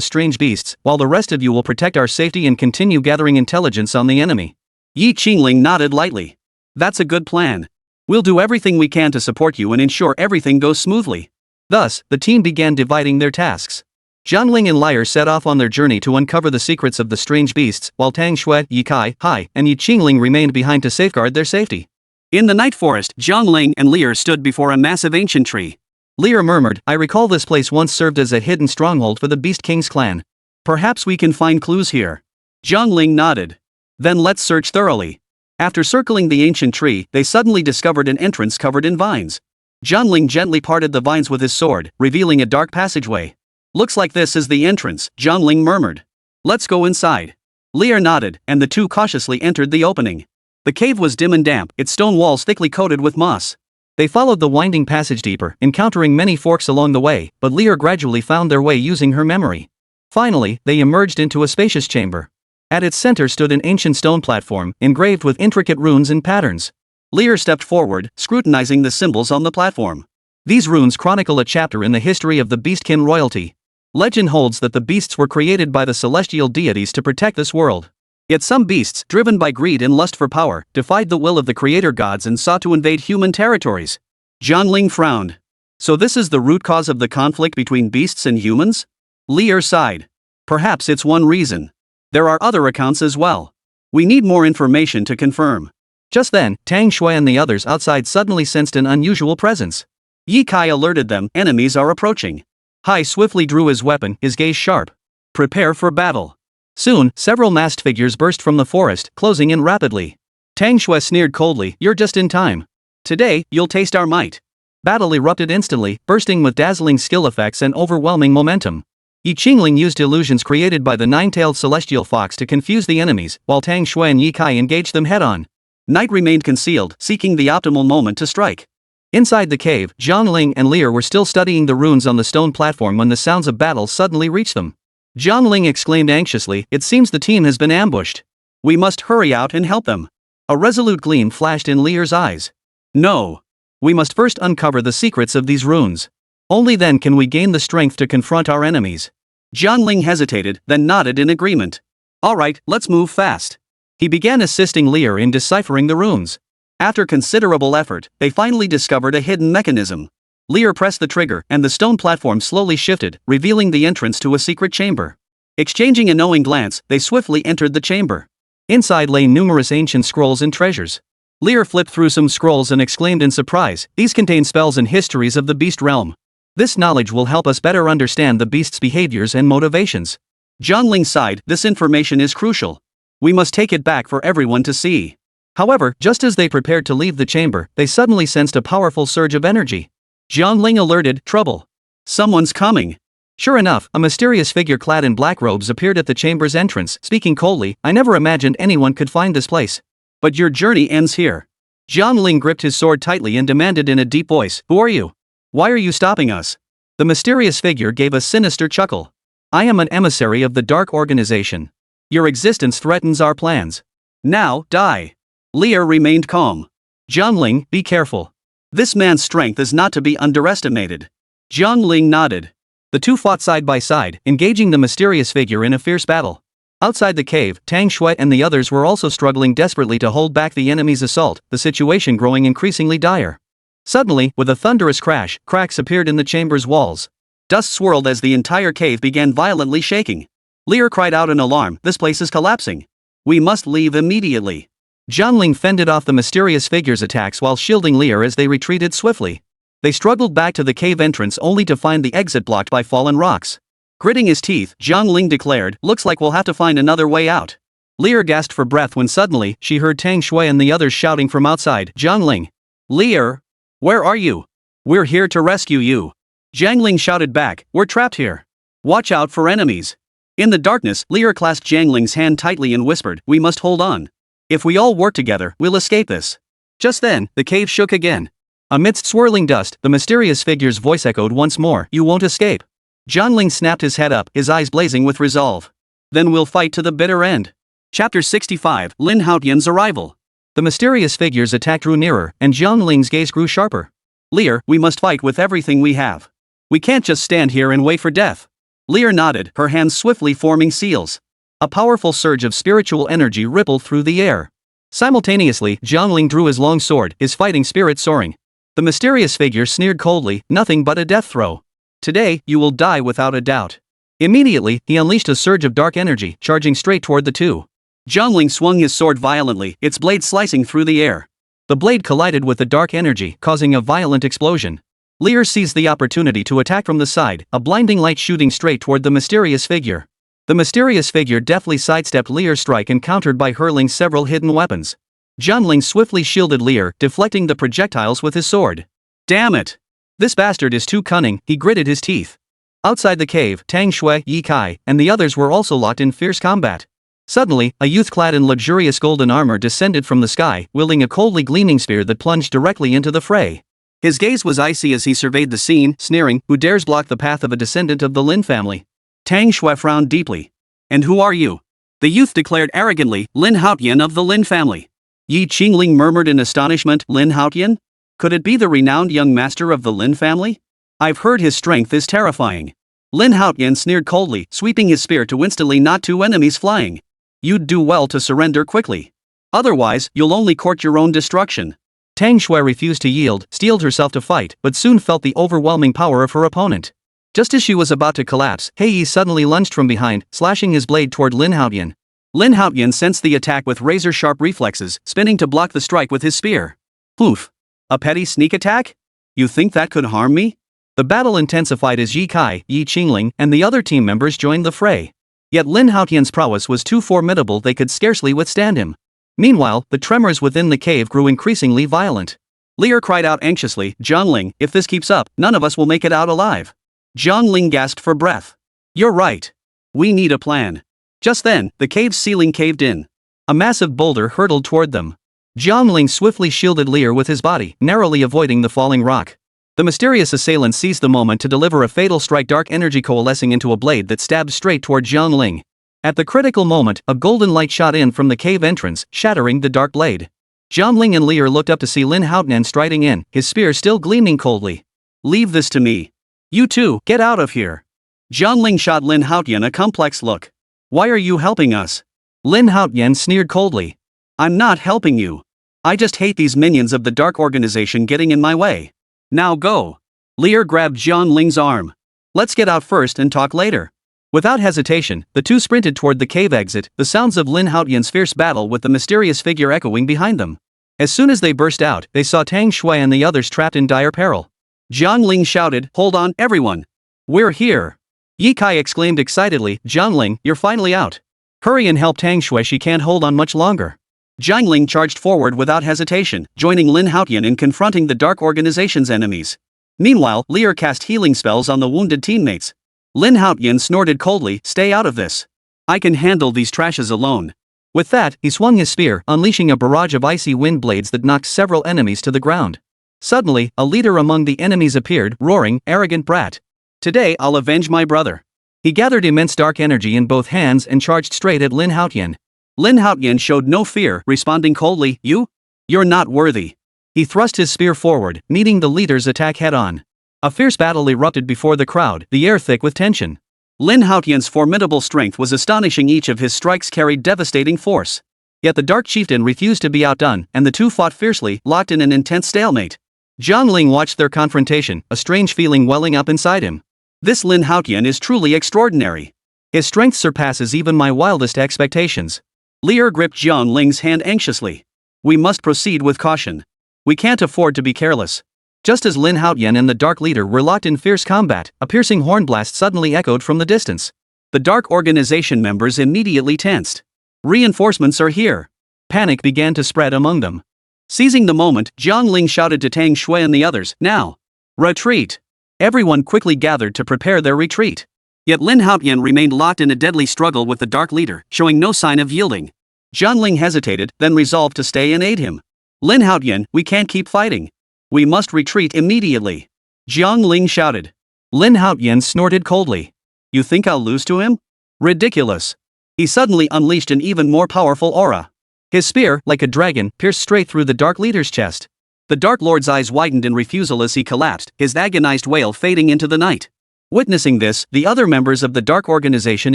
strange beasts, while the rest of you will protect our safety and continue gathering intelligence on the enemy. Yi Qingling nodded lightly. That's a good plan. We'll do everything we can to support you and ensure everything goes smoothly. Thus, the team began dividing their tasks. Jiang Ling and Liar set off on their journey to uncover the secrets of the strange beasts, while Tang Shui, Ye Kai, Hai, and Yi Qingling remained behind to safeguard their safety. In the night forest, Jiang Ling and Lear stood before a massive ancient tree. Lear murmured, I recall this place once served as a hidden stronghold for the Beast King's clan. Perhaps we can find clues here. Jiang Ling nodded. Then let's search thoroughly. After circling the ancient tree, they suddenly discovered an entrance covered in vines. Jiang Ling gently parted the vines with his sword, revealing a dark passageway. Looks like this is the entrance, Jiang Ling murmured. Let's go inside. Lear nodded, and the two cautiously entered the opening. The cave was dim and damp, its stone walls thickly coated with moss. They followed the winding passage deeper, encountering many forks along the way, but Lear gradually found their way using her memory. Finally, they emerged into a spacious chamber. At its center stood an ancient stone platform, engraved with intricate runes and patterns. Lear stepped forward, scrutinizing the symbols on the platform. These runes chronicle a chapter in the history of the Beastkin royalty. Legend holds that the beasts were created by the celestial deities to protect this world. Yet some beasts, driven by greed and lust for power, defied the will of the creator gods and sought to invade human territories. Jiang Ling frowned. So this is the root cause of the conflict between beasts and humans? Lear sighed. Perhaps it's one reason. There are other accounts as well. We need more information to confirm. Just then, Tang Shui and the others outside suddenly sensed an unusual presence. Ye Kai alerted them, enemies are approaching. Hai swiftly drew his weapon, his gaze sharp. Prepare for battle. Soon, several masked figures burst from the forest, closing in rapidly. Tang Shui sneered coldly, you're just in time. Today, you'll taste our might. Battle erupted instantly, bursting with dazzling skill effects and overwhelming momentum. Yi Qingling used illusions created by the nine-tailed celestial fox to confuse the enemies, while Tang Shui and Ye Kai engaged them head-on. Night remained concealed, seeking the optimal moment to strike. Inside the cave, Jiang Ling and Lear were still studying the runes on the stone platform when the sounds of battle suddenly reached them. Jiang Ling exclaimed anxiously, it seems the team has been ambushed. We must hurry out and help them. A resolute gleam flashed in Lear's eyes. No. We must first uncover the secrets of these runes. Only then can we gain the strength to confront our enemies. Jiang Ling hesitated, then nodded in agreement. All right, let's move fast. He began assisting Lear in deciphering the runes. After considerable effort, they finally discovered a hidden mechanism. Lear pressed the trigger, and the stone platform slowly shifted, revealing the entrance to a secret chamber. Exchanging a knowing glance, they swiftly entered the chamber. Inside lay numerous ancient scrolls and treasures. Lear flipped through some scrolls and exclaimed in surprise, these contain spells and histories of the beast realm. This knowledge will help us better understand the beast's behaviors and motivations. Jiang Ling sighed, this information is crucial. We must take it back for everyone to see. However, just as they prepared to leave the chamber, they suddenly sensed a powerful surge of energy. Jiang Ling alerted, trouble. Someone's coming. Sure enough, a mysterious figure clad in black robes appeared at the chamber's entrance, speaking coldly, I never imagined anyone could find this place. But your journey ends here. Jiang Ling gripped his sword tightly and demanded in a deep voice, "Who are you? Why are you stopping us?" The mysterious figure gave a sinister chuckle. "I am an emissary of the Dark Organization. Your existence threatens our plans. Now, die." Lear remained calm. "Jiang Ling, be careful. This man's strength is not to be underestimated." Jiang Ling nodded. The two fought side by side, engaging the mysterious figure in a fierce battle. Outside the cave, Tang Shui and the others were also struggling desperately to hold back the enemy's assault, the situation growing increasingly dire. Suddenly, with a thunderous crash, cracks appeared in the chamber's walls. Dust swirled as the entire cave began violently shaking. Lear cried out in alarm, "This place is collapsing. We must leave immediately." Jiang Ling fended off the mysterious figure's attacks while shielding Lear as they retreated swiftly. They struggled back to the cave entrance only to find the exit blocked by fallen rocks. Gritting his teeth, Jiang Ling declared, "Looks like we'll have to find another way out." Lear gasped for breath when suddenly, she heard Tang Shui and the others shouting from outside, "Jiang Ling! Lear! Where are you? We're here to rescue you." Jiang Ling shouted back, "We're trapped here. Watch out for enemies." In the darkness, Lear clasped Jiang Ling's hand tightly and whispered, "We must hold on. If we all work together, we'll escape this." Just then, the cave shook again. Amidst swirling dust, the mysterious figure's voice echoed once more, "You won't escape." Jiang Ling snapped his head up, his eyes blazing with resolve. "Then we'll fight to the bitter end." Chapter 65, Lin Haotian's arrival. The mysterious figure's attack drew nearer, and Jiang Ling's gaze grew sharper. "Lear, we must fight with everything we have. We can't just stand here and wait for death." Lear nodded, her hands swiftly forming seals. A powerful surge of spiritual energy rippled through the air. Simultaneously, Jiang Ling drew his long sword, his fighting spirit soaring. The mysterious figure sneered coldly, "Nothing but a death throw. Today, you will die without a doubt." Immediately, he unleashed a surge of dark energy, charging straight toward the two. Jiang Ling swung his sword violently, its blade slicing through the air. The blade collided with the dark energy, causing a violent explosion. Lear seized the opportunity to attack from the side, a blinding light shooting straight toward the mysterious figure. The mysterious figure deftly sidestepped Lear's strike and countered by hurling several hidden weapons. Jiang Ling swiftly shielded Lear, deflecting the projectiles with his sword. "Damn it! This bastard is too cunning," he gritted his teeth. Outside the cave, Tang Shui, Yi Kai, and the others were also locked in fierce combat. Suddenly, a youth clad in luxurious golden armor descended from the sky, wielding a coldly gleaming spear that plunged directly into the fray. His gaze was icy as he surveyed the scene, sneering, "Who dares block the path of a descendant of the Lin family?" Tang Shui frowned deeply. "And who are you?" The youth declared arrogantly, "Lin Haotian of the Lin family." Yi Qingling murmured in astonishment, "Lin Haotian? Could it be the renowned young master of the Lin family? I've heard his strength is terrifying." Lin Haotian sneered coldly, sweeping his spear to instantly knock two enemies flying. "You'd do well to surrender quickly. Otherwise, you'll only court your own destruction." Tang Shui refused to yield, steeled herself to fight, but soon felt the overwhelming power of her opponent. Just as she was about to collapse, Yi suddenly lunged from behind, slashing his blade toward Lin Haotian. Lin Haotian sensed the attack with razor-sharp reflexes, spinning to block the strike with his spear. "Poof! A petty sneak attack? You think that could harm me?" The battle intensified as Yi Kai, Yi Qingling, and the other team members joined the fray. Yet Lin Haotian's prowess was too formidable they could scarcely withstand him. Meanwhile, the tremors within the cave grew increasingly violent. Lear cried out anxiously, "Jiang Ling, if this keeps up, none of us will make it out alive." Jiang Ling gasped for breath. "You're right. We need a plan." Just then, the cave's ceiling caved in. A massive boulder hurtled toward them. Jiang Ling swiftly shielded Lear with his body, narrowly avoiding the falling rock. The mysterious assailant seized the moment to deliver a fatal strike, dark energy coalescing into a blade that stabbed straight toward Jiang Ling. At the critical moment, a golden light shot in from the cave entrance, shattering the dark blade. Jiang Ling and Lear looked up to see Lin Haotian striding in, his spear still gleaming coldly. "Leave this to me. You two, get out of here." Jiang Ling shot Lin Haotian a complex look. "Why are you helping us?" Lin Haotian sneered coldly. "I'm not helping you. I just hate these minions of the Dark Organization getting in my way. Now go." Lear grabbed Jiang Ling's arm. "Let's get out first and talk later." Without hesitation, the two sprinted toward the cave exit, the sounds of Lin Haotian's fierce battle with the mysterious figure echoing behind them. As soon as they burst out, they saw Tang Shui and the others trapped in dire peril. Jiang Ling shouted, "Hold on, everyone! We're here!" Yi Kai exclaimed excitedly, "Jiang Ling, you're finally out. Hurry and help Tang Shui, she can't hold on much longer." Jiang Ling charged forward without hesitation, joining Lin Haotian in confronting the Dark Organization's enemies. Meanwhile, Lear cast healing spells on the wounded teammates. Lin Haotian snorted coldly, "Stay out of this. I can handle these trashes alone." With that, he swung his spear, unleashing a barrage of icy wind blades that knocked several enemies to the ground. Suddenly, a leader among the enemies appeared, roaring, "Arrogant brat! Today I'll avenge my brother." He gathered immense dark energy in both hands and charged straight at Lin Haotian. Lin Haotian showed no fear, responding coldly, "You're not worthy." He thrust his spear forward, meeting the leader's attack head-on. A fierce battle erupted before the crowd, the air thick with tension. Lin Haotian's formidable strength was astonishing. Each of his strikes carried devastating force. Yet the Dark Chieftain refused to be outdone, and the two fought fiercely, locked in an intense stalemate. Jiang Ling watched their confrontation, a strange feeling welling up inside him. This Lin Haotian is truly extraordinary. His strength surpasses even my wildest expectations. Lear gripped Jiang Ling's hand anxiously. "We must proceed with caution. We can't afford to be careless." Just as Lin Haotian and the Dark Leader were locked in fierce combat, a piercing hornblast suddenly echoed from the distance. The Dark Organization members immediately tensed. "Reinforcements are here." Panic began to spread among them. Seizing the moment, Jiang Ling shouted to Tang Shui and the others, "Now! Retreat!" Everyone quickly gathered to prepare their retreat. Yet Lin Haotian remained locked in a deadly struggle with the Dark Leader, showing no sign of yielding. Jiang Ling hesitated, then resolved to stay and aid him. "Lin Haotian, we can't keep fighting. We must retreat immediately." Jiang Ling shouted. Lin Haotian snorted coldly. "You think I'll lose to him? Ridiculous." He suddenly unleashed an even more powerful aura. His spear, like a dragon, pierced straight through the Dark Leader's chest. The Dark Lord's eyes widened in refusal as he collapsed, his agonized wail fading into the night. Witnessing this, the other members of the Dark Organization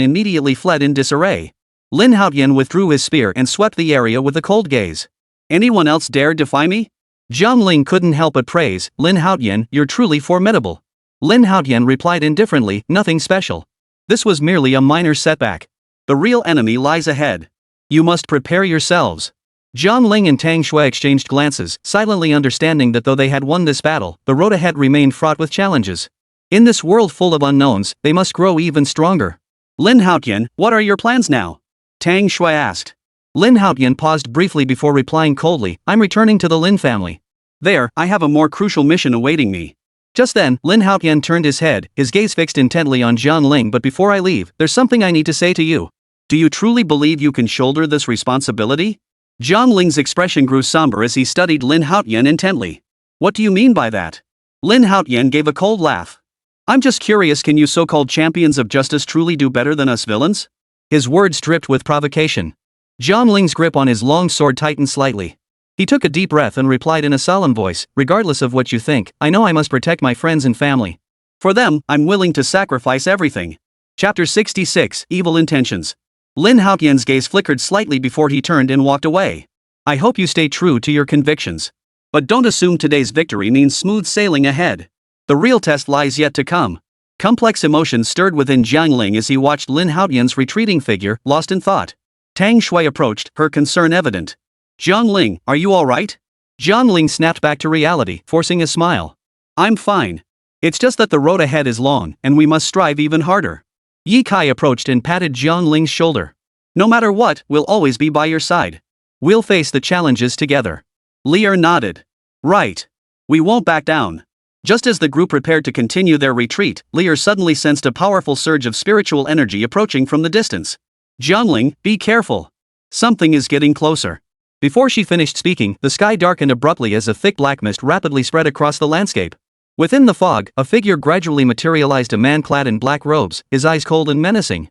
immediately fled in disarray. Lin Haotian withdrew his spear and swept the area with a cold gaze. "Anyone else dare defy me?" Jiang Ling couldn't help but praise, "Lin Haotian, you're truly formidable." Lin Haotian replied indifferently, "Nothing special. This was merely a minor setback. The real enemy lies ahead. You must prepare yourselves." Jiang Ling and Tang Shui exchanged glances, silently understanding that though they had won this battle, the road ahead remained fraught with challenges. In this world full of unknowns, they must grow even stronger. "Lin Haotian, what are your plans now?" Tang Shui asked. Lin Haotian paused briefly before replying coldly, "I'm returning to the Lin family. There, I have a more crucial mission awaiting me." Just then, Lin Haotian turned his head, his gaze fixed intently on Jiang Ling. "But before I leave, there's something I need to say to you. Do you truly believe you can shoulder this responsibility?" Jiang Ling's expression grew somber as he studied Lin Haotian intently. "What do you mean by that?" Lin Haotian gave a cold laugh. "I'm just curious, can you so-called champions of justice truly do better than us villains?" His words dripped with provocation. Jiang Ling's grip on his long sword tightened slightly. He took a deep breath and replied in a solemn voice, "Regardless of what you think, I know I must protect my friends and family. For them, I'm willing to sacrifice everything." Chapter 66, Evil Intentions. Lin Haotian's gaze flickered slightly before he turned and walked away. "I hope you stay true to your convictions. But don't assume today's victory means smooth sailing ahead. The real test lies yet to come." Complex emotions stirred within Jiang Ling as he watched Lin Haotian's retreating figure, lost in thought. Tang Shui approached, her concern evident. "Jiang Ling, are you alright?" Jiang Ling snapped back to reality, forcing a smile. "I'm fine. It's just that the road ahead is long, and we must strive even harder." Yi Kai approached and patted Jiang Ling's shoulder. "No matter what, we'll always be by your side. We'll face the challenges together." Lear nodded. "Right. We won't back down." Just as the group prepared to continue their retreat, Lear suddenly sensed a powerful surge of spiritual energy approaching from the distance. "Jiang Ling, be careful. Something is getting closer." Before she finished speaking, the sky darkened abruptly as a thick black mist rapidly spread across the landscape. Within the fog, a figure gradually materialized, a man clad in black robes, his eyes cold and menacing.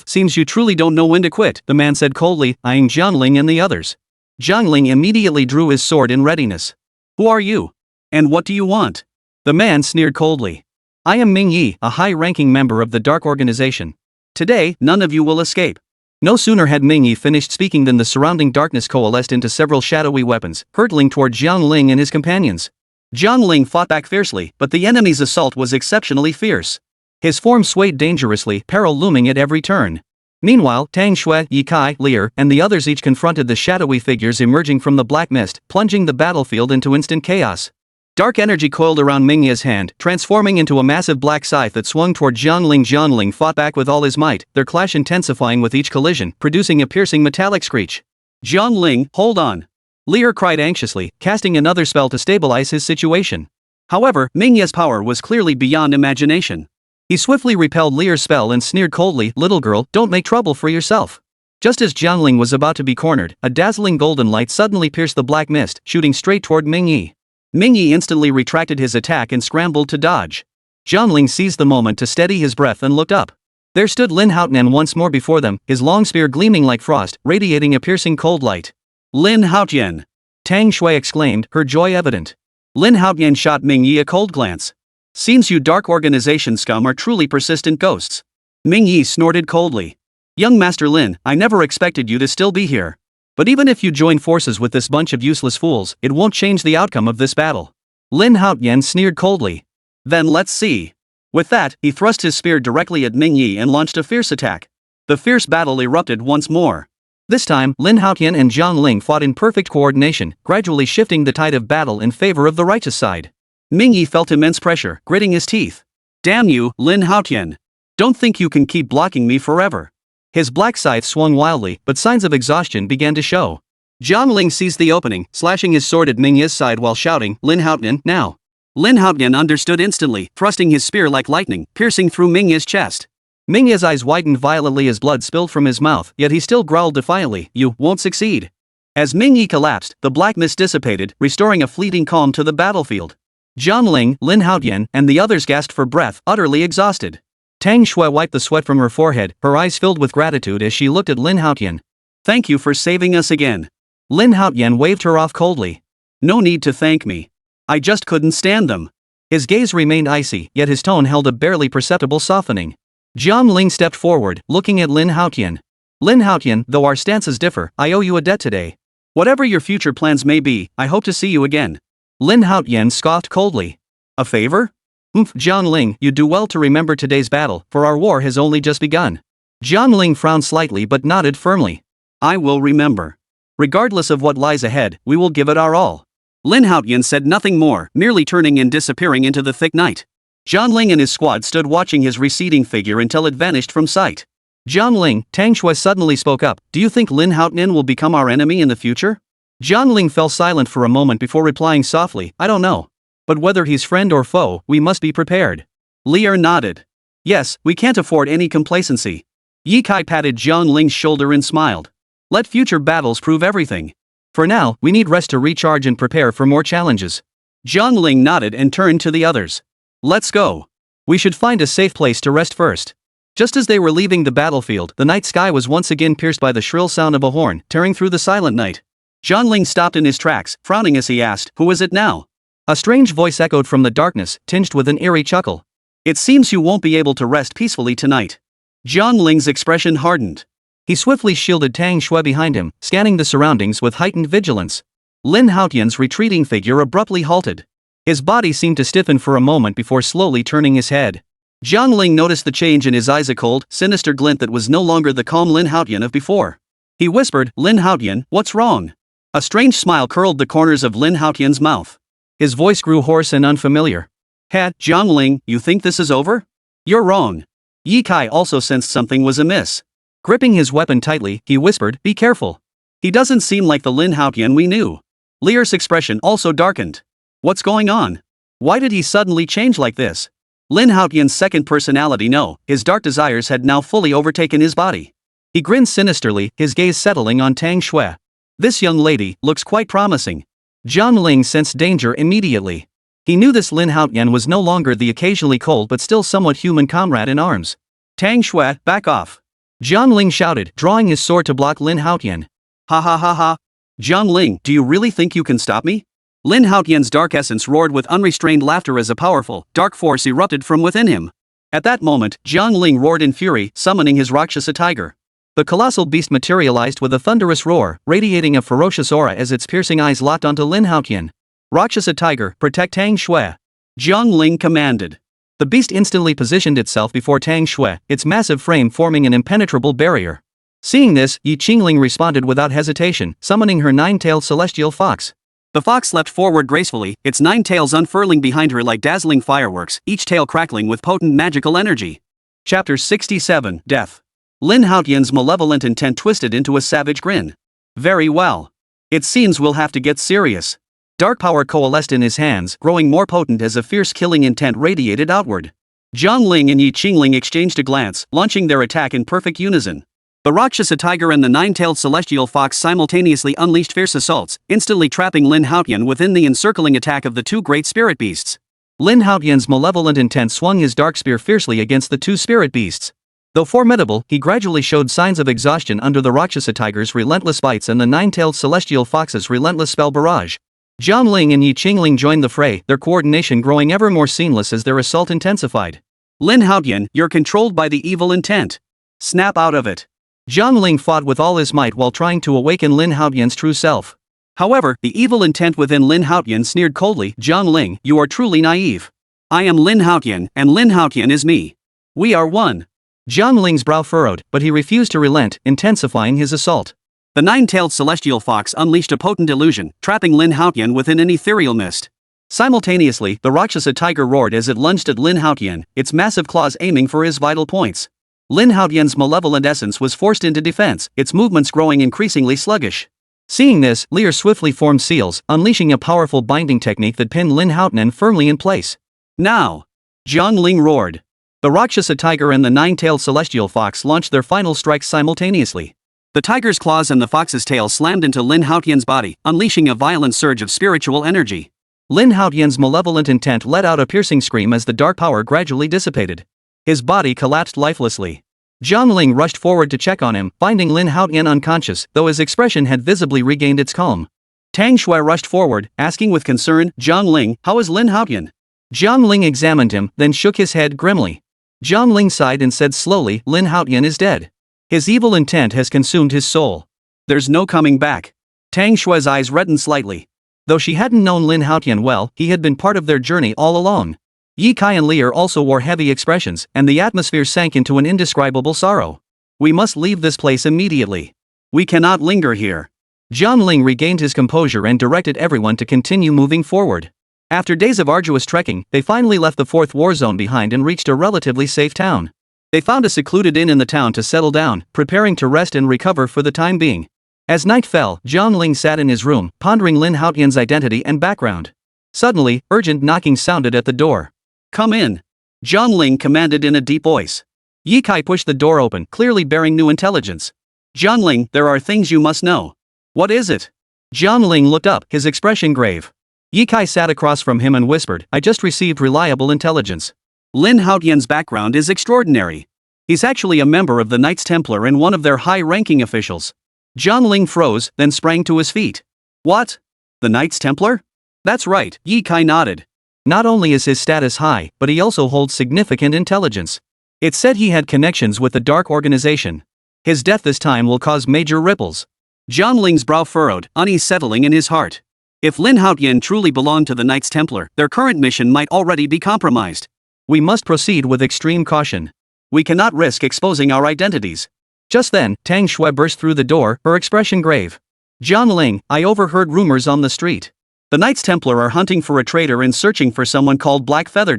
"Seems you truly don't know when to quit," the man said coldly, eyeing Jiang Ling and the others. Jiang Ling immediately drew his sword in readiness. "Who are you? And what do you want?" The man sneered coldly. "I am Ming Yi, a high-ranking member of the Dark Organization. Today, none of you will escape." No sooner had Ming Yi finished speaking than the surrounding darkness coalesced into several shadowy weapons, hurtling toward Jiang Ling and his companions. Jiang Ling fought back fiercely, but the enemy's assault was exceptionally fierce. His form swayed dangerously, peril looming at every turn. Meanwhile, Tang Shui, Yi Kai, Lear, and the others each confronted the shadowy figures emerging from the black mist, plunging the battlefield into instant chaos. Dark energy coiled around Ming Yi's hand, transforming into a massive black scythe that swung toward Jiang Ling. Jiang Ling fought back with all his might, their clash intensifying with each collision, producing a piercing metallic screech. "Jiang Ling, hold on!" Lear cried anxiously, casting another spell to stabilize his situation. However, Ming Yi's power was clearly beyond imagination. He swiftly repelled Lear's spell and sneered coldly, "Little girl, don't make trouble for yourself. Just as Jiang Ling was about to be cornered, a dazzling golden light suddenly pierced the black mist, shooting straight toward Ming Yi. Ming Yi instantly retracted his attack and scrambled to dodge. Jiang Ling seized the moment to steady his breath and looked up. There stood Lin Haotian once more before them, his long spear gleaming like frost, radiating a piercing cold light. Lin Haotian! Tang Shui exclaimed, her joy evident. Lin Haotian shot Ming Yi a cold glance. Seems you dark organization scum are truly persistent ghosts. Ming Yi snorted coldly. Young Master Lin, I never expected you to still be here. But even if you join forces with this bunch of useless fools, it won't change the outcome of this battle. Lin Haotian sneered coldly. Then let's see. With that, he thrust his spear directly at Ming Yi and launched a fierce attack. The fierce battle erupted once more. This time, Lin Haotian and Jiang Ling fought in perfect coordination, gradually shifting the tide of battle in favor of the righteous side. Ming Yi felt immense pressure, gritting his teeth. Damn you, Lin Haotian. Don't think you can keep blocking me forever. His black scythe swung wildly, but signs of exhaustion began to show. Jiang Ling seized the opening, slashing his sword at Ming Yi's side while shouting, Lin Haotian, now. Lin Haotian understood instantly, thrusting his spear like lightning, piercing through Ming Yi's chest. Ming Yi's eyes widened violently as blood spilled from his mouth, yet he still growled defiantly, you won't succeed. As Ming Yi collapsed, the black mist dissipated, restoring a fleeting calm to the battlefield. Jiang Ling, Lin Haotian, and the others gasped for breath, utterly exhausted. Tang Shui wiped the sweat from her forehead, her eyes filled with gratitude as she looked at Lin Haotian. Thank you for saving us again. Lin Haotian waved her off coldly. No need to thank me. I just couldn't stand them. His gaze remained icy, yet his tone held a barely perceptible softening. Jiang Ling stepped forward, looking at Lin Haotian. Lin Haotian, though our stances differ, I owe you a debt today. Whatever your future plans may be, I hope to see you again. Lin Haotian scoffed coldly. A favor? Jiang Ling, you do well to remember today's battle, for our war has only just begun. Jiang Ling frowned slightly but nodded firmly. I will remember. Regardless of what lies ahead, we will give it our all. Lin Haotian said nothing more, merely turning and disappearing into the thick night. Jiang Ling and his squad stood watching his receding figure until it vanished from sight. Jiang Ling, Tang Shui suddenly spoke up, do you think Lin Haotian will become our enemy in the future? Jiang Ling fell silent for a moment before replying softly, I don't know. But whether he's friend or foe, we must be prepared. Lier nodded. Yes, we can't afford any complacency. Ye Kai patted Jiang Ling's shoulder and smiled. Let future battles prove everything. For now, we need rest to recharge and prepare for more challenges. Jiang Ling nodded and turned to the others. Let's go. We should find a safe place to rest first. Just as they were leaving the battlefield, the night sky was once again pierced by the shrill sound of a horn, tearing through the silent night. Jiang Ling stopped in his tracks, frowning as he asked, who is it now? A strange voice echoed from the darkness, tinged with an eerie chuckle. It seems you won't be able to rest peacefully tonight. Jiang Ling's expression hardened. He swiftly shielded Tang Shui behind him, scanning the surroundings with heightened vigilance. Lin Haotian's retreating figure abruptly halted. His body seemed to stiffen for a moment before slowly turning his head. Jiang Ling noticed the change in his eyes, a cold, sinister glint that was no longer the calm Lin Haotian of before. He whispered, Lin Haotian, what's wrong? A strange smile curled the corners of Lin Haotian's mouth. His voice grew hoarse and unfamiliar. Jiang Ling, you think this is over? You're wrong. Ye Kai also sensed something was amiss. Gripping his weapon tightly, he whispered, be careful. He doesn't seem like the Lin Haotian we knew. Lier's expression also darkened. What's going on? Why did he suddenly change like this? Lin Haotian's second personality, no, his dark desires had now fully overtaken his body. He grinned sinisterly, his gaze settling on Tang Shui. This young lady looks quite promising. Jiang Ling sensed danger immediately. He knew this Lin Haotian was no longer the occasionally cold but still somewhat human comrade in arms. Tang Shui, back off. Jiang Ling shouted, drawing his sword to block Lin Haotian. Ha ha ha ha. Jiang Ling, do you really think you can stop me? Lin Haotian's dark essence roared with unrestrained laughter as a powerful, dark force erupted from within him. At that moment, Jiang Ling roared in fury, summoning his Rakshasa Tiger. The colossal beast materialized with a thunderous roar, radiating a ferocious aura as its piercing eyes locked onto Lin Haotian. Rakshasa Tiger, protect Tang Shui. Jiang Ling commanded. The beast instantly positioned itself before Tang Shui, its massive frame forming an impenetrable barrier. Seeing this, Yi Qingling responded without hesitation, summoning her nine-tailed celestial fox. The fox leapt forward gracefully, its 9 tails unfurling behind her like dazzling fireworks, each tail crackling with potent magical energy. Chapter 67, Death. Lin Haotian's malevolent intent twisted into a savage grin. Very well. It seems we'll have to get serious. Dark power coalesced in his hands, growing more potent as a fierce killing intent radiated outward. Jiang Ling and Yi Qingling exchanged a glance, launching their attack in perfect unison. The Rakshasa Tiger and the nine-tailed celestial fox simultaneously unleashed fierce assaults, instantly trapping Lin Haotian within the encircling attack of the two great spirit beasts. Lin Haotian's malevolent intent swung his dark spear fiercely against the two spirit beasts. Though formidable, he gradually showed signs of exhaustion under the Rakshasa Tiger's relentless bites and the nine-tailed celestial fox's relentless spell barrage. Jiang Ling and Jiang Ling joined the fray, their coordination growing ever more seamless as their assault intensified. Lin Haotian, you're controlled by the evil intent. Snap out of it. Jiang Ling fought with all his might while trying to awaken Lin Haotian's true self. However, the evil intent within Lin Haotian sneered coldly, Jiang Ling, you are truly naive. I am Lin Haotian, and Lin Haotian is me. We are one. Jiang Ling's brow furrowed, but he refused to relent, intensifying his assault. The nine-tailed celestial fox unleashed a potent illusion, trapping Lin Haotian within an ethereal mist. Simultaneously, the Rakshasa Tiger roared as it lunged at Lin Haotian, its massive claws aiming for his vital points. Lin Haotian's malevolent essence was forced into defense, its movements growing increasingly sluggish. Seeing this, Lear swiftly formed seals, unleashing a powerful binding technique that pinned Lin Haotian firmly in place. Now! Jiang Ling roared. The Rakshasa Tiger and the nine-tailed celestial fox launched their final strikes simultaneously. The tiger's claws and the fox's tail slammed into Lin Haotian's body, unleashing a violent surge of spiritual energy. Lin Haotian's malevolent intent let out a piercing scream as the dark power gradually dissipated. His body collapsed lifelessly. Jiang Ling rushed forward to check on him, finding Lin Haotian unconscious, though his expression had visibly regained its calm. Tang Shui rushed forward, asking with concern, Jiang Ling, how is Lin Haotian? Jiang Ling examined him, then shook his head grimly. Jiang Ling sighed and said slowly, Lin Haotian is dead. His evil intent has consumed his soul. There's no coming back. Tang Shui's eyes reddened slightly. Though she hadn't known Lin Haotian well, he had been part of their journey all along. Ye Kai and Lear also wore heavy expressions, and the atmosphere sank into an indescribable sorrow. We must leave this place immediately. We cannot linger here. Jiang Ling regained his composure and directed everyone to continue moving forward. After days of arduous trekking, they finally left the fourth war zone behind and reached a relatively safe town. They found a secluded inn in the town to settle down, preparing to rest and recover for the time being. As night fell, Jiang Ling sat in his room, pondering Lin Haotian's identity and background. Suddenly, urgent knocking sounded at the door. Come in. Jiang Ling commanded in a deep voice. Ye Kai pushed the door open, clearly bearing new intelligence. Jiang Ling, there are things you must know. What is it? Jiang Ling looked up, his expression grave. Ye Kai sat across from him and whispered, I just received reliable intelligence. Lin Haotian's background is extraordinary. He's actually a member of the Knights Templar and one of their high-ranking officials. Jiang Ling froze, then sprang to his feet. What? The Knights Templar? That's right, Ye Kai nodded. Not only is his status high, but he also holds significant intelligence. It's said he had connections with the Dark Organization. His death this time will cause major ripples. Jiang Ling's brow furrowed, unease settling in his heart. If Lin Haotian truly belonged to the Knights Templar, their current mission might already be compromised. We must proceed with extreme caution. We cannot risk exposing our identities. Just then, Tang Shui burst through the door, her expression grave. Jiang Ling, I overheard rumors on the street. The Knights Templar are hunting for a traitor and searching for someone called Black Feather.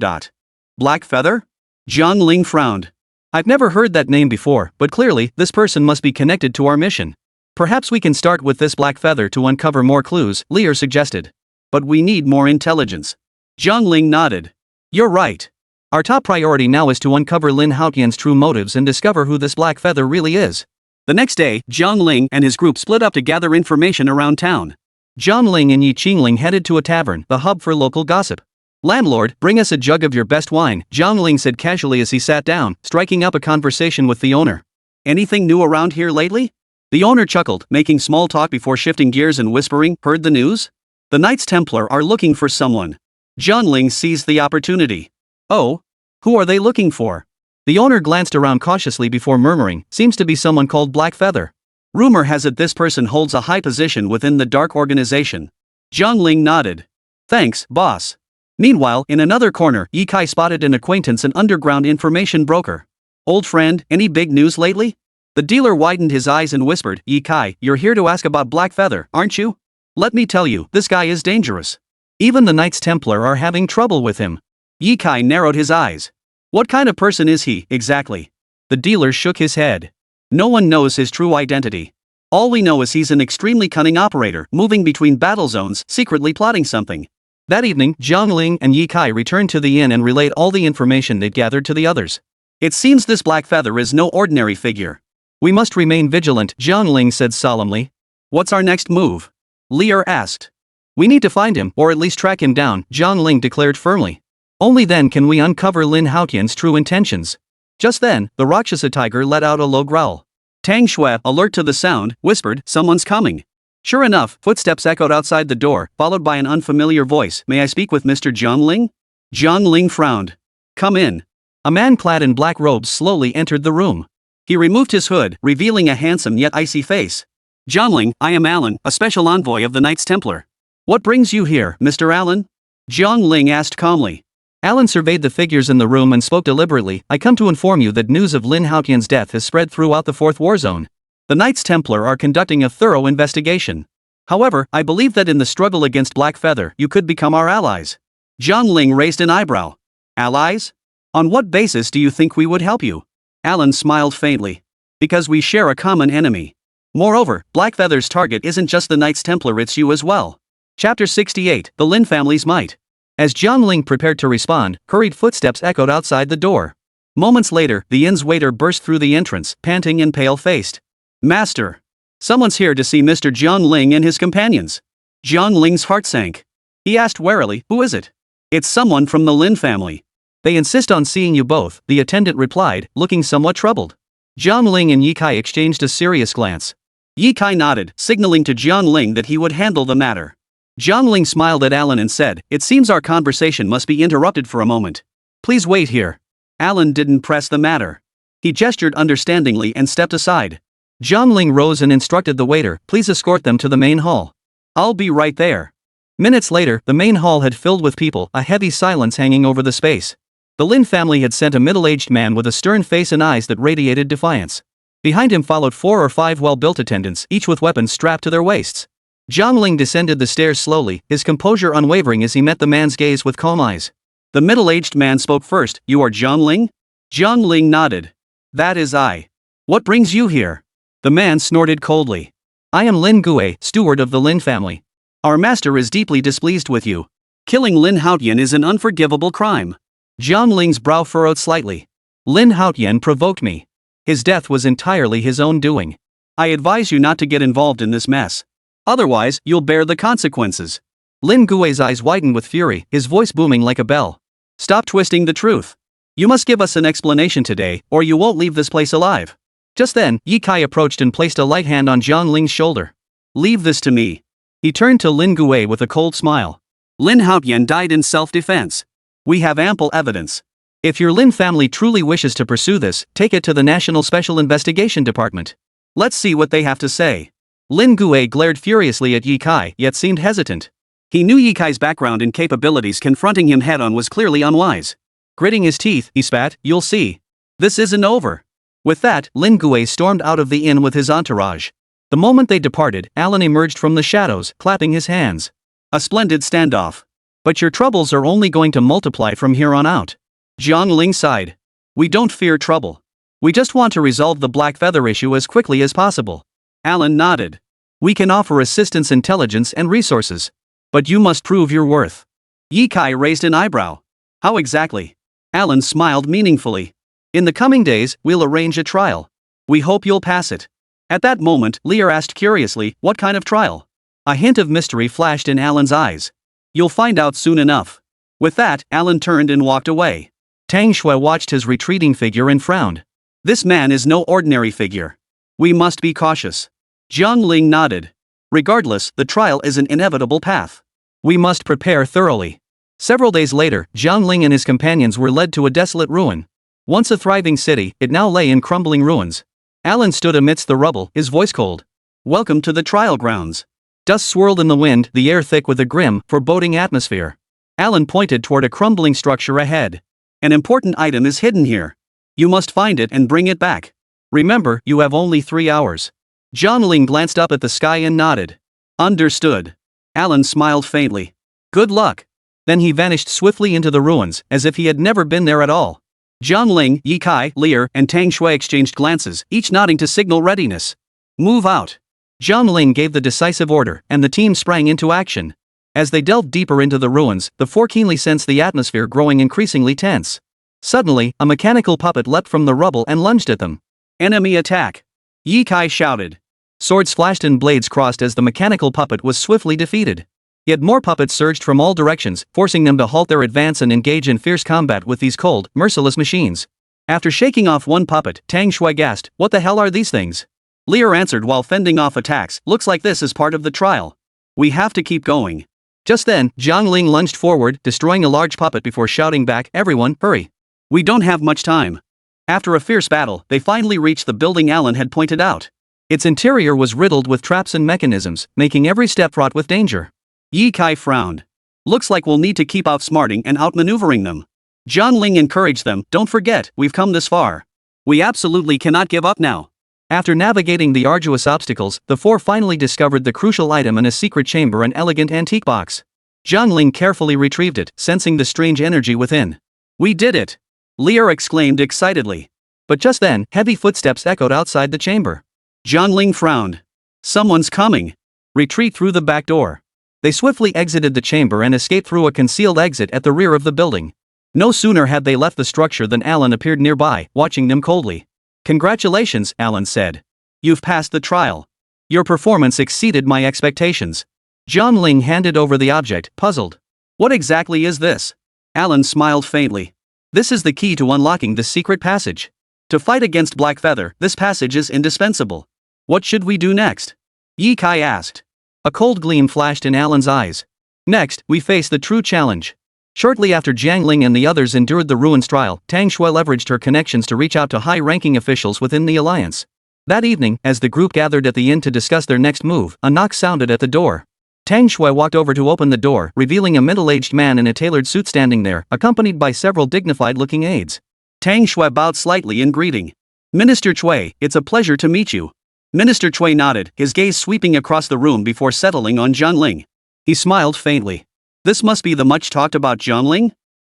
Black Feather? Jiang Ling frowned. I've never heard that name before, but clearly, this person must be connected to our mission. Perhaps we can start with this Black Feather to uncover more clues, Lear suggested. But we need more intelligence. Jiang Ling nodded. You're right. Our top priority now is to uncover Lin Haotian's true motives and discover who this Black Feather really is. The next day, Jiang Ling and his group split up to gather information around town. Jiang Ling and Jiang Ling headed to a tavern, the hub for local gossip. Landlord, bring us a jug of your best wine, Jiang Ling said casually as he sat down, striking up a conversation with the owner. Anything new around here lately? The owner chuckled, making small talk before shifting gears and whispering, heard the news? The Knights Templar are looking for someone. Jiang Ling seized the opportunity. Oh? Who are they looking for? The owner glanced around cautiously before murmuring, seems to be someone called Black Feather. Rumor has it this person holds a high position within the Dark Organization. Jiang Ling nodded. Thanks, boss. Meanwhile, in another corner, Ye Kai spotted an acquaintance, an underground information broker. Old friend, any big news lately? The dealer widened his eyes and whispered, Ye Kai, you're here to ask about Black Feather, aren't you? Let me tell you, this guy is dangerous. Even the Knights Templar are having trouble with him. Ye Kai narrowed his eyes. What kind of person is he, exactly? The dealer shook his head. No one knows his true identity. All we know is he's an extremely cunning operator, moving between battle zones, secretly plotting something. That evening, Jiang Ling and Ye Kai returned to the inn and relayed all the information they'd gathered to the others. It seems this Black Feather is no ordinary figure. We must remain vigilant, Jiang Ling said solemnly. What's our next move? Lear asked. We need to find him, or at least track him down, Jiang Ling declared firmly. Only then can we uncover Lin Haotian's true intentions. Just then, the Rakshasa Tiger let out a low growl. Tang Shui, alert to the sound, whispered, someone's coming. Sure enough, footsteps echoed outside the door, followed by an unfamiliar voice. May I speak with Mr. Jiang Ling? Jiang Ling frowned. Come in. A man clad in black robes slowly entered the room. He removed his hood, revealing a handsome yet icy face. Jiang Ling, I am Alan, a special envoy of the Knights Templar. What brings you here, Mr. Alan? Jiang Ling asked calmly. Alan surveyed the figures in the room and spoke deliberately. I come to inform you that news of Lin Haotian's death has spread throughout the Fourth War Zone. The Knights Templar are conducting a thorough investigation. However, I believe that in the struggle against Black Feather, you could become our allies. Jiang Ling raised an eyebrow. Allies? On what basis do you think we would help you? Alan smiled faintly. Because we share a common enemy. Moreover, Black Feather's target isn't just the Knights Templar, it's you as well. Chapter 68, The Lin Family's Might. As Jiang Ling prepared to respond, hurried footsteps echoed outside the door. Moments later, the inn's waiter burst through the entrance, panting and pale-faced. Master! Someone's here to see Mr. Jiang Ling and his companions. Jiang Ling's heart sank. He asked warily, who is it? It's someone from the Lin family. They insist on seeing you both, the attendant replied, looking somewhat troubled. Jiang Ling and Ye Kai exchanged a serious glance. Ye Kai nodded, signaling to Jiang Ling that he would handle the matter. Jiang Ling smiled at Alan and said, it seems our conversation must be interrupted for a moment. Please wait here. Alan didn't press the matter. He gestured understandingly and stepped aside. Jiang Ling rose and instructed the waiter, please escort them to the main hall. I'll be right there. Minutes later, the main hall had filled with people, a heavy silence hanging over the space. The Lin family had sent a middle-aged man with a stern face and eyes that radiated defiance. Behind him followed 4 or 5 well-built attendants, each with weapons strapped to their waists. Jiang Ling descended the stairs slowly, his composure unwavering as he met the man's gaze with calm eyes. The middle-aged man spoke first. You are Jiang Ling? Jiang Ling nodded. That is I. What brings you here? The man snorted coldly. I am Lin Gue, steward of the Lin family. Our master is deeply displeased with you. Killing Lin Haotian is an unforgivable crime. Jiang Ling's brow furrowed slightly. Lin Haotian provoked me. His death was entirely his own doing. I advise you not to get involved in this mess. Otherwise, you'll bear the consequences. Lin Gue's eyes widened with fury, his voice booming like a bell. Stop twisting the truth. You must give us an explanation today, or you won't leave this place alive. Just then, Ye Kai approached and placed a light hand on Jiang Ling's shoulder. Leave this to me. He turned to Lin Gue with a cold smile. Lin Haotian died in self-defense. We have ample evidence. If your Lin family truly wishes to pursue this, take it to the National Special Investigation Department. Let's see what they have to say. Lin Gue glared furiously at Ye Kai, yet seemed hesitant. He knew Ye Kai's background and capabilities. Confronting him head-on was clearly unwise. Gritting his teeth, he spat, you'll see. This isn't over. With that, Lin Gue stormed out of the inn with his entourage. The moment they departed, Alan emerged from the shadows, clapping his hands. A splendid standoff. But your troubles are only going to multiply from here on out. Jiang Ling sighed. We don't fear trouble. We just want to resolve the Black Feather issue as quickly as possible. Alan nodded. We can offer assistance, intelligence, and resources. But you must prove your worth. Ye Kai raised an eyebrow. How exactly? Alan smiled meaningfully. In the coming days, we'll arrange a trial. We hope you'll pass it. At that moment, Lear asked curiously, what kind of trial? A hint of mystery flashed in Alan's eyes. You'll find out soon enough. With that, Alan turned and walked away. Tang Shui watched his retreating figure and frowned. This man is no ordinary figure. We must be cautious. Jiang Ling nodded. Regardless, the trial is an inevitable path. We must prepare thoroughly. Several days later, Jiang Ling and his companions were led to a desolate ruin. Once a thriving city, it now lay in crumbling ruins. Alan stood amidst the rubble, his voice cold. Welcome to the trial grounds. Dust swirled in the wind, the air thick with a grim, foreboding atmosphere. Alan pointed toward a crumbling structure ahead. An important item is hidden here. You must find it and bring it back. Remember, you have only 3 hours. Jiang Ling glanced up at the sky and nodded. Understood. Alan smiled faintly. Good luck. Then he vanished swiftly into the ruins, as if he had never been there at all. Jiang Ling, Ye Kai, Lear, and Tang Shui exchanged glances, each nodding to signal readiness. Move out. Jiang Ling gave the decisive order, and the team sprang into action. As they delved deeper into the ruins, the four keenly sensed the atmosphere growing increasingly tense. Suddenly, a mechanical puppet leapt from the rubble and lunged at them. Enemy attack. Ye Kai shouted. Swords flashed and blades crossed as the mechanical puppet was swiftly defeated. Yet more puppets surged from all directions, forcing them to halt their advance and engage in fierce combat with these cold, merciless machines. After shaking off one puppet, Tang Shui gasped, "What the hell are these things?" Lear answered while fending off attacks, "Looks like this is part of the trial. We have to keep going." Just then, Jiang Ling lunged forward, destroying a large puppet before shouting back, "Everyone, hurry. We don't have much time." After a fierce battle, they finally reached the building Alan had pointed out. Its interior was riddled with traps and mechanisms, making every step fraught with danger. Ye Kai frowned. "Looks like we'll need to keep outsmarting and outmaneuvering them." Jiang Ling encouraged them, "Don't forget, we've come this far. We absolutely cannot give up now." After navigating the arduous obstacles, the four finally discovered the crucial item in a secret chamber, an elegant antique box. Jiang Ling carefully retrieved it, sensing the strange energy within. "We did it!" Lear exclaimed excitedly. But just then, heavy footsteps echoed outside the chamber. Jiang Ling frowned. "Someone's coming." Retreat through the back door. They swiftly exited the chamber and escaped through a concealed exit at the rear of the building. No sooner had they left the structure than Alan appeared nearby, watching them coldly. "Congratulations," Alan said. "You've passed the trial. Your performance exceeded my expectations." Jiang Ling handed over the object, puzzled. "What exactly is this?" Alan smiled faintly. "This is the key to unlocking the secret passage. To fight against Black Feather, this passage is indispensable. What should we do next?" Ye Kai asked. A cold gleam flashed in Alan's eyes. "Next, we face the true challenge." Shortly after Jiang Ling and the others endured the ruins trial, Tang Shui leveraged her connections to reach out to high-ranking officials within the alliance. That evening, as the group gathered at the inn to discuss their next move, a knock sounded at the door. Tang Shui walked over to open the door, revealing a middle-aged man in a tailored suit standing there, accompanied by several dignified-looking aides. Tang Shui bowed slightly in greeting. "Minister Chui, it's a pleasure to meet you." Minister Chui nodded, his gaze sweeping across the room before settling on Jiang Ling. He smiled faintly. "This must be the much-talked-about Jiang Ling?"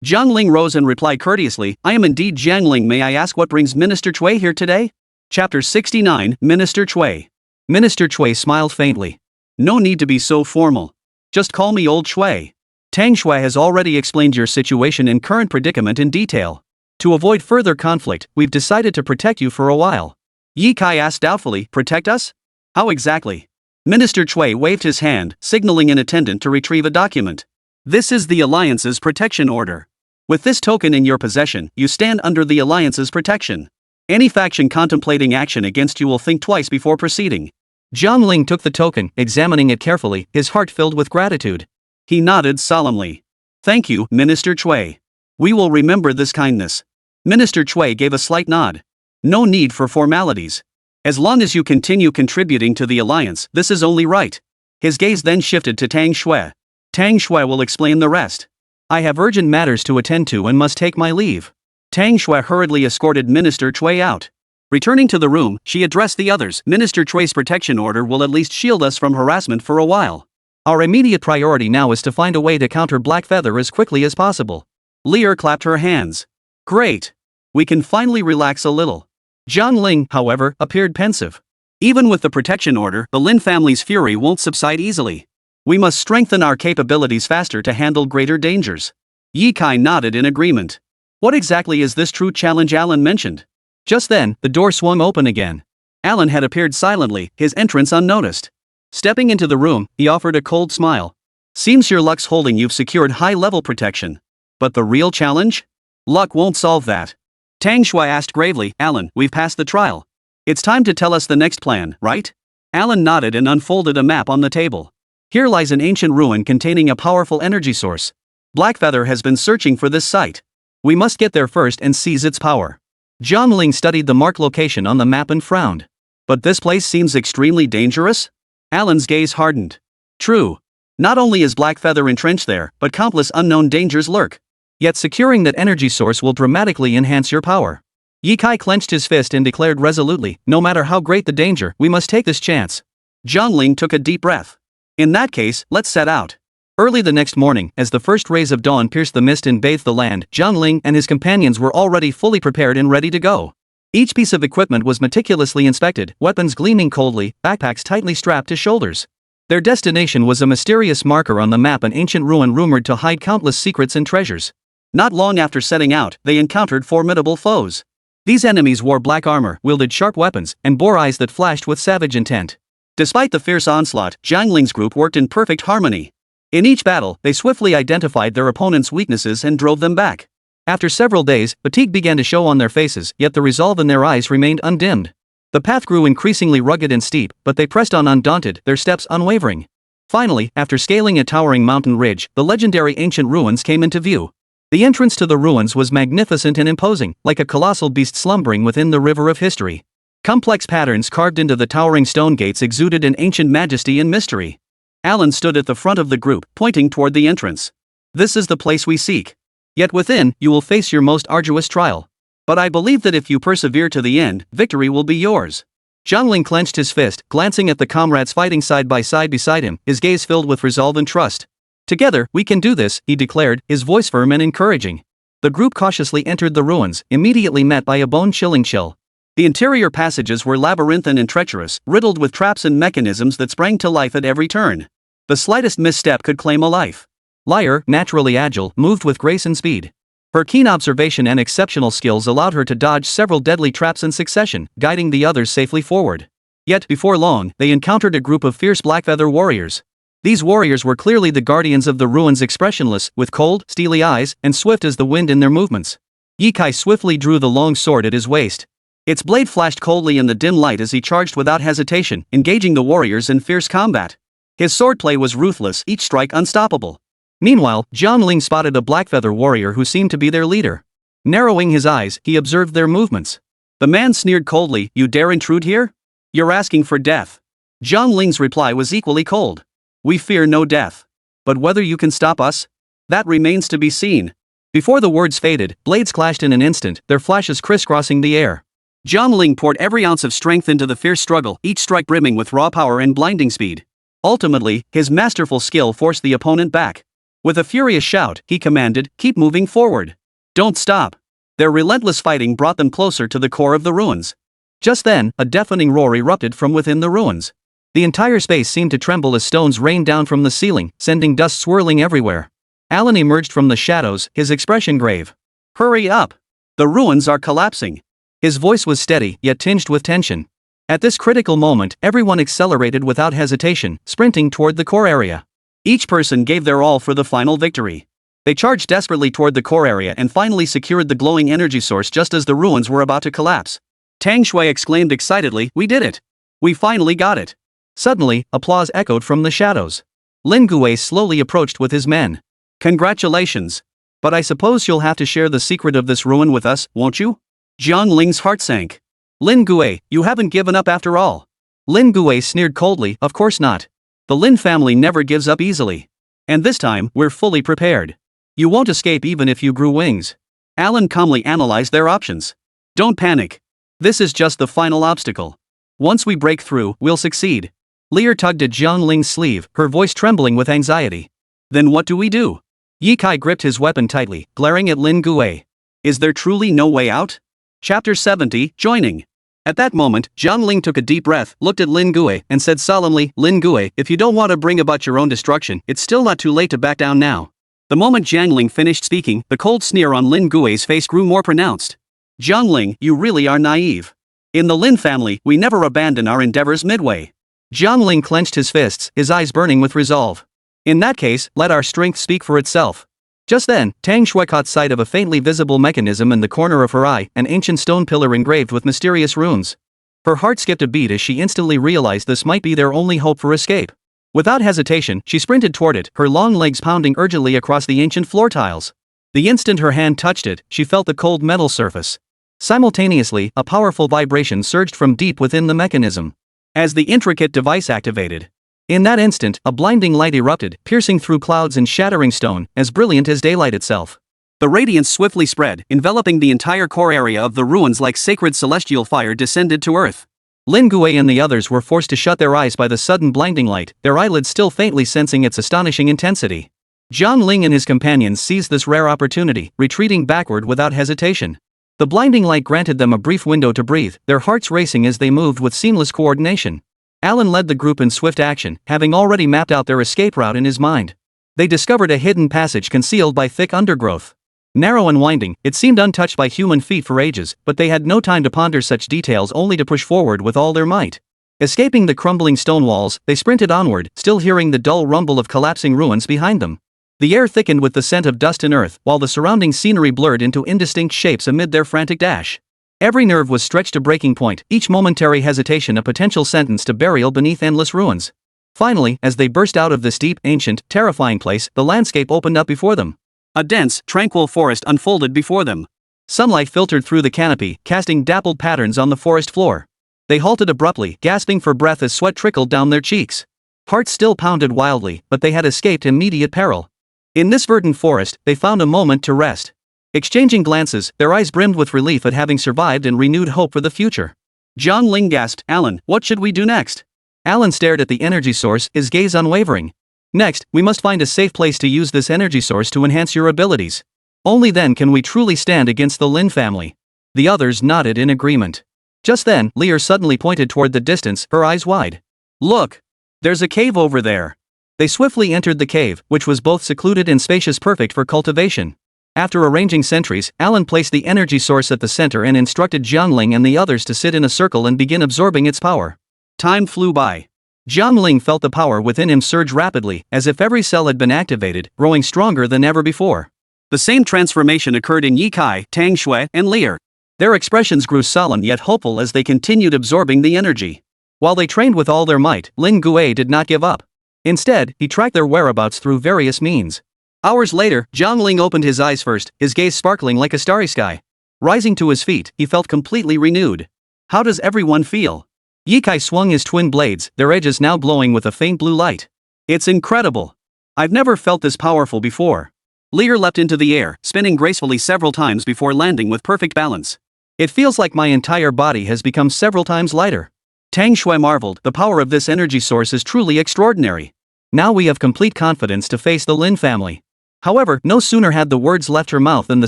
Jiang Ling rose and replied courteously, "I am indeed Jiang Ling. May I ask what brings Minister Chui here today?" Chapter 69, Minister Chui. Minister Chui smiled faintly. "No need to be so formal. Just call me Old Chui. Tang Shui has already explained your situation and current predicament in detail. To avoid further conflict, we've decided to protect you for a while." Ye Kai asked doubtfully, "Protect us? How exactly?" Minister Chui waved his hand, signaling an attendant to retrieve a document. "This is the Alliance's protection order. With this token in your possession, you stand under the Alliance's protection. Any faction contemplating action against you will think twice before proceeding." Jiang Ling took the token, examining it carefully, his heart filled with gratitude. He nodded solemnly. "Thank you, Minister Chui. We will remember this kindness." Minister Chui gave a slight nod. "No need for formalities. As long as you continue contributing to the Alliance, this is only right." His gaze then shifted to Tang Shui. "Tang Shui will explain the rest. I have urgent matters to attend to and must take my leave." Tang Shui hurriedly escorted Minister Chui out. Returning to the room, she addressed the others. "Minister Chui's protection order will at least shield us from harassment for a while. Our immediate priority now is to find a way to counter Black Feather as quickly as possible." Lear clapped her hands. "Great. We can finally relax a little." Jiang Ling, however, appeared pensive. "Even with the protection order, the Lin family's fury won't subside easily. We must strengthen our capabilities faster to handle greater dangers." Ye Kai nodded in agreement. "What exactly is this true challenge Alan mentioned?" Just then, the door swung open again. Alan had appeared silently, his entrance unnoticed. Stepping into the room, he offered a cold smile. "Seems your luck's holding. You've secured high-level protection. But the real challenge? Luck won't solve that." Tang Shui asked gravely, "Alan, we've passed the trial. It's time to tell us the next plan, right?" Alan nodded and unfolded a map on the table. "Here lies an ancient ruin containing a powerful energy source. Blackfeather has been searching for this site. We must get there first and seize its power." Jiang Ling studied the marked location on the map and frowned. "But this place seems extremely dangerous?" Alan's gaze hardened. "True. Not only is Blackfeather entrenched there, but countless unknown dangers lurk. Yet securing that energy source will dramatically enhance your power." Ye Kai clenched his fist and declared resolutely, "No matter how great the danger, we must take this chance." Jiang Ling took a deep breath. "In that case, let's set out." Early the next morning, as the first rays of dawn pierced the mist and bathed the land, Jiang Ling and his companions were already fully prepared and ready to go. Each piece of equipment was meticulously inspected, weapons gleaming coldly, backpacks tightly strapped to shoulders. Their destination was a mysterious marker on the map, an ancient ruin rumored to hide countless secrets and treasures. Not long after setting out, they encountered formidable foes. These enemies wore black armor, wielded sharp weapons, and bore eyes that flashed with savage intent. Despite the fierce onslaught, Jiang Ling's group worked in perfect harmony. In each battle, they swiftly identified their opponent's weaknesses and drove them back. After several days, fatigue began to show on their faces, yet the resolve in their eyes remained undimmed. The path grew increasingly rugged and steep, but they pressed on undaunted, their steps unwavering. Finally, after scaling a towering mountain ridge, the legendary ancient ruins came into view. The entrance to the ruins was magnificent and imposing, like a colossal beast slumbering within the river of history. Complex patterns carved into the towering stone gates exuded an ancient majesty and mystery. Alan stood at the front of the group, pointing toward the entrance. This is the place we seek. Yet within, you will face your most arduous trial. But I believe that if you persevere to the end, victory will be yours. Jiang Ling clenched his fist, glancing at the comrades fighting side by side beside him, his gaze filled with resolve and trust. Together, we can do this, he declared, his voice firm and encouraging. The group cautiously entered the ruins, immediately met by a bone-chilling chill. The interior passages were labyrinthine and treacherous, riddled with traps and mechanisms that sprang to life at every turn. The slightest misstep could claim a life. Lyre, naturally agile, moved with grace and speed. Her keen observation and exceptional skills allowed her to dodge several deadly traps in succession, guiding the others safely forward. Yet, before long, they encountered a group of fierce Blackfeather warriors. These warriors were clearly the guardians of the ruins, expressionless, with cold, steely eyes, and swift as the wind in their movements. Ye Kai swiftly drew the long sword at his waist. Its blade flashed coldly in the dim light as he charged without hesitation, engaging the warriors in fierce combat. His swordplay was ruthless, each strike unstoppable. Meanwhile, Jiang Ling spotted a Blackfeather warrior who seemed to be their leader. Narrowing his eyes, he observed their movements. The man sneered coldly, "You dare intrude here? You're asking for death." Jiang Ling's reply was equally cold. "We fear no death. But whether you can stop us? That remains to be seen." Before the words faded, blades clashed in an instant, their flashes crisscrossing the air. Jiang Ling poured every ounce of strength into the fierce struggle, each strike brimming with raw power and blinding speed. Ultimately, his masterful skill forced the opponent back. With a furious shout, he commanded, "Keep moving forward. Don't stop." Their relentless fighting brought them closer to the core of the ruins. Just then, a deafening roar erupted from within the ruins. The entire space seemed to tremble as stones rained down from the ceiling, sending dust swirling everywhere. Alan emerged from the shadows, his expression grave. "Hurry up! The ruins are collapsing." His voice was steady, yet tinged with tension. At this critical moment, everyone accelerated without hesitation, sprinting toward the core area. Each person gave their all for the final victory. They charged desperately toward the core area and finally secured the glowing energy source just as the ruins were about to collapse. Tang Shui exclaimed excitedly, "We did it! We finally got it!" Suddenly, applause echoed from the shadows. Lin Gui slowly approached with his men. "Congratulations! But I suppose you'll have to share the secret of this ruin with us, won't you?" Jiang Ling's heart sank. "Lin Gui, you haven't given up after all." Lin Gui sneered coldly, "Of course not. The Lin family never gives up easily. And this time, we're fully prepared. You won't escape even if you grew wings." Alan calmly analyzed their options. "Don't panic. This is just the final obstacle. Once we break through, we'll succeed." Lear tugged at Jiang Ling's sleeve, her voice trembling with anxiety. "Then what do we do?" Ye Kai gripped his weapon tightly, glaring at Lin Gui. "Is there truly no way out?" Chapter 70, Joining. At that moment, Jiang Ling took a deep breath, looked at Lin Gui, and said solemnly, "Lin Gui, if you don't want to bring about your own destruction, it's still not too late to back down now." The moment Jiang Ling finished speaking, the cold sneer on Lin Gui's face grew more pronounced. "Jiang Ling, you really are naive. In the Lin family, we never abandon our endeavors midway." Jiang Ling clenched his fists, his eyes burning with resolve. "In that case, let our strength speak for itself." Just then, Tang Shui caught sight of a faintly visible mechanism in the corner of her eye, an ancient stone pillar engraved with mysterious runes. Her heart skipped a beat as she instantly realized this might be their only hope for escape. Without hesitation, she sprinted toward it, her long legs pounding urgently across the ancient floor tiles. The instant her hand touched it, she felt the cold metal surface. Simultaneously, a powerful vibration surged from deep within the mechanism. As the intricate device activated, in that instant, a blinding light erupted, piercing through clouds and shattering stone, as brilliant as daylight itself. The radiance swiftly spread, enveloping the entire core area of the ruins like sacred celestial fire descended to earth. Lin Gui and the others were forced to shut their eyes by the sudden blinding light, their eyelids still faintly sensing its astonishing intensity. Jiang Ling and his companions seized this rare opportunity, retreating backward without hesitation. The blinding light granted them a brief window to breathe, their hearts racing as they moved with seamless coordination. Alan led the group in swift action, having already mapped out their escape route in his mind. They discovered a hidden passage concealed by thick undergrowth. Narrow and winding, it seemed untouched by human feet for ages, but they had no time to ponder such details, only to push forward with all their might. Escaping the crumbling stone walls, they sprinted onward, still hearing the dull rumble of collapsing ruins behind them. The air thickened with the scent of dust and earth, while the surrounding scenery blurred into indistinct shapes amid their frantic dash. Every nerve was stretched to breaking point, each momentary hesitation a potential sentence to burial beneath endless ruins. Finally, as they burst out of this deep, ancient, terrifying place, the landscape opened up before them. A dense, tranquil forest unfolded before them. Sunlight filtered through the canopy, casting dappled patterns on the forest floor. They halted abruptly, gasping for breath as sweat trickled down their cheeks. Hearts still pounded wildly, but they had escaped immediate peril. In this verdant forest, they found a moment to rest. Exchanging glances, their eyes brimmed with relief at having survived and renewed hope for the future. Jiang Ling gasped, "Alan, what should we do next?" Alan stared at the energy source, his gaze unwavering. "Next, we must find a safe place to use this energy source to enhance your abilities. Only then can we truly stand against the Lin family." The others nodded in agreement. Just then, Lear suddenly pointed toward the distance, her eyes wide. "Look! There's a cave over there." They swiftly entered the cave, which was both secluded and spacious, perfect for cultivation. After arranging sentries, Alan placed the energy source at the center and instructed Jiang Ling and the others to sit in a circle and begin absorbing its power. Time flew by. Jiang Ling felt the power within him surge rapidly, as if every cell had been activated, growing stronger than ever before. The same transformation occurred in Ye Kai, Tang Shui, and Lear. Their expressions grew solemn yet hopeful as they continued absorbing the energy. While they trained with all their might, Lin Gui did not give up. Instead, he tracked their whereabouts through various means. Hours later, Jiang Ling opened his eyes first, his gaze sparkling like a starry sky. Rising to his feet, he felt completely renewed. "How does everyone feel?" Ye Kai swung his twin blades, their edges now glowing with a faint blue light. "It's incredible. I've never felt this powerful before." Lear leapt into the air, spinning gracefully several times before landing with perfect balance. "It feels like my entire body has become several times lighter." Tang Shui marveled, "The power of this energy source is truly extraordinary. Now we have complete confidence to face the Lin family." However, no sooner had the words left her mouth than the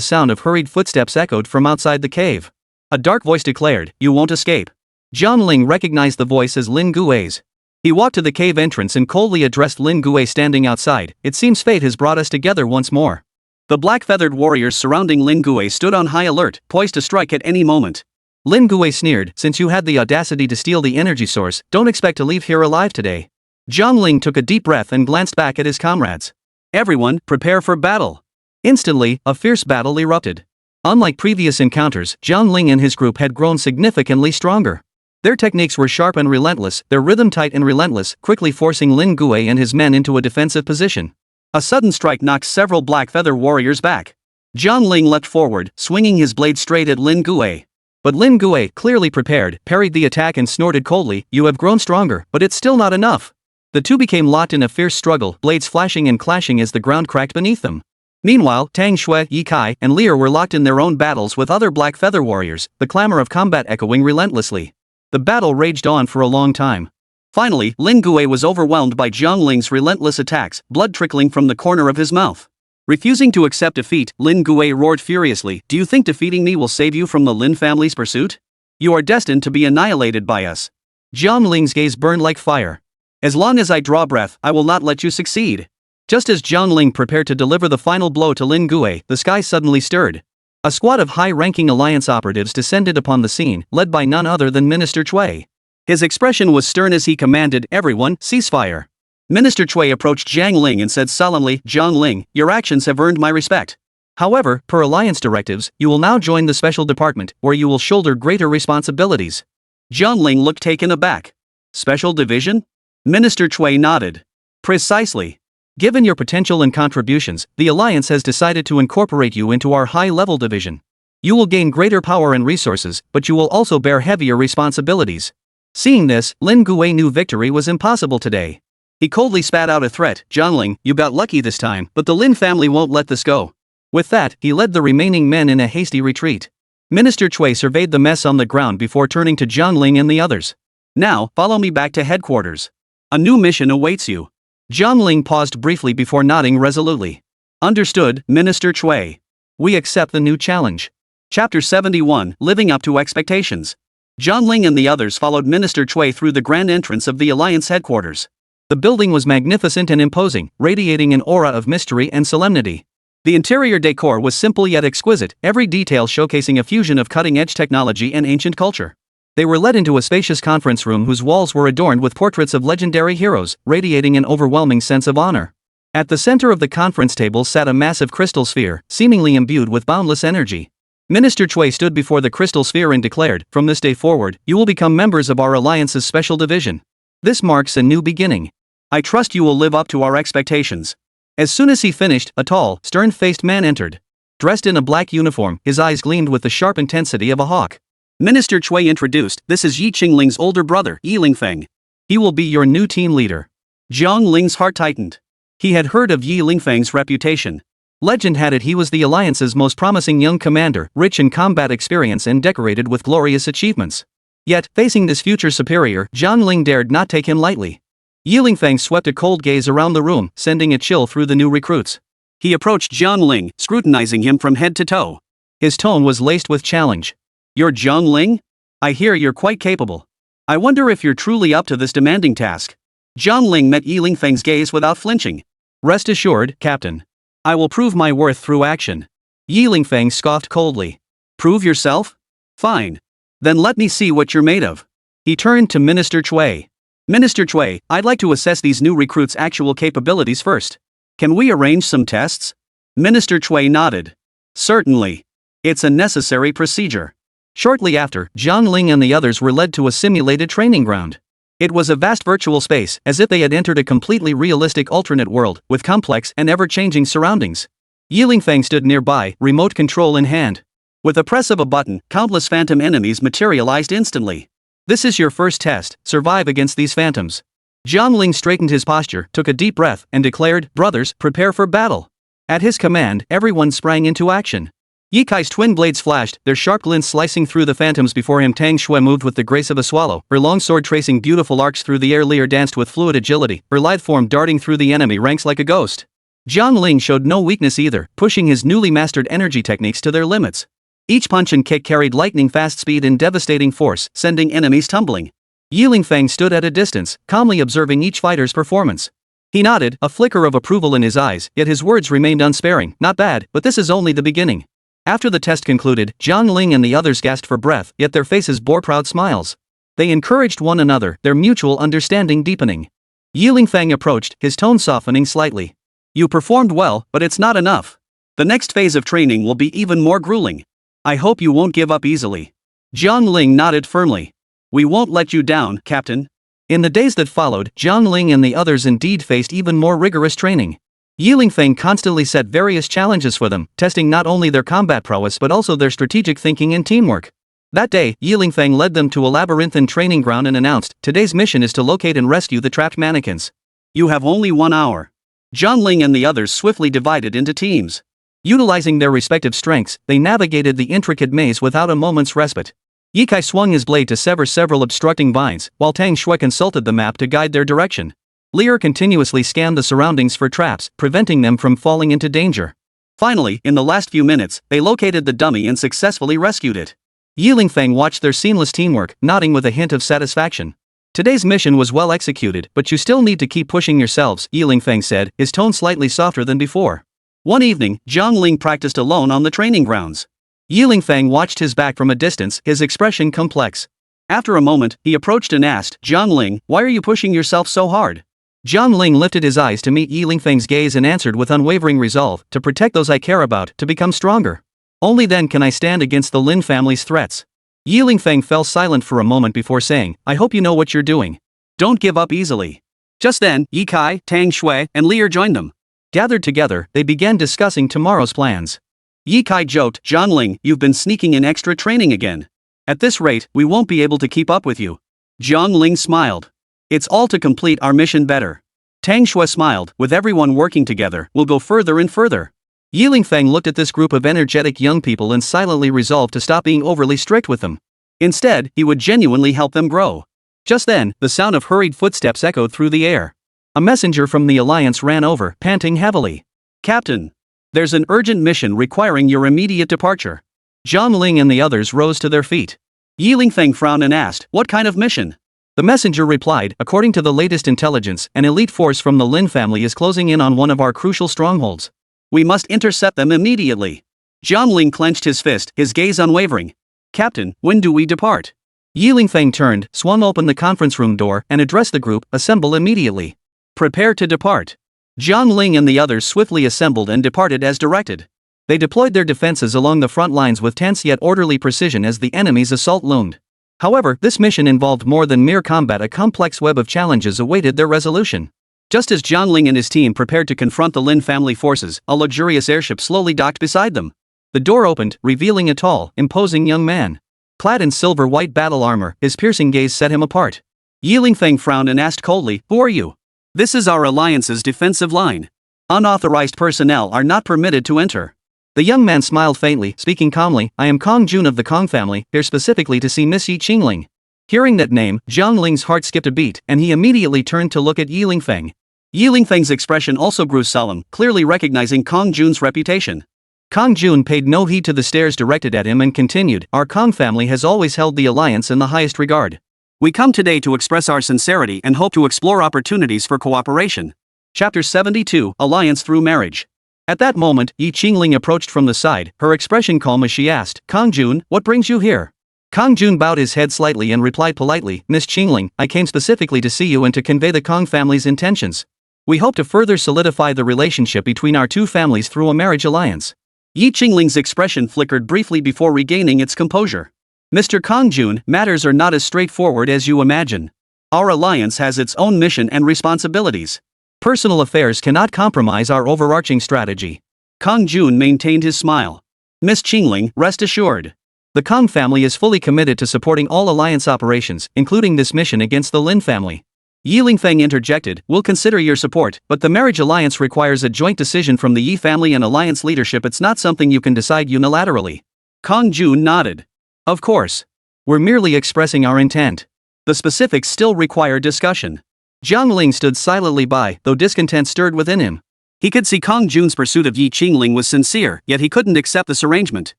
sound of hurried footsteps echoed from outside the cave. A dark voice declared, "You won't escape." Jiang Ling recognized the voice as Lin Gui's. He walked to the cave entrance and coldly addressed Lin Gui standing outside. "It seems fate has brought us together once more." The black-feathered warriors surrounding Lin Gui stood on high alert, poised to strike at any moment. Lin Gui sneered, "Since you had the audacity to steal the energy source, don't expect to leave here alive today." Jiang Ling took a deep breath and glanced back at his comrades. "Everyone, prepare for battle." Instantly, a fierce battle erupted. Unlike previous encounters, Jiang Ling and his group had grown significantly stronger. Their techniques were sharp and relentless, their rhythm tight and relentless, quickly forcing Lin Gui and his men into a defensive position. A sudden strike knocked several black feather warriors back. Jiang Ling leapt forward, swinging his blade straight at Lin Gui. But Lin Gui, clearly prepared, parried the attack and snorted coldly, "You have grown stronger, but it's still not enough." The two became locked in a fierce struggle, blades flashing and clashing as the ground cracked beneath them. Meanwhile, Tang Shui, Ye Kai, and Lear were locked in their own battles with other black feather warriors, the clamor of combat echoing relentlessly. The battle raged on for a long time. Finally, Lin Gui was overwhelmed by Jiang Ling's relentless attacks, blood trickling from the corner of his mouth. Refusing to accept defeat, Lin Gui roared furiously, "Do you think defeating me will save you from the Lin family's pursuit? You are destined to be annihilated by us." Jiang Ling's gaze burned like fire. "As long as I draw breath, I will not let you succeed." Just as Jiang Ling prepared to deliver the final blow to Lin Gui, the sky suddenly stirred. A squad of high-ranking alliance operatives descended upon the scene, led by none other than Minister Cui. His expression was stern as he commanded, "Everyone, ceasefire." Minister Cui approached Jiang Ling and said solemnly, "Jiang Ling, your actions have earned my respect. However, per alliance directives, you will now join the special department, where you will shoulder greater responsibilities." Jiang Ling looked taken aback. "Special division?" Minister Cui nodded. "Precisely. Given your potential and contributions, the Alliance has decided to incorporate you into our high-level division. You will gain greater power and resources, but you will also bear heavier responsibilities." Seeing this, Lin Gui knew victory was impossible today. He coldly spat out a threat, "Jiang Ling, you got lucky this time, but the Lin family won't let this go." With that, he led the remaining men in a hasty retreat. Minister Cui surveyed the mess on the ground before turning to Jiang Ling and the others. "Now, follow me back to headquarters. A new mission awaits you." Jiang Ling paused briefly before nodding resolutely. "Understood, Minister Cui. We accept the new challenge." Chapter 71, Living Up to Expectations. Jiang Ling and the others followed Minister Cui through the grand entrance of the Alliance headquarters. The building was magnificent and imposing, radiating an aura of mystery and solemnity. The interior decor was simple yet exquisite, every detail showcasing a fusion of cutting-edge technology and ancient culture. They were led into a spacious conference room whose walls were adorned with portraits of legendary heroes, radiating an overwhelming sense of honor. At the center of the conference table sat a massive crystal sphere, seemingly imbued with boundless energy. Minister Chui stood before the crystal sphere and declared, "From this day forward, you will become members of our alliance's special division. This marks a new beginning. I trust you will live up to our expectations." As soon as he finished, a tall, stern-faced man entered. Dressed in a black uniform, his eyes gleamed with the sharp intensity of a hawk. Minister Chui introduced, "This is Jiang Ling's older brother, Yi Lingfeng. He will be your new team leader." Jiang Ling's heart tightened. He had heard of Yi Lingfeng's reputation. Legend had it he was the alliance's most promising young commander, rich in combat experience and decorated with glorious achievements. Yet, facing this future superior, Jiang Ling dared not take him lightly. Yi Lingfeng swept a cold gaze around the room, sending a chill through the new recruits. He approached Jiang Ling, scrutinizing him from head to toe. His tone was laced with challenge. "You're Jiang Ling? I hear you're quite capable. I wonder if you're truly up to this demanding task." Jiang Ling met Yi Lingfeng's gaze without flinching. "Rest assured, Captain. I will prove my worth through action." Yi Lingfeng scoffed coldly. "Prove yourself? Fine. Then let me see what you're made of." He turned to Minister Chui. "Minister Chui, I'd like to assess these new recruits' actual capabilities first. Can we arrange some tests?" Minister Chui nodded. "Certainly. It's a necessary procedure." Shortly after, Jiang Ling and the others were led to a simulated training ground. It was a vast virtual space, as if they had entered a completely realistic alternate world, with complex and ever-changing surroundings. Yi Lingfeng stood nearby, remote control in hand. With a press of a button, countless phantom enemies materialized instantly. "This is your first test, survive against these phantoms." Jiang Ling straightened his posture, took a deep breath, and declared, "Brothers, prepare for battle." At his command, everyone sprang into action. Ye Kai's twin blades flashed, their sharp glints slicing through the phantoms before him. Tang Shui moved with the grace of a swallow, her long sword tracing beautiful arcs through the air. Leer danced with fluid agility, her lithe form darting through the enemy ranks like a ghost. Jiang Ling showed no weakness either, pushing his newly mastered energy techniques to their limits. Each punch and kick carried lightning-fast speed and devastating force, sending enemies tumbling. Yi Lingfeng stood at a distance, calmly observing each fighter's performance. He nodded, a flicker of approval in his eyes, yet his words remained unsparing. "Not bad, but this is only the beginning." After the test concluded, Jiang Ling and the others gasped for breath, yet their faces bore proud smiles. They encouraged one another, their mutual understanding deepening. Yi Lingfeng approached, his tone softening slightly. "You performed well, but it's not enough. The next phase of training will be even more grueling. I hope you won't give up easily." Jiang Ling nodded firmly. "We won't let you down, Captain." In the days that followed, Jiang Ling and the others indeed faced even more rigorous training. Yi Lingfeng constantly set various challenges for them, testing not only their combat prowess but also their strategic thinking and teamwork. That day, Yi Lingfeng led them to a labyrinthine training ground and announced, "Today's mission is to locate and rescue the trapped mannequins. You have only 1 hour." Jiang Ling and the others swiftly divided into teams. Utilizing their respective strengths, they navigated the intricate maze without a moment's respite. Ye Kai swung his blade to sever several obstructing vines, while Tang Shui consulted the map to guide their direction. Leer continuously scanned the surroundings for traps, preventing them from falling into danger. Finally, in the last few minutes, they located the dummy and successfully rescued it. Yi Lingfeng watched their seamless teamwork, nodding with a hint of satisfaction. "Today's mission was well executed, but you still need to keep pushing yourselves," Yi Lingfeng said, his tone slightly softer than before. One evening, Jiang Ling practiced alone on the training grounds. Yi Lingfeng watched his back from a distance, his expression complex. After a moment, he approached and asked, "Jiang Ling, why are you pushing yourself so hard?" Jiang Ling lifted his eyes to meet Yi Lingfeng's gaze and answered with unwavering resolve, "To protect those I care about, to become stronger. Only then can I stand against the Lin family's threats." Yi Lingfeng fell silent for a moment before saying, "I hope you know what you're doing. Don't give up easily." Just then, Ye Kai, Tang Shui, and Leer joined them. Gathered together, they began discussing tomorrow's plans. Ye Kai joked, "Jiang Ling, you've been sneaking in extra training again. At this rate, we won't be able to keep up with you." Jiang Ling smiled. "It's all to complete our mission better." Tang Shui smiled, "With everyone working together, we'll go further and further." Yi Lingfeng looked at this group of energetic young people and silently resolved to stop being overly strict with them. Instead, he would genuinely help them grow. Just then, the sound of hurried footsteps echoed through the air. A messenger from the Alliance ran over, panting heavily. "Captain, there's an urgent mission requiring your immediate departure." Jiang Ling and the others rose to their feet. Yi Lingfeng frowned and asked, "What kind of mission?" The messenger replied, "According to the latest intelligence, an elite force from the Lin family is closing in on one of our crucial strongholds. We must intercept them immediately. Jiang Ling clenched his fist, his gaze unwavering. Captain, when do we depart? Yi Lingfeng turned, swung open the conference room door, and addressed the group, assemble immediately. Prepare to depart. Jiang Ling and the others swiftly assembled and departed as directed. They deployed their defenses along the front lines with tense yet orderly precision as the enemy's assault loomed. However, this mission involved more than mere combat. A complex web of challenges awaited their resolution. Just as Jiang Ling and his team prepared to confront the Lin family forces, a luxurious airship slowly docked beside them. The door opened, revealing a tall, imposing young man. Clad in silver-white battle armor, his piercing gaze set him apart. Yi Lingfeng frowned and asked coldly, "Who are you?" "This is our alliance's defensive line. Unauthorized personnel are not permitted to enter." The young man smiled faintly, speaking calmly, "I am Kong Jun of the Kong family, here specifically to see Miss Yi Qingling." Hearing that name, Jiang Ling's heart skipped a beat, and he immediately turned to look at Yi Lingfeng. Yi Lingfeng's expression also grew solemn, clearly recognizing Kong Jun's reputation. Kong Jun paid no heed to the stares directed at him and continued, "Our Kong family has always held the alliance in the highest regard. We come today to express our sincerity and hope to explore opportunities for cooperation." Chapter 72, Alliance Through Marriage. At that moment, Yi Qingling approached from the side, her expression calm as she asked, "Kong Jun, what brings you here?" Kong Jun bowed his head slightly and replied politely, "Miss Qingling, I came specifically to see you and to convey the Kong family's intentions. We hope to further solidify the relationship between our two families through a marriage alliance." Yi Qingling's expression flickered briefly before regaining its composure. "Mr. Kong Jun, matters are not as straightforward as you imagine. Our alliance has its own mission and responsibilities. Personal affairs cannot compromise our overarching strategy." Kong Jun maintained his smile. "Miss Qingling, rest assured. The Kong family is fully committed to supporting all alliance operations, including this mission against the Lin family." Yi Lingfeng interjected, "We'll consider your support, but the marriage alliance requires a joint decision from the Yi family and alliance leadership. It's not something you can decide unilaterally." Kong Jun nodded. "Of course. We're merely expressing our intent. The specifics still require discussion." Jiang Ling stood silently by, though discontent stirred within him. He could see Kong Jun's pursuit of Yi Qingling was sincere, yet he couldn't accept this arrangement.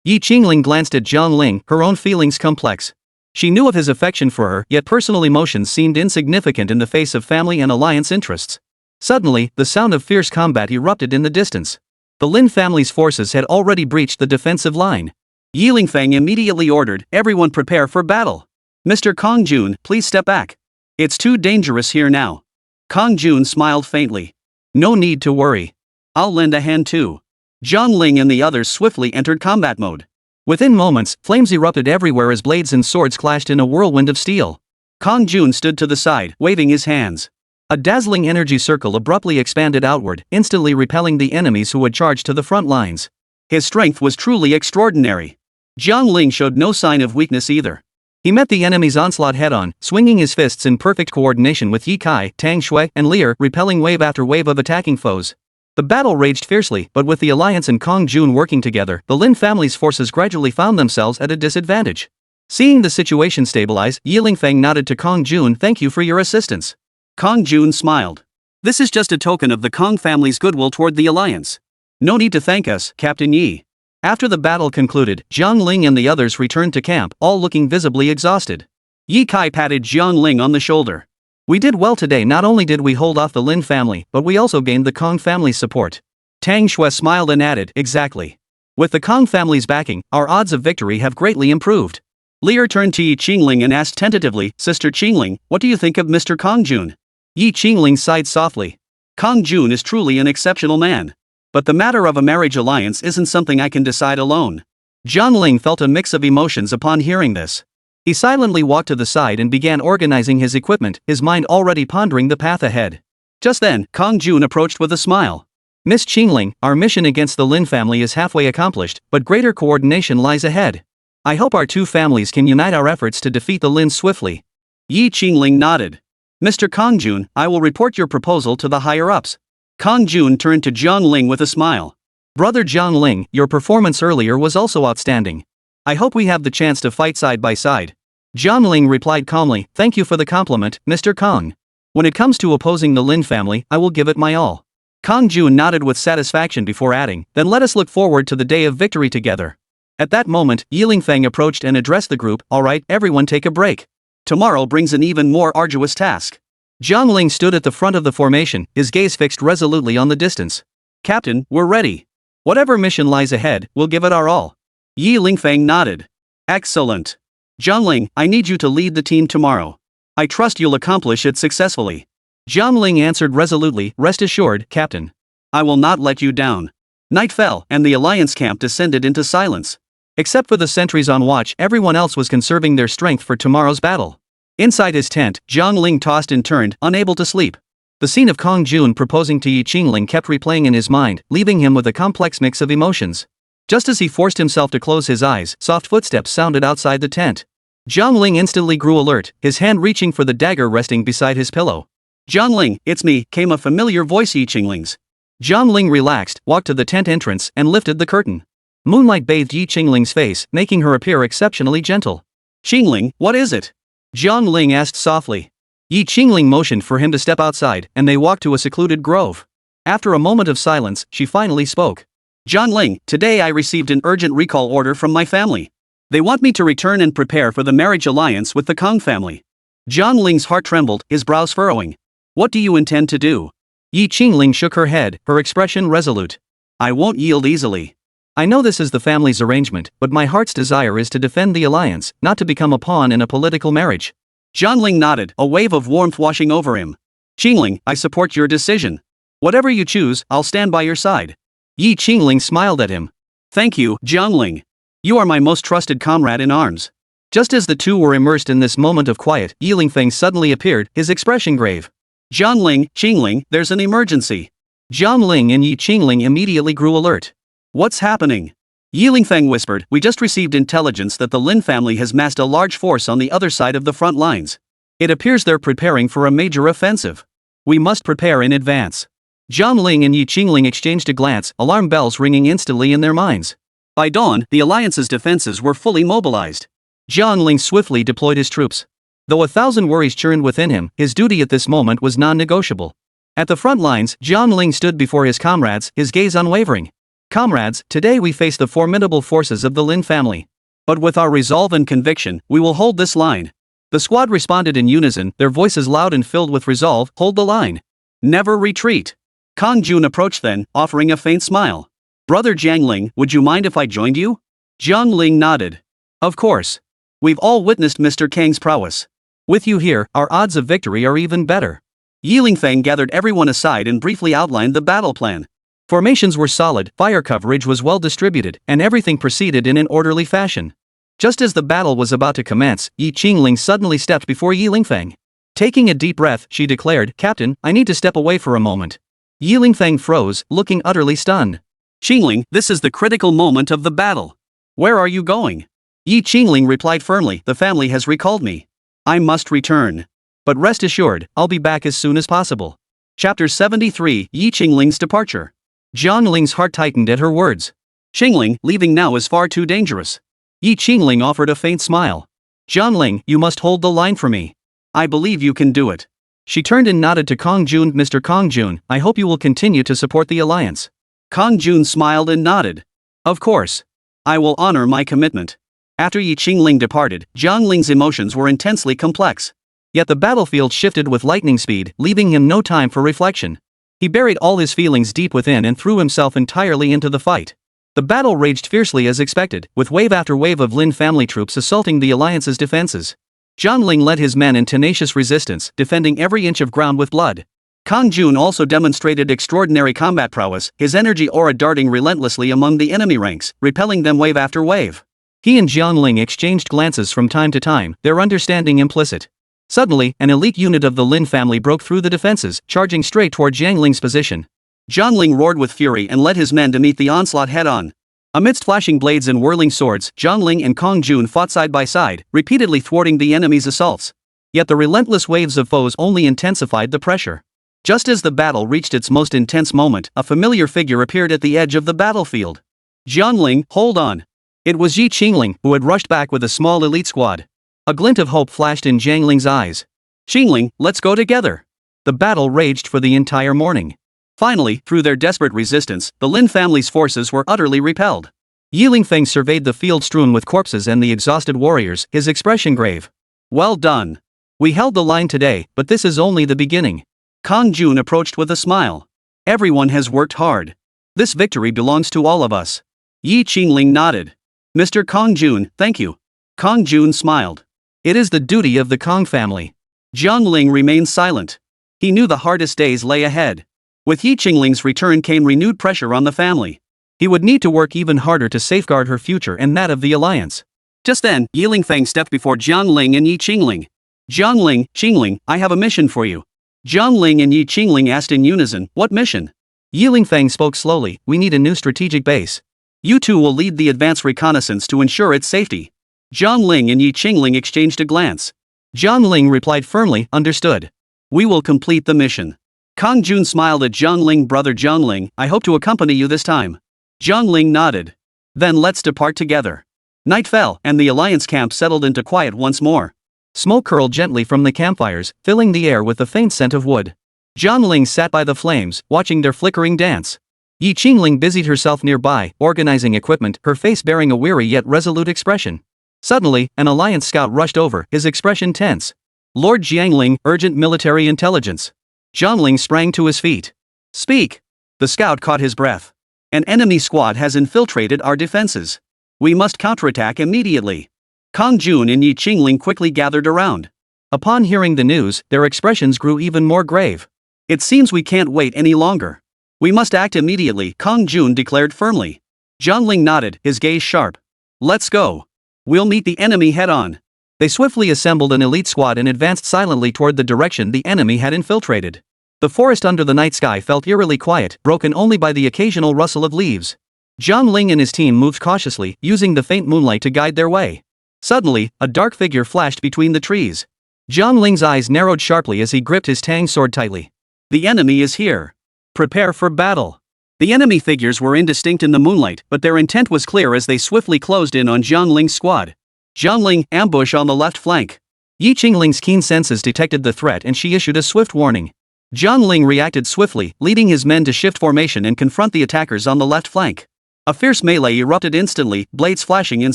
Yi Qingling glanced at Jiang Ling, her own feelings complex. She knew of his affection for her, yet personal emotions seemed insignificant in the face of family and alliance interests. Suddenly, the sound of fierce combat erupted in the distance. The Lin family's forces had already breached the defensive line. Yi Lingfeng immediately ordered, "Everyone prepare for battle. Mr. Kong Jun, please step back. It's too dangerous here now." Kong Jun smiled faintly. "No need to worry. I'll lend a hand too." Jiang Ling and the others swiftly entered combat mode. Within moments, flames erupted everywhere as blades and swords clashed in a whirlwind of steel. Kong Jun stood to the side, waving his hands. A dazzling energy circle abruptly expanded outward, instantly repelling the enemies who had charged to the front lines. His strength was truly extraordinary. Jiang Ling showed no sign of weakness either. He met the enemy's onslaught head-on, swinging his fists in perfect coordination with Ye Kai, Tang Shui, and Lear, repelling wave after wave of attacking foes. The battle raged fiercely, but with the Alliance and Kong Jun working together, the Lin family's forces gradually found themselves at a disadvantage. Seeing the situation stabilize, Yi Lingfeng nodded to Kong Jun, "Thank you for your assistance." Kong Jun smiled. "This is just a token of the Kong family's goodwill toward the Alliance. No need to thank us, Captain Yi." After the battle concluded, Jiang Ling and the others returned to camp, all looking visibly exhausted. Ye Kai patted Jiang Ling on the shoulder. "We did well today. Not only did we hold off the Lin family, but we also gained the Kong family's support." Tang Shui smiled and added, "Exactly. With the Kong family's backing, our odds of victory have greatly improved." Lear turned to Yi Qingling and asked tentatively, "Sister Qingling, what do you think of Mr. Kong Jun?" Yi Qingling sighed softly. "Kong Jun is truly an exceptional man. But the matter of a marriage alliance isn't something I can decide alone." Jiang Ling felt a mix of emotions upon hearing this. He silently walked to the side and began organizing his equipment, his mind already pondering the path ahead. Just then, Kong Jun approached with a smile. "Miss Qingling, our mission against the Lin family is halfway accomplished, but greater coordination lies ahead. I hope our two families can unite our efforts to defeat the Lin swiftly." Yi Qingling nodded. "Mr. Kong Jun, I will report your proposal to the higher-ups." Kong Jun turned to Jiang Ling with a smile. "Brother Jiang Ling, your performance earlier was also outstanding. I hope we have the chance to fight side by side." Jiang Ling replied calmly, "Thank you for the compliment, Mr. Kong. When it comes to opposing the Lin family, I will give it my all." Kong Jun nodded with satisfaction before adding, "Then let us look forward to the day of victory together." At that moment, Yi Lingfeng approached and addressed the group, "All right, everyone take a break. Tomorrow brings an even more arduous task." Jiang Ling stood at the front of the formation, his gaze fixed resolutely on the distance. Captain, we're ready. Whatever mission lies ahead, we'll give it our all. Yi Lingfeng nodded. Excellent. Jiang Ling, I need you to lead the team tomorrow. I trust you'll accomplish it successfully. Jiang Ling answered resolutely, rest assured, Captain. I will not let you down. Night fell, and the Alliance camp descended into silence. Except for the sentries on watch, everyone else was conserving their strength for tomorrow's battle. Inside his tent, Jiang Ling tossed and turned, unable to sleep. The scene of Kong Jun proposing to Yi Qingling kept replaying in his mind, leaving him with a complex mix of emotions. Just as he forced himself to close his eyes, soft footsteps sounded outside the tent. Jiang Ling instantly grew alert, his hand reaching for the dagger resting beside his pillow. Jiang Ling, it's me, came a familiar voice Yi Qingling's. Jiang Ling relaxed, walked to the tent entrance, and lifted the curtain. Moonlight bathed Yi Qingling's face, making her appear exceptionally gentle. Qingling, what is it? Jiang Ling asked softly. Yi Qingling motioned for him to step outside, and they walked to a secluded grove. After a moment of silence, she finally spoke. Jiang Ling, today I received an urgent recall order from my family. They want me to return and prepare for the marriage alliance with the Kong family. Jiang Ling's heart trembled, his brows furrowing. What do you intend to do? Yi Qingling shook her head, her expression resolute. I won't yield easily. I know this is the family's arrangement, but my heart's desire is to defend the alliance, not to become a pawn in a political marriage. Jiang Ling nodded, a wave of warmth washing over him. Qingling, I support your decision. Whatever you choose, I'll stand by your side. Yi Qingling smiled at him. Thank you, Jiang Ling. You are my most trusted comrade in arms. Just as the two were immersed in this moment of quiet, Yi Lingfeng suddenly appeared, his expression grave. Jiang Ling, Qingling, there's an emergency. Jiang Ling and Yi Qingling immediately grew alert. What's happening? Yi Lingfeng whispered, we just received intelligence that the Lin family has massed a large force on the other side of the front lines. It appears they're preparing for a major offensive. We must prepare in advance. Jiang Ling and Yi Qingling exchanged a glance, alarm bells ringing instantly in their minds. By dawn, the alliance's defenses were fully mobilized. Jiang Ling swiftly deployed his troops. Though 1,000 worries churned within him, his duty at this moment was non-negotiable. At the front lines, Jiang Ling stood before his comrades, his gaze unwavering. Comrades, today we face the formidable forces of the Lin family. But with our resolve and conviction, we will hold this line. The squad responded in unison, their voices loud and filled with resolve, hold the line. Never retreat. Kong Jun approached then, offering a faint smile. Brother Jiang Ling, would you mind if I joined you? Jiang Ling nodded. Of course. We've all witnessed Mr. Kang's prowess. With you here, our odds of victory are even better. Yi Lingfeng gathered everyone aside and briefly outlined the battle plan. Formations were solid, fire coverage was well distributed, and everything proceeded in an orderly fashion. Just as the battle was about to commence, Yi Qingling suddenly stepped before Yi Lingfeng. Taking a deep breath, she declared, Captain, I need to step away for a moment. Yi Lingfeng froze, looking utterly stunned. Qingling, this is the critical moment of the battle. Where are you going? Yi Qingling replied firmly, the family has recalled me. I must return. But rest assured, I'll be back as soon as possible. Chapter 73, Yi Qingling's departure. Jiang Ling's heart tightened at her words. Qingling, leaving now is far too dangerous. Yi Qingling offered a faint smile. Jiang Ling, you must hold the line for me. I believe you can do it. She turned and nodded to Kong Jun. Mr. Kong Jun, I hope you will continue to support the alliance. Kong Jun smiled and nodded. Of course. I will honor my commitment. After Yi Qingling departed, Jiang Ling's emotions were intensely complex. Yet the battlefield shifted with lightning speed, leaving him no time for reflection. He buried all his feelings deep within and threw himself entirely into the fight. The battle raged fiercely as expected, with wave after wave of Lin family troops assaulting the alliance's defenses. Jiang Ling led his men in tenacious resistance, defending every inch of ground with blood. Kong Jun also demonstrated extraordinary combat prowess, his energy aura darting relentlessly among the enemy ranks, repelling them wave after wave. He and Jiang Ling exchanged glances from time to time, their understanding implicit. Suddenly, an elite unit of the Lin family broke through the defenses, charging straight toward Jiang Ling's position. Jiang Ling roared with fury and led his men to meet the onslaught head-on. Amidst flashing blades and whirling swords, Jiang Ling and Kong Jun fought side by side, repeatedly thwarting the enemy's assaults. Yet the relentless waves of foes only intensified the pressure. Just as the battle reached its most intense moment, a familiar figure appeared at the edge of the battlefield. Jiang Ling, hold on. It was Yi Qingling, who had rushed back with a small elite squad. A glint of hope flashed in Jiang Ling's eyes. Qingling, let's go together. The battle raged for the entire morning. Finally, through their desperate resistance, the Lin family's forces were utterly repelled. Yi Lingfeng surveyed the field strewn with corpses and the exhausted warriors, his expression grave. Well done. We held the line today, but this is only the beginning. Kong Jun approached with a smile. Everyone has worked hard. This victory belongs to all of us. Yi Qingling nodded. Mr. Kong Jun, thank you. Kong Jun smiled. It is the duty of the Kong family. Jiang Ling remained silent. He knew the hardest days lay ahead. With Yi Qingling's return came renewed pressure on the family. He would need to work even harder to safeguard her future and that of the alliance. Just then, Yi Lingfeng stepped before Jiang Ling and Yi Qingling. Jiang Ling, Qingling, I have a mission for you. Jiang Ling and Yi Qingling asked in unison, what mission? Yi Lingfeng spoke slowly, we need a new strategic base. You two will lead the advance reconnaissance to ensure its safety. Jiang Ling and Yi Qingling exchanged a glance. Jiang Ling replied firmly, understood. We will complete the mission. Kong Jun smiled at Jiang Ling. Brother Jiang Ling, I hope to accompany you this time. Jiang Ling nodded. Then let's depart together. Night fell, and the alliance camp settled into quiet once more. Smoke curled gently from the campfires, filling the air with the faint scent of wood. Jiang Ling sat by the flames, watching their flickering dance. Yi Qingling busied herself nearby, organizing equipment, her face bearing a weary yet resolute expression. Suddenly, an alliance scout rushed over, his expression tense. Lord Jiangling, urgent military intelligence. Jiang Ling sprang to his feet. Speak. The scout caught his breath. An enemy squad has infiltrated our defenses. We must counterattack immediately. Kong Jun and Yi Qingling quickly gathered around. Upon hearing the news, their expressions grew even more grave. It seems we can't wait any longer. We must act immediately, Kong Jun declared firmly. Jiang Ling nodded, his gaze sharp. Let's go. We'll meet the enemy head-on. They swiftly assembled an elite squad and advanced silently toward the direction the enemy had infiltrated. The forest under the night sky felt eerily quiet, broken only by the occasional rustle of leaves. Jiang Ling and his team moved cautiously, using the faint moonlight to guide their way. Suddenly, a dark figure flashed between the trees. Jiang Ling's eyes narrowed sharply as he gripped his tang sword tightly. The enemy is here. Prepare for battle. The enemy figures were indistinct in the moonlight, but their intent was clear as they swiftly closed in on Jiang Ling's squad. Jiang Ling, ambush on the left flank. Yi Qingling's keen senses detected the threat and she issued a swift warning. Jiang Ling reacted swiftly, leading his men to shift formation and confront the attackers on the left flank. A fierce melee erupted instantly, blades flashing and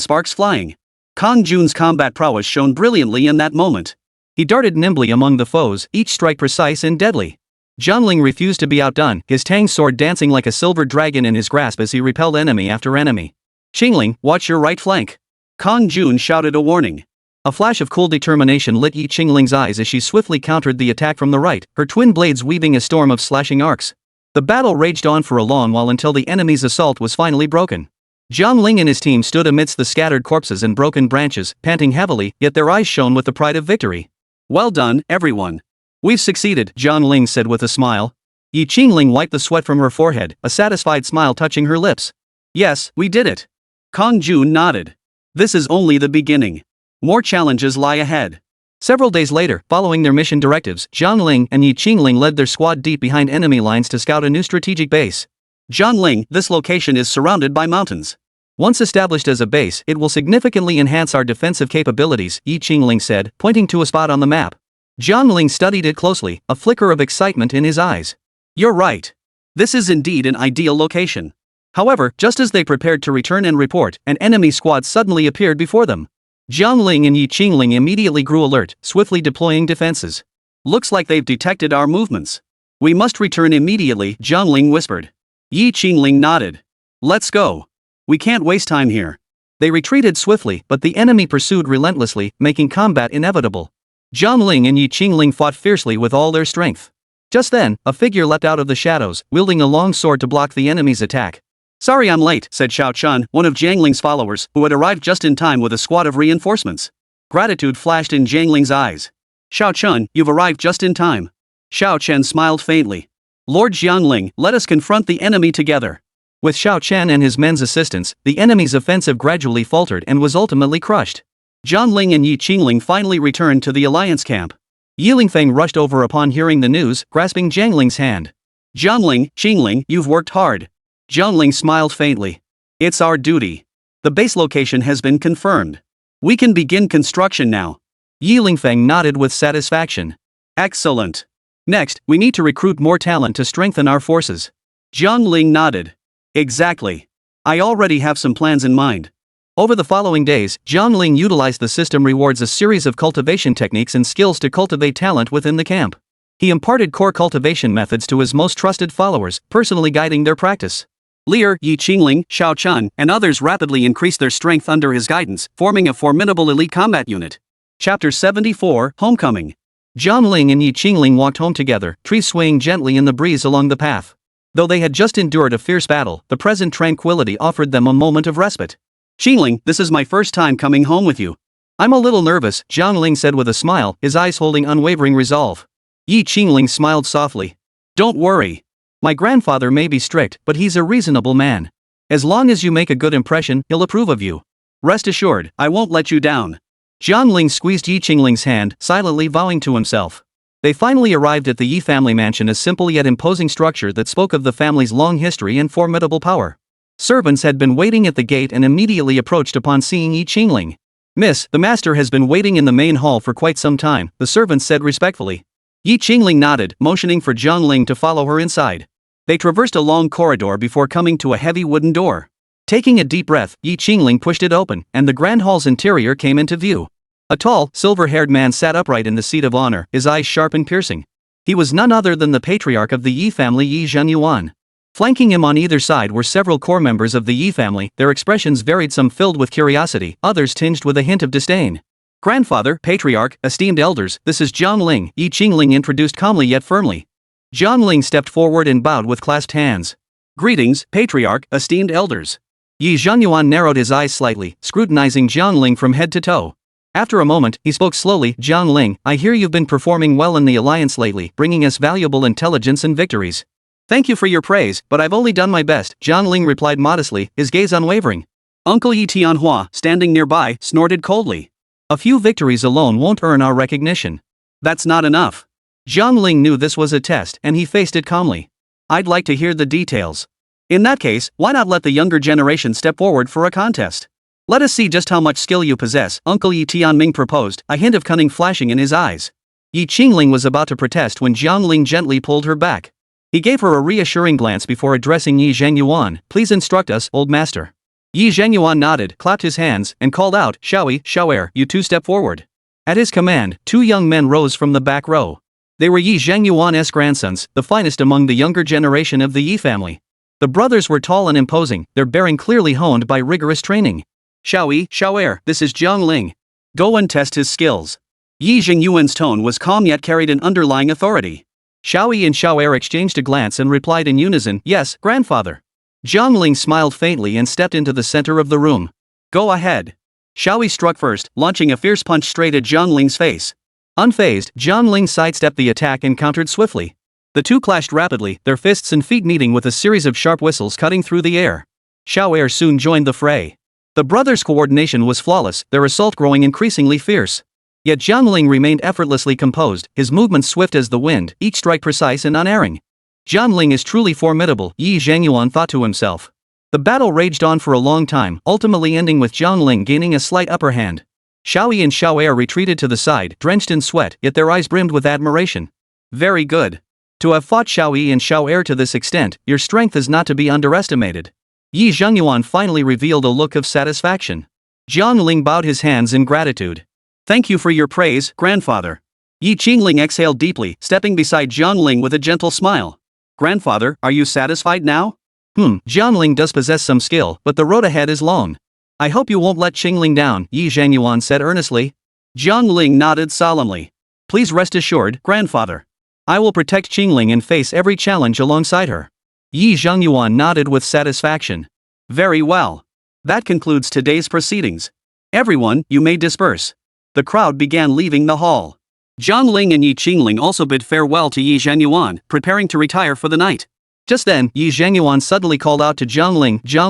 sparks flying. Kong Jun's combat prowess shone brilliantly in that moment. He darted nimbly among the foes, each strike precise and deadly. Jiang Ling refused to be outdone, his tang sword dancing like a silver dragon in his grasp as he repelled enemy after enemy. Qingling, watch your right flank. Kong Jun shouted a warning. A flash of cool determination lit Yi Qingling's eyes as she swiftly countered the attack from the right, her twin blades weaving a storm of slashing arcs. The battle raged on for a long while until the enemy's assault was finally broken. Jiang Ling and his team stood amidst the scattered corpses and broken branches, panting heavily, yet their eyes shone with the pride of victory. Well done, everyone. We've succeeded, Jiang Ling said with a smile. Yi Qingling wiped the sweat from her forehead, a satisfied smile touching her lips. Yes, we did it. Kong Jun nodded. This is only the beginning. More challenges lie ahead. Several days later, following their mission directives, Jiang Ling and Yi Qingling led their squad deep behind enemy lines to scout a new strategic base. Jiang Ling, this location is surrounded by mountains. Once established as a base, it will significantly enhance our defensive capabilities, Yi Qingling said, pointing to a spot on the map. Jiang Ling studied it closely, a flicker of excitement in his eyes. You're right. This is indeed an ideal location. However, just as they prepared to return and report, an enemy squad suddenly appeared before them. Jiang Ling and Yi Qingling immediately grew alert, swiftly deploying defenses. Looks like they've detected our movements. We must return immediately, Jiang Ling whispered. Yi Qingling nodded. Let's go. We can't waste time here. They retreated swiftly, but the enemy pursued relentlessly, making combat inevitable. Jiang Ling and Yi Qingling fought fiercely with all their strength. Just then, a figure leapt out of the shadows, wielding a long sword to block the enemy's attack. Sorry I'm late, said Xiao Chun, one of Jiang Ling's followers, who had arrived just in time with a squad of reinforcements. Gratitude flashed in Jiang Ling's eyes. Xiao Chun, you've arrived just in time. Xiao Chen smiled faintly. Lord Jiang Ling, let us confront the enemy together. With Xiao Chen and his men's assistance, the enemy's offensive gradually faltered and was ultimately crushed. Jiang Ling and Yi Qingling finally returned to the alliance camp. Yi Lingfeng rushed over upon hearing the news, grasping Jiang Ling's hand. Jiang Ling, Qingling, you've worked hard. Jiang Ling smiled faintly. It's our duty. The base location has been confirmed. We can begin construction now. Yi Lingfeng nodded with satisfaction. Excellent. Next, we need to recruit more talent to strengthen our forces. Jiang Ling nodded. Exactly. I already have some plans in mind. Over the following days, Jiang Ling utilized the system rewards a series of cultivation techniques and skills to cultivate talent within the camp. He imparted core cultivation methods to his most trusted followers, personally guiding their practice. Lear, Yi Qingling, Xiao Chun, and others rapidly increased their strength under his guidance, forming a formidable elite combat unit. Chapter 74, Homecoming. Jiang Ling and Yi Qingling walked home together, trees swaying gently in the breeze along the path. Though they had just endured a fierce battle, the present tranquility offered them a moment of respite. Qingling, this is my first time coming home with you. I'm a little nervous, Jiang Ling said with a smile, his eyes holding unwavering resolve. Yi Qingling smiled softly. Don't worry. My grandfather may be strict, but he's a reasonable man. As long as you make a good impression, he'll approve of you. Rest assured, I won't let you down. Jiang Ling squeezed Yi Qingling's hand, silently vowing to himself. They finally arrived at the Yi family mansion, a simple yet imposing structure that spoke of the family's long history and formidable power. Servants had been waiting at the gate and immediately approached upon seeing Yi Qingling. Miss, the master has been waiting in the main hall for quite some time, the servants said respectfully. Yi Qingling nodded, motioning for Jiang Ling to follow her inside. They traversed a long corridor before coming to a heavy wooden door. Taking a deep breath, Yi Qingling pushed it open, and the grand hall's interior came into view. A tall, silver-haired man sat upright in the seat of honor, his eyes sharp and piercing. He was none other than the patriarch of the Yi family, Yi Zhenyuan. Flanking him on either side were several core members of the Yi family, their expressions varied, some filled with curiosity, others tinged with a hint of disdain. Grandfather, patriarch, esteemed elders, this is Jiang Ling, Yi Qingling introduced calmly yet firmly. Jiang Ling stepped forward and bowed with clasped hands. Greetings, patriarch, esteemed elders. Yi Zhenyuan narrowed his eyes slightly, scrutinizing Jiang Ling from head to toe. After a moment, he spoke slowly, Jiang Ling, I hear you've been performing well in the alliance lately, bringing us valuable intelligence and victories. Thank you for your praise, but I've only done my best, Jiang Ling replied modestly, his gaze unwavering. Uncle Yi Tianhua, standing nearby, snorted coldly. A few victories alone won't earn our recognition. That's not enough. Jiang Ling knew this was a test, and he faced it calmly. I'd like to hear the details. In that case, why not let the younger generation step forward for a contest? Let us see just how much skill you possess, Uncle Yi Tianming proposed, a hint of cunning flashing in his eyes. Yi Qingling was about to protest when Jiang Ling gently pulled her back. He gave her a reassuring glance before addressing Yi Zhenyuan, please instruct us, old master. Yi Zhenyuan nodded, clapped his hands, and called out, Xiaoyi, Xiaoer, you two step forward. At his command, two young men rose from the back row. They were Yi Zhenyuan's grandsons, the finest among the younger generation of the Yi family. The brothers were tall and imposing, their bearing clearly honed by rigorous training. Xiaoyi, Xiaoer, this is Jiang Ling. Go and test his skills. Yi Zhenyuan's tone was calm yet carried an underlying authority. Xiaoyi and Xiaoer exchanged a glance and replied in unison, yes, grandfather. Jiang Ling smiled faintly and stepped into the center of the room. Go ahead. Xiaoyi struck first, launching a fierce punch straight at Jiang Ling's face. Unfazed, Jiang Ling sidestepped the attack and countered swiftly. The two clashed rapidly, their fists and feet meeting with a series of sharp whistles cutting through the air. Xiaoer soon joined the fray. The brothers' coordination was flawless, their assault growing increasingly fierce. Yet Jiang Ling remained effortlessly composed, his movements swift as the wind, each strike precise and unerring. Jiang Ling is truly formidable, Yi Zhenyuan thought to himself. The battle raged on for a long time, ultimately ending with Jiang Ling gaining a slight upper hand. Xiaoyi and Xiaoer retreated to the side, drenched in sweat, yet their eyes brimmed with admiration. Very good. To have fought Xiaoyi and Xiaoer to this extent, your strength is not to be underestimated. Yi Zhenyuan finally revealed a look of satisfaction. Jiang Ling bowed his hands in gratitude. Thank you for your praise, grandfather. Yi Qingling exhaled deeply, stepping beside Jiang Ling with a gentle smile. Grandfather, are you satisfied now? Jiang Ling does possess some skill, but the road ahead is long. I hope you won't let Qingling down, Yi Zhenyuan said earnestly. Jiang Ling nodded solemnly. Please rest assured, grandfather. I will protect Qingling and face every challenge alongside her. Yi Zhenyuan nodded with satisfaction. Very well. That concludes today's proceedings. Everyone, you may disperse. The crowd began leaving the hall. Jiang Ling and Yi Qingling also bid farewell to Yi Zhenyuan, preparing to retire for the night. Just then, Yi Zhenyuan suddenly called out to Jiang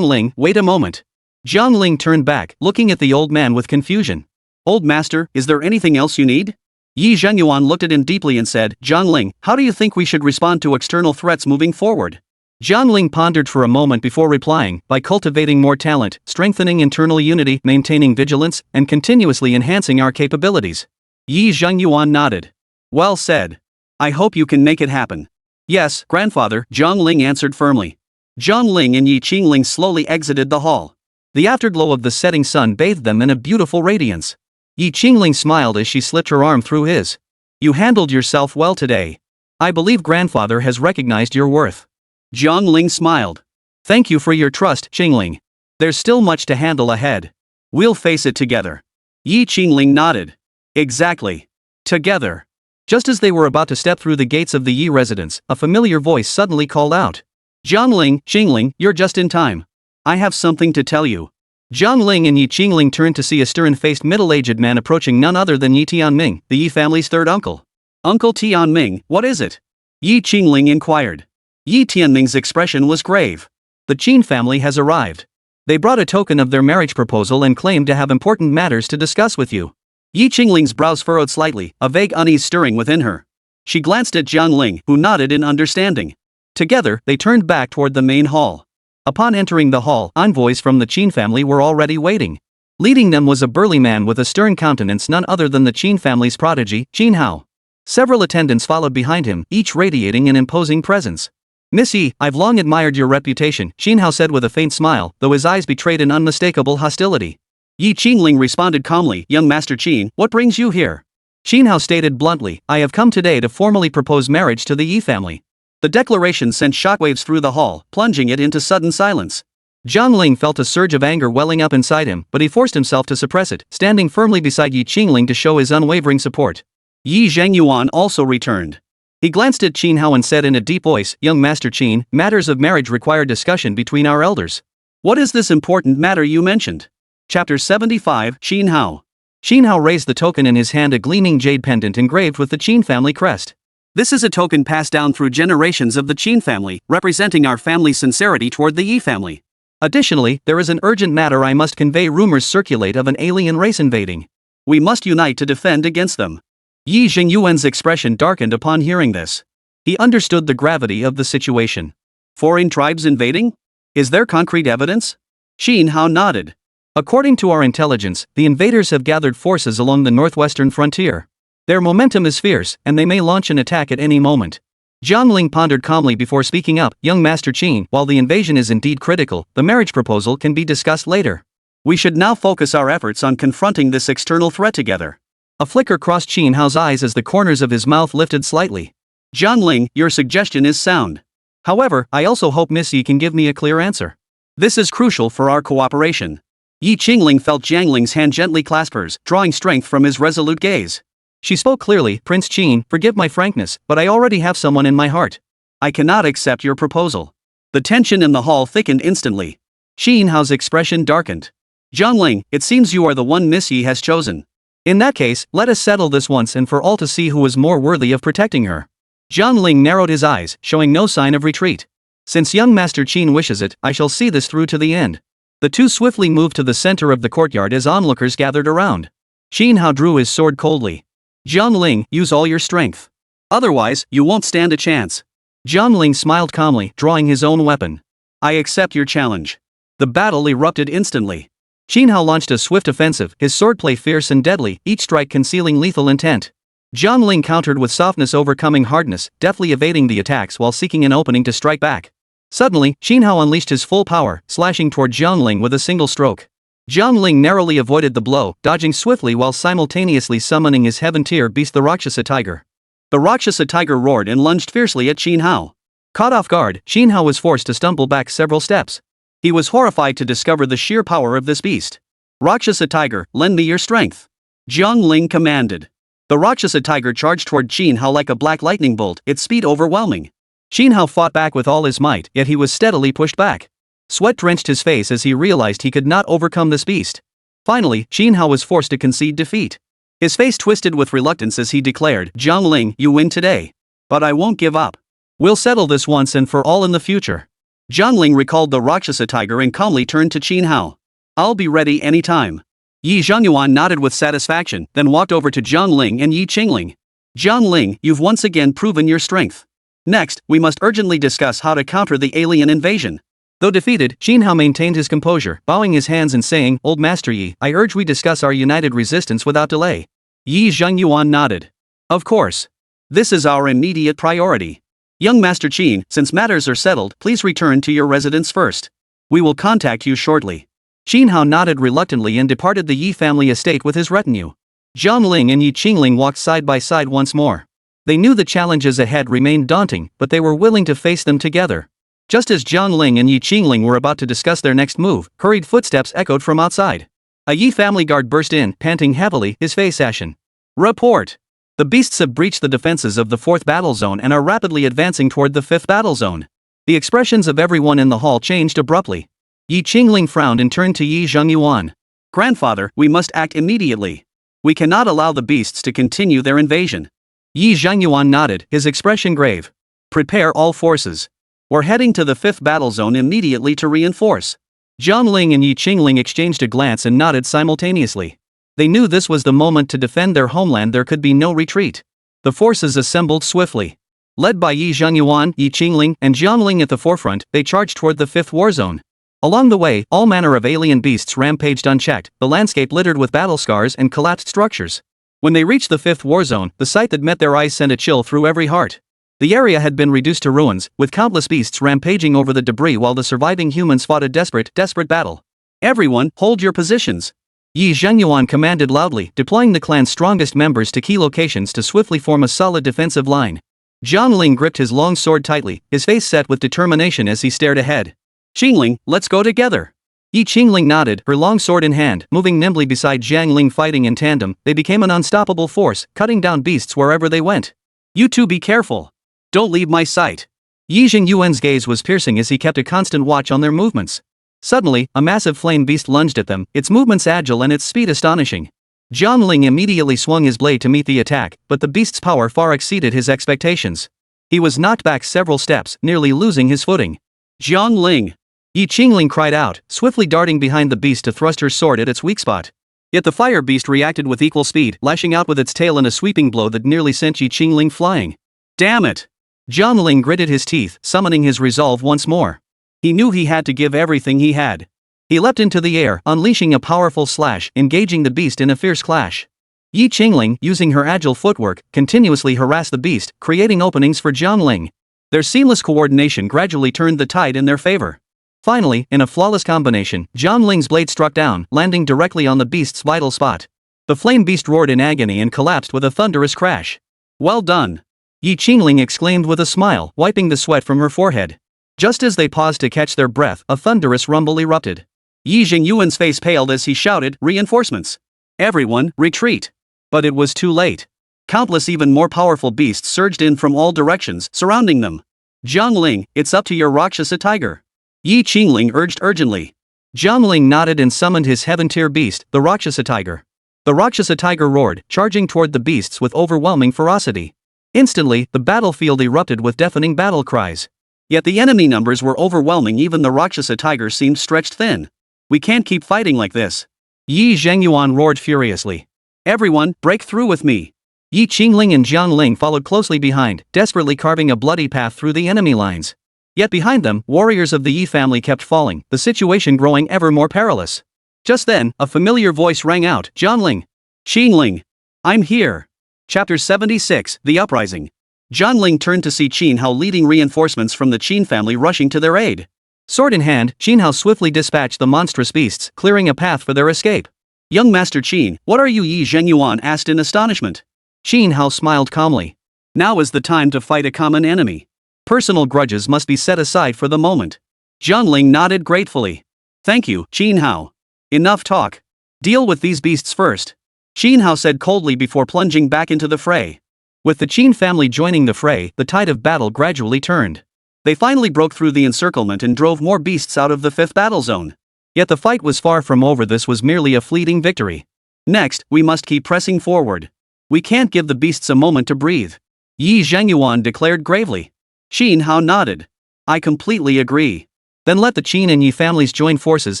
Ling, wait a moment. Jiang Ling turned back, looking at the old man with confusion. Old master, is there anything else you need? Yi Zhenyuan looked at him deeply and said, Jiang Ling, how do you think we should respond to external threats moving forward? Jiang Ling pondered for a moment before replying, by cultivating more talent, strengthening internal unity, maintaining vigilance, and continuously enhancing our capabilities. Yi Zhenyuan nodded. Well said. I hope you can make it happen. Yes, grandfather, Jiang Ling answered firmly. Jiang Ling and Yi Qingling slowly exited the hall. The afterglow of the setting sun bathed them in a beautiful radiance. Yi Qingling smiled as she slipped her arm through his. You handled yourself well today. I believe grandfather has recognized your worth. Jiang Ling smiled. Thank you for your trust, Jiang Ling. There's still much to handle ahead. We'll face it together. Jiang Ling nodded. Exactly. Together. Just as they were about to step through the gates of the Yi residence, a familiar voice suddenly called out. Jiang Ling, you're just in time. I have something to tell you. Jiang Ling and Jiang Ling turned to see a stern-faced middle-aged man approaching, none other than Yi Tianming, the Yi family's third uncle. Uncle Tianming, what is it? Jiang Ling inquired. Yi Tianming's expression was grave. The Qin family has arrived. They brought a token of their marriage proposal and claimed to have important matters to discuss with you. Jiang Ling's brows furrowed slightly, a vague unease stirring within her. She glanced at Jiang Ling, who nodded in understanding. Together, they turned back toward the main hall. Upon entering the hall, envoys from the Qin family were already waiting. Leading them was a burly man with a stern countenance, none other than the Qin family's prodigy, Qin Hao. Several attendants followed behind him, each radiating an imposing presence. Miss Yi, I've long admired your reputation, Qin Hao said with a faint smile, though his eyes betrayed an unmistakable hostility. Jiang Ling responded calmly, Young Master Qin, what brings you here? Qin Hao stated bluntly, I have come today to formally propose marriage to the Yi family. The declaration sent shockwaves through the hall, plunging it into sudden silence. Jiang Ling felt a surge of anger welling up inside him, but he forced himself to suppress it, standing firmly beside Jiang Ling to show his unwavering support. Yi Zhangyuan also returned. He glanced at Qin Hao and said in a deep voice, Young Master Qin, matters of marriage require discussion between our elders. What is this important matter you mentioned? Chapter 75, Qin Hao. Qin Hao raised the token in his hand, a gleaming jade pendant engraved with the Qin family crest. This is a token passed down through generations of the Qin family, representing our family's sincerity toward the Yi family. Additionally, there is an urgent matter I must convey. Rumors circulate of an alien race invading. We must unite to defend against them. Yi Zhengyuan's expression darkened upon hearing this. He understood the gravity of the situation. Foreign tribes invading? Is there concrete evidence? Qin Hao nodded. According to our intelligence, the invaders have gathered forces along the northwestern frontier. Their momentum is fierce, and they may launch an attack at any moment. Jiang Ling pondered calmly before speaking up, Young Master Qin, while the invasion is indeed critical, the marriage proposal can be discussed later. We should now focus our efforts on confronting this external threat together. A flicker crossed Qin Hao's eyes as the corners of his mouth lifted slightly. Jiang Ling, your suggestion is sound. However, I also hope Miss Yi can give me a clear answer. This is crucial for our cooperation. Jiang Ling felt Jiang Ling's hand gently clasp hers, drawing strength from his resolute gaze. She spoke clearly, Prince Qin, forgive my frankness, but I already have someone in my heart. I cannot accept your proposal. The tension in the hall thickened instantly. Qin Hao's expression darkened. Jiang Ling, it seems you are the one Miss Yi has chosen. In that case, let us settle this once and for all to see who is more worthy of protecting her. Jiang Ling narrowed his eyes, showing no sign of retreat. Since young Master Qin wishes it, I shall see this through to the end. The two swiftly moved to the center of the courtyard as onlookers gathered around. Qin Hao drew his sword coldly. Jiang Ling, use all your strength. Otherwise, you won't stand a chance. Jiang Ling smiled calmly, drawing his own weapon. I accept your challenge. The battle erupted instantly. Qin Hao launched a swift offensive, his swordplay fierce and deadly, each strike concealing lethal intent. Jiang Ling countered with softness, overcoming hardness, deftly evading the attacks while seeking an opening to strike back. Suddenly, Qin Hao unleashed his full power, slashing toward Jiang Ling with a single stroke. Jiang Ling narrowly avoided the blow, dodging swiftly while simultaneously summoning his heaven-tier beast, the Rakshasa Tiger. The Rakshasa Tiger roared and lunged fiercely at Qin Hao. Caught off guard, Qin Hao was forced to stumble back several steps. He was horrified to discover the sheer power of this beast. Rakshasa Tiger, lend me your strength. Jiang Ling commanded. The Rakshasa Tiger charged toward Qin Hao like a black lightning bolt, its speed overwhelming. Qin Hao fought back with all his might, yet he was steadily pushed back. Sweat drenched his face as he realized he could not overcome this beast. Finally, Qin Hao was forced to concede defeat. His face twisted with reluctance as he declared, Jiang Ling, you win today. But I won't give up. We'll settle this once and for all in the future. Jiang Ling recalled the Rakshasa Tiger and calmly turned to Qin Hao. I'll be ready anytime. Yi Zhangyuan nodded with satisfaction, then walked over to Jiang Ling and Jiang Ling. Jiang Ling, you've once again proven your strength. Next, we must urgently discuss how to counter the alien invasion. Though defeated, Qin Hao maintained his composure, bowing his hands and saying, Old Master Yi, I urge we discuss our united resistance without delay. Yi Zhangyuan nodded. Of course. This is our immediate priority. Young Master Qin, since matters are settled, please return to your residence first. We will contact you shortly. Qin Hao nodded reluctantly and departed the Yi family estate with his retinue. Jiang Ling and Jiang Ling walked side by side once more. They knew the challenges ahead remained daunting, but they were willing to face them together. Just as Jiang Ling and Jiang Ling were about to discuss their next move, hurried footsteps echoed from outside. A Yi family guard burst in, panting heavily, his face ashen. Report! The beasts have breached the defenses of the 4th battle zone and are rapidly advancing toward the 5th battle zone. The expressions of everyone in the hall changed abruptly. Yi Qingling frowned and turned to Yi Zhengyuan. Grandfather, we must act immediately. We cannot allow the beasts to continue their invasion. Yi Zhengyuan nodded, his expression grave. Prepare all forces. We're heading to the 5th battle zone immediately to reinforce. Jiang Ling and Yi Qingling exchanged a glance and nodded simultaneously. They knew this was the moment to defend their homeland. There could be no retreat. The forces assembled swiftly. Led by Yi Zhengyuan, Yi Qingling, and Jiang Ling at the forefront, they charged toward the 5th war zone. Along the way, all manner of alien beasts rampaged unchecked, the landscape littered with battle scars and collapsed structures. When they reached the 5th war zone, the sight that met their eyes sent a chill through every heart. The area had been reduced to ruins, with countless beasts rampaging over the debris while the surviving humans fought a desperate battle. Everyone, hold your positions. Yi Zhengyuan commanded loudly, deploying the clan's strongest members to key locations to swiftly form a solid defensive line. Jiang Ling gripped his long sword tightly, his face set with determination as he stared ahead. Qingling, let's go together. Yi Qingling nodded, her long sword in hand, moving nimbly beside Jiang Ling. Fighting in tandem, they became an unstoppable force, cutting down beasts wherever they went. You two be careful. Don't leave my sight. Yi Zhengyuan's gaze was piercing as he kept a constant watch on their movements. Suddenly, a massive flame beast lunged at them, its movements agile and its speed astonishing. Jiang Ling immediately swung his blade to meet the attack, but the beast's power far exceeded his expectations. He was knocked back several steps, nearly losing his footing. Jiang Ling! Yi Qingling cried out, swiftly darting behind the beast to thrust her sword at its weak spot. Yet the fire beast reacted with equal speed, lashing out with its tail in a sweeping blow that nearly sent Yi Qingling flying. Damn it! Jiang Ling gritted his teeth, summoning his resolve once more. He knew he had to give everything he had. He leapt into the air, unleashing a powerful slash, engaging the beast in a fierce clash. Yi Qingling, using her agile footwork, continuously harassed the beast, creating openings for Jiang Ling. Their seamless coordination gradually turned the tide in their favor. Finally, in a flawless combination, Jiang Ling's blade struck down, landing directly on the beast's vital spot. The flame beast roared in agony and collapsed with a thunderous crash. Well done! Yi Qingling exclaimed with a smile, wiping the sweat from her forehead. Just as they paused to catch their breath, a thunderous rumble erupted. Yi Zhengyuan's face paled as he shouted, "Reinforcements! Everyone, retreat!" But it was too late. Countless even more powerful beasts surged in from all directions, surrounding them. Jiang Ling, it's up to your Rakshasa Tiger. Yi Qingling urged urgently. Jiang Ling nodded and summoned his heaven-tier beast, the Rakshasa Tiger. The Rakshasa Tiger roared, charging toward the beasts with overwhelming ferocity. Instantly, the battlefield erupted with deafening battle cries. Yet the enemy numbers were overwhelming. Even the Rakshasa Tiger seemed stretched thin. We can't keep fighting like this. Yi Zhengyuan roared furiously. Everyone, break through with me. Yi Qingling and Jiang Ling followed closely behind, desperately carving a bloody path through the enemy lines. Yet behind them, warriors of the Yi family kept falling, the situation growing ever more perilous. Just then, a familiar voice rang out, "Jiang Ling! Qingling! I'm here!" Chapter 76, The Uprising. Jiang Ling turned to see Qin Hao leading reinforcements from the Qin family rushing to their aid. Sword in hand, Qin Hao swiftly dispatched the monstrous beasts, clearing a path for their escape. "Young Master Qin, what are you?" Yi Zhengyuan asked in astonishment. Qin Hao smiled calmly. "Now is the time to fight a common enemy. Personal grudges must be set aside for the moment." Jiang Ling nodded gratefully. "Thank you, Qin Hao. Enough talk. Deal with these beasts first," Qin Hao said coldly before plunging back into the fray. With the Qin family joining the fray, the tide of battle gradually turned. They finally broke through the encirclement and drove more beasts out of the 5th battle zone. Yet the fight was far from over. This was merely a fleeting victory. Next, we must keep pressing forward. We can't give the beasts a moment to breathe, Yi Zhengyuan declared gravely. Qin Hao nodded. "I completely agree." "Then let the Qin and Yi families join forces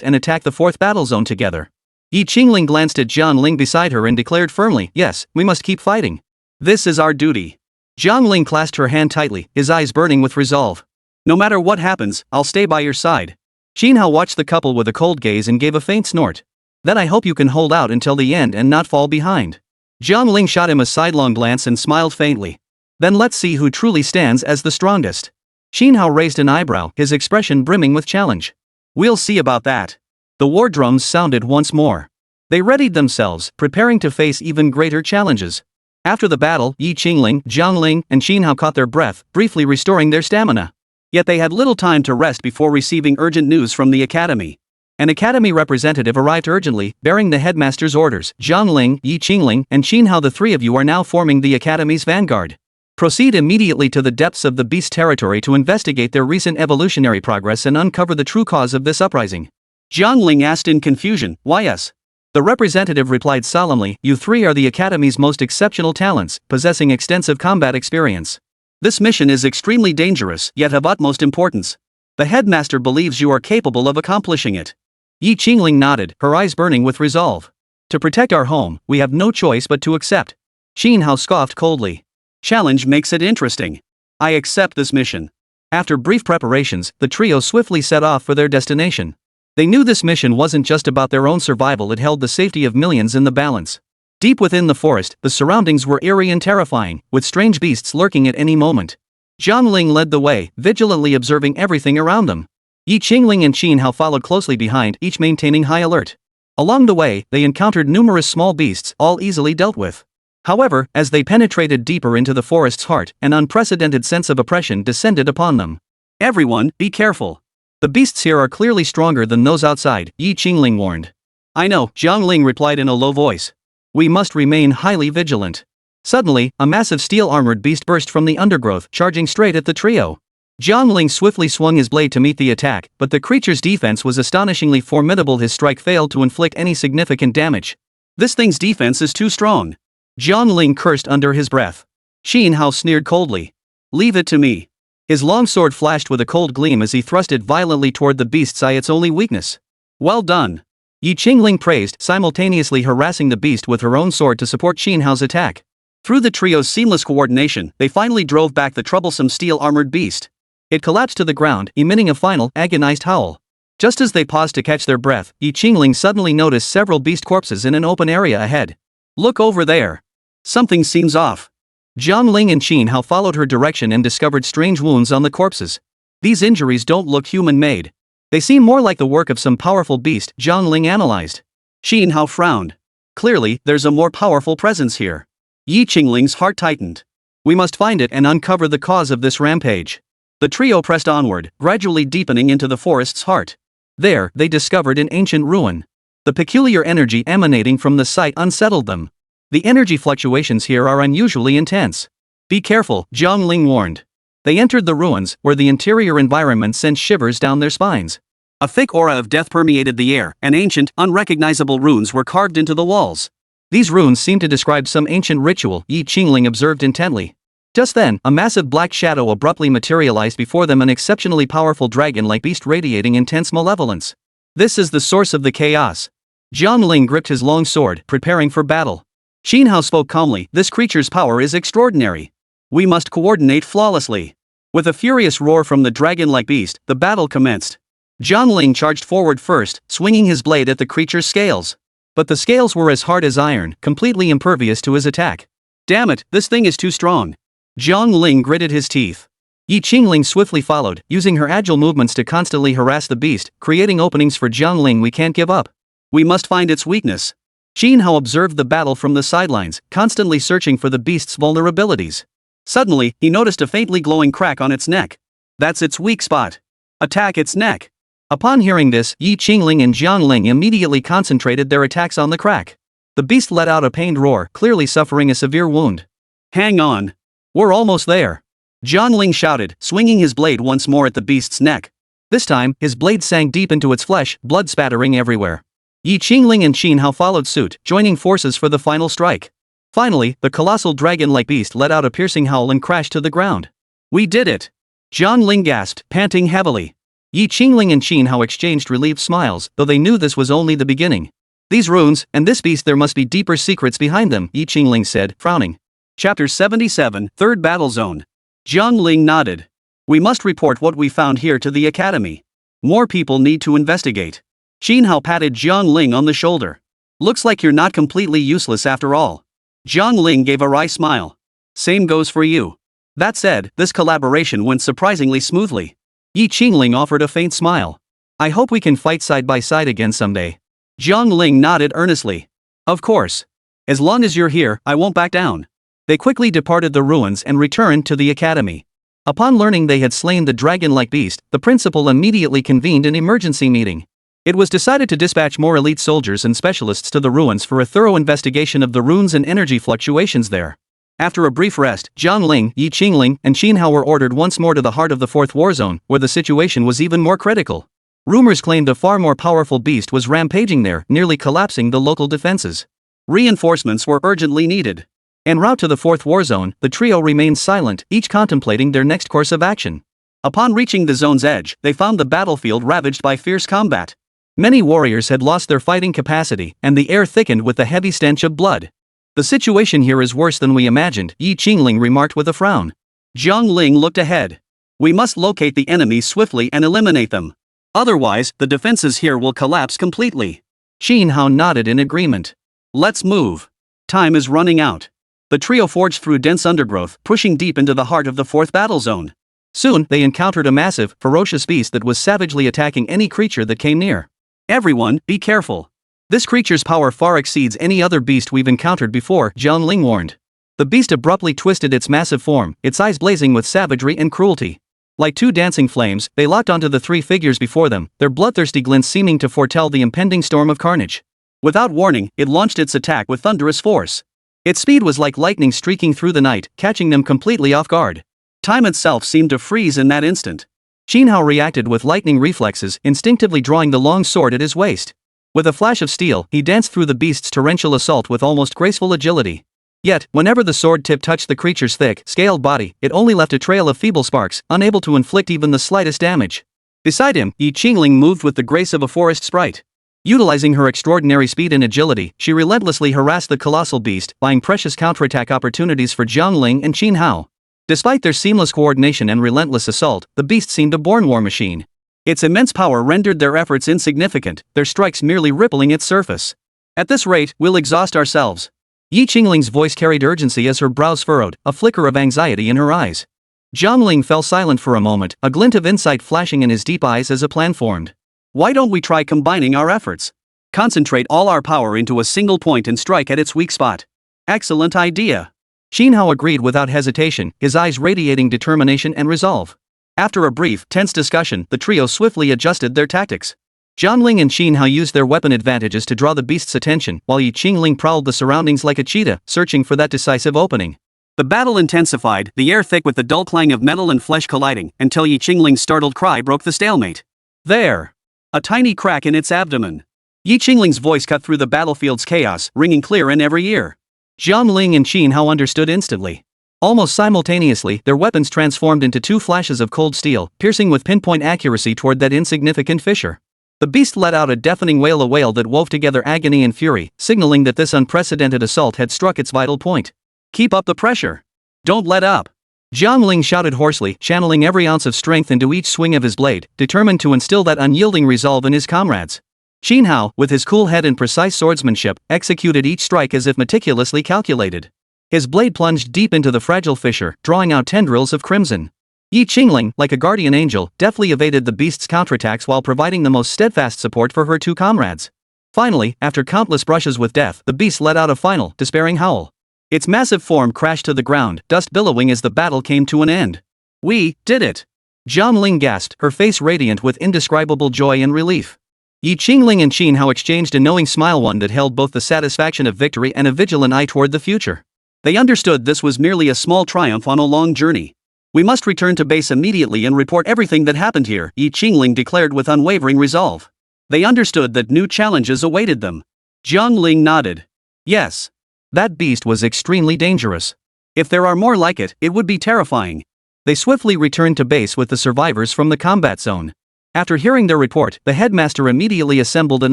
and attack the 4th battle zone together." Yi Qingling glanced at Jiang Ling beside her and declared firmly, "Yes, we must keep fighting. This is our duty." Jiang Ling clasped her hand tightly, his eyes burning with resolve. "No matter what happens, I'll stay by your side." Qin Hao watched the couple with a cold gaze and gave a faint snort. "Then I hope you can hold out until the end and not fall behind." Jiang Ling shot him a sidelong glance and smiled faintly. "Then let's see who truly stands as the strongest." Qin Hao raised an eyebrow, his expression brimming with challenge. "We'll see about that." The war drums sounded once more. They readied themselves, preparing to face even greater challenges. After the battle, Yi Qingling, Jiang Ling, and Qin Hao caught their breath, briefly restoring their stamina. Yet they had little time to rest before receiving urgent news from the academy. An academy representative arrived urgently, bearing the headmaster's orders. Jiang Ling, Yi Qingling, and Qin Hao, the three of you are now forming the academy's vanguard. Proceed immediately to the depths of the beast territory to investigate their recent evolutionary progress and uncover the true cause of this uprising. Jiang Ling asked in confusion, why us? The representative replied solemnly, you three are the academy's most exceptional talents, possessing extensive combat experience. This mission is extremely dangerous, yet of utmost importance. The headmaster believes you are capable of accomplishing it. Yi Qingling nodded, her eyes burning with resolve. To protect our home, we have no choice but to accept. Qin Hao scoffed coldly. Challenge makes it interesting. I accept this mission. After brief preparations, the trio swiftly set off for their destination. They knew this mission wasn't just about their own survival, it held the safety of millions in the balance. Deep within the forest, the surroundings were eerie and terrifying, with strange beasts lurking at any moment. Jiang Ling led the way, vigilantly observing everything around them. Yi Qingling and Qin Hao followed closely behind, each maintaining high alert. Along the way, they encountered numerous small beasts, all easily dealt with. However, as they penetrated deeper into the forest's heart, an unprecedented sense of oppression descended upon them. Everyone, be careful. The beasts here are clearly stronger than those outside, Yi Qingling warned. I know, Jiang Ling replied in a low voice. We must remain highly vigilant. Suddenly, a massive steel-armored beast burst from the undergrowth, charging straight at the trio. Jiang Ling swiftly swung his blade to meet the attack, but the creature's defense was astonishingly formidable. His strike failed to inflict any significant damage. This thing's defense is too strong. Jiang Ling cursed under his breath. Qin Hao sneered coldly. Leave it to me. His long sword flashed with a cold gleam as he thrust it violently toward the beast's eye, its only weakness. Well done. Yi Qingling praised, simultaneously harassing the beast with her own sword to support Qin Hao's attack. Through the trio's seamless coordination, they finally drove back the troublesome steel-armored beast. It collapsed to the ground, emitting a final, agonized howl. Just as they paused to catch their breath, Yi Qingling suddenly noticed several beast corpses in an open area ahead. Look over there. Something seems off. Jiang Ling and Qin Hao followed her direction and discovered strange wounds on the corpses. These injuries don't look human-made. They seem more like the work of some powerful beast, Jiang Ling analyzed. Qin Hao frowned. Clearly, there's a more powerful presence here. Yi Qingling's heart tightened. We must find it and uncover the cause of this rampage. The trio pressed onward, gradually deepening into the forest's heart. There, they discovered an ancient ruin. The peculiar energy emanating from the site unsettled them. The energy fluctuations here are unusually intense. Be careful, Jiang Ling warned. They entered the ruins, where the interior environment sent shivers down their spines. A thick aura of death permeated the air, and ancient, unrecognizable runes were carved into the walls. These runes seem to describe some ancient ritual, Yi Qingling observed intently. Just then, a massive black shadow abruptly materialized before them, an exceptionally powerful dragon-like beast radiating intense malevolence. This is the source of the chaos. Jiang Ling gripped his long sword, preparing for battle. Qin Hao spoke calmly, this creature's power is extraordinary. We must coordinate flawlessly. With a furious roar from the dragon-like beast, the battle commenced. Jiang Ling charged forward first, swinging his blade at the creature's scales. But the scales were as hard as iron, completely impervious to his attack. Damn it, this thing is too strong. Jiang Ling gritted his teeth. Yi Qingling swiftly followed, using her agile movements to constantly harass the beast, creating openings for Jiang Ling. We can't give up. We must find its weakness. Qin Hao observed the battle from the sidelines, constantly searching for the beast's vulnerabilities. Suddenly, he noticed a faintly glowing crack on its neck. That's its weak spot. Attack its neck. Upon hearing this, Yi Qingling and Jiang Ling immediately concentrated their attacks on the crack. The beast let out a pained roar, clearly suffering a severe wound. Hang on. We're almost there. Jiang Ling shouted, swinging his blade once more at the beast's neck. This time, his blade sank deep into its flesh, blood spattering everywhere. Yi Qingling and Qin Hao followed suit, joining forces for the final strike. Finally, the colossal dragon-like beast let out a piercing howl and crashed to the ground. We did it! Jiang Ling gasped, panting heavily. Yi Qingling and Qin Hao exchanged relieved smiles, though they knew this was only the beginning. These runes, and this beast, there must be deeper secrets behind them, Yi Qingling said, frowning. Chapter 77, Third Battle Zone. Jiang Ling nodded. We must report what we found here to the academy. More people need to investigate. Qin Hao patted Jiang Ling on the shoulder. Looks like you're not completely useless after all. Jiang Ling gave a wry smile. Same goes for you. That said, this collaboration went surprisingly smoothly. Yi Qingling offered a faint smile. I hope we can fight side by side again someday. Jiang Ling nodded earnestly. Of course. As long as you're here, I won't back down. They quickly departed the ruins and returned to the academy. Upon learning they had slain the dragon-like beast, the principal immediately convened an emergency meeting. It was decided to dispatch more elite soldiers and specialists to the ruins for a thorough investigation of the runes and energy fluctuations there. After a brief rest, Jiang Ling, Jiang Ling, and Qin Hao were ordered once more to the heart of the fourth war zone, where the situation was even more critical. Rumors claimed a far more powerful beast was rampaging there, nearly collapsing the local defenses. Reinforcements were urgently needed. En route to the fourth war zone, the trio remained silent, each contemplating their next course of action. Upon reaching the zone's edge, they found the battlefield ravaged by fierce combat. Many warriors had lost their fighting capacity, and the air thickened with the heavy stench of blood. The situation here is worse than we imagined, Jiang Ling remarked with a frown. Jiang Ling looked ahead. We must locate the enemy swiftly and eliminate them. Otherwise, the defenses here will collapse completely. Qin Hao nodded in agreement. Let's move. Time is running out. The trio forged through dense undergrowth, pushing deep into the heart of the fourth battle zone. Soon, they encountered a massive, ferocious beast that was savagely attacking any creature that came near. Everyone, be careful. This creature's power far exceeds any other beast we've encountered before, Jiang Ling warned. The beast abruptly twisted its massive form, its eyes blazing with savagery and cruelty. Like two dancing flames, they locked onto the three figures before them, their bloodthirsty glints seeming to foretell the impending storm of carnage. Without warning, it launched its attack with thunderous force. Its speed was like lightning streaking through the night, catching them completely off guard. Time itself seemed to freeze in that instant. Qin Hao reacted with lightning reflexes, instinctively drawing the long sword at his waist. With a flash of steel, he danced through the beast's torrential assault with almost graceful agility. Yet, whenever the sword tip touched the creature's thick, scaled body, it only left a trail of feeble sparks, unable to inflict even the slightest damage. Beside him, Jiang Ling moved with the grace of a forest sprite. Utilizing her extraordinary speed and agility, she relentlessly harassed the colossal beast, buying precious counterattack opportunities for Jiang Ling and Qin Hao. Despite their seamless coordination and relentless assault, the beast seemed a born war machine. Its immense power rendered their efforts insignificant, their strikes merely rippling its surface. At this rate, we'll exhaust ourselves. Jiang Ling's voice carried urgency as her brows furrowed, a flicker of anxiety in her eyes. Jiang Ling fell silent for a moment, a glint of insight flashing in his deep eyes as a plan formed. Why don't we try combining our efforts? Concentrate all our power into a single point and strike at its weak spot. Excellent idea. Qin Hao agreed without hesitation, his eyes radiating determination and resolve. After a brief, tense discussion, the trio swiftly adjusted their tactics. Jiang Ling and Qin Hao used their weapon advantages to draw the beast's attention, while Jiang Ling prowled the surroundings like a cheetah, searching for that decisive opening. The battle intensified, the air thick with the dull clang of metal and flesh colliding, until Jiang Ling's startled cry broke the stalemate. There! A tiny crack in its abdomen. Jiang Ling's voice cut through the battlefield's chaos, ringing clear in every ear. Jiang Ling and Qin Hao understood instantly. Almost simultaneously, their weapons transformed into two flashes of cold steel, piercing with pinpoint accuracy toward that insignificant fissure. The beast let out a deafening wail, a wail that wove together agony and fury, signaling that this unprecedented assault had struck its vital point. Keep up the pressure. Don't let up. Jiang Ling shouted hoarsely, channeling every ounce of strength into each swing of his blade, determined to instill that unyielding resolve in his comrades. Qin Hao, with his cool head and precise swordsmanship, executed each strike as if meticulously calculated. His blade plunged deep into the fragile fissure, drawing out tendrils of crimson. Jiang Ling, like a guardian angel, deftly evaded the beast's counterattacks while providing the most steadfast support for her two comrades. Finally, after countless brushes with death, the beast let out a final, despairing howl. Its massive form crashed to the ground, dust billowing as the battle came to an end. We did it! Jiang Ling gasped, her face radiant with indescribable joy and relief. Jiang Ling and Qin Hao exchanged a knowing smile, one that held both the satisfaction of victory and a vigilant eye toward the future. They understood this was merely a small triumph on a long journey. We must return to base immediately and report everything that happened here, Jiang Ling declared with unwavering resolve. They understood that new challenges awaited them. Jiang Ling nodded. Yes. That beast was extremely dangerous. If there are more like it, it would be terrifying. They swiftly returned to base with the survivors from the combat zone. After hearing their report, the headmaster immediately assembled an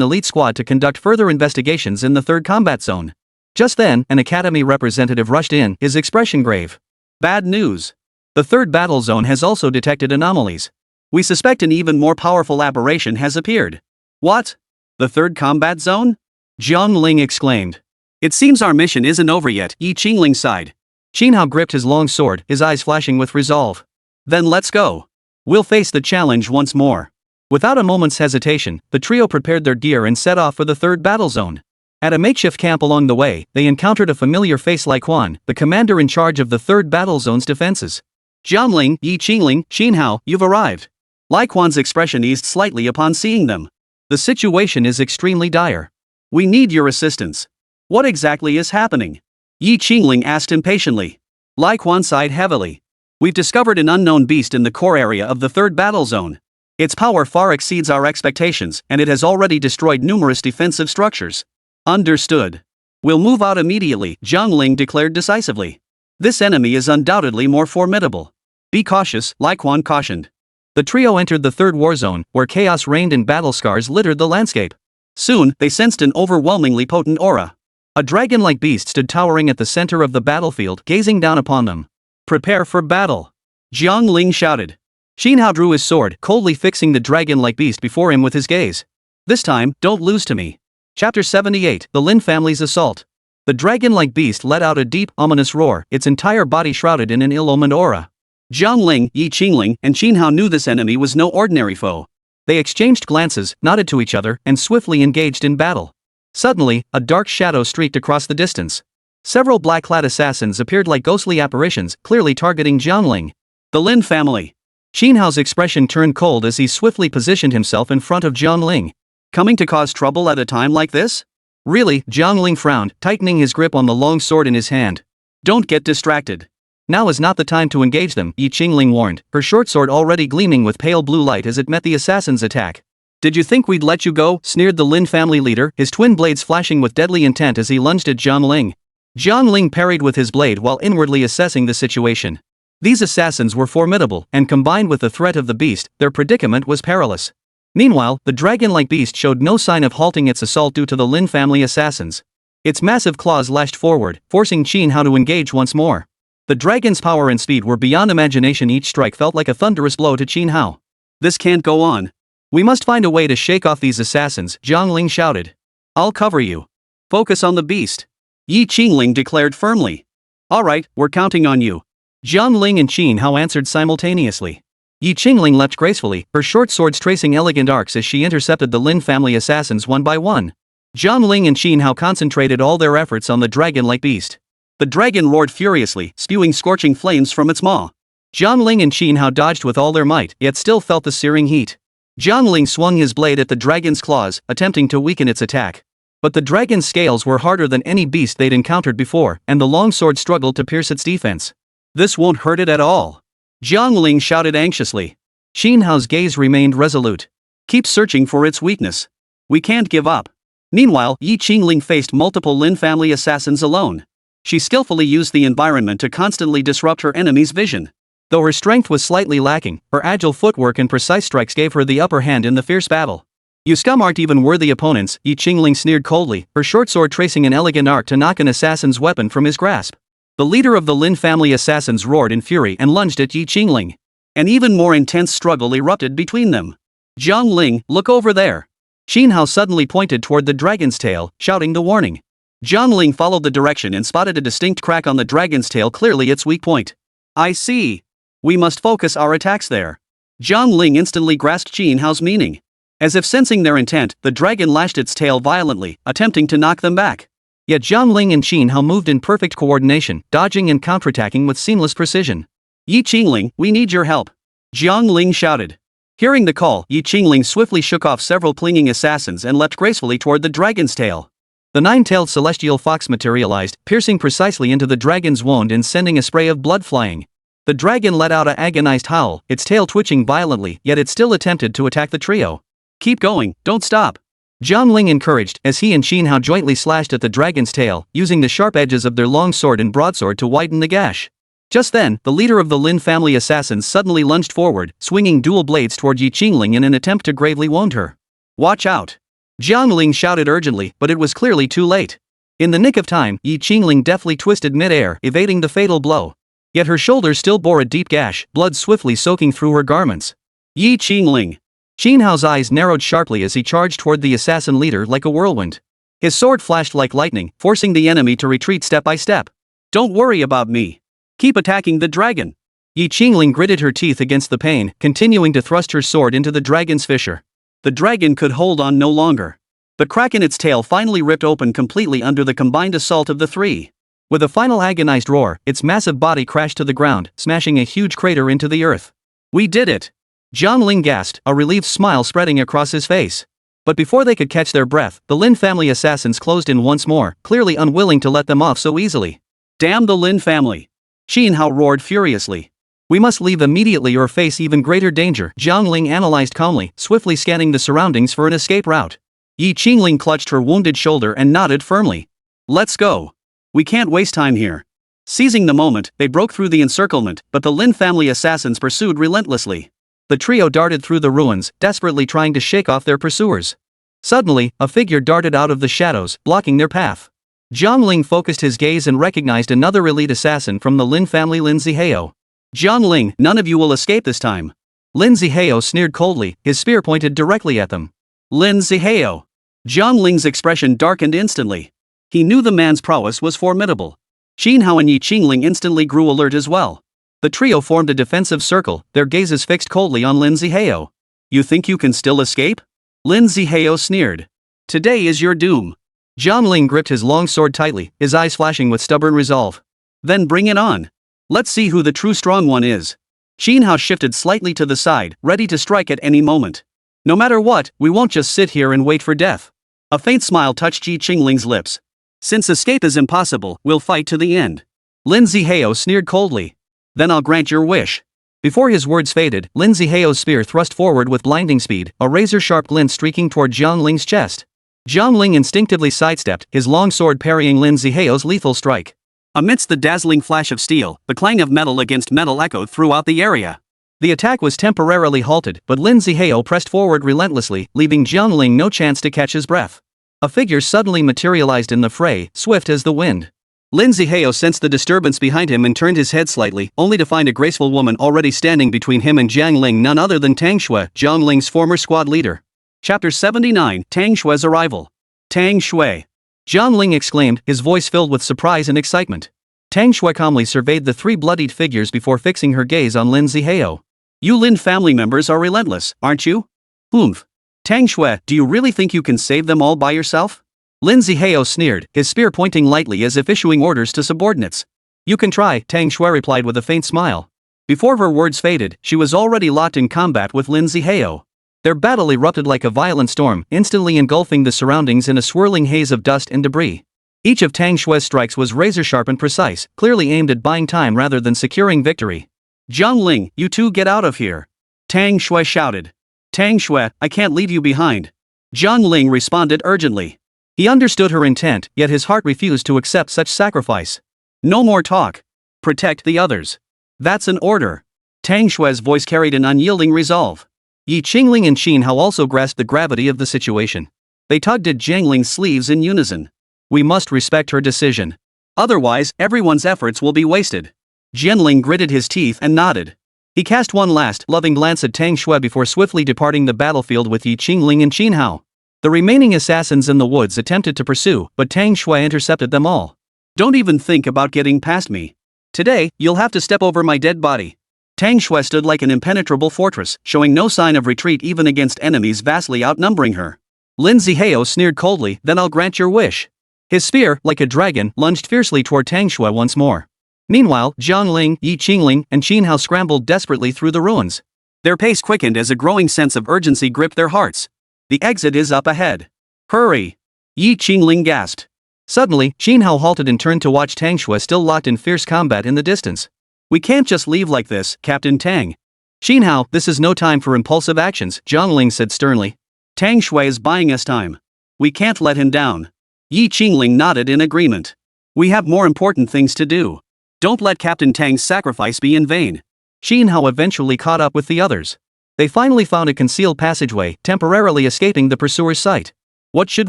elite squad to conduct further investigations in the third combat zone. Just then, an academy representative rushed in, his expression grave. Bad news. The third battle zone has also detected anomalies. We suspect an even more powerful aberration has appeared. What? The third combat zone? Jiang Ling exclaimed. It seems our mission isn't over yet, Jiang Ling sighed. Qin Hao gripped his long sword, his eyes flashing with resolve. Then let's go. We'll face the challenge once more. Without a moment's hesitation, the trio prepared their gear and set off for the third battle zone. At a makeshift camp along the way, they encountered a familiar face like Quan, the commander in charge of the third battle zone's defenses. Jiang Ling, Yi Qingling, Xinhao, you've arrived. Lai Quan's expression eased slightly upon seeing them. The situation is extremely dire. We need your assistance. What exactly is happening? Yi Qingling asked impatiently. Lai Quan sighed heavily. We've discovered an unknown beast in the core area of the third battle zone. Its power far exceeds our expectations, and it has already destroyed numerous defensive structures. Understood. We'll move out immediately, Jiang Ling declared decisively. This enemy is undoubtedly more formidable. Be cautious, Lai Quan cautioned. The trio entered the third war zone, where chaos reigned and battle scars littered the landscape. Soon, they sensed an overwhelmingly potent aura. A dragon-like beast stood towering at the center of the battlefield, gazing down upon them. Prepare for battle. Jiang Ling shouted. Xinhao drew his sword, coldly fixing the dragon-like beast before him with his gaze. This time, don't lose to me. Chapter 78, The Lin Family's Assault. The dragon-like beast let out a deep, ominous roar, its entire body shrouded in an ill-omened aura. Jiang Ling, Yi Qingling, and Xinhao knew this enemy was no ordinary foe. They exchanged glances, nodded to each other, and swiftly engaged in battle. Suddenly, a dark shadow streaked across the distance. Several black-clad assassins appeared like ghostly apparitions, clearly targeting Jiang Ling. The Lin family. Xinhao's expression turned cold as he swiftly positioned himself in front of Jiang Ling. Coming to cause trouble at a time like this? Really, Jiang Ling frowned, tightening his grip on the long sword in his hand. Don't get distracted. Now is not the time to engage them, Yi Qingling warned, her short sword already gleaming with pale blue light as it met the assassin's attack. Did you think we'd let you go? Sneered the Lin family leader, his twin blades flashing with deadly intent as he lunged at Jiang Ling. Jiang Ling parried with his blade while inwardly assessing the situation. These assassins were formidable, and combined with the threat of the beast, their predicament was perilous. Meanwhile, the dragon-like beast showed no sign of halting its assault due to the Lin family assassins. Its massive claws lashed forward, forcing Xinhao to engage once more. The dragon's power and speed were beyond imagination. Each strike felt like a thunderous blow to Xinhao. This can't go on. We must find a way to shake off these assassins, Jiang Ling shouted. I'll cover you. Focus on the beast. Yi Qingling declared firmly. Alright, we're counting on you. Jiang Ling and Xinhao answered simultaneously. Yi Qingling leapt gracefully, her short swords tracing elegant arcs as she intercepted the Lin family assassins one by one. Jiang Ling and Xinhao concentrated all their efforts on the dragon-like beast. The dragon roared furiously, spewing scorching flames from its maw. Jiang Ling and Xinhao dodged with all their might, yet still felt the searing heat. Jiang Ling swung his blade at the dragon's claws, attempting to weaken its attack. But the dragon's scales were harder than any beast they'd encountered before, and the long sword struggled to pierce its defense. This won't hurt it at all. Jiang Ling shouted anxiously. Xinhao's gaze remained resolute. Keep searching for its weakness. We can't give up. Meanwhile, Yi Qingling faced multiple Lin family assassins alone. She skillfully used the environment to constantly disrupt her enemy's vision. Though her strength was slightly lacking, her agile footwork and precise strikes gave her the upper hand in the fierce battle. You scum aren't even worthy opponents, Yi Qingling sneered coldly, her short sword tracing an elegant arc to knock an assassin's weapon from his grasp. The leader of the Lin family assassins roared in fury and lunged at Yi Qingling. An even more intense struggle erupted between them. Jiang Ling, look over there. Xinhao suddenly pointed toward the dragon's tail, shouting the warning. Jiang Ling followed the direction and spotted a distinct crack on the dragon's tail, clearly its weak point. I see. We must focus our attacks there. Jiang Ling instantly grasped Xinhao's meaning. As if sensing their intent, the dragon lashed its tail violently, attempting to knock them back. Yet Jiang Ling and Xinhao moved in perfect coordination, dodging and counterattacking with seamless precision. Yi Qingling, we need your help. Jiang Ling shouted. Hearing the call, Yi Qingling swiftly shook off several clinging assassins and leapt gracefully toward the dragon's tail. The nine-tailed celestial fox materialized, piercing precisely into the dragon's wound and sending a spray of blood flying. The dragon let out an agonized howl, its tail twitching violently, yet it still attempted to attack the trio. Keep going, don't stop. Jiang Ling encouraged, as he and Xinhao jointly slashed at the dragon's tail, using the sharp edges of their long sword and broadsword to widen the gash. Just then, the leader of the Lin family assassins suddenly lunged forward, swinging dual blades toward Yi Qingling in an attempt to gravely wound her. Watch out! Jiang Ling shouted urgently, but it was clearly too late. In the nick of time, Yi Qingling deftly twisted mid-air, evading the fatal blow. Yet her shoulders still bore a deep gash, blood swiftly soaking through her garments. Yi Qingling! Xinhao's eyes narrowed sharply as he charged toward the assassin leader like a whirlwind. His sword flashed like lightning, forcing the enemy to retreat step by step. Don't worry about me. Keep attacking the dragon. Yi Qingling gritted her teeth against the pain, continuing to thrust her sword into the dragon's fissure. The dragon could hold on no longer. The crack in its tail finally ripped open completely under the combined assault of the three. With a final agonized roar, its massive body crashed to the ground, smashing a huge crater into the earth. We did it! Jiang Ling gasped, a relieved smile spreading across his face. But before they could catch their breath, the Lin family assassins closed in once more, clearly unwilling to let them off so easily. Damn the Lin family! Xin Hao roared furiously. We must leave immediately or face even greater danger, Jiang Ling analyzed calmly, swiftly scanning the surroundings for an escape route. Yi Qingling clutched her wounded shoulder and nodded firmly. Let's go. We can't waste time here. Seizing the moment, they broke through the encirclement, but the Lin family assassins pursued relentlessly. The trio darted through the ruins, desperately trying to shake off their pursuers. Suddenly, a figure darted out of the shadows, blocking their path. Jiang Ling focused his gaze and recognized another elite assassin from the Lin family, Lin Zihao. Jiang Ling, none of you will escape this time. Lin Zihao sneered coldly, his spear pointed directly at them. Lin Zihao. Jiang Ling's expression darkened instantly. He knew the man's prowess was formidable. Xin Hao and Yi Qingling instantly grew alert as well. The trio formed a defensive circle, their gazes fixed coldly on Lin Zihao. You think you can still escape? Lin Zihao sneered. Today is your doom. Jiang Ling gripped his long sword tightly, his eyes flashing with stubborn resolve. Then bring it on. Let's see who the true strong one is. Xin Hao shifted slightly to the side, ready to strike at any moment. No matter what, we won't just sit here and wait for death. A faint smile touched Yi Qingling's lips. Since escape is impossible, we'll fight to the end. Lin Zihao sneered coldly. Then I'll grant your wish. Before his words faded, Lin Zihao's spear thrust forward with blinding speed, a razor-sharp glint streaking toward Jiang Ling's chest. Jiang Ling instinctively sidestepped, his long sword parrying Lin Zihao's lethal strike. Amidst the dazzling flash of steel, the clang of metal against metal echoed throughout the area. The attack was temporarily halted, but Lin Zihao pressed forward relentlessly, leaving Jiang Ling no chance to catch his breath. A figure suddenly materialized in the fray, swift as the wind. Lin Zihao sensed the disturbance behind him and turned his head slightly, only to find a graceful woman already standing between him and Jiang Ling, none other than Tang Shui, Jiang Ling's former squad leader. Chapter 79, Tang Shui's Arrival. Tang Shui. Jiang Ling exclaimed, his voice filled with surprise and excitement. Tang Shui calmly surveyed the three bloodied figures before fixing her gaze on Lin Zihao. You Lin family members are relentless, aren't you? Oomph. Tang Shui, do you really think you can save them all by yourself? Lin Zihao sneered, his spear pointing lightly as if issuing orders to subordinates. You can try, Tang Shui replied with a faint smile. Before her words faded, she was already locked in combat with Lin Zihao. Their battle erupted like a violent storm, instantly engulfing the surroundings in a swirling haze of dust and debris. Each of Tang Shui's strikes was razor-sharp and precise, clearly aimed at buying time rather than securing victory. Jiang Ling, you two get out of here. Tang Shui shouted. Tang Shui, I can't leave you behind. Jiang Ling responded urgently. He understood her intent, yet his heart refused to accept such sacrifice. No more talk. Protect the others. That's an order. Tang Shui's voice carried an unyielding resolve. Yi Qingling and Xin Hao also grasped the gravity of the situation. They tugged at Jiang Ling's sleeves in unison. We must respect her decision. Otherwise, everyone's efforts will be wasted. Jiang Ling gritted his teeth and nodded. He cast one last, loving glance at Tang Shui before swiftly departing the battlefield with Yi Qingling and Xin Hao. The remaining assassins in the woods attempted to pursue, but Tang Shui intercepted them all. Don't even think about getting past me. Today, you'll have to step over my dead body. Tang Shui stood like an impenetrable fortress, showing no sign of retreat even against enemies vastly outnumbering her. Lin Zihao sneered coldly, then I'll grant your wish. His spear, like a dragon, lunged fiercely toward Tang Shui once more. Meanwhile, Jiang Ling, Yi Qingling, and Xin Hao scrambled desperately through the ruins. Their pace quickened as a growing sense of urgency gripped their hearts. The exit is up ahead. Hurry! Yi Qingling gasped. Suddenly, Xin Hao halted and turned to watch Tang Shui still locked in fierce combat in the distance. We can't just leave like this, Captain Tang. Xin Hao, this is no time for impulsive actions, Jiang Ling said sternly. Tang Shui is buying us time. We can't let him down. Yi Qingling nodded in agreement. We have more important things to do. Don't let Captain Tang's sacrifice be in vain. Xin Hao eventually caught up with the others. They finally found a concealed passageway, temporarily escaping the pursuer's sight. What should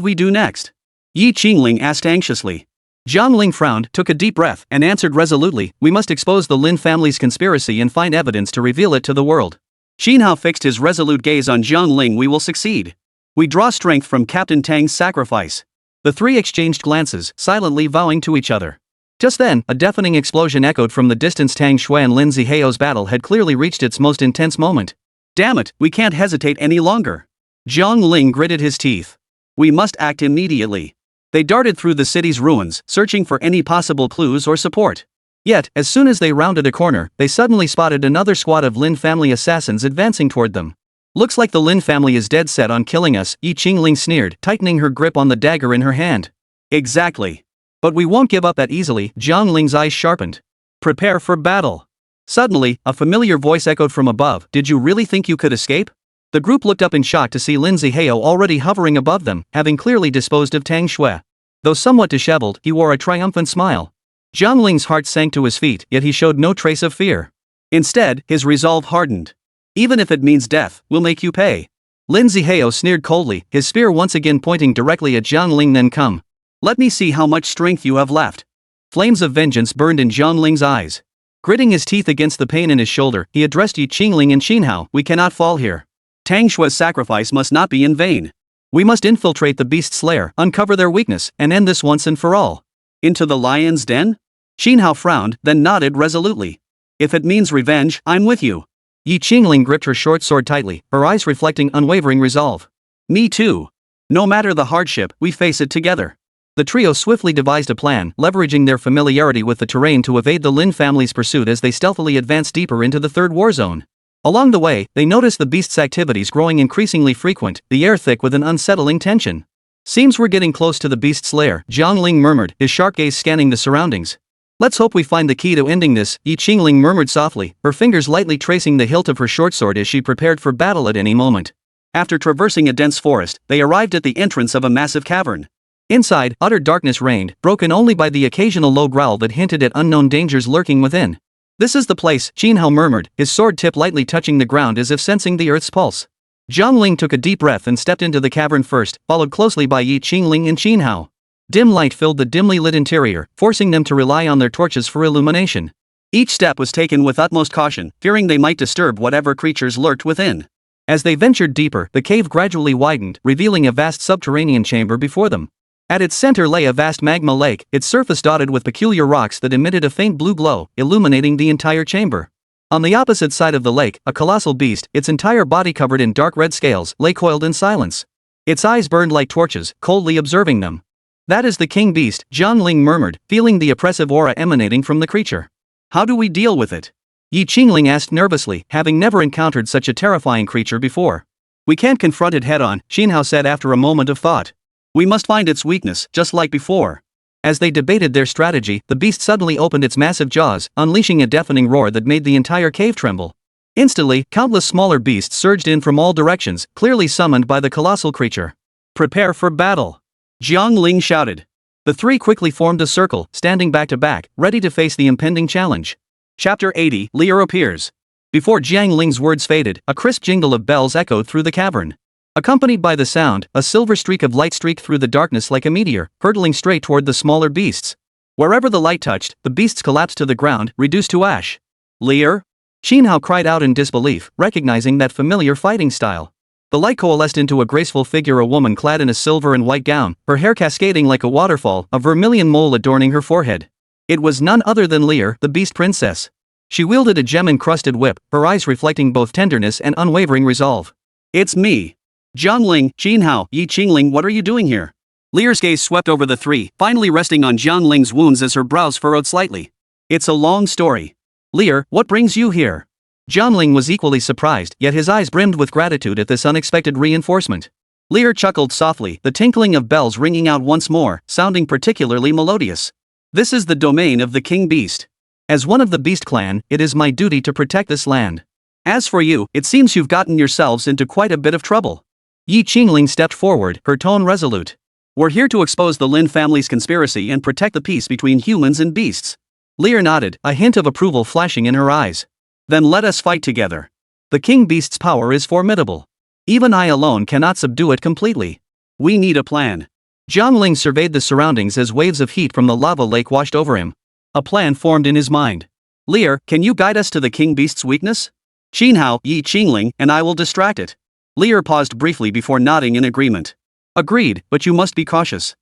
we do next? Yi Qingling asked anxiously. Jiang Ling frowned, took a deep breath, and answered resolutely, we must expose the Lin family's conspiracy and find evidence to reveal it to the world. Xin Hao fixed his resolute gaze on Jiang Ling. We will succeed. We draw strength from Captain Tang's sacrifice. The three exchanged glances, silently vowing to each other. Just then, a deafening explosion echoed from the distance. Tang Shui and Lin Zihao's battle had clearly reached its most intense moment. Damn it, we can't hesitate any longer. Jiang Ling gritted his teeth. We must act immediately. They darted through the city's ruins, searching for any possible clues or support. Yet, as soon as they rounded a corner, they suddenly spotted another squad of Lin family assassins advancing toward them. "Looks like the Lin family is dead set on killing us," Jiang Ling sneered, tightening her grip on the dagger in her hand. "Exactly. "But we won't give up that easily," Jiang Ling's eyes sharpened. Prepare for battle." Suddenly, a familiar voice echoed from above. "Did you really think you could escape?" The group looked up in shock to see Lin Zihao already hovering above them, having clearly disposed of Tang Shui. Though somewhat disheveled, he wore a triumphant smile. Jiang Ling's heart sank to his feet, yet he showed no trace of fear. Instead, his resolve hardened. "Even if it means death, we'll make you pay." Lin Zihao sneered coldly, his spear once again pointing directly at Jiang Ling. "Then come. Let me see how much strength you have left." Flames of vengeance burned in Jiang Ling's eyes. Gritting his teeth against the pain in his shoulder, he addressed Jiang Ling and Xinhao. "We cannot fall here. Tang Shui's sacrifice must not be in vain. We must infiltrate the beast's lair, uncover their weakness, and end this once and for all." "Into the lion's den?" Xinhao frowned, then nodded resolutely. "If it means revenge, I'm with you." Jiang Ling gripped her short sword tightly, her eyes reflecting unwavering resolve. "Me too. No matter the hardship, we face it together." The trio swiftly devised a plan, leveraging their familiarity with the terrain to evade the Lin family's pursuit as they stealthily advanced deeper into the third war zone. Along the way, they noticed the beast's activities growing increasingly frequent, the air thick with an unsettling tension. "Seems we're getting close to the beast's lair," Jiang Ling murmured, his sharp gaze scanning the surroundings. "Let's hope we find the key to ending this," Jiang Ling murmured softly, her fingers lightly tracing the hilt of her short sword as she prepared for battle at any moment. After traversing a dense forest, they arrived at the entrance of a massive cavern. Inside, utter darkness reigned, broken only by the occasional low growl that hinted at unknown dangers lurking within. "This is the place," Xinhao murmured, his sword tip lightly touching the ground as if sensing the earth's pulse. Jiang Ling took a deep breath and stepped into the cavern first, followed closely by Jiang Ling and Xinhao. Dim light filled the dimly lit interior, forcing them to rely on their torches for illumination. Each step was taken with utmost caution, fearing they might disturb whatever creatures lurked within. As they ventured deeper, the cave gradually widened, revealing a vast subterranean chamber before them. At its center lay a vast magma lake, its surface dotted with peculiar rocks that emitted a faint blue glow, illuminating the entire chamber. On the opposite side of the lake, a colossal beast, its entire body covered in dark red scales, lay coiled in silence. Its eyes burned like torches, coldly observing them. "That is the king beast," Jiang Ling murmured, feeling the oppressive aura emanating from the creature. "How do we deal with it?" Jiang Ling asked nervously, having never encountered such a terrifying creature before. "We can't confront it head-on," Xinhao said after a moment of thought. "We must find its weakness, just like before." As they debated their strategy, the beast suddenly opened its massive jaws, unleashing a deafening roar that made the entire cave tremble. Instantly, countless smaller beasts surged in from all directions, clearly summoned by the colossal creature. "Prepare for battle," Jiang Ling shouted. The three quickly formed a circle, standing back to back, ready to face the impending challenge. Chapter 80, Lear appears. Before Jiang Ling's words faded, a crisp jingle of bells echoed through the cavern. Accompanied by the sound, a silver streak of light streaked through the darkness like a meteor, hurtling straight toward the smaller beasts. Wherever the light touched, the beasts collapsed to the ground, reduced to ash. "Lear?" Xinhao cried out in disbelief, recognizing that familiar fighting style. The light coalesced into a graceful figure, a woman clad in a silver and white gown, her hair cascading like a waterfall, a vermilion mole adorning her forehead. It was none other than Lear, the beast princess. She wielded a gem-encrusted whip, her eyes reflecting both tenderness and unwavering resolve. "It's me. Jiang Ling, Xinhao, Jiang Ling, what are you doing here?" Lear's gaze swept over the three, finally resting on Jiang Ling's wounds as her brows furrowed slightly. "It's a long story. Lear, what brings you here?" Jiang Ling was equally surprised, yet his eyes brimmed with gratitude at this unexpected reinforcement. Lear chuckled softly, the tinkling of bells ringing out once more, sounding particularly melodious. "This is the domain of the king beast. As one of the beast clan, it is my duty to protect this land. As for you, it seems you've gotten yourselves into quite a bit of trouble." Jiang Ling stepped forward, her tone resolute. "We're here to expose the Lin family's conspiracy and protect the peace between humans and beasts." Lear nodded, a hint of approval flashing in her eyes. "Then let us fight together. The king beast's power is formidable. Even I alone cannot subdue it completely. We need a plan." Jiang Ling surveyed the surroundings as waves of heat from the lava lake washed over him. A plan formed in his mind. "Lear, can you guide us to the king beast's weakness? Xinhao, Jiang Ling, and I will distract it." Lear paused briefly before nodding in agreement. "Agreed, but you must be cautious.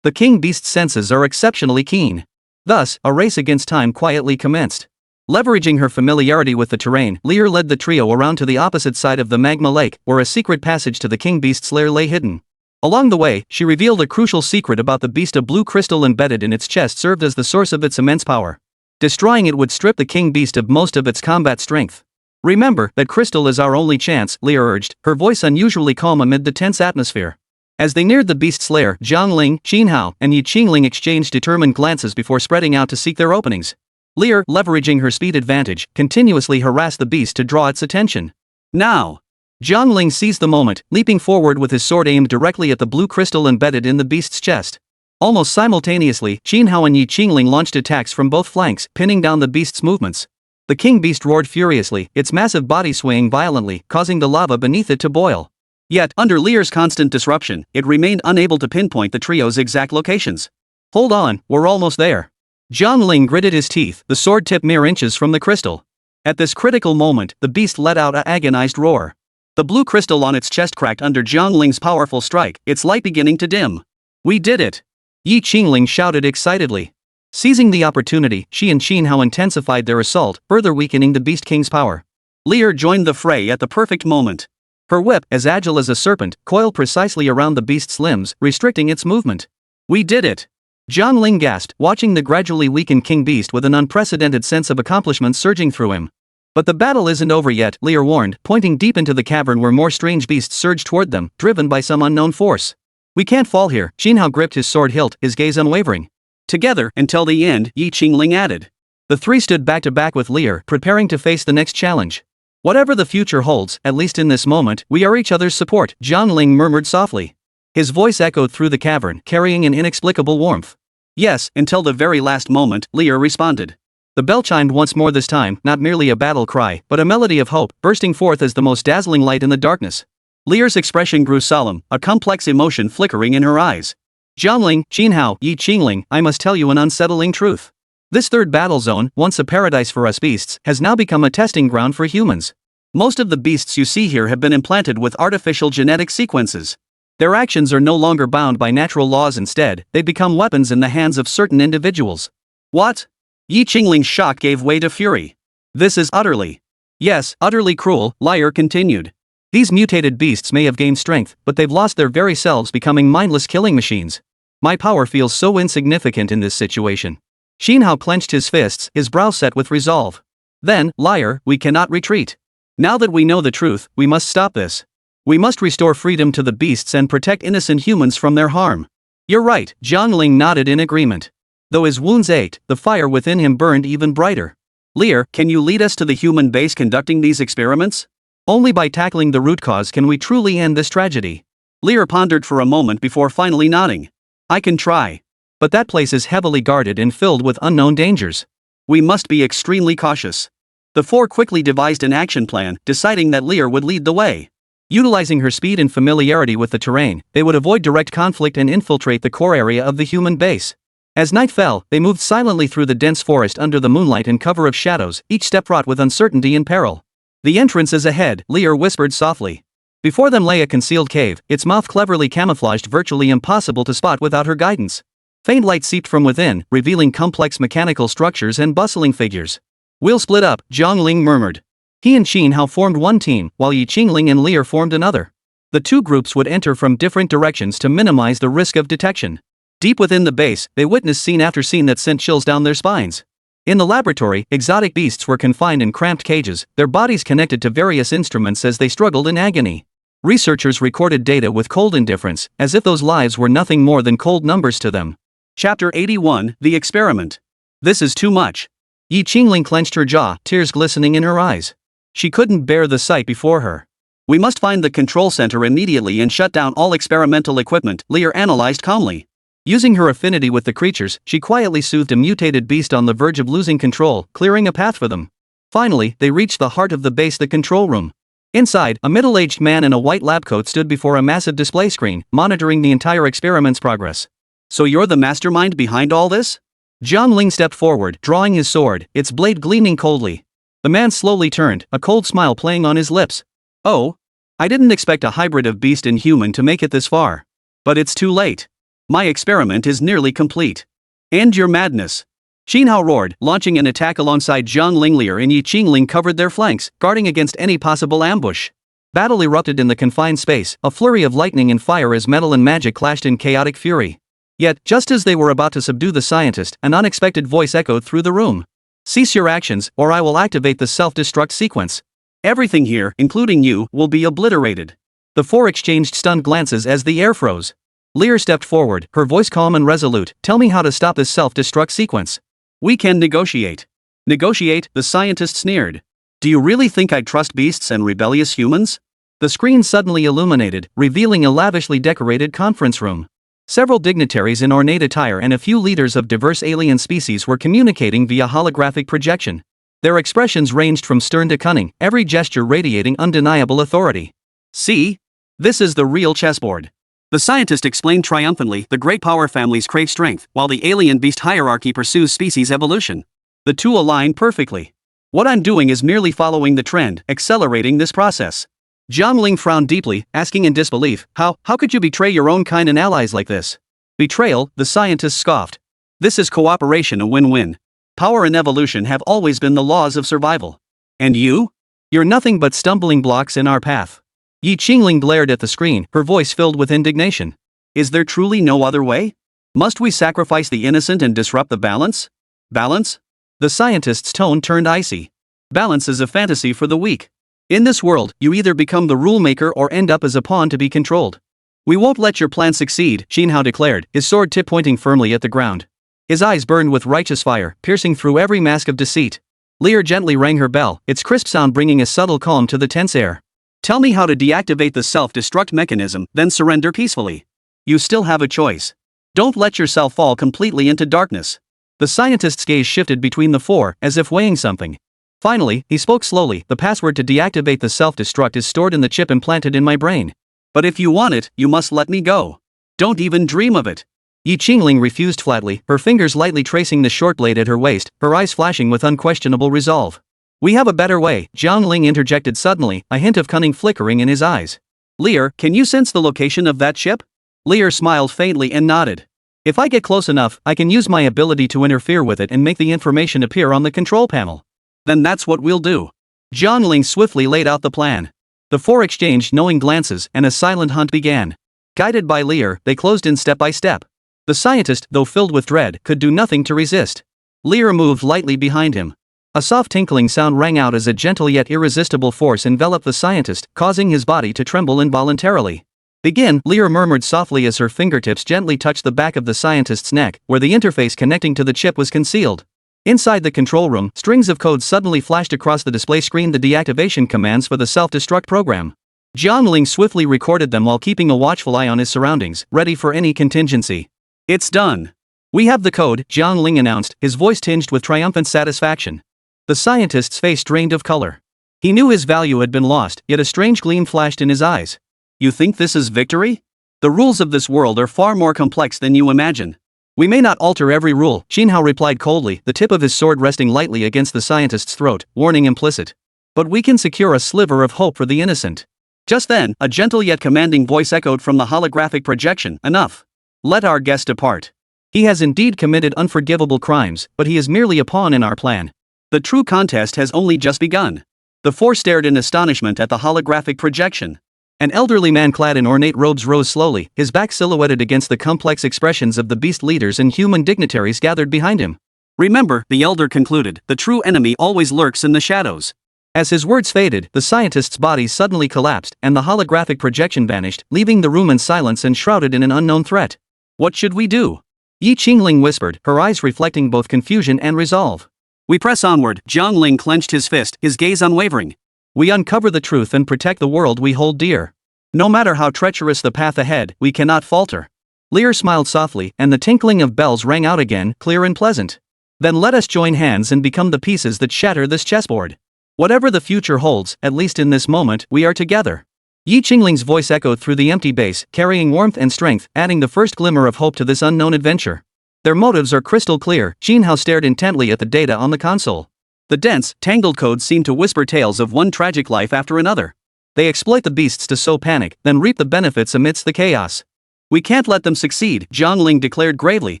The king beast's senses are exceptionally keen." Thus, a race against time quietly commenced. Leveraging her familiarity with the terrain, Lear led the trio around to the opposite side of the magma lake, where a secret passage to the king beast's lair lay hidden. Along the way, she revealed a crucial secret about the beast. A blue crystal embedded in its chest served as the source of its immense power. Destroying it would strip the king beast of most of its combat strength. Remember, that crystal is our only chance, Leah urged, her voice unusually calm amid the tense atmosphere. As they neared the beast's lair, Jiang Ling, Qin Hao, and Yi Ling exchanged determined glances before spreading out to seek their openings. Leah, leveraging her speed advantage, continuously harassed the beast to draw its attention. Now! Jiang Ling seized the moment, leaping forward with his sword aimed directly at the blue crystal embedded in the beast's chest. Almost simultaneously, Qin Hao and Yi Ling launched attacks from both flanks, pinning down the beast's movements. The king beast roared furiously, its massive body swaying violently, causing the lava beneath it to boil. Yet, under Lear's constant disruption, it remained unable to pinpoint the trio's exact locations. Hold on, we're almost there. Jiang Ling gritted his teeth, the sword tip mere inches from the crystal. At this critical moment, the beast let out an agonized roar. The blue crystal on its chest cracked under Jiang Ling's powerful strike, its light beginning to dim. We did it! Yi Ling shouted excitedly. Seizing the opportunity, she and Qin Hao intensified their assault, further weakening the Beast King's power. Lear joined the fray at the perfect moment. Her whip, as agile as a serpent, coiled precisely around the beast's limbs, restricting its movement. We did it! Jiang Ling gasped, watching the gradually weakened King Beast with an unprecedented sense of accomplishment surging through him. But the battle isn't over yet, Lear warned, pointing deep into the cavern where more strange beasts surged toward them, driven by some unknown force. We can't fall here. Qin Hao gripped his sword hilt, his gaze unwavering. Together, until the end, Yi Ling added. The three stood back to back with Lear, preparing to face the next challenge. Whatever the future holds, at least in this moment, we are each other's support, Jiang Ling murmured softly. His voice echoed through the cavern, carrying an inexplicable warmth. Yes, until the very last moment, Lear responded. The bell chimed once more, this time, not merely a battle cry, but a melody of hope, bursting forth as the most dazzling light in the darkness. Lear's expression grew solemn, a complex emotion flickering in her eyes. Jiang Ling, Qin Hao, Yi Ling, I must tell you an unsettling truth. This third battle zone, once a paradise for us beasts, has now become a testing ground for humans. Most of the beasts you see here have been implanted with artificial genetic sequences. Their actions are no longer bound by natural laws, instead, they become weapons in the hands of certain individuals. What? Yi Ling's shock gave way to fury. This is utterly. Yes, utterly cruel, Liar continued. These mutated beasts may have gained strength, but they've lost their very selves, becoming mindless killing machines. My power feels so insignificant in this situation. Qin Hao clenched his fists, his brow set with resolve. Then, Liar, we cannot retreat. Now that we know the truth, we must stop this. We must restore freedom to the beasts and protect innocent humans from their harm. You're right, Jiang Ling nodded in agreement. Though his wounds ached, the fire within him burned even brighter. Lear, can you lead us to the human base conducting these experiments? Only by tackling the root cause can we truly end this tragedy. Lear pondered for a moment before finally nodding. I can try. But that place is heavily guarded and filled with unknown dangers. We must be extremely cautious. The four quickly devised an action plan, deciding that Lear would lead the way. Utilizing her speed and familiarity with the terrain, they would avoid direct conflict and infiltrate the core area of the human base. As night fell, they moved silently through the dense forest under the moonlight and cover of shadows, each step fraught with uncertainty and peril. The entrance is ahead, Lear whispered softly. Before them lay a concealed cave, its mouth cleverly camouflaged, virtually impossible to spot without her guidance. Faint light seeped from within, revealing complex mechanical structures and bustling figures. We'll split up, Jiang Ling murmured. He and Qin Hao formed one team, while Yi Ling and Lear formed another. The two groups would enter from different directions to minimize the risk of detection. Deep within the base, they witnessed scene after scene that sent chills down their spines. In the laboratory, exotic beasts were confined in cramped cages, their bodies connected to various instruments as they struggled in agony. Researchers recorded data with cold indifference, as if those lives were nothing more than cold numbers to them. Chapter 81, The Experiment. This is too much. Yi Ling clenched her jaw, tears glistening in her eyes. She couldn't bear the sight before her. We must find the control center immediately and shut down all experimental equipment, Lear analyzed calmly. Using her affinity with the creatures, she quietly soothed a mutated beast on the verge of losing control, clearing a path for them. Finally, they reached the heart of the base, the control room. Inside, a middle-aged man in a white lab coat stood before a massive display screen, monitoring the entire experiment's progress. So you're the mastermind behind all this? Jiang Ling stepped forward, drawing his sword, its blade gleaming coldly. The man slowly turned, a cold smile playing on his lips. Oh? I didn't expect a hybrid of beast and human to make it this far. But it's too late. My experiment is nearly complete. End your madness. Qin Hao roared, launching an attack alongside Jiang Ling. Lear and Yi Ling covered their flanks, guarding against any possible ambush. Battle erupted in the confined space, a flurry of lightning and fire as metal and magic clashed in chaotic fury. Yet, just as they were about to subdue the scientist, an unexpected voice echoed through the room. "Cease your actions, or I will activate the self-destruct sequence. Everything here, including you, will be obliterated." The four exchanged stunned glances as the air froze. Lear stepped forward, her voice calm and resolute. "Tell me how to stop this self-destruct sequence." "We can negotiate." "Negotiate?" the scientist sneered. "Do you really think I'd trust beasts and rebellious humans?" The screen suddenly illuminated, revealing a lavishly decorated conference room. Several dignitaries in ornate attire and a few leaders of diverse alien species were communicating via holographic projection. Their expressions ranged from stern to cunning, every gesture radiating undeniable authority. "See? This is the real chessboard." The scientist explained triumphantly. "The great power families crave strength, while the alien beast hierarchy pursues species evolution. The two align perfectly. What I'm doing is merely following the trend, accelerating this process." Jiang Ling frowned deeply, asking in disbelief, How could you betray your own kind and allies like this?" "Betrayal," the scientist scoffed. "This is cooperation, a win-win. Power and evolution have always been the laws of survival. And you? You're nothing but stumbling blocks in our path." Yi Qingling glared at the screen, her voice filled with indignation. "Is there truly no other way? Must we sacrifice the innocent and disrupt the balance?" "Balance?" The scientist's tone turned icy. "Balance is a fantasy for the weak. In this world, you either become the rule maker or end up as a pawn to be controlled." "We won't let your plan succeed," Xinhao declared, his sword tip pointing firmly at the ground. His eyes burned with righteous fire, piercing through every mask of deceit. Lear gently rang her bell, its crisp sound bringing a subtle calm to the tense air. "Tell me how to deactivate the self-destruct mechanism, then surrender peacefully. You still have a choice. Don't let yourself fall completely into darkness." The scientist's gaze shifted between the four, as if weighing something. Finally, he spoke slowly. "The password to deactivate the self-destruct is stored in the chip implanted in my brain. But if you want it, you must let me go. Don't even dream of it." Yi Qingling refused flatly, her fingers lightly tracing the short blade at her waist, her eyes flashing with unquestionable resolve. "We have a better way," Jiang Ling interjected suddenly, a hint of cunning flickering in his eyes. "Lear, can you sense the location of that chip?" Lear smiled faintly and nodded. "If I get close enough, I can use my ability to interfere with it and make the information appear on the control panel." "Then that's what we'll do." Jiang Ling swiftly laid out the plan. The four exchanged knowing glances, and a silent hunt began. Guided by Lear, they closed in step by step. The scientist, though filled with dread, could do nothing to resist. Lear moved lightly behind him. A soft tinkling sound rang out as a gentle yet irresistible force enveloped the scientist, causing his body to tremble involuntarily. "Begin," Lear murmured softly as her fingertips gently touched the back of the scientist's neck, where the interface connecting to the chip was concealed. Inside the control room, strings of code suddenly flashed across the display screen, the deactivation commands for the self-destruct program. Jiang Ling swiftly recorded them while keeping a watchful eye on his surroundings, ready for any contingency. "It's done. We have the code," Jiang Ling announced, his voice tinged with triumphant satisfaction. The scientist's face drained of color. He knew his value had been lost, yet a strange gleam flashed in his eyes. "You think this is victory? The rules of this world are far more complex than you imagine." "We may not alter every rule," Xinhao replied coldly, the tip of his sword resting lightly against the scientist's throat, warning implicit. "But we can secure a sliver of hope for the innocent." Just then, a gentle yet commanding voice echoed from the holographic projection, "Enough. Let our guest depart. He has indeed committed unforgivable crimes, but he is merely a pawn in our plan. The true contest has only just begun." The four stared in astonishment at the holographic projection. An elderly man clad in ornate robes rose slowly, his back silhouetted against the complex expressions of the beast leaders and human dignitaries gathered behind him. "Remember," the elder concluded, "the true enemy always lurks in the shadows." As his words faded, the scientist's body suddenly collapsed, and the holographic projection vanished, leaving the room in silence and shrouded in an unknown threat. "What should we do?" Yi Qingling whispered, her eyes reflecting both confusion and resolve. "We press onward," Jiang Ling clenched his fist, his gaze unwavering. "We uncover the truth and protect the world we hold dear. No matter how treacherous the path ahead, we cannot falter." Lear smiled softly, and the tinkling of bells rang out again, clear and pleasant. "Then let us join hands and become the pieces that shatter this chessboard. Whatever the future holds, at least in this moment, we are together." Yi Qingling's voice echoed through the empty base, carrying warmth and strength, adding the first glimmer of hope to this unknown adventure. "Their motives are crystal clear." Xinhao stared intently at the data on the console. The dense, tangled codes seemed to whisper tales of one tragic life after another. They exploit the beasts to sow panic, then reap the benefits amidst the chaos. "We can't let them succeed," Jiang Ling declared gravely,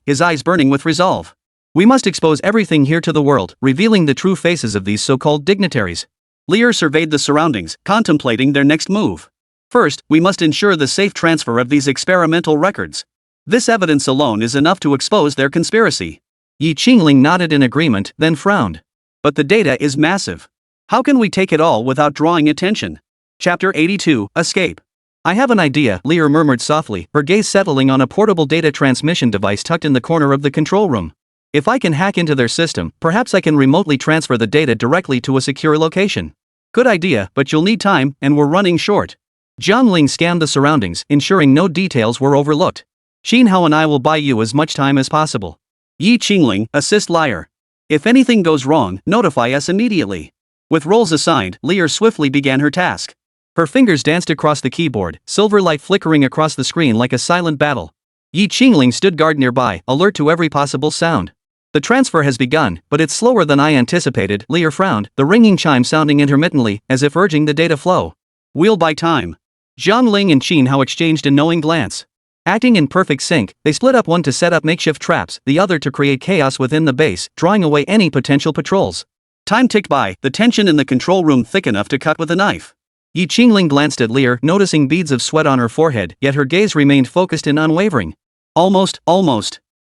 his eyes burning with resolve. "We must expose everything here to the world, revealing the true faces of these so-called dignitaries." Lear surveyed the surroundings, contemplating their next move. First, we must ensure the safe transfer of these experimental records. This evidence alone is enough to expose their conspiracy. Jiang nodded in agreement, then frowned. But the data is massive. How can we take it all without drawing attention? Chapter 82, Escape. I have an idea, Lear murmured softly, her gaze settling on a portable data transmission device tucked in the corner of the control room. If I can hack into their system, perhaps I can remotely transfer the data directly to a secure location. Good idea, but you'll need time, and we're running short. Jiang Ling scanned the surroundings, ensuring no details were overlooked. Xinhao and I will buy you as much time as possible. Jiang, assist Liar. If anything goes wrong, notify us immediately. With roles assigned, Lear swiftly began her task. Her fingers danced across the keyboard, silver light flickering across the screen like a silent battle. Jiang stood guard nearby, alert to every possible sound. The transfer has begun, but it's slower than I anticipated, Lear frowned, the ringing chime sounding intermittently, as if urging the data flow. We'll buy time. Jiang Ling and Xinhao exchanged a knowing glance. Acting in perfect sync, they split up, one to set up makeshift traps, the other to create chaos within the base, drawing away any potential patrols. Time ticked by, the tension in the control room thick enough to cut with a knife. Jiang glanced at Lear, noticing beads of sweat on her forehead, yet her gaze remained focused and unwavering. Almost.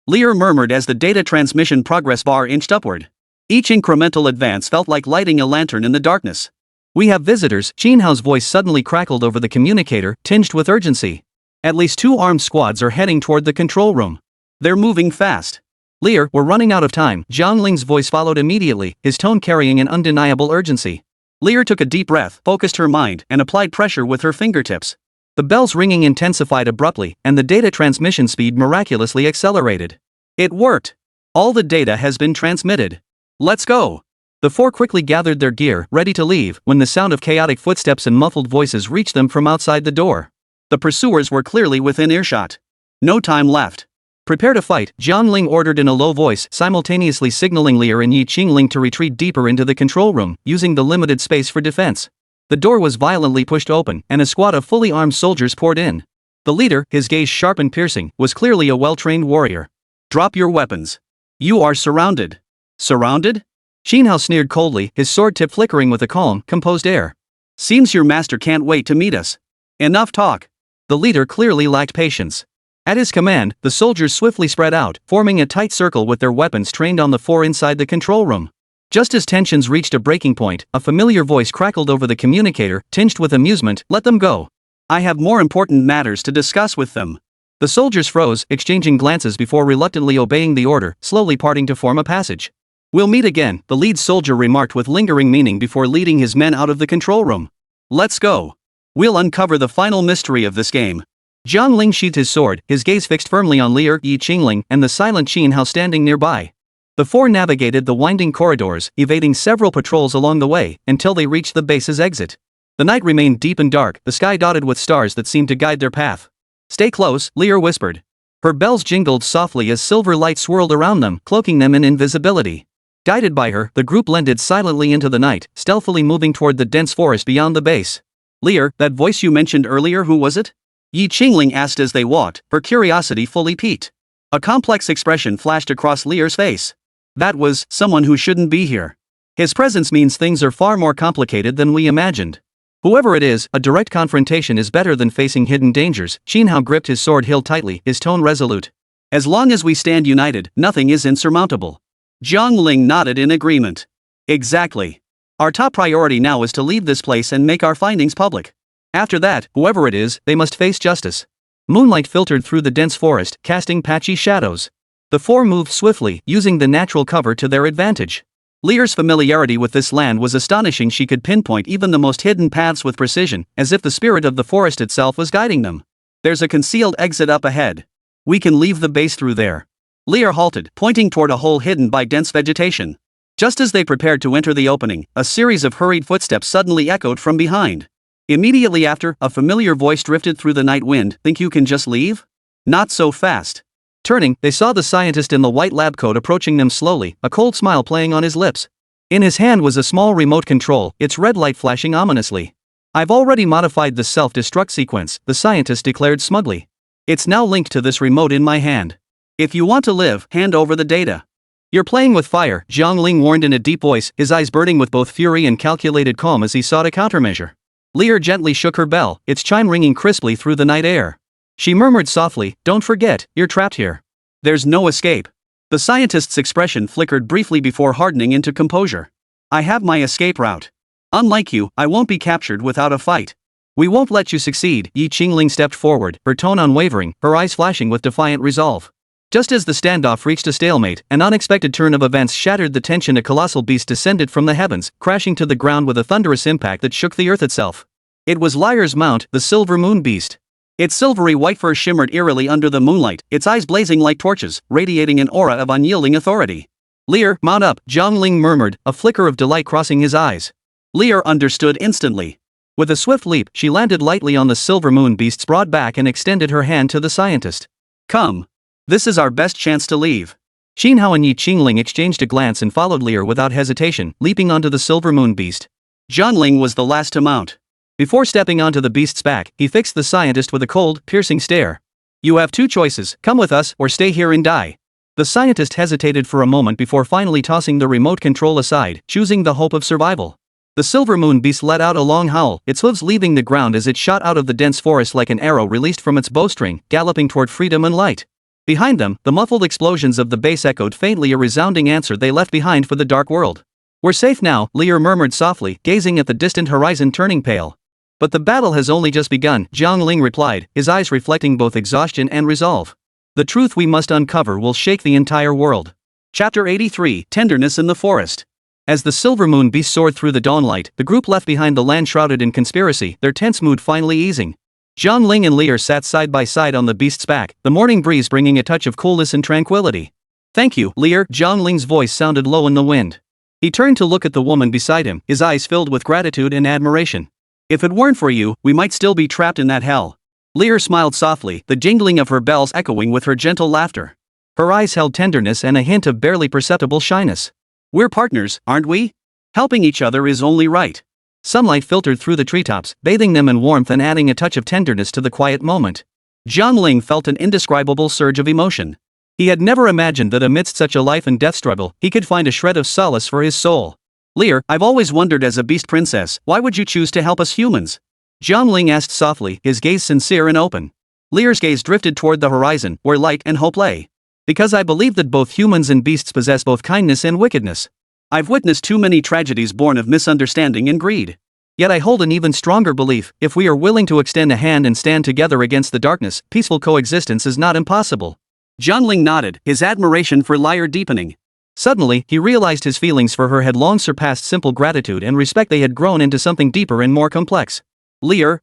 Lear murmured as the data transmission progress bar inched upward. Each incremental advance felt like lighting a lantern in the darkness. We have visitors, Xinhao's voice suddenly crackled over the communicator, tinged with urgency. At least 2 armed squads are heading toward the control room. They're moving fast. Lear, we're running out of time, Jiang Ling's voice followed immediately, his tone carrying an undeniable urgency. Lear took a deep breath, focused her mind, and applied pressure with her fingertips. The bell's ringing intensified abruptly, and the data transmission speed miraculously accelerated. It worked. All the data has been transmitted. Let's go. The 4 quickly gathered their gear, ready to leave, when the sound of chaotic footsteps and muffled voices reached them from outside the door. The pursuers were clearly within earshot. No time left. Prepare to fight, Jiang Ling ordered in a low voice, simultaneously signaling Lear and Jiang to retreat deeper into the control room, using the limited space for defense. The door was violently pushed open, and a squad of fully armed soldiers poured in. The leader, his gaze sharp and piercing, was clearly a well-trained warrior. Drop your weapons. You are surrounded. Surrounded? Xinhao sneered coldly, his sword tip flickering with a calm, composed air. Seems your master can't wait to meet us. Enough talk. The leader clearly lacked patience. At his command, the soldiers swiftly spread out, forming a tight circle with their weapons trained on the 4 inside the control room. Just as tensions reached a breaking point, a familiar voice crackled over the communicator, tinged with amusement, "Let them go. I have more important matters to discuss with them." The soldiers froze, exchanging glances before reluctantly obeying the order, slowly parting to form a passage. "We'll meet again," the lead soldier remarked with lingering meaning before leading his men out of the control room. "Let's go. We'll uncover the final mystery of this game." Jiang Ling sheathed his sword, his gaze fixed firmly on Lear, Jiang, and the silent Xinhao standing nearby. The 4 navigated the winding corridors, evading several patrols along the way, until they reached the base's exit. The night remained deep and dark, the sky dotted with stars that seemed to guide their path. "Stay close," Lear whispered. Her bells jingled softly as silver light swirled around them, cloaking them in invisibility. Guided by her, the group blended silently into the night, stealthily moving toward the dense forest beyond the base. "Lear, that voice you mentioned earlier, who was it?" Jiang asked as they walked, her curiosity fully piqued. A complex expression flashed across Lear's face. "That was someone who shouldn't be here. His presence means things are far more complicated than we imagined. Whoever it is, a direct confrontation is better than facing hidden dangers." Xinhao gripped his sword hilt tightly, his tone resolute. "As long as we stand united, nothing is insurmountable." Jiang Ling nodded in agreement. "Exactly. Our top priority now is to leave this place and make our findings public. After that, whoever it is, they must face justice." Moonlight filtered through the dense forest, casting patchy shadows. The 4 moved swiftly, using the natural cover to their advantage. Lear's familiarity with this land was astonishing. She could pinpoint even the most hidden paths with precision, as if the spirit of the forest itself was guiding them. "There's a concealed exit up ahead. We can leave the base through there." Lear halted, pointing toward a hole hidden by dense vegetation. Just as they prepared to enter the opening, a series of hurried footsteps suddenly echoed from behind. Immediately after, a familiar voice drifted through the night wind. "Think you can just leave? Not so fast." Turning, they saw the scientist in the white lab coat approaching them slowly, a cold smile playing on his lips. In his hand was a small remote control, its red light flashing ominously. "I've already modified the self-destruct sequence," the scientist declared smugly. "It's now linked to this remote in my hand. If you want to live, hand over the data." You're playing with fire, Jiang Ling warned in a deep voice, his eyes burning with both fury and calculated calm as he sought a countermeasure. Lear gently shook her bell, its chime ringing crisply through the night air. She murmured softly, "Don't forget, you're trapped here. There's no escape." The scientist's expression flickered briefly before hardening into composure. "I have my escape route. Unlike you, I won't be captured without a fight. We won't let you succeed." Yi Qingling stepped forward, her tone unwavering, her eyes flashing with defiant resolve. Just as the standoff reached a stalemate, an unexpected turn of events shattered the tension. A colossal beast descended from the heavens, crashing to the ground with a thunderous impact that shook the earth itself. It was Liar's mount, the Silver Moon Beast. Its silvery white fur shimmered eerily under the moonlight, its eyes blazing like torches, radiating an aura of unyielding authority. "Lear, mount up," Jiang Ling murmured, a flicker of delight crossing his eyes. Lear understood instantly. With a swift leap, she landed lightly on the Silver Moon Beast's broad back and extended her hand to the scientist. "Come. This is our best chance to leave." Xin Hao and Yi Qingling exchanged a glance and followed Lear without hesitation, leaping onto the Silver Moon Beast. Jiang Ling was the last to mount. Before stepping onto the beast's back, he fixed the scientist with a cold, piercing stare. "You have two choices, come with us or stay here and die." The scientist hesitated for a moment before finally tossing the remote control aside, choosing the hope of survival. The Silver Moon Beast let out a long howl, its hooves leaving the ground as it shot out of the dense forest like an arrow released from its bowstring, galloping toward freedom and light. Behind them, the muffled explosions of the base echoed faintly, a resounding answer they left behind for the dark world. "We're safe now," Lear murmured softly, gazing at the distant horizon turning pale. "But the battle has only just begun," Jiang Ling replied, his eyes reflecting both exhaustion and resolve. "The truth we must uncover will shake the entire world." Chapter 83, Tenderness in the Forest. As the Silver Moon Beast soared through the dawnlight, the group left behind the land shrouded in conspiracy, their tense mood finally easing. Jiang Ling and Lear sat side by side on the beast's back, the morning breeze bringing a touch of coolness and tranquility. "Thank you, Lear," Jiang Ling's voice sounded low in the wind. He turned to look at the woman beside him, his eyes filled with gratitude and admiration. "If it weren't for you, we might still be trapped in that hell." Lear smiled softly, the jingling of her bells echoing with her gentle laughter. Her eyes held tenderness and a hint of barely perceptible shyness. "We're partners, aren't we? Helping each other is only right." Sunlight filtered through the treetops, bathing them in warmth and adding a touch of tenderness to the quiet moment. Jiang Ling felt an indescribable surge of emotion. He had never imagined that amidst such a life and death struggle, he could find a shred of solace for his soul. "Lear, I've always wondered, as a beast princess, why would you choose to help us humans?" Jiang Ling asked softly, his gaze sincere and open. Lear's gaze drifted toward the horizon, where light and hope lay. "Because I believe that both humans and beasts possess both kindness and wickedness. I've witnessed too many tragedies born of misunderstanding and greed. Yet I hold an even stronger belief: if we are willing to extend a hand and stand together against the darkness, peaceful coexistence is not impossible." Jiang Ling nodded, his admiration for Lear deepening. Suddenly, he realized his feelings for her had long surpassed simple gratitude and respect. They had grown into something deeper and more complex. "Lear,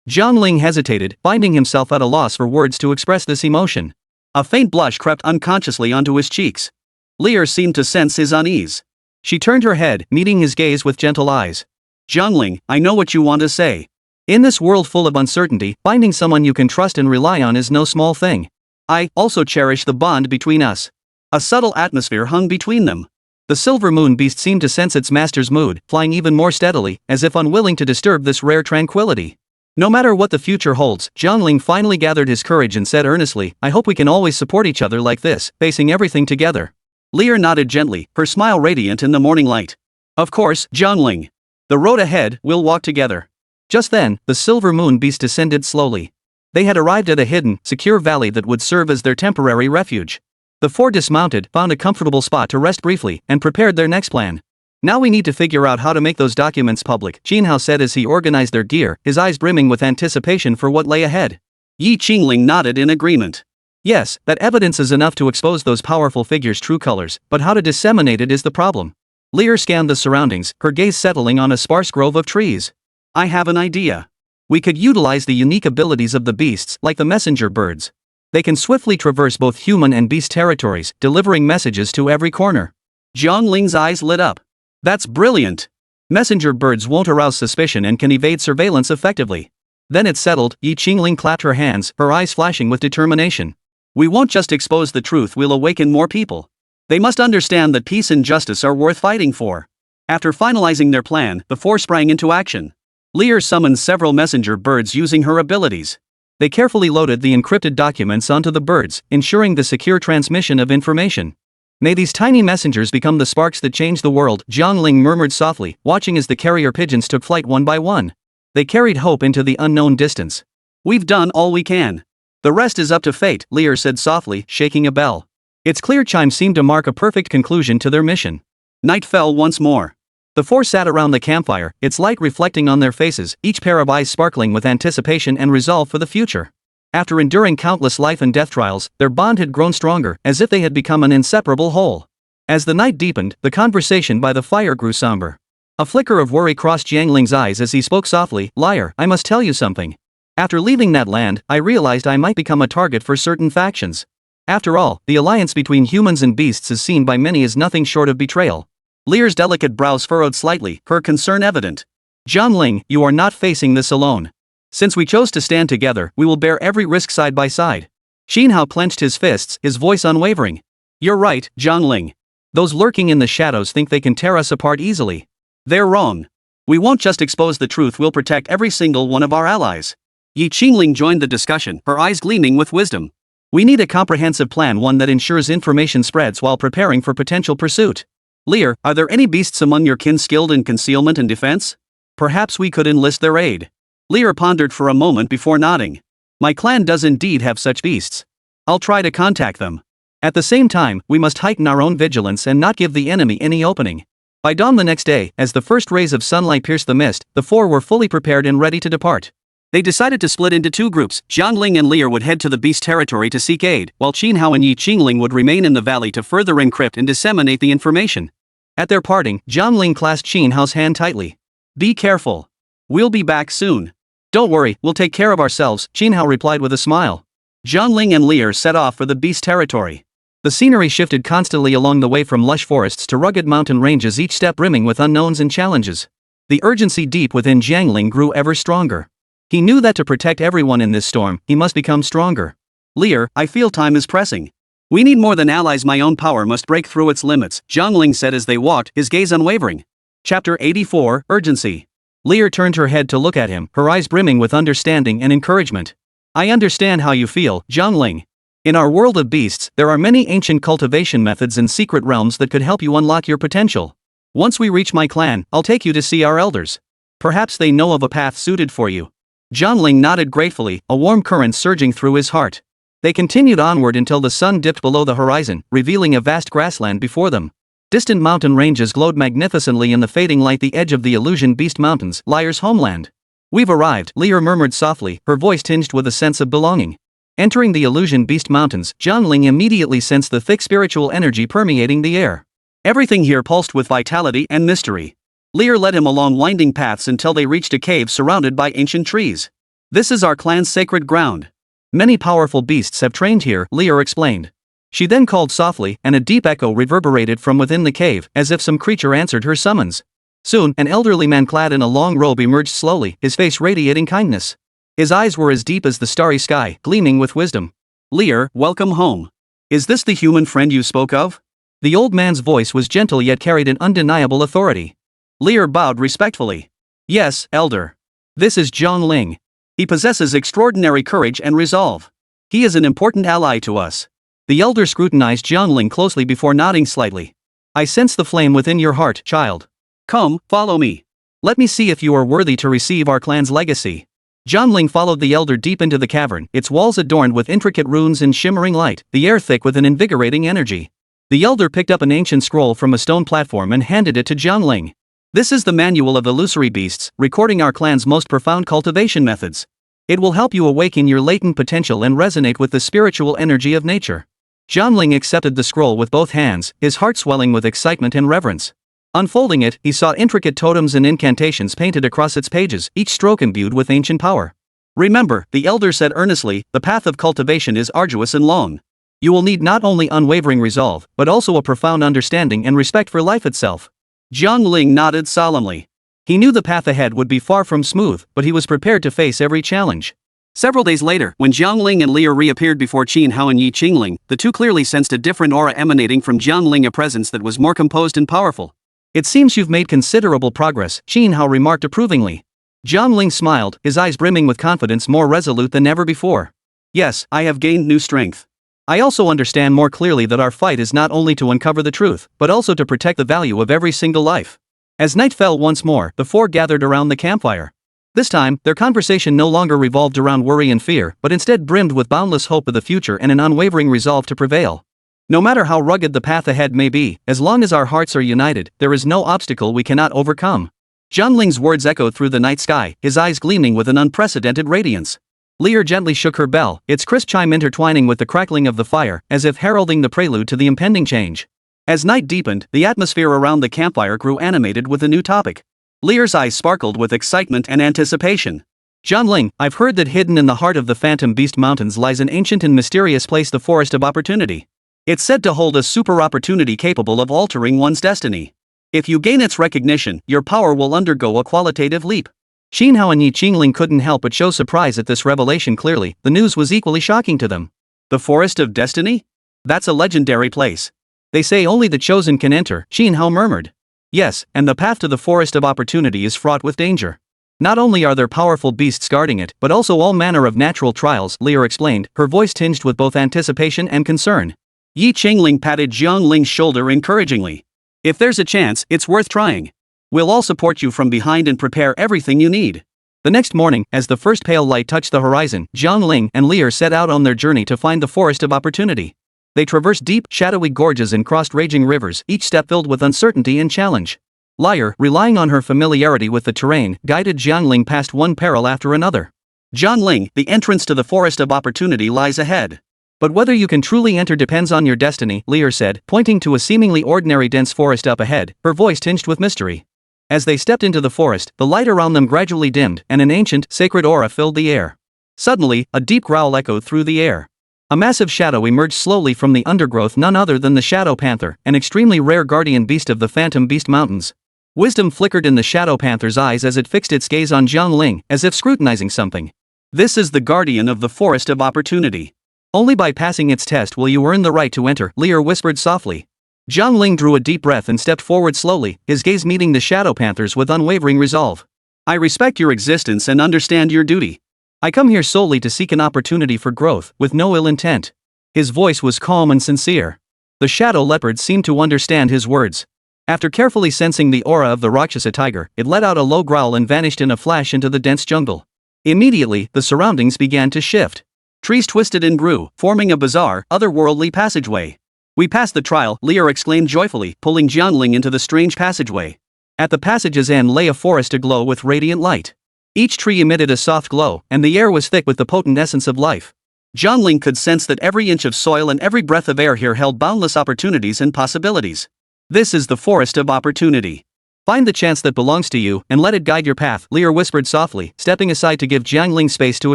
Jiang Ling hesitated, finding himself at a loss for words to express this emotion. A faint blush crept unconsciously onto his cheeks. Lear seemed to sense his unease. She turned her head, meeting his gaze with gentle eyes. "Jiang Ling, I know what you want to say. In this world full of uncertainty, finding someone you can trust and rely on is no small thing. I also cherish the bond between us." A subtle atmosphere hung between them. The Silver Moon Beast seemed to sense its master's mood, flying even more steadily, as if unwilling to disturb this rare tranquility. No matter what the future holds, Jiang Ling finally gathered his courage and said earnestly, "I hope we can always support each other like this, facing everything together." Lear nodded gently, her smile radiant in the morning light. "Of course, Jiang Ling. The road ahead, we'll walk together." Just then, the Silver Moon Beast descended slowly. They had arrived at a hidden, secure valley that would serve as their temporary refuge. The four dismounted, found a comfortable spot to rest briefly, and prepared their next plan. "Now we need to figure out how to make those documents public," Xin Hao said as he organized their gear, his eyes brimming with anticipation for what lay ahead. Yi Qingling nodded in agreement. "Yes, that evidence is enough to expose those powerful figures' true colors, but how to disseminate it is the problem." Lear scanned the surroundings, her gaze settling on a sparse grove of trees. "I have an idea. We could utilize the unique abilities of the beasts, like the messenger birds. They can swiftly traverse both human and beast territories, delivering messages to every corner." Jiang Ling's eyes lit up. "That's brilliant. Messenger birds won't arouse suspicion and can evade surveillance effectively." Then it settled, Yi Qingling clapped her hands, her eyes flashing with determination. "We won't just expose the truth, we'll awaken more people. They must understand that peace and justice are worth fighting for." After finalizing their plan, the four sprang into action. Lear summoned several messenger birds using her abilities. They carefully loaded the encrypted documents onto the birds, ensuring the secure transmission of information. May these tiny messengers become the sparks that change the world, Jiang Ling murmured softly, watching as the carrier pigeons took flight one by one. They carried hope into the unknown distance. We've done all we can. The rest is up to fate, Lear said softly, shaking a bell. Its clear chime seemed to mark a perfect conclusion to their mission. Night fell once more. The four sat around the campfire, its light reflecting on their faces, each pair of eyes sparkling with anticipation and resolve for the future. After enduring countless life and death trials, their bond had grown stronger, as if they had become an inseparable whole. As the night deepened, the conversation by the fire grew somber. A flicker of worry crossed Jiang Ling's eyes as he spoke softly, "Liar, I must tell you something. After leaving that land, I realized I might become a target for certain factions. After all, the alliance between humans and beasts is seen by many as nothing short of betrayal." Lear's delicate brows furrowed slightly, her concern evident. "Jiang Ling, you are not facing this alone. Since we chose to stand together, we will bear every risk side by side." Xin Hao clenched his fists, his voice unwavering. "You're right, Jiang Ling. Those lurking in the shadows think they can tear us apart easily. They're wrong. We won't just expose the truth, we'll protect every single one of our allies." Yi Qingling joined the discussion, her eyes gleaming with wisdom. "We need a comprehensive plan, one that ensures information spreads while preparing for potential pursuit. Lear, are there any beasts among your kin skilled in concealment and defense? Perhaps we could enlist their aid." Lear pondered for a moment before nodding. "My clan does indeed have such beasts. I'll try to contact them. At the same time, we must heighten our own vigilance and not give the enemy any opening." By dawn the next day, as the first rays of sunlight pierced the mist, the four were fully prepared and ready to depart. They decided to split into two groups. Jiang Ling and Lear would head to the beast territory to seek aid, while Xin Hao and Yi Qingling would remain in the valley to further encrypt and disseminate the information. At their parting, Jiang Ling clasped Xin Hao's hand tightly. "Be careful. We'll be back soon." "Don't worry, we'll take care of ourselves," Xin Hao replied with a smile. Jiang Ling and Lear set off for the beast territory. The scenery shifted constantly along the way, from lush forests to rugged mountain ranges, each step brimming with unknowns and challenges. The urgency deep within Jiang Ling grew ever stronger. He knew that to protect everyone in this storm, he must become stronger. "Lear, I feel time is pressing. We need more than allies, my own power must break through its limits," Jiang Ling said as they walked, his gaze unwavering. Chapter 84, Urgency. Lear turned her head to look at him, her eyes brimming with understanding and encouragement. "I understand how you feel, Jiang Ling. In our world of beasts, there are many ancient cultivation methods and secret realms that could help you unlock your potential. Once we reach my clan, I'll take you to see our elders. Perhaps they know of a path suited for you." Jiang Ling nodded gratefully, a warm current surging through his heart. They continued onward until the sun dipped below the horizon, revealing a vast grassland before them. Distant mountain ranges glowed magnificently in the fading light, the edge of the illusion beast mountains, Liar's homeland. "We've arrived," Lear murmured softly, her voice tinged with a sense of belonging. Entering the illusion beast mountains, Jiang Ling immediately sensed the thick spiritual energy permeating the air. Everything here pulsed with vitality and mystery. Lear led him along winding paths until they reached a cave surrounded by ancient trees. "This is our clan's sacred ground. Many powerful beasts have trained here," Lear explained. She then called softly, and a deep echo reverberated from within the cave, as if some creature answered her summons. Soon, an elderly man clad in a long robe emerged slowly, his face radiating kindness. His eyes were as deep as the starry sky, gleaming with wisdom. "Lear, welcome home. Is this the human friend you spoke of?" The old man's voice was gentle yet carried an undeniable authority. Lear bowed respectfully. "Yes, elder. This is Jiang Ling. He possesses extraordinary courage and resolve. He is an important ally to us." The elder scrutinized Jiang Ling closely before nodding slightly. "I sense the flame within your heart, child. Come, follow me. Let me see if you are worthy to receive our clan's legacy." Jiang Ling followed the elder deep into the cavern, its walls adorned with intricate runes and shimmering light, the air thick with an invigorating energy. The elder picked up an ancient scroll from a stone platform and handed it to Jiang Ling. "This is the manual of illusory beasts, recording our clan's most profound cultivation methods. It will help you awaken your latent potential and resonate with the spiritual energy of nature." Jiang Ling accepted the scroll with both hands, his heart swelling with excitement and reverence. Unfolding it, he saw intricate totems and incantations painted across its pages, each stroke imbued with ancient power. "Remember," the elder said earnestly, "the path of cultivation is arduous and long. You will need not only unwavering resolve, but also a profound understanding and respect for life itself." Jiang Ling nodded solemnly. He knew the path ahead would be far from smooth, but he was prepared to face every challenge. Several days later, when Jiang Ling and Lear reappeared before Xin Hao and Yi Qingling, the two clearly sensed a different aura emanating from Jiang Ling, a presence that was more composed and powerful. "It seems you've made considerable progress," Xin Hao remarked approvingly. Jiang Ling smiled, his eyes brimming with confidence, more resolute than ever before. "Yes, I have gained new strength. I also understand more clearly that our fight is not only to uncover the truth, but also to protect the value of every single life. As night fell once more, the four gathered around the campfire. This time, their conversation no longer revolved around worry and fear, but instead brimmed with boundless hope of the future and an unwavering resolve to prevail. No matter how rugged the path ahead may be, as long as our hearts are united, there is no obstacle we cannot overcome. Jiang Ling's words echoed through the night sky, his eyes gleaming with an unprecedented radiance. Lear gently shook her bell, its crisp chime intertwining with the crackling of the fire, as if heralding the prelude to the impending change. As night deepened, the atmosphere around the campfire grew animated with a new topic. Lear's eyes sparkled with excitement and anticipation. Jiang Ling, I've heard that hidden in the heart of the Phantom Beast Mountains lies an ancient and mysterious place, the Forest of Opportunity. It's said to hold a super opportunity capable of altering one's destiny. If you gain its recognition, your power will undergo a qualitative leap. Xin Hao and Yi Qingling couldn't help but show surprise at this revelation. Clearly, the news was equally shocking to them. The Forest of Destiny? That's a legendary place. They say only the chosen can enter, Xin Hao murmured. Yes, and the path to the Forest of Opportunity is fraught with danger. Not only are there powerful beasts guarding it, but also all manner of natural trials, Lear explained, her voice tinged with both anticipation and concern. Yi Qingling patted Jiang Ling's shoulder encouragingly. If there's a chance, it's worth trying. We'll all support you from behind and prepare everything you need. The next morning, as the first pale light touched the horizon, Jiang Ling and Lear set out on their journey to find the Forest of Opportunity. They traversed deep, shadowy gorges and crossed raging rivers, each step filled with uncertainty and challenge. Lyre, relying on her familiarity with the terrain, guided Jiang Ling past one peril after another. Jiang Ling, the entrance to the Forest of Opportunity lies ahead. But whether you can truly enter depends on your destiny, Lear said, pointing to a seemingly ordinary dense forest up ahead, her voice tinged with mystery. As they stepped into the forest, the light around them gradually dimmed, and an ancient, sacred aura filled the air. Suddenly, a deep growl echoed through the air. A massive shadow emerged slowly from the undergrowth, none other than the Shadow Panther, an extremely rare guardian beast of the Phantom Beast Mountains. Wisdom flickered in the Shadow Panther's eyes as it fixed its gaze on Jiang Ling, as if scrutinizing something. This is the guardian of the Forest of Opportunity. Only by passing its test will you earn the right to enter, Lear whispered softly. Jiang Ling drew a deep breath and stepped forward slowly, his gaze meeting the Shadow Panther's with unwavering resolve. I respect your existence and understand your duty. I come here solely to seek an opportunity for growth, with no ill intent. His voice was calm and sincere. The Shadow Leopard seemed to understand his words. After carefully sensing the aura of the Rakshasa Tiger, it let out a low growl and vanished in a flash into the dense jungle. Immediately, the surroundings began to shift. Trees twisted and grew, forming a bizarre, otherworldly passageway. We passed the trial, Lear exclaimed joyfully, pulling Jiang Ling into the strange passageway. At the passage's end lay a forest aglow with radiant light. Each tree emitted a soft glow, and the air was thick with the potent essence of life. Jiang Ling could sense that every inch of soil and every breath of air here held boundless opportunities and possibilities. This is the Forest of Opportunity. Find the chance that belongs to you, and let it guide your path, Lear whispered softly, stepping aside to give Jiang Ling space to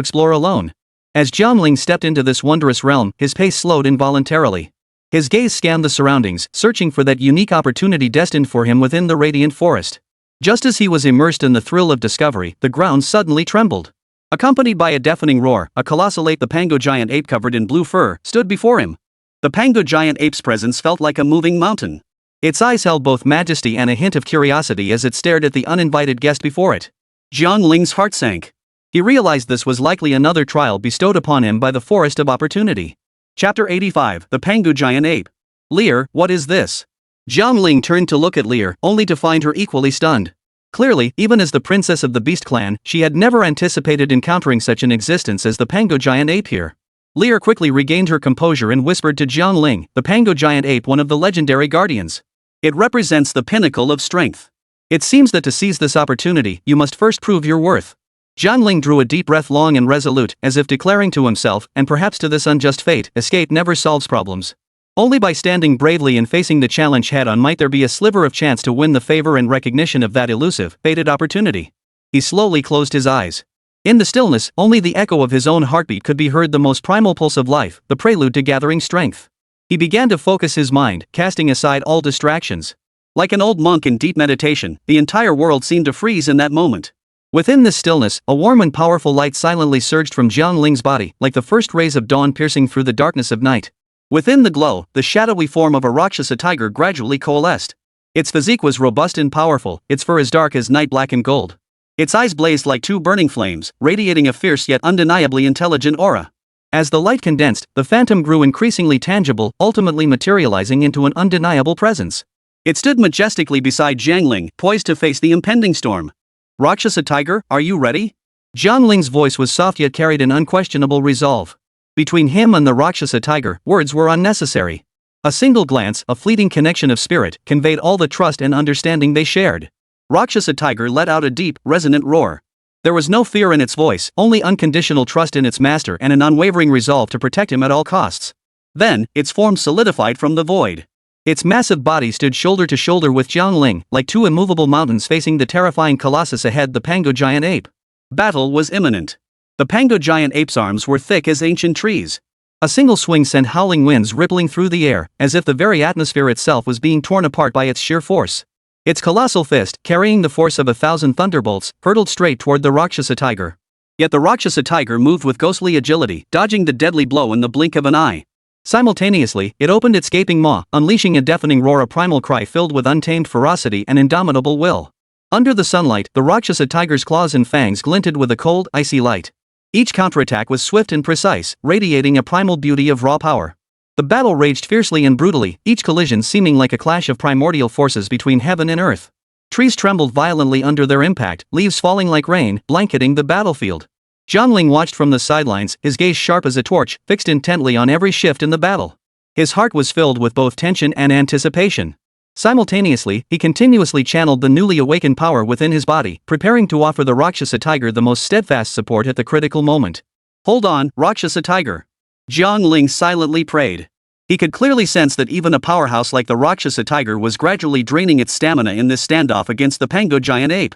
explore alone. As Jiang Ling stepped into this wondrous realm, his pace slowed involuntarily. His gaze scanned the surroundings, searching for that unique opportunity destined for him within the radiant forest. Just as he was immersed in the thrill of discovery, the ground suddenly trembled. Accompanied by a deafening roar, a colossal ape, the Pango giant ape covered in blue fur, stood before him. The Pango giant ape's presence felt like a moving mountain. Its eyes held both majesty and a hint of curiosity as it stared at the uninvited guest before it. Jiang Ling's heart sank. He realized this was likely another trial bestowed upon him by the Forest of Opportunity. Chapter 85, The Pango Giant Ape. Lear, what is this? Jiang Ling turned to look at Lear, only to find her equally stunned. Clearly, even as the princess of the Beast Clan, she had never anticipated encountering such an existence as the Pango Giant Ape here. Lear quickly regained her composure and whispered to Jiang Ling, the Pango Giant Ape, one of the legendary guardians. It represents the pinnacle of strength. It seems that to seize this opportunity, you must first prove your worth. Jiang Ling drew a deep breath, long and resolute, as if declaring to himself, and perhaps to this unjust fate, escape never solves problems. Only by standing bravely and facing the challenge head-on might there be a sliver of chance to win the favor and recognition of that elusive, fated opportunity. He slowly closed his eyes. In the stillness, only the echo of his own heartbeat could be heard, the most primal pulse of life, the prelude to gathering strength. He began to focus his mind, casting aside all distractions. Like an old monk in deep meditation, the entire world seemed to freeze in that moment. Within this stillness, a warm and powerful light silently surged from Jiang Ling's body, like the first rays of dawn piercing through the darkness of night. Within the glow, the shadowy form of a Rakshasa tiger gradually coalesced. Its physique was robust and powerful, its fur as dark as night, black and gold. Its eyes blazed like two burning flames, radiating a fierce yet undeniably intelligent aura. As the light condensed, the phantom grew increasingly tangible, ultimately materializing into an undeniable presence. It stood majestically beside Jiang Ling, poised to face the impending storm. Rakshasa Tiger, are you ready? Jiang Ling's voice was soft yet carried an unquestionable resolve. Between him and the Rakshasa Tiger, words were unnecessary. A single glance, a fleeting connection of spirit, conveyed all the trust and understanding they shared. Rakshasa Tiger let out a deep, resonant roar. There was no fear in its voice, only unconditional trust in its master and an unwavering resolve to protect him at all costs. Then, its form solidified from the void. Its massive body stood shoulder to shoulder with Jiang Ling, like two immovable mountains facing the terrifying colossus ahead, the Pango giant ape. Battle was imminent. The Pango giant ape's arms were thick as ancient trees. A single swing sent howling winds rippling through the air, as if the very atmosphere itself was being torn apart by its sheer force. Its colossal fist, carrying the force of 1,000 thunderbolts, hurtled straight toward the Rakshasa Tiger. Yet the Rakshasa Tiger moved with ghostly agility, dodging the deadly blow in the blink of an eye. Simultaneously, it opened its gaping maw, unleashing a deafening roar, a primal cry filled with untamed ferocity and indomitable will. Under the sunlight, the Rakshasa Tiger's claws and fangs glinted with a cold, icy light. Each counterattack was swift and precise, radiating a primal beauty of raw power. The battle raged fiercely and brutally, each collision seeming like a clash of primordial forces between heaven and earth. Trees trembled violently under their impact, leaves falling like rain, blanketing the battlefield. Jiang Ling watched from the sidelines, his gaze sharp as a torch, fixed intently on every shift in the battle. His heart was filled with both tension and anticipation. Simultaneously, he continuously channeled the newly awakened power within his body, preparing to offer the Rakshasa Tiger the most steadfast support at the critical moment. Hold on, Rakshasa Tiger. Jiang Ling silently prayed. He could clearly sense that even a powerhouse like the Rakshasa Tiger was gradually draining its stamina in this standoff against the Pango giant ape.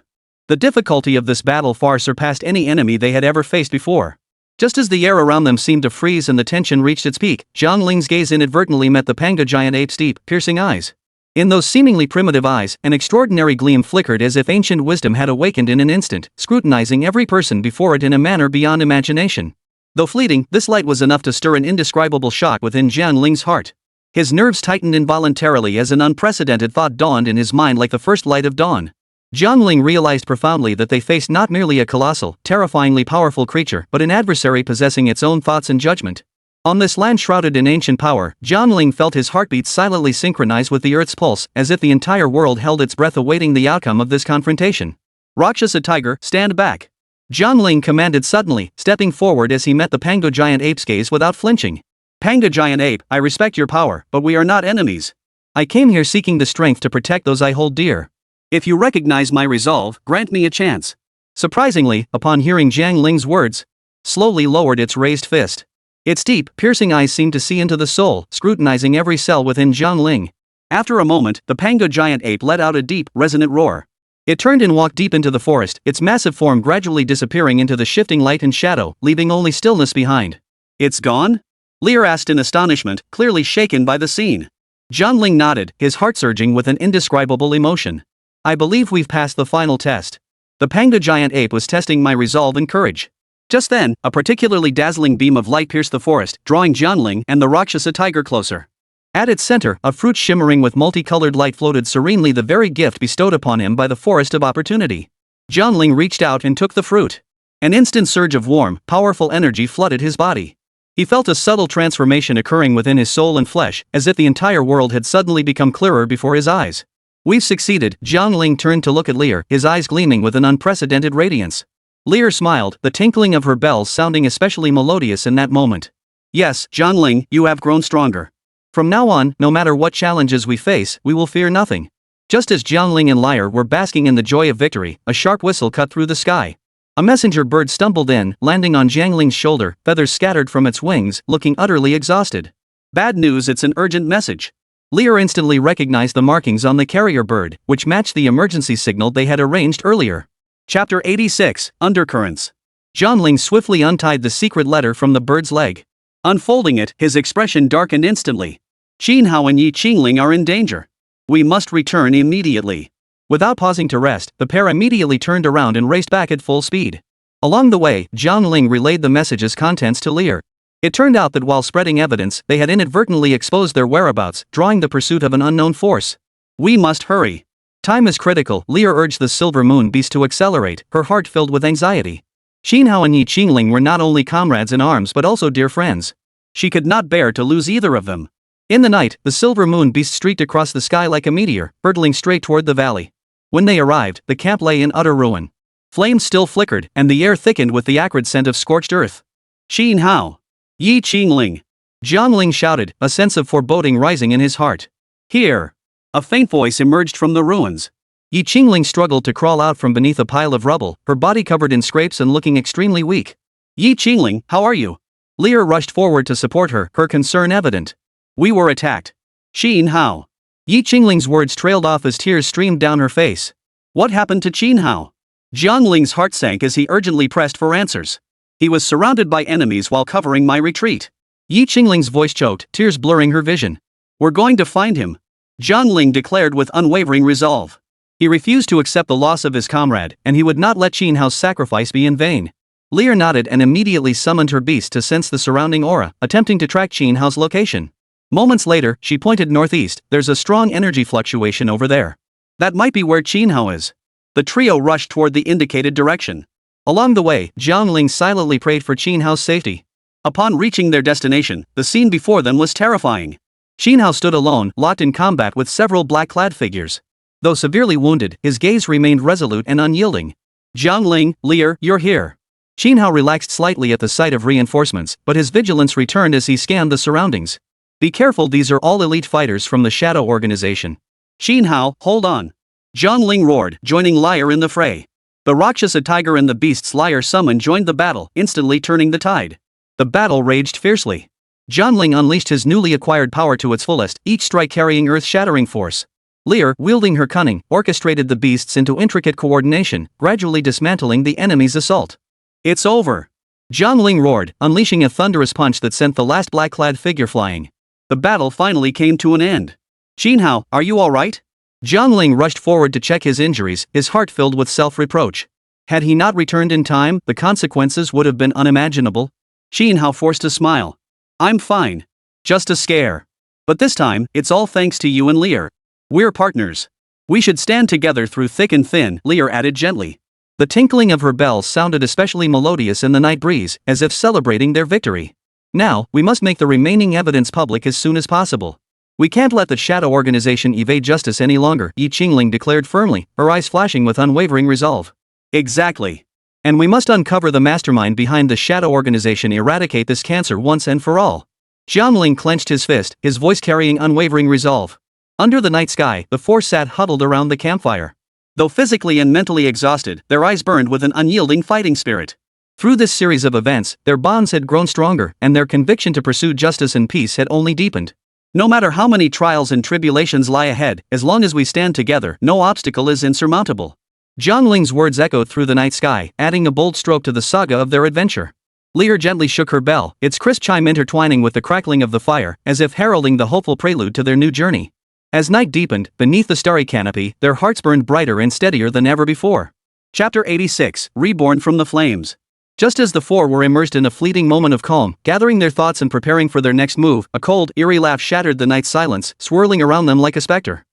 The difficulty of this battle far surpassed any enemy they had ever faced before. Just as the air around them seemed to freeze and the tension reached its peak, Jiang Ling's gaze inadvertently met the Pango giant ape's deep, piercing eyes. In those seemingly primitive eyes, an extraordinary gleam flickered as if ancient wisdom had awakened in an instant, scrutinizing every person before it in a manner beyond imagination. Though fleeting, this light was enough to stir an indescribable shock within Jiang Ling's heart. His nerves tightened involuntarily as an unprecedented thought dawned in his mind like the first light of dawn. Jiang Ling realized profoundly that they faced not merely a colossal, terrifyingly powerful creature, but an adversary possessing its own thoughts and judgment. On this land shrouded in ancient power, Jiang Ling felt his heartbeat silently synchronize with the earth's pulse, as if the entire world held its breath awaiting the outcome of this confrontation. Rakshasa Tiger, stand back. Jiang Ling commanded suddenly, stepping forward as he met the Pango giant ape's gaze without flinching. Pango giant ape, I respect your power, but we are not enemies. I came here seeking the strength to protect those I hold dear. If you recognize my resolve, grant me a chance. Surprisingly, upon hearing Jiang Ling's words, slowly lowered its raised fist. Its deep, piercing eyes seemed to see into the soul, scrutinizing every cell within Jiang Ling. After a moment, the Pango giant ape let out a deep, resonant roar. It turned and walked deep into the forest, its massive form gradually disappearing into the shifting light and shadow, leaving only stillness behind. It's gone? Lear asked in astonishment, clearly shaken by the scene. Jiang Ling nodded, his heart surging with an indescribable emotion. I believe we've passed the final test. The Pango giant ape was testing my resolve and courage. Just then, a particularly dazzling beam of light pierced the forest, drawing Jiang Ling and the Rakshasa Tiger closer. At its center, a fruit shimmering with multicolored light floated serenely, the very gift bestowed upon him by the forest of opportunity. Jiang Ling reached out and took the fruit. An instant surge of warm, powerful energy flooded his body. He felt a subtle transformation occurring within his soul and flesh, as if the entire world had suddenly become clearer before his eyes. We've succeeded. Jiang Ling turned to look at Lear, his eyes gleaming with an unprecedented radiance. Lear smiled, the tinkling of her bells sounding especially melodious in that moment. Yes, Jiang Ling, you have grown stronger. From now on, no matter what challenges we face, we will fear nothing. Just as Jiang Ling and Lear were basking in the joy of victory, a sharp whistle cut through the sky. A messenger bird stumbled in, landing on Jiang Ling's shoulder, feathers scattered from its wings, looking utterly exhausted. Bad news, it's an urgent message. Lear instantly recognized the markings on the carrier bird, which matched the emergency signal they had arranged earlier. Chapter 86, Undercurrents. Jiang Ling swiftly untied the secret letter from the bird's leg. Unfolding it, his expression darkened instantly. Qin Hao and Yi Qingling are in danger. We must return immediately. Without pausing to rest, the pair immediately turned around and raced back at full speed. Along the way, Jiang Ling relayed the message's contents to Lear. It turned out that while spreading evidence, they had inadvertently exposed their whereabouts, drawing the pursuit of an unknown force. We must hurry. Time is critical, Lear urged the Silver Moon Beast to accelerate, her heart filled with anxiety. Xin Hao and Yi Qingling were not only comrades in arms but also dear friends. She could not bear to lose either of them. In the night, the silver moon beast streaked across the sky like a meteor, hurtling straight toward the valley. When they arrived, the camp lay in utter ruin. Flames still flickered, and the air thickened with the acrid scent of scorched earth. Xin Hao! Yi Qingling! Jiang Ling shouted, a sense of foreboding rising in his heart. Here! A faint voice emerged from the ruins. Yi Qingling struggled to crawl out from beneath a pile of rubble, her body covered in scrapes and looking extremely weak. Yi Qingling, how are you? Lear rushed forward to support her, her concern evident. We were attacked. Xin Hao! Yi Qingling's words trailed off as tears streamed down her face. What happened to Xin Hao? Jiang Ling's heart sank as he urgently pressed for answers. He was surrounded by enemies while covering my retreat. Yi Qingling's voice choked, tears blurring her vision. We're going to find him, Jiang Ling declared with unwavering resolve. He refused to accept the loss of his comrade, and he would not let Xin Hao's sacrifice be in vain. Lear nodded and immediately summoned her beast to sense the surrounding aura, attempting to track Xin Hao's location. Moments later, she pointed northeast. There's a strong energy fluctuation over there. That might be where Xin Hao is. The trio rushed toward the indicated direction. Along the way, Jiang Ling silently prayed for Xin Hao's safety. Upon reaching their destination, the scene before them was terrifying. Xin Hao stood alone, locked in combat with several black-clad figures. Though severely wounded, his gaze remained resolute and unyielding. Jiang Ling, Lear, you're here. Xin Hao relaxed slightly at the sight of reinforcements, but his vigilance returned as he scanned the surroundings. Be careful, these are all elite fighters from the Shadow Organization. Xin Hao, hold on. Jiang Ling roared, joining Liar in the fray. The Rakshasa Tiger and the beast's Liar summon joined the battle, instantly turning the tide. The battle raged fiercely. Jiang Ling unleashed his newly acquired power to its fullest, each strike carrying earth-shattering force. Lear, wielding her cunning, orchestrated the beasts into intricate coordination, gradually dismantling the enemy's assault. It's over! Jiang Ling roared, unleashing a thunderous punch that sent the last black-clad figure flying. The battle finally came to an end. Xin Hao, are you alright? Jiang Ling rushed forward to check his injuries, his heart filled with self-reproach. Had he not returned in time, the consequences would have been unimaginable. Xin Hao forced a smile. I'm fine. Just a scare. But this time, it's all thanks to you and Lear. We're partners. We should stand together through thick and thin, Lear added gently. The tinkling of her bells sounded especially melodious in the night breeze, as if celebrating their victory. Now, we must make the remaining evidence public as soon as possible. We can't let the Shadow Organization evade justice any longer, Yi Qingling declared firmly, her eyes flashing with unwavering resolve. Exactly. And we must uncover the mastermind behind the Shadow Organization, eradicate this cancer once and for all. Jiang Ling clenched his fist, his voice carrying unwavering resolve. Under the night sky, the four sat huddled around the campfire. Though physically and mentally exhausted, their eyes burned with an unyielding fighting spirit. Through this series of events, their bonds had grown stronger, and their conviction to pursue justice and peace had only deepened. No matter how many trials and tribulations lie ahead, as long as we stand together, no obstacle is insurmountable. Jiang Ling's words echoed through the night sky, adding a bold stroke to the saga of their adventure. Lear gently shook her bell, its crisp chime intertwining with the crackling of the fire, as if heralding the hopeful prelude to their new journey. As night deepened, beneath the starry canopy, their hearts burned brighter and steadier than ever before. Chapter 86, Reborn from the Flames. Just as the four were immersed in a fleeting moment of calm, gathering their thoughts and preparing for their next move, a cold, eerie laugh shattered the night's silence, swirling around them like a specter.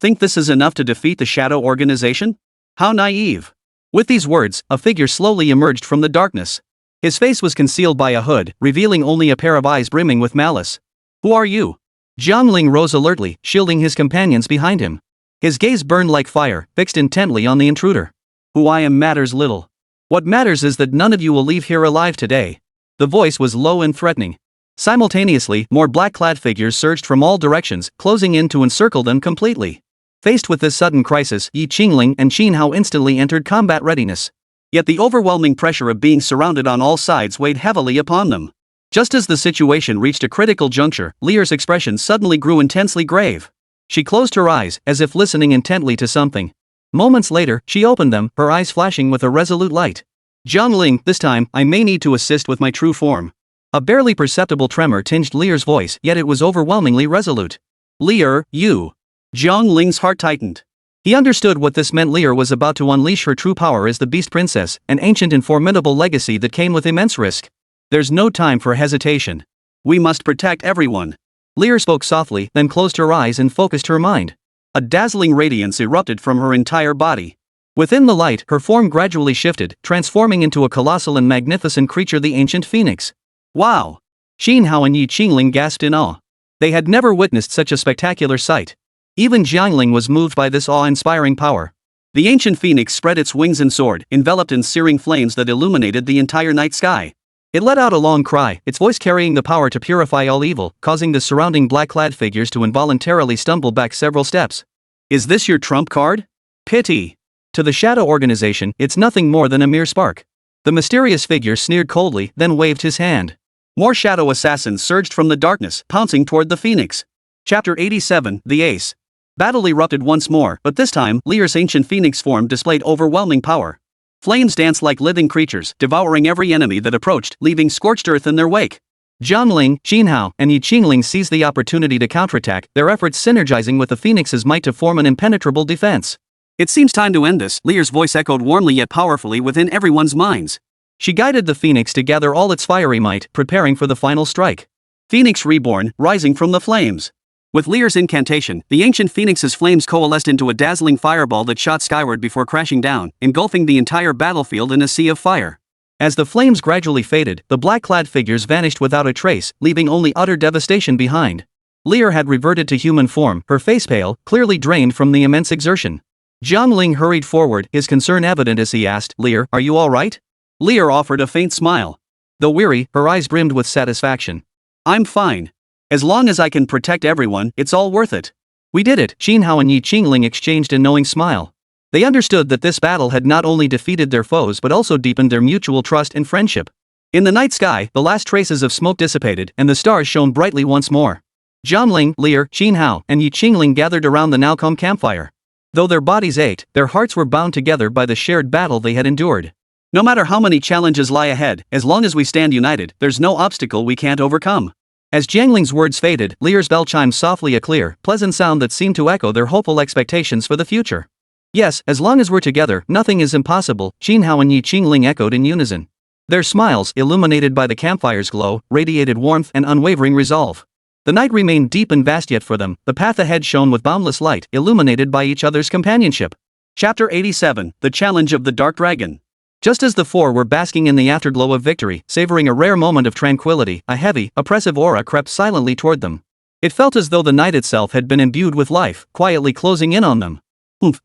Think this is enough to defeat the Shadow Organization? How naive. With these words, a figure slowly emerged from the darkness. His face was concealed by a hood, revealing only a pair of eyes brimming with malice. Who are you? Jiang Ling rose alertly, shielding his companions behind him. His gaze burned like fire, fixed intently on the intruder. Who I am matters little. What matters is that none of you will leave here alive today. The voice was low and threatening. Simultaneously, more black-clad figures surged from all directions, closing in to encircle them completely. Faced with this sudden crisis, Yi Qingling and Xin Hao instantly entered combat readiness. Yet the overwhelming pressure of being surrounded on all sides weighed heavily upon them. Just as the situation reached a critical juncture, Lear's expression suddenly grew intensely grave. She closed her eyes, as if listening intently to something. Moments later, she opened them, her eyes flashing with a resolute light. Jiang Ling, this time, I may need to assist with my true form. A barely perceptible tremor tinged Lear's voice, yet it was overwhelmingly resolute. Lear, you. Jiang Ling's heart tightened. He understood what this meant. Lear was about to unleash her true power as the Beast Princess, an ancient and formidable legacy that came with immense risk. There's no time for hesitation. We must protect everyone. Lear spoke softly, then closed her eyes and focused her mind. A dazzling radiance erupted from her entire body. Within the light, her form gradually shifted, transforming into a colossal and magnificent creature, the ancient phoenix. Wow! Xin Hao and Yi Qingling gasped in awe. They had never witnessed such a spectacular sight. Even Jiang Ling was moved by this awe-inspiring power. The ancient phoenix spread its wings and soared, enveloped in searing flames that illuminated the entire night sky. It let out a long cry, its voice carrying the power to purify all evil, causing the surrounding black-clad figures to involuntarily stumble back several steps. Is this your trump card? Pity. To the Shadow Organization, it's nothing more than a mere spark. The mysterious figure sneered coldly, then waved his hand. More shadow assassins surged from the darkness, pouncing toward the phoenix. Chapter 87, The Ace. Battle erupted once more, but this time, Lear's ancient phoenix form displayed overwhelming power. Flames danced like living creatures, devouring every enemy that approached, leaving scorched earth in their wake. Jiang Ling, Xin Hao, and Yi Qingling seized the opportunity to counterattack, their efforts synergizing with the phoenix's might to form an impenetrable defense. It seems time to end this, Lear's voice echoed warmly yet powerfully within everyone's minds. She guided the phoenix to gather all its fiery might, preparing for the final strike. Phoenix reborn, rising from the flames. With Lear's incantation, the ancient phoenix's flames coalesced into a dazzling fireball that shot skyward before crashing down, engulfing the entire battlefield in a sea of fire. As the flames gradually faded, the black-clad figures vanished without a trace, leaving only utter devastation behind. Lear had reverted to human form, her face pale, clearly drained from the immense exertion. Jiang Ling hurried forward, his concern evident as he asked, "Lear, are you all right?" Lear offered a faint smile. Though weary, her eyes brimmed with satisfaction. "I'm fine. As long as I can protect everyone, it's all worth it." "We did it," Xin Hao and Yi Qingling exchanged a knowing smile. They understood that this battle had not only defeated their foes but also deepened their mutual trust and friendship. In the night sky, the last traces of smoke dissipated, and the stars shone brightly once more. Jiang Ling, Lear, Xin Hao, and Yi Qingling gathered around the now calm campfire. Though their bodies ached, their hearts were bound together by the shared battle they had endured. No matter how many challenges lie ahead, as long as we stand united, there's no obstacle we can't overcome. As Jiang Ling's words faded, Lear's bell chimed softly, a clear, pleasant sound that seemed to echo their hopeful expectations for the future. "Yes, as long as we're together, nothing is impossible," Xin Hao and Yi Qingling echoed in unison. Their smiles, illuminated by the campfire's glow, radiated warmth and unwavering resolve. The night remained deep and vast, yet for them, the path ahead shone with boundless light, illuminated by each other's companionship. Chapter 87, The Challenge of the Dark Dragon. Just as the four were basking in the afterglow of victory, savoring a rare moment of tranquility, a heavy, oppressive aura crept silently toward them. It felt as though the night itself had been imbued with life, quietly closing in on them.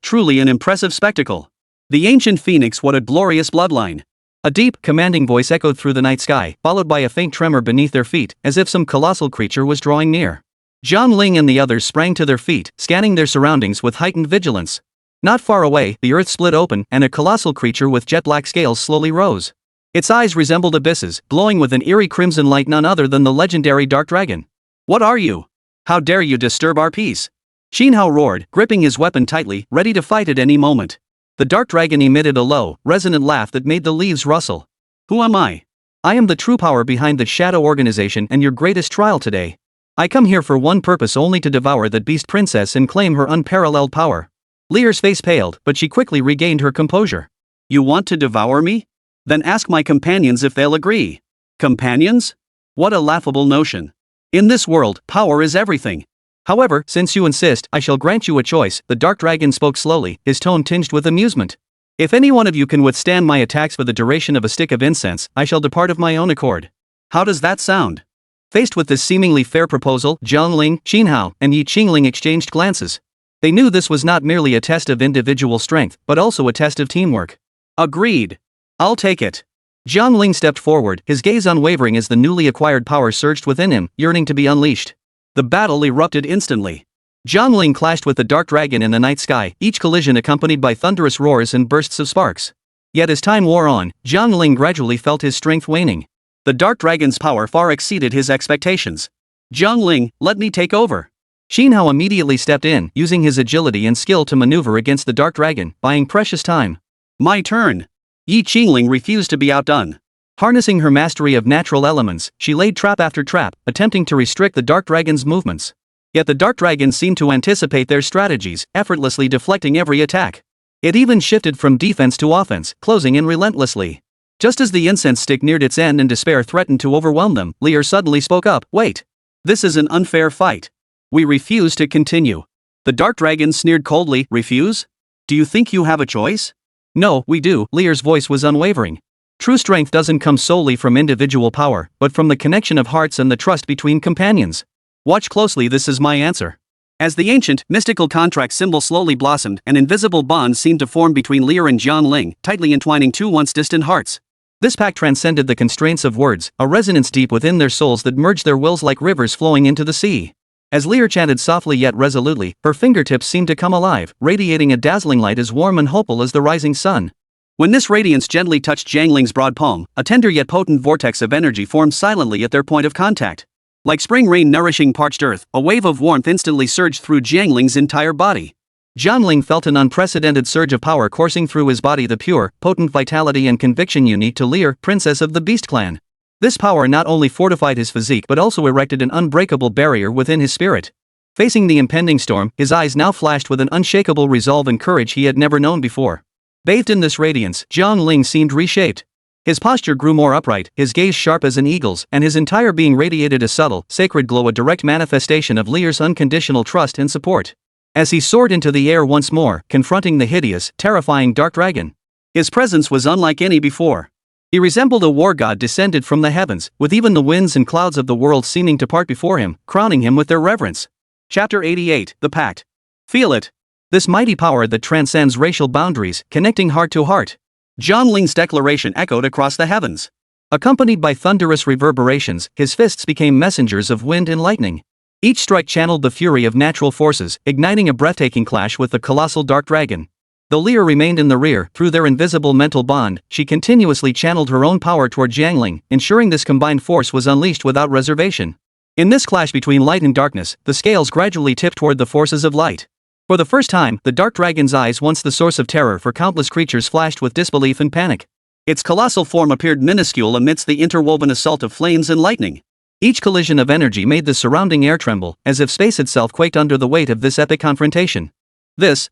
Truly an impressive spectacle. The ancient phoenix, what a glorious bloodline. A deep, commanding voice echoed through the night sky, followed by a faint tremor beneath their feet, as if some colossal creature was drawing near. Jiang Ling and the others sprang to their feet, scanning their surroundings with heightened vigilance. Not far away, the earth split open, and a colossal creature with jet-black scales slowly rose. Its eyes resembled abysses, glowing with an eerie crimson light, none other than the legendary Dark Dragon. "What are you? How dare you disturb our peace?" Xin Hao roared, gripping his weapon tightly, ready to fight at any moment. The Dark Dragon emitted a low, resonant laugh that made the leaves rustle. "Who am I?" "I am the true power behind the Shadow Organization and your greatest trial today. I come here for one purpose only, to devour that beast princess and claim her unparalleled power." Lear's face paled, but she quickly regained her composure. "You want to devour me? Then ask my companions if they'll agree." "Companions? What a laughable notion. In this world, power is everything." "However, since you insist, I shall grant you a choice," the Dark Dragon spoke slowly, his tone tinged with amusement. "If any one of you can withstand my attacks for the duration of a stick of incense, I shall depart of my own accord." "How does that sound?" Faced with this seemingly fair proposal, Jiang Ling, Xin Hao, and Yi Qingling exchanged glances. They knew this was not merely a test of individual strength, but also a test of teamwork. "Agreed. I'll take it." Jiang Ling stepped forward, his gaze unwavering as the newly acquired power surged within him, yearning to be unleashed. The battle erupted instantly. Jiang Ling clashed with the Dark Dragon in the night sky, each collision accompanied by thunderous roars and bursts of sparks. Yet as time wore on, Jiang Ling gradually felt his strength waning. The Dark Dragon's power far exceeded his expectations. "Jiang Ling, let me take over." Xin Hao immediately stepped in, using his agility and skill to maneuver against the Dark Dragon, buying precious time. "My turn." Yi Qingling refused to be outdone. Harnessing her mastery of natural elements, she laid trap after trap, attempting to restrict the Dark Dragon's movements. Yet the Dark Dragon seemed to anticipate their strategies, effortlessly deflecting every attack. It even shifted from defense to offense, closing in relentlessly. Just as the incense stick neared its end and despair threatened to overwhelm them, Lear suddenly spoke up, "Wait. This is an unfair fight. We refuse to continue." The Dark Dragon sneered coldly, "Refuse? Do you think you have a choice? No, we do. Lear's voice was unwavering. True strength doesn't come solely from individual power, but from the connection of hearts and the trust between companions. Watch closely, this is my answer. As the ancient, mystical contract symbol slowly blossomed, an invisible bond seemed to form between Lear and Jiang Ling, tightly entwining two once distant hearts. This pact transcended the constraints of words, a resonance deep within their souls that merged their wills like rivers flowing into the sea. As Lear chanted softly yet resolutely, her fingertips seemed to come alive, radiating a dazzling light as warm and hopeful as the rising sun. When this radiance gently touched Jiang Ling's broad palm, a tender yet potent vortex of energy formed silently at their point of contact. Like spring rain nourishing parched earth, a wave of warmth instantly surged through Jiang Ling's entire body. Jiang Ling felt an unprecedented surge of power coursing through his body, the pure, potent vitality and conviction unique to Lear, princess of the Beast Clan. This power not only fortified his physique but also erected an unbreakable barrier within his spirit. Facing the impending storm, his eyes now flashed with an unshakable resolve and courage he had never known before. Bathed in this radiance, Jiang Ling seemed reshaped. His posture grew more upright, his gaze sharp as an eagle's, and his entire being radiated a subtle, sacred glow, a direct manifestation of Lear's unconditional trust and support. As he soared into the air once more, confronting the hideous, terrifying dark dragon. His presence was unlike any before. He resembled a war god descended from the heavens, with even the winds and clouds of the world seeming to part before him, crowning him with their reverence. Chapter 88, The Pact. Feel it. This mighty power that transcends racial boundaries, connecting heart to heart. Jiang Ling's declaration echoed across the heavens. Accompanied by thunderous reverberations, his fists became messengers of wind and lightning. Each strike channeled the fury of natural forces, igniting a breathtaking clash with the colossal dark dragon. Though Lear remained in the rear, through their invisible mental bond, she continuously channeled her own power toward Jiang Ling, ensuring this combined force was unleashed without reservation. In this clash between light and darkness, the scales gradually tipped toward the forces of light. For the first time, the dark dragon's eyes, once the source of terror for countless creatures, flashed with disbelief and panic. Its colossal form appeared minuscule amidst the interwoven assault of flames and lightning. Each collision of energy made the surrounding air tremble, as if space itself quaked under the weight of this epic confrontation.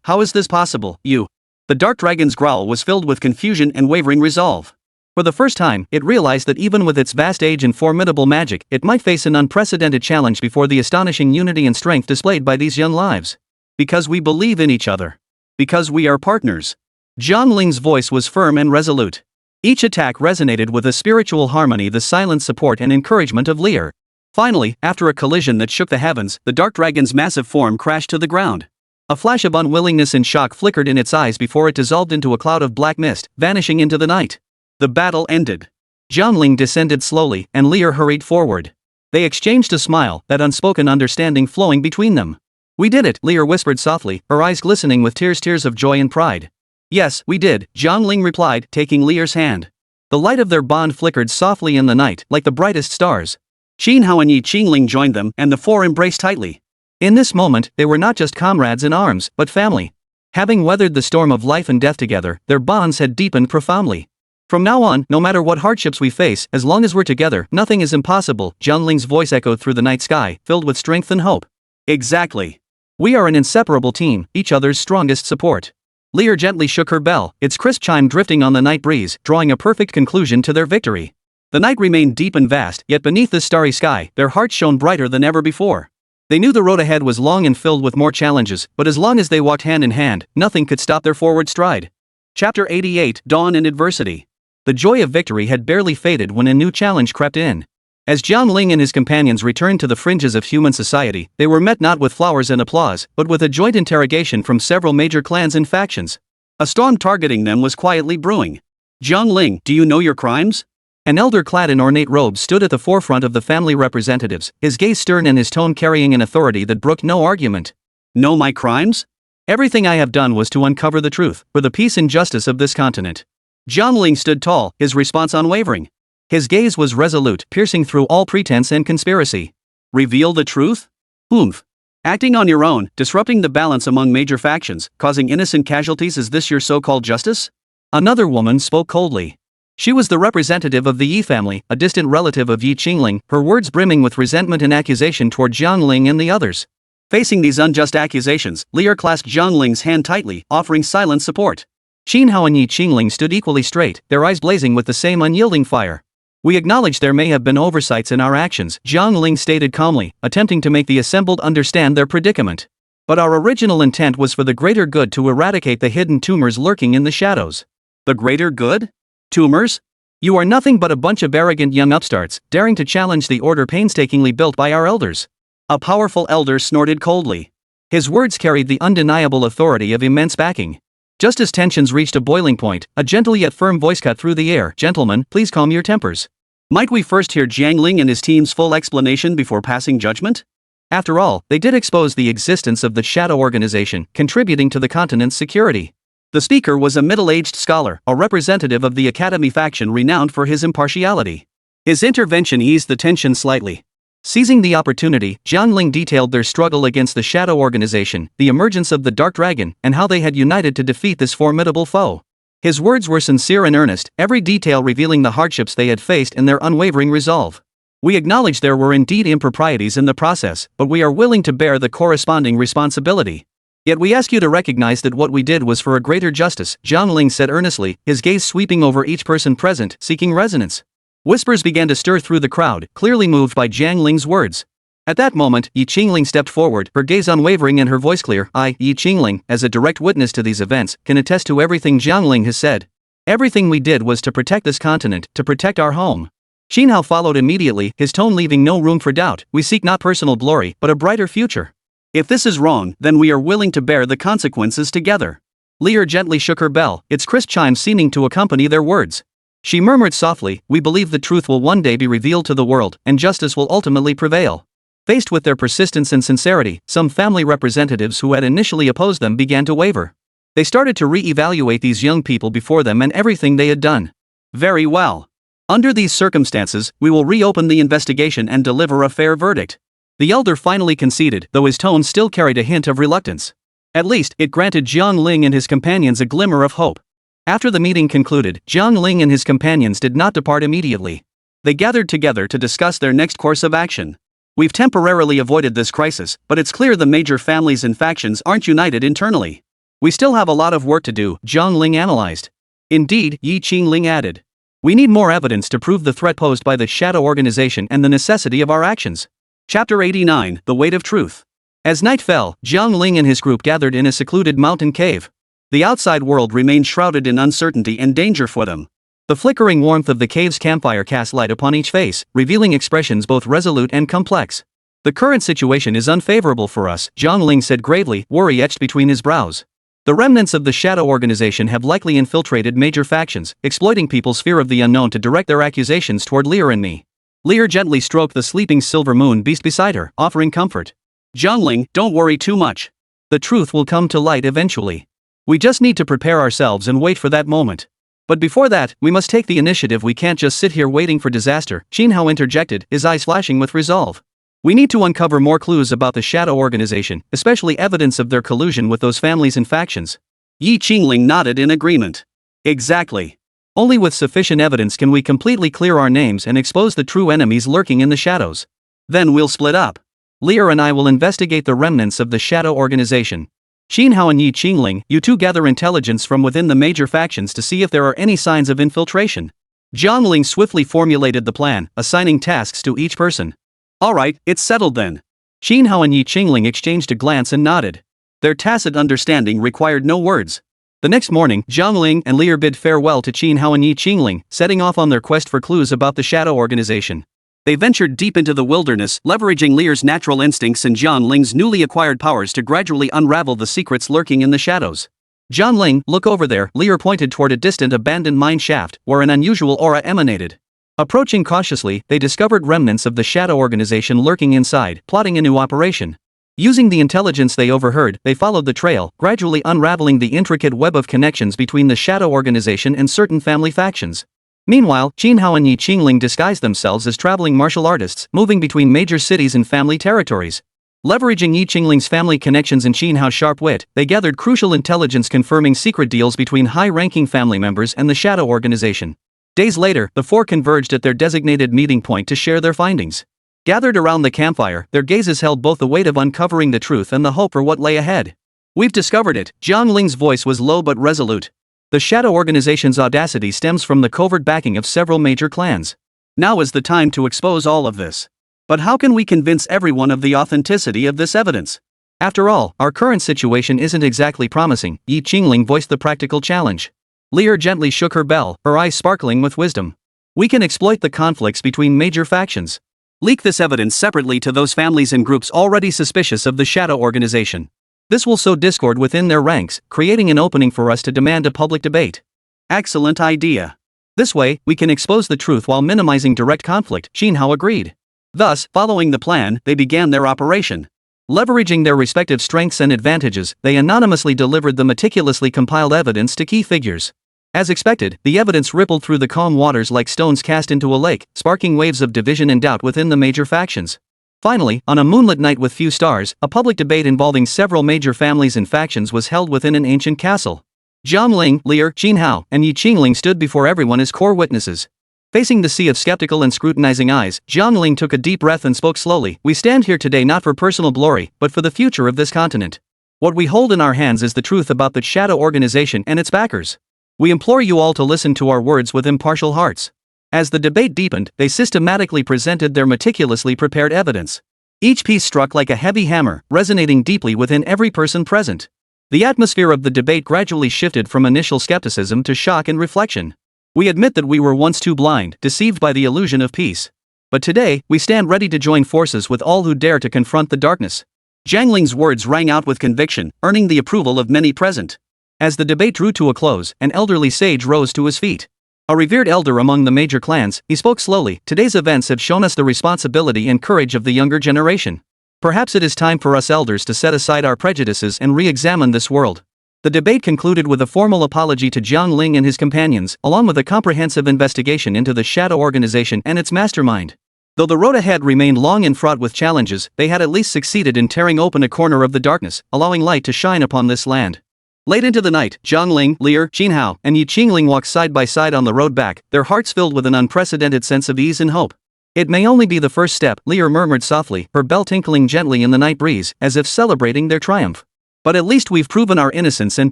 How is this possible, you? The dark dragon's growl was filled with confusion and wavering resolve. For the first time, it realized that even with its vast age and formidable magic, it might face an unprecedented challenge before the astonishing unity and strength displayed by these young lives. Because we believe in each other. Because we are partners. Jiang Ling's voice was firm and resolute. Each attack resonated with a spiritual harmony, the silent support and encouragement of Lear. Finally, after a collision that shook the heavens, the dark dragon's massive form crashed to the ground. A flash of unwillingness and shock flickered in its eyes before it dissolved into a cloud of black mist, vanishing into the night. The battle ended. Jiang Ling descended slowly, and Lear hurried forward. They exchanged a smile, that unspoken understanding flowing between them. "We did it," Lear whispered softly, her eyes glistening with tears of joy and pride. "Yes, we did," Jiang Ling replied, taking Lear's hand. The light of their bond flickered softly in the night, like the brightest stars. Xin Hao and Yi Qingling joined them, and the four embraced tightly. In this moment, they were not just comrades in arms, but family. Having weathered the storm of life and death together, their bonds had deepened profoundly. "From now on, no matter what hardships we face, as long as we're together, nothing is impossible," Jiang Ling's voice echoed through the night sky, filled with strength and hope. "Exactly. We are an inseparable team, each other's strongest support." Lear gently shook her bell, its crisp chime drifting on the night breeze, drawing a perfect conclusion to their victory. The night remained deep and vast, yet beneath the starry sky, their hearts shone brighter than ever before. They knew the road ahead was long and filled with more challenges, but as long as they walked hand in hand, nothing could stop their forward stride. Chapter 88, Dawn in Adversity. The joy of victory had barely faded when a new challenge crept in. As Jiang Ling and his companions returned to the fringes of human society, they were met not with flowers and applause, but with a joint interrogation from several major clans and factions. A storm targeting them was quietly brewing. "Jiang Ling, do you know your crimes?" An elder clad in ornate robes stood at the forefront of the family representatives, his gaze stern and his tone carrying an authority that brooked no argument. "Know my crimes? Everything I have done was to uncover the truth, for the peace and justice of this continent." Jiang Ling stood tall, his response unwavering. His gaze was resolute, piercing through all pretense and conspiracy. "Reveal the truth? Oomph. Acting on your own, disrupting the balance among major factions, causing innocent casualties, is this your so-called justice?" Another woman spoke coldly. She was the representative of the Yi family, a distant relative of Yi Qingling, her words brimming with resentment and accusation toward Jiang Ling and the others. Facing these unjust accusations, Lear clasped Jiang Ling's hand tightly, offering silent support. Xin Hao and Yi Qingling stood equally straight, their eyes blazing with the same unyielding fire. "We acknowledge there may have been oversights in our actions," Jiang Ling stated calmly, attempting to make the assembled understand their predicament. But our original intent was for the greater good to eradicate the hidden tumors lurking in the shadows. The greater good? Tumors? You are nothing but a bunch of arrogant young upstarts, daring to challenge the order painstakingly built by our elders. A powerful elder snorted coldly. His words carried the undeniable authority of immense backing. Just as tensions reached a boiling point, a gentle yet firm voice cut through the air. Gentlemen, please calm your tempers. Might we first hear Jiang Ling and his team's full explanation before passing judgment? After all, they did expose the existence of the Shadow Organization, contributing to the continent's security. The speaker was a middle-aged scholar, a representative of the Academy faction renowned for his impartiality. His intervention eased the tension slightly. Seizing the opportunity, Jiang Ling detailed their struggle against the Shadow Organization, the emergence of the Dark Dragon, and how they had united to defeat this formidable foe. His words were sincere and earnest, every detail revealing the hardships they had faced and their unwavering resolve. We acknowledge there were indeed improprieties in the process, but we are willing to bear the corresponding responsibility. Yet we ask you to recognize that what we did was for a greater justice, Jiang Ling said earnestly, his gaze sweeping over each person present, seeking resonance. Whispers began to stir through the crowd, clearly moved by Jiang Ling's words. At that moment, Yi Qingling stepped forward, her gaze unwavering and her voice clear. I, Yi Qingling, as a direct witness to these events, can attest to everything Jiang Ling has said. Everything we did was to protect this continent, to protect our home. Xin Hao followed immediately, his tone leaving no room for doubt. We seek not personal glory, but a brighter future. If this is wrong, then we are willing to bear the consequences together. Lear gently shook her bell, its crisp chimes seeming to accompany their words. She murmured softly, we believe the truth will one day be revealed to the world, and justice will ultimately prevail. Faced with their persistence and sincerity, some family representatives who had initially opposed them began to waver. They started to re-evaluate these young people before them and everything they had done. Very well. Under these circumstances, we will reopen the investigation and deliver a fair verdict. The elder finally conceded, though his tone still carried a hint of reluctance. At least, it granted Jiang Ling and his companions a glimmer of hope. After the meeting concluded, Jiang Ling and his companions did not depart immediately. They gathered together to discuss their next course of action. We've temporarily avoided this crisis, but it's clear the major families and factions aren't united internally. We still have a lot of work to do, Jiang Ling analyzed. Indeed, Yi Qingling added. We need more evidence to prove the threat posed by the Shadow Organization and the necessity of our actions. Chapter 89, The Weight of Truth. As night fell, Jiang Ling and his group gathered in a secluded mountain cave. The outside world remained shrouded in uncertainty and danger for them. The flickering warmth of the cave's campfire cast light upon each face, revealing expressions both resolute and complex. The current situation is unfavorable for us, Jiang Ling said gravely, worry etched between his brows. The remnants of the Shadow Organization have likely infiltrated major factions, exploiting people's fear of the unknown to direct their accusations toward Lear and me. Lear gently stroked the sleeping silver moon beast beside her, offering comfort. Jiang Ling, don't worry too much. The truth will come to light eventually. We just need to prepare ourselves and wait for that moment. But before that, we must take the initiative. We can't just sit here waiting for disaster, Xin Hao interjected, his eyes flashing with resolve. We need to uncover more clues about the Shadow Organization, especially evidence of their collusion with those families and factions. Yi Qingling nodded in agreement. Exactly. Only with sufficient evidence can we completely clear our names and expose the true enemies lurking in the shadows. Then we'll split up. Lear and I will investigate the remnants of the Shadow Organization. Xin Hao and Yi Qingling, you two gather intelligence from within the major factions to see if there are any signs of infiltration. Jiang Ling swiftly formulated the plan, assigning tasks to each person. All right, it's settled then. Xin Hao and Yi Qingling exchanged a glance and nodded. Their tacit understanding required no words. The next morning, Jiang Ling and Lear bid farewell to Xin Hao and Yi Qingling, setting off on their quest for clues about the Shadow Organization. They ventured deep into the wilderness, leveraging Lear's natural instincts and Jiang Ling's newly acquired powers to gradually unravel the secrets lurking in the shadows. Jiang Ling, look over there, Lear pointed toward a distant abandoned mine shaft, where an unusual aura emanated. Approaching cautiously, they discovered remnants of the Shadow Organization lurking inside, plotting a new operation. Using the intelligence they overheard, they followed the trail, gradually unraveling the intricate web of connections between the Shadow Organization and certain family factions. Meanwhile, Xin Hao and Yi Qingling disguised themselves as traveling martial artists, moving between major cities and family territories. Leveraging Yi Qingling's family connections and Xin Hao's sharp wit, they gathered crucial intelligence confirming secret deals between high-ranking family members and the Shadow Organization. Days later, the four converged at their designated meeting point to share their findings. Gathered around the campfire, their gazes held both the weight of uncovering the truth and the hope for what lay ahead. We've discovered it, Jiang Ling's voice was low but resolute. The Shadow Organization's audacity stems from the covert backing of several major clans. Now is the time to expose all of this. But how can we convince everyone of the authenticity of this evidence? After all, our current situation isn't exactly promising, Yi Qingling voiced the practical challenge. Lear gently shook her bell, her eyes sparkling with wisdom. We can exploit the conflicts between major factions. Leak this evidence separately to those families and groups already suspicious of the Shadow Organization. This will sow discord within their ranks, creating an opening for us to demand a public debate. Excellent idea. This way, we can expose the truth while minimizing direct conflict, Xinhao agreed. Thus, following the plan, they began their operation. Leveraging their respective strengths and advantages, they anonymously delivered the meticulously compiled evidence to key figures. As expected, the evidence rippled through the calm waters like stones cast into a lake, sparking waves of division and doubt within the major factions. Finally, on a moonlit night with few stars, a public debate involving several major families and factions was held within an ancient castle. Jiang Ling, Lear, Xinhao, and Yi Qingling stood before everyone as core witnesses. Facing the sea of skeptical and scrutinizing eyes, Jiang Ling took a deep breath and spoke slowly. We stand here today not for personal glory, but for the future of this continent. What we hold in our hands is the truth about the Shadow Organization and its backers. We implore you all to listen to our words with impartial hearts. As the debate deepened, they systematically presented their meticulously prepared evidence. Each piece struck like a heavy hammer, resonating deeply within every person present. The atmosphere of the debate gradually shifted from initial skepticism to shock and reflection. We admit that we were once too blind, deceived by the illusion of peace. But today, we stand ready to join forces with all who dare to confront the darkness. Jiang Ling's words rang out with conviction, earning the approval of many present. As the debate drew to a close, an elderly sage rose to his feet. A revered elder among the major clans, he spoke slowly. Today's events have shown us the responsibility and courage of the younger generation. Perhaps it is time for us elders to set aside our prejudices and re-examine this world. The debate concluded with a formal apology to Jiang Ling and his companions, along with a comprehensive investigation into the Shadow Organization and its mastermind. Though the road ahead remained long and fraught with challenges, they had at least succeeded in tearing open a corner of the darkness, allowing light to shine upon this land. Late into the night, Jiang Ling, Lear, Xinhao, and Yi Qingling walked side by side on the road back, their hearts filled with an unprecedented sense of ease and hope. It may only be the first step, Lear murmured softly, her bell tinkling gently in the night breeze, as if celebrating their triumph. But at least we've proven our innocence and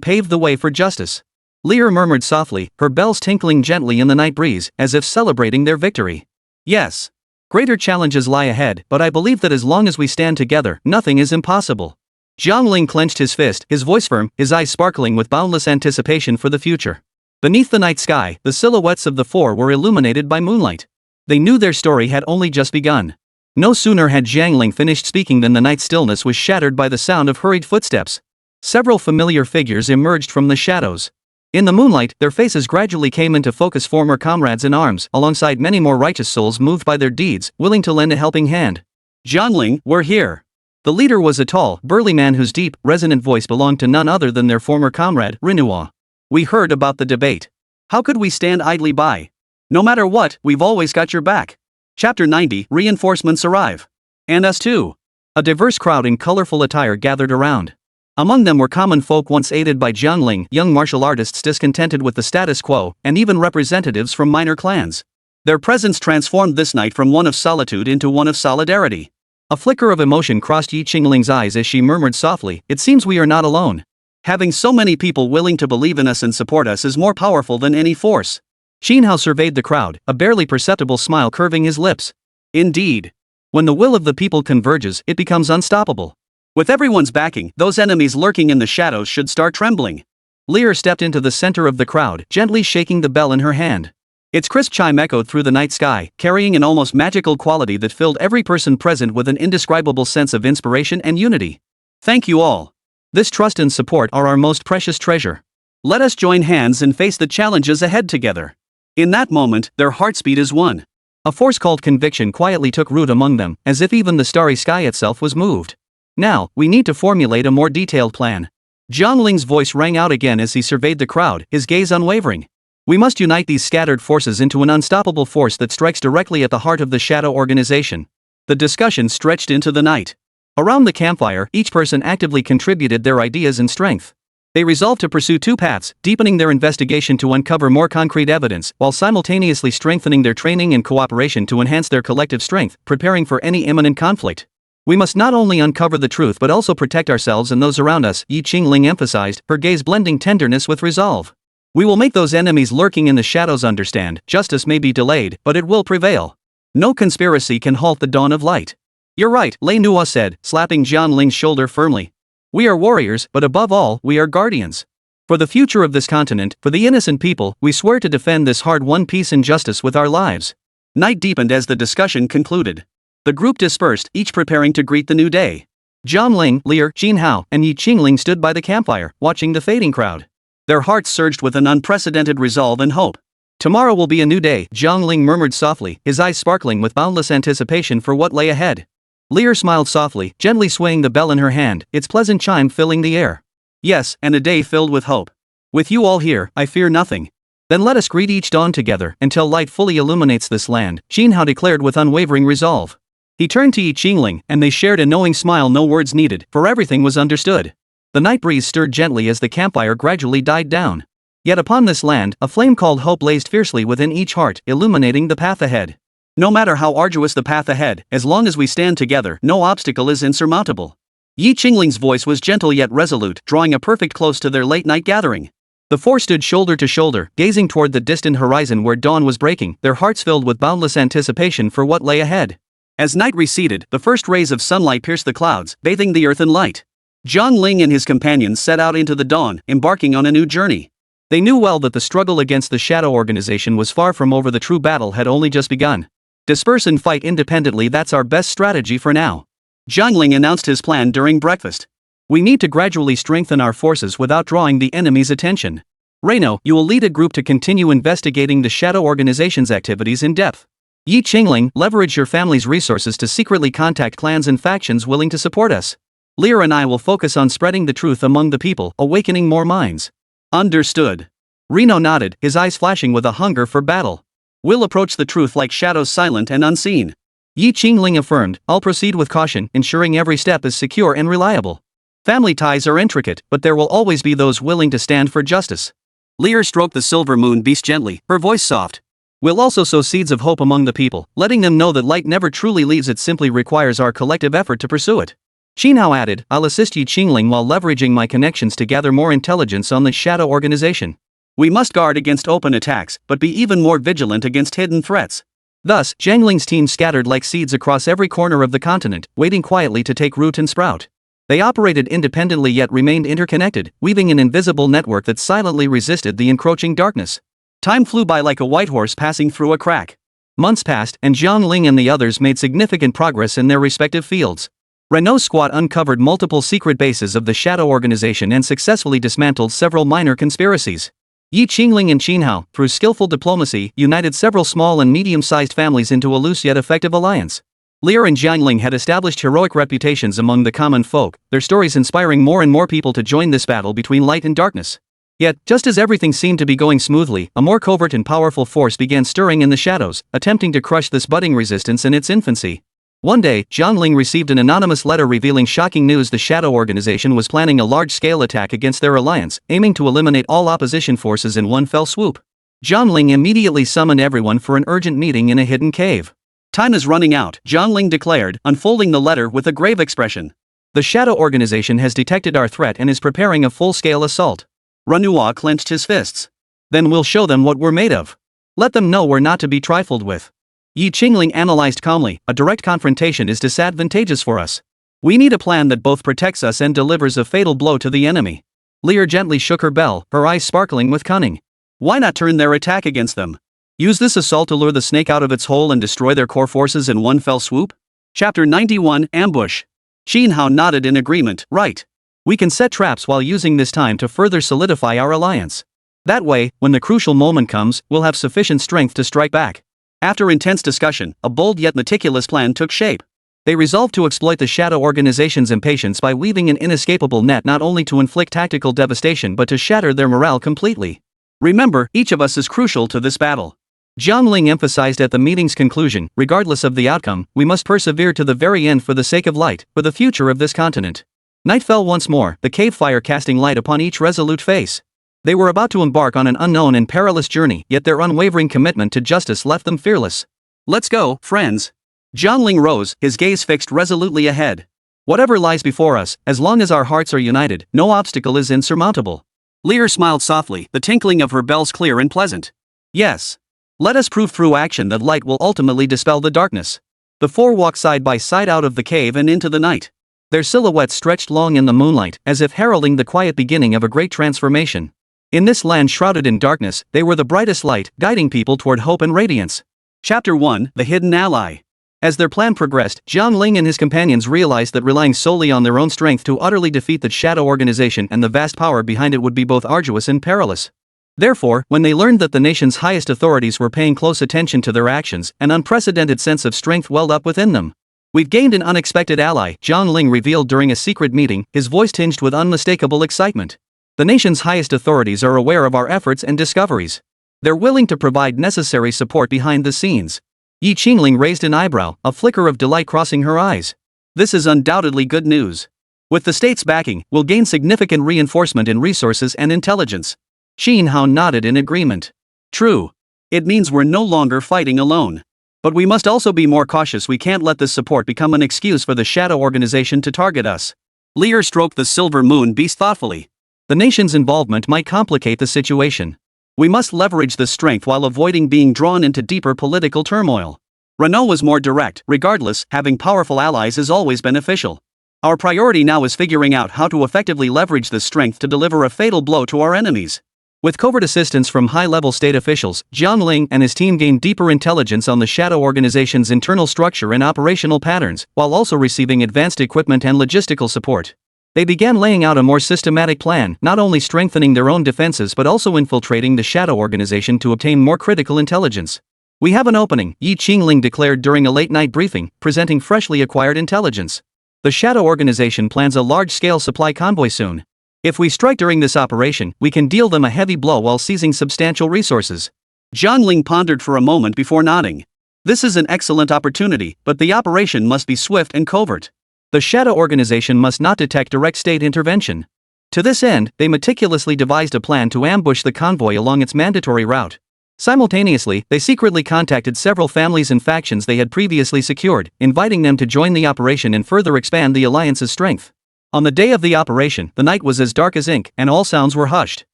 paved the way for justice. Lear murmured softly, her bells tinkling gently in the night breeze, as if celebrating their victory. Yes. Greater challenges lie ahead, but I believe that as long as we stand together, nothing is impossible. Jiang Ling clenched his fist, his voice firm, his eyes sparkling with boundless anticipation for the future. Beneath the night sky, the silhouettes of the four were illuminated by moonlight. They knew their story had only just begun. No sooner had Jiang Ling finished speaking than the night stillness was shattered by the sound of hurried footsteps. Several familiar figures emerged from the shadows. In the moonlight, their faces gradually came into focus, former comrades in arms, alongside many more righteous souls moved by their deeds, willing to lend a helping hand. Jiang Ling, we're here. The leader was a tall, burly man whose deep, resonant voice belonged to none other than their former comrade, Rinhua. We heard about the debate. How could we stand idly by? No matter what, we've always got your back. Chapter 90, Reinforcements arrive. And us too. A diverse crowd in colorful attire gathered around. Among them were common folk once aided by Jiang Ling, young martial artists discontented with the status quo, and even representatives from minor clans. Their presence transformed this night from one of solitude into one of solidarity. A flicker of emotion crossed Yi Qingling's eyes as she murmured softly, "It seems we are not alone." Having so many people willing to believe in us and support us is more powerful than any force. Xinhao surveyed the crowd, a barely perceptible smile curving his lips. Indeed. When the will of the people converges, it becomes unstoppable. With everyone's backing, those enemies lurking in the shadows should start trembling. Lear stepped into the center of the crowd, gently shaking the bell in her hand. Its crisp chime echoed through the night sky, carrying an almost magical quality that filled every person present with an indescribable sense of inspiration and unity. Thank you all. This trust and support are our most precious treasure. Let us join hands and face the challenges ahead together. In that moment, their hearts beat as one. A force called conviction quietly took root among them, as if even the starry sky itself was moved. Now, we need to formulate a more detailed plan. Jiang Ling's voice rang out again as he surveyed the crowd, his gaze unwavering. We must unite these scattered forces into an unstoppable force that strikes directly at the heart of the Shadow Organization. The discussion stretched into the night. Around the campfire, each person actively contributed their ideas and strength. They resolved to pursue two paths, deepening their investigation to uncover more concrete evidence, while simultaneously strengthening their training and cooperation to enhance their collective strength, preparing for any imminent conflict. We must not only uncover the truth but also protect ourselves and those around us, Yi Qingling emphasized, her gaze blending tenderness with resolve. We will make those enemies lurking in the shadows understand, justice may be delayed, but it will prevail. No conspiracy can halt the dawn of light. You're right, Lei Nua said, slapping Jiang Ling's shoulder firmly. We are warriors, but above all, we are guardians. For the future of this continent, for the innocent people, we swear to defend this hard-won peace and justice with our lives. Night deepened as the discussion concluded. The group dispersed, each preparing to greet the new day. Jiang Ling, Lear, Jinhao, and Yi Qingling stood by the campfire, watching the fading crowd. Their hearts surged with an unprecedented resolve and hope. Tomorrow will be a new day, Jiang Ling murmured softly, his eyes sparkling with boundless anticipation for what lay ahead. Lear smiled softly, gently swaying the bell in her hand, its pleasant chime filling the air. Yes, and a day filled with hope. With you all here, I fear nothing. Then let us greet each dawn together, until light fully illuminates this land, Jinhao declared with unwavering resolve. He turned to Yi Qingling, and they shared a knowing smile, no words needed, for everything was understood. The night breeze stirred gently as the campfire gradually died down. Yet upon this land, a flame called hope blazed fiercely within each heart, illuminating the path ahead. No matter how arduous the path ahead, as long as we stand together, no obstacle is insurmountable. Yi Qingling's voice was gentle yet resolute, drawing a perfect close to their late-night gathering. The four stood shoulder to shoulder, gazing toward the distant horizon where dawn was breaking, their hearts filled with boundless anticipation for what lay ahead. As night receded, the first rays of sunlight pierced the clouds, bathing the earth in light. Jiang Ling and his companions set out into the dawn, embarking on a new journey. They knew well that the struggle against the Shadow Organization was far from over. The true battle had only just begun. Disperse and fight independently, that's our best strategy for now. Jiang Ling announced his plan during breakfast. We need to gradually strengthen our forces without drawing the enemy's attention. Reino, you will lead a group to continue investigating the Shadow Organization's activities in depth. Yi Qingling, leverage your family's resources to secretly contact clans and factions willing to support us. Lear and I will focus on spreading the truth among the people, awakening more minds. Understood. Reno nodded, his eyes flashing with a hunger for battle. We'll approach the truth like shadows, silent and unseen. Yi Qingling affirmed, I'll proceed with caution, ensuring every step is secure and reliable. Family ties are intricate, but there will always be those willing to stand for justice. Lear stroked the silver moon beast gently, her voice soft. We'll also sow seeds of hope among the people, letting them know that light never truly leaves, it simply requires our collective effort to pursue it. Jinhao added, I'll assist Yi Qingling while leveraging my connections to gather more intelligence on the Shadow Organization. We must guard against open attacks, but be even more vigilant against hidden threats. Thus, Jiang Ling's team scattered like seeds across every corner of the continent, waiting quietly to take root and sprout. They operated independently yet remained interconnected, weaving an invisible network that silently resisted the encroaching darkness. Time flew by like a white horse passing through a crack. Months passed, and Jiang Ling and the others made significant progress in their respective fields. Renault's squad uncovered multiple secret bases of the Shadow Organization and successfully dismantled several minor conspiracies. Yi Qingling and Jinhao, through skillful diplomacy, united several small and medium-sized families into a loose yet effective alliance. Lear and Jiang Ling had established heroic reputations among the common folk, their stories inspiring more and more people to join this battle between light and darkness. Yet, just as everything seemed to be going smoothly, a more covert and powerful force began stirring in the shadows, attempting to crush this budding resistance in its infancy. One day, Jiang Ling received an anonymous letter revealing shocking news: the Shadow Organization was planning a large-scale attack against their alliance, aiming to eliminate all opposition forces in one fell swoop. Jiang Ling immediately summoned everyone for an urgent meeting in a hidden cave. Time is running out, Jiang Ling declared, unfolding the letter with a grave expression. The Shadow Organization has detected our threat and is preparing a full-scale assault. Renua clenched his fists. Then we'll show them what we're made of. Let them know we're not to be trifled with. Yi Qingling analyzed calmly, a direct confrontation is disadvantageous for us. We need a plan that both protects us and delivers a fatal blow to the enemy. Lear gently shook her bell, her eyes sparkling with cunning. Why not turn their attack against them? Use this assault to lure the snake out of its hole and destroy their core forces in one fell swoop? Chapter 91, Ambush. Jinhao nodded in agreement, right. We can set traps while using this time to further solidify our alliance. That way, when the crucial moment comes, we'll have sufficient strength to strike back. After intense discussion, a bold yet meticulous plan took shape. They resolved to exploit the Shadow Organization's impatience by weaving an inescapable net, not only to inflict tactical devastation but to shatter their morale completely. Remember, each of us is crucial to this battle. Jiang Ling emphasized at the meeting's conclusion, regardless of the outcome, we must persevere to the very end for the sake of light, for the future of this continent. Night fell once more, the cave fire casting light upon each resolute face. They were about to embark on an unknown and perilous journey, yet their unwavering commitment to justice left them fearless. Let's go, friends. Jiang Ling rose, his gaze fixed resolutely ahead. Whatever lies before us, as long as our hearts are united, no obstacle is insurmountable. Lear smiled softly, the tinkling of her bells clear and pleasant. Yes. Let us prove through action that light will ultimately dispel the darkness. The four walked side by side out of the cave and into the night. Their silhouettes stretched long in the moonlight, as if heralding the quiet beginning of a great transformation. In this land shrouded in darkness, they were the brightest light, guiding people toward hope and radiance. Chapter 1: The Hidden Ally. As their plan progressed, Jiang Ling and his companions realized that relying solely on their own strength to utterly defeat the shadow organization and the vast power behind it would be both arduous and perilous. Therefore, when they learned that the nation's highest authorities were paying close attention to their actions, an unprecedented sense of strength welled up within them. "We've gained an unexpected ally," Jiang Ling revealed during a secret meeting, his voice tinged with unmistakable excitement. "The nation's highest authorities are aware of our efforts and discoveries. They're willing to provide necessary support behind the scenes." Yi Qingling raised an eyebrow, a flicker of delight crossing her eyes. "This is undoubtedly good news. With the state's backing, we'll gain significant reinforcement in resources and intelligence." Xin Hao nodded in agreement. "True. It means we're no longer fighting alone. But we must also be more cautious. We can't let this support become an excuse for the shadow organization to target us." Lear stroked the silver moon beast thoughtfully. "The nation's involvement might complicate the situation. We must leverage this strength while avoiding being drawn into deeper political turmoil." Renault was more direct. "Regardless, having powerful allies is always beneficial. Our priority now is figuring out how to effectively leverage this strength to deliver a fatal blow to our enemies." With covert assistance from high-level state officials, Jiang Ling and his team gained deeper intelligence on the shadow organization's internal structure and operational patterns, while also receiving advanced equipment and logistical support. They began laying out a more systematic plan, not only strengthening their own defenses but also infiltrating the shadow organization to obtain more critical intelligence. "We have an opening," Yi Qingling declared during a late-night briefing, presenting freshly acquired intelligence. "The shadow organization plans a large-scale supply convoy soon. If we strike during this operation, we can deal them a heavy blow while seizing substantial resources." Jiang Ling pondered for a moment before nodding. "This is an excellent opportunity, but the operation must be swift and covert. The shadow organization must not detect direct state intervention. To this end, they meticulously devised a plan to ambush the convoy along its mandatory route. Simultaneously, they secretly contacted several families and factions they had previously secured, inviting them to join the operation and further expand the alliance's strength. On the day of the operation, the night was as dark as ink, and all sounds were hushed.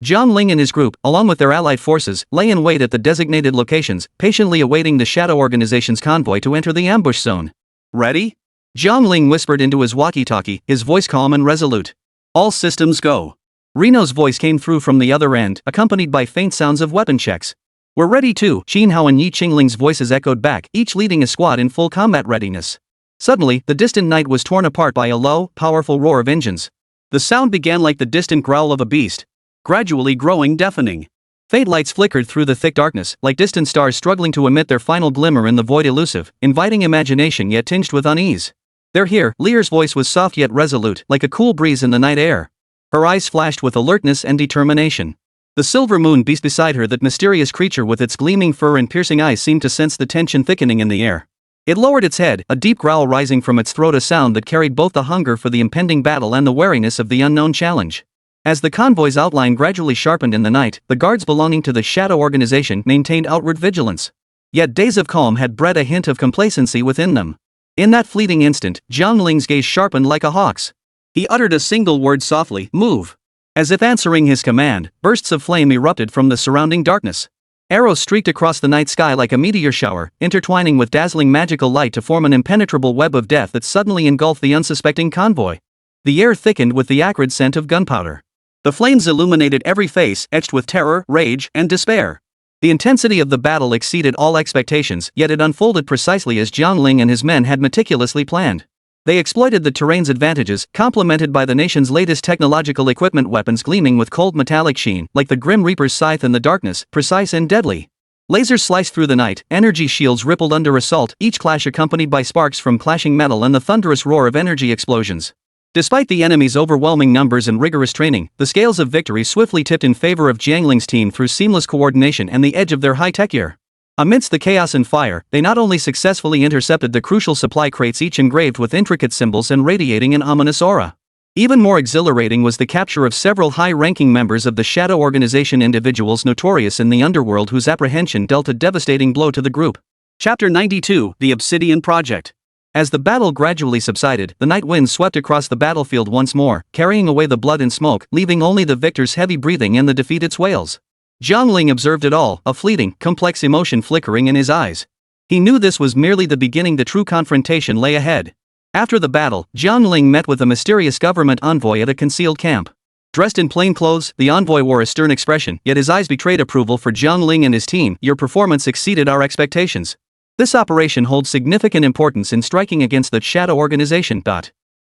Jiang Ling and his group, along with their allied forces, lay in wait at the designated locations, patiently awaiting the shadow organization's convoy to enter the ambush zone. "Ready?" Jiang Ling whispered into his walkie-talkie, his voice calm and resolute. "All systems go." Reno's voice came through from the other end, accompanied by faint sounds of weapon checks. "We're ready too," Xin Hao and Yi Qingling's voices echoed back, each leading a squad in full combat readiness. Suddenly, the distant night was torn apart by a low, powerful roar of engines. The sound began like the distant growl of a beast, gradually growing deafening. Faint lights flickered through the thick darkness, like distant stars struggling to emit their final glimmer in the void, elusive, inviting imagination yet tinged with unease. "They're here," Lear's voice was soft yet resolute, like a cool breeze in the night air. Her eyes flashed with alertness and determination. The silver moon beast beside her, that mysterious creature with its gleaming fur and piercing eyes, seemed to sense the tension thickening in the air. It lowered its head, a deep growl rising from its throat, a sound that carried both the hunger for the impending battle and the wariness of the unknown challenge. As the convoy's outline gradually sharpened in the night, the guards belonging to the shadow organization maintained outward vigilance. Yet days of calm had bred a hint of complacency within them. In that fleeting instant, Jiang Ling's gaze sharpened like a hawk's. He uttered a single word softly: "Move." As if answering his command, bursts of flame erupted from the surrounding darkness. Arrows streaked across the night sky like a meteor shower, intertwining with dazzling magical light to form an impenetrable web of death that suddenly engulfed the unsuspecting convoy. The air thickened with the acrid scent of gunpowder. The flames illuminated every face, etched with terror, rage, and despair. The intensity of the battle exceeded all expectations, yet it unfolded precisely as Jiang Ling and his men had meticulously planned. They exploited the terrain's advantages, complemented by the nation's latest technological equipment, weapons gleaming with cold metallic sheen, like the Grim Reaper's scythe in the darkness, precise and deadly. Lasers sliced through the night, energy shields rippled under assault, each clash accompanied by sparks from clashing metal and the thunderous roar of energy explosions. Despite the enemy's overwhelming numbers and rigorous training, the scales of victory swiftly tipped in favor of Jiang Ling's team through seamless coordination and the edge of their high-tech gear. Amidst the chaos and fire, they not only successfully intercepted the crucial supply crates, each engraved with intricate symbols and radiating an ominous aura. Even more exhilarating was the capture of several high-ranking members of the Shadow Organization, individuals notorious in the underworld whose apprehension dealt a devastating blow to the group. Chapter 92: The Obsidian Project. As the battle gradually subsided, the night wind swept across the battlefield once more, carrying away the blood and smoke, leaving only the victor's heavy breathing and the defeated's wails. Jiang Ling observed it all, a fleeting, complex emotion flickering in his eyes. He knew this was merely the beginning. The true confrontation lay ahead. After the battle, Jiang Ling met with a mysterious government envoy at a concealed camp. Dressed in plain clothes, the envoy wore a stern expression, yet his eyes betrayed approval for Jiang Ling and his team. Your performance exceeded our expectations. This operation holds significant importance in striking against the Shadow Organization.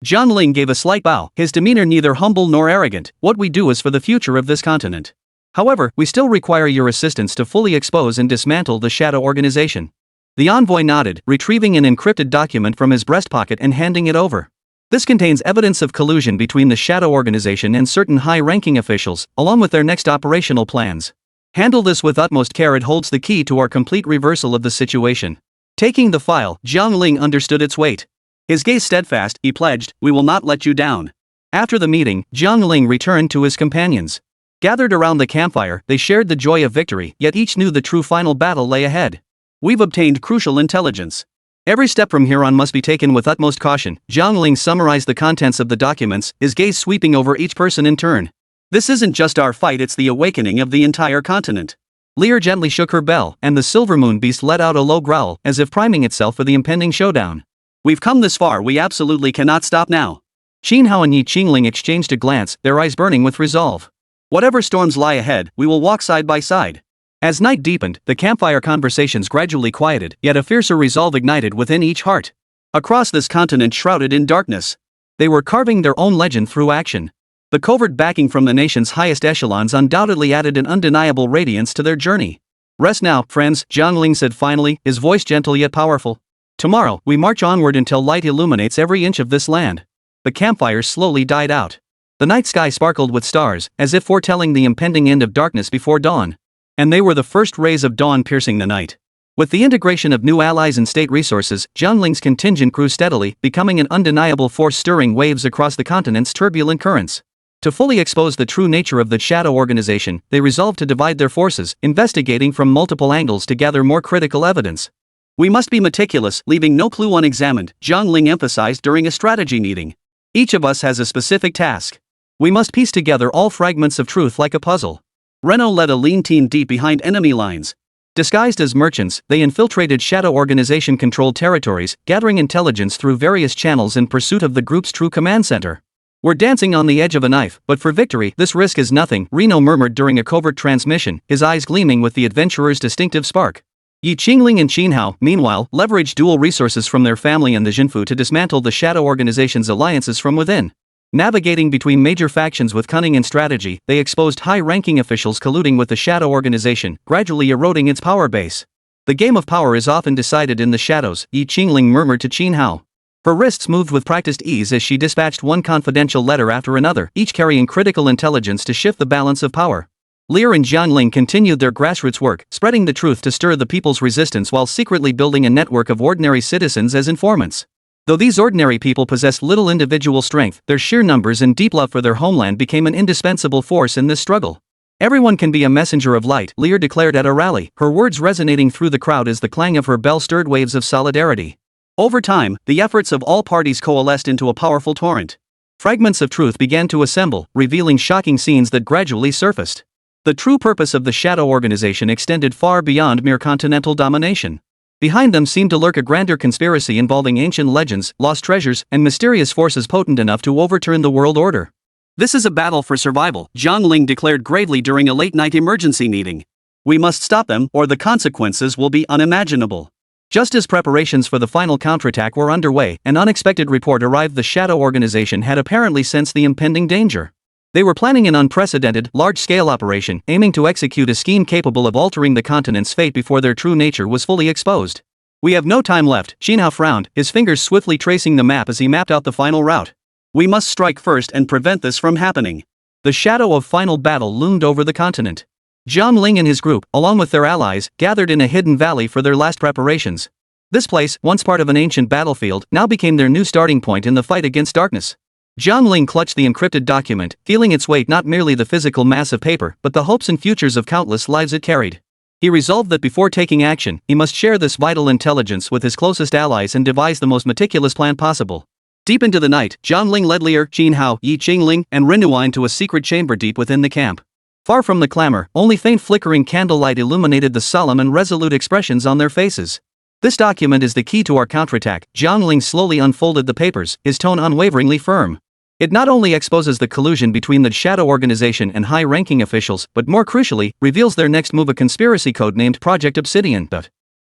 Jiang Ling gave a slight bow, his demeanor neither humble nor arrogant. What we do is for the future of this continent. However, we still require your assistance to fully expose and dismantle the Shadow Organization. The envoy nodded, retrieving an encrypted document from his breast pocket and handing it over. This contains evidence of collusion between the Shadow Organization and certain high-ranking officials, along with their next operational plans. Handle this with utmost care. It holds the key to our complete reversal of the situation. Taking the file, Jiang Ling understood its weight. His gaze steadfast, he pledged, we will not let you down. After the meeting, Jiang Ling returned to his companions. Gathered around the campfire, they shared the joy of victory, yet each knew the true final battle lay ahead. We've obtained crucial intelligence. Every step from here on must be taken with utmost caution. Jiang Ling summarized the contents of the documents, his gaze sweeping over each person in turn. This isn't just our fight, it's the awakening of the entire continent. Lear gently shook her bell, and the silver moon beast let out a low growl, as if priming itself for the impending showdown. We've come this far, we absolutely cannot stop now. Qin Hao and Yi Qingling exchanged a glance, their eyes burning with resolve. Whatever storms lie ahead, we will walk side by side. As night deepened, the campfire conversations gradually quieted, yet a fiercer resolve ignited within each heart. Across this continent shrouded in darkness, they were carving their own legend through action. The covert backing from the nation's highest echelons undoubtedly added an undeniable radiance to their journey. Rest now, friends, Jiang Ling said finally, his voice gentle yet powerful. Tomorrow, we march onward until light illuminates every inch of this land. The campfires slowly died out. The night sky sparkled with stars, as if foretelling the impending end of darkness before dawn. And they were the first rays of dawn piercing the night. With the integration of new allies and state resources, Jiang Ling's contingent grew steadily, becoming an undeniable force stirring waves across the continent's turbulent currents. To fully expose the true nature of the Shadow Organization, they resolved to divide their forces, investigating from multiple angles to gather more critical evidence. We must be meticulous, leaving no clue unexamined, Jiang Ling emphasized during a strategy meeting. Each of us has a specific task. We must piece together all fragments of truth like a puzzle. Renault led a lean team deep behind enemy lines. Disguised as merchants, they infiltrated Shadow Organization-controlled territories, gathering intelligence through various channels in pursuit of the group's true command center. We're dancing on the edge of a knife, but for victory, this risk is nothing, Renault murmured during a covert transmission, his eyes gleaming with the adventurer's distinctive spark. Yi Qingling and Qin Hao, meanwhile, leveraged dual resources from their family and the Jinfu to dismantle the Shadow Organization's alliances from within. Navigating between major factions with cunning and strategy, they exposed high-ranking officials colluding with the Shadow Organization, gradually eroding its power base. The game of power is often decided in the shadows, Yi Qingling murmured to Qin Hao. Her wrists moved with practiced ease as she dispatched one confidential letter after another, each carrying critical intelligence to shift the balance of power. Lear and Jiang Ling continued their grassroots work, spreading the truth to stir the people's resistance while secretly building a network of ordinary citizens as informants. Though these ordinary people possessed little individual strength, their sheer numbers and deep love for their homeland became an indispensable force in this struggle. Everyone can be a messenger of light, Lear declared at a rally, her words resonating through the crowd as the clang of her bell stirred waves of solidarity. Over time, the efforts of all parties coalesced into a powerful torrent. Fragments of truth began to assemble, revealing shocking scenes that gradually surfaced. The true purpose of the Shadow Organization extended far beyond mere continental domination. Behind them seemed to lurk a grander conspiracy involving ancient legends, lost treasures, and mysterious forces potent enough to overturn the world order. This is a battle for survival, Jiang Ling declared gravely during a late-night emergency meeting. We must stop them, or the consequences will be unimaginable. Just as preparations for the final counterattack were underway, an unexpected report arrived. The Shadow Organization had apparently sensed the impending danger. They were planning an unprecedented, large-scale operation, aiming to execute a scheme capable of altering the continent's fate before their true nature was fully exposed. We have no time left, Qin Hao frowned, his fingers swiftly tracing the map as he mapped out the final route. We must strike first and prevent this from happening. The shadow of final battle loomed over the continent. Jiang Ling and his group, along with their allies, gathered in a hidden valley for their last preparations. This place, once part of an ancient battlefield, now became their new starting point in the fight against darkness. Jiang Ling clutched the encrypted document, feeling its weight not merely the physical mass of paper, but the hopes and futures of countless lives it carried. He resolved that before taking action, he must share this vital intelligence with his closest allies and devise the most meticulous plan possible. Deep into the night, Jiang Ling led Lear, Qin Hao, Yi Qingling, and Renuine to a secret chamber deep within the camp. Far from the clamor, only faint flickering candlelight illuminated the solemn and resolute expressions on their faces. This document is the key to our counterattack. Jiang Ling slowly unfolded the papers, his tone unwaveringly firm. It not only exposes the collusion between the Shadow Organization and high-ranking officials, but more crucially, reveals their next move, a conspiracy code named Project Obsidian.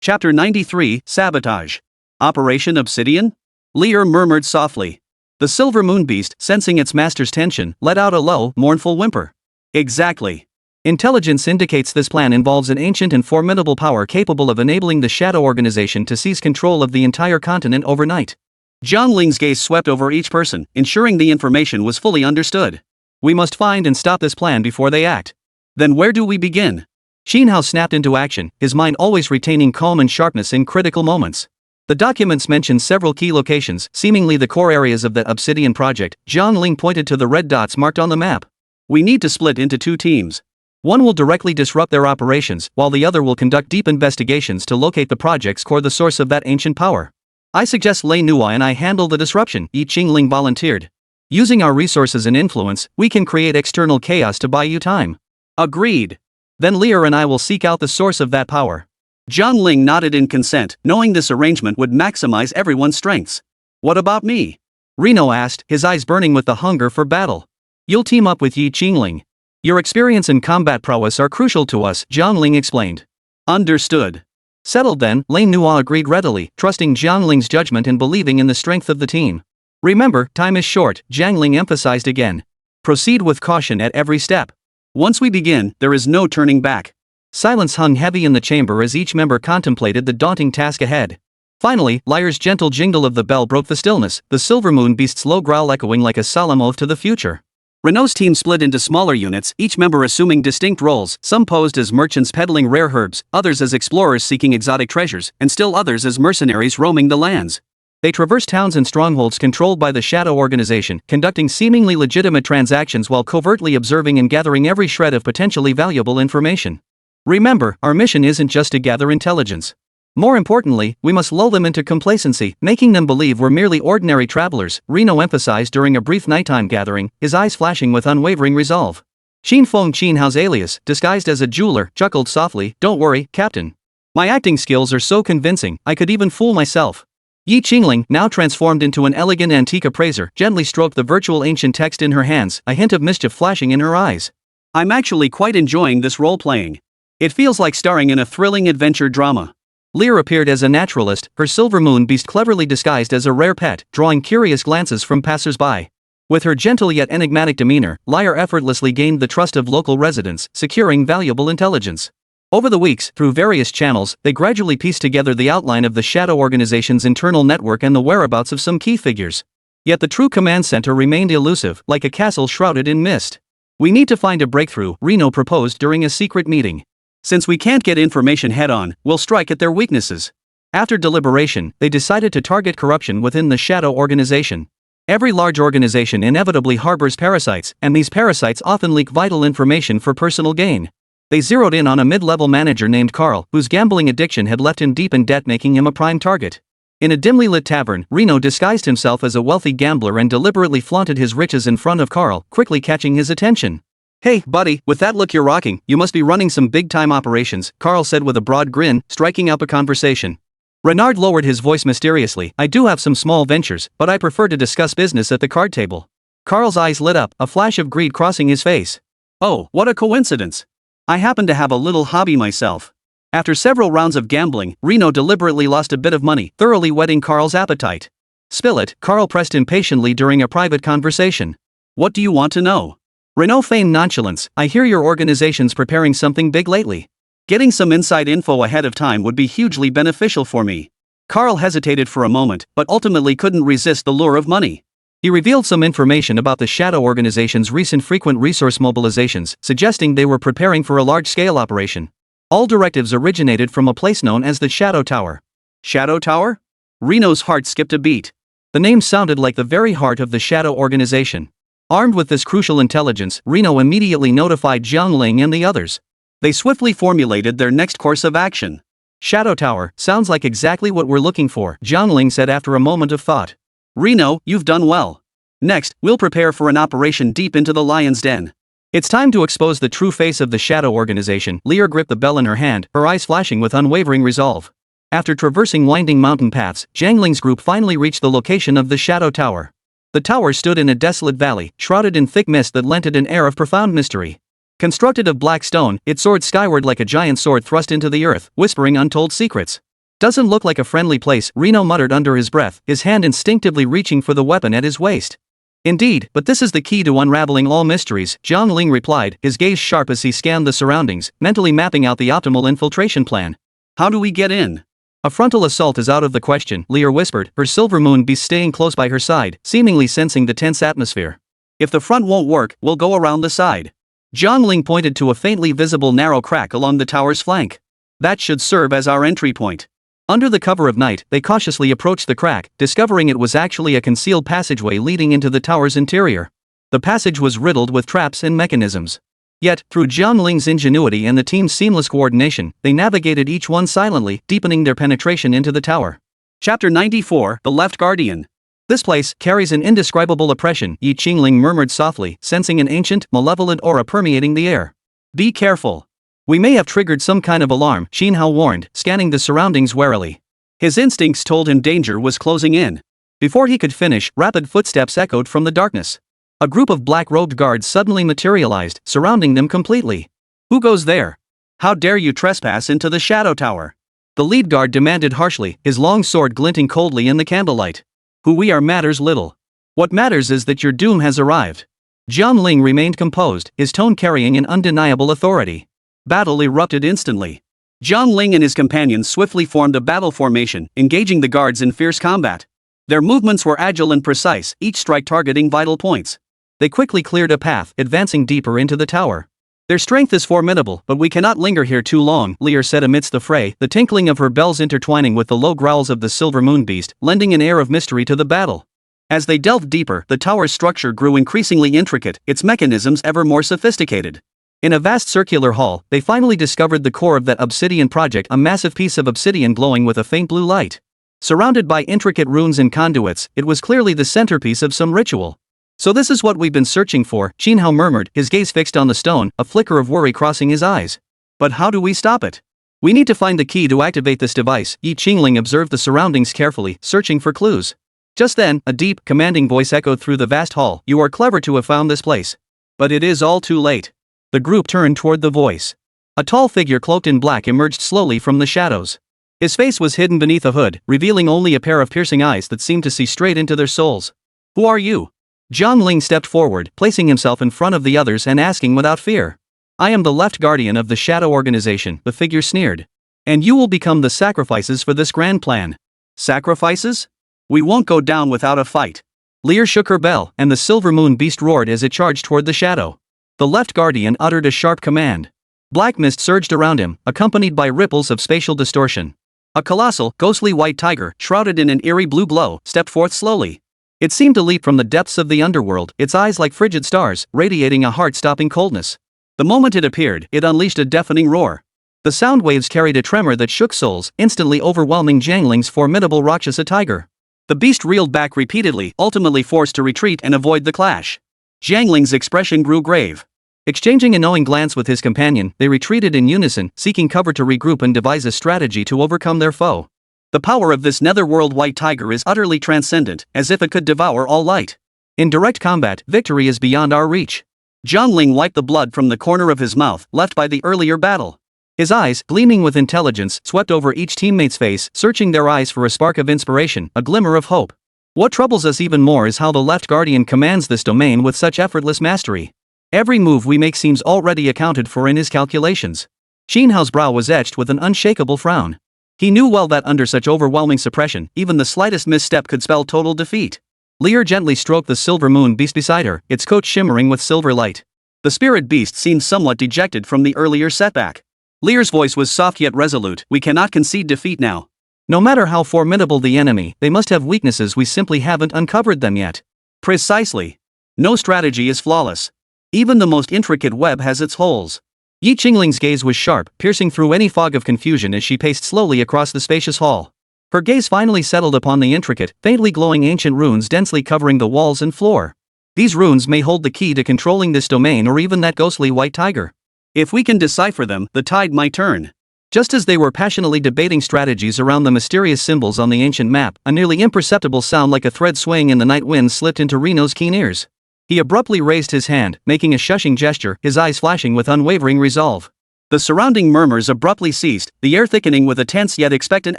Chapter 93, Sabotage. Operation Obsidian? Lear murmured softly. The silver moon beast, sensing its master's tension, let out a low, mournful whimper. Exactly. Intelligence indicates this plan involves an ancient and formidable power capable of enabling the Shadow Organization to seize control of the entire continent overnight. Jiang Ling's gaze swept over each person, ensuring the information was fully understood. We must find and stop this plan before they act. Then where do we begin? Xin Hao snapped into action, his mind always retaining calm and sharpness in critical moments. The documents mention several key locations, seemingly the core areas of the Obsidian project. Jiang Ling pointed to the red dots marked on the map. We need to split into two teams. One will directly disrupt their operations, while the other will conduct deep investigations to locate the project's core, the source of that ancient power. I suggest Lei Nua and I handle the disruption, Yi Qingling volunteered. Using our resources and influence, we can create external chaos to buy you time. Agreed. Then Lear and I will seek out the source of that power. Jiang Ling nodded in consent, knowing this arrangement would maximize everyone's strengths. What about me? Reno asked, his eyes burning with the hunger for battle. You'll team up with Yi Qingling. Your experience and combat prowess are crucial to us, Jiang Ling explained. Understood. Settled then, Lei Nua agreed readily, trusting Jiang Ling's judgment and believing in the strength of the team. Remember, time is short, Jiang Ling emphasized again. Proceed with caution at every step. Once we begin, there is no turning back. Silence hung heavy in the chamber as each member contemplated the daunting task ahead. Finally, Lyre's gentle jingle of the bell broke the stillness, the silver moon beast's low growl echoing like a solemn oath to the future. Renault's team split into smaller units, each member assuming distinct roles. Some posed as merchants peddling rare herbs, others as explorers seeking exotic treasures, and still others as mercenaries roaming the lands. They traversed towns and strongholds controlled by the Shadow Organization, conducting seemingly legitimate transactions while covertly observing and gathering every shred of potentially valuable information. Remember, our mission isn't just to gather intelligence. More importantly, we must lull them into complacency, making them believe we're merely ordinary travelers, Reno emphasized during a brief nighttime gathering, his eyes flashing with unwavering resolve. Xin Feng Qin Hao's alias, disguised as a jeweler, chuckled softly, "Don't worry, Captain. My acting skills are so convincing, I could even fool myself." Yi Qingling, now transformed into an elegant antique appraiser, gently stroked the virtual ancient text in her hands, a hint of mischief flashing in her eyes. I'm actually quite enjoying this role-playing. It feels like starring in a thrilling adventure drama. Lear appeared as a naturalist, her silver moon beast cleverly disguised as a rare pet, drawing curious glances from passers-by. With her gentle yet enigmatic demeanor, Lyre effortlessly gained the trust of local residents, securing valuable intelligence. Over the weeks, through various channels, they gradually pieced together the outline of the Shadow Organization's internal network and the whereabouts of some key figures. Yet the true command center remained elusive, like a castle shrouded in mist. We need to find a breakthrough, Reno proposed during a secret meeting. Since we can't get information head-on, we'll strike at their weaknesses. After deliberation, they decided to target corruption within the Shadow Organization. Every large organization inevitably harbors parasites, and these parasites often leak vital information for personal gain. They zeroed in on a mid-level manager named Carl, whose gambling addiction had left him deep in debt, making him a prime target. In a dimly lit tavern, Reno disguised himself as a wealthy gambler and deliberately flaunted his riches in front of Carl, quickly catching his attention. "Hey, buddy, with that look you're rocking, you must be running some big-time operations," Carl said with a broad grin, striking up a conversation. Renard lowered his voice mysteriously. "I do have some small ventures, but I prefer to discuss business at the card table." Carl's eyes lit up, a flash of greed crossing his face. "Oh, what a coincidence. I happen to have a little hobby myself." After several rounds of gambling, Reno deliberately lost a bit of money, thoroughly whetting Carl's appetite. "Spill it," Carl pressed impatiently during a private conversation. "What do you want to know?" Renault feigned nonchalance. "I hear your organization's preparing something big lately. Getting some inside info ahead of time would be hugely beneficial for me." Carl hesitated for a moment, but ultimately couldn't resist the lure of money. He revealed some information about the Shadow Organization's recent frequent resource mobilizations, suggesting they were preparing for a large-scale operation. All directives originated from a place known as the Shadow Tower. Shadow Tower? Reno's heart skipped a beat. The name sounded like the very heart of the Shadow Organization. Armed with this crucial intelligence, Reno immediately notified Jiang Ling and the others. They swiftly formulated their next course of action. "Shadow Tower, sounds like exactly what we're looking for," Jiang Ling said after a moment of thought. "Reno, you've done well. Next, we'll prepare for an operation deep into the lion's den. It's time to expose the true face of the Shadow Organization." Lear gripped the bell in her hand, her eyes flashing with unwavering resolve. After traversing winding mountain paths, Jiang Ling's group finally reached the location of the Shadow Tower. The tower stood in a desolate valley, shrouded in thick mist that lent it an air of profound mystery. Constructed of black stone, it soared skyward like a giant sword thrust into the earth, whispering untold secrets. "Doesn't look like a friendly place," Reno muttered under his breath, his hand instinctively reaching for the weapon at his waist. "Indeed, but this is the key to unraveling all mysteries," Jiang Ling replied, his gaze sharp as he scanned the surroundings, mentally mapping out the optimal infiltration plan. "How do we get in?" "A frontal assault is out of the question," Lear whispered, her silver moon beast staying close by her side, seemingly sensing the tense atmosphere. "If the front won't work, we'll go around the side." Jiang Ling pointed to a faintly visible narrow crack along the tower's flank. "That should serve as our entry point." Under the cover of night, they cautiously approached the crack, discovering it was actually a concealed passageway leading into the tower's interior. The passage was riddled with traps and mechanisms. Yet, through Jiang Ling's ingenuity and the team's seamless coordination, they navigated each one silently, deepening their penetration into the tower. Chapter 94, The Left Guardian. "This place carries an indescribable oppression," Yi Qingling murmured softly, sensing an ancient, malevolent aura permeating the air. "Be careful. We may have triggered some kind of alarm," Xin Hao warned, scanning the surroundings warily. His instincts told him danger was closing in. Before he could finish, rapid footsteps echoed from the darkness. A group of black-robed guards suddenly materialized, surrounding them completely. "Who goes there? How dare you trespass into the Shadow Tower?" The lead guard demanded harshly, his long sword glinting coldly in the candlelight. "Who we are matters little. What matters is that your doom has arrived." Jiang Ling remained composed, his tone carrying an undeniable authority. Battle erupted instantly. Jiang Ling and his companions swiftly formed a battle formation, engaging the guards in fierce combat. Their movements were agile and precise, each strike targeting vital points. They quickly cleared a path, advancing deeper into the tower. "Their strength is formidable, but we cannot linger here too long," Lear said amidst the fray, the tinkling of her bells intertwining with the low growls of the silver moon beast, lending an air of mystery to the battle. As they delved deeper, the tower's structure grew increasingly intricate, its mechanisms ever more sophisticated. In a vast circular hall, they finally discovered the core of that obsidian project, a massive piece of obsidian glowing with a faint blue light. Surrounded by intricate runes and conduits, it was clearly the centerpiece of some ritual. "So this is what we've been searching for," Xin Hao murmured, his gaze fixed on the stone, a flicker of worry crossing his eyes. "But how do we stop it?" "We need to find the key to activate this device," Yi Qingling observed the surroundings carefully, searching for clues. Just then, a deep, commanding voice echoed through the vast hall. "You are clever to have found this place. But it is all too late." The group turned toward the voice. A tall figure cloaked in black emerged slowly from the shadows. His face was hidden beneath a hood, revealing only a pair of piercing eyes that seemed to see straight into their souls. "Who are you?" Jiang Ling stepped forward, placing himself in front of the others and asking without fear. "I am the left guardian of the Shadow Organization," the figure sneered. "And you will become the sacrifices for this grand plan." "Sacrifices? We won't go down without a fight." Lear shook her bell, and the silver moon beast roared as it charged toward the shadow. The left guardian uttered a sharp command. Black mist surged around him, accompanied by ripples of spatial distortion. A colossal, ghostly white tiger, shrouded in an eerie blue glow, stepped forth slowly. It seemed to leap from the depths of the underworld, its eyes like frigid stars, radiating a heart-stopping coldness. The moment it appeared, it unleashed a deafening roar. The sound waves carried a tremor that shook souls, instantly overwhelming Jiang Ling's formidable Rakshasa Tiger. The beast reeled back repeatedly, ultimately forced to retreat and avoid the clash. Jiang Ling's expression grew grave. Exchanging a knowing glance with his companion, they retreated in unison, seeking cover to regroup and devise a strategy to overcome their foe. The power of this netherworld white tiger is utterly transcendent, as if it could devour all light. In direct combat, victory is beyond our reach. Jiang Ling wiped the blood from the corner of his mouth, left by the earlier battle. His eyes, gleaming with intelligence, swept over each teammate's face, searching their eyes for a spark of inspiration, a glimmer of hope. What troubles us even more is how the left guardian commands this domain with such effortless mastery. Every move we make seems already accounted for in his calculations. Xin Hao's brow was etched with an unshakable frown. He knew well that under such overwhelming suppression, even the slightest misstep could spell total defeat. Lear gently stroked the silver moon beast beside her, its coat shimmering with silver light. The spirit beast seemed somewhat dejected from the earlier setback. Lear's voice was soft yet resolute. "We cannot concede defeat now. No matter how formidable the enemy, they must have weaknesses. We simply haven't uncovered them yet." "Precisely. No strategy is flawless. Even the most intricate web has its holes." Yi Qingling's gaze was sharp, piercing through any fog of confusion as she paced slowly across the spacious hall. Her gaze finally settled upon the intricate, faintly glowing ancient runes densely covering the walls and floor. These runes may hold the key to controlling this domain or even that ghostly white tiger. "If we can decipher them, the tide might turn." Just as they were passionately debating strategies around the mysterious symbols on the ancient map, a nearly imperceptible sound like a thread swaying in the night wind slipped into Reno's keen ears. He abruptly raised his hand, making a shushing gesture, his eyes flashing with unwavering resolve. The surrounding murmurs abruptly ceased, the air thickening with a tense yet expectant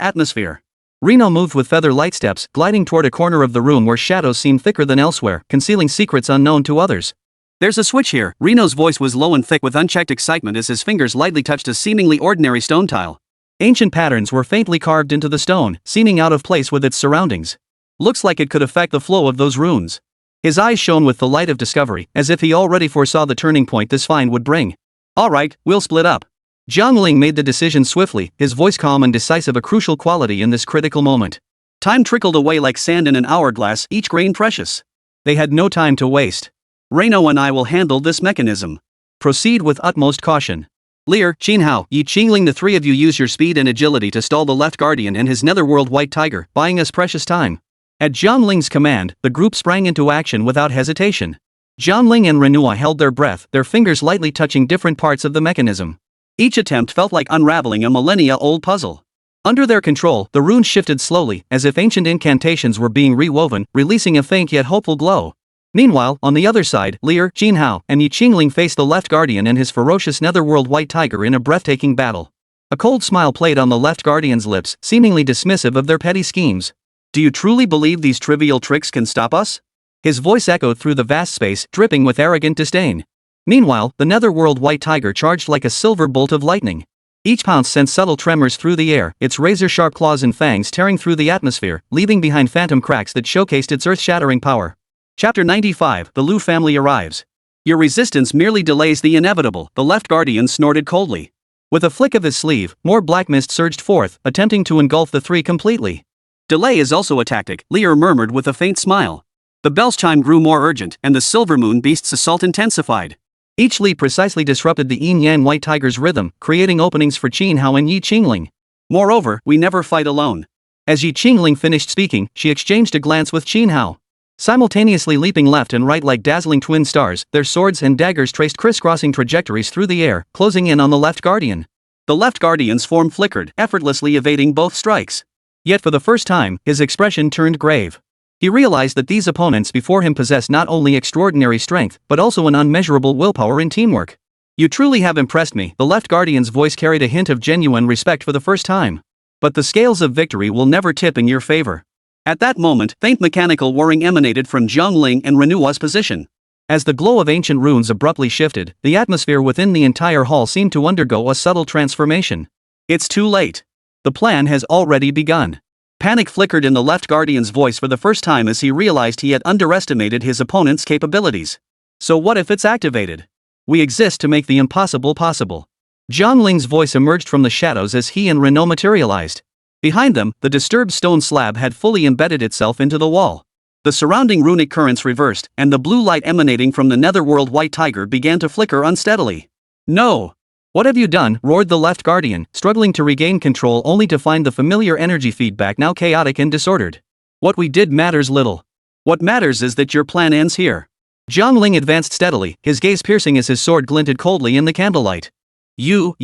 atmosphere. Reno moved with feather light steps, gliding toward a corner of the room where shadows seemed thicker than elsewhere, concealing secrets unknown to others. There's a switch here. Reno's voice was low and thick with unchecked excitement as his fingers lightly touched a seemingly ordinary stone tile. Ancient patterns were faintly carved into the stone, seeming out of place with its surroundings. Looks like it could affect the flow of those runes. His eyes shone with the light of discovery, as if he already foresaw the turning point this find would bring. Alright, we'll split up. Jiang Ling made the decision swiftly, his voice calm and decisive, a crucial quality in this critical moment. Time trickled away like sand in an hourglass, each grain precious. They had no time to waste. Reno and I will handle this mechanism. Proceed with utmost caution. Lear, Qinhao, Yi Qingling, the three of you use your speed and agility to stall the left guardian and his netherworld white tiger, buying us precious time. At Jiang Ling's command, the group sprang into action without hesitation. Jiang Ling and Renua held their breath, their fingers lightly touching different parts of the mechanism. Each attempt felt like unraveling a millennia-old puzzle. Under their control, the runes shifted slowly, as if ancient incantations were being rewoven, releasing a faint yet hopeful glow. Meanwhile, on the other side, Lear, Qinhao, and Yi Qingling faced the left guardian and his ferocious netherworld white tiger in a breathtaking battle. A cold smile played on the left guardian's lips, seemingly dismissive of their petty schemes. Do you truly believe these trivial tricks can stop us? His voice echoed through the vast space, dripping with arrogant disdain. Meanwhile, the netherworld white tiger charged like a silver bolt of lightning. Each pounce sent subtle tremors through the air, its razor-sharp claws and fangs tearing through the atmosphere, leaving behind phantom cracks that showcased its earth-shattering power. Chapter 95, The Lu family arrives. Your resistance merely delays the inevitable, the left guardian snorted coldly. With a flick of his sleeve, more black mist surged forth, attempting to engulf the three completely. Delay is also a tactic, Lear murmured with a faint smile. The bell's chime grew more urgent, and the silver moon beast's assault intensified. Each leap precisely disrupted the yin-yang white tiger's rhythm, creating openings for Qinhao and Yi Qingling. Moreover, we never fight alone. As Yi Qingling finished speaking, she exchanged a glance with Qinhao. Simultaneously leaping left and right like dazzling twin stars, their swords and daggers traced crisscrossing trajectories through the air, closing in on the left guardian. The left guardian's form flickered, effortlessly evading both strikes. Yet for the first time, his expression turned grave. He realized that these opponents before him possessed not only extraordinary strength, but also an unmeasurable willpower and teamwork. You truly have impressed me, the left guardian's voice carried a hint of genuine respect for the first time. But the scales of victory will never tip in your favor. At that moment, faint mechanical whirring emanated from Jiang Ling and Renua's position. As the glow of ancient runes abruptly shifted, the atmosphere within the entire hall seemed to undergo a subtle transformation. It's too late. The plan has already begun. Panic flickered in the left guardian's voice for the first time as he realized he had underestimated his opponent's capabilities. So what if it's activated? We exist to make the impossible possible. Jiang Ling's voice emerged from the shadows as he and Renaud materialized. Behind them, the disturbed stone slab had fully embedded itself into the wall. The surrounding runic currents reversed, and the blue light emanating from the netherworld white tiger began to flicker unsteadily. No! What have you done? Roared the left guardian, struggling to regain control only to find the familiar energy feedback now chaotic and disordered. What we did matters little. What matters is that your plan ends here. Jiang Ling advanced steadily, his gaze piercing as his sword glinted coldly in the candlelight. You.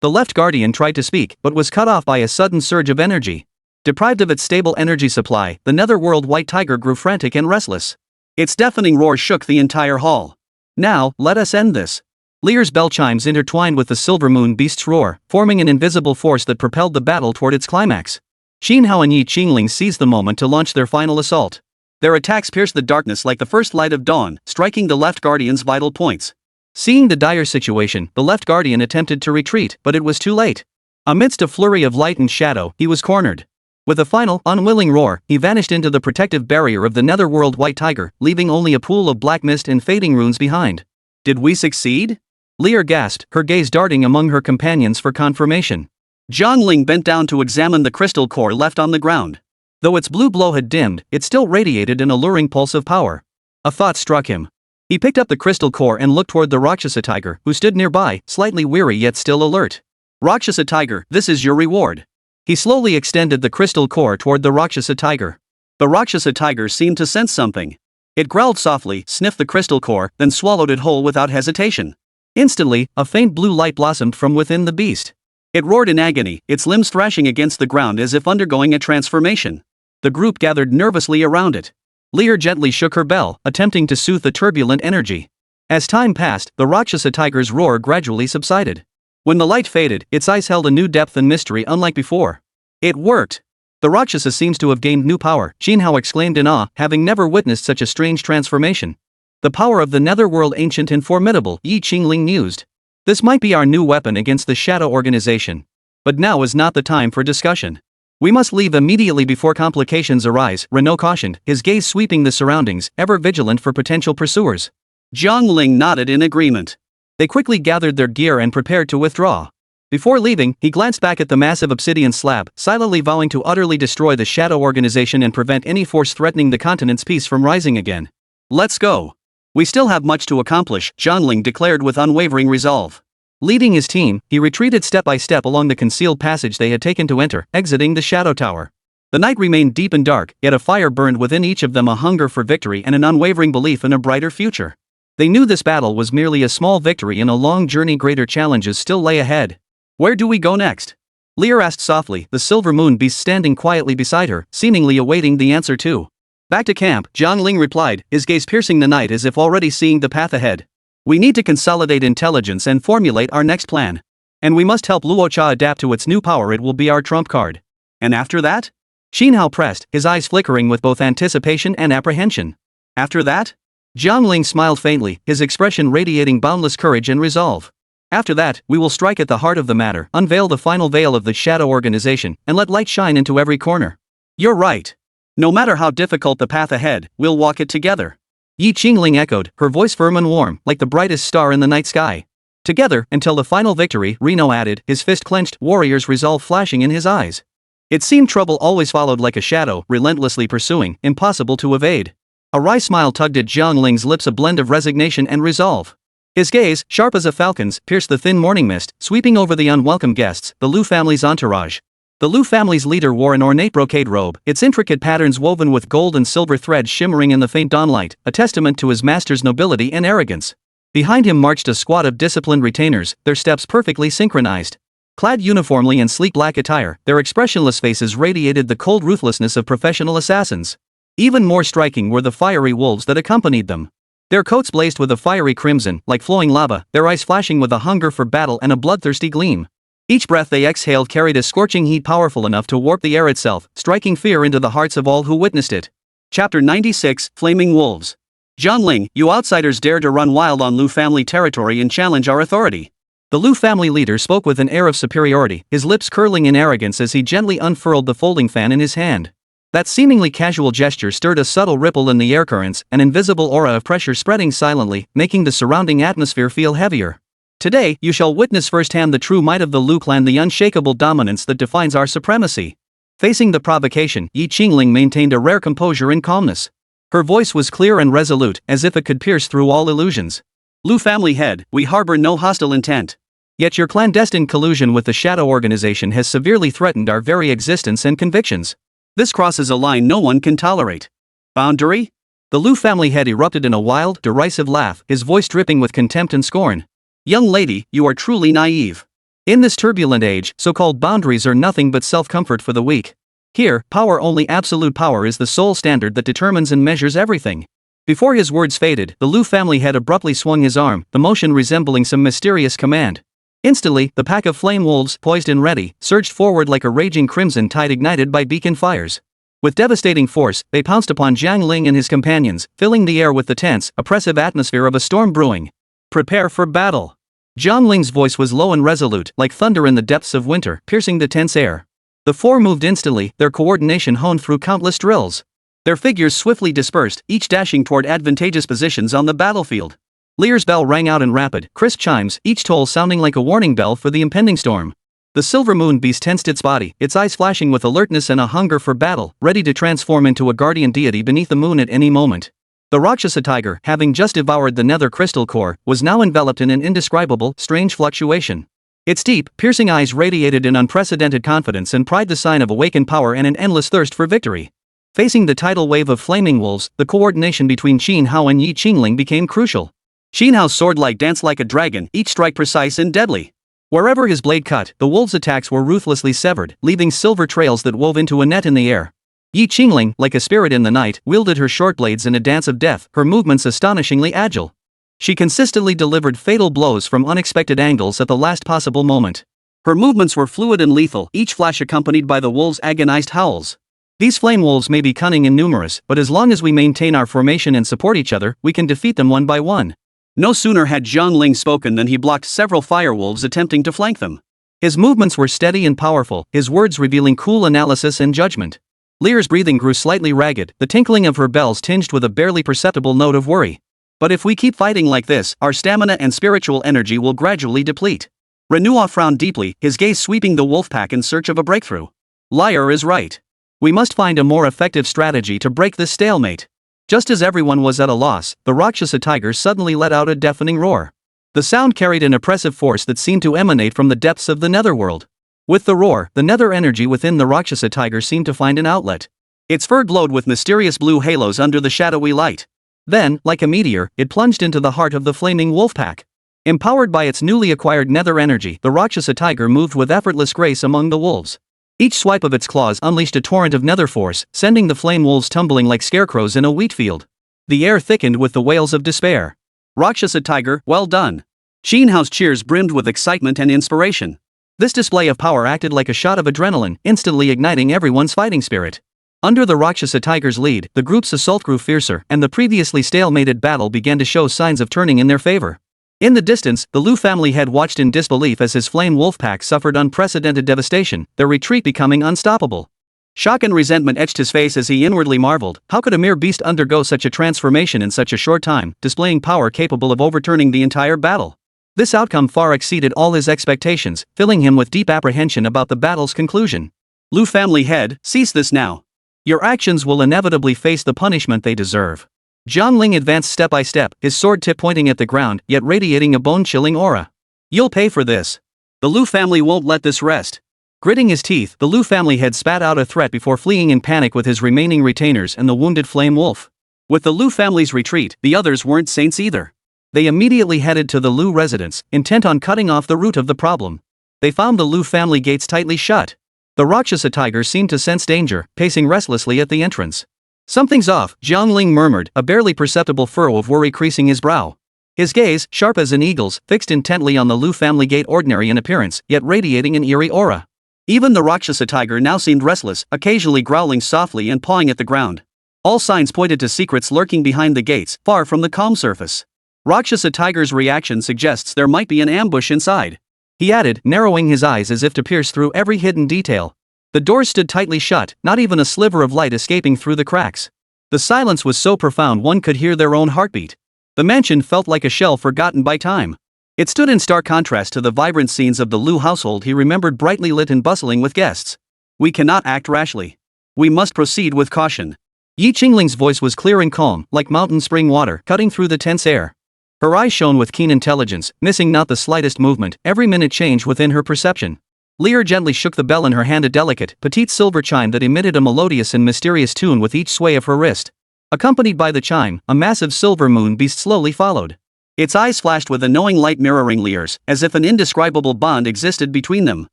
The left guardian tried to speak, but was cut off by a sudden surge of energy. Deprived of its stable energy supply, the netherworld white tiger grew frantic and restless. Its deafening roar shook the entire hall. Now, let us end this. Lear's bell chimes intertwined with the silver moon beast's roar, forming an invisible force that propelled the battle toward its climax. Qinhao and Yi Qingling seized the moment to launch their final assault. Their attacks pierced the darkness like the first light of dawn, striking the left guardian's vital points. Seeing the dire situation, the left guardian attempted to retreat, but it was too late. Amidst a flurry of light and shadow, he was cornered. With a final, unwilling roar, he vanished into the protective barrier of the netherworld white tiger, leaving only a pool of black mist and fading runes behind. Did we succeed? Lear gasped, her gaze darting among her companions for confirmation. Jiang Ling bent down to examine the crystal core left on the ground. Though its blue glow had dimmed, it still radiated an alluring pulse of power. A thought struck him. He picked up the crystal core and looked toward the Rakshasa Tiger, who stood nearby, slightly weary yet still alert. Rakshasa Tiger, this is your reward. He slowly extended the crystal core toward the Rakshasa Tiger. The Rakshasa Tiger seemed to sense something. It growled softly, sniffed the crystal core, then swallowed it whole without hesitation. Instantly, a faint blue light blossomed from within the beast. It roared in agony, its limbs thrashing against the ground as if undergoing a transformation. The group gathered nervously around it. Lear gently shook her bell, attempting to soothe the turbulent energy. As time passed, the Rakshasa Tiger's roar gradually subsided. When the light faded, its eyes held a new depth and mystery unlike before. It worked! The Rakshasa seems to have gained new power, Jinhao exclaimed in awe, having never witnessed such a strange transformation. The power of the netherworld, ancient and formidable, Jiang Ling mused. This might be our new weapon against the Shadow Organization. But now is not the time for discussion. We must leave immediately before complications arise, Renault cautioned, his gaze sweeping the surroundings, ever vigilant for potential pursuers. Jiang Ling nodded in agreement. They quickly gathered their gear and prepared to withdraw. Before leaving, he glanced back at the massive obsidian slab, silently vowing to utterly destroy the Shadow Organization and prevent any force threatening the continent's peace from rising again. Let's go. We still have much to accomplish, Jiang Ling declared with unwavering resolve. Leading his team, he retreated step by step along the concealed passage they had taken to enter, exiting the Shadow Tower. The night remained deep and dark, yet a fire burned within each of them, a hunger for victory and an unwavering belief in a brighter future. They knew this battle was merely a small victory in a long journey. Greater challenges still lay ahead. Where do we go next? Lear asked softly, the silver moon beast standing quietly beside her, seemingly awaiting the answer too. Back to camp, Jiang Ling replied, his gaze piercing the night as if already seeing the path ahead. We need to consolidate intelligence and formulate our next plan. And we must help Luocha adapt to its new power. It will be our trump card. And after that? Jinhao pressed, his eyes flickering with both anticipation and apprehension. After that? Jiang Ling smiled faintly, his expression radiating boundless courage and resolve. After that, we will strike at the heart of the matter, unveil the final veil of the Shadow Organization, and let light shine into every corner. You're right. No matter how difficult the path ahead, we'll walk it together. Jiang Ling echoed, her voice firm and warm, like the brightest star in the night sky. Together, until the final victory, Reno added, his fist clenched, warrior's resolve flashing in his eyes. It seemed trouble always followed like a shadow, relentlessly pursuing, impossible to evade. A wry smile tugged at Jiang Ling's lips, a blend of resignation and resolve. His gaze, sharp as a falcon's, pierced the thin morning mist, sweeping over the unwelcome guests, the Lu family's entourage. The Lu family's leader wore an ornate brocade robe, its intricate patterns woven with gold and silver threads shimmering in the faint dawnlight, a testament to his master's nobility and arrogance. Behind him marched a squad of disciplined retainers, their steps perfectly synchronized. Clad uniformly in sleek black attire, their expressionless faces radiated the cold ruthlessness of professional assassins. Even more striking were the fiery wolves that accompanied them. Their coats blazed with a fiery crimson, like flowing lava, their eyes flashing with a hunger for battle and a bloodthirsty gleam. Each breath they exhaled carried a scorching heat powerful enough to warp the air itself, striking fear into the hearts of all who witnessed it. Chapter 96, Flaming Wolves. Jiang Ling, you outsiders dare to run wild on Lu family territory and challenge our authority. The Lu family leader spoke with an air of superiority, his lips curling in arrogance as he gently unfurled the folding fan in his hand. That seemingly casual gesture stirred a subtle ripple in the air currents, an invisible aura of pressure spreading silently, making the surrounding atmosphere feel heavier. Today, you shall witness firsthand the true might of the Lu clan, the unshakable dominance that defines our supremacy. Facing the provocation, Jiang Ling maintained a rare composure and calmness. Her voice was clear and resolute, as if it could pierce through all illusions. Lu family head, we harbor no hostile intent. Yet your clandestine collusion with the Shadow Organization has severely threatened our very existence and convictions. This crosses a line no one can tolerate. Boundary? The Lu family head erupted in a wild, derisive laugh, his voice dripping with contempt and scorn. Young lady, you are truly naive. In this turbulent age, so-called boundaries are nothing but self-comfort for the weak. Here, power, only absolute power, is the sole standard that determines and measures everything. Before his words faded, the Lu family head abruptly swung his arm, the motion resembling some mysterious command. Instantly, the pack of flame wolves, poised and ready, surged forward like a raging crimson tide ignited by beacon fires. With devastating force, they pounced upon Jiang Ling and his companions, filling the air with the tense, oppressive atmosphere of a storm brewing. Prepare for battle. Jiang Ling's voice was low and resolute, like thunder in the depths of winter, piercing the tense air. The four moved instantly, their coordination honed through countless drills. Their figures swiftly dispersed, each dashing toward advantageous positions on the battlefield. Lear's bell rang out in rapid, crisp chimes, each toll sounding like a warning bell for the impending storm. The silver moon beast tensed its body, its eyes flashing with alertness and a hunger for battle, ready to transform into a guardian deity beneath the moon at any moment. The Rakshasa Tiger, having just devoured the nether crystal core, was now enveloped in an indescribable, strange fluctuation. Its deep, piercing eyes radiated an unprecedented confidence and pride, the sign of awakened power and an endless thirst for victory. Facing the tidal wave of flaming wolves, the coordination between Jinhao and Jiang Ling became crucial. Jinhao's sword-like danced like a dragon, each strike precise and deadly. Wherever his blade cut, the wolves' attacks were ruthlessly severed, leaving silver trails that wove into a net in the air. Yi Qingling, like a spirit in the night, wielded her short blades in a dance of death, her movements astonishingly agile. She consistently delivered fatal blows from unexpected angles at the last possible moment. Her movements were fluid and lethal, each flash accompanied by the wolves' agonized howls. These flame wolves may be cunning and numerous, but as long as we maintain our formation and support each other, we can defeat them one by one. No sooner had Jiang Ling spoken than he blocked several fire wolves attempting to flank them. His movements were steady and powerful, his words revealing cool analysis and judgment. Lear's breathing grew slightly ragged, the tinkling of her bells tinged with a barely perceptible note of worry. But if we keep fighting like this, our stamina and spiritual energy will gradually deplete. Renua frowned deeply, his gaze sweeping the wolf pack in search of a breakthrough. Lyre is right. We must find a more effective strategy to break this stalemate. Just as everyone was at a loss, the Rakshasa Tiger suddenly let out a deafening roar. The sound carried an oppressive force that seemed to emanate from the depths of the netherworld. With the roar, the nether energy within the Rakshasa Tiger seemed to find an outlet. Its fur glowed with mysterious blue halos under the shadowy light. Then, like a meteor, it plunged into the heart of the flaming wolf pack. Empowered by its newly acquired nether energy, the Rakshasa Tiger moved with effortless grace among the wolves. Each swipe of its claws unleashed a torrent of nether force, sending the flame wolves tumbling like scarecrows in a wheat field. The air thickened with the wails of despair. Rakshasa Tiger, well done. Xinhao's cheers brimmed with excitement and inspiration. This display of power acted like a shot of adrenaline, instantly igniting everyone's fighting spirit. Under the Rakshasa Tiger's lead, the group's assault grew fiercer, and the previously stalemated battle began to show signs of turning in their favor. In the distance, the Lu family head watched in disbelief as his flame wolf pack suffered unprecedented devastation, their retreat becoming unstoppable. Shock and resentment etched his face as he inwardly marveled, how could a mere beast undergo such a transformation in such a short time, displaying power capable of overturning the entire battle? This outcome far exceeded all his expectations, filling him with deep apprehension about the battle's conclusion. Lu family head, cease this now. Your actions will inevitably face the punishment they deserve. Jiang Ling advanced step by step, his sword tip pointing at the ground, yet radiating a bone-chilling aura. You'll pay for this. The Lu family won't let this rest. Gritting his teeth, the Lu family head spat out a threat before fleeing in panic with his remaining retainers and the wounded flame wolf. With the Lu family's retreat, the others weren't saints either. They immediately headed to the Lu residence, intent on cutting off the root of the problem. They found the Lu family gates tightly shut. The Rakshasa Tiger seemed to sense danger, pacing restlessly at the entrance. Something's off, Jiang Ling murmured, a barely perceptible furrow of worry creasing his brow. His gaze, sharp as an eagle's, fixed intently on the Lu family gate, ordinary in appearance, yet radiating an eerie aura. Even the Rakshasa Tiger now seemed restless, occasionally growling softly and pawing at the ground. All signs pointed to secrets lurking behind the gates, far from the calm surface. Rakshasa Tiger's reaction suggests there might be an ambush inside. He added, narrowing his eyes as if to pierce through every hidden detail. The doors stood tightly shut, not even a sliver of light escaping through the cracks. The silence was so profound one could hear their own heartbeat. The mansion felt like a shell forgotten by time. It stood in stark contrast to the vibrant scenes of the Lu household he remembered, brightly lit and bustling with guests. We cannot act rashly. We must proceed with caution. Yi Qingling's voice was clear and calm, like mountain spring water cutting through the tense air. Her eyes shone with keen intelligence, missing not the slightest movement, every minute change within her perception. Lear gently shook the bell in her hand, a delicate, petite silver chime that emitted a melodious and mysterious tune with each sway of her wrist. Accompanied by the chime, a massive silver moon beast slowly followed. Its eyes flashed with a knowing light mirroring Lear's, as if an indescribable bond existed between them.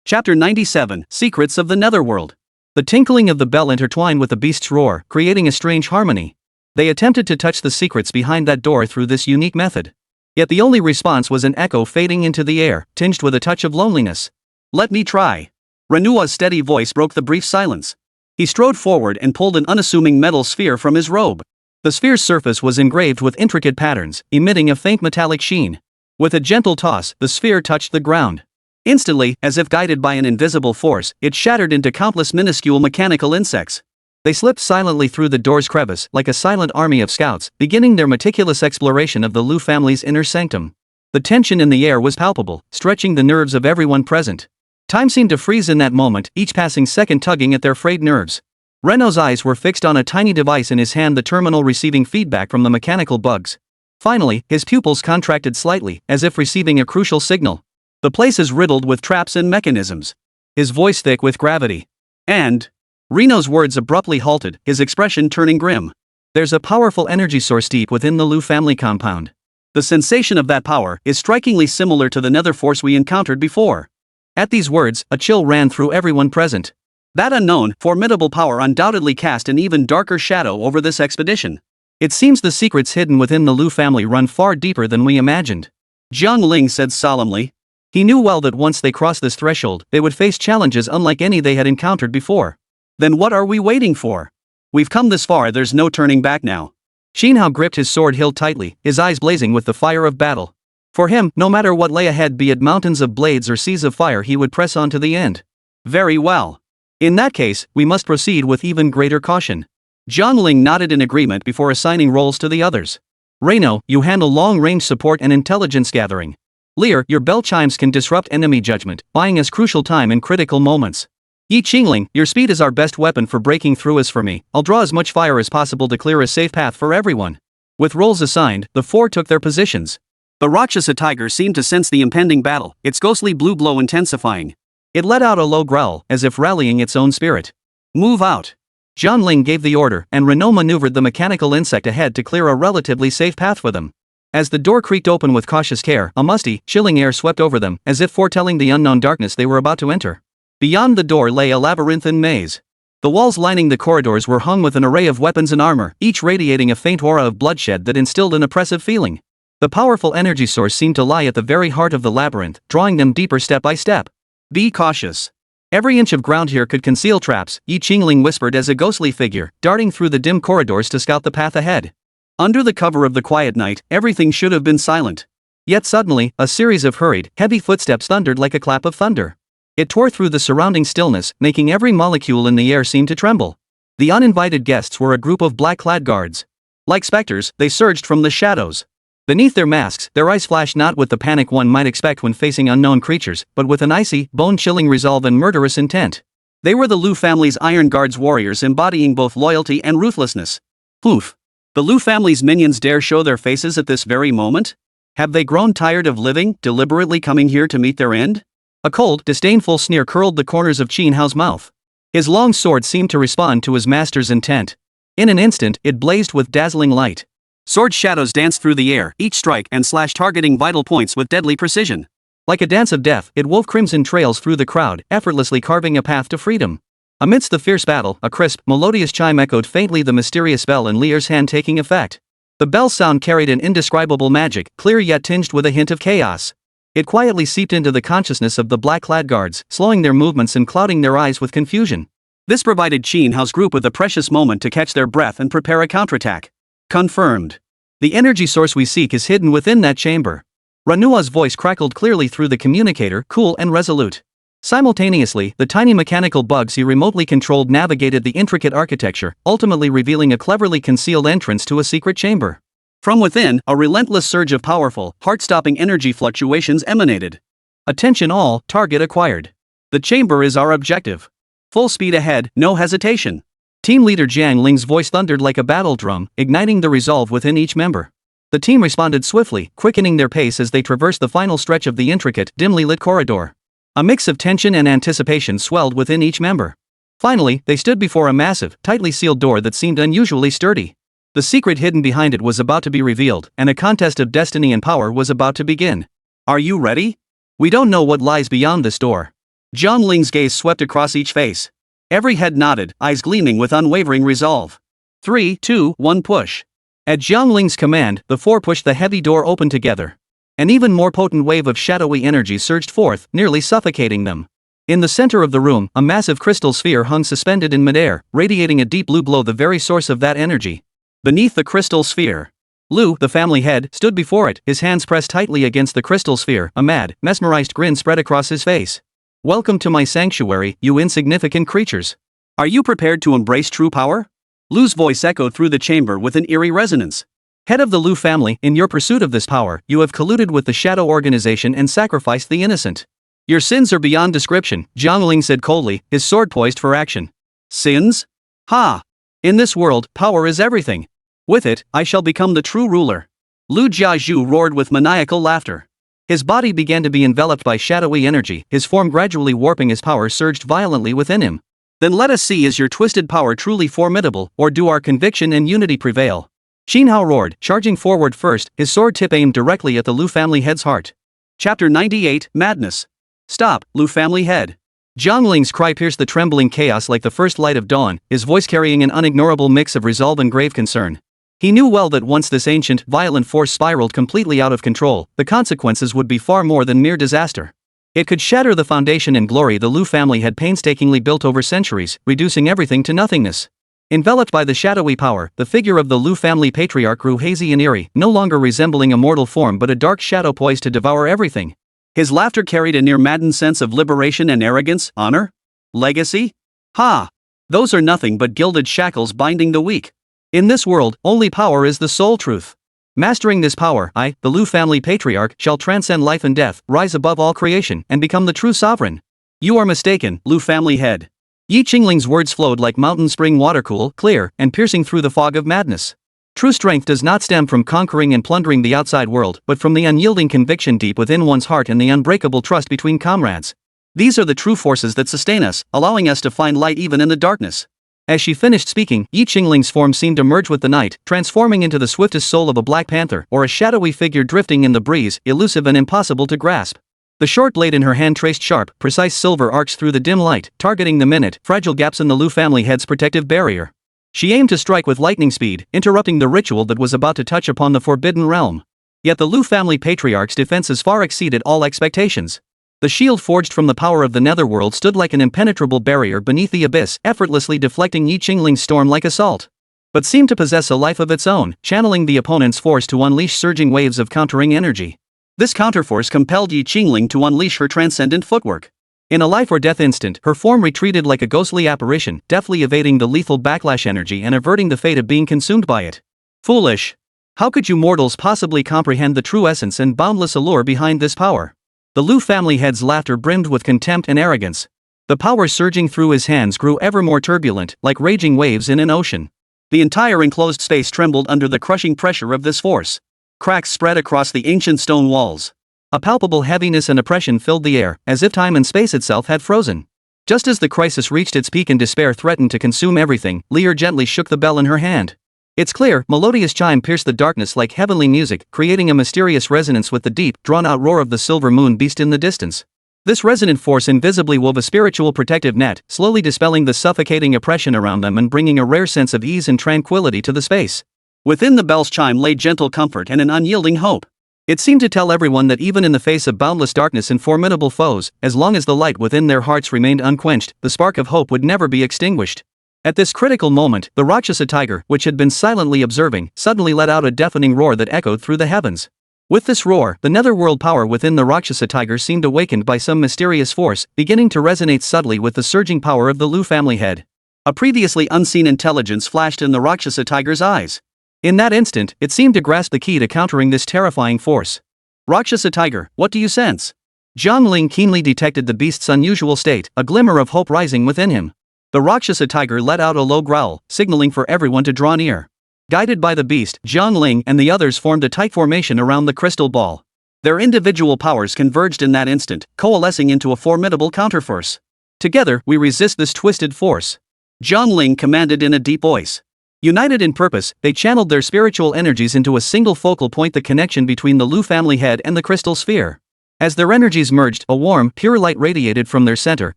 Chapter 97, Secrets of the Netherworld. The tinkling of the bell intertwined with the beast's roar, creating a strange harmony. They attempted to touch the secrets behind that door through this unique method. Yet the only response was an echo fading into the air, tinged with a touch of loneliness. Let me try. Renua's steady voice broke the brief silence. He strode forward and pulled an unassuming metal sphere from his robe. The sphere's surface was engraved with intricate patterns, emitting a faint metallic sheen. With a gentle toss, the sphere touched the ground. Instantly, as if guided by an invisible force, it shattered into countless minuscule mechanical insects. They slipped silently through the door's crevice, like a silent army of scouts, beginning their meticulous exploration of the Lu family's inner sanctum. The tension in the air was palpable, stretching the nerves of everyone present. Time seemed to freeze in that moment, each passing second tugging at their frayed nerves. Renault's eyes were fixed on a tiny device in his hand, the terminal receiving feedback from the mechanical bugs. Finally, his pupils contracted slightly, as if receiving a crucial signal. The place is riddled with traps and mechanisms. His voice thick with gravity. And... Reno's words abruptly halted, his expression turning grim. There's a powerful energy source deep within the Lu family compound. The sensation of that power is strikingly similar to the nether force we encountered before. At these words, a chill ran through everyone present. That unknown, formidable power undoubtedly cast an even darker shadow over this expedition. It seems the secrets hidden within the Lu family run far deeper than we imagined. Jiang Ling said solemnly. He knew well that once they crossed this threshold, they would face challenges unlike any they had encountered before. Then what are we waiting for? We've come this far, there's no turning back now. Xin Hao gripped his sword hilt tightly, his eyes blazing with the fire of battle. For him, no matter what lay ahead, be it mountains of blades or seas of fire, he would press on to the end. Very well. In that case, we must proceed with even greater caution. Jiang Ling nodded in agreement before assigning roles to the others. Reino, you handle long-range support and intelligence gathering. Lear, your bell chimes can disrupt enemy judgment, buying us crucial time in critical moments. Yi Qingling, your speed is our best weapon for breaking through. As for me, I'll draw as much fire as possible to clear a safe path for everyone. With roles assigned, the four took their positions. The Rakshasa Tiger seemed to sense the impending battle, its ghostly blue glow intensifying. It let out a low growl, as if rallying its own spirit. Move out. Jiang Ling gave the order, and Renault maneuvered the mechanical insect ahead to clear a relatively safe path for them. As the door creaked open with cautious care, a musty, chilling air swept over them, as if foretelling the unknown darkness they were about to enter. Beyond the door lay a labyrinthine maze. The walls lining the corridors were hung with an array of weapons and armor, each radiating a faint aura of bloodshed that instilled an oppressive feeling. The powerful energy source seemed to lie at the very heart of the labyrinth, drawing them deeper step by step. Be cautious. Every inch of ground here could conceal traps, Yi Qingling whispered as a ghostly figure, darting through the dim corridors to scout the path ahead. Under the cover of the quiet night, everything should have been silent. Yet suddenly, a series of hurried, heavy footsteps thundered like a clap of thunder. It tore through the surrounding stillness, making every molecule in the air seem to tremble. The uninvited guests were a group of black-clad guards. Like specters, they surged from the shadows. Beneath their masks, their eyes flashed not with the panic one might expect when facing unknown creatures, but with an icy, bone-chilling resolve and murderous intent. They were the Lu family's Iron Guards warriors embodying both loyalty and ruthlessness. Poof. The Lu family's minions dare show their faces at this very moment? Have they grown tired of living, deliberately coming here to meet their end? A cold, disdainful sneer curled the corners of Qin Hao's mouth. His long sword seemed to respond to his master's intent. In an instant, it blazed with dazzling light. Sword shadows danced through the air, each strike and slash targeting vital points with deadly precision. Like a dance of death, it wove crimson trails through the crowd, effortlessly carving a path to freedom. Amidst the fierce battle, a crisp, melodious chime echoed faintly, the mysterious bell in Lear's hand taking effect. The bell's sound carried an indescribable magic, clear yet tinged with a hint of chaos. It quietly seeped into the consciousness of the black-clad guards, slowing their movements and clouding their eyes with confusion. This provided Qin Hao's group with a precious moment to catch their breath and prepare a counterattack. Confirmed. The energy source we seek is hidden within that chamber. Ranua's voice crackled clearly through the communicator, cool and resolute. Simultaneously, the tiny mechanical bugs he remotely controlled navigated the intricate architecture, ultimately revealing a cleverly concealed entrance to a secret chamber. From within, a relentless surge of powerful, heart-stopping energy fluctuations emanated. Attention all, target acquired. The chamber is our objective. Full speed ahead, no hesitation. Team leader Jiang Ling's voice thundered like a battle drum, igniting the resolve within each member. The team responded swiftly, quickening their pace as they traversed the final stretch of the intricate, dimly lit corridor. A mix of tension and anticipation swelled within each member. Finally, they stood before a massive, tightly sealed door that seemed unusually sturdy. The secret hidden behind it was about to be revealed, and a contest of destiny and power was about to begin. Are you ready? We don't know what lies beyond this door. Jiang Ling's gaze swept across each face. Every head nodded, eyes gleaming with unwavering resolve. 3, 2, 1 push. At Jiang Ling's command, the four pushed the heavy door open together. An even more potent wave of shadowy energy surged forth, nearly suffocating them. In the center of the room, a massive crystal sphere hung suspended in midair, radiating a deep blue glow, the very source of that energy. Beneath the crystal sphere, Lu, the family head, stood before it, his hands pressed tightly against the crystal sphere. A mad, mesmerized grin spread across his face. Welcome to my sanctuary, you insignificant creatures. Are you prepared to embrace true power? Lu's voice echoed through the chamber with an eerie resonance. Head of the Lu family, in your pursuit of this power, you have colluded with the Shadow Organization and sacrificed the innocent. Your sins are beyond description, Jiang Ling said coldly, his sword poised for action. Sins? Ha! In this world, power is everything. With it, I shall become the true ruler. Lu Jiazhu roared with maniacal laughter. His body began to be enveloped by shadowy energy, his form gradually warping as power surged violently within him. Then let us see, is your twisted power truly formidable, or do our conviction and unity prevail? Xin Hao roared, charging forward first, his sword tip aimed directly at the Lu family head's heart. Chapter 98, Madness. Stop, Lu family head. Jiang Ling's cry pierced the trembling chaos like the first light of dawn, his voice carrying an unignorable mix of resolve and grave concern. He knew well that once this ancient, violent force spiraled completely out of control, the consequences would be far more than mere disaster. It could shatter the foundation and glory the Lu family had painstakingly built over centuries, reducing everything to nothingness. Enveloped by the shadowy power, the figure of the Lu family patriarch grew hazy and eerie, no longer resembling a mortal form but a dark shadow poised to devour everything. His laughter carried a near-maddened sense of liberation and arrogance. Honor? Legacy? Ha! Those are nothing but gilded shackles binding the weak. In this world, only power is the sole truth. Mastering this power, I, the Lu family patriarch, shall transcend life and death, rise above all creation, and become the true sovereign. You are mistaken, Lu family head. Yi Qingling's words flowed like mountain spring water, cool, clear, and piercing through the fog of madness. True strength does not stem from conquering and plundering the outside world, but from the unyielding conviction deep within one's heart and the unbreakable trust between comrades. These are the true forces that sustain us, allowing us to find light even in the darkness. As she finished speaking, Yi Qingling's form seemed to merge with the night, transforming into the swiftest soul of a black panther, or a shadowy figure drifting in the breeze, elusive and impossible to grasp. The short blade in her hand traced sharp, precise silver arcs through the dim light, targeting the minute, fragile gaps in the Lu family head's protective barrier. She aimed to strike with lightning speed, interrupting the ritual that was about to touch upon the forbidden realm. Yet the Lu family patriarch's defenses far exceeded all expectations. The shield forged from the power of the netherworld stood like an impenetrable barrier beneath the abyss, effortlessly deflecting Yi Qingling's storm-like assault. But seemed to possess a life of its own, channeling the opponent's force to unleash surging waves of countering energy. This counterforce compelled Yi Qingling to unleash her transcendent footwork. In a life-or-death instant, her form retreated like a ghostly apparition, deftly evading the lethal backlash energy and averting the fate of being consumed by it. Foolish! How could you mortals possibly comprehend the true essence and boundless allure behind this power? The Lu family head's laughter brimmed with contempt and arrogance. The power surging through his hands grew ever more turbulent, like raging waves in an ocean. The entire enclosed space trembled under the crushing pressure of this force. Cracks spread across the ancient stone walls. A palpable heaviness and oppression filled the air, as if time and space itself had frozen. Just as the crisis reached its peak and despair threatened to consume everything, Lear gently shook the bell in her hand. Its clear, melodious chime pierced the darkness like heavenly music, creating a mysterious resonance with the deep, drawn-out roar of the silver moon beast in the distance. This resonant force invisibly wove a spiritual protective net, slowly dispelling the suffocating oppression around them and bringing a rare sense of ease and tranquility to the space. Within the bell's chime lay gentle comfort and an unyielding hope. It seemed to tell everyone that even in the face of boundless darkness and formidable foes, as long as the light within their hearts remained unquenched, the spark of hope would never be extinguished. At this critical moment, the Rakshasa Tiger, which had been silently observing, suddenly let out a deafening roar that echoed through the heavens. With this roar, the netherworld power within the Rakshasa Tiger seemed awakened by some mysterious force, beginning to resonate subtly with the surging power of the Lu family head. A previously unseen intelligence flashed in the Rakshasa Tiger's eyes. In that instant, it seemed to grasp the key to countering this terrifying force. Rakshasa Tiger, what do you sense? Jiang Ling keenly detected the beast's unusual state, a glimmer of hope rising within him. The Rakshasa Tiger let out a low growl, signaling for everyone to draw near. Guided by the beast, Jiang Ling and the others formed a tight formation around the crystal ball. Their individual powers converged in that instant, coalescing into a formidable counterforce. Together, we resist this twisted force. Jiang Ling commanded in a deep voice. United in purpose, they channeled their spiritual energies into a single focal point, the connection between the Lu family head and the crystal sphere. As their energies merged, a warm, pure light radiated from their center,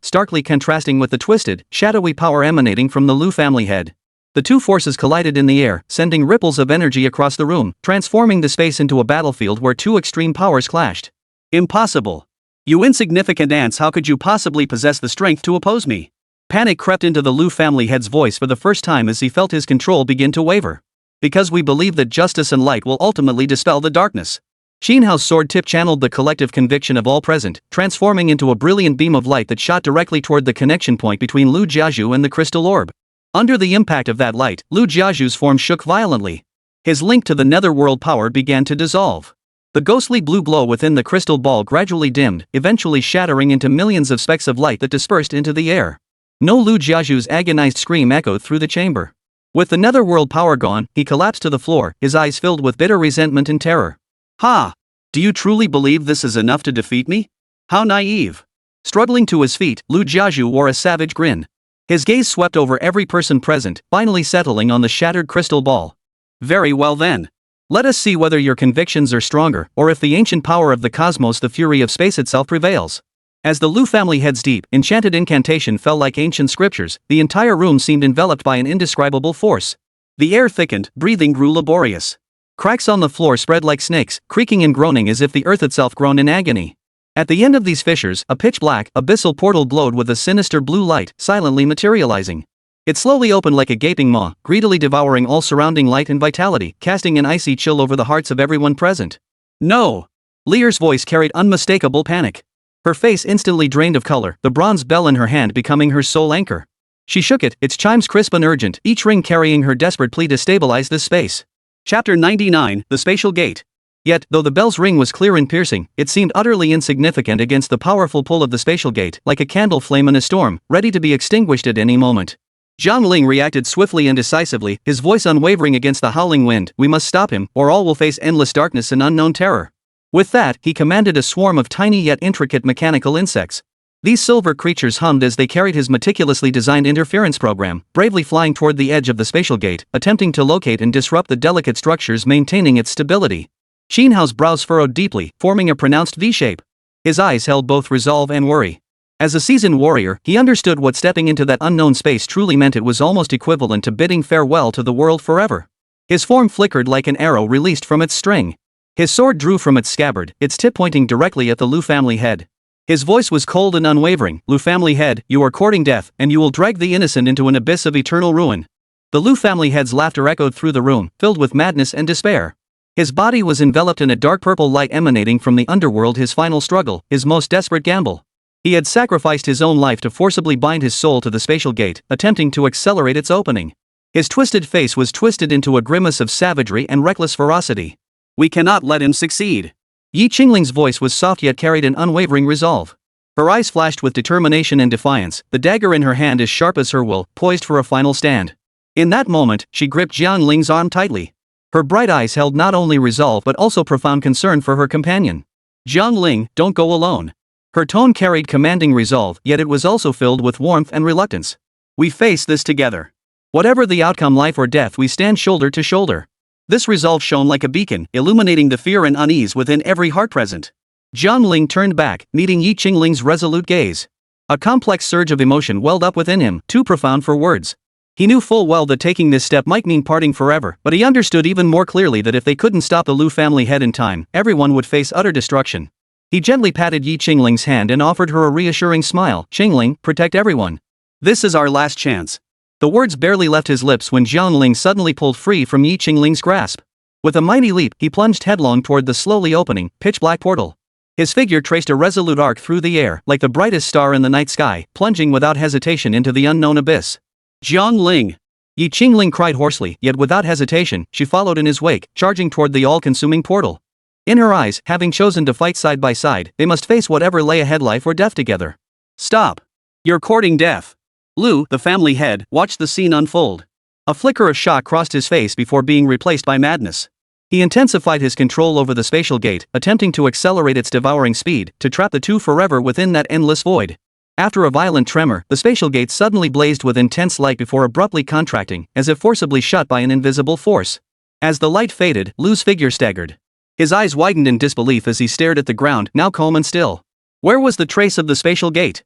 starkly contrasting with the twisted, shadowy power emanating from the Lu family head. The two forces collided in the air, sending ripples of energy across the room, transforming the space into a battlefield where two extreme powers clashed. Impossible! You insignificant ants, how could you possibly possess the strength to oppose me? Panic crept into the Lu family head's voice for the first time as he felt his control begin to waver. Because we believe that justice and light will ultimately dispel the darkness. Xin Hao's sword tip channeled the collective conviction of all present, transforming into a brilliant beam of light that shot directly toward the connection point between Lu Jiazhu and the crystal orb. Under the impact of that light, Lu Jiazhu's form shook violently. His link to the netherworld power began to dissolve. The ghostly blue glow within the crystal ball gradually dimmed, eventually shattering into millions of specks of light that dispersed into the air. No Lu Jiazhu's agonized scream echoed through the chamber. With the netherworld power gone, he collapsed to the floor, his eyes filled with bitter resentment and terror. Ha! Do you truly believe this is enough to defeat me? How naive! Struggling to his feet, Lu Jiazhu wore a savage grin. His gaze swept over every person present, finally settling on the shattered crystal ball. Very well then. Let us see whether your convictions are stronger, or if the ancient power of the cosmos, the fury of space itself, prevails. As the Lu family heads deep, enchanted incantation fell like ancient scriptures, the entire room seemed enveloped by an indescribable force. The air thickened, breathing grew laborious. Cracks on the floor spread like snakes, creaking and groaning as if the earth itself groaned in agony. At the end of these fissures, a pitch-black, abyssal portal glowed with a sinister blue light, silently materializing. It slowly opened like a gaping maw, greedily devouring all surrounding light and vitality, casting an icy chill over the hearts of everyone present. No! Lear's voice carried unmistakable panic. Her face instantly drained of color, the bronze bell in her hand becoming her sole anchor. She shook it, its chimes crisp and urgent, each ring carrying her desperate plea to stabilize this space. Chapter 99, The Spatial Gate. Yet, though the bell's ring was clear and piercing, it seemed utterly insignificant against the powerful pull of the spatial gate, like a candle flame in a storm, ready to be extinguished at any moment. Jiang Ling reacted swiftly and decisively, his voice unwavering against the howling wind. We must stop him, or all will face endless darkness and unknown terror. With that, he commanded a swarm of tiny yet intricate mechanical insects. These silver creatures hummed as they carried his meticulously designed interference program, bravely flying toward the edge of the spatial gate, attempting to locate and disrupt the delicate structures maintaining its stability. Xin Hao's brows furrowed deeply, forming a pronounced V-shape. His eyes held both resolve and worry. As a seasoned warrior, he understood what stepping into that unknown space truly meant. It was almost equivalent to bidding farewell to the world forever. His form flickered like an arrow released from its string. His sword drew from its scabbard, its tip pointing directly at the Lu family head. His voice was cold and unwavering. Lu family head, you are courting death, and you will drag the innocent into an abyss of eternal ruin. The Lu family head's laughter echoed through the room, filled with madness and despair. His body was enveloped in a dark purple light emanating from the underworld, his final struggle, his most desperate gamble. He had sacrificed his own life to forcibly bind his soul to the spatial gate, attempting to accelerate its opening. His twisted face was twisted into a grimace of savagery and reckless ferocity. We cannot let him succeed. Yi Qingling's voice was soft yet carried an unwavering resolve. Her eyes flashed with determination and defiance, the dagger in her hand as sharp as her will, poised for a final stand. In that moment, she gripped Jiang Ling's arm tightly. Her bright eyes held not only resolve but also profound concern for her companion. Jiang Ling, don't go alone. Her tone carried commanding resolve, yet it was also filled with warmth and reluctance. We face this together. Whatever the outcome, life or death, we stand shoulder to shoulder. This resolve shone like a beacon, illuminating the fear and unease within every heart present. Jiang Ling turned back, meeting Yi Qingling's resolute gaze. A complex surge of emotion welled up within him, too profound for words. He knew full well that taking this step might mean parting forever, but he understood even more clearly that if they couldn't stop the Lu family head in time, everyone would face utter destruction. He gently patted Yi Qingling's hand and offered her a reassuring smile. Qingling, protect everyone. This is our last chance. The words barely left his lips when Jiang Ling suddenly pulled free from Yi Qingling's grasp. With a mighty leap, he plunged headlong toward the slowly opening, pitch-black portal. His figure traced a resolute arc through the air, like the brightest star in the night sky, plunging without hesitation into the unknown abyss. Jiang Ling! Yi Qingling cried hoarsely, yet without hesitation, she followed in his wake, charging toward the all-consuming portal. In her eyes, having chosen to fight side by side, they must face whatever lay ahead, life or death together. Stop! You're courting death! Lu, the family head, watched the scene unfold. A flicker of shock crossed his face before being replaced by madness. He intensified his control over the spatial gate, attempting to accelerate its devouring speed, to trap the two forever within that endless void. After a violent tremor, the spatial gate suddenly blazed with intense light before abruptly contracting, as if forcibly shut by an invisible force. As the light faded, Lu's figure staggered. His eyes widened in disbelief as he stared at the ground, now calm and still. Where was the trace of the spatial gate?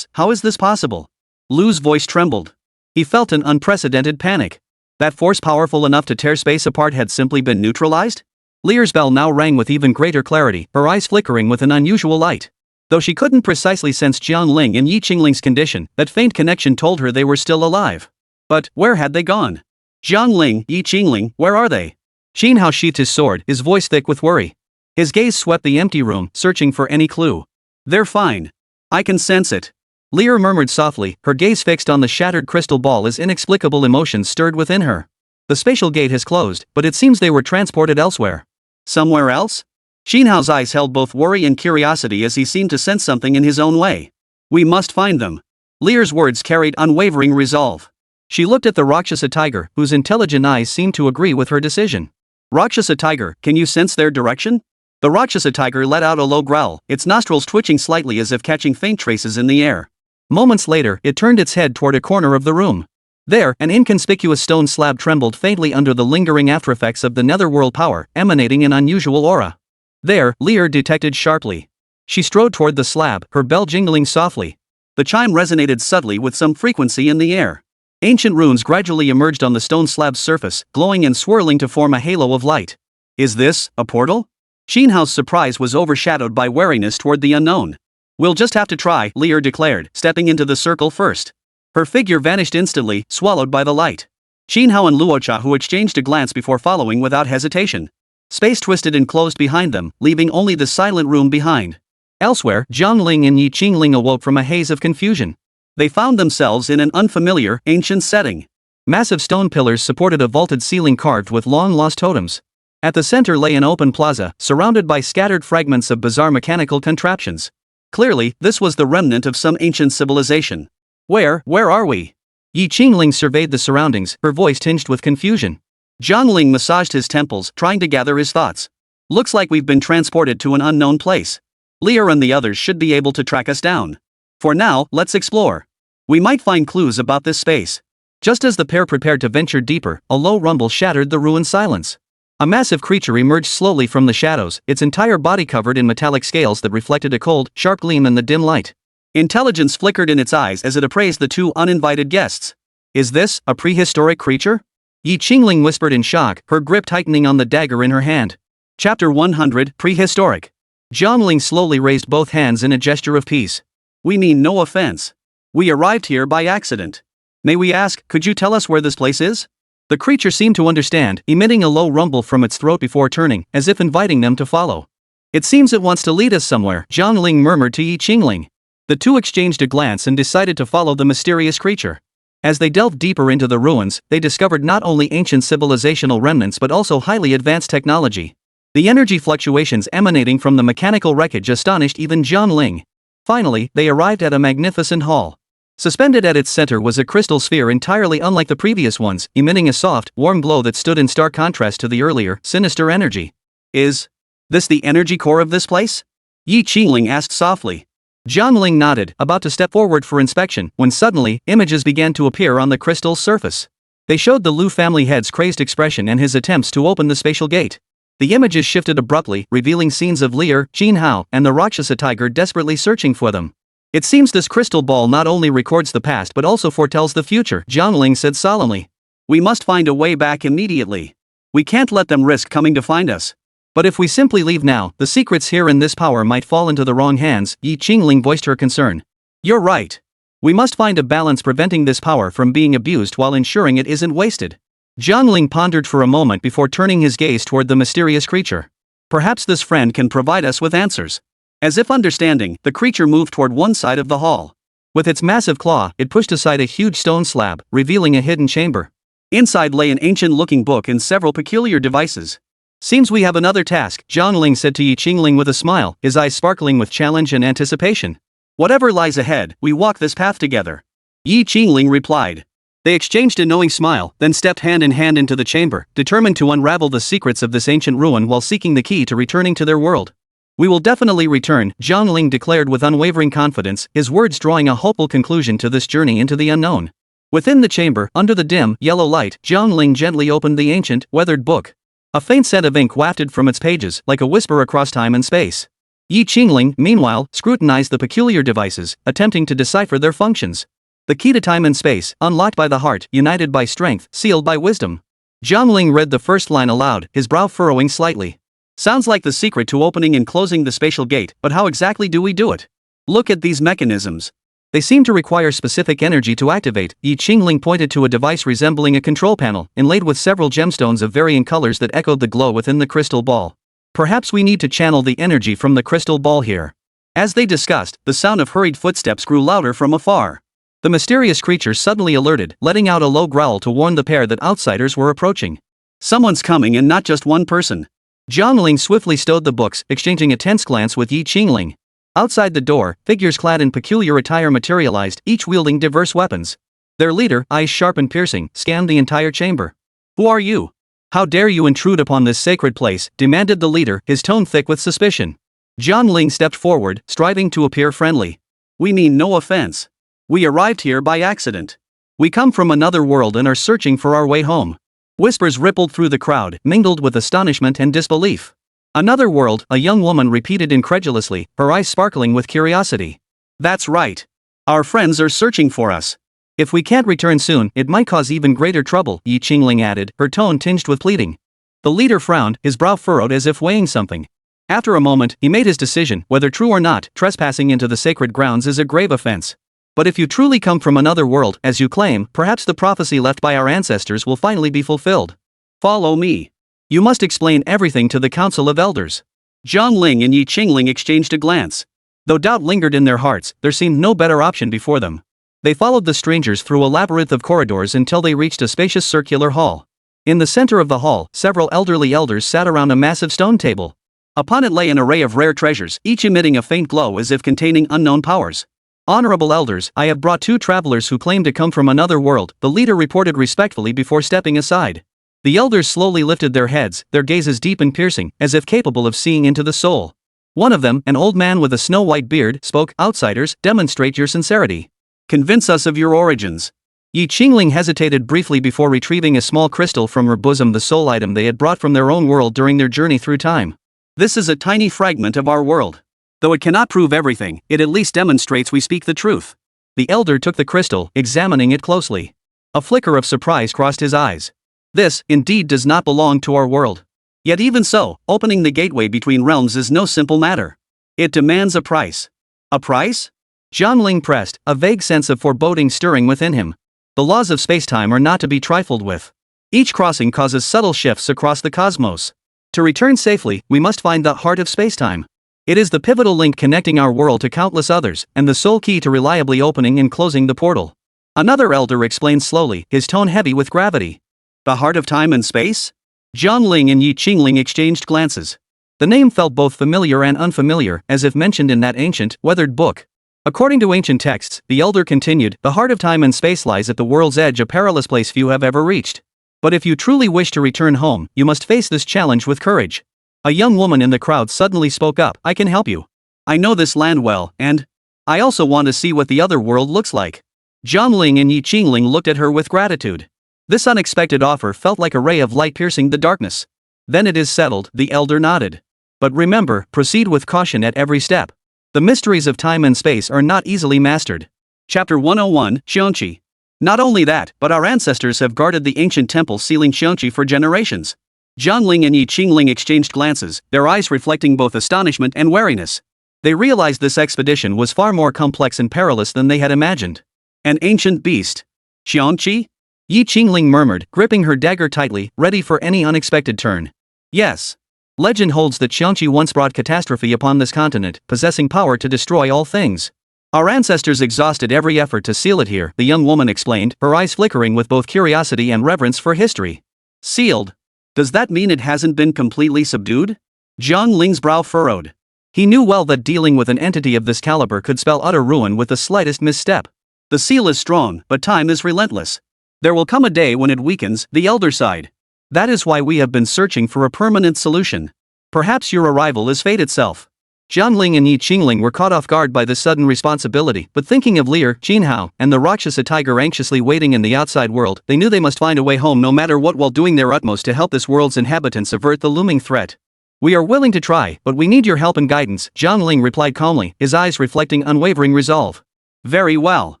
How is this possible? Lu's voice trembled. He felt an unprecedented panic. That force powerful enough to tear space apart had simply been neutralized? Lear's bell now rang with even greater clarity, her eyes flickering with an unusual light. Though she couldn't precisely sense Jiang Ling and Yi Qingling's condition, that faint connection told her they were still alive. But, where had they gone? Jiang Ling, Yi Qingling, where are they? Xin Hao sheathed his sword, his voice thick with worry. His gaze swept the empty room, searching for any clue. They're fine. I can sense it. Lear murmured softly, her gaze fixed on the shattered crystal ball as inexplicable emotions stirred within her. The spatial gate has closed, but it seems they were transported elsewhere. Somewhere else? Xin Hao's eyes held both worry and curiosity as he seemed to sense something in his own way. We must find them. Lear's words carried unwavering resolve. She looked at the Rakshasa Tiger, whose intelligent eyes seemed to agree with her decision. Rakshasa Tiger, can you sense their direction? The Rakshasa Tiger let out a low growl, its nostrils twitching slightly as if catching faint traces in the air. Moments later, it turned its head toward a corner of the room. There, an inconspicuous stone slab trembled faintly under the lingering aftereffects of the netherworld power, emanating an unusual aura. There, Lear detected sharply. She strode toward the slab, her bell jingling softly. The chime resonated subtly with some frequency in the air. Ancient runes gradually emerged on the stone slab's surface, glowing and swirling to form a halo of light. Is this a portal? Xinhao's surprise was overshadowed by wariness toward the unknown. We'll just have to try, Lear declared, stepping into the circle first. Her figure vanished instantly, swallowed by the light. Xinhao and Luochahu exchanged a glance before following without hesitation. Space twisted and closed behind them, leaving only the silent room behind. Elsewhere, Jiang Ling and Qingling awoke from a haze of confusion. They found themselves in an unfamiliar, ancient setting. Massive stone pillars supported a vaulted ceiling carved with long-lost totems. At the center lay an open plaza, surrounded by scattered fragments of bizarre mechanical contraptions. Clearly, this was the remnant of some ancient civilization. Where are we? Qingling surveyed the surroundings, her voice tinged with confusion. Jiang Ling massaged his temples, trying to gather his thoughts. Looks like we've been transported to an unknown place. Lear and the others should be able to track us down. For now, let's explore. We might find clues about this space. Just as the pair prepared to venture deeper, a low rumble shattered the ruined silence. A massive creature emerged slowly from the shadows, its entire body covered in metallic scales that reflected a cold, sharp gleam in the dim light. Intelligence flickered in its eyes as it appraised the two uninvited guests. Is this a prehistoric creature? Qingling whispered in shock, her grip tightening on the dagger in her hand. Chapter 100, Prehistoric. Jiang Ling slowly raised both hands in a gesture of peace. We mean no offense. We arrived here by accident. May we ask, could you tell us where this place is? The creature seemed to understand, emitting a low rumble from its throat before turning, as if inviting them to follow. It seems it wants to lead us somewhere, Jiang Ling murmured to Qingling. The two exchanged a glance and decided to follow the mysterious creature. As they delved deeper into the ruins, they discovered not only ancient civilizational remnants but also highly advanced technology. The energy fluctuations emanating from the mechanical wreckage astonished even Jiang Ling. Finally, they arrived at a magnificent hall. Suspended at its center was a crystal sphere entirely unlike the previous ones, emitting a soft, warm glow that stood in stark contrast to the earlier, sinister energy. Is this the energy core of this place? Qingling asked softly. Jiang Ling nodded, about to step forward for inspection, when suddenly, images began to appear on the crystal's surface. They showed the Lu family head's crazed expression and his attempts to open the spatial gate. The images shifted abruptly, revealing scenes of Lear, Xinhao, and the Rakshasa Tiger desperately searching for them. It seems this crystal ball not only records the past but also foretells the future, Jiang Ling said solemnly. We must find a way back immediately. We can't let them risk coming to find us. But if we simply leave now, the secrets here in this power might fall into the wrong hands, Qingling voiced her concern. You're right. We must find a balance preventing this power from being abused while ensuring it isn't wasted. Jiang Ling pondered for a moment before turning his gaze toward the mysterious creature. Perhaps this friend can provide us with answers. As if understanding, the creature moved toward one side of the hall. With its massive claw, it pushed aside a huge stone slab, revealing a hidden chamber. Inside lay an ancient-looking book and several peculiar devices. Seems we have another task, Jiang Ling said to Qingling with a smile, his eyes sparkling with challenge and anticipation. Whatever lies ahead, we walk this path together. Qingling replied. They exchanged a knowing smile, then stepped hand in hand into the chamber, determined to unravel the secrets of this ancient ruin while seeking the key to returning to their world. We will definitely return, Jiang Ling declared with unwavering confidence, his words drawing a hopeful conclusion to this journey into the unknown. Within the chamber, under the dim, yellow light, Jiang Ling gently opened the ancient, weathered book. A faint scent of ink wafted from its pages, like a whisper across time and space. Qingling, meanwhile, scrutinized the peculiar devices, attempting to decipher their functions. The key to time and space, unlocked by the heart, united by strength, sealed by wisdom. Jiang Ling read the first line aloud, his brow furrowing slightly. Sounds like the secret to opening and closing the spatial gate, but how exactly do we do it? Look at these mechanisms. They seem to require specific energy to activate. Qingling pointed to a device resembling a control panel, inlaid with several gemstones of varying colors that echoed the glow within the crystal ball. Perhaps we need to channel the energy from the crystal ball here. As they discussed, the sound of hurried footsteps grew louder from afar. The mysterious creature suddenly alerted, letting out a low growl to warn the pair that outsiders were approaching. Someone's coming and not just one person. Jiang Ling swiftly stowed the books, exchanging a tense glance with Qingling. Outside the door, figures clad in peculiar attire materialized, each wielding diverse weapons. Their leader, eyes sharp and piercing, scanned the entire chamber. Who are you? How dare you intrude upon this sacred place, demanded the leader, his tone thick with suspicion. Jiang Ling stepped forward, striving to appear friendly. We mean no offense. We arrived here by accident. We come from another world and are searching for our way home. Whispers rippled through the crowd, mingled with astonishment and disbelief. Another world, a young woman repeated incredulously, her eyes sparkling with curiosity. That's right. Our friends are searching for us. If we can't return soon, it might cause even greater trouble, Jiang Ling added, her tone tinged with pleading. The leader frowned, his brow furrowed as if weighing something. After a moment, he made his decision, whether true or not, trespassing into the sacred grounds is a grave offense. But if you truly come from another world, as you claim, perhaps the prophecy left by our ancestors will finally be fulfilled. Follow me. You must explain everything to the Council of Elders. Jiang Ling and Jiang Ling exchanged a glance. Though doubt lingered in their hearts, there seemed no better option before them. They followed the strangers through a labyrinth of corridors until they reached a spacious circular hall. In the center of the hall, several elderly elders sat around a massive stone table. Upon it lay an array of rare treasures, each emitting a faint glow as if containing unknown powers. Honorable elders, I have brought 2 travelers who claim to come from another world, the leader reported respectfully before stepping aside. The elders slowly lifted their heads, their gazes deep and piercing, as if capable of seeing into the soul. One of them, an old man with a snow-white beard, spoke, "Outsiders, demonstrate your sincerity. Convince us of your origins." Jiang Ling hesitated briefly before retrieving a small crystal from her bosom, the sole item they had brought from their own world during their journey through time. This is a tiny fragment of our world. Though it cannot prove everything, it at least demonstrates we speak the truth. The elder took the crystal, examining it closely. A flicker of surprise crossed his eyes. This, indeed, does not belong to our world. Yet even so, opening the gateway between realms is no simple matter. It demands a price. A price? Jiang Ling pressed, a vague sense of foreboding stirring within him. The laws of spacetime are not to be trifled with. Each crossing causes subtle shifts across the cosmos. To return safely, we must find the heart of spacetime. It is the pivotal link connecting our world to countless others, and the sole key to reliably opening and closing the portal. Another elder explained slowly, his tone heavy with gravity. The heart of time and space? Jiang Ling and Jiang Ling exchanged glances. The name felt both familiar and unfamiliar, as if mentioned in that ancient, weathered book. According to ancient texts, the elder continued, the heart of time and space lies at the world's edge, a perilous place few have ever reached. But if you truly wish to return home, you must face this challenge with courage. A young woman in the crowd suddenly spoke up, I can help you. I know this land well, and I also want to see what the other world looks like. Jiang Ling and Jiang Ling looked at her with gratitude. This unexpected offer felt like a ray of light piercing the darkness. Then it is settled, the elder nodded. But remember, proceed with caution at every step. The mysteries of time and space are not easily mastered. Chapter 101, Xiongqi. Not only that, but our ancestors have guarded the ancient temple sealing Xiongqi for generations. Jiang Ling and Jiang Ling exchanged glances, their eyes reflecting both astonishment and wariness. They realized this expedition was far more complex and perilous than they had imagined. An ancient beast. Xiongqi? Jiang Ling murmured, gripping her dagger tightly, ready for any unexpected turn. Yes. Legend holds that Xiongqi once brought catastrophe upon this continent, possessing power to destroy all things. Our ancestors exhausted every effort to seal it here, the young woman explained, her eyes flickering with both curiosity and reverence for history. Sealed? Does that mean it hasn't been completely subdued? Jiang Ling's brow furrowed. He knew well that dealing with an entity of this caliber could spell utter ruin with the slightest misstep. The seal is strong, but time is relentless. There will come a day when it weakens, the elder sighed. That is why we have been searching for a permanent solution. Perhaps your arrival is fate itself. Jiang Ling and Jiang Ling were caught off guard by this sudden responsibility, but thinking of Lear, Jinhao, and the Rakshasa Tiger anxiously waiting in the outside world, they knew they must find a way home no matter what while doing their utmost to help this world's inhabitants avert the looming threat. We are willing to try, but we need your help and guidance, Jiang Ling replied calmly, his eyes reflecting unwavering resolve. Very well.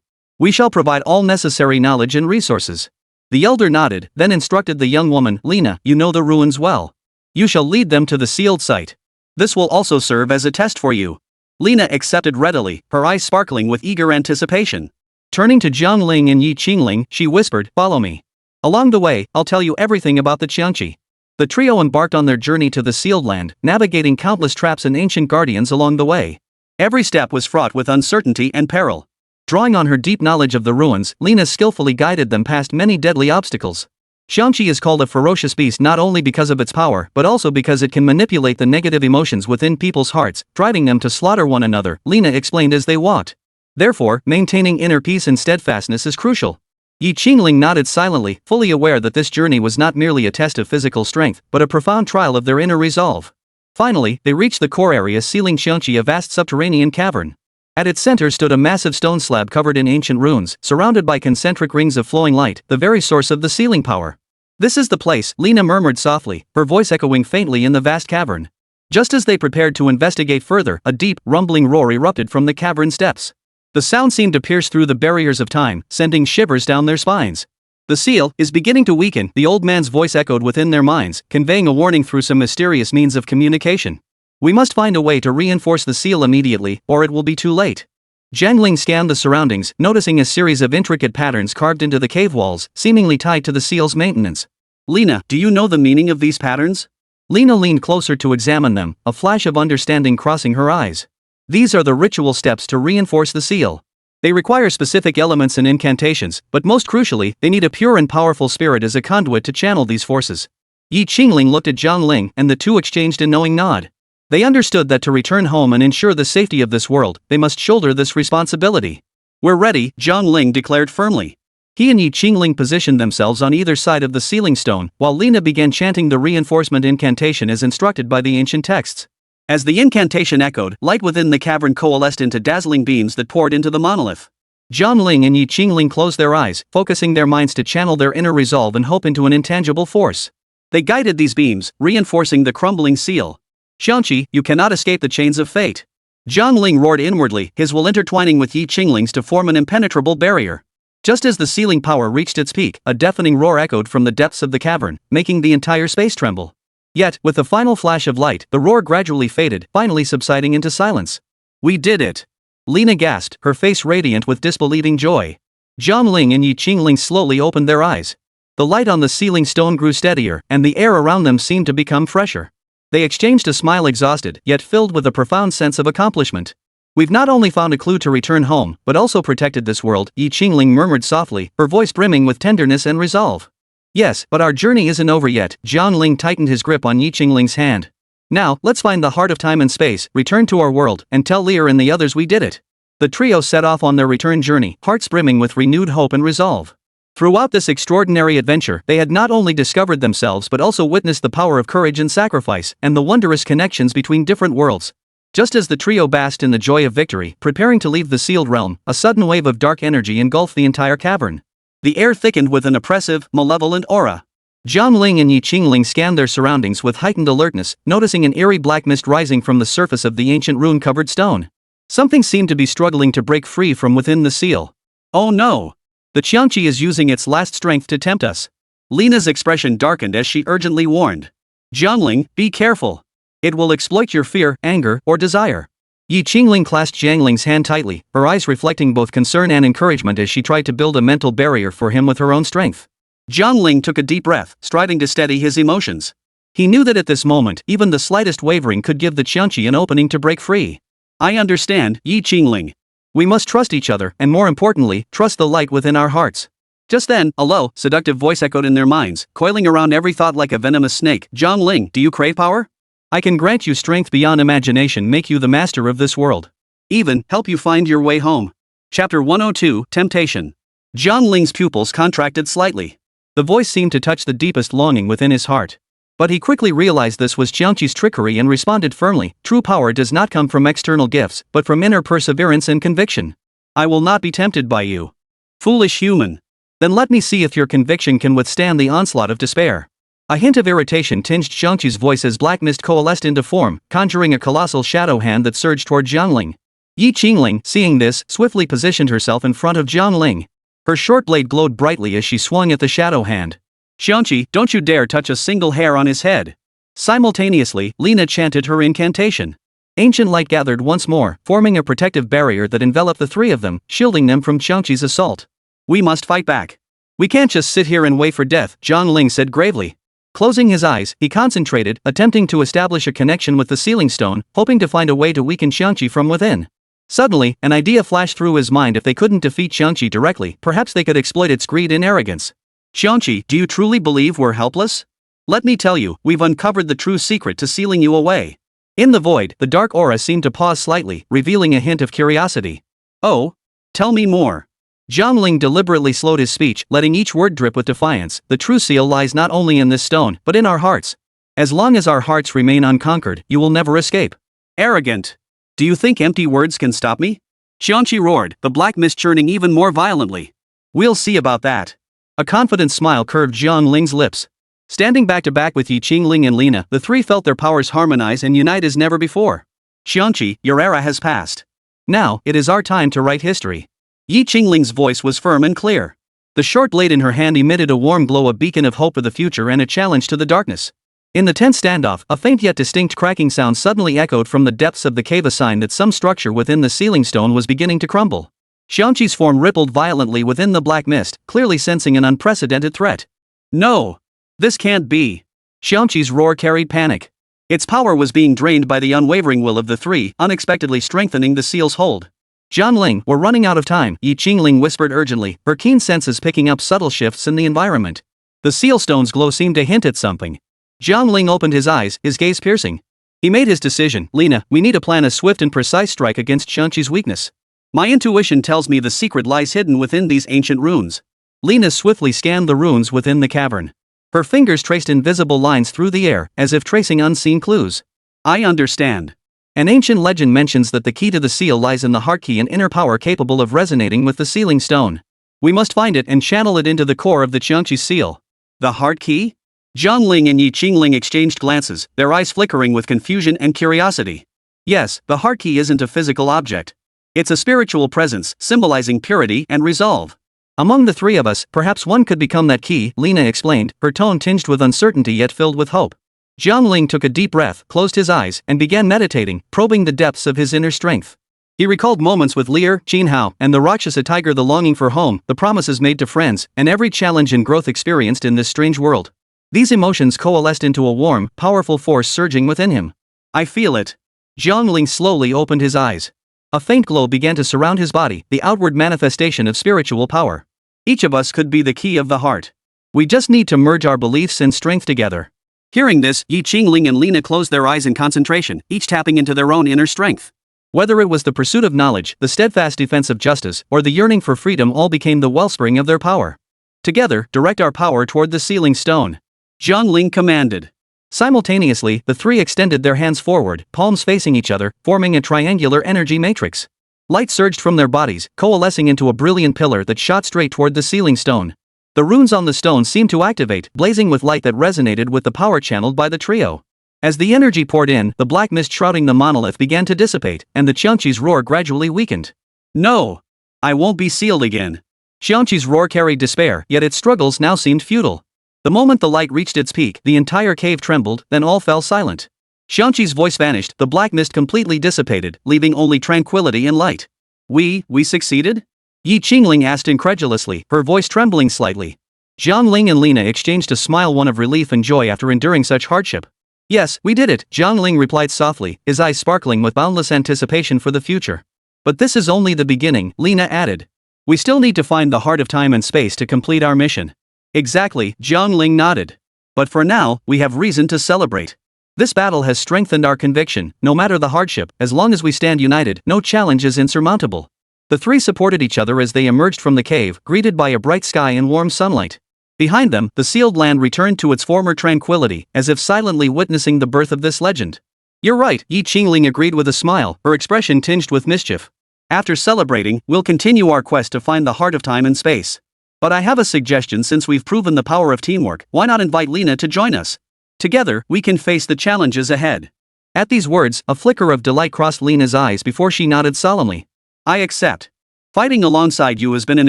We shall provide all necessary knowledge and resources. The elder nodded, then instructed the young woman, Lena, you know the ruins well. You shall lead them to the sealed site. This will also serve as a test for you. Lena accepted readily, her eyes sparkling with eager anticipation. Turning to Jiang Ling and Jiang Ling, she whispered, follow me. Along the way, I'll tell you everything about the Xiongqi. The trio embarked on their journey to the sealed land, navigating countless traps and ancient guardians along the way. Every step was fraught with uncertainty and peril. Drawing on her deep knowledge of the ruins, Lena skillfully guided them past many deadly obstacles. Xiongqi is called a ferocious beast not only because of its power but also because it can manipulate the negative emotions within people's hearts, driving them to slaughter one another, Lena explained as they walked. Therefore, maintaining inner peace and steadfastness is crucial. Jiang Ling nodded silently, fully aware that this journey was not merely a test of physical strength but a profound trial of their inner resolve. Finally, they reached the core area sealing Xiongqi, a vast subterranean cavern. At its center stood a massive stone slab covered in ancient runes, surrounded by concentric rings of flowing light, the very source of the sealing power. "This is the place," Lena murmured softly, her voice echoing faintly in the vast cavern. Just as they prepared to investigate further, a deep, rumbling roar erupted from the cavern's depths. The sound seemed to pierce through the barriers of time, sending shivers down their spines. "The seal is beginning to weaken," the old man's voice echoed within their minds, conveying a warning through some mysterious means of communication. "We must find a way to reinforce the seal immediately, or it will be too late." Jiang Ling scanned the surroundings, noticing a series of intricate patterns carved into the cave walls, seemingly tied to the seal's maintenance. "Lena, do you know the meaning of these patterns?" Lena leaned closer to examine them, a flash of understanding crossing her eyes. "These are the ritual steps to reinforce the seal. They require specific elements and incantations, but most crucially, they need a pure and powerful spirit as a conduit to channel these forces." Yi Qingling looked at Jiang Ling, and the two exchanged a knowing nod. They understood that to return home and ensure the safety of this world, they must shoulder this responsibility. "We're ready," Jiang Ling declared firmly. He and Yi Qingling positioned themselves on either side of the sealing stone, while Lena began chanting the reinforcement incantation as instructed by the ancient texts. As the incantation echoed, light within the cavern coalesced into dazzling beams that poured into the monolith. Jiang Ling and Yi Qingling closed their eyes, focusing their minds to channel their inner resolve and hope into an intangible force. They guided these beams, reinforcing the crumbling seal. "Xiangqi, you cannot escape the chains of fate." Jiang Ling roared inwardly, his will intertwining with Yi Qingling's to form an impenetrable barrier. Just as the sealing power reached its peak, a deafening roar echoed from the depths of the cavern, making the entire space tremble. Yet, with the final flash of light, the roar gradually faded, finally subsiding into silence. "We did it!" Lena gasped, her face radiant with disbelieving joy. Jiang Ling and Yi Qingling slowly opened their eyes. The light on the sealing stone grew steadier, and the air around them seemed to become fresher. They exchanged a smile, exhausted, yet filled with a profound sense of accomplishment. "We've not only found a clue to return home, but also protected this world," Yi Qingling murmured softly, her voice brimming with tenderness and resolve. "Yes, but our journey isn't over yet." Jiang Ling tightened his grip on Yi Qingling's hand. "Now, let's find the heart of time and space, return to our world, and tell Lear and the others we did it." The trio set off on their return journey, hearts brimming with renewed hope and resolve. Throughout this extraordinary adventure, they had not only discovered themselves but also witnessed the power of courage and sacrifice, and the wondrous connections between different worlds. Just as the trio basked in the joy of victory, preparing to leave the sealed realm, a sudden wave of dark energy engulfed the entire cavern. The air thickened with an oppressive, malevolent aura. Jiang Ling and Yi Qingling scanned their surroundings with heightened alertness, noticing an eerie black mist rising from the surface of the ancient rune-covered stone. Something seemed to be struggling to break free from within the seal. "Oh no! The Qiangqi is using its last strength to tempt us." Lena's expression darkened as she urgently warned. "Jiang Ling, be careful. It will exploit your fear, anger, or desire." Yi Qingling clasped Jiang Ling's hand tightly, her eyes reflecting both concern and encouragement as she tried to build a mental barrier for him with her own strength. Jiang Ling took a deep breath, striving to steady his emotions. He knew that at this moment, even the slightest wavering could give the Qiangqi an opening to break free. "I understand, Yi Qingling. We must trust each other, and more importantly, trust the light within our hearts." Just then, a low, seductive voice echoed in their minds, coiling around every thought like a venomous snake. "Jiang Ling, do you crave power? I can grant you strength beyond imagination, make you the master of this world. Even help you find your way home." Chapter 102, Temptation. Jiang Ling's pupils contracted slightly. The voice seemed to touch the deepest longing within his heart. But he quickly realized this was Qiangqi's trickery and responded firmly, "True power does not come from external gifts, but from inner perseverance and conviction. I will not be tempted by you. Foolish human. Then let me see if your conviction can withstand the onslaught of despair." A hint of irritation tinged Qiangqi's voice as black mist coalesced into form, conjuring a colossal shadow hand that surged toward Jiang Ling. Yi Qingling, seeing this, swiftly positioned herself in front of Jiang Ling. Her short blade glowed brightly as she swung at the shadow hand. "Xiangqi, don't you dare touch a single hair on his head." Simultaneously, Lena chanted her incantation. Ancient light gathered once more, forming a protective barrier that enveloped the three of them, shielding them from Qiangqi's assault. "We must fight back. We can't just sit here and wait for death," Jiang Ling said gravely. Closing his eyes, he concentrated, attempting to establish a connection with the sealing stone, hoping to find a way to weaken Qiangqi from within. Suddenly, an idea flashed through his mind. If they couldn't defeat Qiangqi directly, perhaps they could exploit its greed and arrogance. "Xiangqi, do you truly believe we're helpless? Let me tell you, we've uncovered the true secret to sealing you away." In the void, the dark aura seemed to pause slightly, revealing a hint of curiosity. "Oh? Tell me more." Jiang Ling deliberately slowed his speech, letting each word drip with defiance. "The true seal lies not only in this stone, but in our hearts. As long as our hearts remain unconquered, you will never escape." "Arrogant. Do you think empty words can stop me?" Qianqi roared, the black mist churning even more violently. We'll see about that. A confident smile curved Jiang Ling's lips. Standing back to back with Jiang Ling and Lina, the three felt their powers harmonize and unite as never before. Qianqi, your era has passed. Now, it is our time to write history. Jiang Ling's voice was firm and clear. The short blade in her hand emitted a warm glow, a beacon of hope for the future and a challenge to the darkness. In the tense standoff, a faint yet distinct cracking sound suddenly echoed from the depths of the cave, a sign that some structure within the ceiling stone was beginning to crumble. Qianqi's form rippled violently within the black mist, clearly sensing an unprecedented threat. No! This can't be! Qianqi's roar carried panic. Its power was being drained by the unwavering will of the three, unexpectedly strengthening the seal's hold. Jiang Ling, we're running out of time, Jiang Ling whispered urgently, her keen senses picking up subtle shifts in the environment. The seal stone's glow seemed to hint at something. Jiang Ling opened his eyes, his gaze piercing. He made his decision. Lina, we need to plan a swift and precise strike against Qianqi's weakness. My intuition tells me the secret lies hidden within these ancient runes. Lina swiftly scanned the runes within the cavern. Her fingers traced invisible lines through the air, as if tracing unseen clues. I understand. An ancient legend mentions that the key to the seal lies in the heart key, an inner power capable of resonating with the sealing stone. We must find it and channel it into the core of the Qianqi seal. The heart key? Jiang Ling and Jiang Ling exchanged glances, their eyes flickering with confusion and curiosity. Yes, the heart key isn't a physical object. It's a spiritual presence, symbolizing purity and resolve. Among the three of us, perhaps one could become that key, Lina explained, her tone tinged with uncertainty yet filled with hope. Jiang Ling took a deep breath, closed his eyes, and began meditating, probing the depths of his inner strength. He recalled moments with Lear, Jin Hao, and the Rakshasa Tiger, the longing for home, the promises made to friends, and every challenge and growth experienced in this strange world. These emotions coalesced into a warm, powerful force surging within him. I feel it. Jiang Ling slowly opened his eyes. A faint glow began to surround his body, the outward manifestation of spiritual power. Each of us could be the key of the heart. We just need to merge our beliefs and strength together. Hearing this, Jiang Ling and Lina closed their eyes in concentration, each tapping into their own inner strength. Whether it was the pursuit of knowledge, the steadfast defense of justice, or the yearning for freedom, all became the wellspring of their power. Together, direct our power toward the sealing stone. Jiang Ling commanded. Simultaneously, the three extended their hands forward, palms facing each other, forming a triangular energy matrix. Light surged from their bodies, coalescing into a brilliant pillar that shot straight toward the sealing stone. The runes on the stone seemed to activate, blazing with light that resonated with the power channeled by the trio. As the energy poured in, the black mist shrouding the monolith began to dissipate, and the Qianqi's roar gradually weakened. No! I won't be sealed again. Qianqi's roar carried despair, yet its struggles now seemed futile. The moment the light reached its peak, the entire cave trembled, then all fell silent. Qianqi's voice vanished, the black mist completely dissipated, leaving only tranquility and light. We succeeded? Jiang Ling asked incredulously, her voice trembling slightly. Jiang Ling and Lina exchanged a smile, one of relief and joy after enduring such hardship. Yes, we did it, Jiang Ling replied softly, his eyes sparkling with boundless anticipation for the future. But this is only the beginning, Lina added. We still need to find the heart of time and space to complete our mission. Exactly, Jiang Ling nodded. But for now, we have reason to celebrate. This battle has strengthened our conviction, no matter the hardship, as long as we stand united, no challenge is insurmountable. The three supported each other as they emerged from the cave, greeted by a bright sky and warm sunlight. Behind them, the sealed land returned to its former tranquility, as if silently witnessing the birth of this legend. You're right, Jiang Ling agreed with a smile, her expression tinged with mischief. After celebrating, we'll continue our quest to find the heart of time and space. But I have a suggestion. Since we've proven the power of teamwork, why not invite Lina to join us? Together, we can face the challenges ahead. At these words, a flicker of delight crossed Lina's eyes before she nodded solemnly. I accept. Fighting alongside you has been an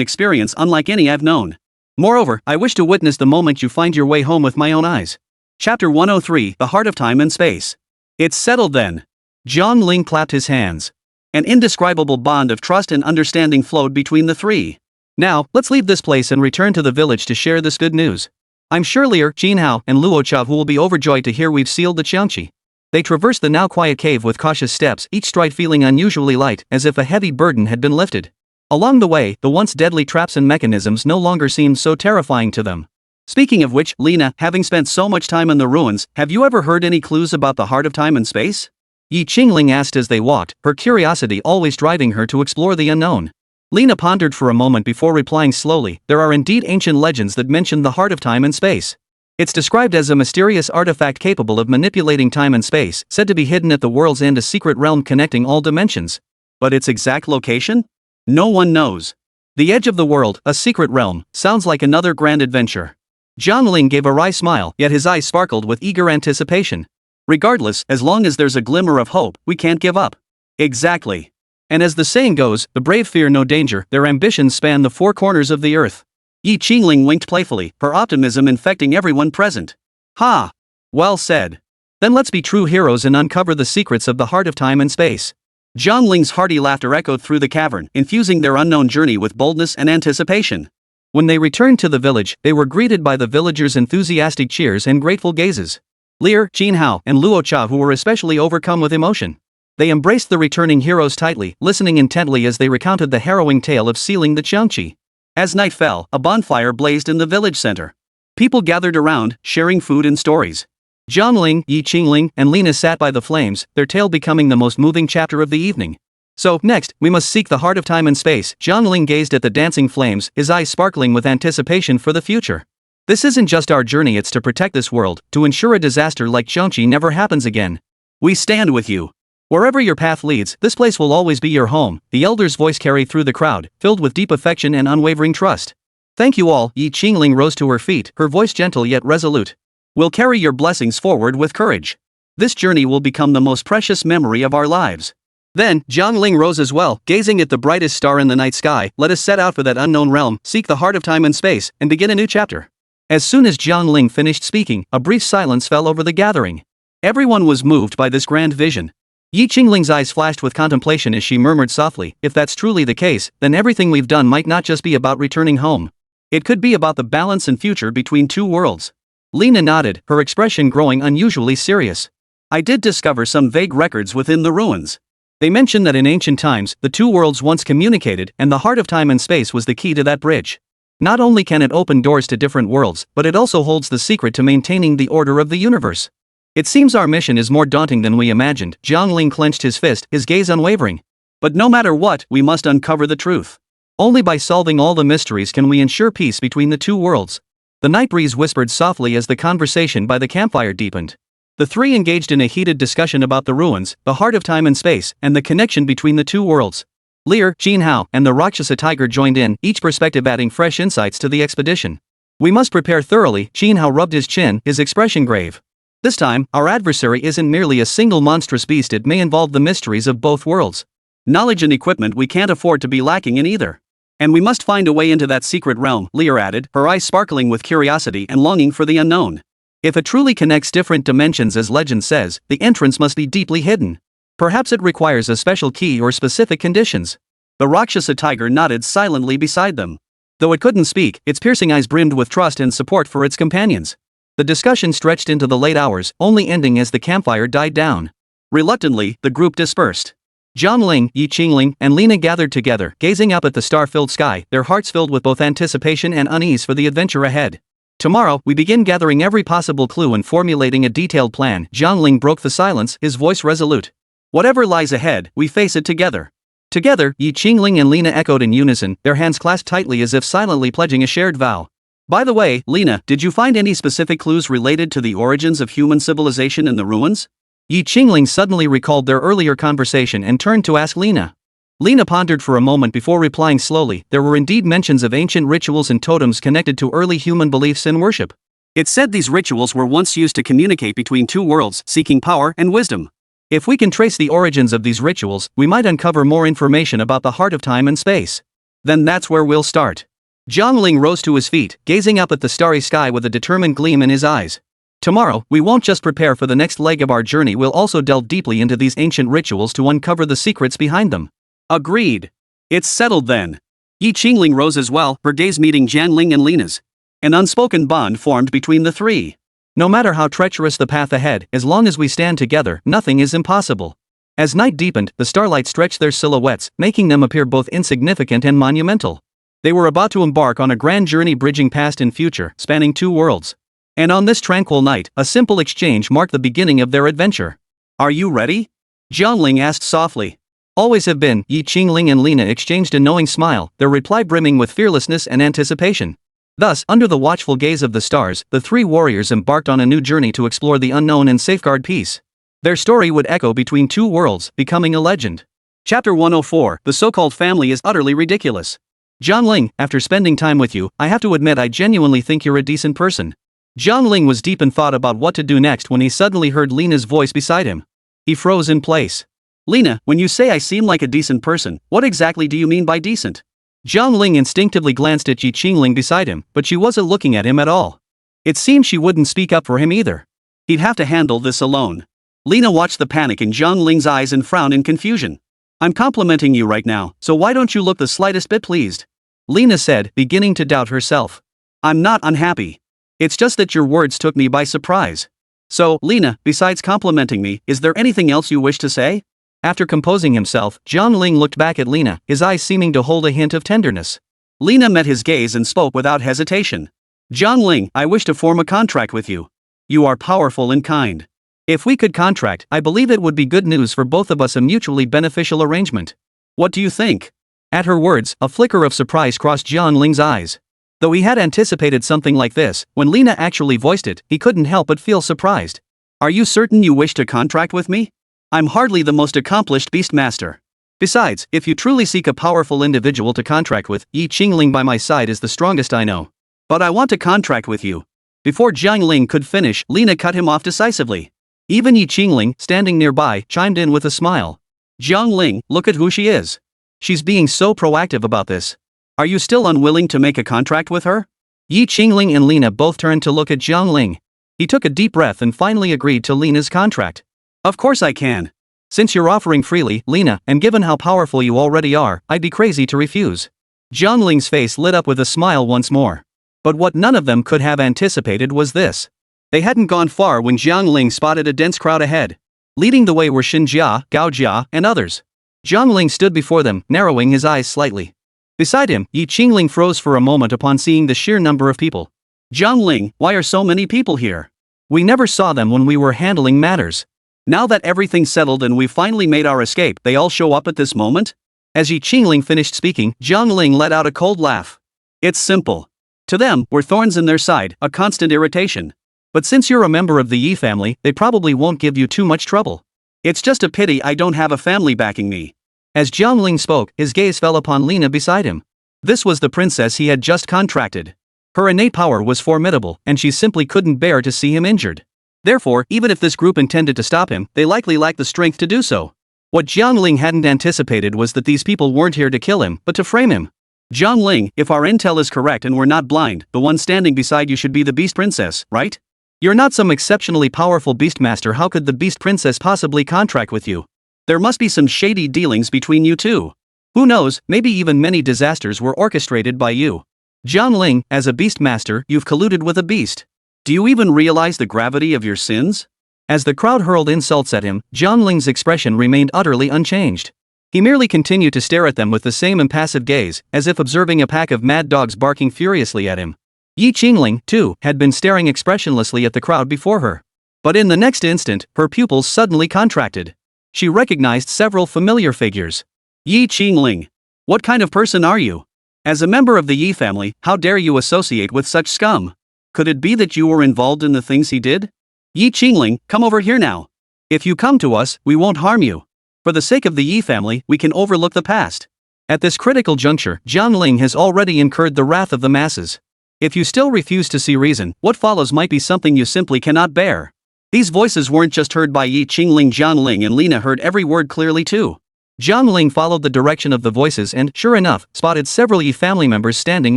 experience unlike any I've known. Moreover, I wish to witness the moment you find your way home with my own eyes. Chapter 103, The Heart of Time and Space. It's settled then. Jiang Ling clapped his hands. An indescribable bond of trust and understanding flowed between the three. Now, let's leave this place and return to the village to share this good news. I'm sure Lear, Jin Hao, and Luo Cha will be overjoyed to hear we've sealed the Qianqi. They traversed the now quiet cave with cautious steps, each stride feeling unusually light, as if a heavy burden had been lifted. Along the way, the once deadly traps and mechanisms no longer seemed so terrifying to them. Speaking of which, Lina, having spent so much time in the ruins, have you ever heard any clues about the heart of time and space? Jiang Ling asked as they walked, her curiosity always driving her to explore the unknown. Lina pondered for a moment before replying slowly, there are indeed ancient legends that mention the heart of time and space. It's described as a mysterious artifact capable of manipulating time and space, said to be hidden at the world's end, a secret realm connecting all dimensions. But its exact location? No one knows. The edge of the world, a secret realm, sounds like another grand adventure. Jiang Ling gave a wry smile, yet his eyes sparkled with eager anticipation. Regardless, as long as there's a glimmer of hope, we can't give up. Exactly. And as the saying goes, the brave fear no danger, their ambitions span the four corners of the earth. Yi Qingling winked playfully, her optimism infecting everyone present. Ha! Well said. Then let's be true heroes and uncover the secrets of the heart of time and space. Jiang Ling's hearty laughter echoed through the cavern, infusing their unknown journey with boldness and anticipation. When they returned to the village, they were greeted by the villagers' enthusiastic cheers and grateful gazes. Lear, Jin Hao, and Luo Cha, who were especially overcome with emotion. They embraced the returning heroes tightly, listening intently as they recounted the harrowing tale of sealing the Qiangqi. As night fell, a bonfire blazed in the village center. People gathered around, sharing food and stories. Jiang Ling, Yi Qingling, and Lina sat by the flames, their tale becoming the most moving chapter of the evening. So, next, we must seek the heart of time and space. Jiang Ling gazed at the dancing flames, his eyes sparkling with anticipation for the future. This isn't just our journey, it's to protect this world, to ensure a disaster like Qiangqi never happens again. We stand with you. Wherever your path leads, this place will always be your home, the elder's voice carried through the crowd, filled with deep affection and unwavering trust. Thank you all. Yi Qingling rose to her feet, her voice gentle yet resolute. We'll carry your blessings forward with courage. This journey will become the most precious memory of our lives. Then, Jiang Ling rose as well, gazing at the brightest star in the night sky. Let us set out for that unknown realm, seek the heart of time and space, and begin a new chapter. As soon as Jiang Ling finished speaking, a brief silence fell over the gathering. Everyone was moved by this grand vision. Yi Qingling's eyes flashed with contemplation as she murmured softly, if that's truly the case, then everything we've done might not just be about returning home. It could be about the balance and future between two worlds. Lina nodded, her expression growing unusually serious. I did discover some vague records within the ruins. They mention that in ancient times, the two worlds once communicated, and the heart of time and space was the key to that bridge. Not only can it open doors to different worlds, but it also holds the secret to maintaining the order of the universe. It seems our mission is more daunting than we imagined. Jiang Ling clenched his fist, his gaze unwavering. But no matter what, we must uncover the truth. Only by solving all the mysteries can we ensure peace between the two worlds. The night breeze whispered softly as the conversation by the campfire deepened. The three engaged in a heated discussion about the ruins, the heart of time and space, and the connection between the two worlds. Lear, Jin Hao, and the Rakshasa Tiger joined in, each perspective adding fresh insights to the expedition. We must prepare thoroughly. Jin Hao rubbed his chin, his expression grave. This time, our adversary isn't merely a single monstrous beast, it may involve the mysteries of both worlds. Knowledge and equipment we can't afford to be lacking in either. And we must find a way into that secret realm, Lear added, her eyes sparkling with curiosity and longing for the unknown. If it truly connects different dimensions as legend says, the entrance must be deeply hidden. Perhaps it requires a special key or specific conditions. The Rakshasa Tiger nodded silently beside them. Though it couldn't speak, its piercing eyes brimmed with trust and support for its companions. The discussion stretched into the late hours, only ending as the campfire died down. Reluctantly, the group dispersed. Jiang Ling, Yi Qingling, and Lina gathered together, gazing up at the star-filled sky, their hearts filled with both anticipation and unease for the adventure ahead. Tomorrow, we begin gathering every possible clue and formulating a detailed plan. Jiang Ling broke the silence, his voice resolute. Whatever lies ahead, we face it together. Together, Yi Qingling and Lina echoed in unison, their hands clasped tightly as if silently pledging a shared vow. By the way, Lina, did you find any specific clues related to the origins of human civilization in the ruins? Yi Qingling suddenly recalled their earlier conversation and turned to ask Lina. Lina pondered for a moment before replying slowly. There were indeed mentions of ancient rituals and totems connected to early human beliefs and worship. It said these rituals were once used to communicate between two worlds, seeking power and wisdom. If we can trace the origins of these rituals, we might uncover more information about the heart of time and space. Then that's where we'll start. Jiang Ling rose to his feet, gazing up at the starry sky with a determined gleam in his eyes. Tomorrow, we won't just prepare for the next leg of our journey, we'll also delve deeply into these ancient rituals to uncover the secrets behind them. Agreed. It's settled then. Yi Qingling rose as well, her gaze meeting Jiang Ling and Lina's. An unspoken bond formed between the three. No matter how treacherous the path ahead, as long as we stand together, nothing is impossible. As night deepened, the starlight stretched their silhouettes, making them appear both insignificant and monumental. They were about to embark on a grand journey bridging past and future, spanning two worlds. And on this tranquil night, a simple exchange marked the beginning of their adventure. Are you ready? Jiang Ling asked softly. Always have been. Yi Qingling and Lina exchanged a knowing smile, their reply brimming with fearlessness and anticipation. Thus, under the watchful gaze of the stars, the three warriors embarked on a new journey to explore the unknown and safeguard peace. Their story would echo between two worlds, becoming a legend. Chapter 104, The so-called family is utterly ridiculous. Jiang Ling, after spending time with you, I have to admit I genuinely think you're a decent person. Jiang Ling was deep in thought about what to do next when he suddenly heard Lena's voice beside him. He froze in place. Lena, when you say I seem like a decent person, what exactly do you mean by decent? Jiang Ling instinctively glanced at Jiang Ling beside him, but she wasn't looking at him at all. It seemed she wouldn't speak up for him either. He'd have to handle this alone. Lena watched the panic in Jiang Ling's eyes and frowned in confusion. I'm complimenting you right now, so why don't you look the slightest bit pleased? Lena said, beginning to doubt herself. I'm not unhappy. It's just that your words took me by surprise. So, Lena, besides complimenting me, is there anything else you wish to say? After composing himself, Jiang Ling looked back at Lena, his eyes seeming to hold a hint of tenderness. Lena met his gaze and spoke without hesitation. Jiang Ling, I wish to form a contract with you. You are powerful and kind. If we could contract, I believe it would be good news for both of us, a mutually beneficial arrangement. What do you think? At her words, a flicker of surprise crossed Jiang Ling's eyes. Though he had anticipated something like this, when Lena actually voiced it, he couldn't help but feel surprised. Are you certain you wish to contract with me? I'm hardly the most accomplished beastmaster. Besides, if you truly seek a powerful individual to contract with, Jiang Ling by my side is the strongest I know. But I want to contract with you. Before Jiang Ling could finish, Lena cut him off decisively. Even Jiang Ling, standing nearby, chimed in with a smile. Jiang Ling, look at who she is. She's being so proactive about this. Are you still unwilling to make a contract with her? Jiang Ling and Lena both turned to look at Jiang Ling. He took a deep breath and finally agreed to Lena's contract. Of course I can. Since you're offering freely, Lena, and given how powerful you already are, I'd be crazy to refuse. Jiang Ling's face lit up with a smile once more. But what none of them could have anticipated was this. They hadn't gone far when Jiang Ling spotted a dense crowd ahead. Leading the way were Xinjia, Gao Jia, and others. Jiang Ling stood before them, narrowing his eyes slightly. Beside him, Jiang Ling froze for a moment upon seeing the sheer number of people. Jiang Ling, why are so many people here? We never saw them when we were handling matters. Now that everything's settled and we've finally made our escape, they all show up at this moment? As Jiang Ling finished speaking, Jiang Ling let out a cold laugh. It's simple. To them, we're thorns in their side, a constant irritation. But since you're a member of the Yi family, they probably won't give you too much trouble. It's just a pity I don't have a family backing me. As Jiang Ling spoke, his gaze fell upon Lena beside him. This was the princess he had just contracted. Her innate power was formidable, and she simply couldn't bear to see him injured. Therefore, even if this group intended to stop him, they likely lacked the strength to do so. What Jiang Ling hadn't anticipated was that these people weren't here to kill him, but to frame him. Jiang Ling, if our intel is correct and we're not blind, the one standing beside you should be the Beast Princess, right? You're not some exceptionally powerful beastmaster. How could the Beast Princess possibly contract with you? There must be some shady dealings between you two. Who knows, maybe even many disasters were orchestrated by you. Jiang Ling, as a beastmaster, you've colluded with a beast. Do you even realize the gravity of your sins? As the crowd hurled insults at him, Jiang Ling's expression remained utterly unchanged. He merely continued to stare at them with the same impassive gaze, as if observing a pack of mad dogs barking furiously at him. Jiang Ling, too, had been staring expressionlessly at the crowd before her. But in the next instant, her pupils suddenly contracted. She recognized several familiar figures. Jiang Ling. What kind of person are you? As a member of the Yi family, how dare you associate with such scum? Could it be that you were involved in the things he did? Jiang Ling, come over here now. If you come to us, we won't harm you. For the sake of the Yi family, we can overlook the past. At this critical juncture, Jiang Ling has already incurred the wrath of the masses. If you still refuse to see reason, what follows might be something you simply cannot bear. These voices weren't just heard by Jiang Ling. Jiang Ling and Lena heard every word clearly too. Jiang Ling followed the direction of the voices and, sure enough, spotted several Yi family members standing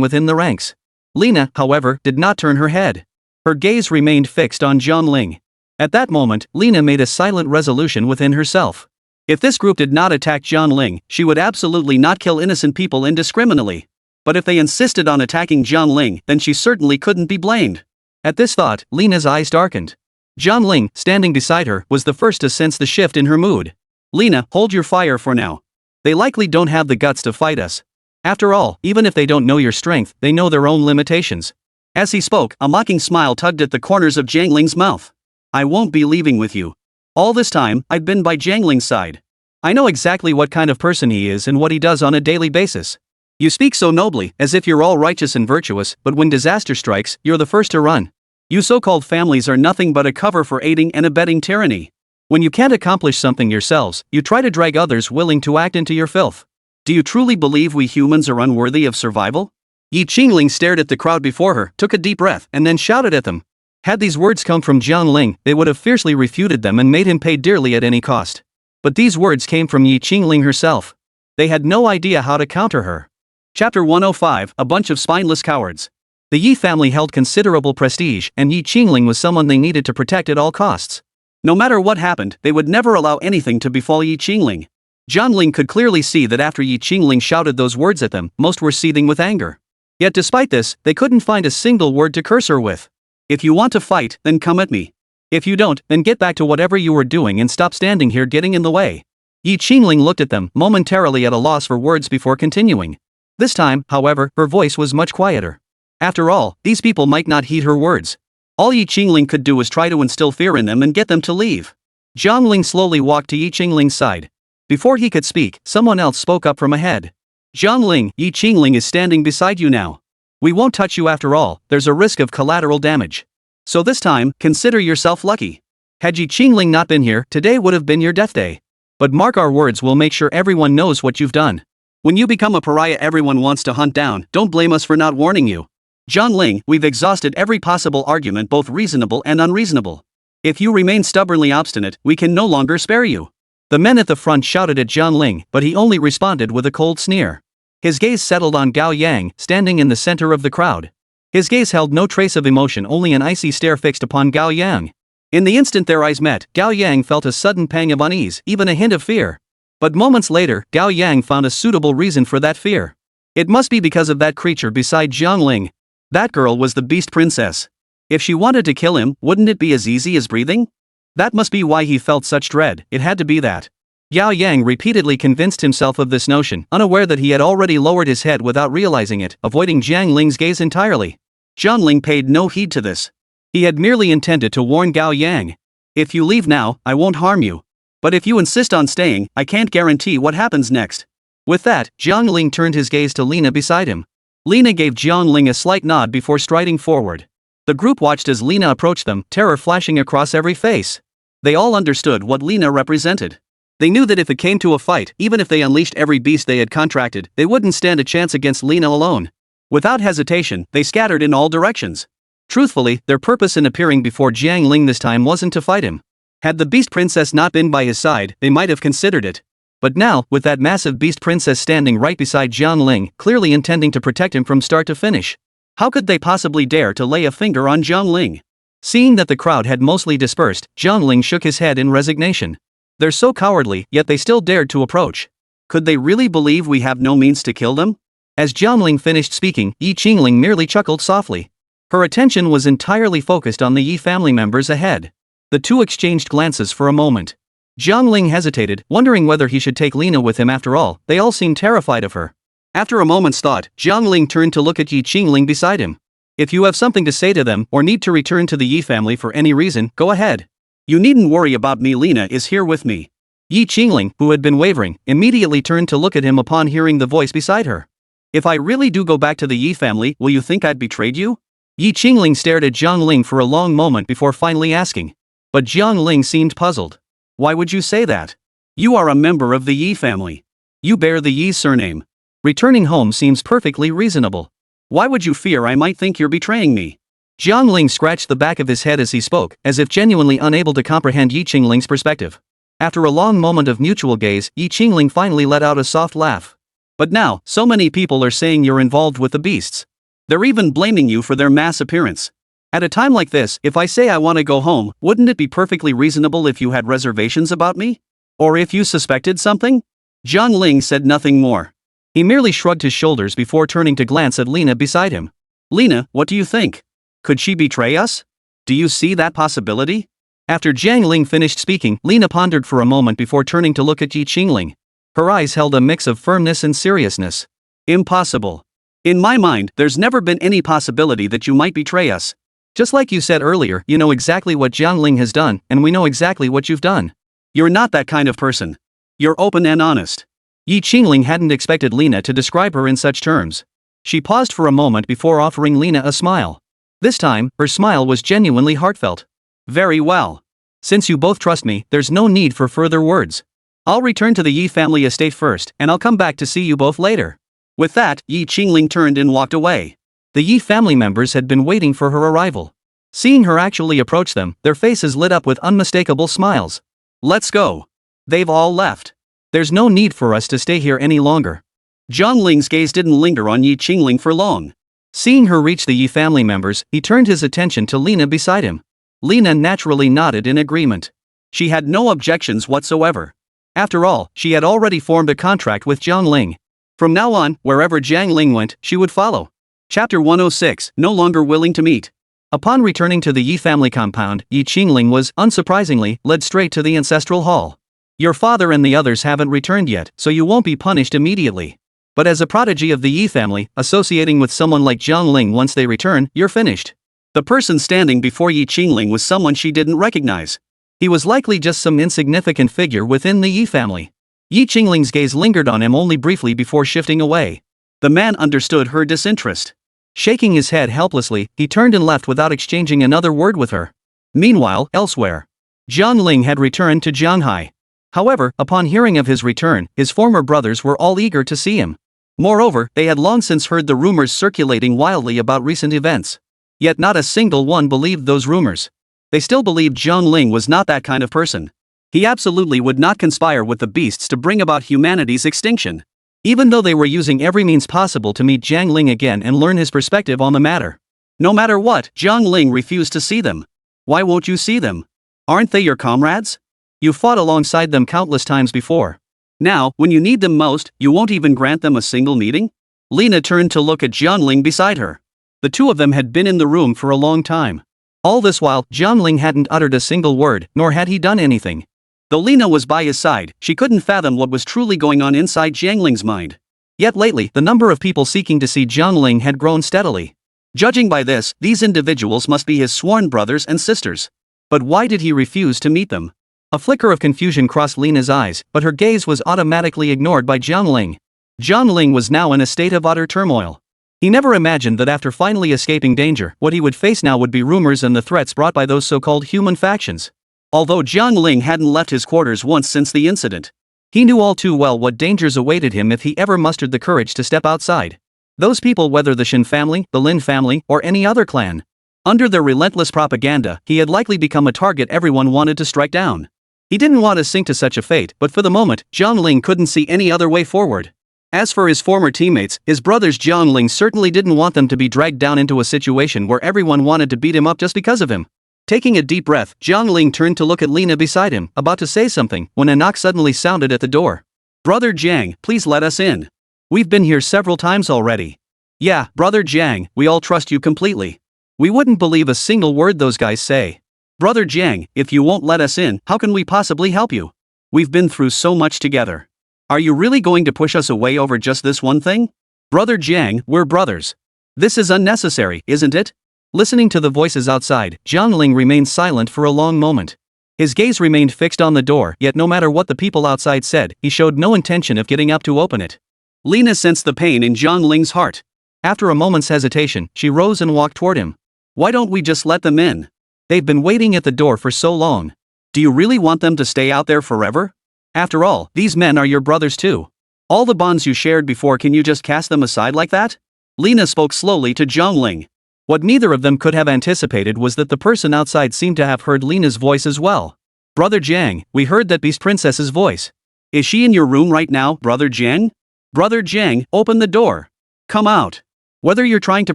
within the ranks. Lena, however, did not turn her head. Her gaze remained fixed on Jiang Ling. At that moment, Lena made a silent resolution within herself. If this group did not attack Jiang Ling, she would absolutely not kill innocent people indiscriminately. But if they insisted on attacking Jiang Ling, then she certainly couldn't be blamed. At this thought, Lena's eyes darkened. Jiang Ling, standing beside her, was the first to sense the shift in her mood. Lena, hold your fire for now. They likely don't have the guts to fight us. After all, even if they don't know your strength, they know their own limitations. As he spoke, a mocking smile tugged at the corners of Jiang Ling's mouth. I won't be leaving with you. All this time, I've been by Jiang Ling's side. I know exactly what kind of person he is and what he does on a daily basis. You speak so nobly, as if you're all righteous and virtuous, but when disaster strikes, you're the first to run. You so-called families are nothing but a cover for aiding and abetting tyranny. When you can't accomplish something yourselves, you try to drag others willing to act into your filth. Do you truly believe we humans are unworthy of survival? Yi Qingling stared at the crowd before her, took a deep breath, and then shouted at them. Had these words come from Jiang Ling, they would have fiercely refuted them and made him pay dearly at any cost. But these words came from Yi Qingling herself. They had no idea how to counter her. Chapter 105, A Bunch of Spineless Cowards. The Yi family held considerable prestige, and Yi Qingling was someone they needed to protect at all costs. No matter what happened, they would never allow anything to befall Yi Qingling. Jiang Ling could clearly see that after Yi Qingling shouted those words at them, most were seething with anger. Yet despite this, they couldn't find a single word to curse her with. If you want to fight, then come at me. If you don't, then get back to whatever you were doing and stop standing here getting in the way. Yi Qingling looked at them, momentarily at a loss for words before continuing. This time, however, her voice was much quieter. After all, these people might not heed her words. All Yi Qingling could do was try to instill fear in them and get them to leave. Jiang Ling slowly walked to Yi Qingling's side. Before he could speak, someone else spoke up from ahead. Jiang Ling, Yi Qingling is standing beside you now. We won't touch you after all, there's a risk of collateral damage. So this time, consider yourself lucky. Had Yi Qingling not been here, today would have been your death day. But mark our words, we'll make sure everyone knows what you've done. When you become a pariah everyone wants to hunt down, don't blame us for not warning you. Jiang Ling, we've exhausted every possible argument, both reasonable and unreasonable. If you remain stubbornly obstinate, we can no longer spare you. The men at the front shouted at Jiang Ling, but he only responded with a cold sneer. His gaze settled on Gao Yang, standing in the center of the crowd. His gaze held no trace of emotion, only an icy stare fixed upon Gao Yang. In the instant their eyes met, Gao Yang felt a sudden pang of unease, even a hint of fear. But moments later, Gao Yang found a suitable reason for that fear. It must be because of that creature beside Jiang Ling. That girl was the Beast Princess. If she wanted to kill him, wouldn't it be as easy as breathing? That must be why he felt such dread, it had to be that. Gao Yang repeatedly convinced himself of this notion, unaware that he had already lowered his head without realizing it, avoiding Jiang Ling's gaze entirely. Jiang Ling paid no heed to this. He had merely intended to warn Gao Yang. If you leave now, I won't harm you. But if you insist on staying, I can't guarantee what happens next. With that, Jiang Ling turned his gaze to Lina beside him. Lina gave Jiang Ling a slight nod before striding forward. The group watched as Lina approached them, terror flashing across every face. They all understood what Lina represented. They knew that if it came to a fight, even if they unleashed every beast they had contracted, they wouldn't stand a chance against Lina alone. Without hesitation, they scattered in all directions. Truthfully, their purpose in appearing before Jiang Ling this time wasn't to fight him. Had the Beast Princess not been by his side, they might have considered it. But now, with that massive Beast Princess standing right beside Jiang Ling, clearly intending to protect him from start to finish, how could they possibly dare to lay a finger on Jiang Ling? Seeing that the crowd had mostly dispersed, Jiang Ling shook his head in resignation. They're so cowardly, yet they still dared to approach. Could they really believe we have no means to kill them? As Jiang Ling finished speaking, Yi Qingling merely chuckled softly. Her attention was entirely focused on the Yi family members ahead. The two exchanged glances for a moment. Jiang Ling hesitated, wondering whether he should take Lina with him after all, they all seemed terrified of her. After a moment's thought, Jiang Ling turned to look at Yi Qingling beside him. If you have something to say to them, or need to return to the Yi family for any reason, go ahead. You needn't worry about me, Lina is here with me. Yi Qingling, who had been wavering, immediately turned to look at him upon hearing the voice beside her. If I really do go back to the Yi family, will you think I'd betrayed you? Yi Qingling stared at Jiang Ling for a long moment before finally asking. But Jiang Ling seemed puzzled. Why would you say that? You are a member of the Yi family. You bear the Yi surname. Returning home seems perfectly reasonable. Why would you fear I might think you're betraying me? Jiang Ling scratched the back of his head as he spoke, as if genuinely unable to comprehend Yi Qingling's perspective. After a long moment of mutual gaze, Yi Qingling finally let out a soft laugh. But now, so many people are saying you're involved with the beasts. They're even blaming you for their mass appearance. At a time like this, if I say I want to go home, wouldn't it be perfectly reasonable if you had reservations about me? Or if you suspected something? Jiang Ling said nothing more. He merely shrugged his shoulders before turning to glance at Lina beside him. Lina, what do you think? Could she betray us? Do you see that possibility? After Jiang Ling finished speaking, Lina pondered for a moment before turning to look at Yi Qingling. Her eyes held a mix of firmness and seriousness. Impossible. In my mind, there's never been any possibility that you might betray us. Just like you said earlier, you know exactly what Jiang Ling has done, and we know exactly what you've done. You're not that kind of person. You're open and honest. Yi Qingling hadn't expected Lina to describe her in such terms. She paused for a moment before offering Lina a smile. This time, her smile was genuinely heartfelt. Very well. Since you both trust me, there's no need for further words. I'll return to the Yi family estate first, and I'll come back to see you both later." With that, Yi Qingling turned and walked away. The Yi family members had been waiting for her arrival. Seeing her actually approach them, their faces lit up with unmistakable smiles. "Let's go." They've all left. "There's no need for us to stay here any longer." Jiang Ling's gaze didn't linger on Yi Qingling for long. Seeing her reach the Yi family members, he turned his attention to Lina beside him. Lina naturally nodded in agreement. She had no objections whatsoever. After all, she had already formed a contract with Jiang Ling. From now on, wherever Jiang Ling went, she would follow. Chapter 106, No Longer Willing to Meet. Upon returning to the Yi family compound, Yi Qingling was, unsurprisingly, led straight to the ancestral hall. "Your father and the others haven't returned yet, so you won't be punished immediately. But as a prodigy of the Yi family, associating with someone like Jiang Ling once they return, you're finished." The person standing before Yi Qingling was someone she didn't recognize. He was likely just some insignificant figure within the Yi family. Yi Qingling's gaze lingered on him only briefly before shifting away. The man understood her disinterest. Shaking his head helplessly, he turned and left without exchanging another word with her. Meanwhile, elsewhere, Jiang Ling had returned to Jianghai. However, upon hearing of his return, his former brothers were all eager to see him. Moreover, they had long since heard the rumors circulating wildly about recent events. Yet not a single one believed those rumors. They still believed Jiang Ling was not that kind of person. He absolutely would not conspire with the beasts to bring about humanity's extinction. Even though they were using every means possible to meet Jiang Ling again and learn his perspective on the matter. No matter what, Jiang Ling refused to see them. "Why won't you see them? Aren't they your comrades? You fought alongside them countless times before. Now, when you need them most, you won't even grant them a single meeting?" Lina turned to look at Jiang Ling beside her. The two of them had been in the room for a long time. All this while, Jiang Ling hadn't uttered a single word, nor had he done anything. Though Lina was by his side, she couldn't fathom what was truly going on inside Jiang Ling's mind. Yet lately, the number of people seeking to see Jiang Ling had grown steadily. Judging by this, these individuals must be his sworn brothers and sisters. But why did he refuse to meet them? A flicker of confusion crossed Lina's eyes, but her gaze was automatically ignored by Jiang Ling. Jiang Ling was now in a state of utter turmoil. He never imagined that after finally escaping danger, what he would face now would be rumors and the threats brought by those so-called human factions. Although Jiang Ling hadn't left his quarters once since the incident, he knew all too well what dangers awaited him if he ever mustered the courage to step outside. Those people, whether the Shin family, the Lin family, or any other clan. Under their relentless propaganda, he had likely become a target everyone wanted to strike down. He didn't want to sink to such a fate, but for the moment, Jiang Ling couldn't see any other way forward. As for his former teammates, his brothers, Jiang Ling certainly didn't want them to be dragged down into a situation where everyone wanted to beat him up just because of him. Taking a deep breath, Jiang Ling turned to look at Lina beside him, about to say something, when a knock suddenly sounded at the door. "Brother Jiang, please let us in. We've been here several times already." "Yeah, Brother Jiang, we all trust you completely. We wouldn't believe a single word those guys say." "Brother Jiang, if you won't let us in, how can we possibly help you? We've been through so much together. Are you really going to push us away over just this one thing?" "Brother Jiang, we're brothers. This is unnecessary, isn't it?" Listening to the voices outside, Jiang Ling remained silent for a long moment. His gaze remained fixed on the door, yet no matter what the people outside said, he showed no intention of getting up to open it. Lina sensed the pain in Jiang Ling's heart. After a moment's hesitation, she rose and walked toward him. "Why don't we just let them in? They've been waiting at the door for so long. Do you really want them to stay out there forever? After all, these men are your brothers too. All the bonds you shared before, can you just cast them aside like that?" Lina spoke slowly to Jiang Ling. What neither of them could have anticipated was that the person outside seemed to have heard Lina's voice as well. "Brother Jiang, we heard that Beast Princess's voice. Is she in your room right now, Brother Jiang? Brother Jiang, open the door. Come out. Whether you're trying to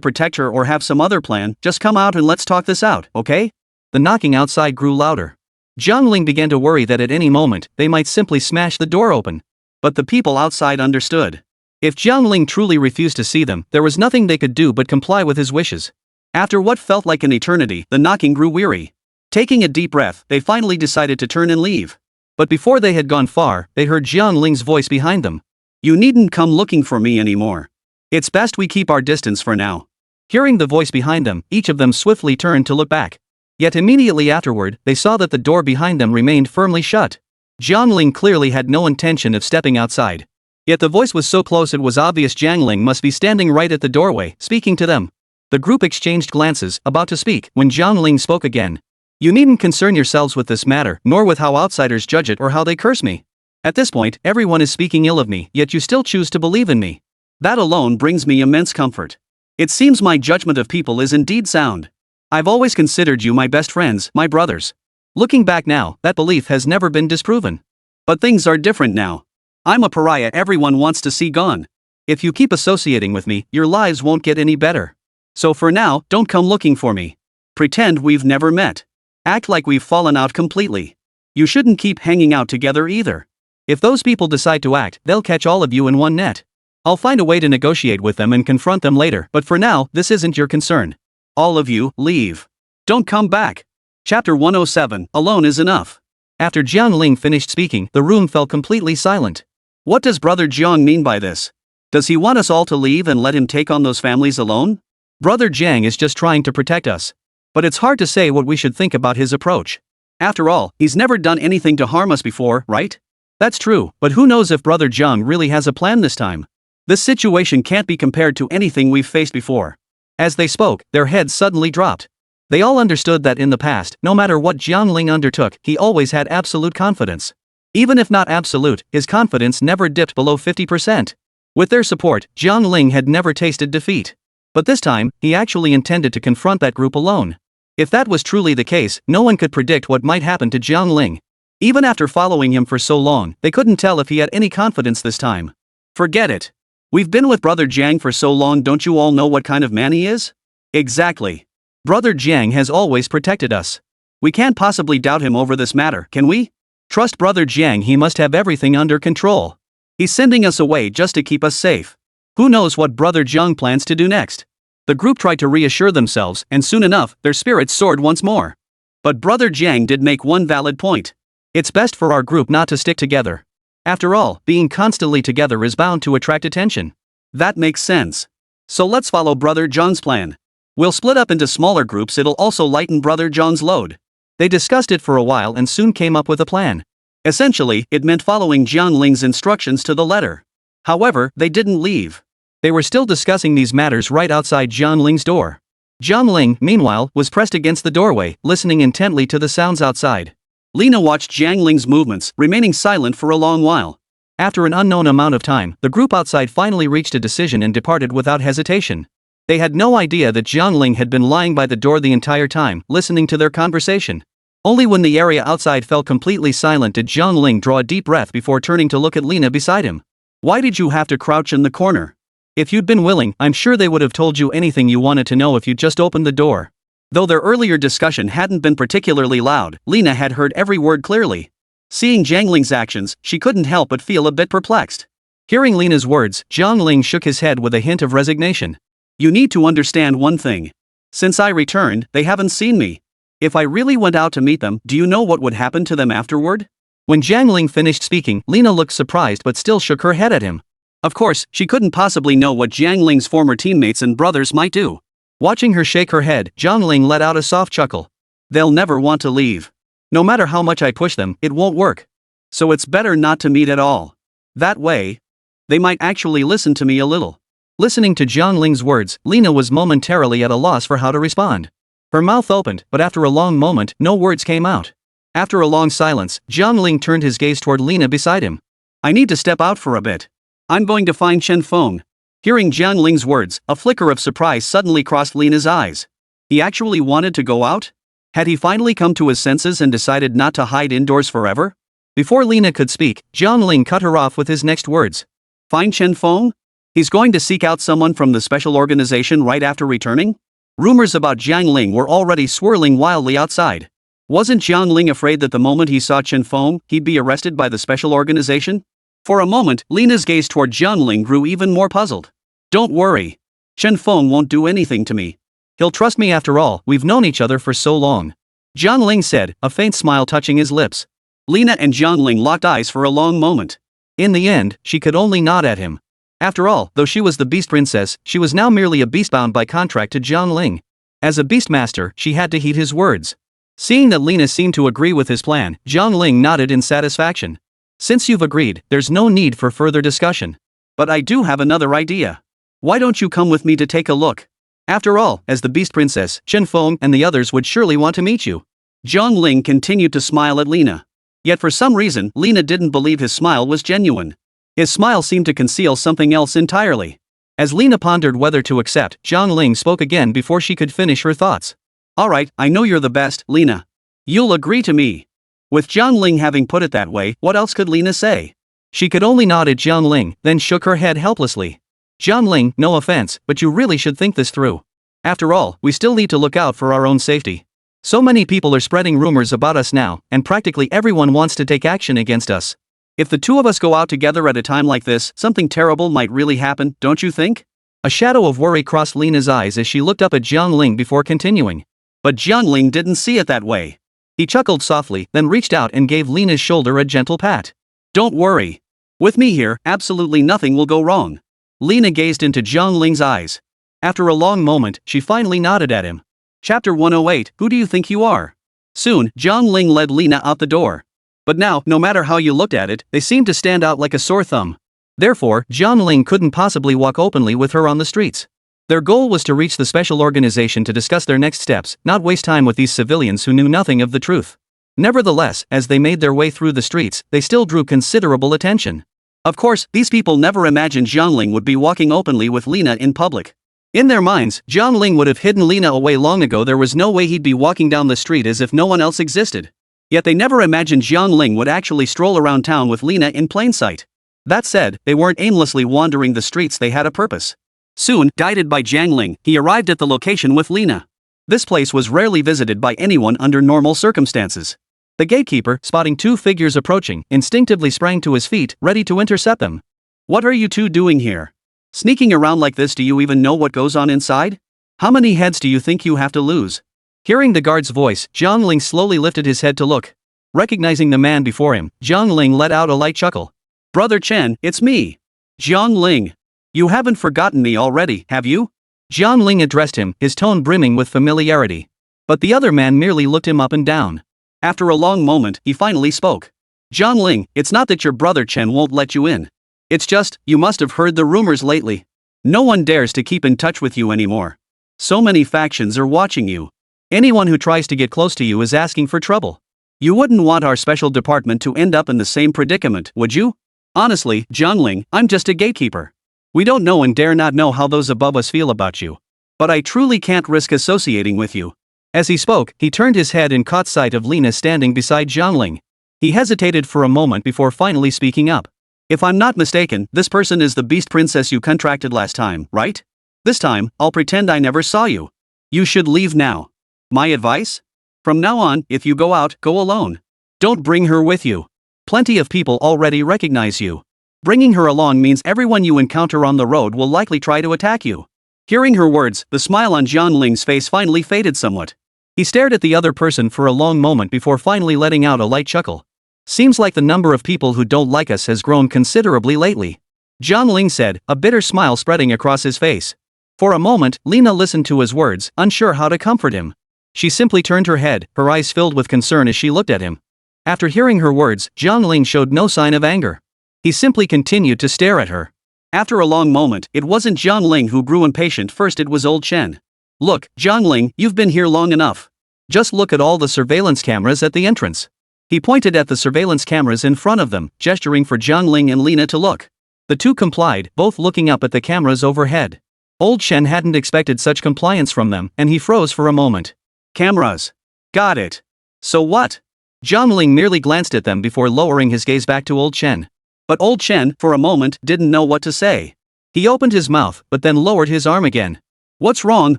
protect her or have some other plan, just come out and let's talk this out, okay?" The knocking outside grew louder. Jiang Ling began to worry that at any moment, they might simply smash the door open. But the people outside understood. If Jiang Ling truly refused to see them, there was nothing they could do but comply with his wishes. After what felt like an eternity, the knocking grew weary. Taking a deep breath, they finally decided to turn and leave. But before they had gone far, they heard Jiang Ling's voice behind them. "You needn't come looking for me anymore. It's best we keep our distance for now." Hearing the voice behind them, each of them swiftly turned to look back. Yet immediately afterward, they saw that the door behind them remained firmly shut. Jiang Ling clearly had no intention of stepping outside. Yet the voice was so close it was obvious Jiang Ling must be standing right at the doorway, speaking to them. The group exchanged glances, about to speak, when Jiang Ling spoke again. You needn't concern yourselves with this matter, nor with how outsiders judge it or how they curse me. At this point, everyone is speaking ill of me, yet you still choose to believe in me. That alone brings me immense comfort. It seems my judgment of people is indeed sound. I've always considered you my best friends, my brothers. Looking back now, that belief has never been disproven. But things are different now. I'm a pariah everyone wants to see gone. If you keep associating with me, your lives won't get any better. So for now, don't come looking for me. Pretend we've never met. Act like we've fallen out completely. You shouldn't keep hanging out together either. If those people decide to act, they'll catch all of you in one net. I'll find a way to negotiate with them and confront them later, but for now, this isn't your concern. All of you, leave. Don't come back. Chapter 107, Alone is Enough. After Jiang Ling finished speaking, the room fell completely silent. What does Brother Jiang mean by this? Does he want us all to leave and let him take on those families alone? Brother Jiang is just trying to protect us. But it's hard to say what we should think about his approach. After all, he's never done anything to harm us before, right? That's true, but who knows if Brother Jiang really has a plan this time? This situation can't be compared to anything we've faced before. As they spoke, their heads suddenly dropped. They all understood that in the past, no matter what Jiang Ling undertook, he always had absolute confidence. Even if not absolute, his confidence never dipped below 50%. With their support, Jiang Ling had never tasted defeat. But this time, he actually intended to confront that group alone. If that was truly the case, no one could predict what might happen to Jiang Ling. Even after following him for so long, they couldn't tell if he had any confidence this time. Forget it. We've been with Brother Jiang for so long, don't you all know what kind of man he is? Exactly. Brother Jiang has always protected us. We can't possibly doubt him over this matter, can we? Trust Brother Jiang, he must have everything under control. He's sending us away just to keep us safe. Who knows what Brother Jiang plans to do next? The group tried to reassure themselves, and soon enough, their spirits soared once more. But Brother Jiang did make one valid point. It's best for our group not to stick together. After all, being constantly together is bound to attract attention. That makes sense. So let's follow Brother Jiang's plan. We'll split up into smaller groups, it'll also lighten Brother Jiang's load. They discussed it for a while and soon came up with a plan. Essentially, it meant following Jiang Ling's instructions to the letter. However, they didn't leave. They were still discussing these matters right outside Jiang Ling's door. Jiang Ling, meanwhile, was pressed against the doorway, listening intently to the sounds outside. Lina watched Jiang Ling's movements, remaining silent for a long while. After an unknown amount of time, the group outside finally reached a decision and departed without hesitation. They had no idea that Jiang Ling had been lying by the door the entire time, listening to their conversation. Only when the area outside fell completely silent did Jiang Ling draw a deep breath before turning to look at Lina beside him. Why did you have to crouch in the corner? If you'd been willing, I'm sure they would have told you anything you wanted to know if you'd just opened the door. Though their earlier discussion hadn't been particularly loud, Lina had heard every word clearly. Seeing Jiang Ling's actions, she couldn't help but feel a bit perplexed. Hearing Lina's words, Jiang Ling shook his head with a hint of resignation. You need to understand one thing. Since I returned, they haven't seen me. If I really went out to meet them, do you know what would happen to them afterward? When Jiang Ling finished speaking, Lina looked surprised but still shook her head at him. Of course, she couldn't possibly know what Jiang Ling's former teammates and brothers might do. Watching her shake her head, Jiang Ling let out a soft chuckle. They'll never want to leave. No matter how much I push them, it won't work. So it's better not to meet at all. That way, they might actually listen to me a little. Listening to Jiang Ling's words, Lina was momentarily at a loss for how to respond. Her mouth opened, but after a long moment, no words came out. After a long silence, Jiang Ling turned his gaze toward Lina beside him. I need to step out for a bit. I'm going to find Chen Feng. Hearing Jiang Ling's words, a flicker of surprise suddenly crossed Lina's eyes. He actually wanted to go out? Had he finally come to his senses and decided not to hide indoors forever? Before Lina could speak, Jiang Ling cut her off with his next words. Find Chen Feng? He's going to seek out someone from the special organization right after returning? Rumors about Jiang Ling were already swirling wildly outside. Wasn't Jiang Ling afraid that the moment he saw Chen Feng, he'd be arrested by the special organization? For a moment, Lina's gaze toward Jiang Ling grew even more puzzled. Don't worry. Chen Feng won't do anything to me. He'll trust me after all, we've known each other for so long. Jiang Ling said, a faint smile touching his lips. Lina and Jiang Ling locked eyes for a long moment. In the end, she could only nod at him. After all, though she was the Beast Princess, she was now merely a beast bound by contract to Jiang Ling. As a Beastmaster, she had to heed his words. Seeing that Lina seemed to agree with his plan, Jiang Ling nodded in satisfaction. Since you've agreed, there's no need for further discussion. But I do have another idea. Why don't you come with me to take a look? After all, as the Beast Princess, Chen Feng and the others would surely want to meet you. Jiang Ling continued to smile at Lena. Yet for some reason, Lena didn't believe his smile was genuine. His smile seemed to conceal something else entirely. As Lena pondered whether to accept, Jiang Ling spoke again before she could finish her thoughts. Alright, I know you're the best, Lena. You'll agree to me. With Jiang Ling having put it that way, what else could Lena say? She could only nod at Jiang Ling, then shook her head helplessly. Jiang Ling, no offense, but you really should think this through. After all, we still need to look out for our own safety. So many people are spreading rumors about us now, and practically everyone wants to take action against us. If the two of us go out together at a time like this, something terrible might really happen, don't you think? A shadow of worry crossed Lena's eyes as she looked up at Jiang Ling before continuing. But Jiang Ling didn't see it that way. He chuckled softly, then reached out and gave Lena's shoulder a gentle pat. Don't worry. With me here, absolutely nothing will go wrong. Lena gazed into Jiang Ling's eyes. After a long moment, she finally nodded at him. Chapter 108, Who do you think you are? Soon, Jiang Ling led Lena out the door. But now, no matter how you looked at it, they seemed to stand out like a sore thumb. Therefore, Jiang Ling couldn't possibly walk openly with her on the streets. Their goal was to reach the special organization to discuss their next steps, not waste time with these civilians who knew nothing of the truth. Nevertheless, as they made their way through the streets, they still drew considerable attention. Of course, these people never imagined Jiang Ling would be walking openly with Lena in public. In their minds, Jiang Ling would have hidden Lena away long ago. There was no way he'd be walking down the street as if no one else existed. Yet they never imagined Jiang Ling would actually stroll around town with Lena in plain sight. That said, they weren't aimlessly wandering the streets, they had a purpose. Soon, guided by Jiang Ling, he arrived at the location with Lena. This place was rarely visited by anyone under normal circumstances. The gatekeeper, spotting two figures approaching, instinctively sprang to his feet, ready to intercept them. What are you two doing here? Sneaking around like this? Do you even know what goes on inside? How many heads do you think you have to lose? Hearing the guard's voice, Jiang Ling slowly lifted his head to look. Recognizing the man before him, Jiang Ling let out a light chuckle. Brother Chen, it's me. Jiang Ling. You haven't forgotten me already, have you? Jiang Ling addressed him, his tone brimming with familiarity. But the other man merely looked him up and down. After a long moment, he finally spoke. Jiang Ling, it's not that your brother Chen won't let you in. It's just, you must have heard the rumors lately. No one dares to keep in touch with you anymore. So many factions are watching you. Anyone who tries to get close to you is asking for trouble. You wouldn't want our special department to end up in the same predicament, would you? Honestly, Jiang Ling, I'm just a gatekeeper. We don't know and dare not know how those above us feel about you. But I truly can't risk associating with you. As he spoke, he turned his head and caught sight of Lena standing beside Jiang Ling. He hesitated for a moment before finally speaking up. If I'm not mistaken, this person is the beast princess you contracted last time, right? This time, I'll pretend I never saw you. You should leave now. My advice? From now on, if you go out, go alone. Don't bring her with you. Plenty of people already recognize you. Bringing her along means everyone you encounter on the road will likely try to attack you. Hearing her words, the smile on Jiang Ling's face finally faded somewhat. He stared at the other person for a long moment before finally letting out a light chuckle. Seems like the number of people who don't like us has grown considerably lately. Jiang Ling said, a bitter smile spreading across his face. For a moment, Lena listened to his words, unsure how to comfort him. She simply turned her head, her eyes filled with concern as she looked at him. After hearing her words, Jiang Ling showed no sign of anger. He simply continued to stare at her. After a long moment, it wasn't Jiang Ling who grew impatient. First it was old Chen. Look, Jiang Ling, you've been here long enough. Just look at all the surveillance cameras at the entrance. He pointed at the surveillance cameras in front of them, gesturing for Jiang Ling and Lena to look. The two complied, both looking up at the cameras overhead. Old Chen hadn't expected such compliance from them, and he froze for a moment. Cameras. Got it. So what? Jiang Ling merely glanced at them before lowering his gaze back to old Chen. But old Chen, for a moment, didn't know what to say. He opened his mouth, but then lowered his arm again. What's wrong,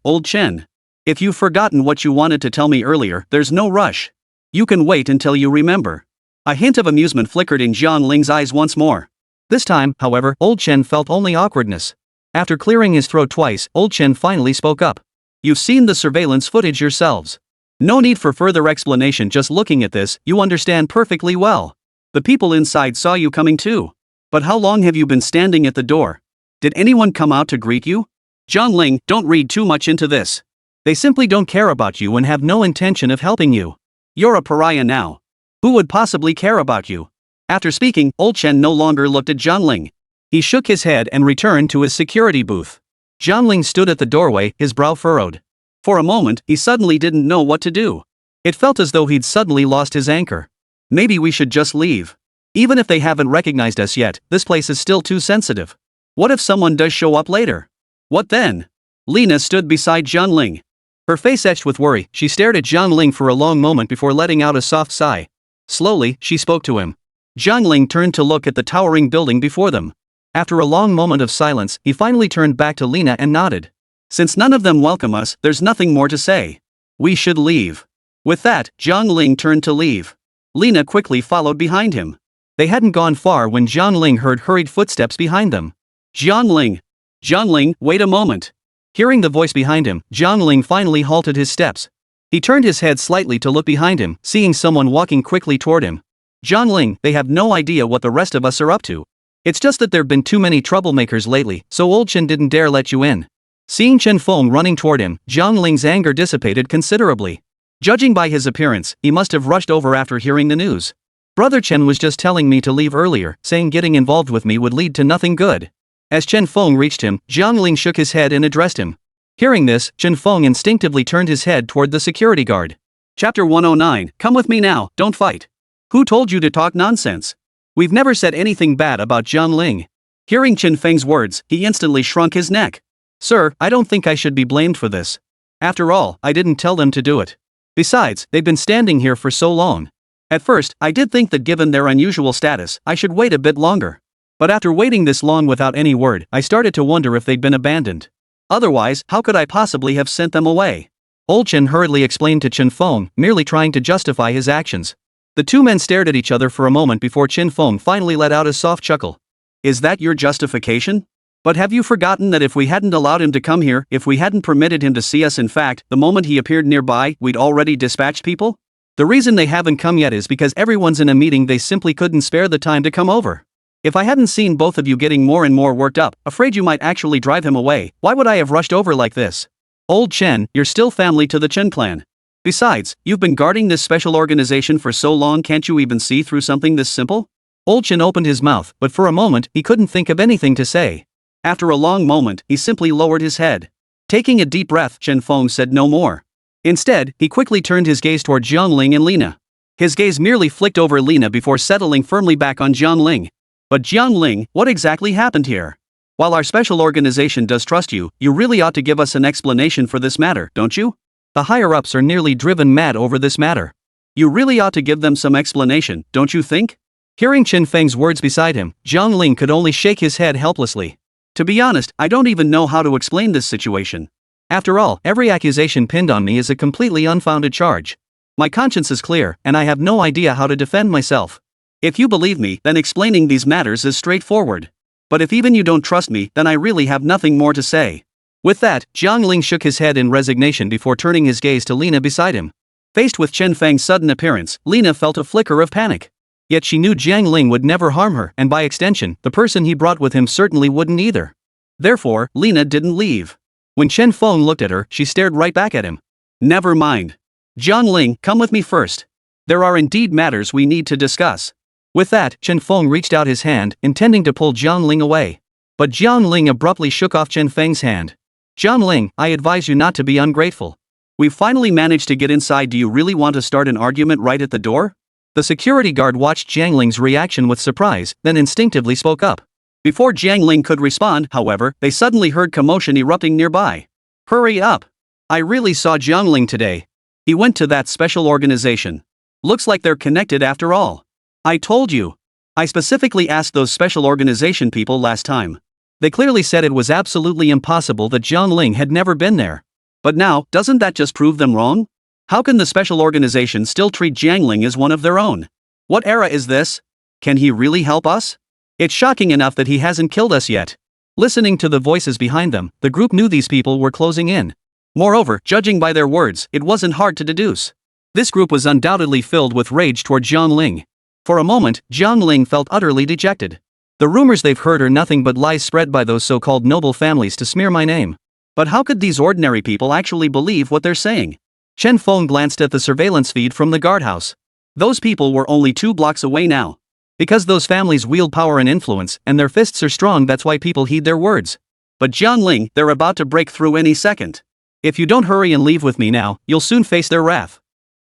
old Chen? If you've forgotten what you wanted to tell me earlier, there's no rush. You can wait until you remember. A hint of amusement flickered in Jiang Ling's eyes once more. This time, however, old Chen felt only awkwardness. After clearing his throat twice, old Chen finally spoke up. You've seen the surveillance footage yourselves. No need for further explanation. Just looking at this, you understand perfectly well. The people inside saw you coming too. But how long have you been standing at the door? Did anyone come out to greet you? Jiang Ling, don't read too much into this. They simply don't care about you and have no intention of helping you. You're a pariah now. Who would possibly care about you? After speaking, old Chen no longer looked at Jiang Ling. He shook his head and returned to his security booth. Jiang Ling stood at the doorway, his brow furrowed. For a moment, he suddenly didn't know what to do. It felt as though he'd suddenly lost his anchor. Maybe we should just leave. Even if they haven't recognized us yet, this place is still too sensitive. What if someone does show up later? What then? Lena stood beside Jiang Ling. Her face etched with worry, she stared at Jiang Ling for a long moment before letting out a soft sigh. Slowly, she spoke to him. Jiang Ling turned to look at the towering building before them. After a long moment of silence, he finally turned back to Lena and nodded. Since none of them welcome us, there's nothing more to say. We should leave. With that, Jiang Ling turned to leave. Lena quickly followed behind him. They hadn't gone far when Jiang Ling heard hurried footsteps behind them. Jiang Ling! Jiang Ling, wait a moment! Hearing the voice behind him, Jiang Ling finally halted his steps. He turned his head slightly to look behind him, seeing someone walking quickly toward him. Jiang Ling, they have no idea what the rest of us are up to. It's just that there've been too many troublemakers lately, so old Chen didn't dare let you in. Seeing Chen Feng running toward him, Jiang Ling's anger dissipated considerably. Judging by his appearance, he must have rushed over after hearing the news. Brother Chen was just telling me to leave earlier, saying getting involved with me would lead to nothing good. As Chen Feng reached him, Jiang Ling shook his head and addressed him. Hearing this, Chen Feng instinctively turned his head toward the security guard. Chapter 109, come with me now, don't fight. Who told you to talk nonsense? We've never said anything bad about Jiang Ling. Hearing Chen Feng's words, he instantly shrunk his neck. Sir, I don't think I should be blamed for this. After all, I didn't tell them to do it. Besides, they've been standing here for so long. At first, I did think that given their unusual status, I should wait a bit longer. But after waiting this long without any word, I started to wonder if they'd been abandoned. Otherwise, how could I possibly have sent them away? Old Chen hurriedly explained to Chen Feng, merely trying to justify his actions. The two men stared at each other for a moment before Chen Feng finally let out a soft chuckle. Is that your justification? But have you forgotten that if we hadn't allowed him to come here, if we hadn't permitted him to see us, in fact, the moment he appeared nearby, we'd already dispatched people? The reason they haven't come yet is because everyone's in a meeting, they simply couldn't spare the time to come over. If I hadn't seen both of you getting more and more worked up, afraid you might actually drive him away, why would I have rushed over like this? Old Chen, you're still family to the Chen clan. Besides, you've been guarding this special organization for so long, can't you even see through something this simple? Old Chen opened his mouth, but for a moment, he couldn't think of anything to say. After a long moment, he simply lowered his head. Taking a deep breath, Chen Feng said no more. Instead, he quickly turned his gaze toward Jiang Ling and Lena. His gaze merely flicked over Lena before settling firmly back on Jiang Ling. But Jiang Ling, what exactly happened here? While our special organization does trust you, you really ought to give us an explanation for this matter, don't you? The higher-ups are nearly driven mad over this matter. You really ought to give them some explanation, don't you think? Hearing Chen Feng's words beside him, Jiang Ling could only shake his head helplessly. To be honest, I don't even know how to explain this situation. After all, every accusation pinned on me is a completely unfounded charge. My conscience is clear, and I have no idea how to defend myself. If you believe me, then explaining these matters is straightforward. But if even you don't trust me, then I really have nothing more to say. With that, Jiang Ling shook his head in resignation before turning his gaze to Lena beside him. Faced with Chen Feng's sudden appearance, Lena felt a flicker of panic. Yet she knew Jiang Ling would never harm her, and by extension, the person he brought with him certainly wouldn't either. Therefore, Lena didn't leave. When Chen Feng looked at her, she stared right back at him. Never mind. Jiang Ling, come with me first. There are indeed matters we need to discuss. With that, Chen Feng reached out his hand, intending to pull Jiang Ling away. But Jiang Ling abruptly shook off Chen Feng's hand. Jiang Ling, I advise you not to be ungrateful. We've finally managed to get inside. Do you really want to start an argument right at the door? The security guard watched Jiang Ling's reaction with surprise, then instinctively spoke up. Before Jiang Ling could respond, however, they suddenly heard commotion erupting nearby. Hurry up! I really saw Jiang Ling today. He went to that special organization. Looks like they're connected after all. I told you. I specifically asked those special organization people last time. They clearly said it was absolutely impossible that Jiang Ling had never been there. But now, doesn't that just prove them wrong? How can the special organization still treat Jiang Ling as one of their own? What era is this? Can he really help us? It's shocking enough that he hasn't killed us yet. Listening to the voices behind them, the group knew these people were closing in. Moreover, judging by their words, it wasn't hard to deduce. This group was undoubtedly filled with rage toward Jiang Ling. For a moment, Jiang Ling felt utterly dejected. The rumors they've heard are nothing but lies spread by those so-called noble families to smear my name. But how could these ordinary people actually believe what they're saying? Chen Feng glanced at the surveillance feed from the guardhouse. Those people were only 2 blocks away now. Because those families wield power and influence, and their fists are strong, that's why people heed their words. But Jiang Ling, they're about to break through any second. If you don't hurry and leave with me now, you'll soon face their wrath.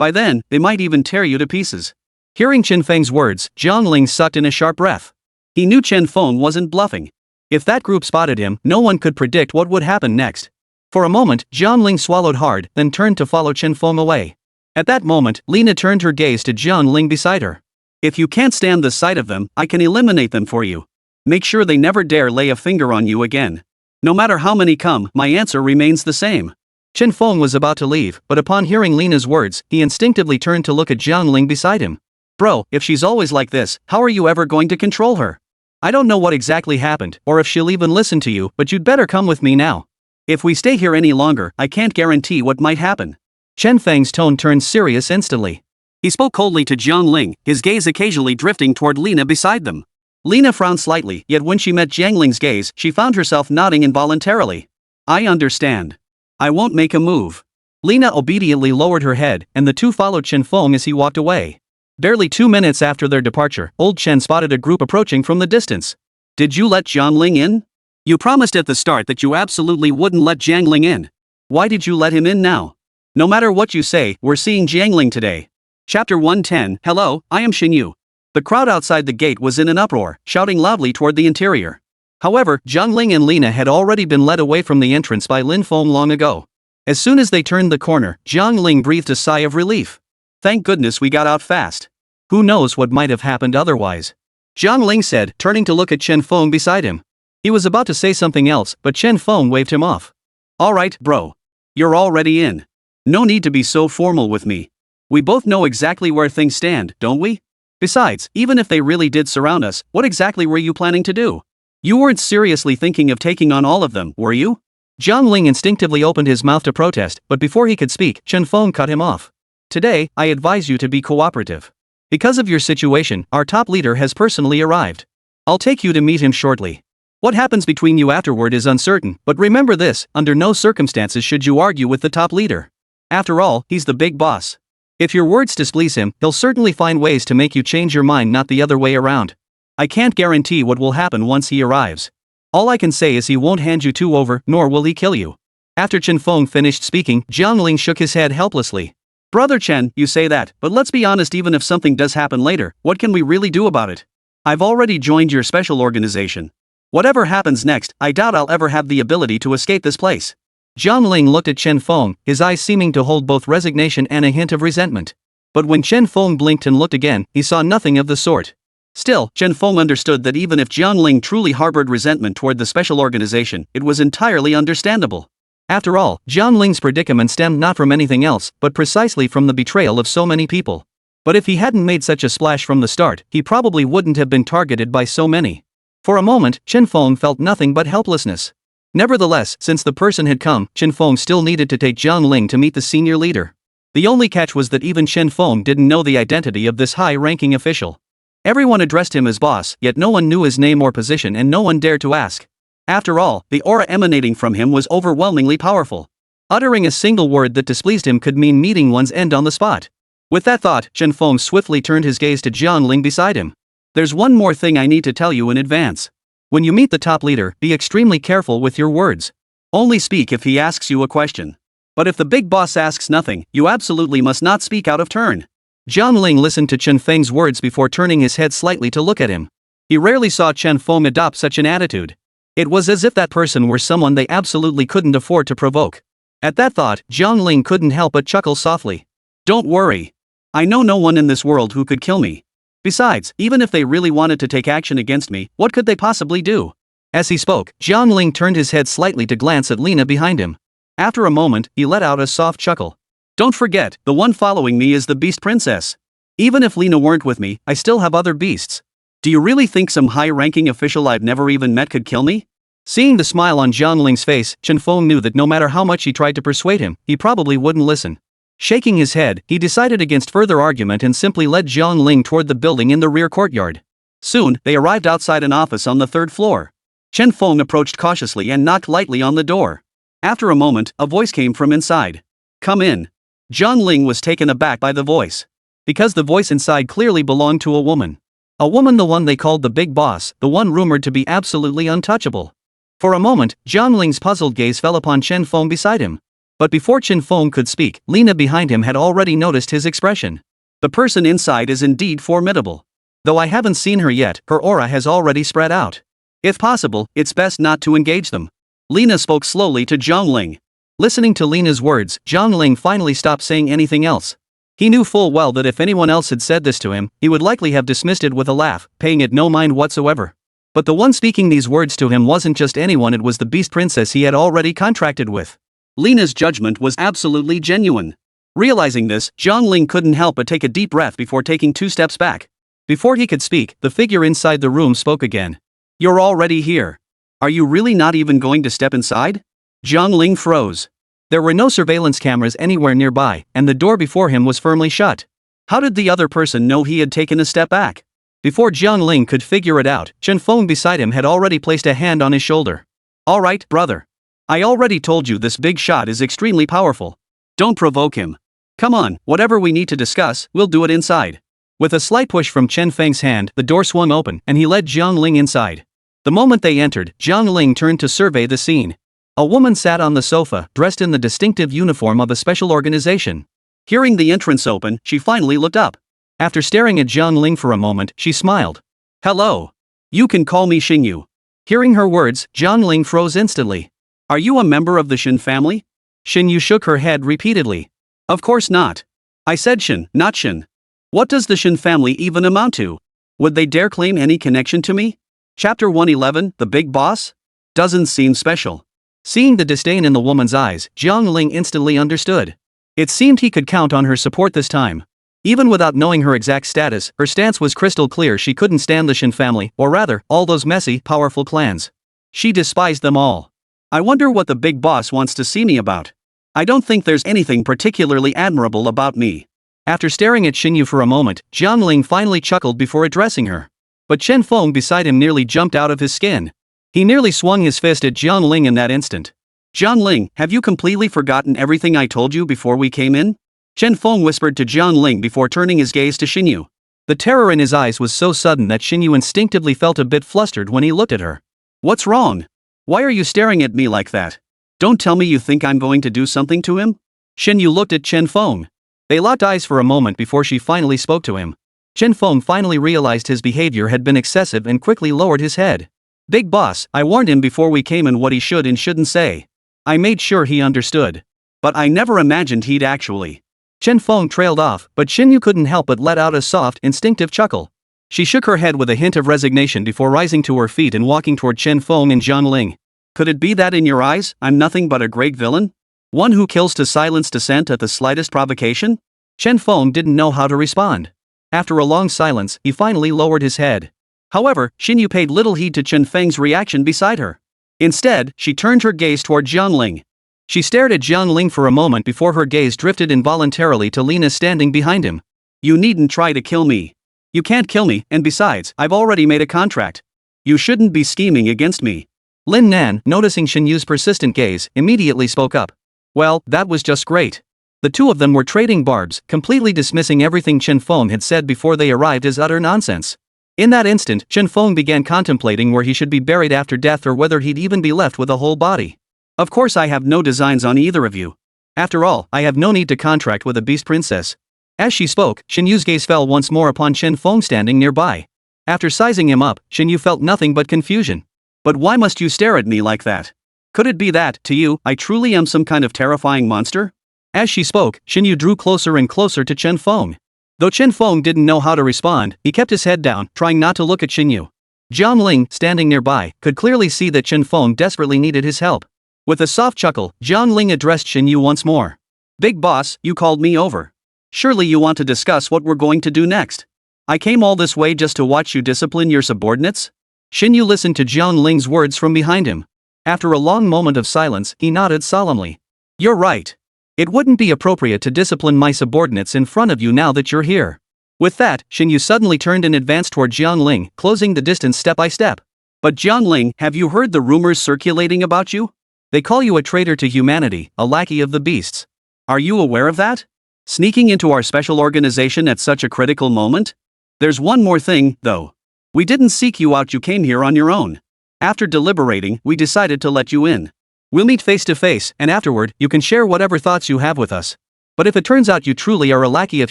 By then, they might even tear you to pieces. Hearing Chen Feng's words, Jiang Ling sucked in a sharp breath. He knew Chen Feng wasn't bluffing. If that group spotted him, no one could predict what would happen next. For a moment, Jiang Ling swallowed hard, then turned to follow Chen Feng away. At that moment, Lena turned her gaze to Jiang Ling beside her. If you can't stand the sight of them, I can eliminate them for you. Make sure they never dare lay a finger on you again. No matter how many come, my answer remains the same. Chen Feng was about to leave, but upon hearing Lena's words, he instinctively turned to look at Jiang Ling beside him. Bro, if she's always like this, how are you ever going to control her? I don't know what exactly happened, or if she'll even listen to you, but you'd better come with me now. If we stay here any longer, I can't guarantee what might happen. Chen Feng's tone turned serious instantly. He spoke coldly to Jiang Ling, his gaze occasionally drifting toward Lena beside them. Lena frowned slightly, yet when she met Jiang Ling's gaze, she found herself nodding involuntarily. I understand. I won't make a move. Lena obediently lowered her head, and the two followed Chen Feng as he walked away. Barely 2 minutes after their departure, old Chen spotted a group approaching from the distance. Did you let Jiang Ling in? You promised at the start that you absolutely wouldn't let Jiang Ling in. Why did you let him in now? No matter what you say, we're seeing Jiang Ling today. Chapter 110. Hello, I am Xinyu. The crowd outside the gate was in an uproar, shouting loudly toward the interior. However, Jiang Ling and Lena had already been led away from the entrance by Lin Feng long ago. As soon as they turned the corner, Jiang Ling breathed a sigh of relief. Thank goodness we got out fast. Who knows what might have happened otherwise? Jiang Ling said, turning to look at Chen Feng beside him. He was about to say something else, but Chen Feng waved him off. Alright, bro. You're already in. No need to be so formal with me. We both know exactly where things stand, don't we? Besides, even if they really did surround us, what exactly were you planning to do? You weren't seriously thinking of taking on all of them, were you? Jiang Ling instinctively opened his mouth to protest, but before he could speak, Chen Feng cut him off. Today, I advise you to be cooperative. Because of your situation, our top leader has personally arrived. I'll take you to meet him shortly. What happens between you afterward is uncertain, but remember this, under no circumstances should you argue with the top leader. After all, he's the big boss. If your words displease him, he'll certainly find ways to make you change your mind, not the other way around. I can't guarantee what will happen once he arrives. All I can say is he won't hand you two over, nor will he kill you. After Chen Feng finished speaking, Jiang Ling shook his head helplessly. Brother Chen, you say that, but let's be honest, even if something does happen later, what can we really do about it? I've already joined your special organization. Whatever happens next, I doubt I'll ever have the ability to escape this place. Jiang Ling looked at Chen Feng, his eyes seeming to hold both resignation and a hint of resentment. But when Chen Feng blinked and looked again, he saw nothing of the sort. Still, Chen Feng understood that even if Jiang Ling truly harbored resentment toward the special organization, it was entirely understandable. After all, Jiang Ling's predicament stemmed not from anything else, but precisely from the betrayal of so many people. But if he hadn't made such a splash from the start, he probably wouldn't have been targeted by so many. For a moment, Chen Feng felt nothing but helplessness. Nevertheless, since the person had come, Chen Feng still needed to take Jiang Ling to meet the senior leader. The only catch was that even Chen Feng didn't know the identity of this high-ranking official. Everyone addressed him as boss, yet no one knew his name or position and no one dared to ask. After all, the aura emanating from him was overwhelmingly powerful. Uttering a single word that displeased him could mean meeting one's end on the spot. With that thought, Chen Feng swiftly turned his gaze to Jiang Ling beside him. There's one more thing I need to tell you in advance. When you meet the top leader, be extremely careful with your words. Only speak if he asks you a question. But if the big boss asks nothing, you absolutely must not speak out of turn. Jiang Ling listened to Chen Feng's words before turning his head slightly to look at him. He rarely saw Chen Feng adopt such an attitude. It was as if that person were someone they absolutely couldn't afford to provoke. At that thought, Jiang Ling couldn't help but chuckle softly. Don't worry. I know no one in this world who could kill me. Besides, even if they really wanted to take action against me, what could they possibly do? As he spoke, Jiang Ling turned his head slightly to glance at Lena behind him. After a moment, he let out a soft chuckle. Don't forget, the one following me is the Beast Princess. Even if Lena weren't with me, I still have other beasts. Do you really think some high-ranking official I've never even met could kill me? Seeing the smile on Jiang Ling's face, Chen Feng knew that no matter how much he tried to persuade him, he probably wouldn't listen. Shaking his head, he decided against further argument and simply led Jiang Ling toward the building in the rear courtyard. Soon, they arrived outside an office on the third floor. Chen Feng approached cautiously and knocked lightly on the door. After a moment, a voice came from inside. Come in. Jiang Ling was taken aback by the voice. Because the voice inside clearly belonged to a woman. A woman, the one they called the big boss, the one rumored to be absolutely untouchable. For a moment, Jiang Ling's puzzled gaze fell upon Chen Feng beside him. But before Chen Feng could speak, Lena behind him had already noticed his expression. The person inside is indeed formidable. Though I haven't seen her yet, her aura has already spread out. If possible, it's best not to engage them. Lena spoke slowly to Jiang Ling. Listening to Lena's words, Jiang Ling finally stopped saying anything else. He knew full well that if anyone else had said this to him, he would likely have dismissed it with a laugh, paying it no mind whatsoever. But the one speaking these words to him wasn't just anyone, it was the Beast Princess he had already contracted with. Lena's judgment was absolutely genuine. Realizing this, Jiang Ling couldn't help but take a deep breath before taking 2 steps back. Before he could speak, the figure inside the room spoke again. You're already here. Are you really not even going to step inside? Jiang Ling froze. There were no surveillance cameras anywhere nearby, and the door before him was firmly shut. How did the other person know he had taken a step back? Before Jiang Ling could figure it out, Chen Feng beside him had already placed a hand on his shoulder. Alright, brother. I already told you this big shot is extremely powerful. Don't provoke him. Come on, whatever we need to discuss, we'll do it inside. With a slight push from Chen Feng's hand, the door swung open, and he led Jiang Ling inside. The moment they entered, Jiang Ling turned to survey the scene. A woman sat on the sofa, dressed in the distinctive uniform of a special organization. Hearing the entrance open, she finally looked up. After staring at Jiang Ling for a moment, she smiled. Hello. You can call me Xingyu. Hearing her words, Jiang Ling froze instantly. Are you a member of the Shin family? Xingyu shook her head repeatedly. Of course not. I said Shin, not Shin. What does the Shin family even amount to? Would they dare claim any connection to me? Chapter 111, The Big Boss? Doesn't seem special. Seeing the disdain in the woman's eyes, Jiang Ling instantly understood. It seemed he could count on her support this time. Even without knowing her exact status, her stance was crystal clear: she couldn't stand the Shin family, or rather, all those messy, powerful clans. She despised them all. I wonder what the big boss wants to see me about. I don't think there's anything particularly admirable about me. After staring at Xingyu for a moment, Jiang Ling finally chuckled before addressing her. But Chen Feng beside him nearly jumped out of his skin. He nearly swung his fist at Jiang Ling in that instant. Jiang Ling, have you completely forgotten everything I told you before we came in? Chen Feng whispered to Jiang Ling before turning his gaze to Xingyu. The terror in his eyes was so sudden that Xingyu instinctively felt a bit flustered when he looked at her. What's wrong? Why are you staring at me like that? Don't tell me you think I'm going to do something to him? Xingyu looked at Chen Feng. They locked eyes for a moment before she finally spoke to him. Chen Feng finally realized his behavior had been excessive and quickly lowered his head. Big boss, I warned him before we came in what he should and shouldn't say. I made sure he understood. But I never imagined he'd actually. Chen Feng trailed off, but Xingyu couldn't help but let out a soft, instinctive chuckle. She shook her head with a hint of resignation before rising to her feet and walking toward Chen Feng and Jiang Ling. Could it be that in your eyes, I'm nothing but a great villain? One who kills to silence dissent at the slightest provocation? Chen Feng didn't know how to respond. After a long silence, he finally lowered his head. However, Xingyu paid little heed to Chen Feng's reaction beside her. Instead, she turned her gaze toward Jiang Ling. She stared at Jiang Ling for a moment before her gaze drifted involuntarily to Lena standing behind him. You needn't try to kill me. You can't kill me, and besides, I've already made a contract. You shouldn't be scheming against me. Lin Nan, noticing Xinyu's persistent gaze, immediately spoke up. Well, that was just great. The two of them were trading barbs, completely dismissing everything Chen Feng had said before they arrived as utter nonsense. In that instant, Chen Feng began contemplating where he should be buried after death or whether he'd even be left with a whole body. Of course I have no designs on either of you. After all, I have no need to contract with a beast princess. As she spoke, Xinyu's gaze fell once more upon Chen Feng standing nearby. After sizing him up, Xingyu felt nothing but confusion. But why must you stare at me like that? Could it be that, to you, I truly am some kind of terrifying monster? As she spoke, Xingyu drew closer and closer to Chen Feng. Though Chen Feng didn't know how to respond, he kept his head down, trying not to look at Xingyu. Jiang Ling, standing nearby, could clearly see that Chen Feng desperately needed his help. With a soft chuckle, Jiang Ling addressed Xingyu once more. Big boss, you called me over. Surely you want to discuss what we're going to do next. I came all this way just to watch you discipline your subordinates? Xingyu listened to Jiang Ling's words from behind him. After a long moment of silence, he nodded solemnly. You're right. It wouldn't be appropriate to discipline my subordinates in front of you now that you're here. With that, Xingyu suddenly turned and advanced toward Jiang Ling, closing the distance step by step. But Jiang Ling, have you heard the rumors circulating about you? They call you a traitor to humanity, a lackey of the beasts. Are you aware of that? Sneaking into our special organization at such a critical moment? There's one more thing, though. We didn't seek you out, you came here on your own. After deliberating, we decided to let you in. We'll meet face to face, and afterward, you can share whatever thoughts you have with us. But if it turns out you truly are a lackey of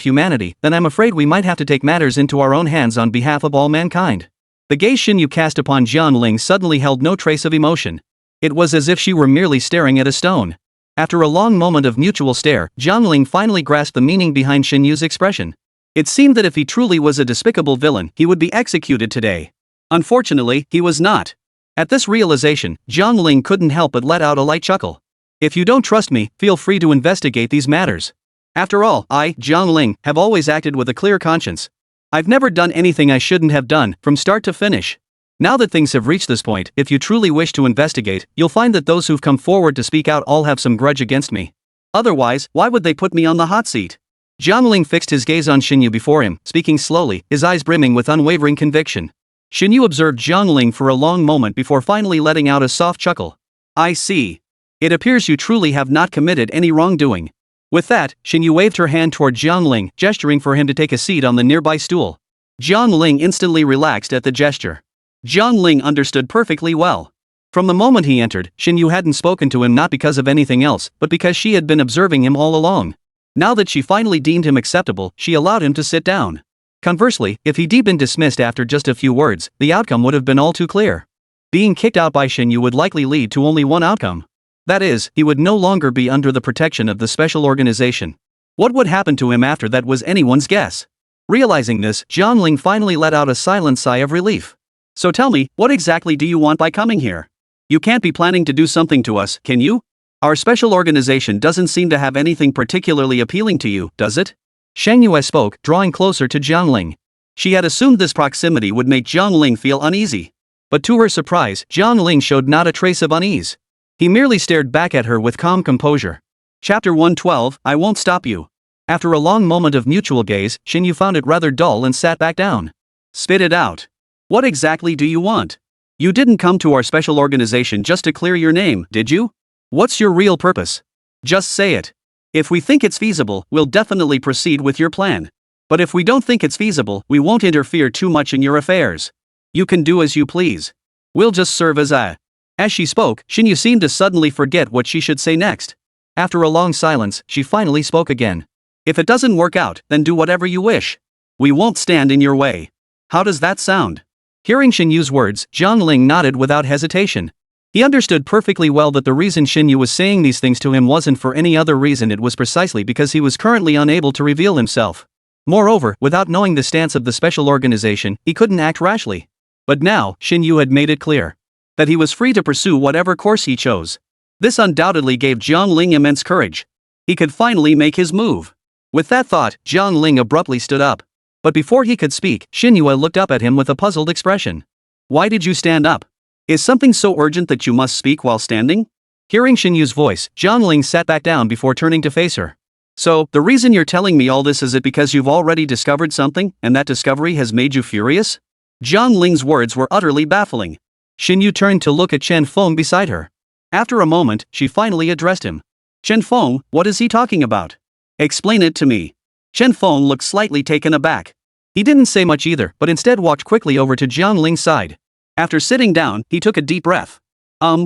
humanity, then I'm afraid we might have to take matters into our own hands on behalf of all mankind. The gaze Xinyu cast upon Jiang Ling suddenly held no trace of emotion. It was as if she were merely staring at a stone. After a long moment of mutual stare, Jiang Ling finally grasped the meaning behind Xinyu's expression. It seemed that if he truly was a despicable villain, he would be executed today. Unfortunately, he was not. At this realization, Jiang Ling couldn't help but let out a light chuckle. If you don't trust me, feel free to investigate these matters. After all, I, Jiang Ling, have always acted with a clear conscience. I've never done anything I shouldn't have done, from start to finish. Now that things have reached this point, if you truly wish to investigate, you'll find that those who've come forward to speak out all have some grudge against me. Otherwise, why would they put me on the hot seat? Jiang Ling fixed his gaze on Xinyu before him, speaking slowly, his eyes brimming with unwavering conviction. Xinyu observed Jiang Ling for a long moment before finally letting out a soft chuckle. I see. It appears you truly have not committed any wrongdoing. With that, Xinyu waved her hand toward Jiang Ling, gesturing for him to take a seat on the nearby stool. Jiang Ling instantly relaxed at the gesture. Jiang Ling understood perfectly well. From the moment he entered, Xinyu hadn't spoken to him not because of anything else, but because she had been observing him all along. Now that she finally deemed him acceptable, she allowed him to sit down. Conversely, if he'd been dismissed after just a few words, the outcome would have been all too clear. Being kicked out by Xinyu would likely lead to only one outcome. That is, he would no longer be under the protection of the special organization. What would happen to him after that was anyone's guess. Realizing this, Jiang Ling finally let out a silent sigh of relief. So tell me, what exactly do you want by coming here? You can't be planning to do something to us, can you? Our special organization doesn't seem to have anything particularly appealing to you, does it? Shang Yue spoke, drawing closer to Jiang Ling. She had assumed this proximity would make Jiang Ling feel uneasy. But to her surprise, Jiang Ling showed not a trace of unease. He merely stared back at her with calm composure. Chapter 112, I won't stop you. After a long moment of mutual gaze, Xinyu found it rather dull and sat back down. Spit it out. What exactly do you want? You didn't come to our special organization just to clear your name, did you? What's your real purpose? Just say it. If we think it's feasible, we'll definitely proceed with your plan. But if we don't think it's feasible, we won't interfere too much in your affairs. You can do as you please. We'll just serve as a... As she spoke, Xinyu seemed to suddenly forget what she should say next. After a long silence, she finally spoke again. If it doesn't work out, then do whatever you wish. We won't stand in your way. How does that sound? Hearing Xinyu's words, Jiang Ling nodded without hesitation. He understood perfectly well that the reason Xinyu was saying these things to him wasn't for any other reason, it was precisely because he was currently unable to reveal himself. Moreover, without knowing the stance of the special organization, he couldn't act rashly. But now, Xinyu had made it clear that he was free to pursue whatever course he chose. This undoubtedly gave Jiang Ling immense courage. He could finally make his move. With that thought, Jiang Ling abruptly stood up. But before he could speak, Xinyu looked up at him with a puzzled expression. Why did you stand up? Is something so urgent that you must speak while standing? Hearing Xinyu's voice, Jiang Ling sat back down before turning to face her. So, the reason you're telling me all this is it because you've already discovered something, and that discovery has made you furious? Jiang Ling's words were utterly baffling. Xinyu turned to look at Chen Feng beside her. After a moment, she finally addressed him. Chen Feng, what is he talking about? Explain it to me. Chen Feng looked slightly taken aback. He didn't say much either, but instead walked quickly over to Jiang Ling's side. After sitting down, he took a deep breath.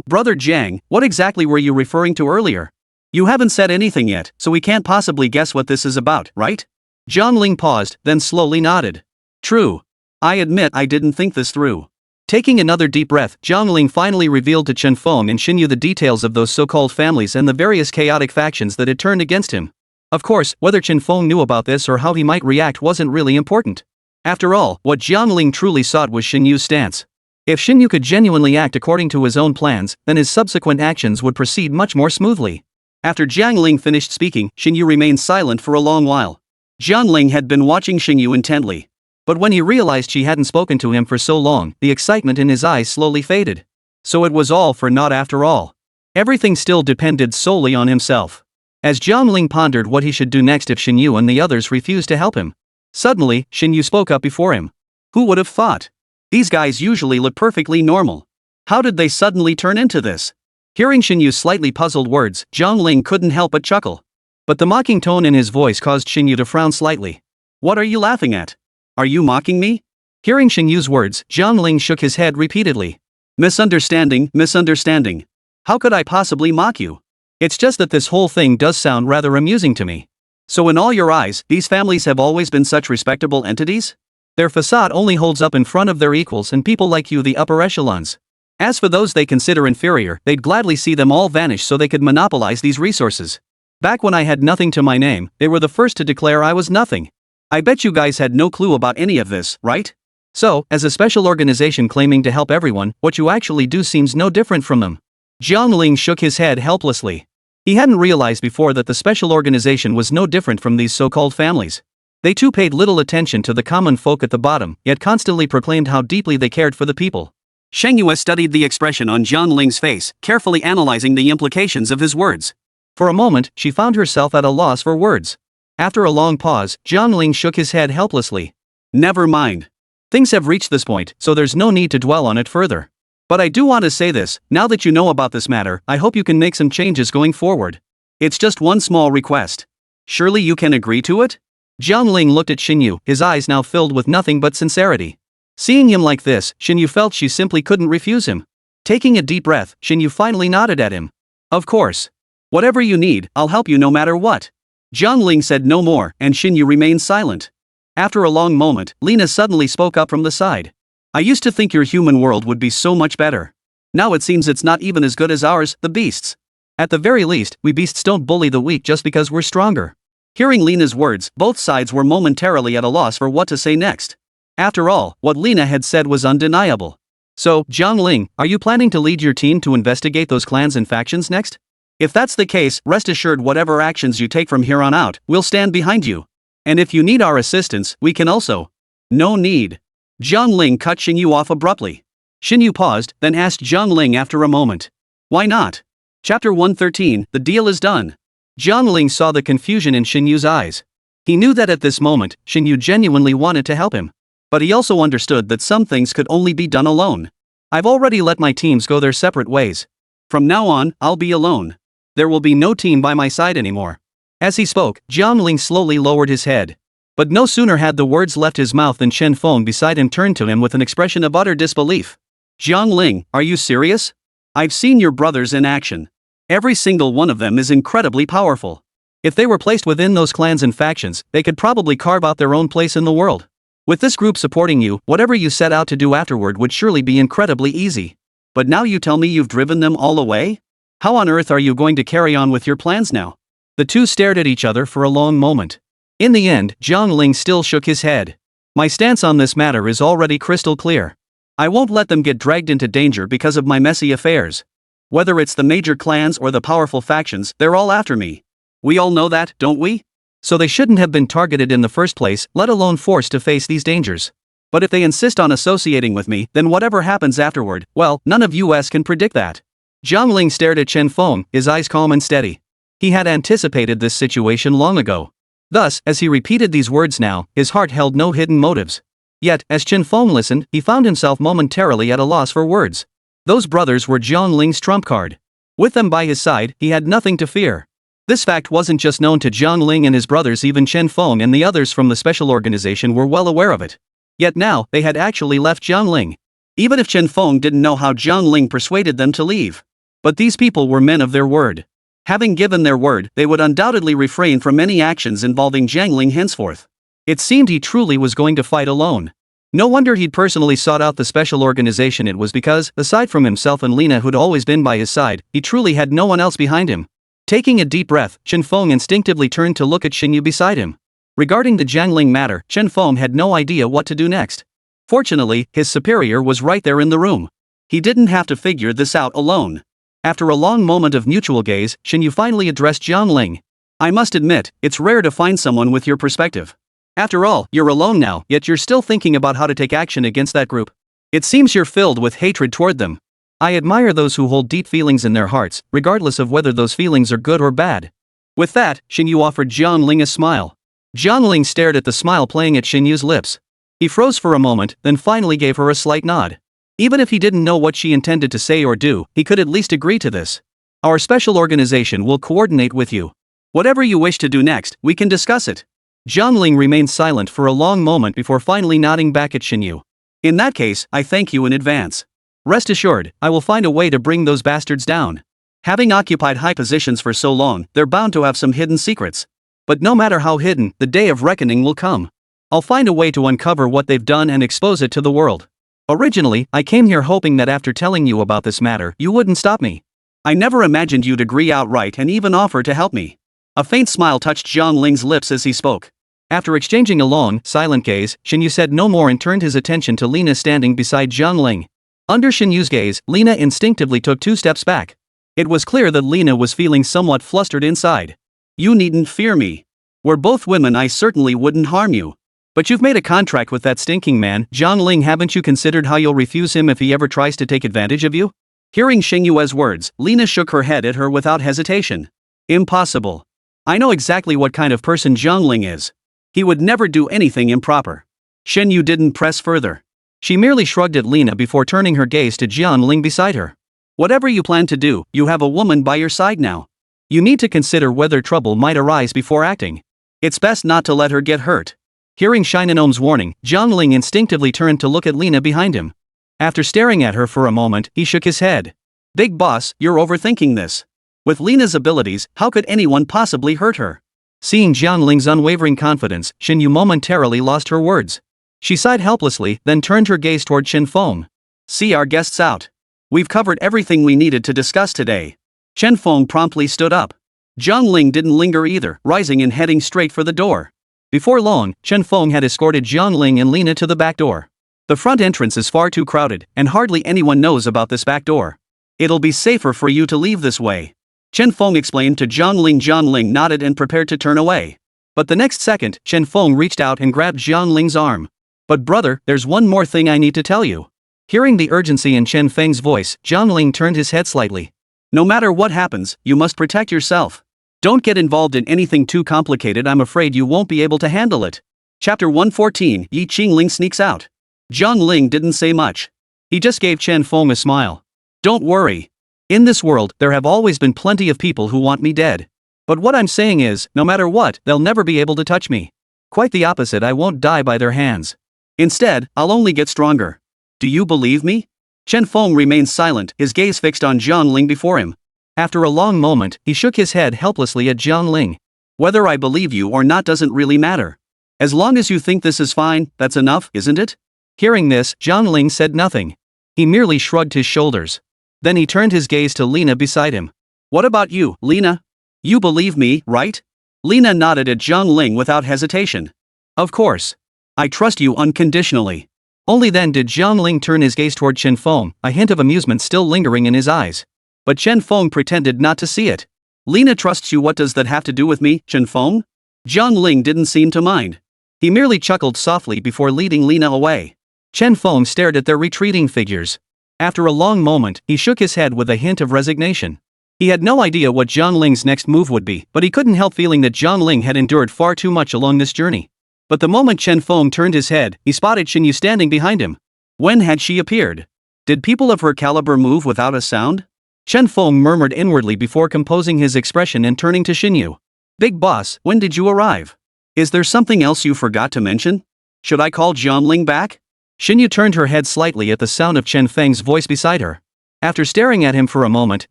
Brother Jiang, what exactly were you referring to earlier? You haven't said anything yet, so we can't possibly guess what this is about, right? Jiang Ling paused, then slowly nodded. True. I admit I didn't think this through. Taking another deep breath, Jiang Ling finally revealed to Chen Feng and Xinyu the details of those so-called families and the various chaotic factions that had turned against him. Of course, whether Chen Feng knew about this or how he might react wasn't really important. After all, what Jiang Ling truly sought was Xinyu's stance. If Xinyu could genuinely act according to his own plans, then his subsequent actions would proceed much more smoothly. After Jiang Ling finished speaking, Xinyu remained silent for a long while. Jiang Ling had been watching Xinyu intently. But when he realized she hadn't spoken to him for so long, the excitement in his eyes slowly faded. So it was all for naught after all. Everything still depended solely on himself. As Jiang Ling pondered what he should do next if Xinyu and the others refused to help him, suddenly, Xinyu spoke up before him. Who would have thought? These guys usually look perfectly normal. How did they suddenly turn into this? Hearing Xinyu's slightly puzzled words, Jiang Ling couldn't help but chuckle. But the mocking tone in his voice caused Xinyu to frown slightly. What are you laughing at? Are you mocking me? Hearing Xinyu's words, Jiang Ling shook his head repeatedly. Misunderstanding, misunderstanding. How could I possibly mock you? It's just that this whole thing does sound rather amusing to me. So in all your eyes, these families have always been such respectable entities? Their facade only holds up in front of their equals and people like you, the upper echelons. As for those they consider inferior, they'd gladly see them all vanish so they could monopolize these resources. Back when I had nothing to my name, they were the first to declare I was nothing. I bet you guys had no clue about any of this, right? So, as a special organization claiming to help everyone, what you actually do seems no different from them. Jiang Ling shook his head helplessly. He hadn't realized before that the special organization was no different from these so-called families. They too paid little attention to the common folk at the bottom, yet constantly proclaimed how deeply they cared for the people. Sheng Yue studied the expression on Jiang Ling's face, carefully analyzing the implications of his words. For a moment, she found herself at a loss for words. After a long pause, Jiang Ling shook his head helplessly. Never mind. Things have reached this point, so there's no need to dwell on it further. But I do want to say this, now that you know about this matter, I hope you can make some changes going forward. It's just one small request. Surely you can agree to it? Jiang Ling looked at Xing Yu, his eyes now filled with nothing but sincerity. Seeing him like this, Xing Yu felt she simply couldn't refuse him. Taking a deep breath, Xing Yu finally nodded at him. Of course. Whatever you need, I'll help you no matter what. Jiang Ling said no more, and Xing Yu remained silent. After a long moment, Lena suddenly spoke up from the side. I used to think your human world would be so much better. Now it seems it's not even as good as ours, the beasts. At the very least, we beasts don't bully the weak just because we're stronger. Hearing Lena's words, both sides were momentarily at a loss for what to say next. After all, what Lena had said was undeniable. So, Jiang Ling, are you planning to lead your team to investigate those clans and factions next? If that's the case, rest assured whatever actions you take from here on out, we'll stand behind you. And if you need our assistance, we can also. No need. Jiang Ling cut Xing Yu off abruptly. Xing Yu paused, then asked Jiang Ling after a moment. Why not? Chapter 113, the deal is done. Jiang Ling saw the confusion in Xing Yu's eyes. He knew that at this moment, Xing Yu genuinely wanted to help him. But he also understood that some things could only be done alone. I've already let my teams go their separate ways. From now on, I'll be alone. There will be no team by my side anymore. As he spoke, Jiang Ling slowly lowered his head. But no sooner had the words left his mouth than Chen Feng beside him turned to him with an expression of utter disbelief. Jiang Ling, are you serious? I've seen your brothers in action. Every single one of them is incredibly powerful. If they were placed within those clans and factions, they could probably carve out their own place in the world. With this group supporting you, whatever you set out to do afterward would surely be incredibly easy. But now you tell me you've driven them all away? How on earth are you going to carry on with your plans now? The two stared at each other for a long moment. In the end, Jiang Ling still shook his head. My stance on this matter is already crystal clear. I won't let them get dragged into danger because of my messy affairs. Whether it's the major clans or the powerful factions, they're all after me. We all know that, don't we? So they shouldn't have been targeted in the first place, let alone forced to face these dangers. But if they insist on associating with me, then whatever happens afterward, well, none of us can predict that. Jiang Ling stared at Chen Feng, his eyes calm and steady. He had anticipated this situation long ago. Thus, as he repeated these words now, his heart held no hidden motives. Yet, as Chen Feng listened, he found himself momentarily at a loss for words. Those brothers were Jiang Ling's trump card. With them by his side, he had nothing to fear. This fact wasn't just known to Jiang Ling and his brothers, even Chen Feng and the others from the special organization were well aware of it. Yet now, they had actually left Jiang Ling. Even if Chen Feng didn't know how Jiang Ling persuaded them to leave. But these people were men of their word. Having given their word, they would undoubtedly refrain from any actions involving Jiang Ling henceforth. It seemed he truly was going to fight alone. No wonder he'd personally sought out the special organization. It was because, aside from himself and Lena who'd always been by his side, he truly had no one else behind him. Taking a deep breath, Chen Feng instinctively turned to look at Xing Yu beside him. Regarding the Jiang Ling matter, Chen Feng had no idea what to do next. Fortunately, his superior was right there in the room. He didn't have to figure this out alone. After a long moment of mutual gaze, Xing Yu finally addressed Jiang Ling. I must admit, it's rare to find someone with your perspective. After all, you're alone now, yet you're still thinking about how to take action against that group. It seems you're filled with hatred toward them. I admire those who hold deep feelings in their hearts, regardless of whether those feelings are good or bad. With that, Xing Yu offered Jiang Ling a smile. Jiang Ling stared at the smile playing at Xing Yu's lips. He froze for a moment, then finally gave her a slight nod. Even if he didn't know what she intended to say or do, he could at least agree to this. Our special organization will coordinate with you. Whatever you wish to do next, we can discuss it. Jiang Ling remained silent for a long moment before finally nodding back at Xing Yu. In that case, I thank you in advance. Rest assured, I will find a way to bring those bastards down. Having occupied high positions for so long, they're bound to have some hidden secrets. But no matter how hidden, the day of reckoning will come. I'll find a way to uncover what they've done and expose it to the world. Originally, I came here hoping that after telling you about this matter, you wouldn't stop me. I never imagined you'd agree outright and even offer to help me. A faint smile touched Jiang Ling's lips as he spoke. After exchanging a long, silent gaze, Shinyu said no more and turned his attention to Lina standing beside Jiang Ling. Under Shinyu's gaze, Lina instinctively took 2 steps back. It was clear that Lina was feeling somewhat flustered inside. You needn't fear me. We're both women, I certainly wouldn't harm you. But you've made a contract with that stinking man, Jiang Ling. Haven't you considered how you'll refuse him if he ever tries to take advantage of you? Hearing Xinyue's words, Lina shook her head at her without hesitation. Impossible. I know exactly what kind of person Jiang Ling is. He would never do anything improper. Xinyu didn't press further. She merely shrugged at Lina before turning her gaze to Jiang Ling beside her. Whatever you plan to do, you have a woman by your side now. You need to consider whether trouble might arise before acting. It's best not to let her get hurt. Hearing Shinonom's warning, Jiang Ling instinctively turned to look at Lina behind him. After staring at her for a moment, he shook his head. Big boss, you're overthinking this. With Lina's abilities, how could anyone possibly hurt her? Seeing Jiang Ling's unwavering confidence, Xinyu momentarily lost her words. She sighed helplessly, then turned her gaze toward Chen Feng. See our guests out. We've covered everything we needed to discuss today. Chen Feng promptly stood up. Jiang Ling didn't linger either, rising and heading straight for the door. Before long, Chen Feng had escorted Jiang Ling and Lina to the back door. The front entrance is far too crowded, and hardly anyone knows about this back door. It'll be safer for you to leave this way. Chen Feng explained to Jiang Ling. Jiang Ling nodded and prepared to turn away. But the next second, Chen Feng reached out and grabbed Jiang Ling's arm. But brother, there's one more thing I need to tell you. Hearing the urgency in Chen Feng's voice, Jiang Ling turned his head slightly. No matter what happens, you must protect yourself. Don't get involved in anything too complicated, I'm afraid you won't be able to handle it. Chapter 114, Yi Qingling sneaks out. Jiang Ling didn't say much. He just gave Chen Feng a smile. Don't worry. In this world, there have always been plenty of people who want me dead. But what I'm saying is, no matter what, they'll never be able to touch me. Quite the opposite, I won't die by their hands. Instead, I'll only get stronger. Do you believe me? Chen Feng remained silent, his gaze fixed on Jiang Ling before him. After a long moment, he shook his head helplessly at Jiang Ling. Whether I believe you or not doesn't really matter. As long as you think this is fine, that's enough, isn't it? Hearing this, Jiang Ling said nothing. He merely shrugged his shoulders. Then he turned his gaze to Lina beside him. What about you, Lina? You believe me, right? Lina nodded at Jiang Ling without hesitation. Of course. I trust you unconditionally. Only then did Jiang Ling turn his gaze toward Chen Feng, a hint of amusement still lingering in his eyes. But Chen Feng pretended not to see it. Lina trusts you, what does that have to do with me, Chen Feng? Jiang Ling didn't seem to mind. He merely chuckled softly before leading Lina away. Chen Feng stared at their retreating figures. After a long moment, he shook his head with a hint of resignation. He had no idea what Jiang Ling's next move would be, but he couldn't help feeling that Jiang Ling had endured far too much along this journey. But the moment Chen Feng turned his head, he spotted Xinyu standing behind him. When had she appeared? Did people of her caliber move without a sound? Chen Feng murmured inwardly before composing his expression and turning to Xinyu. Big boss, when did you arrive? Is there something else you forgot to mention? Should I call Jiang Ling back? Xinyu turned her head slightly at the sound of Chen Feng's voice beside her. After staring at him for a moment,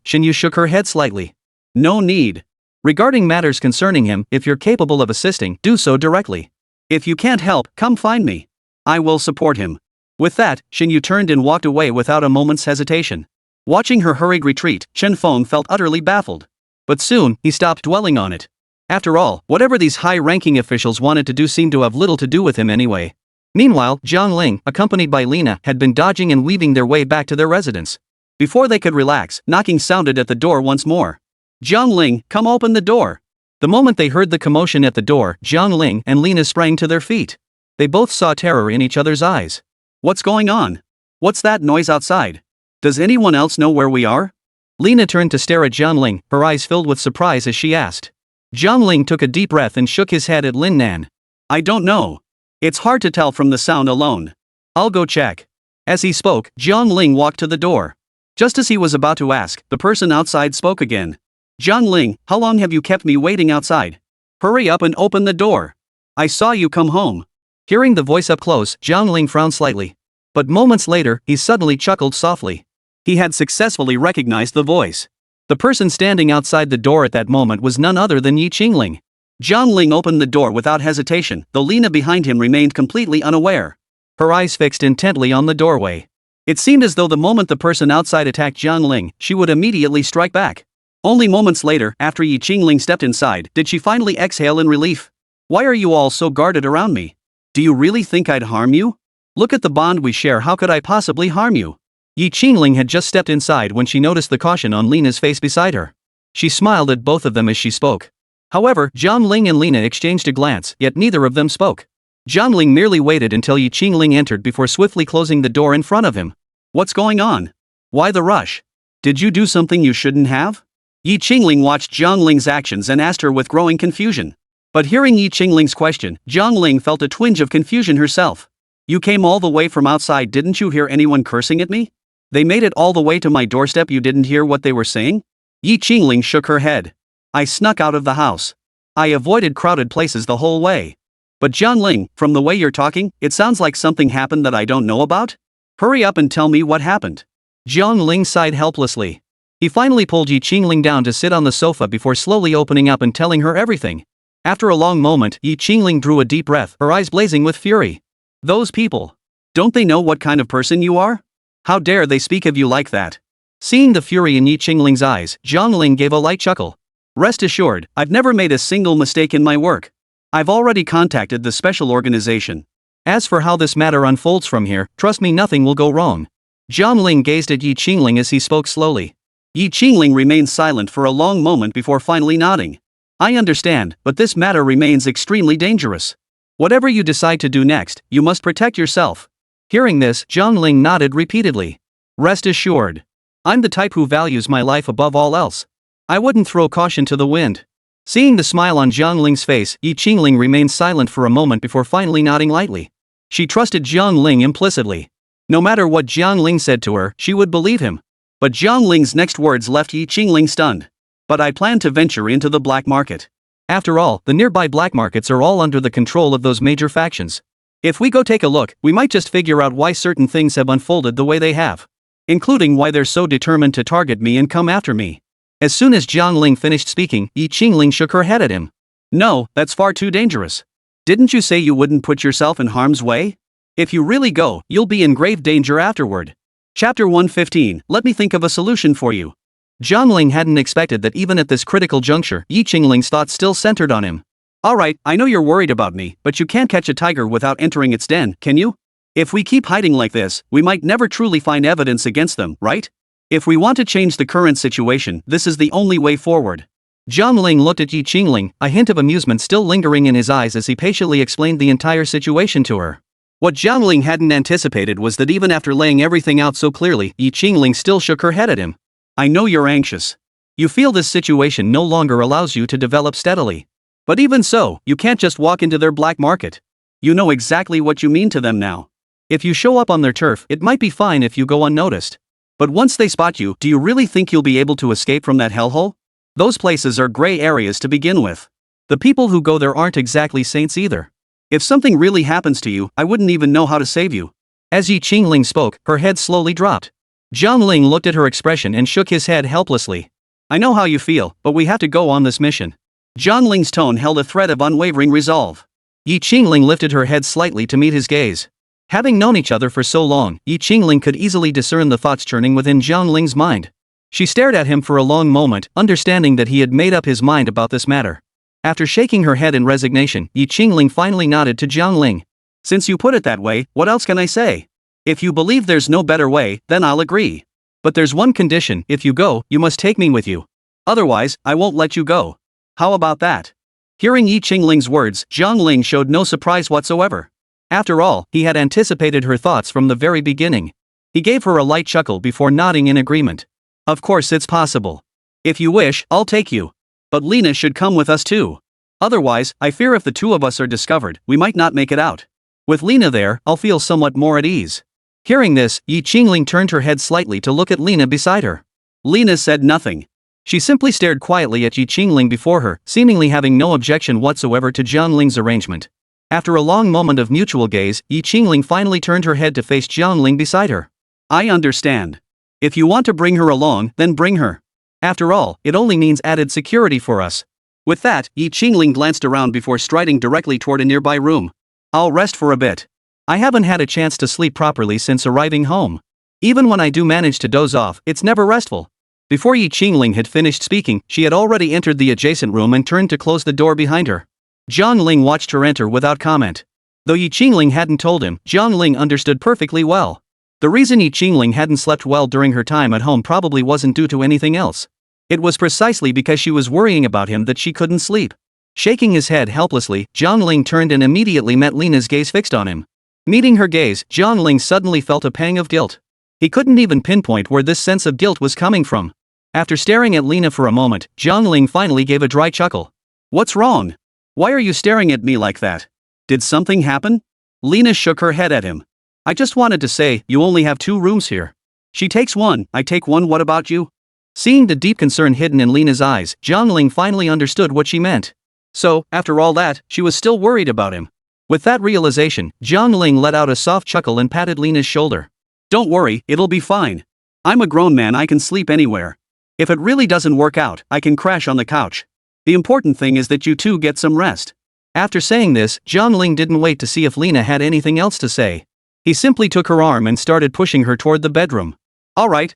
Xinyu shook her head slightly. No need. Regarding matters concerning him, if you're capable of assisting, do so directly. If you can't help, come find me. I will support him. With that, Xinyu turned and walked away without a moment's hesitation. Watching her hurried retreat, Chen Feng felt utterly baffled. But soon, he stopped dwelling on it. After all, whatever these high-ranking officials wanted to do seemed to have little to do with him anyway. Meanwhile, Jiang Ling, accompanied by Lina, had been dodging and weaving their way back to their residence. Before they could relax, knocking sounded at the door once more. Jiang Ling, come open the door. The moment they heard the commotion at the door, Jiang Ling and Lina sprang to their feet. They both saw terror in each other's eyes. What's going on? What's that noise outside? Does anyone else know where we are? Lina turned to stare at Jiang Ling, her eyes filled with surprise as she asked. Jiang Ling took a deep breath and shook his head at Lin Nan. I don't know. It's hard to tell from the sound alone. I'll go check. As he spoke, Jiang Ling walked to the door. Just as he was about to ask, the person outside spoke again. Jiang Ling, how long have you kept me waiting outside? Hurry up and open the door. I saw you come home. Hearing the voice up close, Jiang Ling frowned slightly. But moments later, he suddenly chuckled softly. He had successfully recognized the voice. The person standing outside the door at that moment was none other than Jiang Ling. Jiang Ling opened the door without hesitation, though Lina behind him remained completely unaware. Her eyes fixed intently on the doorway. It seemed as though the moment the person outside attacked Jiang Ling, she would immediately strike back. Only moments later, after Jiang Ling stepped inside, did she finally exhale in relief. Why are you all so guarded around me? Do you really think I'd harm you? Look at the bond we share, how could I possibly harm you? Jiang Ling had just stepped inside when she noticed the caution on Lina's face beside her. She smiled at both of them as she spoke. However, Jiang Ling and Lina exchanged a glance, yet neither of them spoke. Jiang Ling merely waited until Jiang Ling entered before swiftly closing the door in front of him. What's going on? Why the rush? Did you do something you shouldn't have? Jiang Ling watched Jiang Ling's actions and asked her with growing confusion. But hearing Jiang Ling's question, Jiang Ling felt a twinge of confusion herself. You came all the way from outside, didn't you hear anyone cursing at me? They made it all the way to my doorstep, you didn't hear what they were saying? Jiang Ling shook her head. I snuck out of the house. I avoided crowded places the whole way. But Jiang Ling, from the way you're talking, it sounds like something happened that I don't know about? Hurry up and tell me what happened. Jiang Ling sighed helplessly. He finally pulled Jiang Ling down to sit on the sofa before slowly opening up and telling her everything. After a long moment, Jiang Ling drew a deep breath, her eyes blazing with fury. Those people. Don't they know what kind of person you are? How dare they speak of you like that? Seeing the fury in Jiang Ling's eyes, Jiang Ling gave a light chuckle. Rest assured, I've never made a single mistake in my work. I've already contacted the special organization. As for how this matter unfolds from here, trust me, nothing will go wrong. Jiang Ling gazed at Jiang Ling as he spoke slowly. Jiang Ling remained silent for a long moment before finally nodding. I understand, but this matter remains extremely dangerous. Whatever you decide to do next, you must protect yourself. Hearing this, Jiang Ling nodded repeatedly. Rest assured. I'm the type who values my life above all else. I wouldn't throw caution to the wind. Seeing the smile on Jiang Ling's face, Jiang Ling remained silent for a moment before finally nodding lightly. She trusted Jiang Ling implicitly. No matter what Jiang Ling said to her, she would believe him. But Jiang Ling's next words left Jiang Ling stunned. But I plan to venture into the black market. After all, the nearby black markets are all under the control of those major factions. If we go take a look, we might just figure out why certain things have unfolded the way they have. Including why they're so determined to target me and come after me. As soon as Jiang Ling finished speaking, Jiang Ling shook her head at him. No, that's far too dangerous. Didn't you say you wouldn't put yourself in harm's way? If you really go, you'll be in grave danger afterward. Chapter 115, let me think of a solution for you. Jiang Ling hadn't expected that even at this critical juncture, Jiang Ling's thoughts still centered on him. Alright, I know you're worried about me, but you can't catch a tiger without entering its den, can you? If we keep hiding like this, we might never truly find evidence against them, right? If we want to change the current situation, this is the only way forward. Jiang Ling looked at Jiang Ling, a hint of amusement still lingering in his eyes as he patiently explained the entire situation to her. What Jiang Ling hadn't anticipated was that even after laying everything out so clearly, Jiang Ling still shook her head at him. I know you're anxious. You feel this situation no longer allows you to develop steadily. But even so, you can't just walk into their black market. You know exactly what you mean to them now. If you show up on their turf, it might be fine if you go unnoticed. But once they spot you, do you really think you'll be able to escape from that hellhole? Those places are gray areas to begin with. The people who go there aren't exactly saints either. If something really happens to you, I wouldn't even know how to save you. As Jiang Ling spoke, her head slowly dropped. Jiang Ling looked at her expression and shook his head helplessly. I know how you feel, but we have to go on this mission. Jiang Ling's tone held a thread of unwavering resolve. Jiang Ling lifted her head slightly to meet his gaze. Having known each other for so long, Jiang Ling could easily discern the thoughts churning within Jiang Ling's mind. She stared at him for a long moment, understanding that he had made up his mind about this matter. After shaking her head in resignation, Jiang Ling finally nodded to Jiang Ling. Since you put it that way, what else can I say? If you believe there's no better way, then I'll agree. But there's one condition: if you go, you must take me with you. Otherwise, I won't let you go. How about that? Hearing Jiang Ling's words, Jiang Ling showed no surprise whatsoever. After all, he had anticipated her thoughts from the very beginning. He gave her a light chuckle before nodding in agreement. Of course it's possible. If you wish, I'll take you. But Lina should come with us too. Otherwise, I fear if the two of us are discovered, we might not make it out. With Lina there, I'll feel somewhat more at ease. Hearing this, Jiang Ling turned her head slightly to look at Lina beside her. Lina said nothing. She simply stared quietly at Jiang Ling before her, seemingly having no objection whatsoever to Jiang Ling's arrangement. After a long moment of mutual gaze, Jiang Ling finally turned her head to face Jiang Ling beside her. I understand. If you want to bring her along, then bring her. After all, it only means added security for us. With that, Yi Qingling glanced around before striding directly toward a nearby room. I'll rest for a bit. I haven't had a chance to sleep properly since arriving home. Even when I do manage to doze off, it's never restful. Before Yi Qingling had finished speaking, she had already entered the adjacent room and turned to close the door behind her. Jiang Ling watched her enter without comment. Though Yi Qingling hadn't told him, Jiang Ling understood perfectly well. The reason Yi Qingling hadn't slept well during her time at home probably wasn't due to anything else. It was precisely because she was worrying about him that she couldn't sleep. Shaking his head helplessly, Jiang Ling turned and immediately met Lina's gaze fixed on him. Meeting her gaze, Jiang Ling suddenly felt a pang of guilt. He couldn't even pinpoint where this sense of guilt was coming from. After staring at Lina for a moment, Jiang Ling finally gave a dry chuckle. What's wrong? Why are you staring at me like that? Did something happen? Lina shook her head at him. I just wanted to say, you only have 2 rooms here. She takes 1, I take 1, what about you? Seeing the deep concern hidden in Lina's eyes, Jiang Ling finally understood what she meant. So, after all that, she was still worried about him. With that realization, Jiang Ling let out a soft chuckle and patted Lina's shoulder. Don't worry, it'll be fine. I'm a grown man, I can sleep anywhere. If it really doesn't work out, I can crash on the couch. The important thing is that you two get some rest. After saying this, Jiang Ling didn't wait to see if Lina had anything else to say. He simply took her arm and started pushing her toward the bedroom. Alright.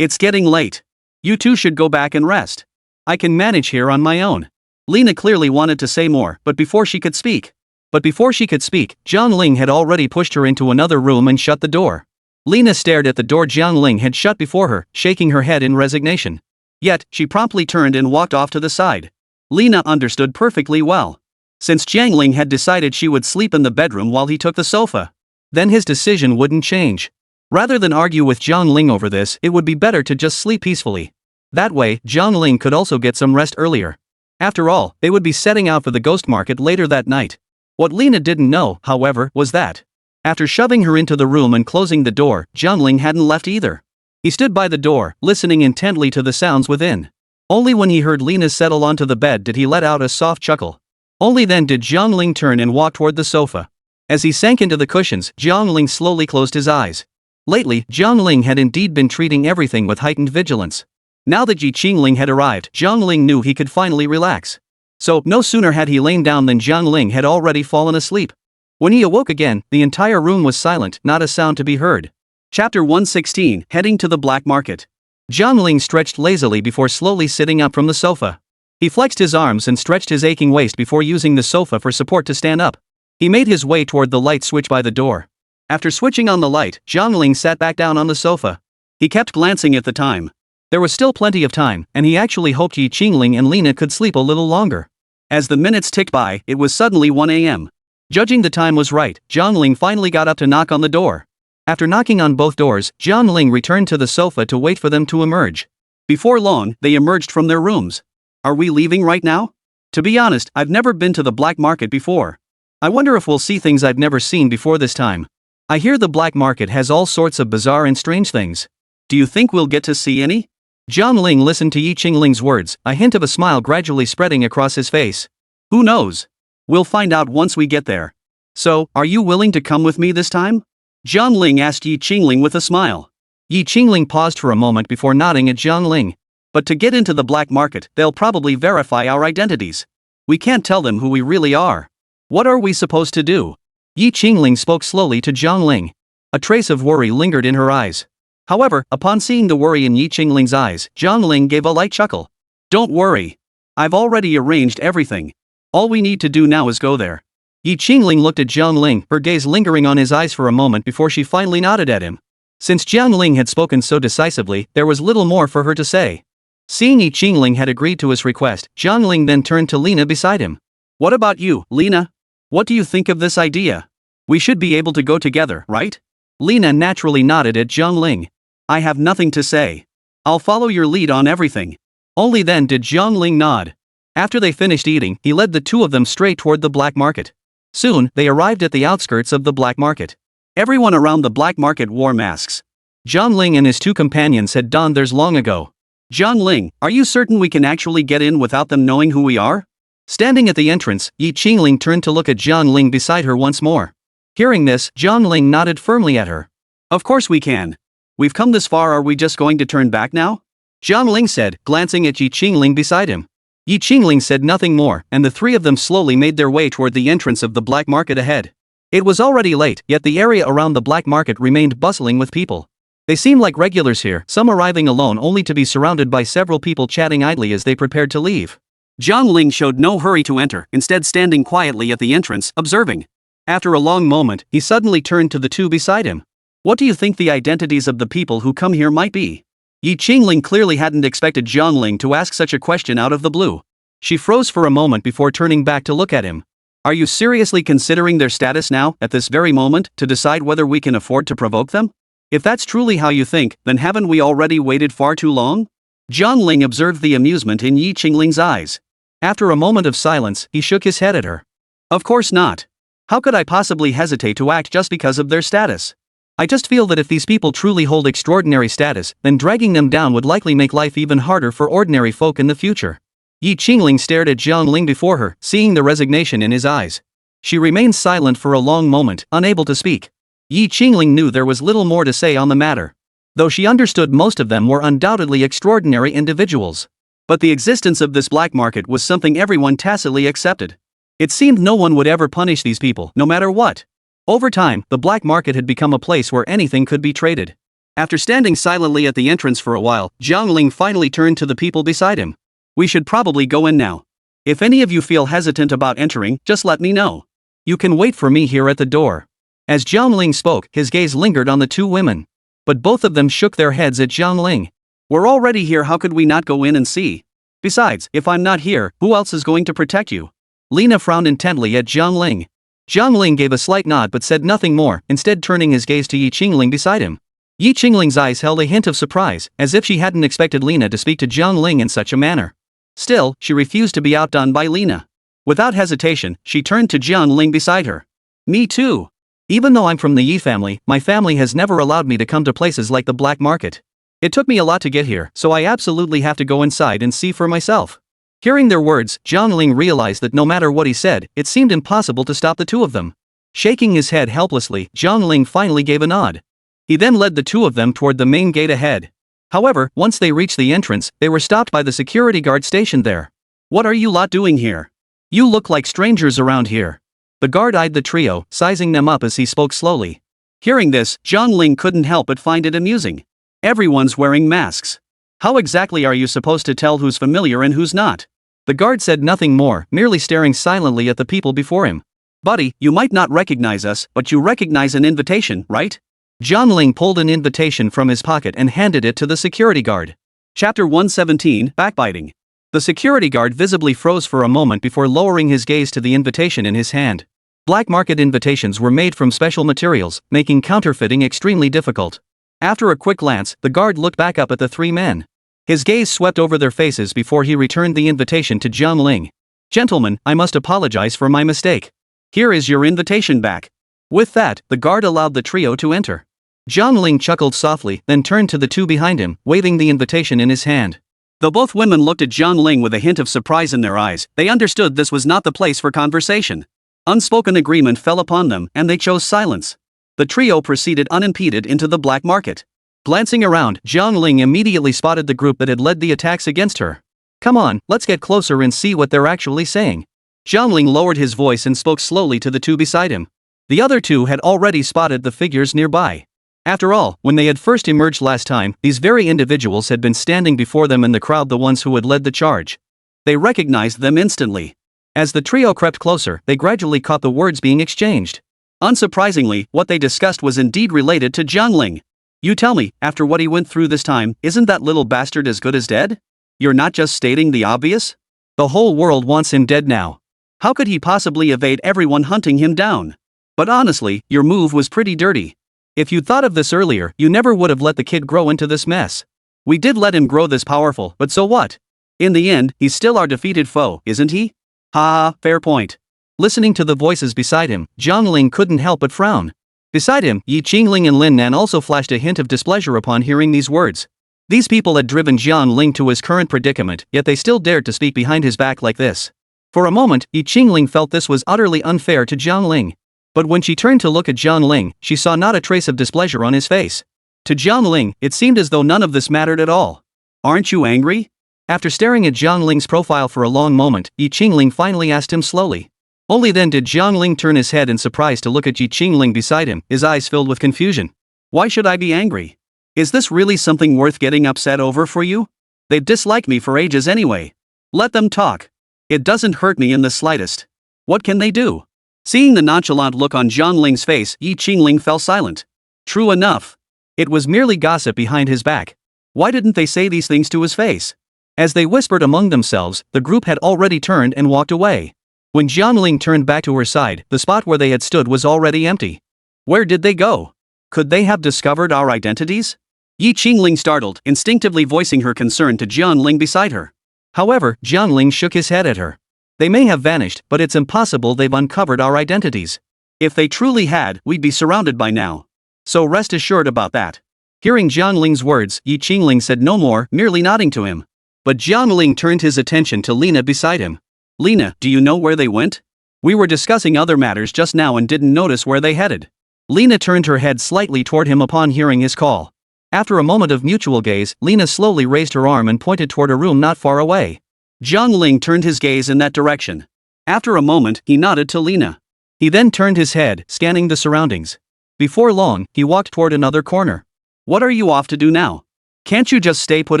It's getting late. You two should go back and rest. I can manage here on my own. Lina clearly wanted to say more, but before she could speak, Jiang Ling had already pushed her into another room and shut the door. Lina stared at the door Jiang Ling had shut before her, shaking her head in resignation. Yet, she promptly turned and walked off to the side. Lina understood perfectly well. Since Jiang Ling had decided she would sleep in the bedroom while he took the sofa, then his decision wouldn't change. Rather than argue with Jiang Ling over this, it would be better to just sleep peacefully. That way, Jiang Ling could also get some rest earlier. After all, they would be setting out for the ghost market later that night. What Lina didn't know, however, was that after shoving her into the room and closing the door, Jiang Ling hadn't left either. He stood by the door, listening intently to the sounds within. Only when he heard Lina settle onto the bed did he let out a soft chuckle. Only then did Jiang Ling turn and walk toward the sofa. As he sank into the cushions, Jiang Ling slowly closed his eyes. Lately, Jiang Ling had indeed been treating everything with heightened vigilance. Now that Yi Qingling had arrived, Jiang Ling knew he could finally relax. So, no sooner had he lain down than Jiang Ling had already fallen asleep. When he awoke again, the entire room was silent, not a sound to be heard. Chapter 116, Heading to the Black Market. Jiang Ling stretched lazily before slowly sitting up from the sofa. He flexed his arms and stretched his aching waist before using the sofa for support to stand up. He made his way toward the light switch by the door. After switching on the light, Jiang Ling sat back down on the sofa. He kept glancing at the time. There was still plenty of time, and he actually hoped Yi Qingling and Lina could sleep a little longer. As the minutes ticked by, it was suddenly 1 a.m. Judging the time was right, Jiang Ling finally got up to knock on the door. After knocking on both doors, Jiang Ling returned to the sofa to wait for them to emerge. Before long, they emerged from their rooms. Are we leaving right now? To be honest, I've never been to the black market before. I wonder if we'll see things I've never seen before this time. I hear the black market has all sorts of bizarre and strange things. Do you think we'll get to see any? Jiang Ling listened to Yi Qingling's words, a hint of a smile gradually spreading across his face. Who knows? We'll find out once we get there. So, are you willing to come with me this time? Jiang Ling asked Yi Qingling with a smile. Yi Qingling paused for a moment before nodding at Jiang Ling. But to get into the black market, they'll probably verify our identities. We can't tell them who we really are. What are we supposed to do? Yi Qingling spoke slowly to Jiang Ling. A trace of worry lingered in her eyes. However, upon seeing the worry in Yi Qingling's eyes, Jiang Ling gave a light chuckle. Don't worry. I've already arranged everything. All we need to do now is go there. Yi Qingling looked at Jiang Ling, her gaze lingering on his eyes for a moment before she finally nodded at him. Since Jiang Ling had spoken so decisively, there was little more for her to say. Seeing Yi Qingling had agreed to his request, Jiang Ling then turned to Lina beside him. What about you, Lina? What do you think of this idea? We should be able to go together, right? Lina naturally nodded at Jiang Ling. I have nothing to say. I'll follow your lead on everything. Only then did Jiang Ling nod. After they finished eating, he led the two of them straight toward the black market. Soon, they arrived at the outskirts of the black market. Everyone around the black market wore masks. Jiang Ling and his two companions had donned theirs long ago. Jiang Ling, are you certain we can actually get in without them knowing who we are? Standing at the entrance, Yi Qingling turned to look at Jiang Ling beside her once more. Hearing this, Jiang Ling nodded firmly at her. Of course we can. We've come this far, are we just going to turn back now? Jiang Ling said, glancing at Jiang Ling beside him. Jiang Ling said nothing more, and the three of them slowly made their way toward the entrance of the black market ahead. It was already late, yet the area around the black market remained bustling with people. They seemed like regulars here, some arriving alone only to be surrounded by several people chatting idly as they prepared to leave. Jiang Ling showed no hurry to enter, instead standing quietly at the entrance, observing. After a long moment, he suddenly turned to the two beside him. What do you think the identities of the people who come here might be? Jiang Ling clearly hadn't expected Jiang Ling to ask such a question out of the blue. She froze for a moment before turning back to look at him. Are you seriously considering their status now, at this very moment, to decide whether we can afford to provoke them? If that's truly how you think, then haven't we already waited far too long? Jiang Ling observed the amusement in Jiang Ling's eyes. After a moment of silence, he shook his head at her. Of course not. How could I possibly hesitate to act just because of their status? I just feel that if these people truly hold extraordinary status, then dragging them down would likely make life even harder for ordinary folk in the future. Jiang Ling stared at Jiang Ling before her, seeing the resignation in his eyes. She remained silent for a long moment, unable to speak. Jiang Ling knew there was little more to say on the matter. Though she understood most of them were undoubtedly extraordinary individuals. But the existence of this black market was something everyone tacitly accepted. It seemed no one would ever punish these people, no matter what. Over time, the black market had become a place where anything could be traded. After standing silently at the entrance for a while, Jiang Ling finally turned to the people beside him. We should probably go in now. If any of you feel hesitant about entering, just let me know. You can wait for me here at the door. As Jiang Ling spoke, his gaze lingered on the two women. But both of them shook their heads at Jiang Ling. We're already here, how could we not go in and see? Besides, if I'm not here, who else is going to protect you? Lina frowned intently at Jiang Ling. Jiang Ling gave a slight nod but said nothing more, instead turning his gaze to Jiang Ling beside him. Jiang Ling's eyes held a hint of surprise, as if she hadn't expected Lina to speak to Jiang Ling in such a manner. Still, she refused to be outdone by Lina. Without hesitation, she turned to Jiang Ling beside her. Me too. Even though I'm from the Yi family, my family has never allowed me to come to places like the black market. It took me a lot to get here, so I absolutely have to go inside and see for myself. Hearing their words, Jiang Ling realized that no matter what he said, it seemed impossible to stop the two of them. Shaking his head helplessly, Jiang Ling finally gave a nod. He then led the two of them toward the main gate ahead. However, once they reached the entrance, they were stopped by the security guard stationed there. What are you lot doing here? You look like strangers around here. The guard eyed the trio, sizing them up as he spoke slowly. Hearing this, Jiang Ling couldn't help but find it amusing. Everyone's wearing masks. How exactly are you supposed to tell who's familiar and who's not? The guard said nothing more, merely staring silently at the people before him. Buddy, you might not recognize us, but you recognize an invitation, right? Jiang Ling pulled an invitation from his pocket and handed it to the security guard. Chapter 117, Backbiting. The security guard visibly froze for a moment before lowering his gaze to the invitation in his hand. Black market invitations were made from special materials, making counterfeiting extremely difficult. After a quick glance, the guard looked back up at the three men. His gaze swept over their faces before he returned the invitation to Jiang Ling. Gentlemen, I must apologize for my mistake. Here is your invitation back. With that, the guard allowed the trio to enter. Jiang Ling chuckled softly, then turned to the two behind him, waving the invitation in his hand. Though both women looked at Jiang Ling with a hint of surprise in their eyes, they understood this was not the place for conversation. Unspoken agreement fell upon them, and they chose silence. The trio proceeded unimpeded into the black market. Glancing around, Jiang Ling immediately spotted the group that had led the attacks against her. Come on, let's get closer and see what they're actually saying. Jiang Ling lowered his voice and spoke slowly to the two beside him. The other two had already spotted the figures nearby. After all, when they had first emerged last time, these very individuals had been standing before them in the crowd, the ones who had led the charge. They recognized them instantly. As the trio crept closer, they gradually caught the words being exchanged. Unsurprisingly, what they discussed was indeed related to Jiang Ling. You tell me, after what he went through this time, isn't that little bastard as good as dead? You're not just stating the obvious? The whole world wants him dead now. How could he possibly evade everyone hunting him down? But honestly, your move was pretty dirty. If you'd thought of this earlier, you never would have let the kid grow into this mess. We did let him grow this powerful, but so what? In the end, he's still our defeated foe, isn't he? Ha ha, fair point. Listening to the voices beside him, Jiang Ling couldn't help but frown. Beside him, Jiang Ling and Lin Nan also flashed a hint of displeasure upon hearing these words. These people had driven Jiang Ling to his current predicament, yet they still dared to speak behind his back like this. For a moment, Jiang Ling felt this was utterly unfair to Jiang Ling. But when she turned to look at Jiang Ling, she saw not a trace of displeasure on his face. To Jiang Ling, it seemed as though none of this mattered at all. Aren't you angry? After staring at Jiang Ling's profile for a long moment, Jiang Ling finally asked him slowly. Only then did Jiang Ling turn his head in surprise to look at Jiang Ling beside him, his eyes filled with confusion. Why should I be angry? Is this really something worth getting upset over for you? They've disliked me for ages anyway. Let them talk. It doesn't hurt me in the slightest. What can they do? Seeing the nonchalant look on Jiang Ling's face, Jiang Ling fell silent. True enough. It was merely gossip behind his back. Why didn't they say these things to his face? As they whispered among themselves, the group had already turned and walked away. When Jiang Ling turned back to her side, the spot where they had stood was already empty. Where did they go? Could they have discovered our identities? Jiang Ling startled, instinctively voicing her concern to Jiang Ling beside her. However, Jiang Ling shook his head at her. They may have vanished, but it's impossible they've uncovered our identities. If they truly had, we'd be surrounded by now. So rest assured about that. Hearing Jiang Ling's words, Jiang Ling said no more, merely nodding to him. But Jiang Ling turned his attention to Lina beside him. Lina, do you know where they went? We were discussing other matters just now and didn't notice where they headed. Lina turned her head slightly toward him upon hearing his call. After a moment of mutual gaze, Lina slowly raised her arm and pointed toward a room not far away. Jiang Ling turned his gaze in that direction. After a moment, he nodded to Lina. He then turned his head, scanning the surroundings. Before long, he walked toward another corner. What are you off to do now? Can't you just stay put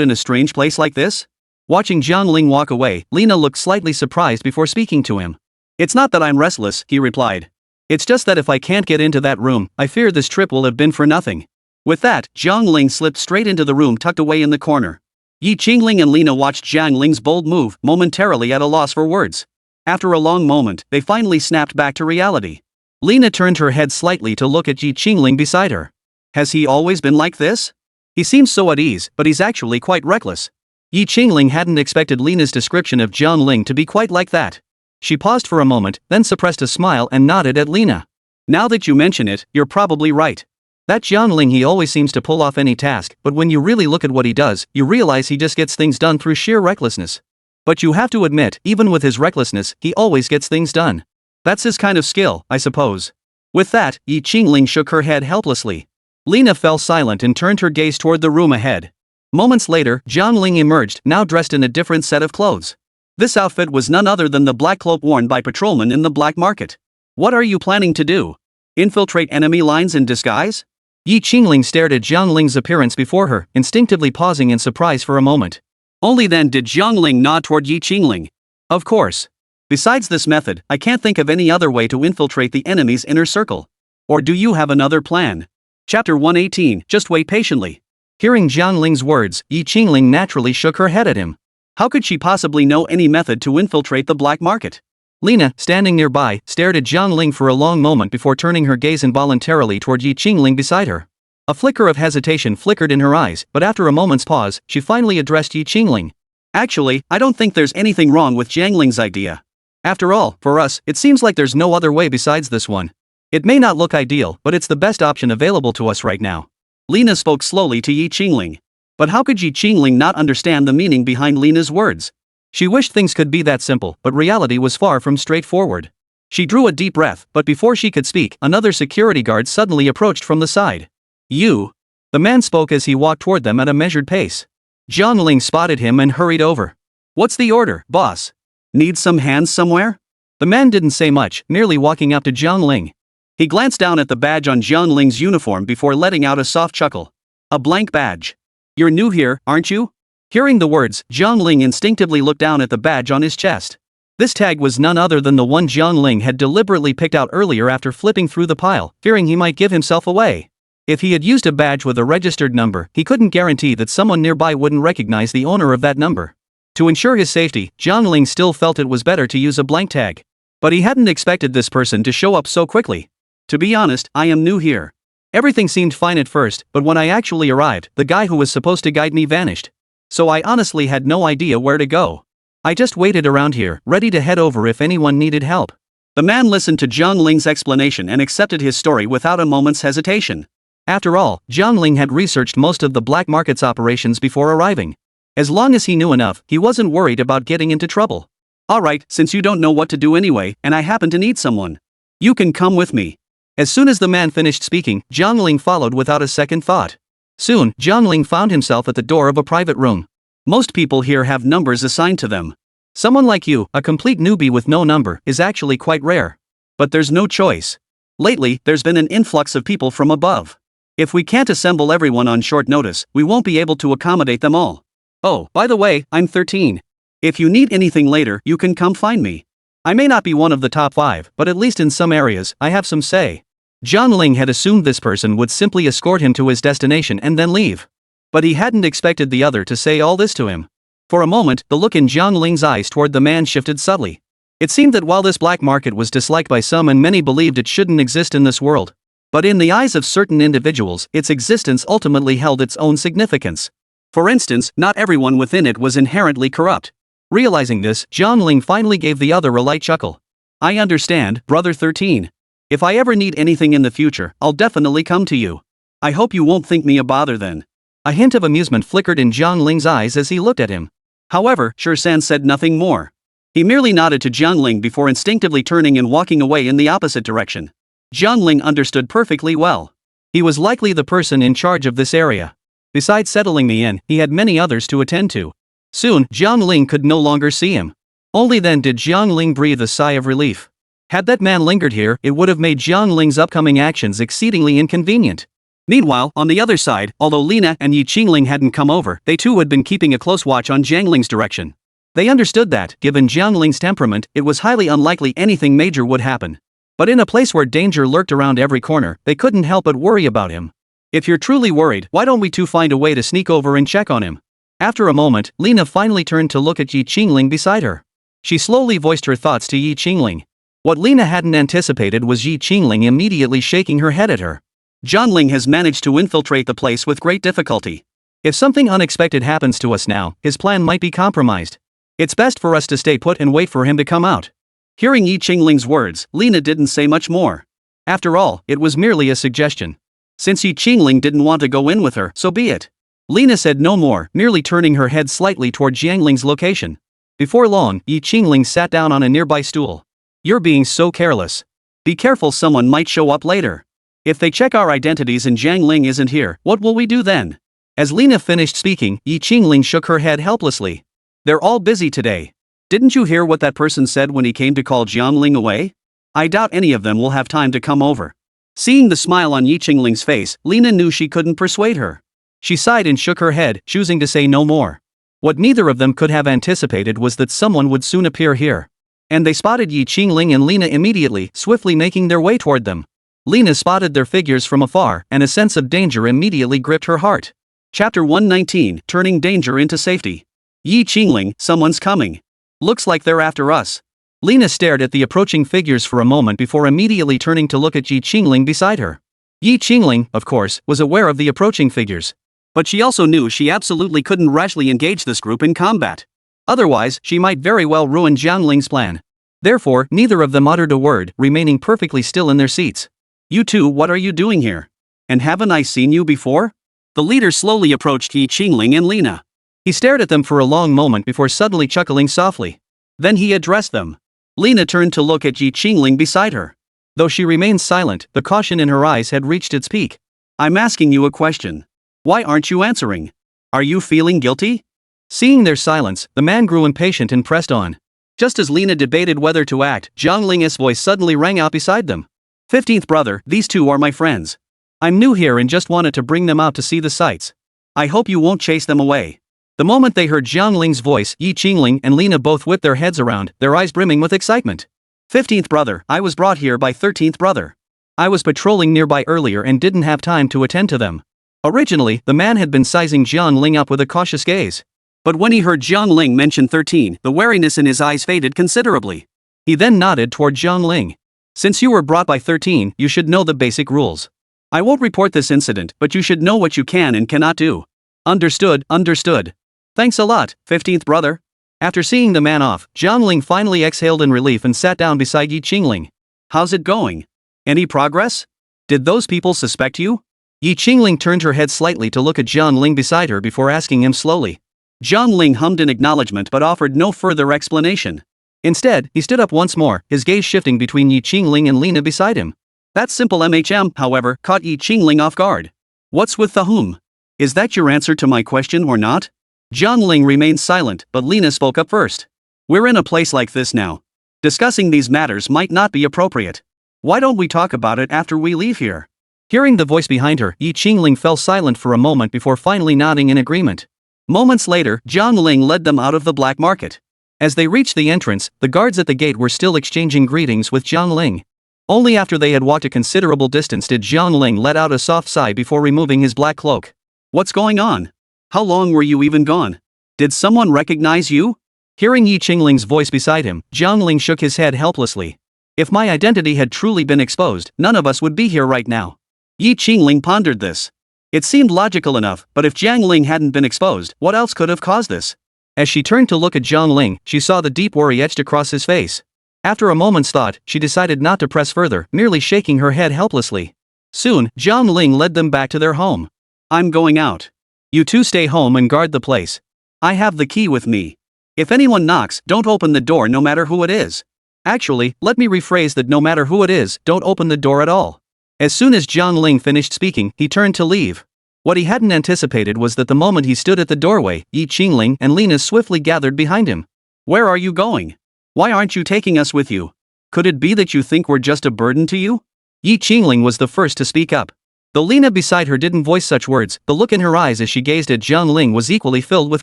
in a strange place like this? Watching Jiang Ling walk away, Lina looked slightly surprised before speaking to him. It's not that I'm restless, he replied. It's just that if I can't get into that room, I fear this trip will have been for nothing. With that, Jiang Ling slipped straight into the room tucked away in the corner. Jiang Ling and Lina watched Jiang Ling's bold move, momentarily at a loss for words. After a long moment, they finally snapped back to reality. Lina turned her head slightly to look at Jiang Ling beside her. Has he always been like this? He seems so at ease, but he's actually quite reckless. Jiang Ling hadn't expected Lina's description of Jiang Ling to be quite like that. She paused for a moment, then suppressed a smile and nodded at Lina. Now that you mention it, you're probably right. That Jiang Ling, he always seems to pull off any task, but when you really look at what he does, you realize he just gets things done through sheer recklessness. But you have to admit, even with his recklessness, he always gets things done. That's his kind of skill, I suppose. With that, Jiang Ling shook her head helplessly. Lina fell silent and turned her gaze toward the room ahead. Moments later, Jiang Ling emerged, now dressed in a different set of clothes. This outfit was none other than the black cloak worn by patrolmen in the black market. What are you planning to do? Infiltrate enemy lines in disguise? Jiang Ling stared at Jiang Ling's appearance before her, instinctively pausing in surprise for a moment. Only then did Jiang Ling nod toward Jiang Ling. Of course. Besides this method, I can't think of any other way to infiltrate the enemy's inner circle. Or do you have another plan? Chapter 118, just wait patiently. Hearing Jiang Ling's words, Jiang Ling naturally shook her head at him. How could she possibly know any method to infiltrate the black market? Lina, standing nearby, stared at Jiang Ling for a long moment before turning her gaze involuntarily toward Jiang Ling beside her. A flicker of hesitation flickered in her eyes, but after a moment's pause, she finally addressed Jiang Ling. Actually, I don't think there's anything wrong with Jiang Ling's idea. After all, for us, it seems like there's no other way besides this one. It may not look ideal, but it's the best option available to us right now. Lina spoke slowly to Jiang Ling. But how could Jiang Ling not understand the meaning behind Lina's words? She wished things could be that simple, but reality was far from straightforward. She drew a deep breath, but before she could speak, another security guard suddenly approached from the side. You? The man spoke as he walked toward them at a measured pace. Jiang Ling spotted him and hurried over. What's the order, boss? Need some hands somewhere? The man didn't say much, merely walking up to Jiang Ling. He glanced down at the badge on Jiang Ling's uniform before letting out a soft chuckle. A blank badge. You're new here, aren't you? Hearing the words, Jiang Ling instinctively looked down at the badge on his chest. This tag was none other than the one Jiang Ling had deliberately picked out earlier after flipping through the pile, fearing he might give himself away. If he had used a badge with a registered number, he couldn't guarantee that someone nearby wouldn't recognize the owner of that number. To ensure his safety, Jiang Ling still felt it was better to use a blank tag. But he hadn't expected this person to show up so quickly. To be honest, I am new here. Everything seemed fine at first, but when I actually arrived, the guy who was supposed to guide me vanished. So I honestly had no idea where to go. I just waited around here, ready to head over if anyone needed help. The man listened to Jiang Ling's explanation and accepted his story without a moment's hesitation. After all, Jiang Ling had researched most of the black market's operations before arriving. As long as he knew enough, he wasn't worried about getting into trouble. Alright, since you don't know what to do anyway, and I happen to need someone, you can come with me. As soon as the man finished speaking, Jiang Ling followed without a second thought. Soon, Jiang Ling found himself at the door of a private room. Most people here have numbers assigned to them. Someone like you, a complete newbie with no number, is actually quite rare. But there's no choice. Lately, there's been an influx of people from above. If we can't assemble everyone on short notice, we won't be able to accommodate them all. Oh, by the way, I'm 13. If you need anything later, you can come find me. I may not be one of the top 5, but at least in some areas, I have some say. Jiang Ling had assumed this person would simply escort him to his destination and then leave. But he hadn't expected the other to say all this to him. For a moment, the look in Jiang Ling's eyes toward the man shifted subtly. It seemed that while this black market was disliked by some and many believed it shouldn't exist in this world, but in the eyes of certain individuals, its existence ultimately held its own significance. For instance, not everyone within it was inherently corrupt. Realizing this, Jiang Ling finally gave the other a light chuckle. I understand, brother 13. If I ever need anything in the future, I'll definitely come to you. I hope you won't think me a bother then. A hint of amusement flickered in Jiang Ling's eyes as he looked at him. However, Shirsan said nothing more. He merely nodded to Jiang Ling before instinctively turning and walking away in the opposite direction. Jiang Ling understood perfectly well. He was likely the person in charge of this area. Besides settling me in, he had many others to attend to. Soon, Jiang Ling could no longer see him. Only then did Jiang Ling breathe a sigh of relief. Had that man lingered here, it would have made Jiang Ling's upcoming actions exceedingly inconvenient. Meanwhile, on the other side, although Lina and Yi Qingling hadn't come over, they too had been keeping a close watch on Jiang Ling's direction. They understood that, given Jiang Ling's temperament, it was highly unlikely anything major would happen. But in a place where danger lurked around every corner, they couldn't help but worry about him. If you're truly worried, why don't we two find a way to sneak over and check on him? After a moment, Lina finally turned to look at Yi Qingling beside her. She slowly voiced her thoughts to Yi Qingling. What Lina hadn't anticipated was Yi Qingling immediately shaking her head at her. Jiang Ling has managed to infiltrate the place with great difficulty. If something unexpected happens to us now, his plan might be compromised. It's best for us to stay put and wait for him to come out. Hearing Yi Qingling's words, Lina didn't say much more. After all, it was merely a suggestion. Since Yi Qingling didn't want to go in with her, so be it. Lina said no more, merely turning her head slightly toward Jiang Ling's location. Before long, Yi Qingling sat down on a nearby stool. You're being so careless. Be careful, someone might show up later. If they check our identities and Jiang Ling isn't here, what will we do then? As Lina finished speaking, Yi Qingling shook her head helplessly. They're all busy today. Didn't you hear what that person said when he came to call Jiang Ling away? I doubt any of them will have time to come over. Seeing the smile on Yi Qingling's face, Lina knew she couldn't persuade her. She sighed and shook her head, choosing to say no more. What neither of them could have anticipated was that someone would soon appear here. And they spotted Yi Qingling and Lina immediately, swiftly making their way toward them. Lina spotted their figures from afar, and a sense of danger immediately gripped her heart. Chapter 119, Turning Danger into Safety. Yi Qingling, someone's coming. Looks like they're after us. Lina stared at the approaching figures for a moment before immediately turning to look at Yi Qingling beside her. Yi Qingling, of course, was aware of the approaching figures. But she also knew she absolutely couldn't rashly engage this group in combat. Otherwise, she might very well ruin Jiang Ling's plan. Therefore, neither of them uttered a word, remaining perfectly still in their seats. You two, what are you doing here? And haven't I seen you before? The leader slowly approached Yi Qingling and Lina. He stared at them for a long moment before suddenly chuckling softly. Then he addressed them. Lina turned to look at Yi Qingling beside her. Though she remained silent, the caution in her eyes had reached its peak. I'm asking you a question. Why aren't you answering? Are you feeling guilty? Seeing their silence, the man grew impatient and pressed on. Just as Lina debated whether to act, Jiang Ling's voice suddenly rang out beside them. 15th brother, these two are my friends. I'm new here and just wanted to bring them out to see the sights. I hope you won't chase them away. The moment they heard Jiang Ling's voice, Yi Qingling and Lina both whipped their heads around, their eyes brimming with excitement. 15th brother, I was brought here by 13th brother. I was patrolling nearby earlier and didn't have time to attend to them. Originally, the man had been sizing Jiang Ling up with a cautious gaze. But when he heard Jiang Ling mention 13, the wariness in his eyes faded considerably. He then nodded toward Jiang Ling. Since you were brought by 13, you should know the basic rules. I won't report this incident, but you should know what you can and cannot do. Understood, understood. Thanks a lot, 15th brother. After seeing the man off, Jiang Ling finally exhaled in relief and sat down beside Yi Qingling. How's it going? Any progress? Did those people suspect you? Yi Qingling turned her head slightly to look at Jiang Ling beside her before asking him slowly. Jiang Ling hummed in acknowledgement but offered no further explanation. Instead, he stood up once more, his gaze shifting between Yi Qingling and Lina beside him. That simple MHM, however, caught Yi Qingling off guard. What's with the whom? Is that your answer to my question or not? Jiang Ling remained silent, but Lena spoke up first. We're in a place like this now. Discussing these matters might not be appropriate. Why don't we talk about it after we leave here? Hearing the voice behind her, Ling fell silent for a moment before finally nodding in agreement. Moments later, Jiang Ling led them out of the black market. As they reached the entrance, the guards at the gate were still exchanging greetings with Jiang Ling. Only after they had walked a considerable distance did Jiang Ling let out a soft sigh before removing his black cloak. What's going on? How long were you even gone? Did someone recognize you? Hearing Ling's voice beside him, Jiang Ling shook his head helplessly. If my identity had truly been exposed, none of us would be here right now. Ling pondered this. It seemed logical enough, but if Jiang Ling hadn't been exposed, what else could have caused this? As she turned to look at Jiang Ling, she saw the deep worry etched across his face. After a moment's thought, she decided not to press further, merely shaking her head helplessly. Soon, Jiang Ling led them back to their home. I'm going out. You two stay home and guard the place. I have the key with me. If anyone knocks, don't open the door no matter who it is. Actually, let me rephrase that: no matter who it is, don't open the door at all. As soon as Jiang Ling finished speaking, he turned to leave. What he hadn't anticipated was that the moment he stood at the doorway, Ling and Lena swiftly gathered behind him. Where are you going? Why aren't you taking us with you? Could it be that you think we're just a burden to you? Ling was the first to speak up. Though Lena beside her didn't voice such words, the look in her eyes as she gazed at Jiang Ling was equally filled with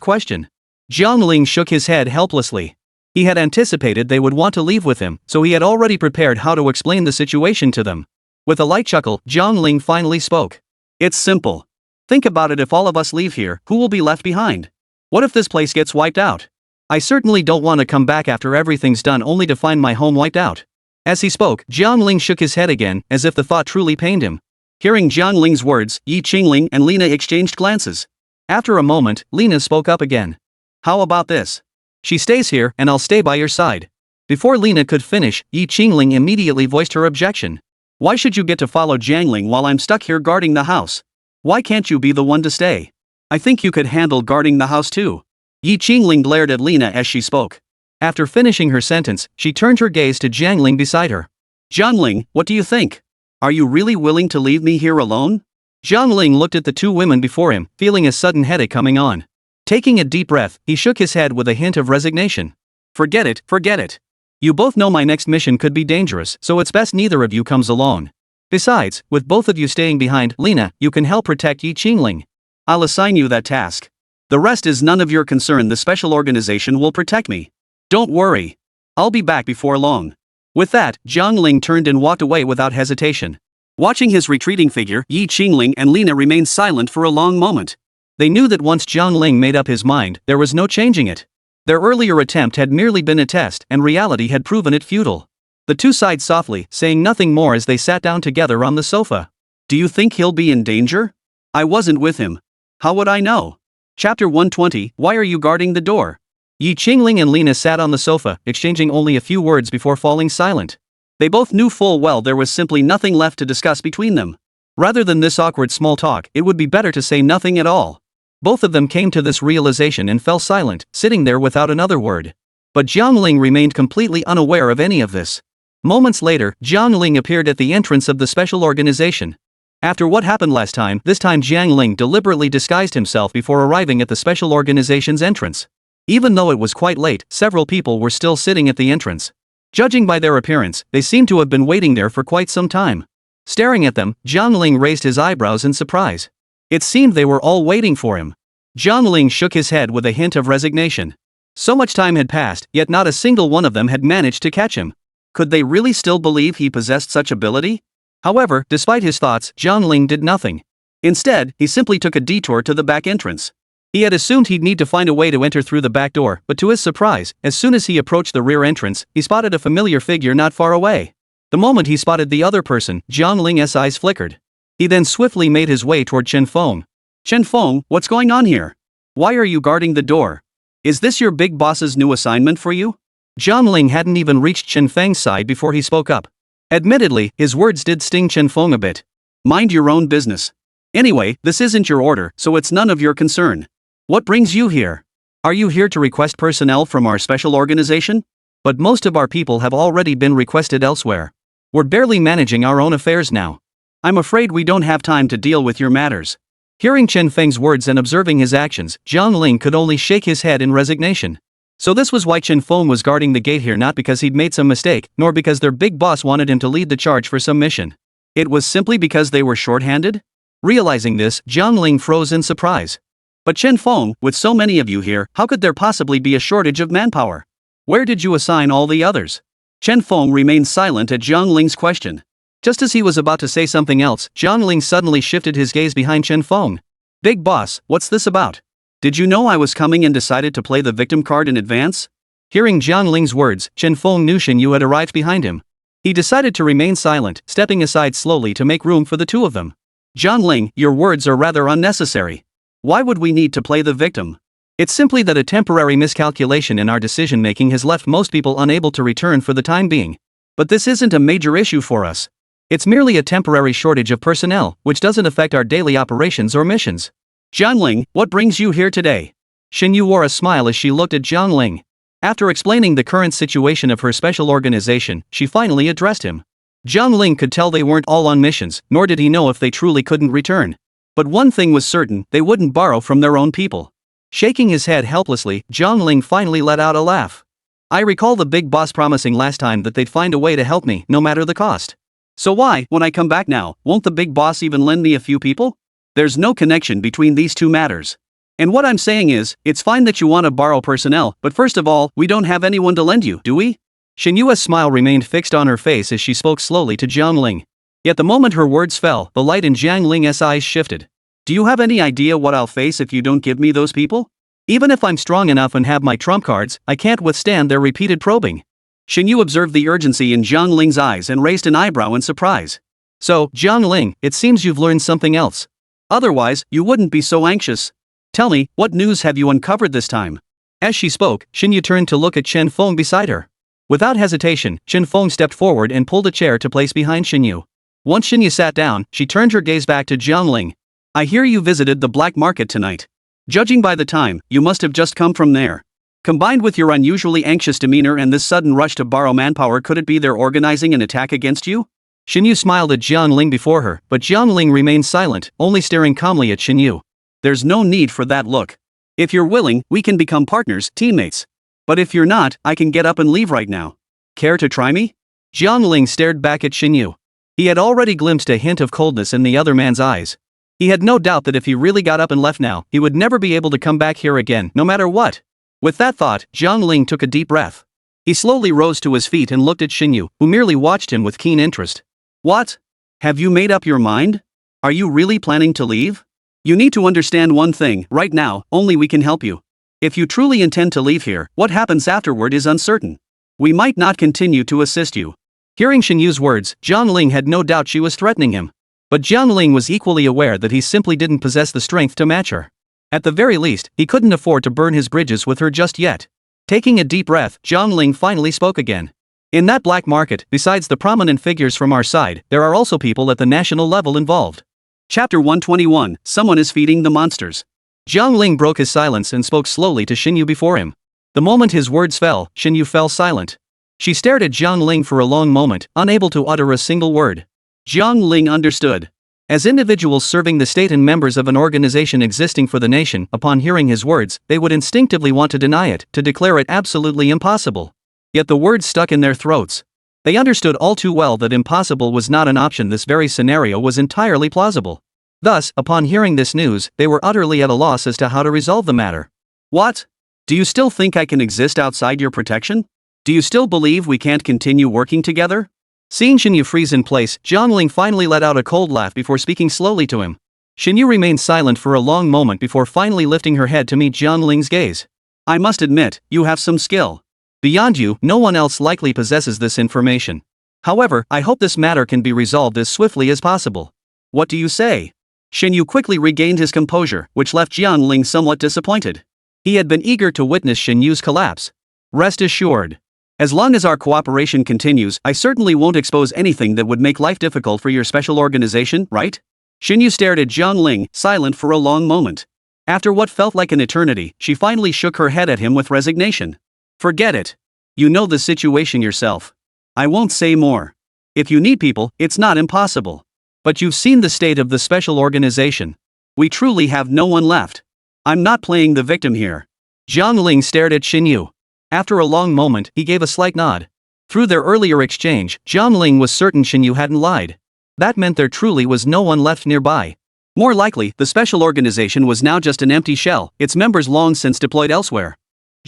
question. Jiang Ling shook his head helplessly. He had anticipated they would want to leave with him, so he had already prepared how to explain the situation to them. With a light chuckle, Jiang Ling finally spoke. It's simple. Think about it: if all of us leave here, who will be left behind? What if this place gets wiped out? I certainly don't want to come back after everything's done only to find my home wiped out. As he spoke, Jiang Ling shook his head again, as if the thought truly pained him. Hearing Jiang Ling's words, Ling and Lena exchanged glances. After a moment, Lena spoke up again. How about this? She stays here, and I'll stay by your side. Before Lena could finish, Ling immediately voiced her objection. Why should you get to follow Jiang Ling while I'm stuck here guarding the house? Why can't you be the one to stay? I think you could handle guarding the house too. Ling glared at Lena as she spoke. After finishing her sentence, she turned her gaze to Jiang Ling beside her. Jiang Ling, what do you think? Are you really willing to leave me here alone? Jiang Ling looked at the two women before him, feeling a sudden headache coming on. Taking a deep breath, he shook his head with a hint of resignation. Forget it. You both know my next mission could be dangerous, so it's best neither of you comes alone. Besides, with both of you staying behind, Lena, you can help protect Ling. I'll assign you that task. The rest is none of your concern. The special organization will protect me. Don't worry. I'll be back before long. With that, Jiang Ling turned and walked away without hesitation. Watching his retreating figure, Ling and Lena remained silent for a long moment. They knew that once Jiang Ling made up his mind, there was no changing it. Their earlier attempt had merely been a test, and reality had proven it futile. The two sighed softly, saying nothing more as they sat down together on the sofa. Do you think he'll be in danger? I wasn't with him. How would I know? Chapter 120, Why are you guarding the door? Ling and Lena sat on the sofa, exchanging only a few words before falling silent. They both knew full well there was simply nothing left to discuss between them. Rather than this awkward small talk, it would be better to say nothing at all. Both of them came to this realization and fell silent, sitting there without another word. But Jiang Ling remained completely unaware of any of this. Moments later, Jiang Ling appeared at the entrance of the special organization. After what happened last time, this time Jiang Ling deliberately disguised himself before arriving at the special organization's entrance. Even though it was quite late, several people were still sitting at the entrance. Judging by their appearance, they seemed to have been waiting there for quite some time. Staring at them, Jiang Ling raised his eyebrows in surprise. It seemed they were all waiting for him. Jiang Ling shook his head with a hint of resignation. So much time had passed, yet not a single one of them had managed to catch him. Could they really still believe he possessed such ability? However, despite his thoughts, Jiang Ling did nothing. Instead, he simply took a detour to the back entrance. He had assumed he'd need to find a way to enter through the back door, but to his surprise, as soon as he approached the rear entrance, he spotted a familiar figure not far away. The moment he spotted the other person, Jiang Ling's eyes flickered. He then swiftly made his way toward Chen Feng. Chen Feng, what's going on here? Why are you guarding the door? Is this your big boss's new assignment for you? Jiang Ling hadn't even reached Chen Feng's side before he spoke up. Admittedly, his words did sting Chen Feng a bit. Mind your own business. Anyway, this isn't your order, so it's none of your concern. What brings you here? Are you here to request personnel from our special organization? But most of our people have already been requested elsewhere. We're barely managing our own affairs now. I'm afraid we don't have time to deal with your matters. Hearing Chen Feng's words and observing his actions, Jiang Ling could only shake his head in resignation. So this was why Chen Feng was guarding the gate here, not because he'd made some mistake, nor because their big boss wanted him to lead the charge for some mission. It was simply because they were short-handed? Realizing this, Jiang Ling froze in surprise. But Chen Feng, with so many of you here, how could there possibly be a shortage of manpower? Where did you assign all the others? Chen Feng remained silent at Jiang Ling's question. Just as he was about to say something else, Jiang Ling suddenly shifted his gaze behind Chen Feng. Big boss, what's this about? Did you know I was coming and decided to play the victim card in advance? Hearing Jiang Ling's words, Chen Feng knew Shen Yu had arrived behind him. He decided to remain silent, stepping aside slowly to make room for the two of them. Jiang Ling, your words are rather unnecessary. Why would we need to play the victim? It's simply that a temporary miscalculation in our decision-making has left most people unable to return for the time being. But this isn't a major issue for us. It's merely a temporary shortage of personnel, which doesn't affect our daily operations or missions. Jiang Ling, what brings you here today? Shen Yu wore a smile as she looked at Jiang Ling. After explaining the current situation of her special organization, she finally addressed him. Jiang Ling could tell they weren't all on missions, nor did he know if they truly couldn't return. But one thing was certain, they wouldn't borrow from their own people. Shaking his head helplessly, Jiang Ling finally let out a laugh. I recall the big boss promising last time that they'd find a way to help me, no matter the cost. So why, when I come back now, won't the big boss even lend me a few people? There's no connection between these two matters. And what I'm saying is, it's fine that you want to borrow personnel, but first of all, we don't have anyone to lend you, do we? Shen Yu's smile remained fixed on her face as she spoke slowly to Jiang Ling. Yet the moment her words fell, the light in Jiang Ling's eyes shifted. Do you have any idea what I'll face if you don't give me those people? Even if I'm strong enough and have my trump cards, I can't withstand their repeated probing. Shen Yu observed the urgency in Jiang Ling's eyes and raised an eyebrow in surprise. So, Jiang Ling, it seems you've learned something else. Otherwise, you wouldn't be so anxious. Tell me, what news have you uncovered this time? As she spoke, Shen Yu turned to look at Chen Feng beside her. Without hesitation, Chen Feng stepped forward and pulled a chair to place behind Shen Yu. Once Shen Yu sat down, she turned her gaze back to Jiang Ling. I hear you visited the black market tonight. Judging by the time, you must have just come from there. Combined with your unusually anxious demeanor and this sudden rush to borrow manpower, could it be they're organizing an attack against you? Shen Yu smiled at Jiang Ling before her, but Jiang Ling remained silent, only staring calmly at Shen Yu. There's no need for that look. If you're willing, we can become partners, teammates. But if you're not, I can get up and leave right now. Care to try me? Jiang Ling stared back at Shen Yu. He had already glimpsed a hint of coldness in the other man's eyes. He had no doubt that if he really got up and left now, he would never be able to come back here again, no matter what. With that thought, Jiang Ling took a deep breath. He slowly rose to his feet and looked at Shen Yu, who merely watched him with keen interest. What? Have you made up your mind? Are you really planning to leave? You need to understand one thing, right now, only we can help you. If you truly intend to leave here, what happens afterward is uncertain. We might not continue to assist you. Hearing Shen Yu's words, Jiang Ling had no doubt she was threatening him. But Jiang Ling was equally aware that he simply didn't possess the strength to match her. At the very least, he couldn't afford to burn his bridges with her just yet. Taking a deep breath, Jiang Ling finally spoke again. In that black market, besides the prominent figures from our side, there are also people at the national level involved. Chapter 121, Someone is feeding the monsters. Jiang Ling broke his silence and spoke slowly to Shen Yu before him. The moment his words fell, Shen Yu fell silent. She stared at Jiang Ling for a long moment, unable to utter a single word. Jiang Ling understood. As individuals serving the state and members of an organization existing for the nation, upon hearing his words, they would instinctively want to deny it, to declare it absolutely impossible. Yet the words stuck in their throats. They understood all too well that impossible was not an option. This very scenario was entirely plausible. Thus, upon hearing this news, they were utterly at a loss as to how to resolve the matter. What? Do you still think I can exist outside your protection? Do you still believe we can't continue working together? Seeing Shen Yu freeze in place, Jiang Ling finally let out a cold laugh before speaking slowly to him. Shen Yu remained silent for a long moment before finally lifting her head to meet Jiang Ling's gaze. I must admit, you have some skill. Beyond you, no one else likely possesses this information. However, I hope this matter can be resolved as swiftly as possible. What do you say? Shen Yu quickly regained his composure, which left Jiang Ling somewhat disappointed. He had been eager to witness Shen Yu's collapse. Rest assured. As long as our cooperation continues, I certainly won't expose anything that would make life difficult for your special organization, right? Shen Yu stared at Jiang Ling, silent for a long moment. After what felt like an eternity, she finally shook her head at him with resignation. Forget it. You know the situation yourself. I won't say more. If you need people, it's not impossible. But you've seen the state of the special organization. We truly have no one left. I'm not playing the victim here. Jiang Ling stared at Xinyu. After a long moment, he gave a slight nod. Through their earlier exchange, Jiang Ling was certain Xinyu hadn't lied. That meant there truly was no one left nearby. More likely, the special organization was now just an empty shell, its members long since deployed elsewhere.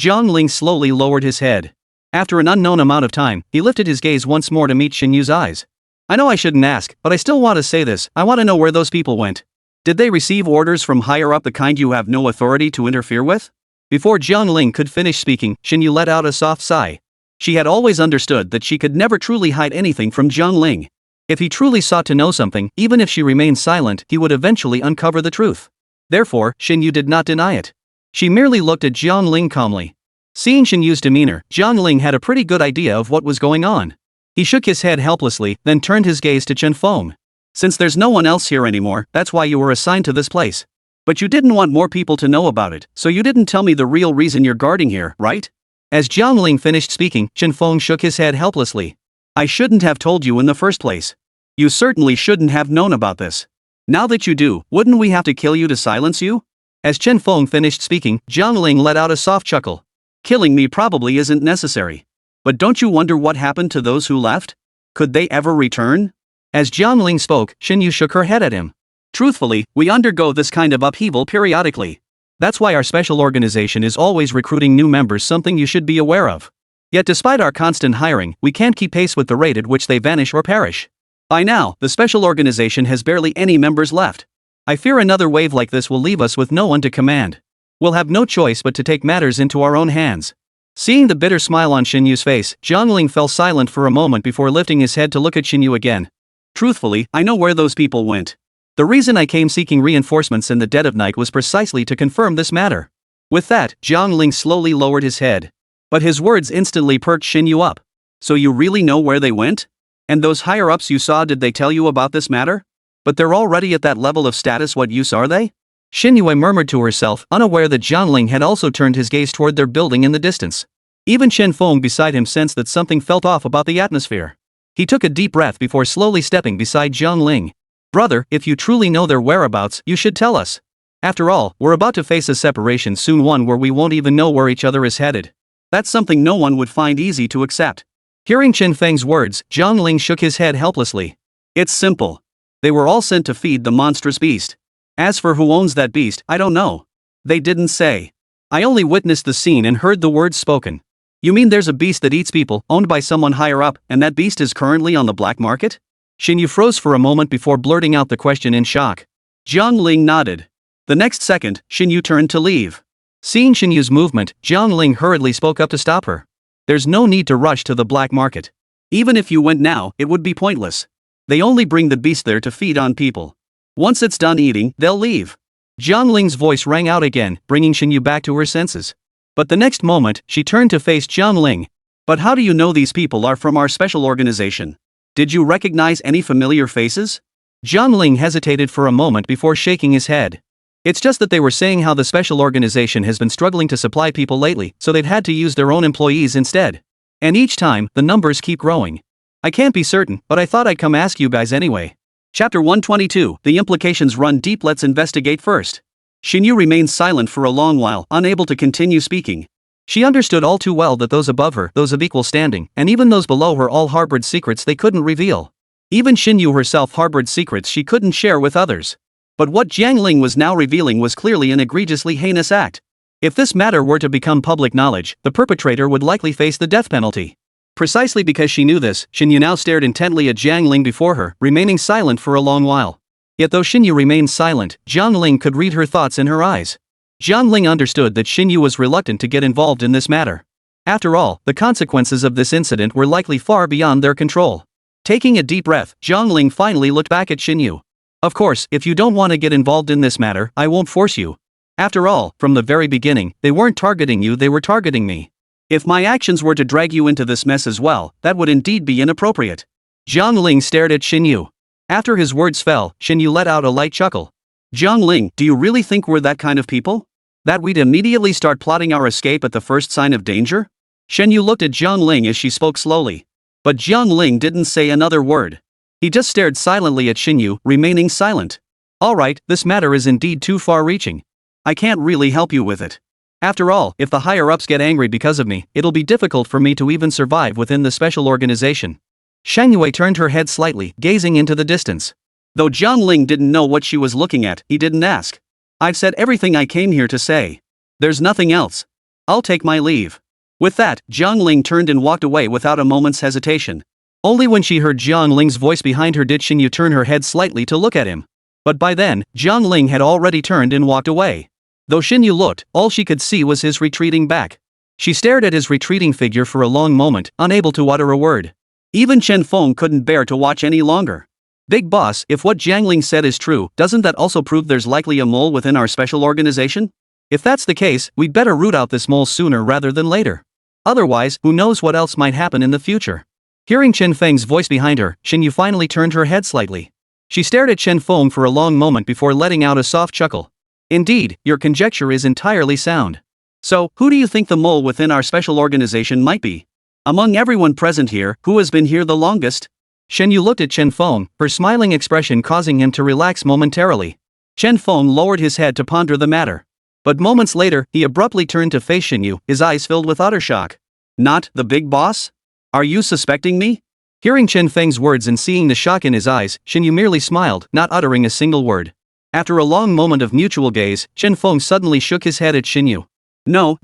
Jiang Ling slowly lowered his head. After an unknown amount of time, he lifted his gaze once more to meet Xinyu's eyes. I know I shouldn't ask, but I still want to say this. I want to know where those people went. Did they receive orders from higher up, the kind you have no authority to interfere with? Before Jiang Ling could finish speaking, Xinyu let out a soft sigh. She had always understood that she could never truly hide anything from Jiang Ling. If he truly sought to know something, even if she remained silent, he would eventually uncover the truth. Therefore, Xinyu did not deny it. She merely looked at Jiang Ling calmly. Seeing Xinyu's demeanor, Jiang Ling had a pretty good idea of what was going on. He shook his head helplessly, then turned his gaze to Chen Feng. Since there's no one else here anymore, that's why you were assigned to this place. But you didn't want more people to know about it, so you didn't tell me the real reason you're guarding here, right? As Jiang Ling finished speaking, Chen Feng shook his head helplessly. I shouldn't have told you in the first place. You certainly shouldn't have known about this. Now that you do, wouldn't we have to kill you to silence you? As Chen Feng finished speaking, Jiang Ling let out a soft chuckle. Killing me probably isn't necessary. But don't you wonder what happened to those who left? Could they ever return? As Jiang Ling spoke, Xinyu shook her head at him. Truthfully, we undergo this kind of upheaval periodically. That's why our special organization is always recruiting new members, something you should be aware of. Yet despite our constant hiring, we can't keep pace with the rate at which they vanish or perish. By now, the special organization has barely any members left. I fear another wave like this will leave us with no one to command. We'll have no choice but to take matters into our own hands. Seeing the bitter smile on Xinyu's face, Jiang Ling fell silent for a moment before lifting his head to look at Xinyu again. Truthfully, I know where those people went. The reason I came seeking reinforcements in the dead of night was precisely to confirm this matter. With that, Jiang Ling slowly lowered his head. But his words instantly perked Xinyu up. So you really know where they went? And those higher-ups you saw, did they tell you about this matter? But they're already at that level of status, what use are they? Xinyu murmured to herself, unaware that Jiang Ling had also turned his gaze toward their building in the distance. Even Chen Feng beside him sensed that something felt off about the atmosphere. He took a deep breath before slowly stepping beside Jiang Ling. Brother, if you truly know their whereabouts, you should tell us. After all, we're about to face a separation soon, one where we won't even know where each other is headed. That's something no one would find easy to accept. Hearing Chen Feng's words, Jiang Ling shook his head helplessly. It's simple. They were all sent to feed the monstrous beast. As for who owns that beast, I don't know. They didn't say. I only witnessed the scene and heard the words spoken. You mean there's a beast that eats people, owned by someone higher up, and that beast is currently on the black market? Xinyu froze for a moment before blurting out the question in shock. Jiang Ling nodded. The next second, Xinyu turned to leave. Seeing Xinyu's movement, Jiang Ling hurriedly spoke up to stop her. There's no need to rush to the black market. Even if you went now, it would be pointless. They only bring the beast there to feed on people. Once it's done eating, they'll leave. Jiang Ling's voice rang out again, bringing Xinyu back to her senses. But the next moment, she turned to face Jiang Ling. But how do you know these people are from our special organization? Did you recognize any familiar faces? Jiang Ling hesitated for a moment before shaking his head. It's just that they were saying how the special organization has been struggling to supply people lately, so they've had to use their own employees instead. And each time, the numbers keep growing. I can't be certain, but I thought I'd come ask you guys anyway. Chapter 122, the implications run deep. Let's investigate first. Xinyu remained silent for a long while, unable to continue speaking. She understood all too well that those above her, those of equal standing, and even those below her all harbored secrets they couldn't reveal. Even Xinyu herself harbored secrets she couldn't share with others. But what Jiang Ling was now revealing was clearly an egregiously heinous act. If this matter were to become public knowledge, the perpetrator would likely face the death penalty. Precisely because she knew this, Xinyu now stared intently at Jiang Ling before her, remaining silent for a long while. Yet though Xinyu remained silent, Jiang Ling could read her thoughts in her eyes. Jiang Ling understood that Xinyu was reluctant to get involved in this matter. After all, the consequences of this incident were likely far beyond their control. Taking a deep breath, Jiang Ling finally looked back at Xinyu. Of course, if you don't want to get involved in this matter, I won't force you. After all, from the very beginning, they weren't targeting you, they were targeting me. If my actions were to drag you into this mess as well, that would indeed be inappropriate. Jiang Ling stared at Xinyu. After his words fell, Xinyu let out a light chuckle. Jiang Ling, do you really think we're that kind of people? That we'd immediately start plotting our escape at the first sign of danger? Xinyu looked at Jiang Ling as she spoke slowly. But Jiang Ling didn't say another word. He just stared silently at Xinyu, remaining silent. Alright, this matter is indeed too far-reaching. I can't really help you with it. After all, if the higher-ups get angry because of me, it'll be difficult for me to even survive within the special organization. Shan Yue turned her head slightly, gazing into the distance. Though Jiang Ling didn't know what she was looking at, he didn't ask. I've said everything I came here to say. There's nothing else. I'll take my leave. With that, Jiang Ling turned and walked away without a moment's hesitation. Only when she heard Jiang Ling's voice behind her did Shan Yue turn her head slightly to look at him. But by then, Jiang Ling had already turned and walked away. Though Shan Yue looked, all she could see was his retreating back. She stared at his retreating figure for a long moment, unable to utter a word. Even Chen Feng couldn't bear to watch any longer. Big boss, if what Jiang Ling said is true, doesn't that also prove there's likely a mole within our special organization? If that's the case, we'd better root out this mole sooner rather than later. Otherwise, who knows what else might happen in the future. Hearing Chen Feng's voice behind her, Shan Yue finally turned her head slightly. She stared at Chen Feng for a long moment before letting out a soft chuckle. Indeed, your conjecture is entirely sound. So, who do you think the mole within our special organization might be? Among everyone present here, who has been here the longest? Shan Yue looked at Chen Feng, her smiling expression causing him to relax momentarily. Chen Feng lowered his head to ponder the matter. But moments later, he abruptly turned to face Shan Yue, his eyes filled with utter shock. Not the big boss? Are you suspecting me? Hearing Chen Feng's words and seeing the shock in his eyes, Shan Yue merely smiled, not uttering a single word. After a long moment of mutual gaze, Chen Feng suddenly shook his head at Shan Yue. No.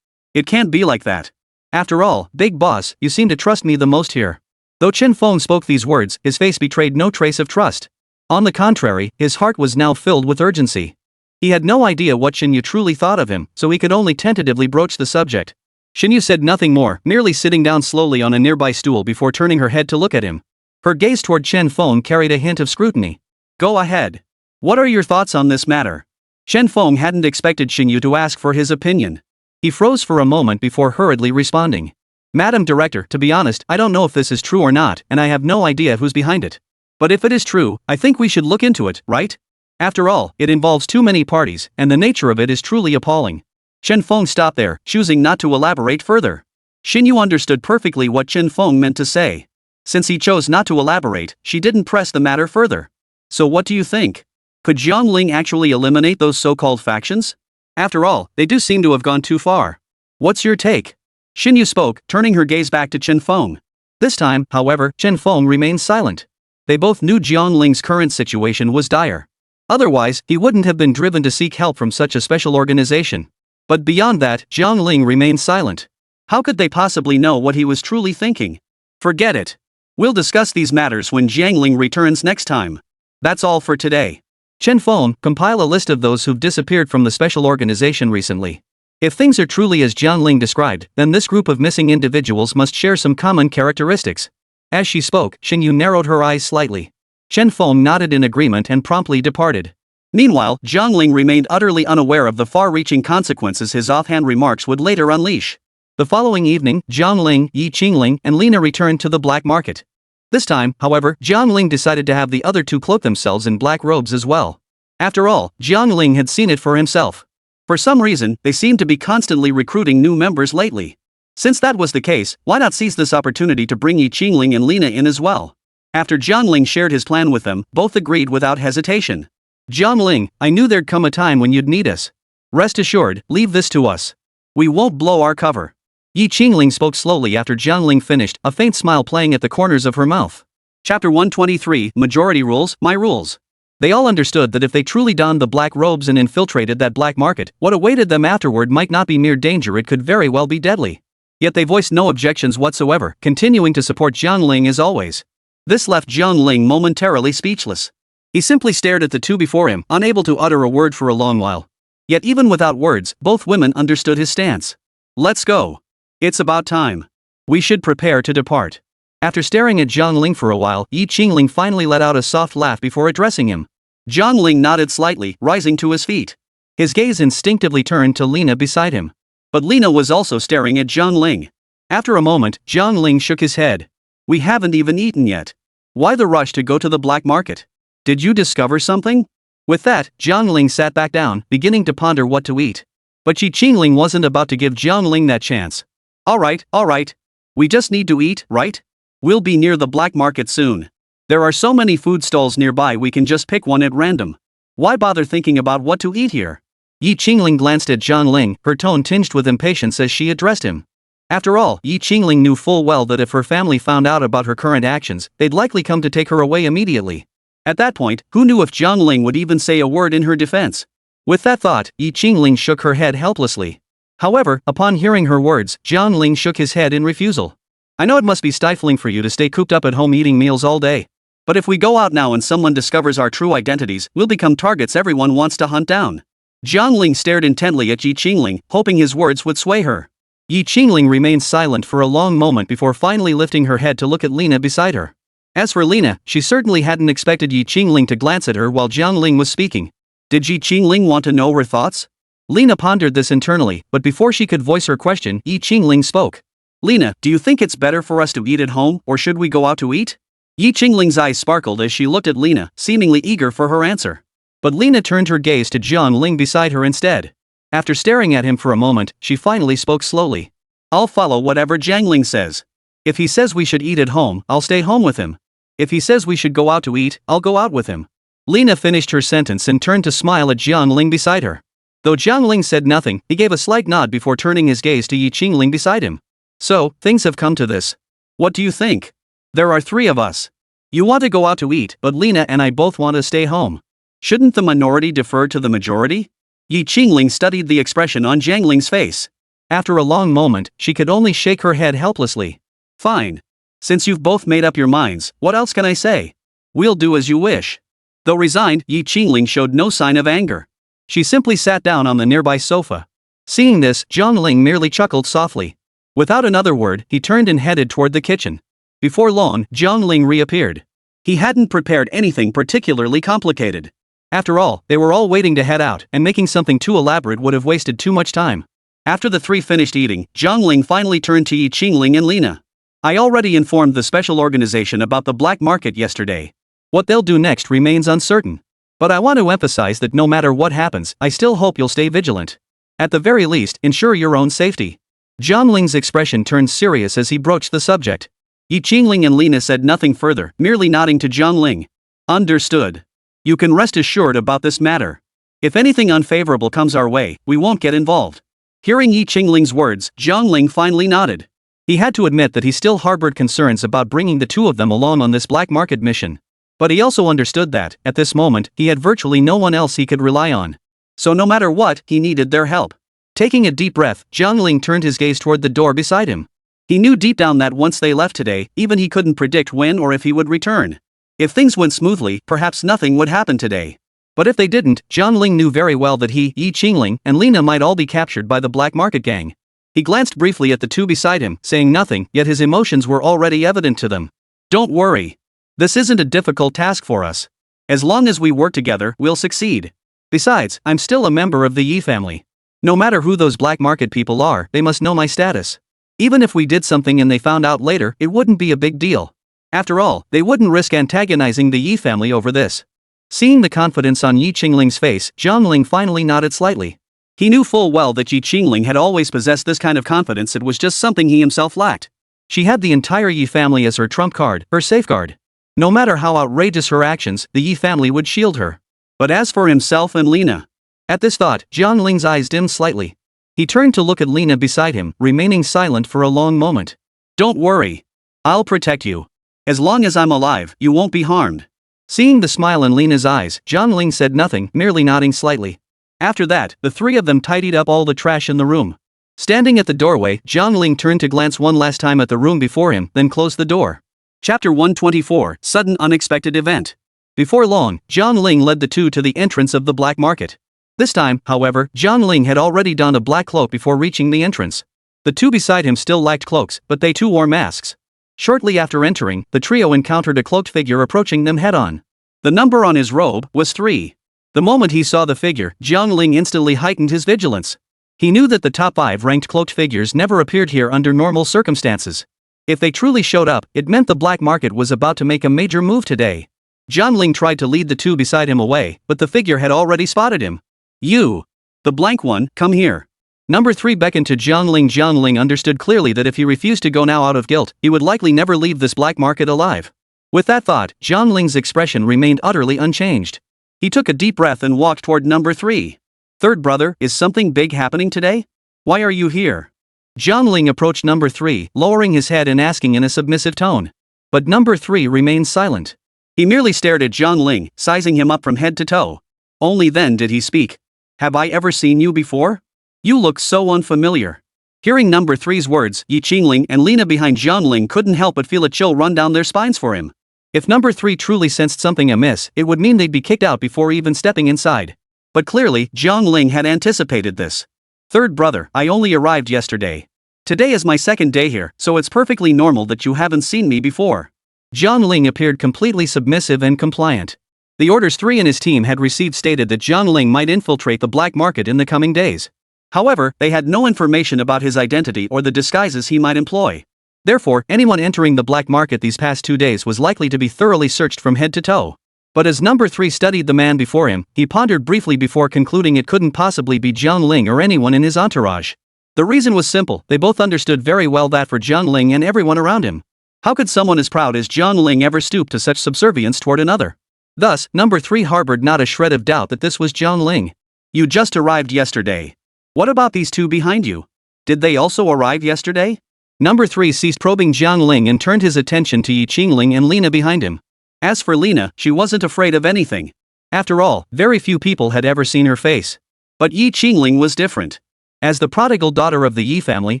It can't be like that. After all, big boss, you seem to trust me the most here. Though Chen Feng spoke these words, his face betrayed no trace of trust. On the contrary, his heart was now filled with urgency. He had no idea what Shan Yue truly thought of him, so he could only tentatively broach the subject. Shan Yue said nothing more, merely sitting down slowly on a nearby stool before turning her head to look at him. Her gaze toward Chen Feng carried a hint of scrutiny. Go ahead. What are your thoughts on this matter? Chen Feng hadn't expected Shan Yue to ask for his opinion. He froze for a moment before hurriedly responding. Madam Director, to be honest, I don't know if this is true or not, and I have no idea who's behind it. But if it is true, I think we should look into it, right? After all, it involves too many parties, and the nature of it is truly appalling. Chen Feng stopped there, choosing not to elaborate further. Shan Yue understood perfectly what Chen Feng meant to say. Since he chose not to elaborate, she didn't press the matter further. So what do you think? Could Jiang Ling actually eliminate those so-called factions? After all, they do seem to have gone too far. What's your take? Shan Yue spoke, turning her gaze back to Chen Feng. This time, however, Chen Feng remained silent. They both knew Jiang Ling's current situation was dire. Otherwise, he wouldn't have been driven to seek help from such a special organization. But beyond that, Jiang Ling remained silent. How could they possibly know what he was truly thinking? Forget it. We'll discuss these matters when Jiang Ling returns next time. That's all for today. Chen Feng, compile a list of those who've disappeared from the special organization recently. If things are truly as Jiang Ling described, then this group of missing individuals must share some common characteristics. As she spoke, Shan Yue narrowed her eyes slightly. Chen Feng nodded in agreement and promptly departed. Meanwhile, Jiang Ling remained utterly unaware of the far-reaching consequences his offhand remarks would later unleash. The following evening, Jiang Ling, Yi Qingling, and Lina returned to the black market. This time, however, Jiang Ling decided to have the other two cloak themselves in black robes as well. After all, Jiang Ling had seen it for himself. For some reason, they seemed to be constantly recruiting new members lately. Since that was the case, why not seize this opportunity to bring Yi Qingling and Lina in as well? After Jiang Ling shared his plan with them, both agreed without hesitation. Jiang Ling, I knew there'd come a time when you'd need us. Rest assured, leave this to us. We won't blow our cover. Yi Qingling spoke slowly after Jiang Ling finished, a faint smile playing at the corners of her mouth. Chapter 123, Majority Rules, My Rules. They all understood that if they truly donned the black robes and infiltrated that black market, what awaited them afterward might not be mere danger, it could very well be deadly. Yet they voiced no objections whatsoever, continuing to support Jiang Ling as always. This left Jiang Ling momentarily speechless. He simply stared at the two before him, unable to utter a word for a long while. Yet even without words, both women understood his stance. Let's go. It's about time. We should prepare to depart. After staring at Jiang Ling for a while, Yi Qingling finally let out a soft laugh before addressing him. Jiang Ling nodded slightly, rising to his feet. His gaze instinctively turned to Lina beside him. But Lina was also staring at Jiang Ling. After a moment, Jiang Ling shook his head. We haven't even eaten yet. Why the rush to go to the black market? Did you discover something? With that, Jiang Ling sat back down, beginning to ponder what to eat. But Yi Qingling wasn't about to give Jiang Ling that chance. Alright. We just need to eat, right? We'll be near the black market soon. There are so many food stalls nearby, we can just pick one at random. Why bother thinking about what to eat here? Yi Qingling glanced at Jiang Ling, her tone tinged with impatience as she addressed him. After all, Yi Qingling knew full well that if her family found out about her current actions, they'd likely come to take her away immediately. At that point, who knew if Jiang Ling would even say a word in her defense? With that thought, Yi Qingling shook her head helplessly. However, upon hearing her words, Jiang Ling shook his head in refusal. I know it must be stifling for you to stay cooped up at home eating meals all day. But if we go out now and someone discovers our true identities, we'll become targets everyone wants to hunt down. Jiang Ling stared intently at Yi Qingling, hoping his words would sway her. Yi Qingling remained silent for a long moment before finally lifting her head to look at Lena beside her. As for Lena, she certainly hadn't expected Yi Qingling to glance at her while Jiang Ling was speaking. Did Yi Qingling want to know her thoughts? Lena pondered this internally, but before she could voice her question, Yi Qingling spoke. Lena, do you think it's better for us to eat at home, or should we go out to eat? Yi Qingling's eyes sparkled as she looked at Lena, seemingly eager for her answer. But Lena turned her gaze to Jiang Ling beside her instead. After staring at him for a moment, she finally spoke slowly. I'll follow whatever Jiang Ling says. If he says we should eat at home, I'll stay home with him. If he says we should go out to eat, I'll go out with him. Lena finished her sentence and turned to smile at Jiang Ling beside her. Though Jiang Ling said nothing, he gave a slight nod before turning his gaze to Yi Qingling beside him. So, things have come to this. What do you think? There are 3 of us. You want to go out to eat, but Lena and I both want to stay home. Shouldn't the minority defer to the majority? Yi Qingling studied the expression on Jiang Ling's face. After a long moment, she could only shake her head helplessly. Fine. Since you've both made up your minds, what else can I say? We'll do as you wish. Though resigned, Yi Qingling showed no sign of anger. She simply sat down on the nearby sofa. Seeing this, Jiang Ling merely chuckled softly. Without another word, he turned and headed toward the kitchen. Before long, Jiang Ling reappeared. He hadn't prepared anything particularly complicated. After all, they were all waiting to head out, and making something too elaborate would have wasted too much time. After the 3 finished eating, Jiang Ling finally turned to Yi Qingling and Lena. I already informed the special organization about the black market yesterday. What they'll do next remains uncertain. But I want to emphasize that no matter what happens, I still hope you'll stay vigilant. At the very least, ensure your own safety. Jiang Ling's expression turned serious as he broached the subject. Yi Qingling and Lena said nothing further, merely nodding to Jiang Ling. Understood. You can rest assured about this matter. If anything unfavorable comes our way, we won't get involved. Hearing Yi Qingling's words, Jiang Ling finally nodded. He had to admit that he still harbored concerns about bringing the 2 of them along on this black market mission. But he also understood that, at this moment, he had virtually no one else he could rely on. So no matter what, he needed their help. Taking a deep breath, Jiang Ling turned his gaze toward the door beside him. He knew deep down that once they left today, even he couldn't predict when or if he would return. If things went smoothly, perhaps nothing would happen today. But if they didn't, Jiang Ling knew very well that he, Yi Qingling, and Lena might all be captured by the black market gang. He glanced briefly at the 2 beside him, saying nothing, yet his emotions were already evident to them. Don't worry. This isn't a difficult task for us. As long as we work together, we'll succeed. Besides, I'm still a member of the Yi family. No matter who those black market people are, they must know my status. Even if we did something and they found out later, it wouldn't be a big deal. After all, they wouldn't risk antagonizing the Yi family over this. Seeing the confidence on Yi Qingling's face, Jiang Ling finally nodded slightly. He knew full well that Yi Qingling had always possessed this kind of confidence. It was just something he himself lacked. She had the entire Yi family as her trump card, her safeguard. No matter how outrageous her actions, the Yi family would shield her. But as for himself and Lena... At this thought, Jiang Ling's eyes dimmed slightly. He turned to look at Lena beside him, remaining silent for a long moment. Don't worry. I'll protect you. As long as I'm alive, you won't be harmed. Seeing the smile in Lena's eyes, Jiang Ling said nothing, merely nodding slightly. After that, the 3 of them tidied up all the trash in the room. Standing at the doorway, Jiang Ling turned to glance one last time at the room before him, then closed the door. Chapter 124, Sudden Unexpected Event. Before long, Jiang Ling led the 2 to the entrance of the black market. This time, however, Jiang Ling had already donned a black cloak before reaching the entrance. The 2 beside him still lacked cloaks, but they too wore masks. Shortly after entering, the trio encountered a cloaked figure approaching them head-on. The number on his robe was 3. The moment he saw the figure, Jiang Ling instantly heightened his vigilance. He knew that the top 5 ranked cloaked figures never appeared here under normal circumstances. If they truly showed up, it meant the black market was about to make a major move today. Jiang Ling tried to lead the 2 beside him away, but the figure had already spotted him. You! The blank one, come here. Number 3 beckoned to Jiang Ling. Jiang Ling understood clearly that if he refused to go now out of guilt, he would likely never leave this black market alive. With that thought, Jiang Ling's expression remained utterly unchanged. He took a deep breath and walked toward number 3. Third brother, is something big happening today? Why are you here? Jiang Ling approached number 3, lowering his head and asking in a submissive tone. But number 3 remained silent. He merely stared at Jiang Ling, sizing him up from head to toe. Only then did he speak. Have I ever seen you before? You look so unfamiliar. Hearing number 3's words, Ling and Lina behind Jiang Ling couldn't help but feel a chill run down their spines for him. If number 3 truly sensed something amiss, it would mean they'd be kicked out before even stepping inside. But clearly, Jiang Ling had anticipated this. Third brother, I only arrived yesterday. Today is my second day here, so it's perfectly normal that you haven't seen me before. Jiang Ling appeared completely submissive and compliant. The orders 3 and his team had received stated that Jiang Ling might infiltrate the black market in the coming days. However, they had no information about his identity or the disguises he might employ. Therefore, anyone entering the black market these past 2 days was likely to be thoroughly searched from head to toe. But as number 3 studied the man before him, he pondered briefly before concluding it couldn't possibly be Jiang Ling or anyone in his entourage. The reason was simple, they both understood very well that for Jiang Ling and everyone around him, how could someone as proud as Jiang Ling ever stoop to such subservience toward another? Thus, number 3 harbored not a shred of doubt that this was Jiang Ling. You just arrived yesterday. What about these two behind you? Did they also arrive yesterday? Number 3 ceased probing Jiang Ling and turned his attention to Ling and Lina behind him. As for Lina, she wasn't afraid of anything. After all, very few people had ever seen her face. But Ling was different. As the prodigal daughter of the Yi family,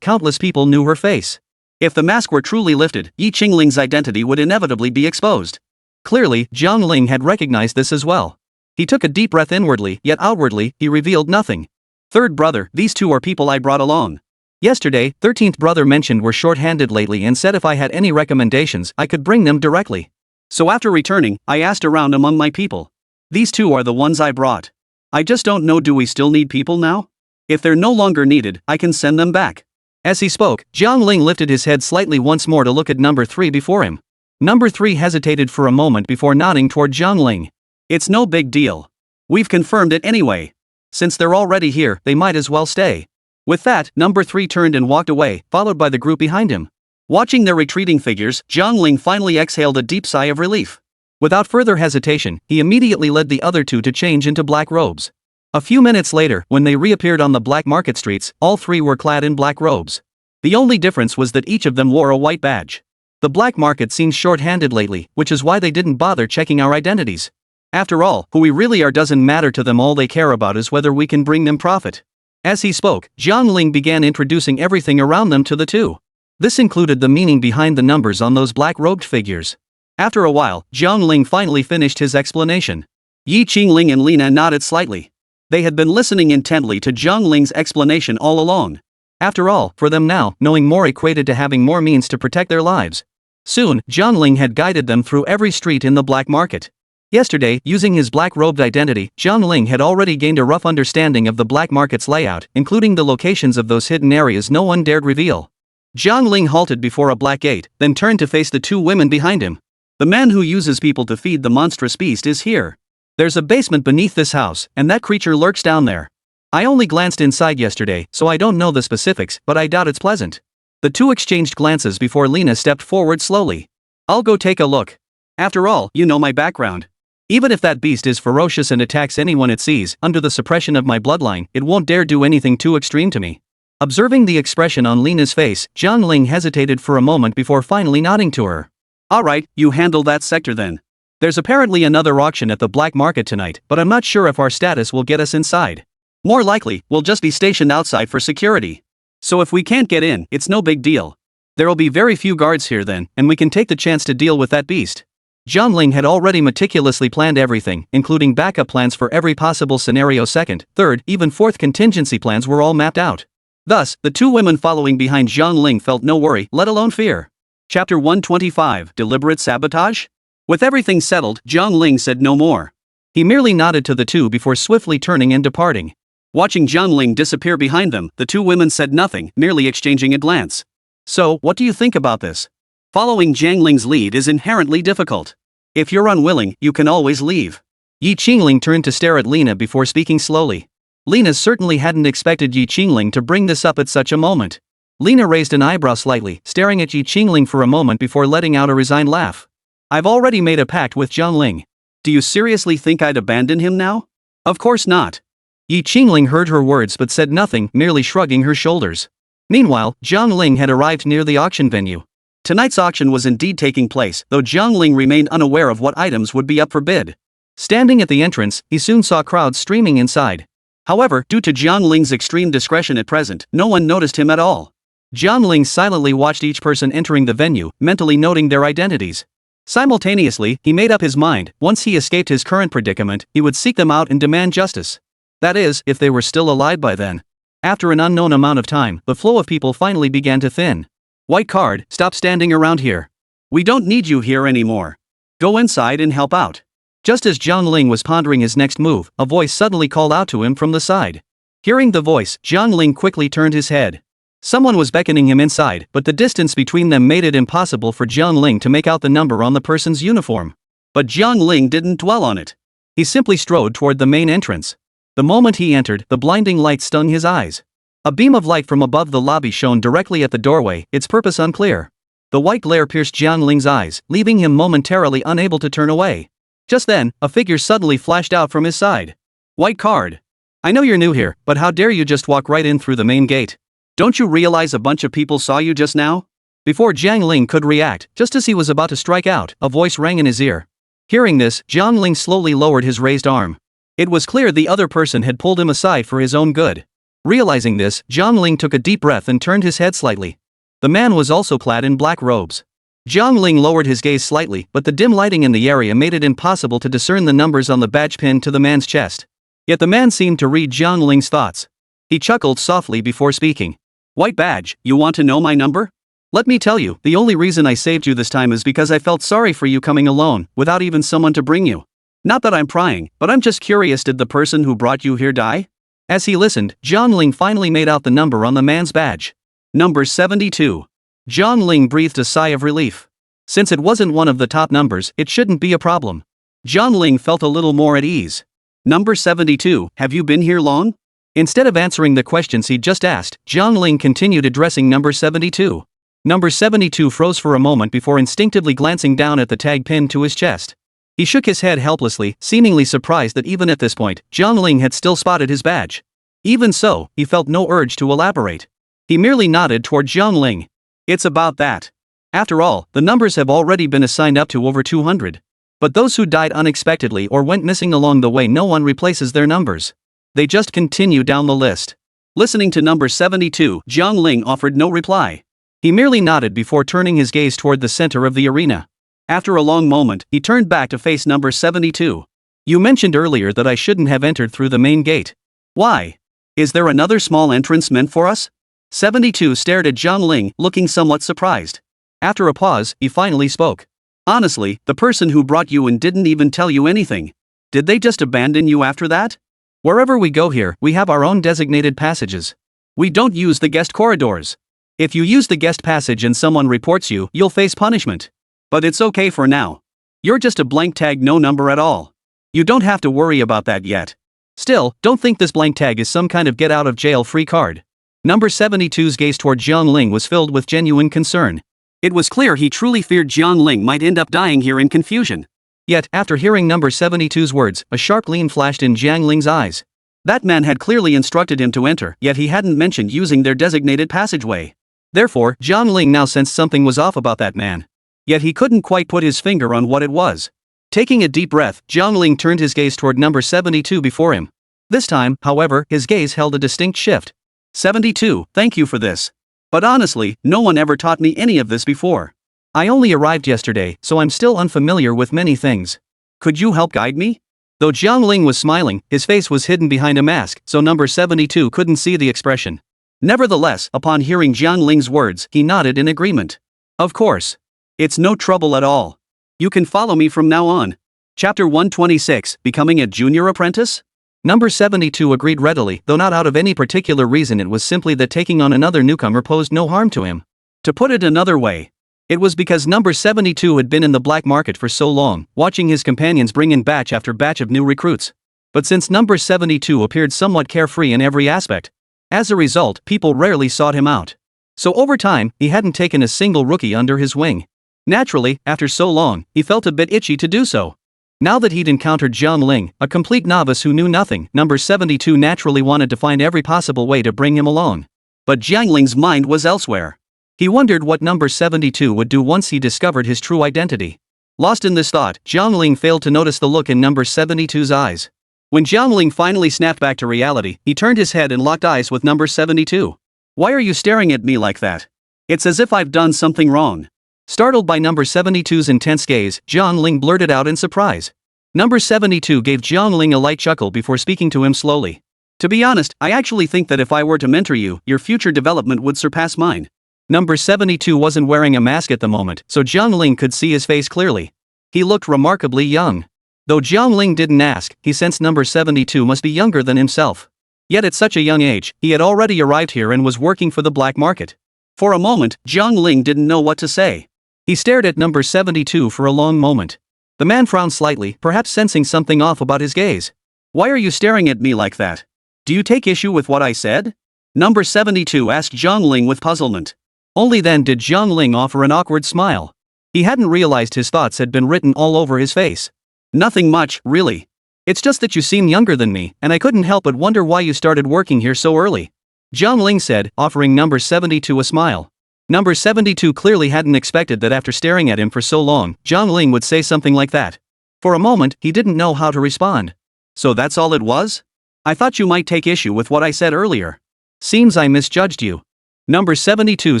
countless people knew her face. If the mask were truly lifted, Ling's identity would inevitably be exposed. Clearly, Jiang Ling had recognized this as well. He took a deep breath inwardly, yet outwardly, he revealed nothing. Third brother, these two are people I brought along. Yesterday, 13th brother mentioned we're short-handed lately and said if I had any recommendations, I could bring them directly. So after returning, I asked around among my people. These two are the ones I brought. I just don't know, do we still need people now? If they're no longer needed, I can send them back. As he spoke, Jiang Ling lifted his head slightly once more to look at number 3 before him. Number 3 hesitated for a moment before nodding toward Jiang Ling. It's no big deal. We've confirmed it anyway. Since they're already here, they might as well stay. With that, number 3 turned and walked away, followed by the group behind him. Watching their retreating figures, Jiang Ling finally exhaled a deep sigh of relief. Without further hesitation, he immediately led the other two to change into black robes. A few minutes later, when they reappeared on the black market streets, all three were clad in black robes. The only difference was that each of them wore a white badge. The black market seems short-handed lately, which is why they didn't bother checking our identities. After all, who we really are doesn't matter to them, all they care about is whether we can bring them profit. As he spoke, Jiang Ling began introducing everything around them to the two. This included the meaning behind the numbers on those black-robed figures. After a while, Jiang Ling finally finished his explanation. Ling and Lina nodded slightly. They had been listening intently to Jiang Ling's explanation all along. After all, for them now, knowing more equated to having more means to protect their lives. Soon, Jiang Ling had guided them through every street in the black market. Yesterday, using his black-robed identity, Jiang Ling had already gained a rough understanding of the black market's layout, including the locations of those hidden areas no one dared reveal. Jiang Ling halted before a black gate, then turned to face the two women behind him. The man who uses people to feed the monstrous beast is here. There's a basement beneath this house, and that creature lurks down there. I only glanced inside yesterday, so I don't know the specifics, but I doubt it's pleasant. The two exchanged glances before Lina stepped forward slowly. I'll go take a look. After all, you know my background. Even if that beast is ferocious and attacks anyone it sees, under the suppression of my bloodline, it won't dare do anything too extreme to me. Observing the expression on Lina's face, Jiang Ling hesitated for a moment before finally nodding to her. Alright, you handle that sector then. There's apparently another auction at the black market tonight, but I'm not sure if our status will get us inside. More likely, we'll just be stationed outside for security. So if we can't get in, it's no big deal. There'll be very few guards here then, and we can take the chance to deal with that beast. Jiang Ling had already meticulously planned everything, including backup plans for every possible scenario. Second, third, even fourth contingency plans were all mapped out. Thus, the two women following behind Jiang Ling felt no worry, let alone fear. Chapter 125, Deliberate Sabotage? With everything settled, Jiang Ling said no more. He merely nodded to the two before swiftly turning and departing. Watching Jiang Ling disappear behind them, the two women said nothing, merely exchanging a glance. So, what do you think about this? Following Jiang Ling's lead is inherently difficult. If you're unwilling, you can always leave. Ling turned to stare at Lina before speaking slowly. Lina certainly hadn't expected Ling to bring this up at such a moment. Lina raised an eyebrow slightly, staring at Ling for a moment before letting out a resigned laugh. I've already made a pact with Jiang Ling. Do you seriously think I'd abandon him now? Of course not. Yi Qingling heard her words but said nothing, merely shrugging her shoulders. Meanwhile, Jiang Ling had arrived near the auction venue. Tonight's auction was indeed taking place, though Jiang Ling remained unaware of what items would be up for bid. Standing at the entrance, he soon saw crowds streaming inside. However, due to Jiang Ling's extreme discretion at present, no one noticed him at all. Jiang Ling silently watched each person entering the venue, mentally noting their identities. Simultaneously, he made up his mind, once he escaped his current predicament, he would seek them out and demand justice. That is, if they were still alive by then. After an unknown amount of time, the flow of people finally began to thin. White card, stop standing around here. We don't need you here anymore. Go inside and help out. Just as Jiang Ling was pondering his next move, a voice suddenly called out to him from the side. Hearing the voice, Jiang Ling quickly turned his head. Someone was beckoning him inside, but the distance between them made it impossible for Jiang Ling to make out the number on the person's uniform. But Jiang Ling didn't dwell on it. He simply strode toward the main entrance. The moment he entered, the blinding light stung his eyes. A beam of light from above the lobby shone directly at the doorway, its purpose unclear. The white glare pierced Jiang Ling's eyes, leaving him momentarily unable to turn away. Just then, a figure suddenly flashed out from his side. White card. I know you're new here, but how dare you just walk right in through the main gate? Don't you realize a bunch of people saw you just now? Before Jiang Ling could react, just as he was about to strike out, a voice rang in his ear. Hearing this, Jiang Ling slowly lowered his raised arm. It was clear the other person had pulled him aside for his own good. Realizing this, Jiang Ling took a deep breath and turned his head slightly. The man was also clad in black robes. Jiang Ling lowered his gaze slightly, but the dim lighting in the area made it impossible to discern the numbers on the badge pinned to the man's chest. Yet the man seemed to read Jiang Ling's thoughts. He chuckled softly before speaking. White badge, you want to know my number? Let me tell you, the only reason I saved you this time is because I felt sorry for you coming alone, without even someone to bring you. Not that I'm prying, but I'm just curious, did the person who brought you here die? As he listened, Jiang Ling finally made out the number on the man's badge. Number 72. Jiang Ling breathed a sigh of relief. Since it wasn't one of the top numbers, it shouldn't be a problem. Jiang Ling felt a little more at ease. Number 72, have you been here long? Instead of answering the questions he'd just asked, Jiang Ling continued addressing number 72. Number 72 froze for a moment before instinctively glancing down at the tag pinned to his chest. He shook his head helplessly, seemingly surprised that even at this point, Jiang Ling had still spotted his badge. Even so, he felt no urge to elaborate. He merely nodded toward Jiang Ling. It's about that. After all, the numbers have already been assigned up to over 200. But those who died unexpectedly or went missing along the way, no one replaces their numbers. They just continue down the list. Listening to number 72, Jiang Ling offered no reply. He merely nodded before turning his gaze toward the center of the arena. After a long moment, he turned back to face number 72. You mentioned earlier that I shouldn't have entered through the main gate. Why? Is there another small entrance meant for us? 72 stared at Jiang Ling, looking somewhat surprised. After a pause, he finally spoke. Honestly, the person who brought you in didn't even tell you anything. Did they just abandon you after that? Wherever we go here, we have our own designated passages. We don't use the guest corridors. If you use the guest passage and someone reports you, you'll face punishment. But it's okay for now. You're just a blank tag, no number at all. You don't have to worry about that yet. Still, don't think this blank tag is some kind of get-out-of-jail-free card. Number 72's gaze toward Jiang Ling was filled with genuine concern. It was clear he truly feared Jiang Ling might end up dying here in confusion. Yet, after hearing number 72's words, a sharp gleam flashed in Jiang Ling's eyes. That man had clearly instructed him to enter, yet he hadn't mentioned using their designated passageway. Therefore, Jiang Ling now sensed something was off about that man. Yet he couldn't quite put his finger on what it was. Taking a deep breath, Jiang Ling turned his gaze toward number 72 before him. This time, however, his gaze held a distinct shift. 72, thank you for this. But honestly, no one ever taught me any of this before. I only arrived yesterday, so I'm still unfamiliar with many things. Could you help guide me? Though Jiang Ling was smiling, his face was hidden behind a mask, so number 72 couldn't see the expression. Nevertheless, upon hearing Jiang Ling's words, he nodded in agreement. Of course. It's no trouble at all. You can follow me from now on. Chapter 126, Becoming a Junior Apprentice? Number 72 agreed readily, though not out of any particular reason. It was simply that taking on another newcomer posed no harm to him. To put it another way, it was because number 72 had been in the black market for so long, watching his companions bring in batch after batch of new recruits. But since number 72 appeared somewhat carefree in every aspect, as a result, people rarely sought him out. So over time, he hadn't taken a single rookie under his wing. Naturally, after so long, he felt a bit itchy to do so. Now that he'd encountered Jiang Ling, a complete novice who knew nothing, number 72 naturally wanted to find every possible way to bring him along. But Jiang Ling's mind was elsewhere. He wondered what number 72 would do once he discovered his true identity. Lost in this thought, Jiang Ling failed to notice the look in number 72's eyes. When Jiang Ling finally snapped back to reality, he turned his head and locked eyes with number 72. Why are you staring at me like that? It's as if I've done something wrong. Startled by number 72's intense gaze, Jiang Ling blurted out in surprise. Number 72 gave Jiang Ling a light chuckle before speaking to him slowly. To be honest, I actually think that if I were to mentor you, your future development would surpass mine. Number 72 wasn't wearing a mask at the moment, so Jiang Ling could see his face clearly. He looked remarkably young. Though Jiang Ling didn't ask, he sensed number 72 must be younger than himself. Yet at such a young age, he had already arrived here and was working for the black market. For a moment, Jiang Ling didn't know what to say. He stared at number 72 for a long moment. The man frowned slightly, perhaps sensing something off about his gaze. Why are you staring at me like that? Do you take issue with what I said? Number 72 asked Jiang Ling with puzzlement. Only then did Jiang Ling offer an awkward smile. He hadn't realized his thoughts had been written all over his face. Nothing much, really. It's just that you seem younger than me, and I couldn't help but wonder why you started working here so early. Jiang Ling said, offering number 72 a smile. Number 72 clearly hadn't expected that after staring at him for so long, Jiang Ling would say something like that. For a moment, he didn't know how to respond. So that's all it was? I thought you might take issue with what I said earlier. Seems I misjudged you. Number 72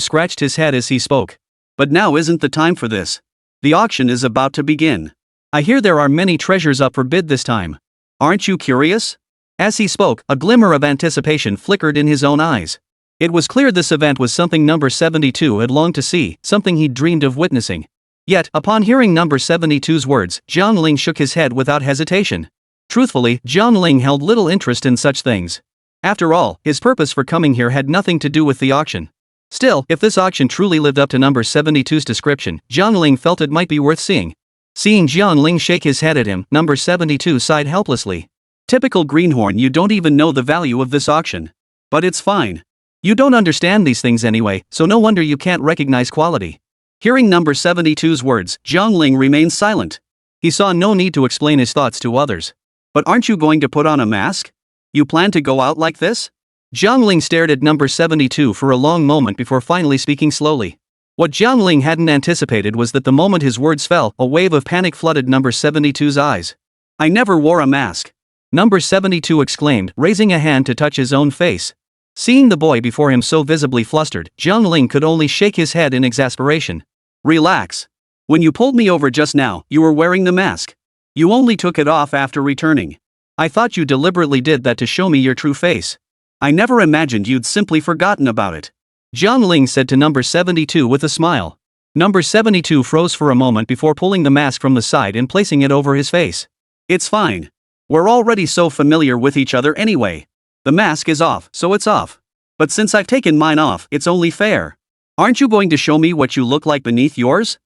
scratched his head as he spoke. But now isn't the time for this. The auction is about to begin. I hear there are many treasures up for bid this time. Aren't you curious? As he spoke, a glimmer of anticipation flickered in his own eyes. It was clear this event was something number 72 had longed to see, something he'd dreamed of witnessing. Yet, upon hearing number 72's words, Jiang Ling shook his head without hesitation. Truthfully, Jiang Ling held little interest in such things. After all, his purpose for coming here had nothing to do with the auction. Still, if this auction truly lived up to number 72's description, Jiang Ling felt it might be worth seeing. Seeing Jiang Ling shake his head at him, number 72 sighed helplessly. Typical greenhorn, you don't even know the value of this auction. But it's fine. You don't understand these things anyway, so no wonder you can't recognize quality. Hearing number 72's words, Jiang Ling remained silent. He saw no need to explain his thoughts to others. But aren't you going to put on a mask? You plan to go out like this? Jiang Ling stared at number 72 for a long moment before finally speaking slowly. What Jiang Ling hadn't anticipated was that the moment his words fell, a wave of panic flooded number 72's eyes. I never wore a mask. Number 72 exclaimed, raising a hand to touch his own face. Seeing the boy before him so visibly flustered, Jiang Ling could only shake his head in exasperation. Relax. When you pulled me over just now, you were wearing the mask. You only took it off after returning. I thought you deliberately did that to show me your true face. I never imagined you'd simply forgotten about it. Jiang Ling said to number 72 with a smile. Number 72 froze for a moment before pulling the mask from the side and placing it over his face. It's fine. We're already so familiar with each other anyway. The mask is off, so it's off. But since I've taken mine off, it's only fair. Aren't you going to show me what you look like beneath yours?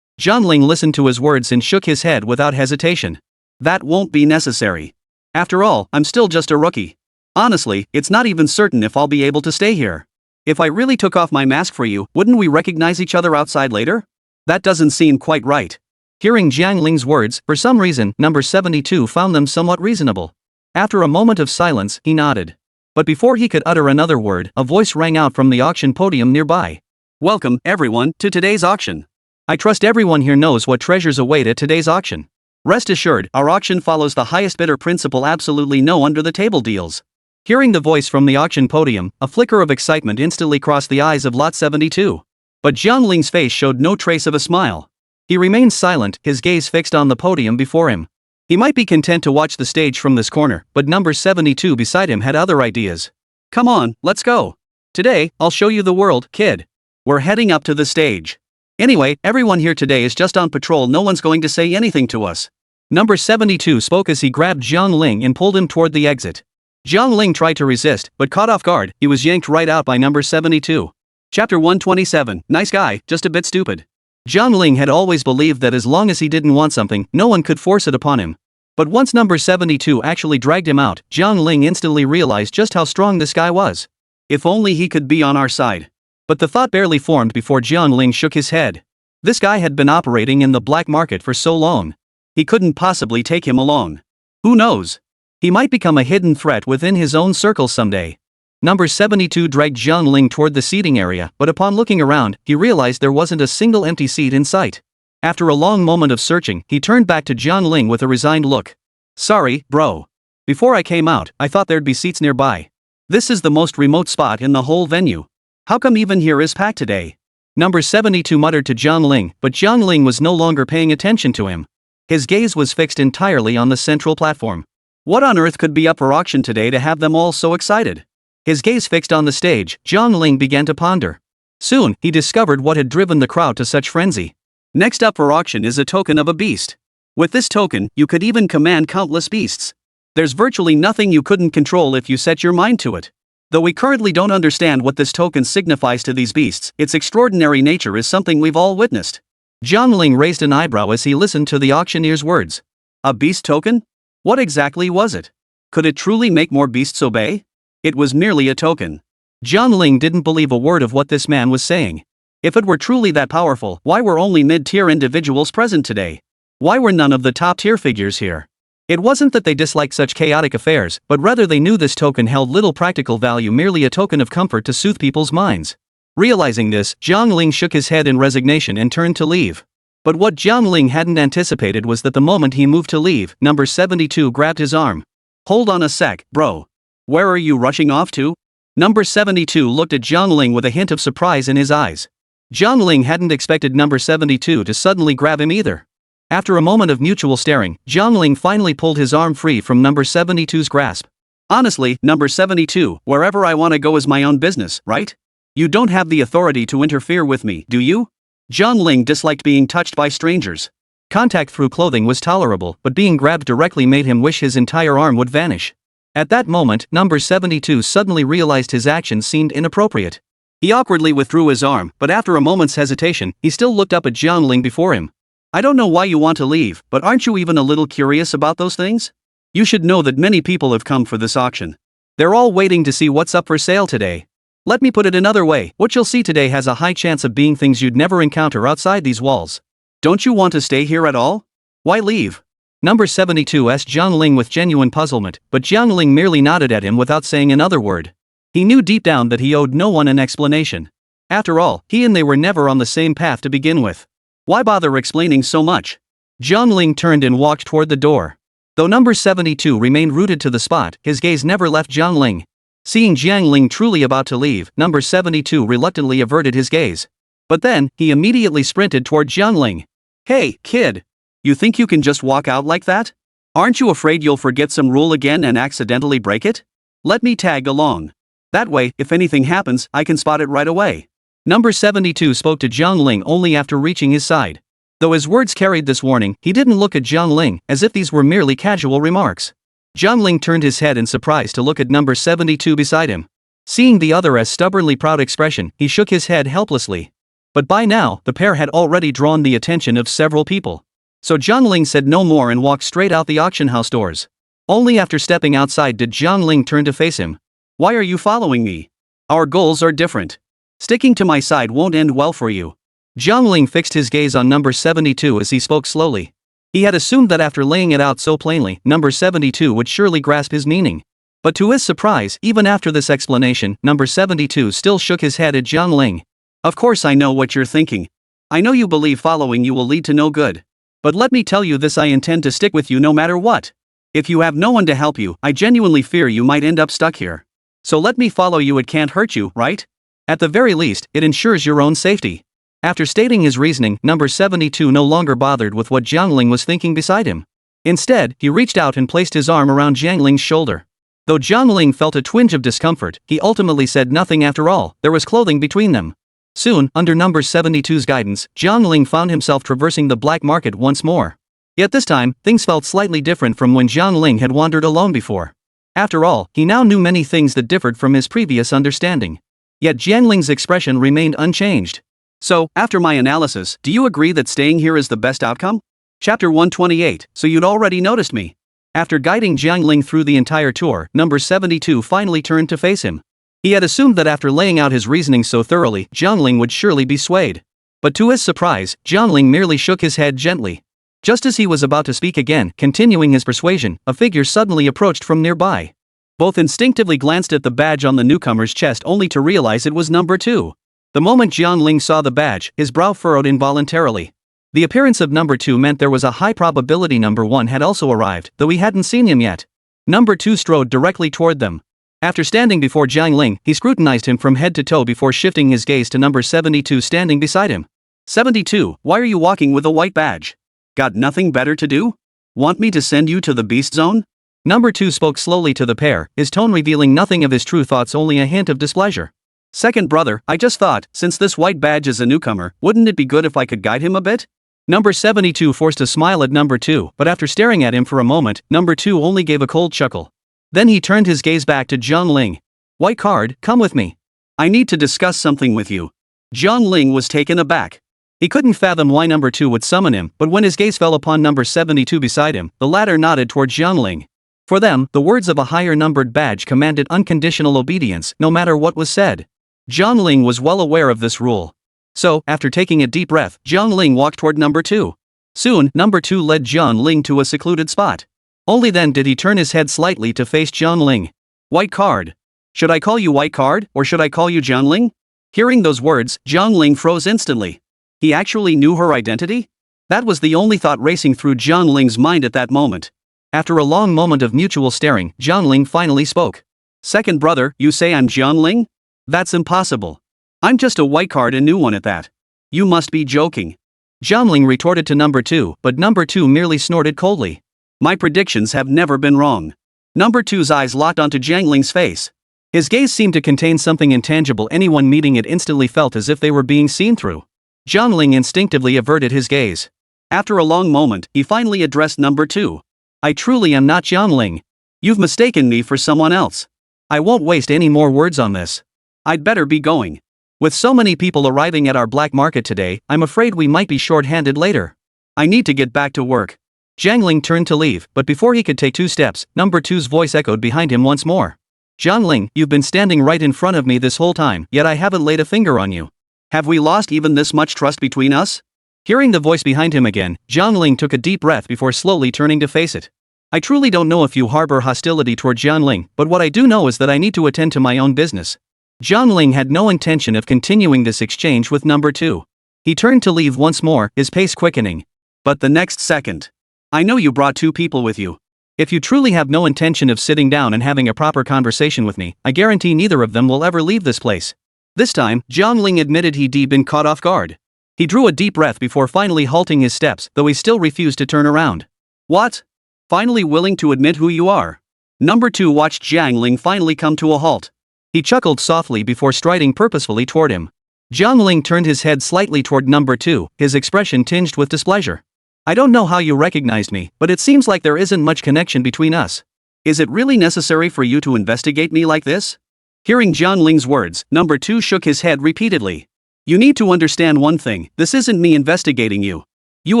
Jiang Ling listened to his words and shook his head without hesitation. That won't be necessary. After all, I'm still just a rookie. Honestly, it's not even certain if I'll be able to stay here. If I really took off my mask for you, wouldn't we recognize each other outside later? That doesn't seem quite right. Hearing Jiang Ling's words, for some reason, number 72 found them somewhat reasonable. After a moment of silence, he nodded. But before he could utter another word, a voice rang out from the auction podium nearby. Welcome, everyone, to today's auction. I trust everyone here knows what treasures await at today's auction. Rest assured, our auction follows the highest bidder principle, absolutely no under-the-table deals. Hearing the voice from the auction podium, a flicker of excitement instantly crossed the eyes of Lot 72. But Jiang Ling's face showed no trace of a smile. He remained silent, his gaze fixed on the podium before him. He might be content to watch the stage from this corner, but number 72 beside him had other ideas. Come on, let's go. Today, I'll show you the world, kid. We're heading up to the stage. Anyway, everyone here today is just on patrol, no one's going to say anything to us. Number 72 spoke as he grabbed Jiang Ling and pulled him toward the exit. Jiang Ling tried to resist, but caught off guard, he was yanked right out by number 72. Chapter 127, nice guy, just a bit stupid. Jiang Ling had always believed that as long as he didn't want something, no one could force it upon him. But once number 72 actually dragged him out, Jiang Ling instantly realized just how strong this guy was. If only he could be on our side. But the thought barely formed before Jiang Ling shook his head. This guy had been operating in the black market for so long. He couldn't possibly take him along. Who knows? He might become a hidden threat within his own circle someday. Number 72 dragged Jiang Ling toward the seating area, but upon looking around, he realized there wasn't a single empty seat in sight. After a long moment of searching, he turned back to Jiang Ling with a resigned look. Sorry, bro. Before I came out, I thought there'd be seats nearby. This is the most remote spot in the whole venue. How come even here is packed today? Number 72 muttered to Jiang Ling, but Jiang Ling was no longer paying attention to him. His gaze was fixed entirely on the central platform. What on earth could be up for auction today to have them all so excited? His gaze fixed on the stage, Jiang Ling began to ponder. Soon, he discovered what had driven the crowd to such frenzy. Next up for auction is a token of a beast. With this token, you could even command countless beasts. There's virtually nothing you couldn't control if you set your mind to it. Though we currently don't understand what this token signifies to these beasts, its extraordinary nature is something we've all witnessed. Jiang Ling raised an eyebrow as he listened to the auctioneer's words. A beast token? What exactly was it? Could it truly make more beasts obey? It was merely a token. Jiang Ling didn't believe a word of what this man was saying. If it were truly that powerful, why were only mid-tier individuals present today? Why were none of the top-tier figures here? It wasn't that they disliked such chaotic affairs, but rather they knew this token held little practical value, merely a token of comfort to soothe people's minds. Realizing this, Jiang Ling shook his head in resignation and turned to leave. But what Jiang Ling hadn't anticipated was that the moment he moved to leave, number 72 grabbed his arm. Hold on a sec, bro. Where are you rushing off to? Number 72 looked at Jiang Ling with a hint of surprise in his eyes. Jiang Ling hadn't expected number 72 to suddenly grab him either. After a moment of mutual staring, Jiang Ling finally pulled his arm free from number 72's grasp. Honestly, number 72, wherever I want to go is my own business, right? You don't have the authority to interfere with me, do you? Jiang Ling disliked being touched by strangers. Contact through clothing was tolerable, but being grabbed directly made him wish his entire arm would vanish. At that moment, number 72 suddenly realized his actions seemed inappropriate. He awkwardly withdrew his arm, but after a moment's hesitation, he still looked up at Jiang Ling before him. I don't know why you want to leave, but aren't you even a little curious about those things? You should know that many people have come for this auction. They're all waiting to see what's up for sale today. Let me put it another way, what you'll see today has a high chance of being things you'd never encounter outside these walls. Don't you want to stay here at all? Why leave? Number 72 asked Jiang Ling with genuine puzzlement, but Jiang Ling merely nodded at him without saying another word. He knew deep down that he owed no one an explanation. After all, he and they were never on the same path to begin with. Why bother explaining so much? Jiang Ling turned and walked toward the door. Though number 72 remained rooted to the spot, his gaze never left Jiang Ling. Seeing Jiang Ling truly about to leave, number 72 reluctantly averted his gaze. But then, he immediately sprinted toward Jiang Ling. Hey, kid! You think you can just walk out like that? Aren't you afraid you'll forget some rule again and accidentally break it? Let me tag along. That way, if anything happens, I can spot it right away. Number 72 spoke to Jiang Ling only after reaching his side. Though his words carried this warning, he didn't look at Jiang Ling, as if these were merely casual remarks. Jiang Ling turned his head in surprise to look at number 72 beside him. Seeing the other as stubbornly proud expression, he shook his head helplessly. But by now, the pair had already drawn the attention of several people. So Jiang Ling said no more and walked straight out the auction house doors. Only after stepping outside did Jiang Ling turn to face him. Why are you following me? Our goals are different. Sticking to my side won't end well for you. Jiang Ling fixed his gaze on number 72 as he spoke slowly. He had assumed that after laying it out so plainly, number 72 would surely grasp his meaning. But to his surprise, even after this explanation, number 72 still shook his head at Jiang Ling. Of course I know what you're thinking. I know you believe following you will lead to no good. But let me tell you this, I intend to stick with you no matter what. If you have no one to help you, I genuinely fear you might end up stuck here. So let me follow you, it can't hurt you, right? At the very least, it ensures your own safety. After stating his reasoning, number 72 no longer bothered with what Jiang Ling was thinking beside him. Instead, he reached out and placed his arm around Jiang Ling's shoulder. Though Jiang Ling felt a twinge of discomfort, he ultimately said nothing after all, there was clothing between them. Soon, under number 72's guidance, Jiang Ling found himself traversing the black market once more. Yet this time, things felt slightly different from when Jiang Ling had wandered alone before. After all, he now knew many things that differed from his previous understanding. Yet Jiang Ling's expression remained unchanged. So, after my analysis, do you agree that staying here is the best outcome? Chapter 128, so you'd already noticed me. After guiding Jiang Ling through the entire tour, number 72 finally turned to face him. He had assumed that after laying out his reasoning so thoroughly, Jiang Ling would surely be swayed. But to his surprise, Jiang Ling merely shook his head gently. Just as he was about to speak again, continuing his persuasion, a figure suddenly approached from nearby. Both instinctively glanced at the badge on the newcomer's chest only to realize it was number 2. The moment Jiang Ling saw the badge, his brow furrowed involuntarily. The appearance of number 2 meant there was a high probability number 1 had also arrived, though he hadn't seen him yet. Number 2 strode directly toward them. After standing before Jiang Ling, he scrutinized him from head to toe before shifting his gaze to number 72 standing beside him. 72, why are you walking with a white badge? Got nothing better to do? Want me to send you to the beast zone? Number 2 spoke slowly to the pair, his tone revealing nothing of his true thoughts, only a hint of displeasure. Second brother, I just thought, since this white badge is a newcomer, wouldn't it be good if I could guide him a bit? Number 72 forced a smile at number 2, but after staring at him for a moment, number 2 only gave a cold chuckle. Then he turned his gaze back to Jiang Ling. White card, come with me. I need to discuss something with you. Jiang Ling was taken aback. He couldn't fathom why number 2 would summon him, but when his gaze fell upon number 72 beside him, the latter nodded toward Jiang Ling. For them, the words of a higher numbered badge commanded unconditional obedience, no matter what was said. Jiang Ling was well aware of this rule. So, after taking a deep breath, Jiang Ling walked toward number 2. Soon, number 2 led Jiang Ling to a secluded spot. Only then did he turn his head slightly to face Jiang Ling. White card. Should I call you White card, or should I call you Jiang Ling? Hearing those words, Jiang Ling froze instantly. He actually knew her identity? That was the only thought racing through Jiang Ling's mind at that moment. After a long moment of mutual staring, Jiang Ling finally spoke. Second brother, you say I'm Jiang Ling? That's impossible. I'm just a white card, a new one at that. You must be joking. Jiang Ling retorted to number 2, but number 2 merely snorted coldly. My predictions have never been wrong. Number 2's eyes locked onto Jiang Ling's face. His gaze seemed to contain something intangible. Anyone meeting it instantly felt as if they were being seen through. Jiang Ling instinctively averted his gaze. After a long moment, he finally addressed number 2. I truly am not Jiang Ling. You've mistaken me for someone else. I won't waste any more words on this. I'd better be going. With so many people arriving at our black market today, I'm afraid we might be short-handed later. I need to get back to work. Jiang Ling turned to leave, but before he could take 2 steps, number 2's voice echoed behind him once more. Jiang Ling, you've been standing right in front of me this whole time, yet I haven't laid a finger on you. Have we lost even this much trust between us? Hearing the voice behind him again, Jiang Ling took a deep breath before slowly turning to face it. I truly don't know if you harbor hostility toward Jiang Ling, but what I do know is that I need to attend to my own business. Jiang Ling had no intention of continuing this exchange with number 2. He turned to leave once more, his pace quickening. But the next second. I know you brought 2 people with you. If you truly have no intention of sitting down and having a proper conversation with me, I guarantee neither of them will ever leave this place. This time, Jiang Ling admitted he'd been caught off guard. He drew a deep breath before finally halting his steps, though he still refused to turn around. What? Finally willing to admit who you are? Number 2 watched Jiang Ling finally come to a halt. He chuckled softly before striding purposefully toward him. Jiang Ling turned his head slightly toward number 2, his expression tinged with displeasure. I don't know how you recognized me, but it seems like there isn't much connection between us. Is it really necessary for you to investigate me like this? Hearing Jiang Ling's words, number 2 shook his head repeatedly. You need to understand one thing, this isn't me investigating you. You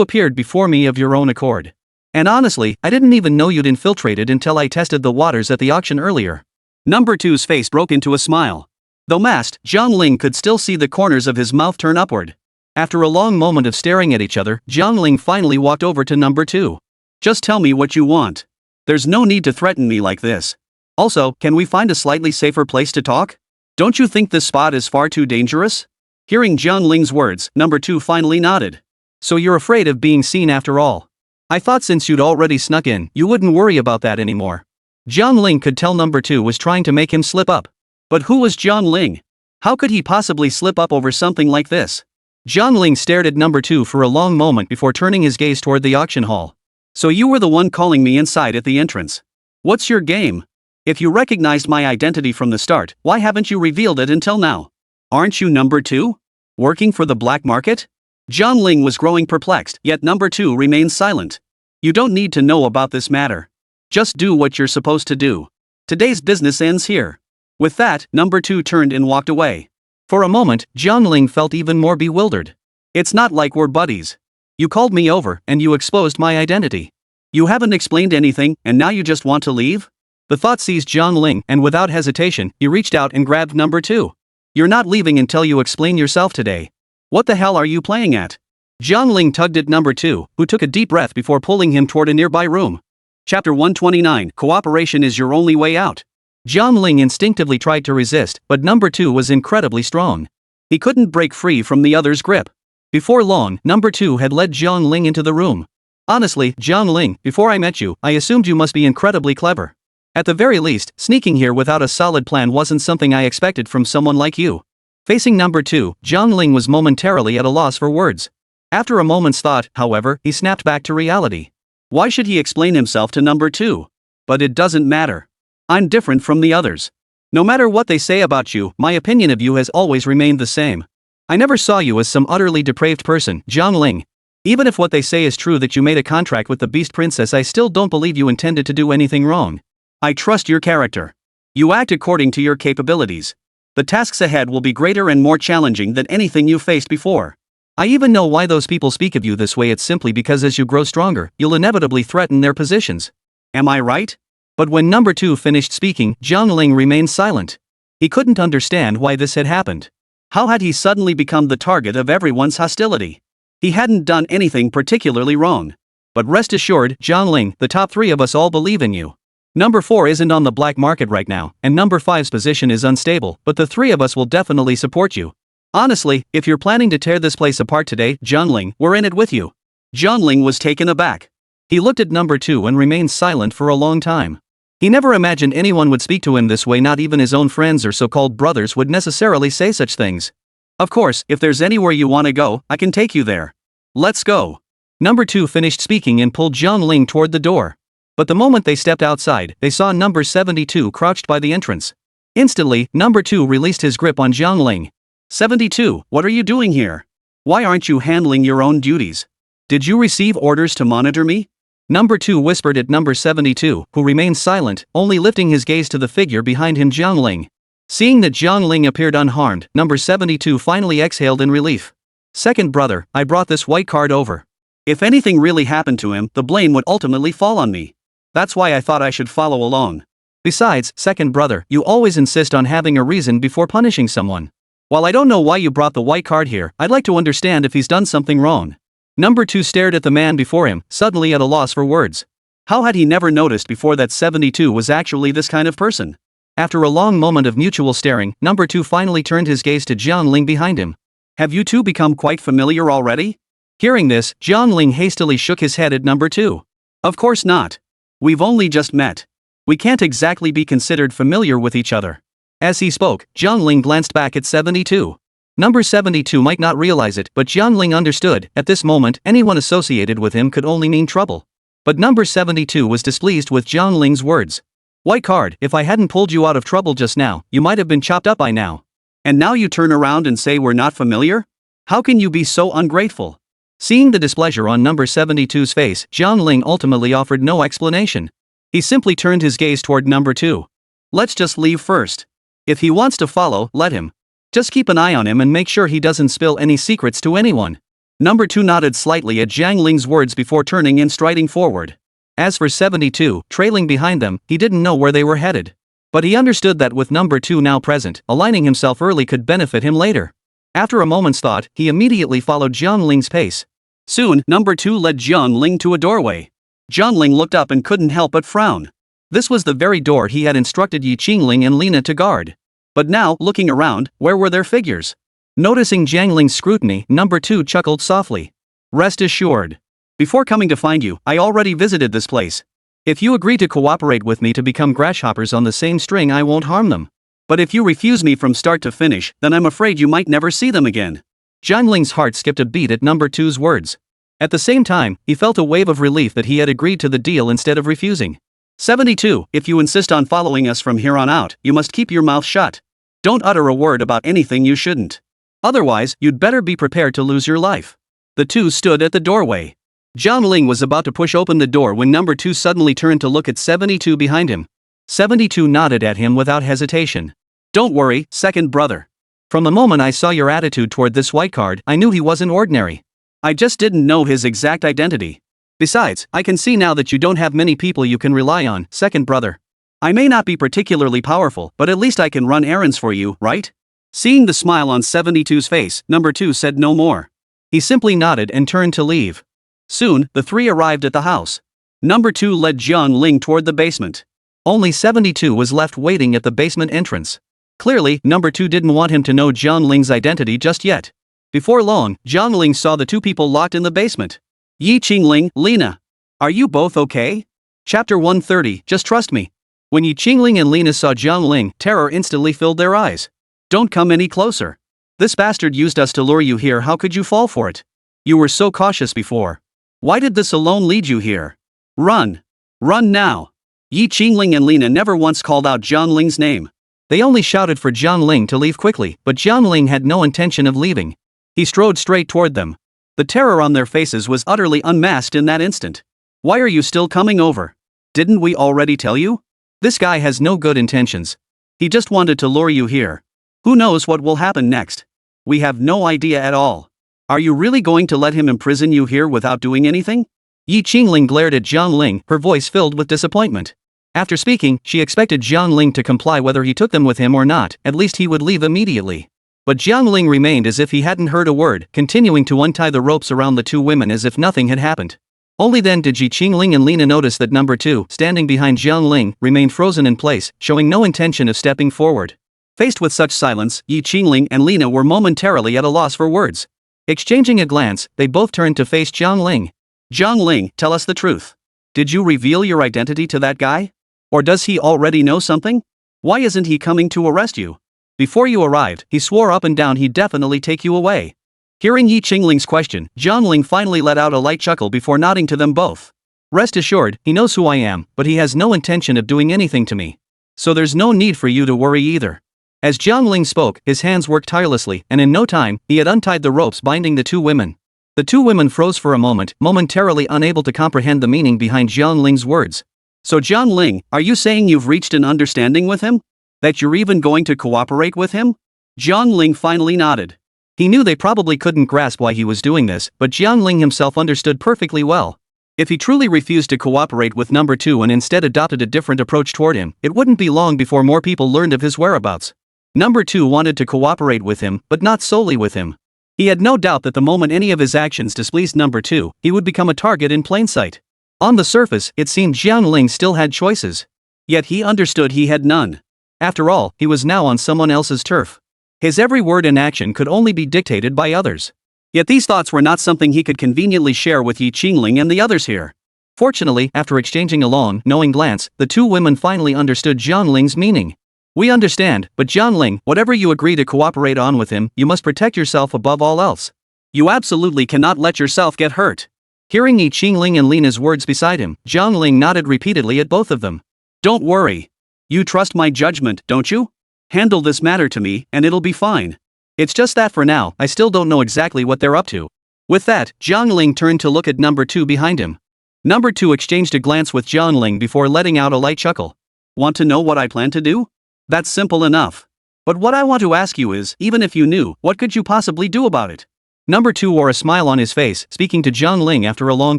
appeared before me of your own accord. And honestly, I didn't even know you'd infiltrated until I tested the waters at the auction earlier. Number 2's face broke into a smile. Though masked, Jiang Ling could still see the corners of his mouth turn upward. After a long moment of staring at each other, Jiang Ling finally walked over to number 2. Just tell me what you want. There's no need to threaten me like this. Also, can we find a slightly safer place to talk? Don't you think this spot is far too dangerous? Hearing Jiang Ling's words, number 2 finally nodded. So you're afraid of being seen after all. I thought since you'd already snuck in, you wouldn't worry about that anymore. Jiang Ling could tell number 2 was trying to make him slip up. But who was Jiang Ling? How could he possibly slip up over something like this? Jiang Ling stared at number 2 for a long moment before turning his gaze toward the auction hall. So you were the one calling me inside at the entrance. What's your game? If you recognized my identity from the start, why haven't you revealed it until now? Aren't you number 2? Working for the black market? Jiang Ling was growing perplexed, yet number 2 remained silent. You don't need to know about this matter. Just do what you're supposed to do. Today's business ends here. With that, number 2 turned and walked away. For a moment, Jiang Ling felt even more bewildered. It's not like we're buddies. You called me over, and you exposed my identity. You haven't explained anything, and now you just want to leave? The thought seized Jiang Ling, and without hesitation, he reached out and grabbed number 2. You're not leaving until you explain yourself today. What the hell are you playing at? Jiang Ling tugged at number 2, who took a deep breath before pulling him toward a nearby room. Chapter 129, Cooperation is your only way out. Jiang Ling instinctively tried to resist, but number 2 was incredibly strong. He couldn't break free from the other's grip. Before long, number 2 had led Jiang Ling into the room. Honestly, Jiang Ling, before I met you, I assumed you must be incredibly clever. At the very least, sneaking here without a solid plan wasn't something I expected from someone like you. Facing number 2, Jiang Ling was momentarily at a loss for words. After a moment's thought, however, he snapped back to reality. Why should he explain himself to number 2? But it doesn't matter. I'm different from the others. No matter what they say about you, my opinion of you has always remained the same. I never saw you as some utterly depraved person, Jiang Ling. Even if what they say is true that you made a contract with the Beast Princess, I still don't believe you intended to do anything wrong. I trust your character. You act according to your capabilities. The tasks ahead will be greater and more challenging than anything you faced before. I even know why those people speak of you this way. It's simply because as you grow stronger, you'll inevitably threaten their positions. Am I right? But when number 2 finished speaking, Jiang Ling remained silent. He couldn't understand why this had happened. How had he suddenly become the target of everyone's hostility? He hadn't done anything particularly wrong. But rest assured, Jiang Ling, the top 3 of us all believe in you. Number 4 isn't on the black market right now, and number 5's position is unstable, but the 3 of us will definitely support you. Honestly, if you're planning to tear this place apart today, Jiang Ling, we're in it with you. Jiang Ling was taken aback. He looked at number 2 and remained silent for a long time. He never imagined anyone would speak to him this way. Not even his own friends or so-called brothers would necessarily say such things. Of course, if there's anywhere you want to go, I can take you there. Let's go. Number 2 finished speaking and pulled Jiang Ling toward the door. But the moment they stepped outside, they saw number 72 crouched by the entrance. Instantly, number 2 released his grip on Jiang Ling. 72, what are you doing here? Why aren't you handling your own duties? Did you receive orders to monitor me? Number 2 whispered at number 72, who remained silent, only lifting his gaze to the figure behind him, Jiang Ling. Seeing that Jiang Ling appeared unharmed, number 72 finally exhaled in relief. Second brother, I brought this white card over. If anything really happened to him, the blame would ultimately fall on me. That's why I thought I should follow along. Besides, second brother, you always insist on having a reason before punishing someone. While I don't know why you brought the white card here, I'd like to understand if he's done something wrong. Number 2 stared at the man before him, suddenly at a loss for words. How had he never noticed before that 72 was actually this kind of person? After a long moment of mutual staring, number 2 finally turned his gaze to Jiang Ling behind him. Have you two become quite familiar already? Hearing this, Jiang Ling hastily shook his head at number 2. Of course not. We've only just met. We can't exactly be considered familiar with each other. As he spoke, Jiang Ling glanced back at 72. Number 72 might not realize it, but Jiang Ling understood. At this moment, anyone associated with him could only mean trouble. But number 72 was displeased with Jiang Ling's words. White card, if I hadn't pulled you out of trouble just now, you might have been chopped up by now. And now you turn around and say we're not familiar? How can you be so ungrateful? Seeing the displeasure on number 72's face, Jiang Ling ultimately offered no explanation. He simply turned his gaze toward number 2. Let's just leave first. If he wants to follow, let him. Just keep an eye on him and make sure he doesn't spill any secrets to anyone. Number 2 nodded slightly at Jiang Ling's words before turning and striding forward. As for 72, trailing behind them, he didn't know where they were headed. But he understood that with number 2 now present, aligning himself early could benefit him later. After a moment's thought, he immediately followed Jiang Ling's pace. Soon, number 2 led Jiang Ling to a doorway. Jiang Ling looked up and couldn't help but frown. This was the very door he had instructed Yi Qingling and Lina to guard. But now, looking around, where were their figures? Noticing Jiang Ling's scrutiny, number 2 chuckled softly. Rest assured. Before coming to find you, I already visited this place. If you agree to cooperate with me to become grasshoppers on the same string, I won't harm them. But if you refuse me from start to finish, then I'm afraid you might never see them again. Jiang Ling's heart skipped a beat at number 2's words. At the same time, he felt a wave of relief that he had agreed to the deal instead of refusing. 72, if you insist on following us from here on out, you must keep your mouth shut. Don't utter a word about anything you shouldn't. Otherwise, you'd better be prepared to lose your life. The two stood at the doorway. Jiang Ling was about to push open the door when number 2 suddenly turned to look at 72 behind him. 72 nodded at him without hesitation. Don't worry, second brother. From the moment I saw your attitude toward this white card, I knew he wasn't ordinary. I just didn't know his exact identity. Besides, I can see now that you don't have many people you can rely on, second brother. I may not be particularly powerful, but at least I can run errands for you, right? Seeing the smile on 72's face, number 2 said no more. He simply nodded and turned to leave. Soon, the three arrived at the house. Number 2 led Jiang Ling toward the basement. Only 72 was left waiting at the basement entrance. Clearly, number 2 didn't want him to know Jiang Ling's identity just yet. Before long, Jiang Ling saw the two people locked in the basement. Qingling, Lena. Are you both okay? Chapter 130, Just trust me. When Qingling and Lena saw Jiang Ling, terror instantly filled their eyes. Don't come any closer. This bastard used us to lure you here. How could you fall for it? You were so cautious before. Why did this alone lead you here? Run. Run now. Qingling and Lena never once called out Jiang Ling's name. They only shouted for Jiang Ling to leave quickly, but Jiang Ling had no intention of leaving. He strode straight toward them. The terror on their faces was utterly unmasked in that instant. Why are you still coming over? Didn't we already tell you? This guy has no good intentions. He just wanted to lure you here. Who knows what will happen next? We have no idea at all. Are you really going to let him imprison you here without doing anything? Qingling glared at Jiang Ling, her voice filled with disappointment. After speaking, she expected Jiang Ling to comply whether he took them with him or not, at least he would leave immediately. But Jiang Ling remained as if he hadn't heard a word, continuing to untie the ropes around the two women as if nothing had happened. Only then did Qingling and Lena notice that number 2, standing behind Jiang Ling, remained frozen in place, showing no intention of stepping forward. Faced with such silence, Qingling and Lena were momentarily at a loss for words. Exchanging a glance, they both turned to face Jiang Ling. Jiang Ling, tell us the truth. Did you reveal your identity to that guy? Or does he already know something? Why isn't he coming to arrest you? Before you arrived, he swore up and down he'd definitely take you away. Hearing Qingling's question, Jiang Ling finally let out a light chuckle before nodding to them both. Rest assured, he knows who I am, but he has no intention of doing anything to me. So there's no need for you to worry either. As Jiang Ling spoke, his hands worked tirelessly, and in no time, he had untied the ropes binding the two women. The two women froze for a moment, momentarily unable to comprehend the meaning behind Jiang Ling's words. So Jiang Ling, are you saying you've reached an understanding with him? That you're even going to cooperate with him? Jiang Ling finally nodded. He knew they probably couldn't grasp why he was doing this, but Jiang Ling himself understood perfectly well. If he truly refused to cooperate with number 2 and instead adopted a different approach toward him, it wouldn't be long before more people learned of his whereabouts. Number 2 wanted to cooperate with him, but not solely with him. He had no doubt that the moment any of his actions displeased number 2, he would become a target in plain sight. On the surface, it seemed Jiang Ling still had choices. Yet he understood he had none. After all, he was now on someone else's turf. His every word and action could only be dictated by others. Yet these thoughts were not something he could conveniently share with Qingling and the others here. Fortunately, after exchanging a long, knowing glance, the two women finally understood Jiang Ling's meaning. We understand, but Jiang Ling, whatever you agree to cooperate on with him, you must protect yourself above all else. You absolutely cannot let yourself get hurt. Hearing Qingling and Lena's words beside him, Jiang Ling nodded repeatedly at both of them. Don't worry. You trust my judgment, don't you? Handle this matter to me, and it'll be fine. It's just that for now, I still don't know exactly what they're up to. With that, Jiang Ling turned to look at number 2 behind him. Number 2 exchanged a glance with Jiang Ling before letting out a light chuckle. Want to know what I plan to do? That's simple enough. But what I want to ask you is, even if you knew, what could you possibly do about it? Number 2 wore a smile on his face, speaking to Jiang Ling after a long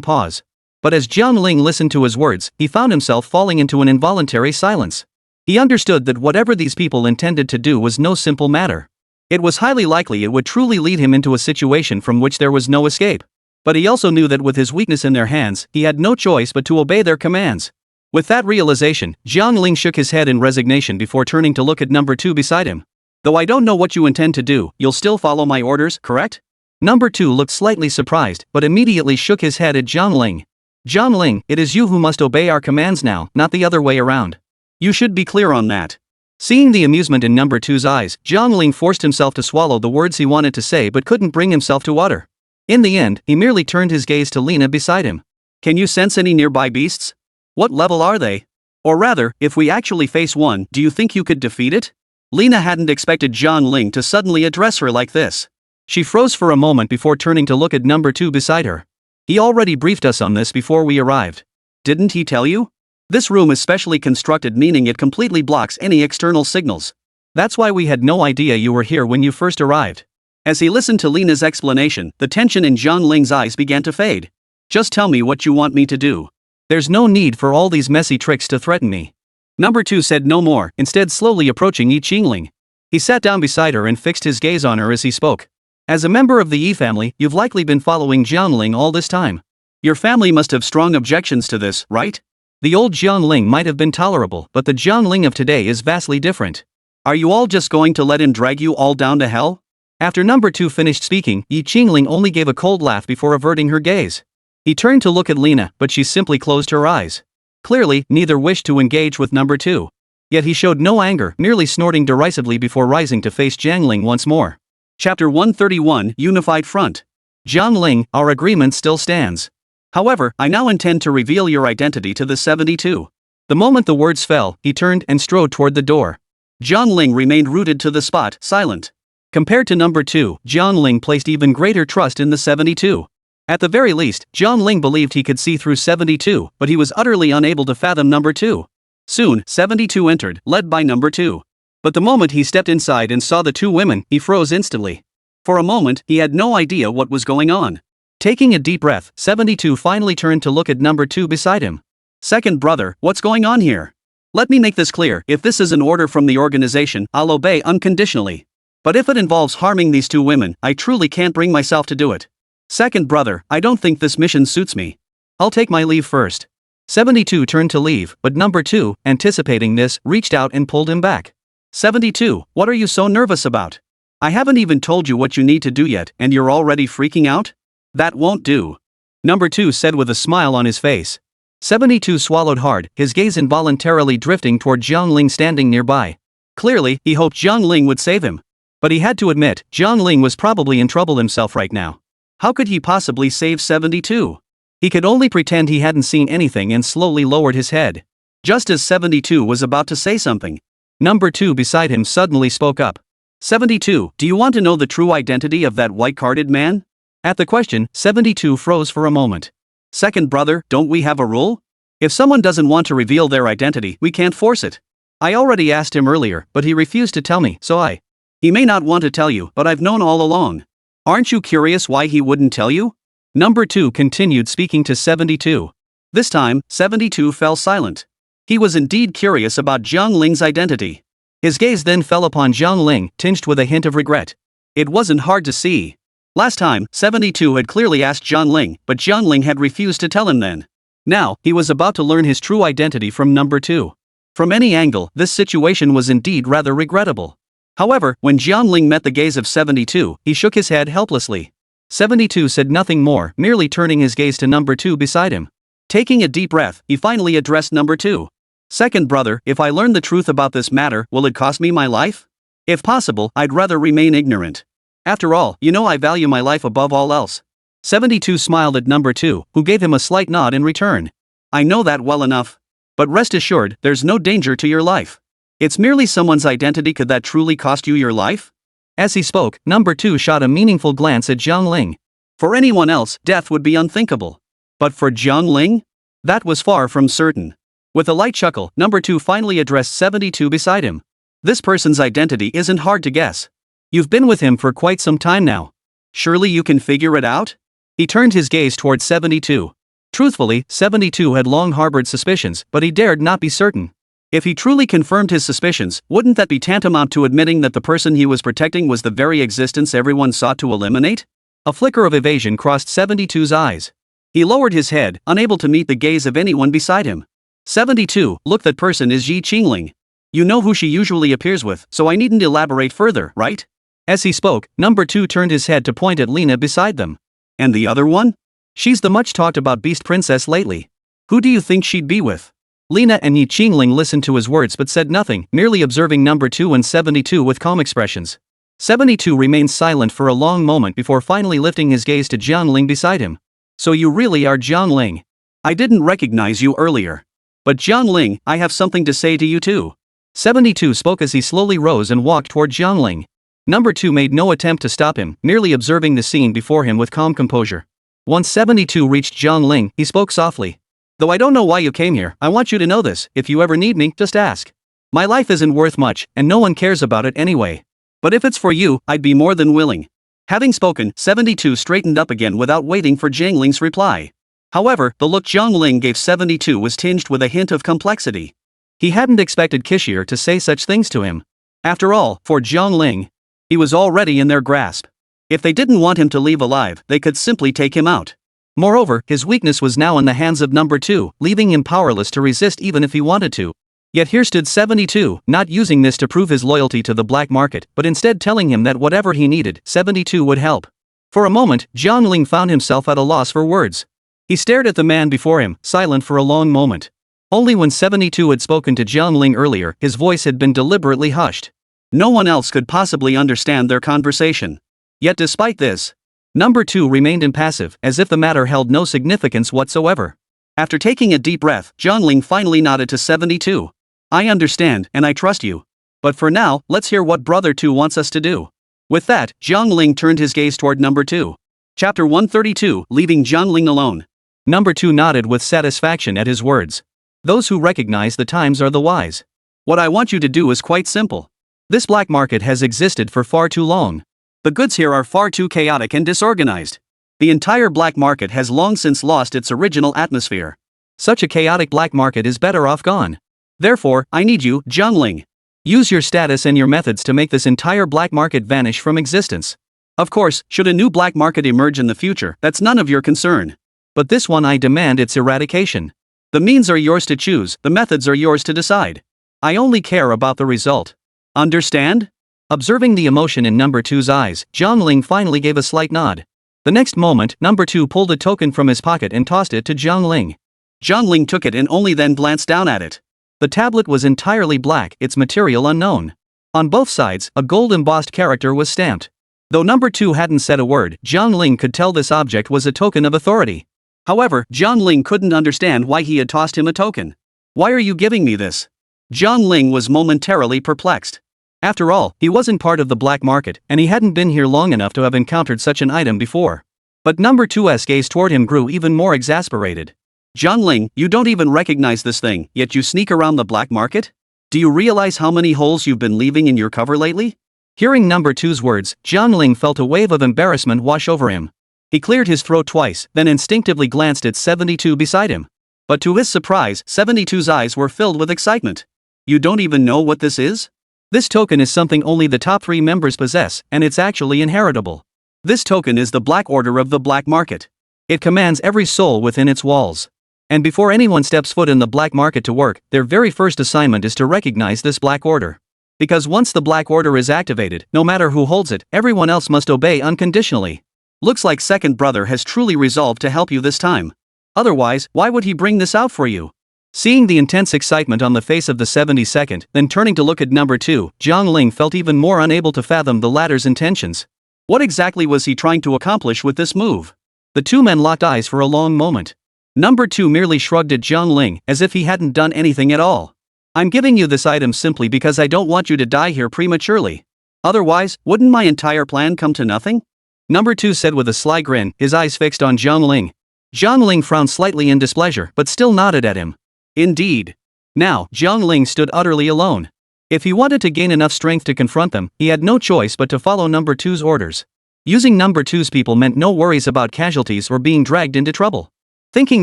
pause. But as Jiang Ling listened to his words, he found himself falling into an involuntary silence. He understood that whatever these people intended to do was no simple matter. It was highly likely it would truly lead him into a situation from which there was no escape. But he also knew that with his weakness in their hands, he had no choice but to obey their commands. With that realization, Jiang Ling shook his head in resignation before turning to look at number 2 beside him. Though I don't know what you intend to do, you'll still follow my orders, correct? Number 2 looked slightly surprised, but immediately shook his head at Jiang Ling. Jiang Ling, it is you who must obey our commands now, not the other way around. You should be clear on that. Seeing the amusement in number 2's eyes, Jiang Ling forced himself to swallow the words he wanted to say but couldn't bring himself to utter. In the end, he merely turned his gaze to Lena beside him. Can you sense any nearby beasts? What level are they? Or rather, if we actually face one, do you think you could defeat it? Lena hadn't expected Jiang Ling to suddenly address her like this. She froze for a moment before turning to look at number 2 beside her. He already briefed us on this before we arrived. Didn't he tell you? This room is specially constructed, meaning it completely blocks any external signals. That's why we had no idea you were here when you first arrived. As he listened to Lena's explanation, the tension in Jiang Ling's eyes began to fade. Just tell me what you want me to do. There's no need for all these messy tricks to threaten me. Number 2 said no more, instead slowly approaching Qingling. He sat down beside her and fixed his gaze on her as he spoke. As a member of the Yi family, you've likely been following Jiang Ling all this time. Your family must have strong objections to this, right? The old Jiang Ling might have been tolerable, but the Jiang Ling of today is vastly different. Are you all just going to let him drag you all down to hell? After number 2 finished speaking, Yi Qingling only gave a cold laugh before averting her gaze. He turned to look at Lena, but she simply closed her eyes. Clearly, neither wished to engage with number 2. Yet he showed no anger, merely snorting derisively before rising to face Jiang Ling once more. Chapter 131, Unified Front. Jiang Ling, our agreement still stands. However, I now intend to reveal your identity to the 72. The moment the words fell, he turned and strode toward the door. Jiang Ling remained rooted to the spot, silent. Compared to number 2, Jiang Ling placed even greater trust in the 72. At the very least, Jiang Ling believed he could see through 72, but he was utterly unable to fathom number 2. Soon, 72 entered, led by number 2. But the moment he stepped inside and saw the two women, he froze instantly. For a moment, he had no idea what was going on. Taking a deep breath, 72 finally turned to look at number 2 beside him. Second brother, what's going on here? Let me make this clear, if this is an order from the organization, I'll obey unconditionally. But if it involves harming these two women, I truly can't bring myself to do it. Second brother, I don't think this mission suits me. I'll take my leave first. 72 turned to leave, but number 2, anticipating this, reached out and pulled him back. 72, what are you so nervous about? I haven't even told you what you need to do yet, and you're already freaking out? That won't do. Number 2 said with a smile on his face. 72 swallowed hard, his gaze involuntarily drifting toward Jiang Ling standing nearby. Clearly, he hoped Jiang Ling would save him. But he had to admit, Jiang Ling was probably in trouble himself right now. How could he possibly save 72? He could only pretend he hadn't seen anything and slowly lowered his head. Just as 72 was about to say something, number 2 beside him suddenly spoke up. 72, do you want to know the true identity of that white-carded man? At the question, 72 froze for a moment. Second brother, don't we have a rule? If someone doesn't want to reveal their identity, we can't force it. I already asked him earlier, but he refused to tell me, so He may not want to tell you, but I've known all along. Aren't you curious why he wouldn't tell you? Number 2 continued speaking to 72. This time, 72 fell silent. He was indeed curious about Jiang Ling's identity. His gaze then fell upon Jiang Ling, tinged with a hint of regret. It wasn't hard to see. Last time, 72 had clearly asked Jiang Ling, but Jiang Ling had refused to tell him then. Now, he was about to learn his true identity from number 2. From any angle, this situation was indeed rather regrettable. However, when Jiang Ling met the gaze of 72, he shook his head helplessly. 72 said nothing more, merely turning his gaze to number 2 beside him. Taking a deep breath, he finally addressed number 2. Second brother, if I learn the truth about this matter, will it cost me my life? If possible, I'd rather remain ignorant. After all, you know I value my life above all else. 72 smiled at number 2, who gave him a slight nod in return. I know that well enough. But rest assured, there's no danger to your life. It's merely someone's identity. Could that truly cost you your life? As he spoke, number 2 shot a meaningful glance at Jiang Ling. For anyone else, death would be unthinkable. But for Jiang Ling? That was far from certain. With a light chuckle, number 2 finally addressed 72 beside him. This person's identity isn't hard to guess. You've been with him for quite some time now. Surely you can figure it out? He turned his gaze towards 72. Truthfully, 72 had long harbored suspicions, but he dared not be certain. If he truly confirmed his suspicions, wouldn't that be tantamount to admitting that the person he was protecting was the very existence everyone sought to eliminate? A flicker of evasion crossed 72's eyes. He lowered his head, unable to meet the gaze of anyone beside him. 72, look, that person is Yi Qingling. You know who she usually appears with, so I needn't elaborate further, right? As he spoke, number 2 turned his head to point at Lena beside them. And the other one? She's the much talked about beast princess lately. Who do you think she'd be with? Lena and Yi Qingling listened to his words but said nothing, merely observing number 2 and 72 with calm expressions. 72 remained silent for a long moment before finally lifting his gaze to Jiang Ling beside him. So you really are Jiang Ling? I didn't recognize you earlier. But Jiang Ling, I have something to say to you too. 72 spoke as he slowly rose and walked toward Jiang Ling. Number 2 made no attempt to stop him, merely observing the scene before him with calm composure. Once 72 reached Jiang Ling, he spoke softly. Though I don't know why you came here, I want you to know this: if you ever need me, just ask. My life isn't worth much, and no one cares about it anyway. But if it's for you, I'd be more than willing. Having spoken, 72 straightened up again without waiting for Jiang Ling's reply. However, the look Jiang Ling gave 72 was tinged with a hint of complexity. He hadn't expected Kishir to say such things to him. After all, for Jiang Ling, he was already in their grasp. If they didn't want him to leave alive, they could simply take him out. Moreover, his weakness was now in the hands of number 2, leaving him powerless to resist even if he wanted to. Yet here stood 72, not using this to prove his loyalty to the black market, but instead telling him that whatever he needed, 72 would help. For a moment, Jiang Ling found himself at a loss for words. He stared at the man before him, silent for a long moment. Only when 72 had spoken to Jiang Ling earlier, his voice had been deliberately hushed. No one else could possibly understand their conversation. Yet despite this, number 2 remained impassive, as if the matter held no significance whatsoever. After taking a deep breath, Jiang Ling finally nodded to 72. I understand, and I trust you. But for now, let's hear what Brother 2 wants us to do. With that, Jiang Ling turned his gaze toward number 2. Chapter 132, leaving Jiang Ling alone. Number 2 nodded with satisfaction at his words. Those who recognize the times are the wise. What I want you to do is quite simple. This black market has existed for far too long. The goods here are far too chaotic and disorganized. The entire black market has long since lost its original atmosphere. Such a chaotic black market is better off gone. Therefore, I need you, Jiang Ling. Use your status and your methods to make this entire black market vanish from existence. Of course, should a new black market emerge in the future, that's none of your concern. But this one I demand its eradication. The means are yours to choose, the methods are yours to decide. I only care about the result. Understand? Observing the emotion in number 2's eyes, Jiang Ling finally gave a slight nod. The next moment, number 2 pulled a token from his pocket and tossed it to Jiang Ling. Jiang Ling took it and only then glanced down at it. The tablet was entirely black, its material unknown. On both sides, a gold-embossed character was stamped. Though number 2 hadn't said a word, Jiang Ling could tell this object was a token of authority. However, Jiang Ling couldn't understand why he had tossed him a token. Why are you giving me this? Jiang Ling was momentarily perplexed. After all, he wasn't part of the black market, and he hadn't been here long enough to have encountered such an item before. But number 2's gaze toward him grew even more exasperated. Jiang Ling, you don't even recognize this thing, yet you sneak around the black market? Do you realize how many holes you've been leaving in your cover lately? Hearing number 2's words, Jiang Ling felt a wave of embarrassment wash over him. He cleared his throat twice, then instinctively glanced at 72 beside him. But to his surprise, 72's eyes were filled with excitement. You don't even know what this is? This token is something only the top 3 members possess, and it's actually inheritable. This token is the Black Order of the Black Market. It commands every soul within its walls. And before anyone steps foot in the black market to work, their very first assignment is to recognize this Black Order. Because once the Black Order is activated, no matter who holds it, everyone else must obey unconditionally. Looks like Second Brother has truly resolved to help you this time. Otherwise, why would he bring this out for you? Seeing the intense excitement on the face of the 72nd, then turning to look at number 2, Jiang Ling felt even more unable to fathom the latter's intentions. What exactly was he trying to accomplish with this move? The two men locked eyes for a long moment. Number 2 merely shrugged at Jiang Ling, as if he hadn't done anything at all. I'm giving you this item simply because I don't want you to die here prematurely. Otherwise, wouldn't my entire plan come to nothing? Number 2 said with a sly grin, his eyes fixed on Jiang Ling. Jiang Ling frowned slightly in displeasure, but still nodded at him. Indeed. Now, Jiang Ling stood utterly alone. If he wanted to gain enough strength to confront them, he had no choice but to follow number 2's orders. Using number 2's people meant no worries about casualties or being dragged into trouble. Thinking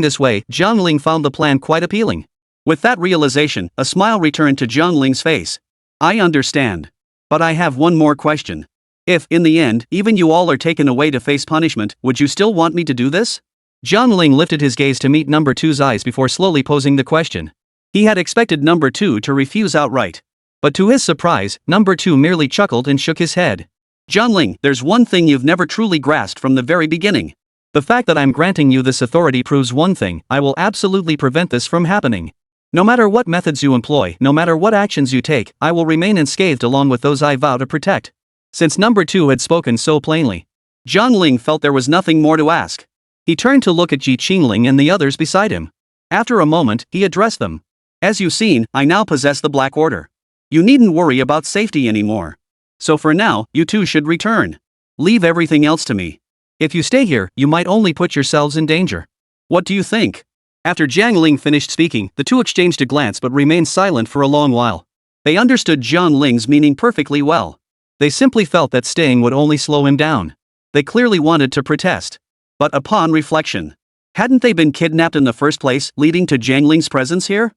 this way, Jiang Ling found the plan quite appealing. With that realization, a smile returned to Jiang Ling's face. I understand. But I have one more question. If, in the end, even you all are taken away to face punishment, would you still want me to do this? Jiang Ling lifted his gaze to meet number 2's eyes before slowly posing the question. He had expected number 2 to refuse outright. But to his surprise, number 2 merely chuckled and shook his head. Jiang Ling, there's one thing you've never truly grasped from the very beginning. The fact that I'm granting you this authority proves one thing: I will absolutely prevent this from happening. No matter what methods you employ, no matter what actions you take, I will remain unscathed along with those I vow to protect. Since number 2 had spoken so plainly, Jiang Ling felt there was nothing more to ask. He turned to look at Jiang Ling and the others beside him. After a moment, he addressed them. As you've seen, I now possess the Black Order. You needn't worry about safety anymore. So for now, you two should return. Leave everything else to me. If you stay here, you might only put yourselves in danger. What do you think? After Jiang Ling finished speaking, the two exchanged a glance but remained silent for a long while. They understood Jiang Ling's meaning perfectly well. They simply felt that staying would only slow him down. They clearly wanted to protest. But upon reflection, hadn't they been kidnapped in the first place, leading to Jiang Ling's presence here?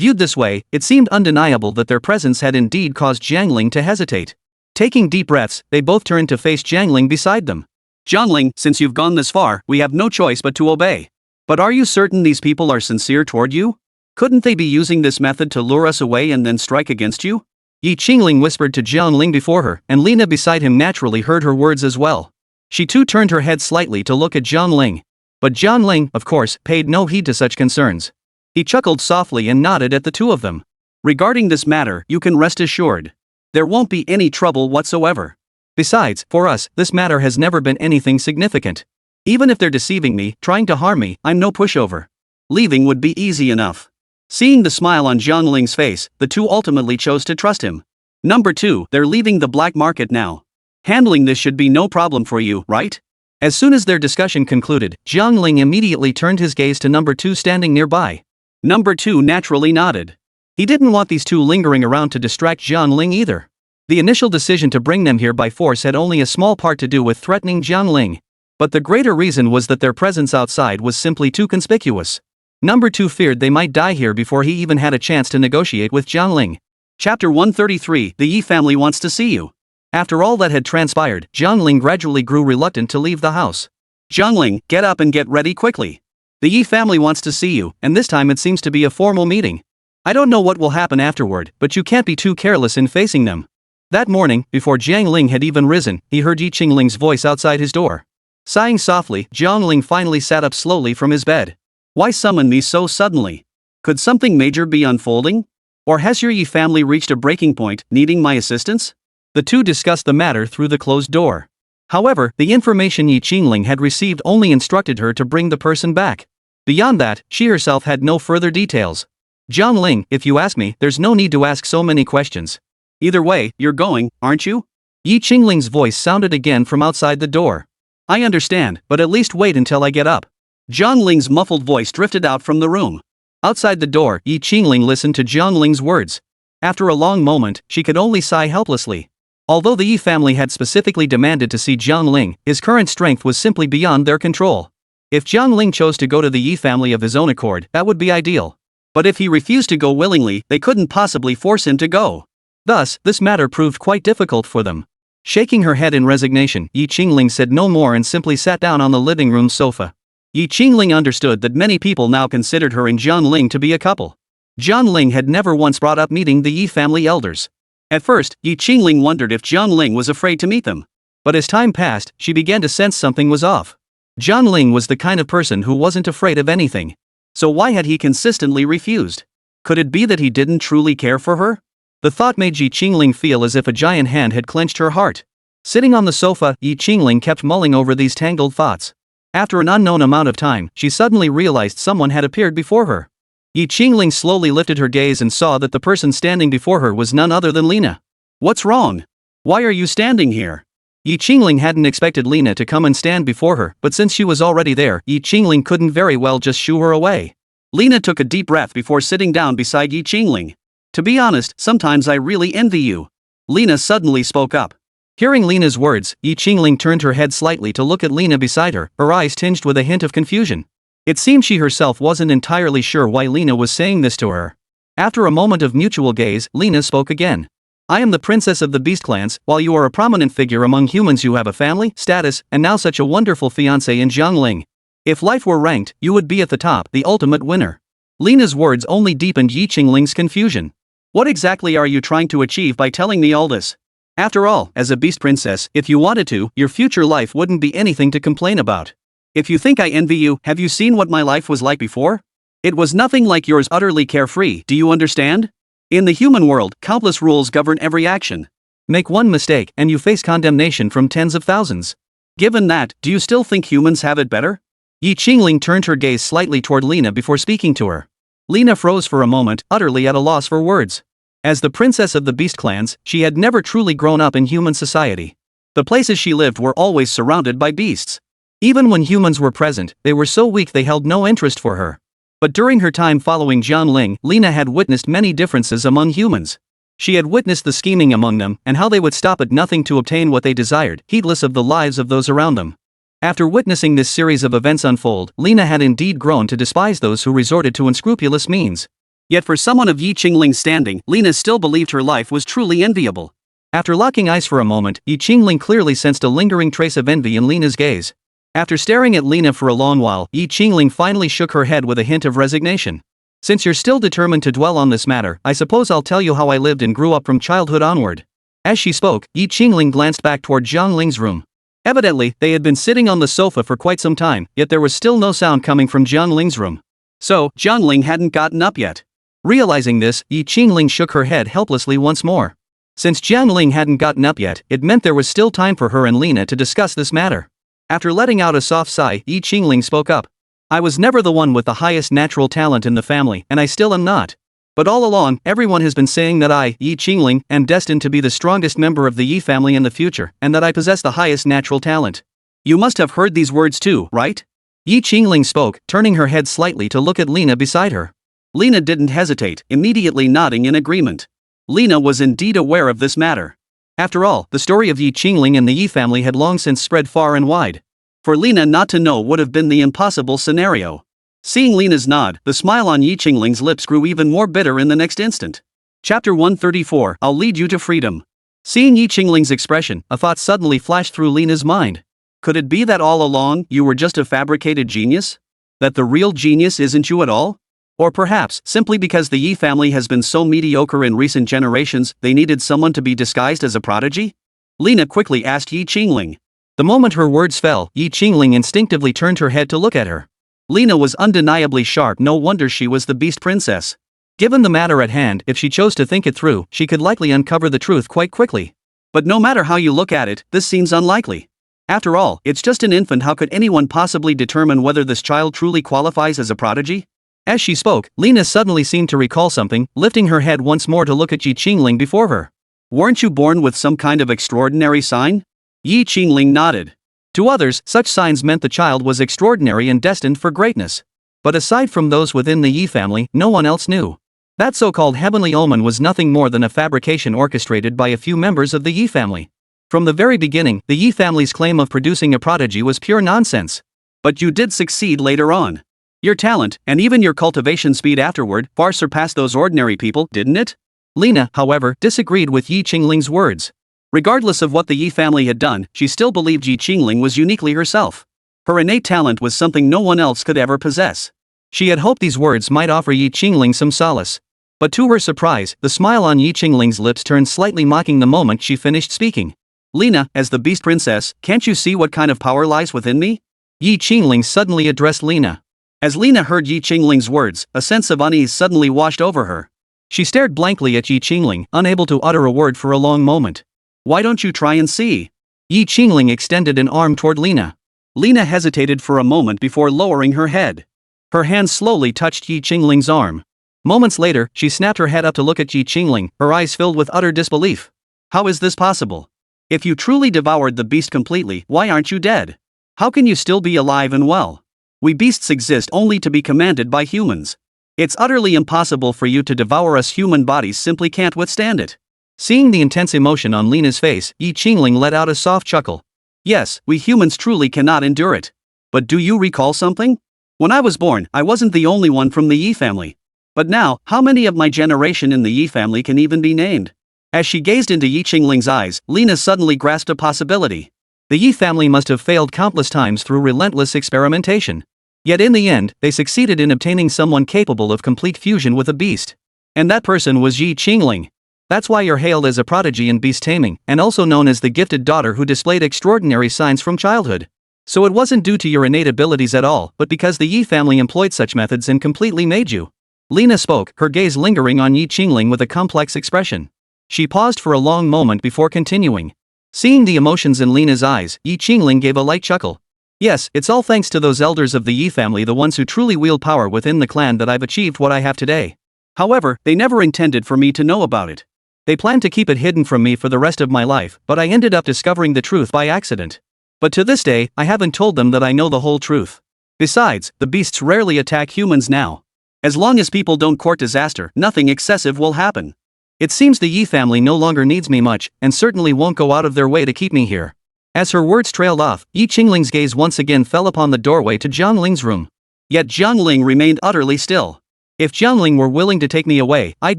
Viewed this way, it seemed undeniable that their presence had indeed caused Jiang Ling to hesitate. Taking deep breaths, they both turned to face Jiang Ling beside them. Jiang Ling, since you've gone this far, we have no choice but to obey. But are you certain these people are sincere toward you? Couldn't they be using this method to lure us away and then strike against you? Yi Qingling whispered to Jiang Ling before her, and Lina beside him naturally heard her words as well. She too turned her head slightly to look at Jiang Ling. But Jiang Ling, of course, paid no heed to such concerns. He chuckled softly and nodded at the two of them. Regarding this matter, you can rest assured. There won't be any trouble whatsoever. Besides, for us, this matter has never been anything significant. Even if they're deceiving me, trying to harm me, I'm no pushover. Leaving would be easy enough. Seeing the smile on Jiang Ling's face, the two ultimately chose to trust him. Number 2, they're leaving the black market now. Handling this should be no problem for you, right? As soon as their discussion concluded, Jiang Ling immediately turned his gaze to number 2 standing nearby. Number 2 naturally nodded. He didn't want these two lingering around to distract Jiang Ling either. The initial decision to bring them here by force had only a small part to do with threatening Jiang Ling. But the greater reason was that their presence outside was simply too conspicuous. Number 2 feared they might die here before he even had a chance to negotiate with Jiang Ling. Chapter 133, the Yi family wants to see you. After all that had transpired, Jiang Ling gradually grew reluctant to leave the house. Jiang Ling, get up and get ready quickly. The Yi family wants to see you, and this time it seems to be a formal meeting. I don't know what will happen afterward, but you can't be too careless in facing them. That morning, before Jiang Ling had even risen, he heard Yi Qingling's voice outside his door. Sighing softly, Jiang Ling finally sat up slowly from his bed. Why summon me so suddenly? Could something major be unfolding? Or has your Yi family reached a breaking point, needing my assistance? The two discussed the matter through the closed door. However, the information Yi Qingling had received only instructed her to bring the person back. Beyond that, she herself had no further details. Jiang Ling, if you ask me, there's no need to ask so many questions. Either way, you're going, aren't you? Yi Qingling's voice sounded again from outside the door. I understand, but at least wait until I get up. Jiang Ling's muffled voice drifted out from the room. Outside the door, Yi Qingling listened to Jiang Ling's words. After a long moment, she could only sigh helplessly. Although the Yi family had specifically demanded to see Jiang Ling, his current strength was simply beyond their control. If Jiang Ling chose to go to the Yi family of his own accord, that would be ideal. But if he refused to go willingly, they couldn't possibly force him to go. Thus, this matter proved quite difficult for them. Shaking her head in resignation, Yi Qingling said no more and simply sat down on the living room sofa. Yi Qingling understood that many people now considered her and Jiang Ling to be a couple. Jiang Ling had never once brought up meeting the Yi family elders. At first, Yi Qingling wondered if Jiang Ling was afraid to meet them. But as time passed, she began to sense something was off. Jiang Ling was the kind of person who wasn't afraid of anything. So why had he consistently refused? Could it be that he didn't truly care for her? The thought made Yi Qingling feel as if a giant hand had clenched her heart. Sitting on the sofa, Yi Qingling kept mulling over these tangled thoughts. After an unknown amount of time, she suddenly realized someone had appeared before her. Yi Qingling slowly lifted her gaze and saw that the person standing before her was none other than Lina. What's wrong? Why are you standing here? Yi Qingling hadn't expected Lina to come and stand before her, but since she was already there, Yi Qingling couldn't very well just shoo her away. Lina took a deep breath before sitting down beside Yi Qingling. To be honest, sometimes I really envy you. Lina suddenly spoke up. Hearing Lina's words, Yi Qingling turned her head slightly to look at Lina beside her, her eyes tinged with a hint of confusion. It seemed she herself wasn't entirely sure why Lina was saying this to her. After a moment of mutual gaze, Lina spoke again. I am the princess of the beast clans. While you are a prominent figure among humans, you have a family, status, and now such a wonderful fiancé in Jiang Ling. If life were ranked, you would be at the top, the ultimate winner. Lina's words only deepened Yi Qingling's confusion. What exactly are you trying to achieve by telling me all this? After all, as a beast princess, if you wanted to, your future life wouldn't be anything to complain about. If you think I envy you, have you seen what my life was like before? It was nothing like yours, utterly carefree, do you understand? In the human world, countless rules govern every action. Make one mistake, and you face condemnation from tens of thousands. Given that, do you still think humans have it better? Yi Qingling turned her gaze slightly toward Lina before speaking to her. Lina froze for a moment, utterly at a loss for words. As the princess of the beast clans, she had never truly grown up in human society. The places she lived were always surrounded by beasts. Even when humans were present, they were so weak they held no interest for her. But during her time following Jiang Ling, Lina had witnessed many differences among humans. She had witnessed the scheming among them and how they would stop at nothing to obtain what they desired, heedless of the lives of those around them. After witnessing this series of events unfold, Lina had indeed grown to despise those who resorted to unscrupulous means. Yet for someone of Yi Qingling's standing, Lena still believed her life was truly enviable. After locking eyes for a moment, Yi Qingling clearly sensed a lingering trace of envy in Lena's gaze. After staring at Lena for a long while, Yi Qingling finally shook her head with a hint of resignation. Since you're still determined to dwell on this matter, I suppose I'll tell you how I lived and grew up from childhood onward. As she spoke, Yi Qingling glanced back toward Jiang Ling's room. Evidently, they had been sitting on the sofa for quite some time, yet there was still no sound coming from Jiang Ling's room. So, Jiang Ling hadn't gotten up yet. Realizing this, Yi Qingling shook her head helplessly once more. Since Jiang Ling hadn't gotten up yet, it meant there was still time for her and Lena to discuss this matter. After letting out a soft sigh, Yi Qingling spoke up. I was never the one with the highest natural talent in the family, and I still am not. But all along, everyone has been saying that I, Yi Qingling, am destined to be the strongest member of the Yi family in the future, and that I possess the highest natural talent. You must have heard these words too, right? Yi Qingling spoke, turning her head slightly to look at Lena beside her. Lena didn't hesitate, immediately nodding in agreement. Lena was indeed aware of this matter. After all, the story of Yi Qingling and the Yi family had long since spread far and wide. For Lena not to know would have been the impossible scenario. Seeing Lena's nod, the smile on Yi Qingling's lips grew even more bitter in the next instant. Chapter 134, I'll lead you to freedom. Seeing Yi Qingling's expression, a thought suddenly flashed through Lena's mind. Could it be that all along, you were just a fabricated genius? That the real genius isn't you at all? Or perhaps, simply because the Yi family has been so mediocre in recent generations, they needed someone to be disguised as a prodigy? Lena quickly asked Yi Qingling. The moment her words fell, Yi Qingling instinctively turned her head to look at her. Lena was undeniably sharp, no wonder she was the Beast Princess. Given the matter at hand, if she chose to think it through, she could likely uncover the truth quite quickly. But no matter how you look at it, this seems unlikely. After all, it's just an infant. How could anyone possibly determine whether this child truly qualifies as a prodigy? As she spoke, Lena suddenly seemed to recall something, lifting her head once more to look at Yi Qingling before her. Weren't you born with some kind of extraordinary sign? Yi Qingling nodded. To others, such signs meant the child was extraordinary and destined for greatness. But aside from those within the Yi family, no one else knew. That so-called heavenly omen was nothing more than a fabrication orchestrated by a few members of the Yi family. From the very beginning, the Yi family's claim of producing a prodigy was pure nonsense. But you did succeed later on. Your talent, and even your cultivation speed afterward, far surpassed those ordinary people, didn't it? Lena, however, disagreed with Yi Qingling's words. Regardless of what the Yi family had done, she still believed Yi Qingling was uniquely herself. Her innate talent was something no one else could ever possess. She had hoped these words might offer Yi Qingling some solace. But to her surprise, the smile on Yi Qingling's lips turned slightly mocking the moment she finished speaking. Lena, as the Beast Princess, can't you see what kind of power lies within me? Yi Qingling suddenly addressed Lena. As Lena heard Yi Qingling's words, a sense of unease suddenly washed over her. She stared blankly at Yi Qingling, unable to utter a word for a long moment. Why don't you try and see? Yi Qingling extended an arm toward Lena. Lena hesitated for a moment before lowering her head. Her hand slowly touched Yi Qingling's arm. Moments later, she snapped her head up to look at Yi Qingling, her eyes filled with utter disbelief. How is this possible? If you truly devoured the beast completely, why aren't you dead? How can you still be alive and well? We beasts exist only to be commanded by humans. It's utterly impossible for you to devour us. Human bodies simply can't withstand it. Seeing the intense emotion on Lena's face, Yi Qingling let out a soft chuckle. Yes, we humans truly cannot endure it. But do you recall something? When I was born, I wasn't the only one from the Yi family. But now, how many of my generation in the Yi family can even be named? As she gazed into Yi Qingling's eyes, Lena suddenly grasped a possibility. The Yi family must have failed countless times through relentless experimentation. Yet in the end, they succeeded in obtaining someone capable of complete fusion with a beast. And that person was Yi Qingling. That's why you're hailed as a prodigy in beast taming, and also known as the gifted daughter who displayed extraordinary signs from childhood. So it wasn't due to your innate abilities at all, but because the Yi family employed such methods and completely made you. Lena spoke, her gaze lingering on Yi Qingling with a complex expression. She paused for a long moment before continuing. Seeing the emotions in Lena's eyes, Yi Qingling gave a light chuckle. Yes, it's all thanks to those elders of the Yi family, the ones who truly wield power within the clan, that I've achieved what I have today. However, they never intended for me to know about it. They planned to keep it hidden from me for the rest of my life, but I ended up discovering the truth by accident. But to this day, I haven't told them that I know the whole truth. Besides, the beasts rarely attack humans now. As long as people don't court disaster, nothing excessive will happen. It seems the Yi family no longer needs me much, and certainly won't go out of their way to keep me here. As her words trailed off, Yi Qingling's gaze once again fell upon the doorway to Jiang Ling's room. Yet Jiang Ling remained utterly still. If Jiang Ling were willing to take me away, I'd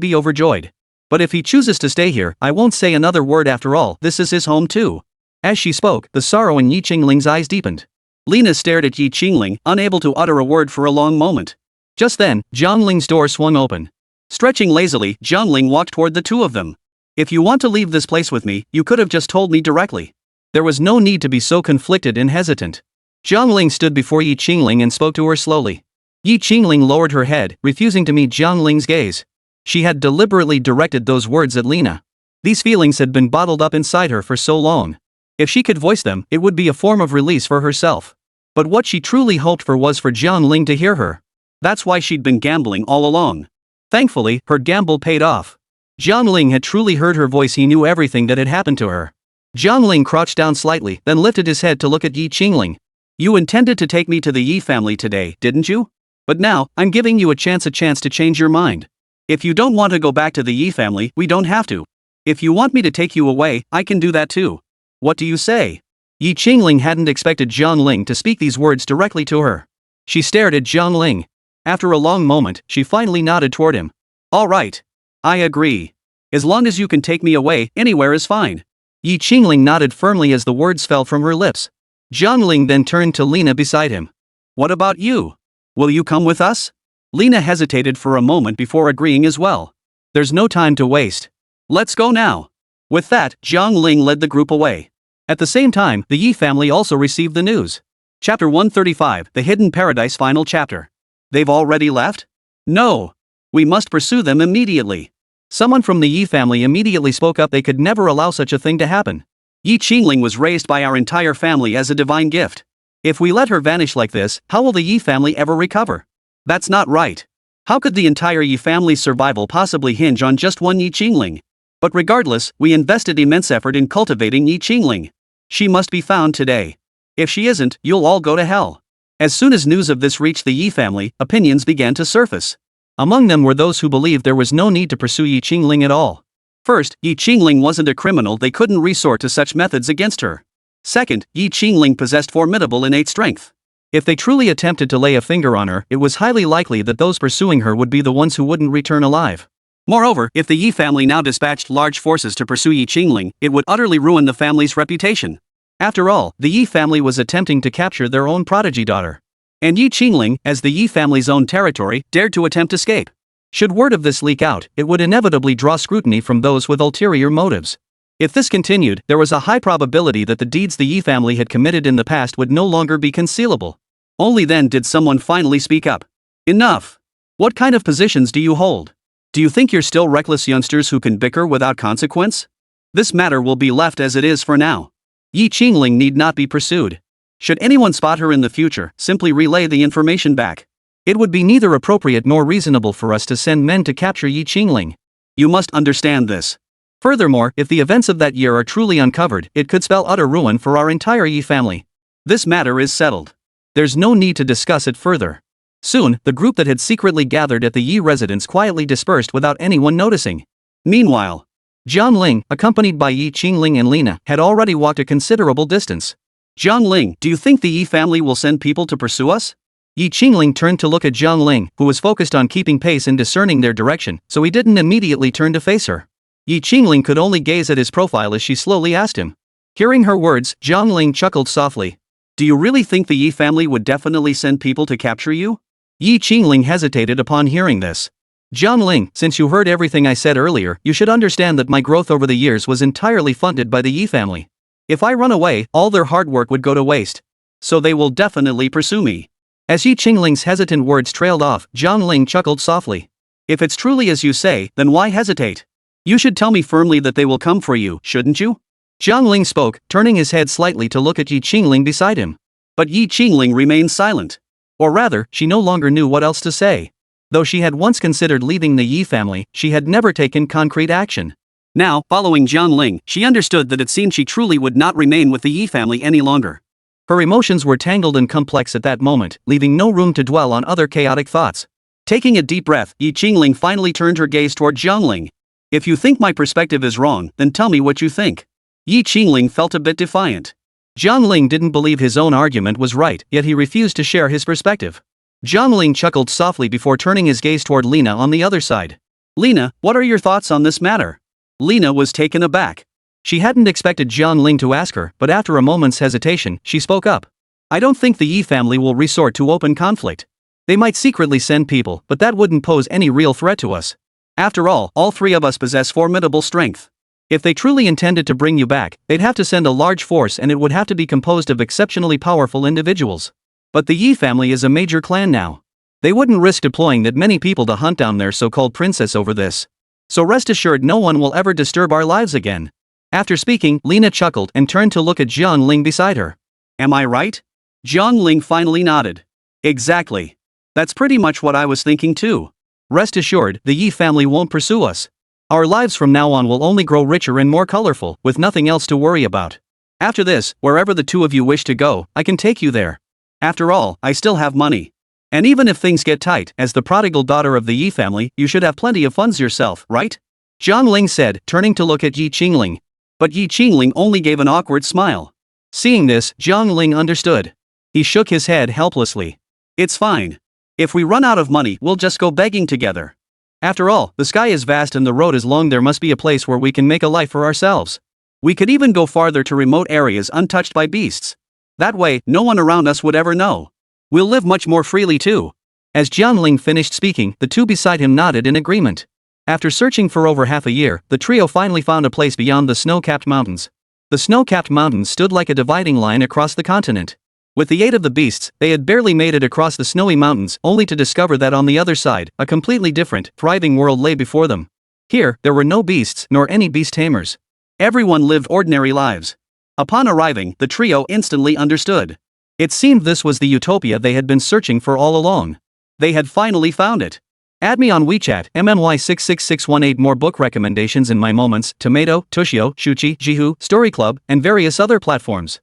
be overjoyed. But if he chooses to stay here, I won't say another word. After all, this is his home too. As she spoke, the sorrow in Yi Qingling's eyes deepened. Lina stared at Yi Qingling, unable to utter a word for a long moment. Just then, Jiang Ling's door swung open. Stretching lazily, Jiang Ling walked toward the two of them. If you want to leave this place with me, you could have just told me directly. There was no need to be so conflicted and hesitant. Jiang Ling stood before Yi Qingling and spoke to her slowly. Yi Qingling lowered her head, refusing to meet Jiang Ling's gaze. She had deliberately directed those words at Lina. These feelings had been bottled up inside her for so long. If she could voice them, it would be a form of release for herself. But what she truly hoped for was for Jiang Ling to hear her. That's why she'd been gambling all along. Thankfully, her gamble paid off. Jiang Ling had truly heard her voice. He knew everything that had happened to her. Jiang Ling crouched down slightly, then lifted his head to look at Yi Qingling. You intended to take me to the Yi family today, didn't you? But now, I'm giving you a chance to change your mind. If you don't want to go back to the Yi family, we don't have to. If you want me to take you away, I can do that too. What do you say? Yi Qingling hadn't expected Jiang Ling to speak these words directly to her. She stared at Jiang Ling. After a long moment, she finally nodded toward him. All right. I agree. As long as you can take me away, anywhere is fine. Yi Qingling nodded firmly as the words fell from her lips. Jiang Ling then turned to Lina beside him. What about you? Will you come with us? Lina hesitated for a moment before agreeing as well. There's no time to waste. Let's go now. With that, Jiang Ling led the group away. At the same time, the Yi family also received the news. Chapter 135, The Hidden Paradise Final Chapter. They've already left? No. We must pursue them immediately. Someone from the Yi family immediately spoke up. They could never allow such a thing to happen. Yi Qingling was raised by our entire family as a divine gift. If we let her vanish like this, how will the Yi family ever recover? That's not right. How could the entire Yi family's survival possibly hinge on just one Yi Qingling? But regardless, we invested immense effort in cultivating Yi Qingling. She must be found today. If she isn't, you'll all go to hell. As soon as news of this reached the Yi family, opinions began to surface. Among them were those who believed there was no need to pursue Yi Qingling at all. First, Yi Qingling wasn't a criminal. They couldn't resort to such methods against her. Second, Yi Qingling possessed formidable innate strength. If they truly attempted to lay a finger on her, it was highly likely that those pursuing her would be the ones who wouldn't return alive. Moreover, if the Yi family now dispatched large forces to pursue Yi Qingling, it would utterly ruin the family's reputation. After all, the Yi family was attempting to capture their own prodigy daughter. And Yi Qingling, as the Yi family's own territory, dared to attempt escape. Should word of this leak out, it would inevitably draw scrutiny from those with ulterior motives. If this continued, there was a high probability that the deeds the Yi family had committed in the past would no longer be concealable. Only then did someone finally speak up. Enough! What kind of positions do you hold? Do you think you're still reckless youngsters who can bicker without consequence? This matter will be left as it is for now. Yi Qingling need not be pursued. Should anyone spot her in the future, simply relay the information back. It would be neither appropriate nor reasonable for us to send men to capture Yi Qingling. You must understand this. Furthermore, if the events of that year are truly uncovered, it could spell utter ruin for our entire Yi family. This matter is settled. There's no need to discuss it further. Soon, the group that had secretly gathered at the Yi residence quietly dispersed without anyone noticing. Meanwhile, Jiang Ling, accompanied by Yi Qingling and Lina, had already walked a considerable distance. Jiang Ling, do you think the Yi family will send people to pursue us? Yi Qingling turned to look at Jiang Ling, who was focused on keeping pace and discerning their direction, so he didn't immediately turn to face her. Yi Qingling could only gaze at his profile as she slowly asked him. Hearing her words, Jiang Ling chuckled softly. Do you really think the Yi family would definitely send people to capture you? Yi Qingling hesitated upon hearing this. Jiang Ling, since you heard everything I said earlier, you should understand that my growth over the years was entirely funded by the Yi family. If I run away, all their hard work would go to waste. So they will definitely pursue me. As Yi Qingling's hesitant words trailed off, Jiang Ling chuckled softly. If it's truly as you say, then why hesitate? You should tell me firmly that they will come for you, shouldn't you? Jiang Ling spoke, turning his head slightly to look at Yi Qingling beside him. But Yi Qingling remained silent. Or rather, she no longer knew what else to say. Though she had once considered leaving the Yi family, she had never taken concrete action. Now, following Jiang Ling, she understood that it seemed she truly would not remain with the Yi family any longer. Her emotions were tangled and complex at that moment, leaving no room to dwell on other chaotic thoughts. Taking a deep breath, Yi Qingling finally turned her gaze toward Jiang Ling. If you think my perspective is wrong, then tell me what you think. Yi Qingling felt a bit defiant. Jiang Ling didn't believe his own argument was right, yet he refused to share his perspective. Jiang Ling chuckled softly before turning his gaze toward Lena on the other side. Lena, what are your thoughts on this matter? Lena was taken aback. She hadn't expected Jiang Ling to ask her, but after a moment's hesitation, she spoke up. I don't think the Yi family will resort to open conflict. They might secretly send people, but that wouldn't pose any real threat to us. After all three of us possess formidable strength. If they truly intended to bring you back, they'd have to send a large force and it would have to be composed of exceptionally powerful individuals. But the Yi family is a major clan now. They wouldn't risk deploying that many people to hunt down their so-called princess over this. So rest assured no one will ever disturb our lives again. After speaking, Lena chuckled and turned to look at Jiang Ling beside her. Am I right? Jiang Ling finally nodded. Exactly. That's pretty much what I was thinking too. Rest assured, the Yi family won't pursue us. Our lives from now on will only grow richer and more colorful, with nothing else to worry about. After this, wherever the two of you wish to go, I can take you there. After all, I still have money. And even if things get tight, as the prodigal daughter of the Yi family, you should have plenty of funds yourself, right? Jiang Ling said, turning to look at Yi Qingling. But Yi Qingling only gave an awkward smile. Seeing this, Jiang Ling understood. He shook his head helplessly. It's fine. If we run out of money, we'll just go begging together. After all, the sky is vast and the road is long. There must be a place where we can make a life for ourselves. We could even go farther to remote areas untouched by beasts. That way, no one around us would ever know. We'll live much more freely too. As Jiang Ling finished speaking, the two beside him nodded in agreement. After searching for over half a year, the trio finally found a place beyond the snow-capped mountains. The snow-capped mountains stood like a dividing line across the continent. With the aid of the beasts, they had barely made it across the snowy mountains, only to discover that on the other side, a completely different, thriving world lay before them. Here, there were no beasts, nor any beast tamers. Everyone lived ordinary lives. Upon arriving, the trio instantly understood. It seemed this was the utopia they had been searching for all along. They had finally found it. Add me on WeChat, MNY66618. More book recommendations in my moments, Tomato, Tushio, Shuchi, Jihu, Story Club, and various other platforms.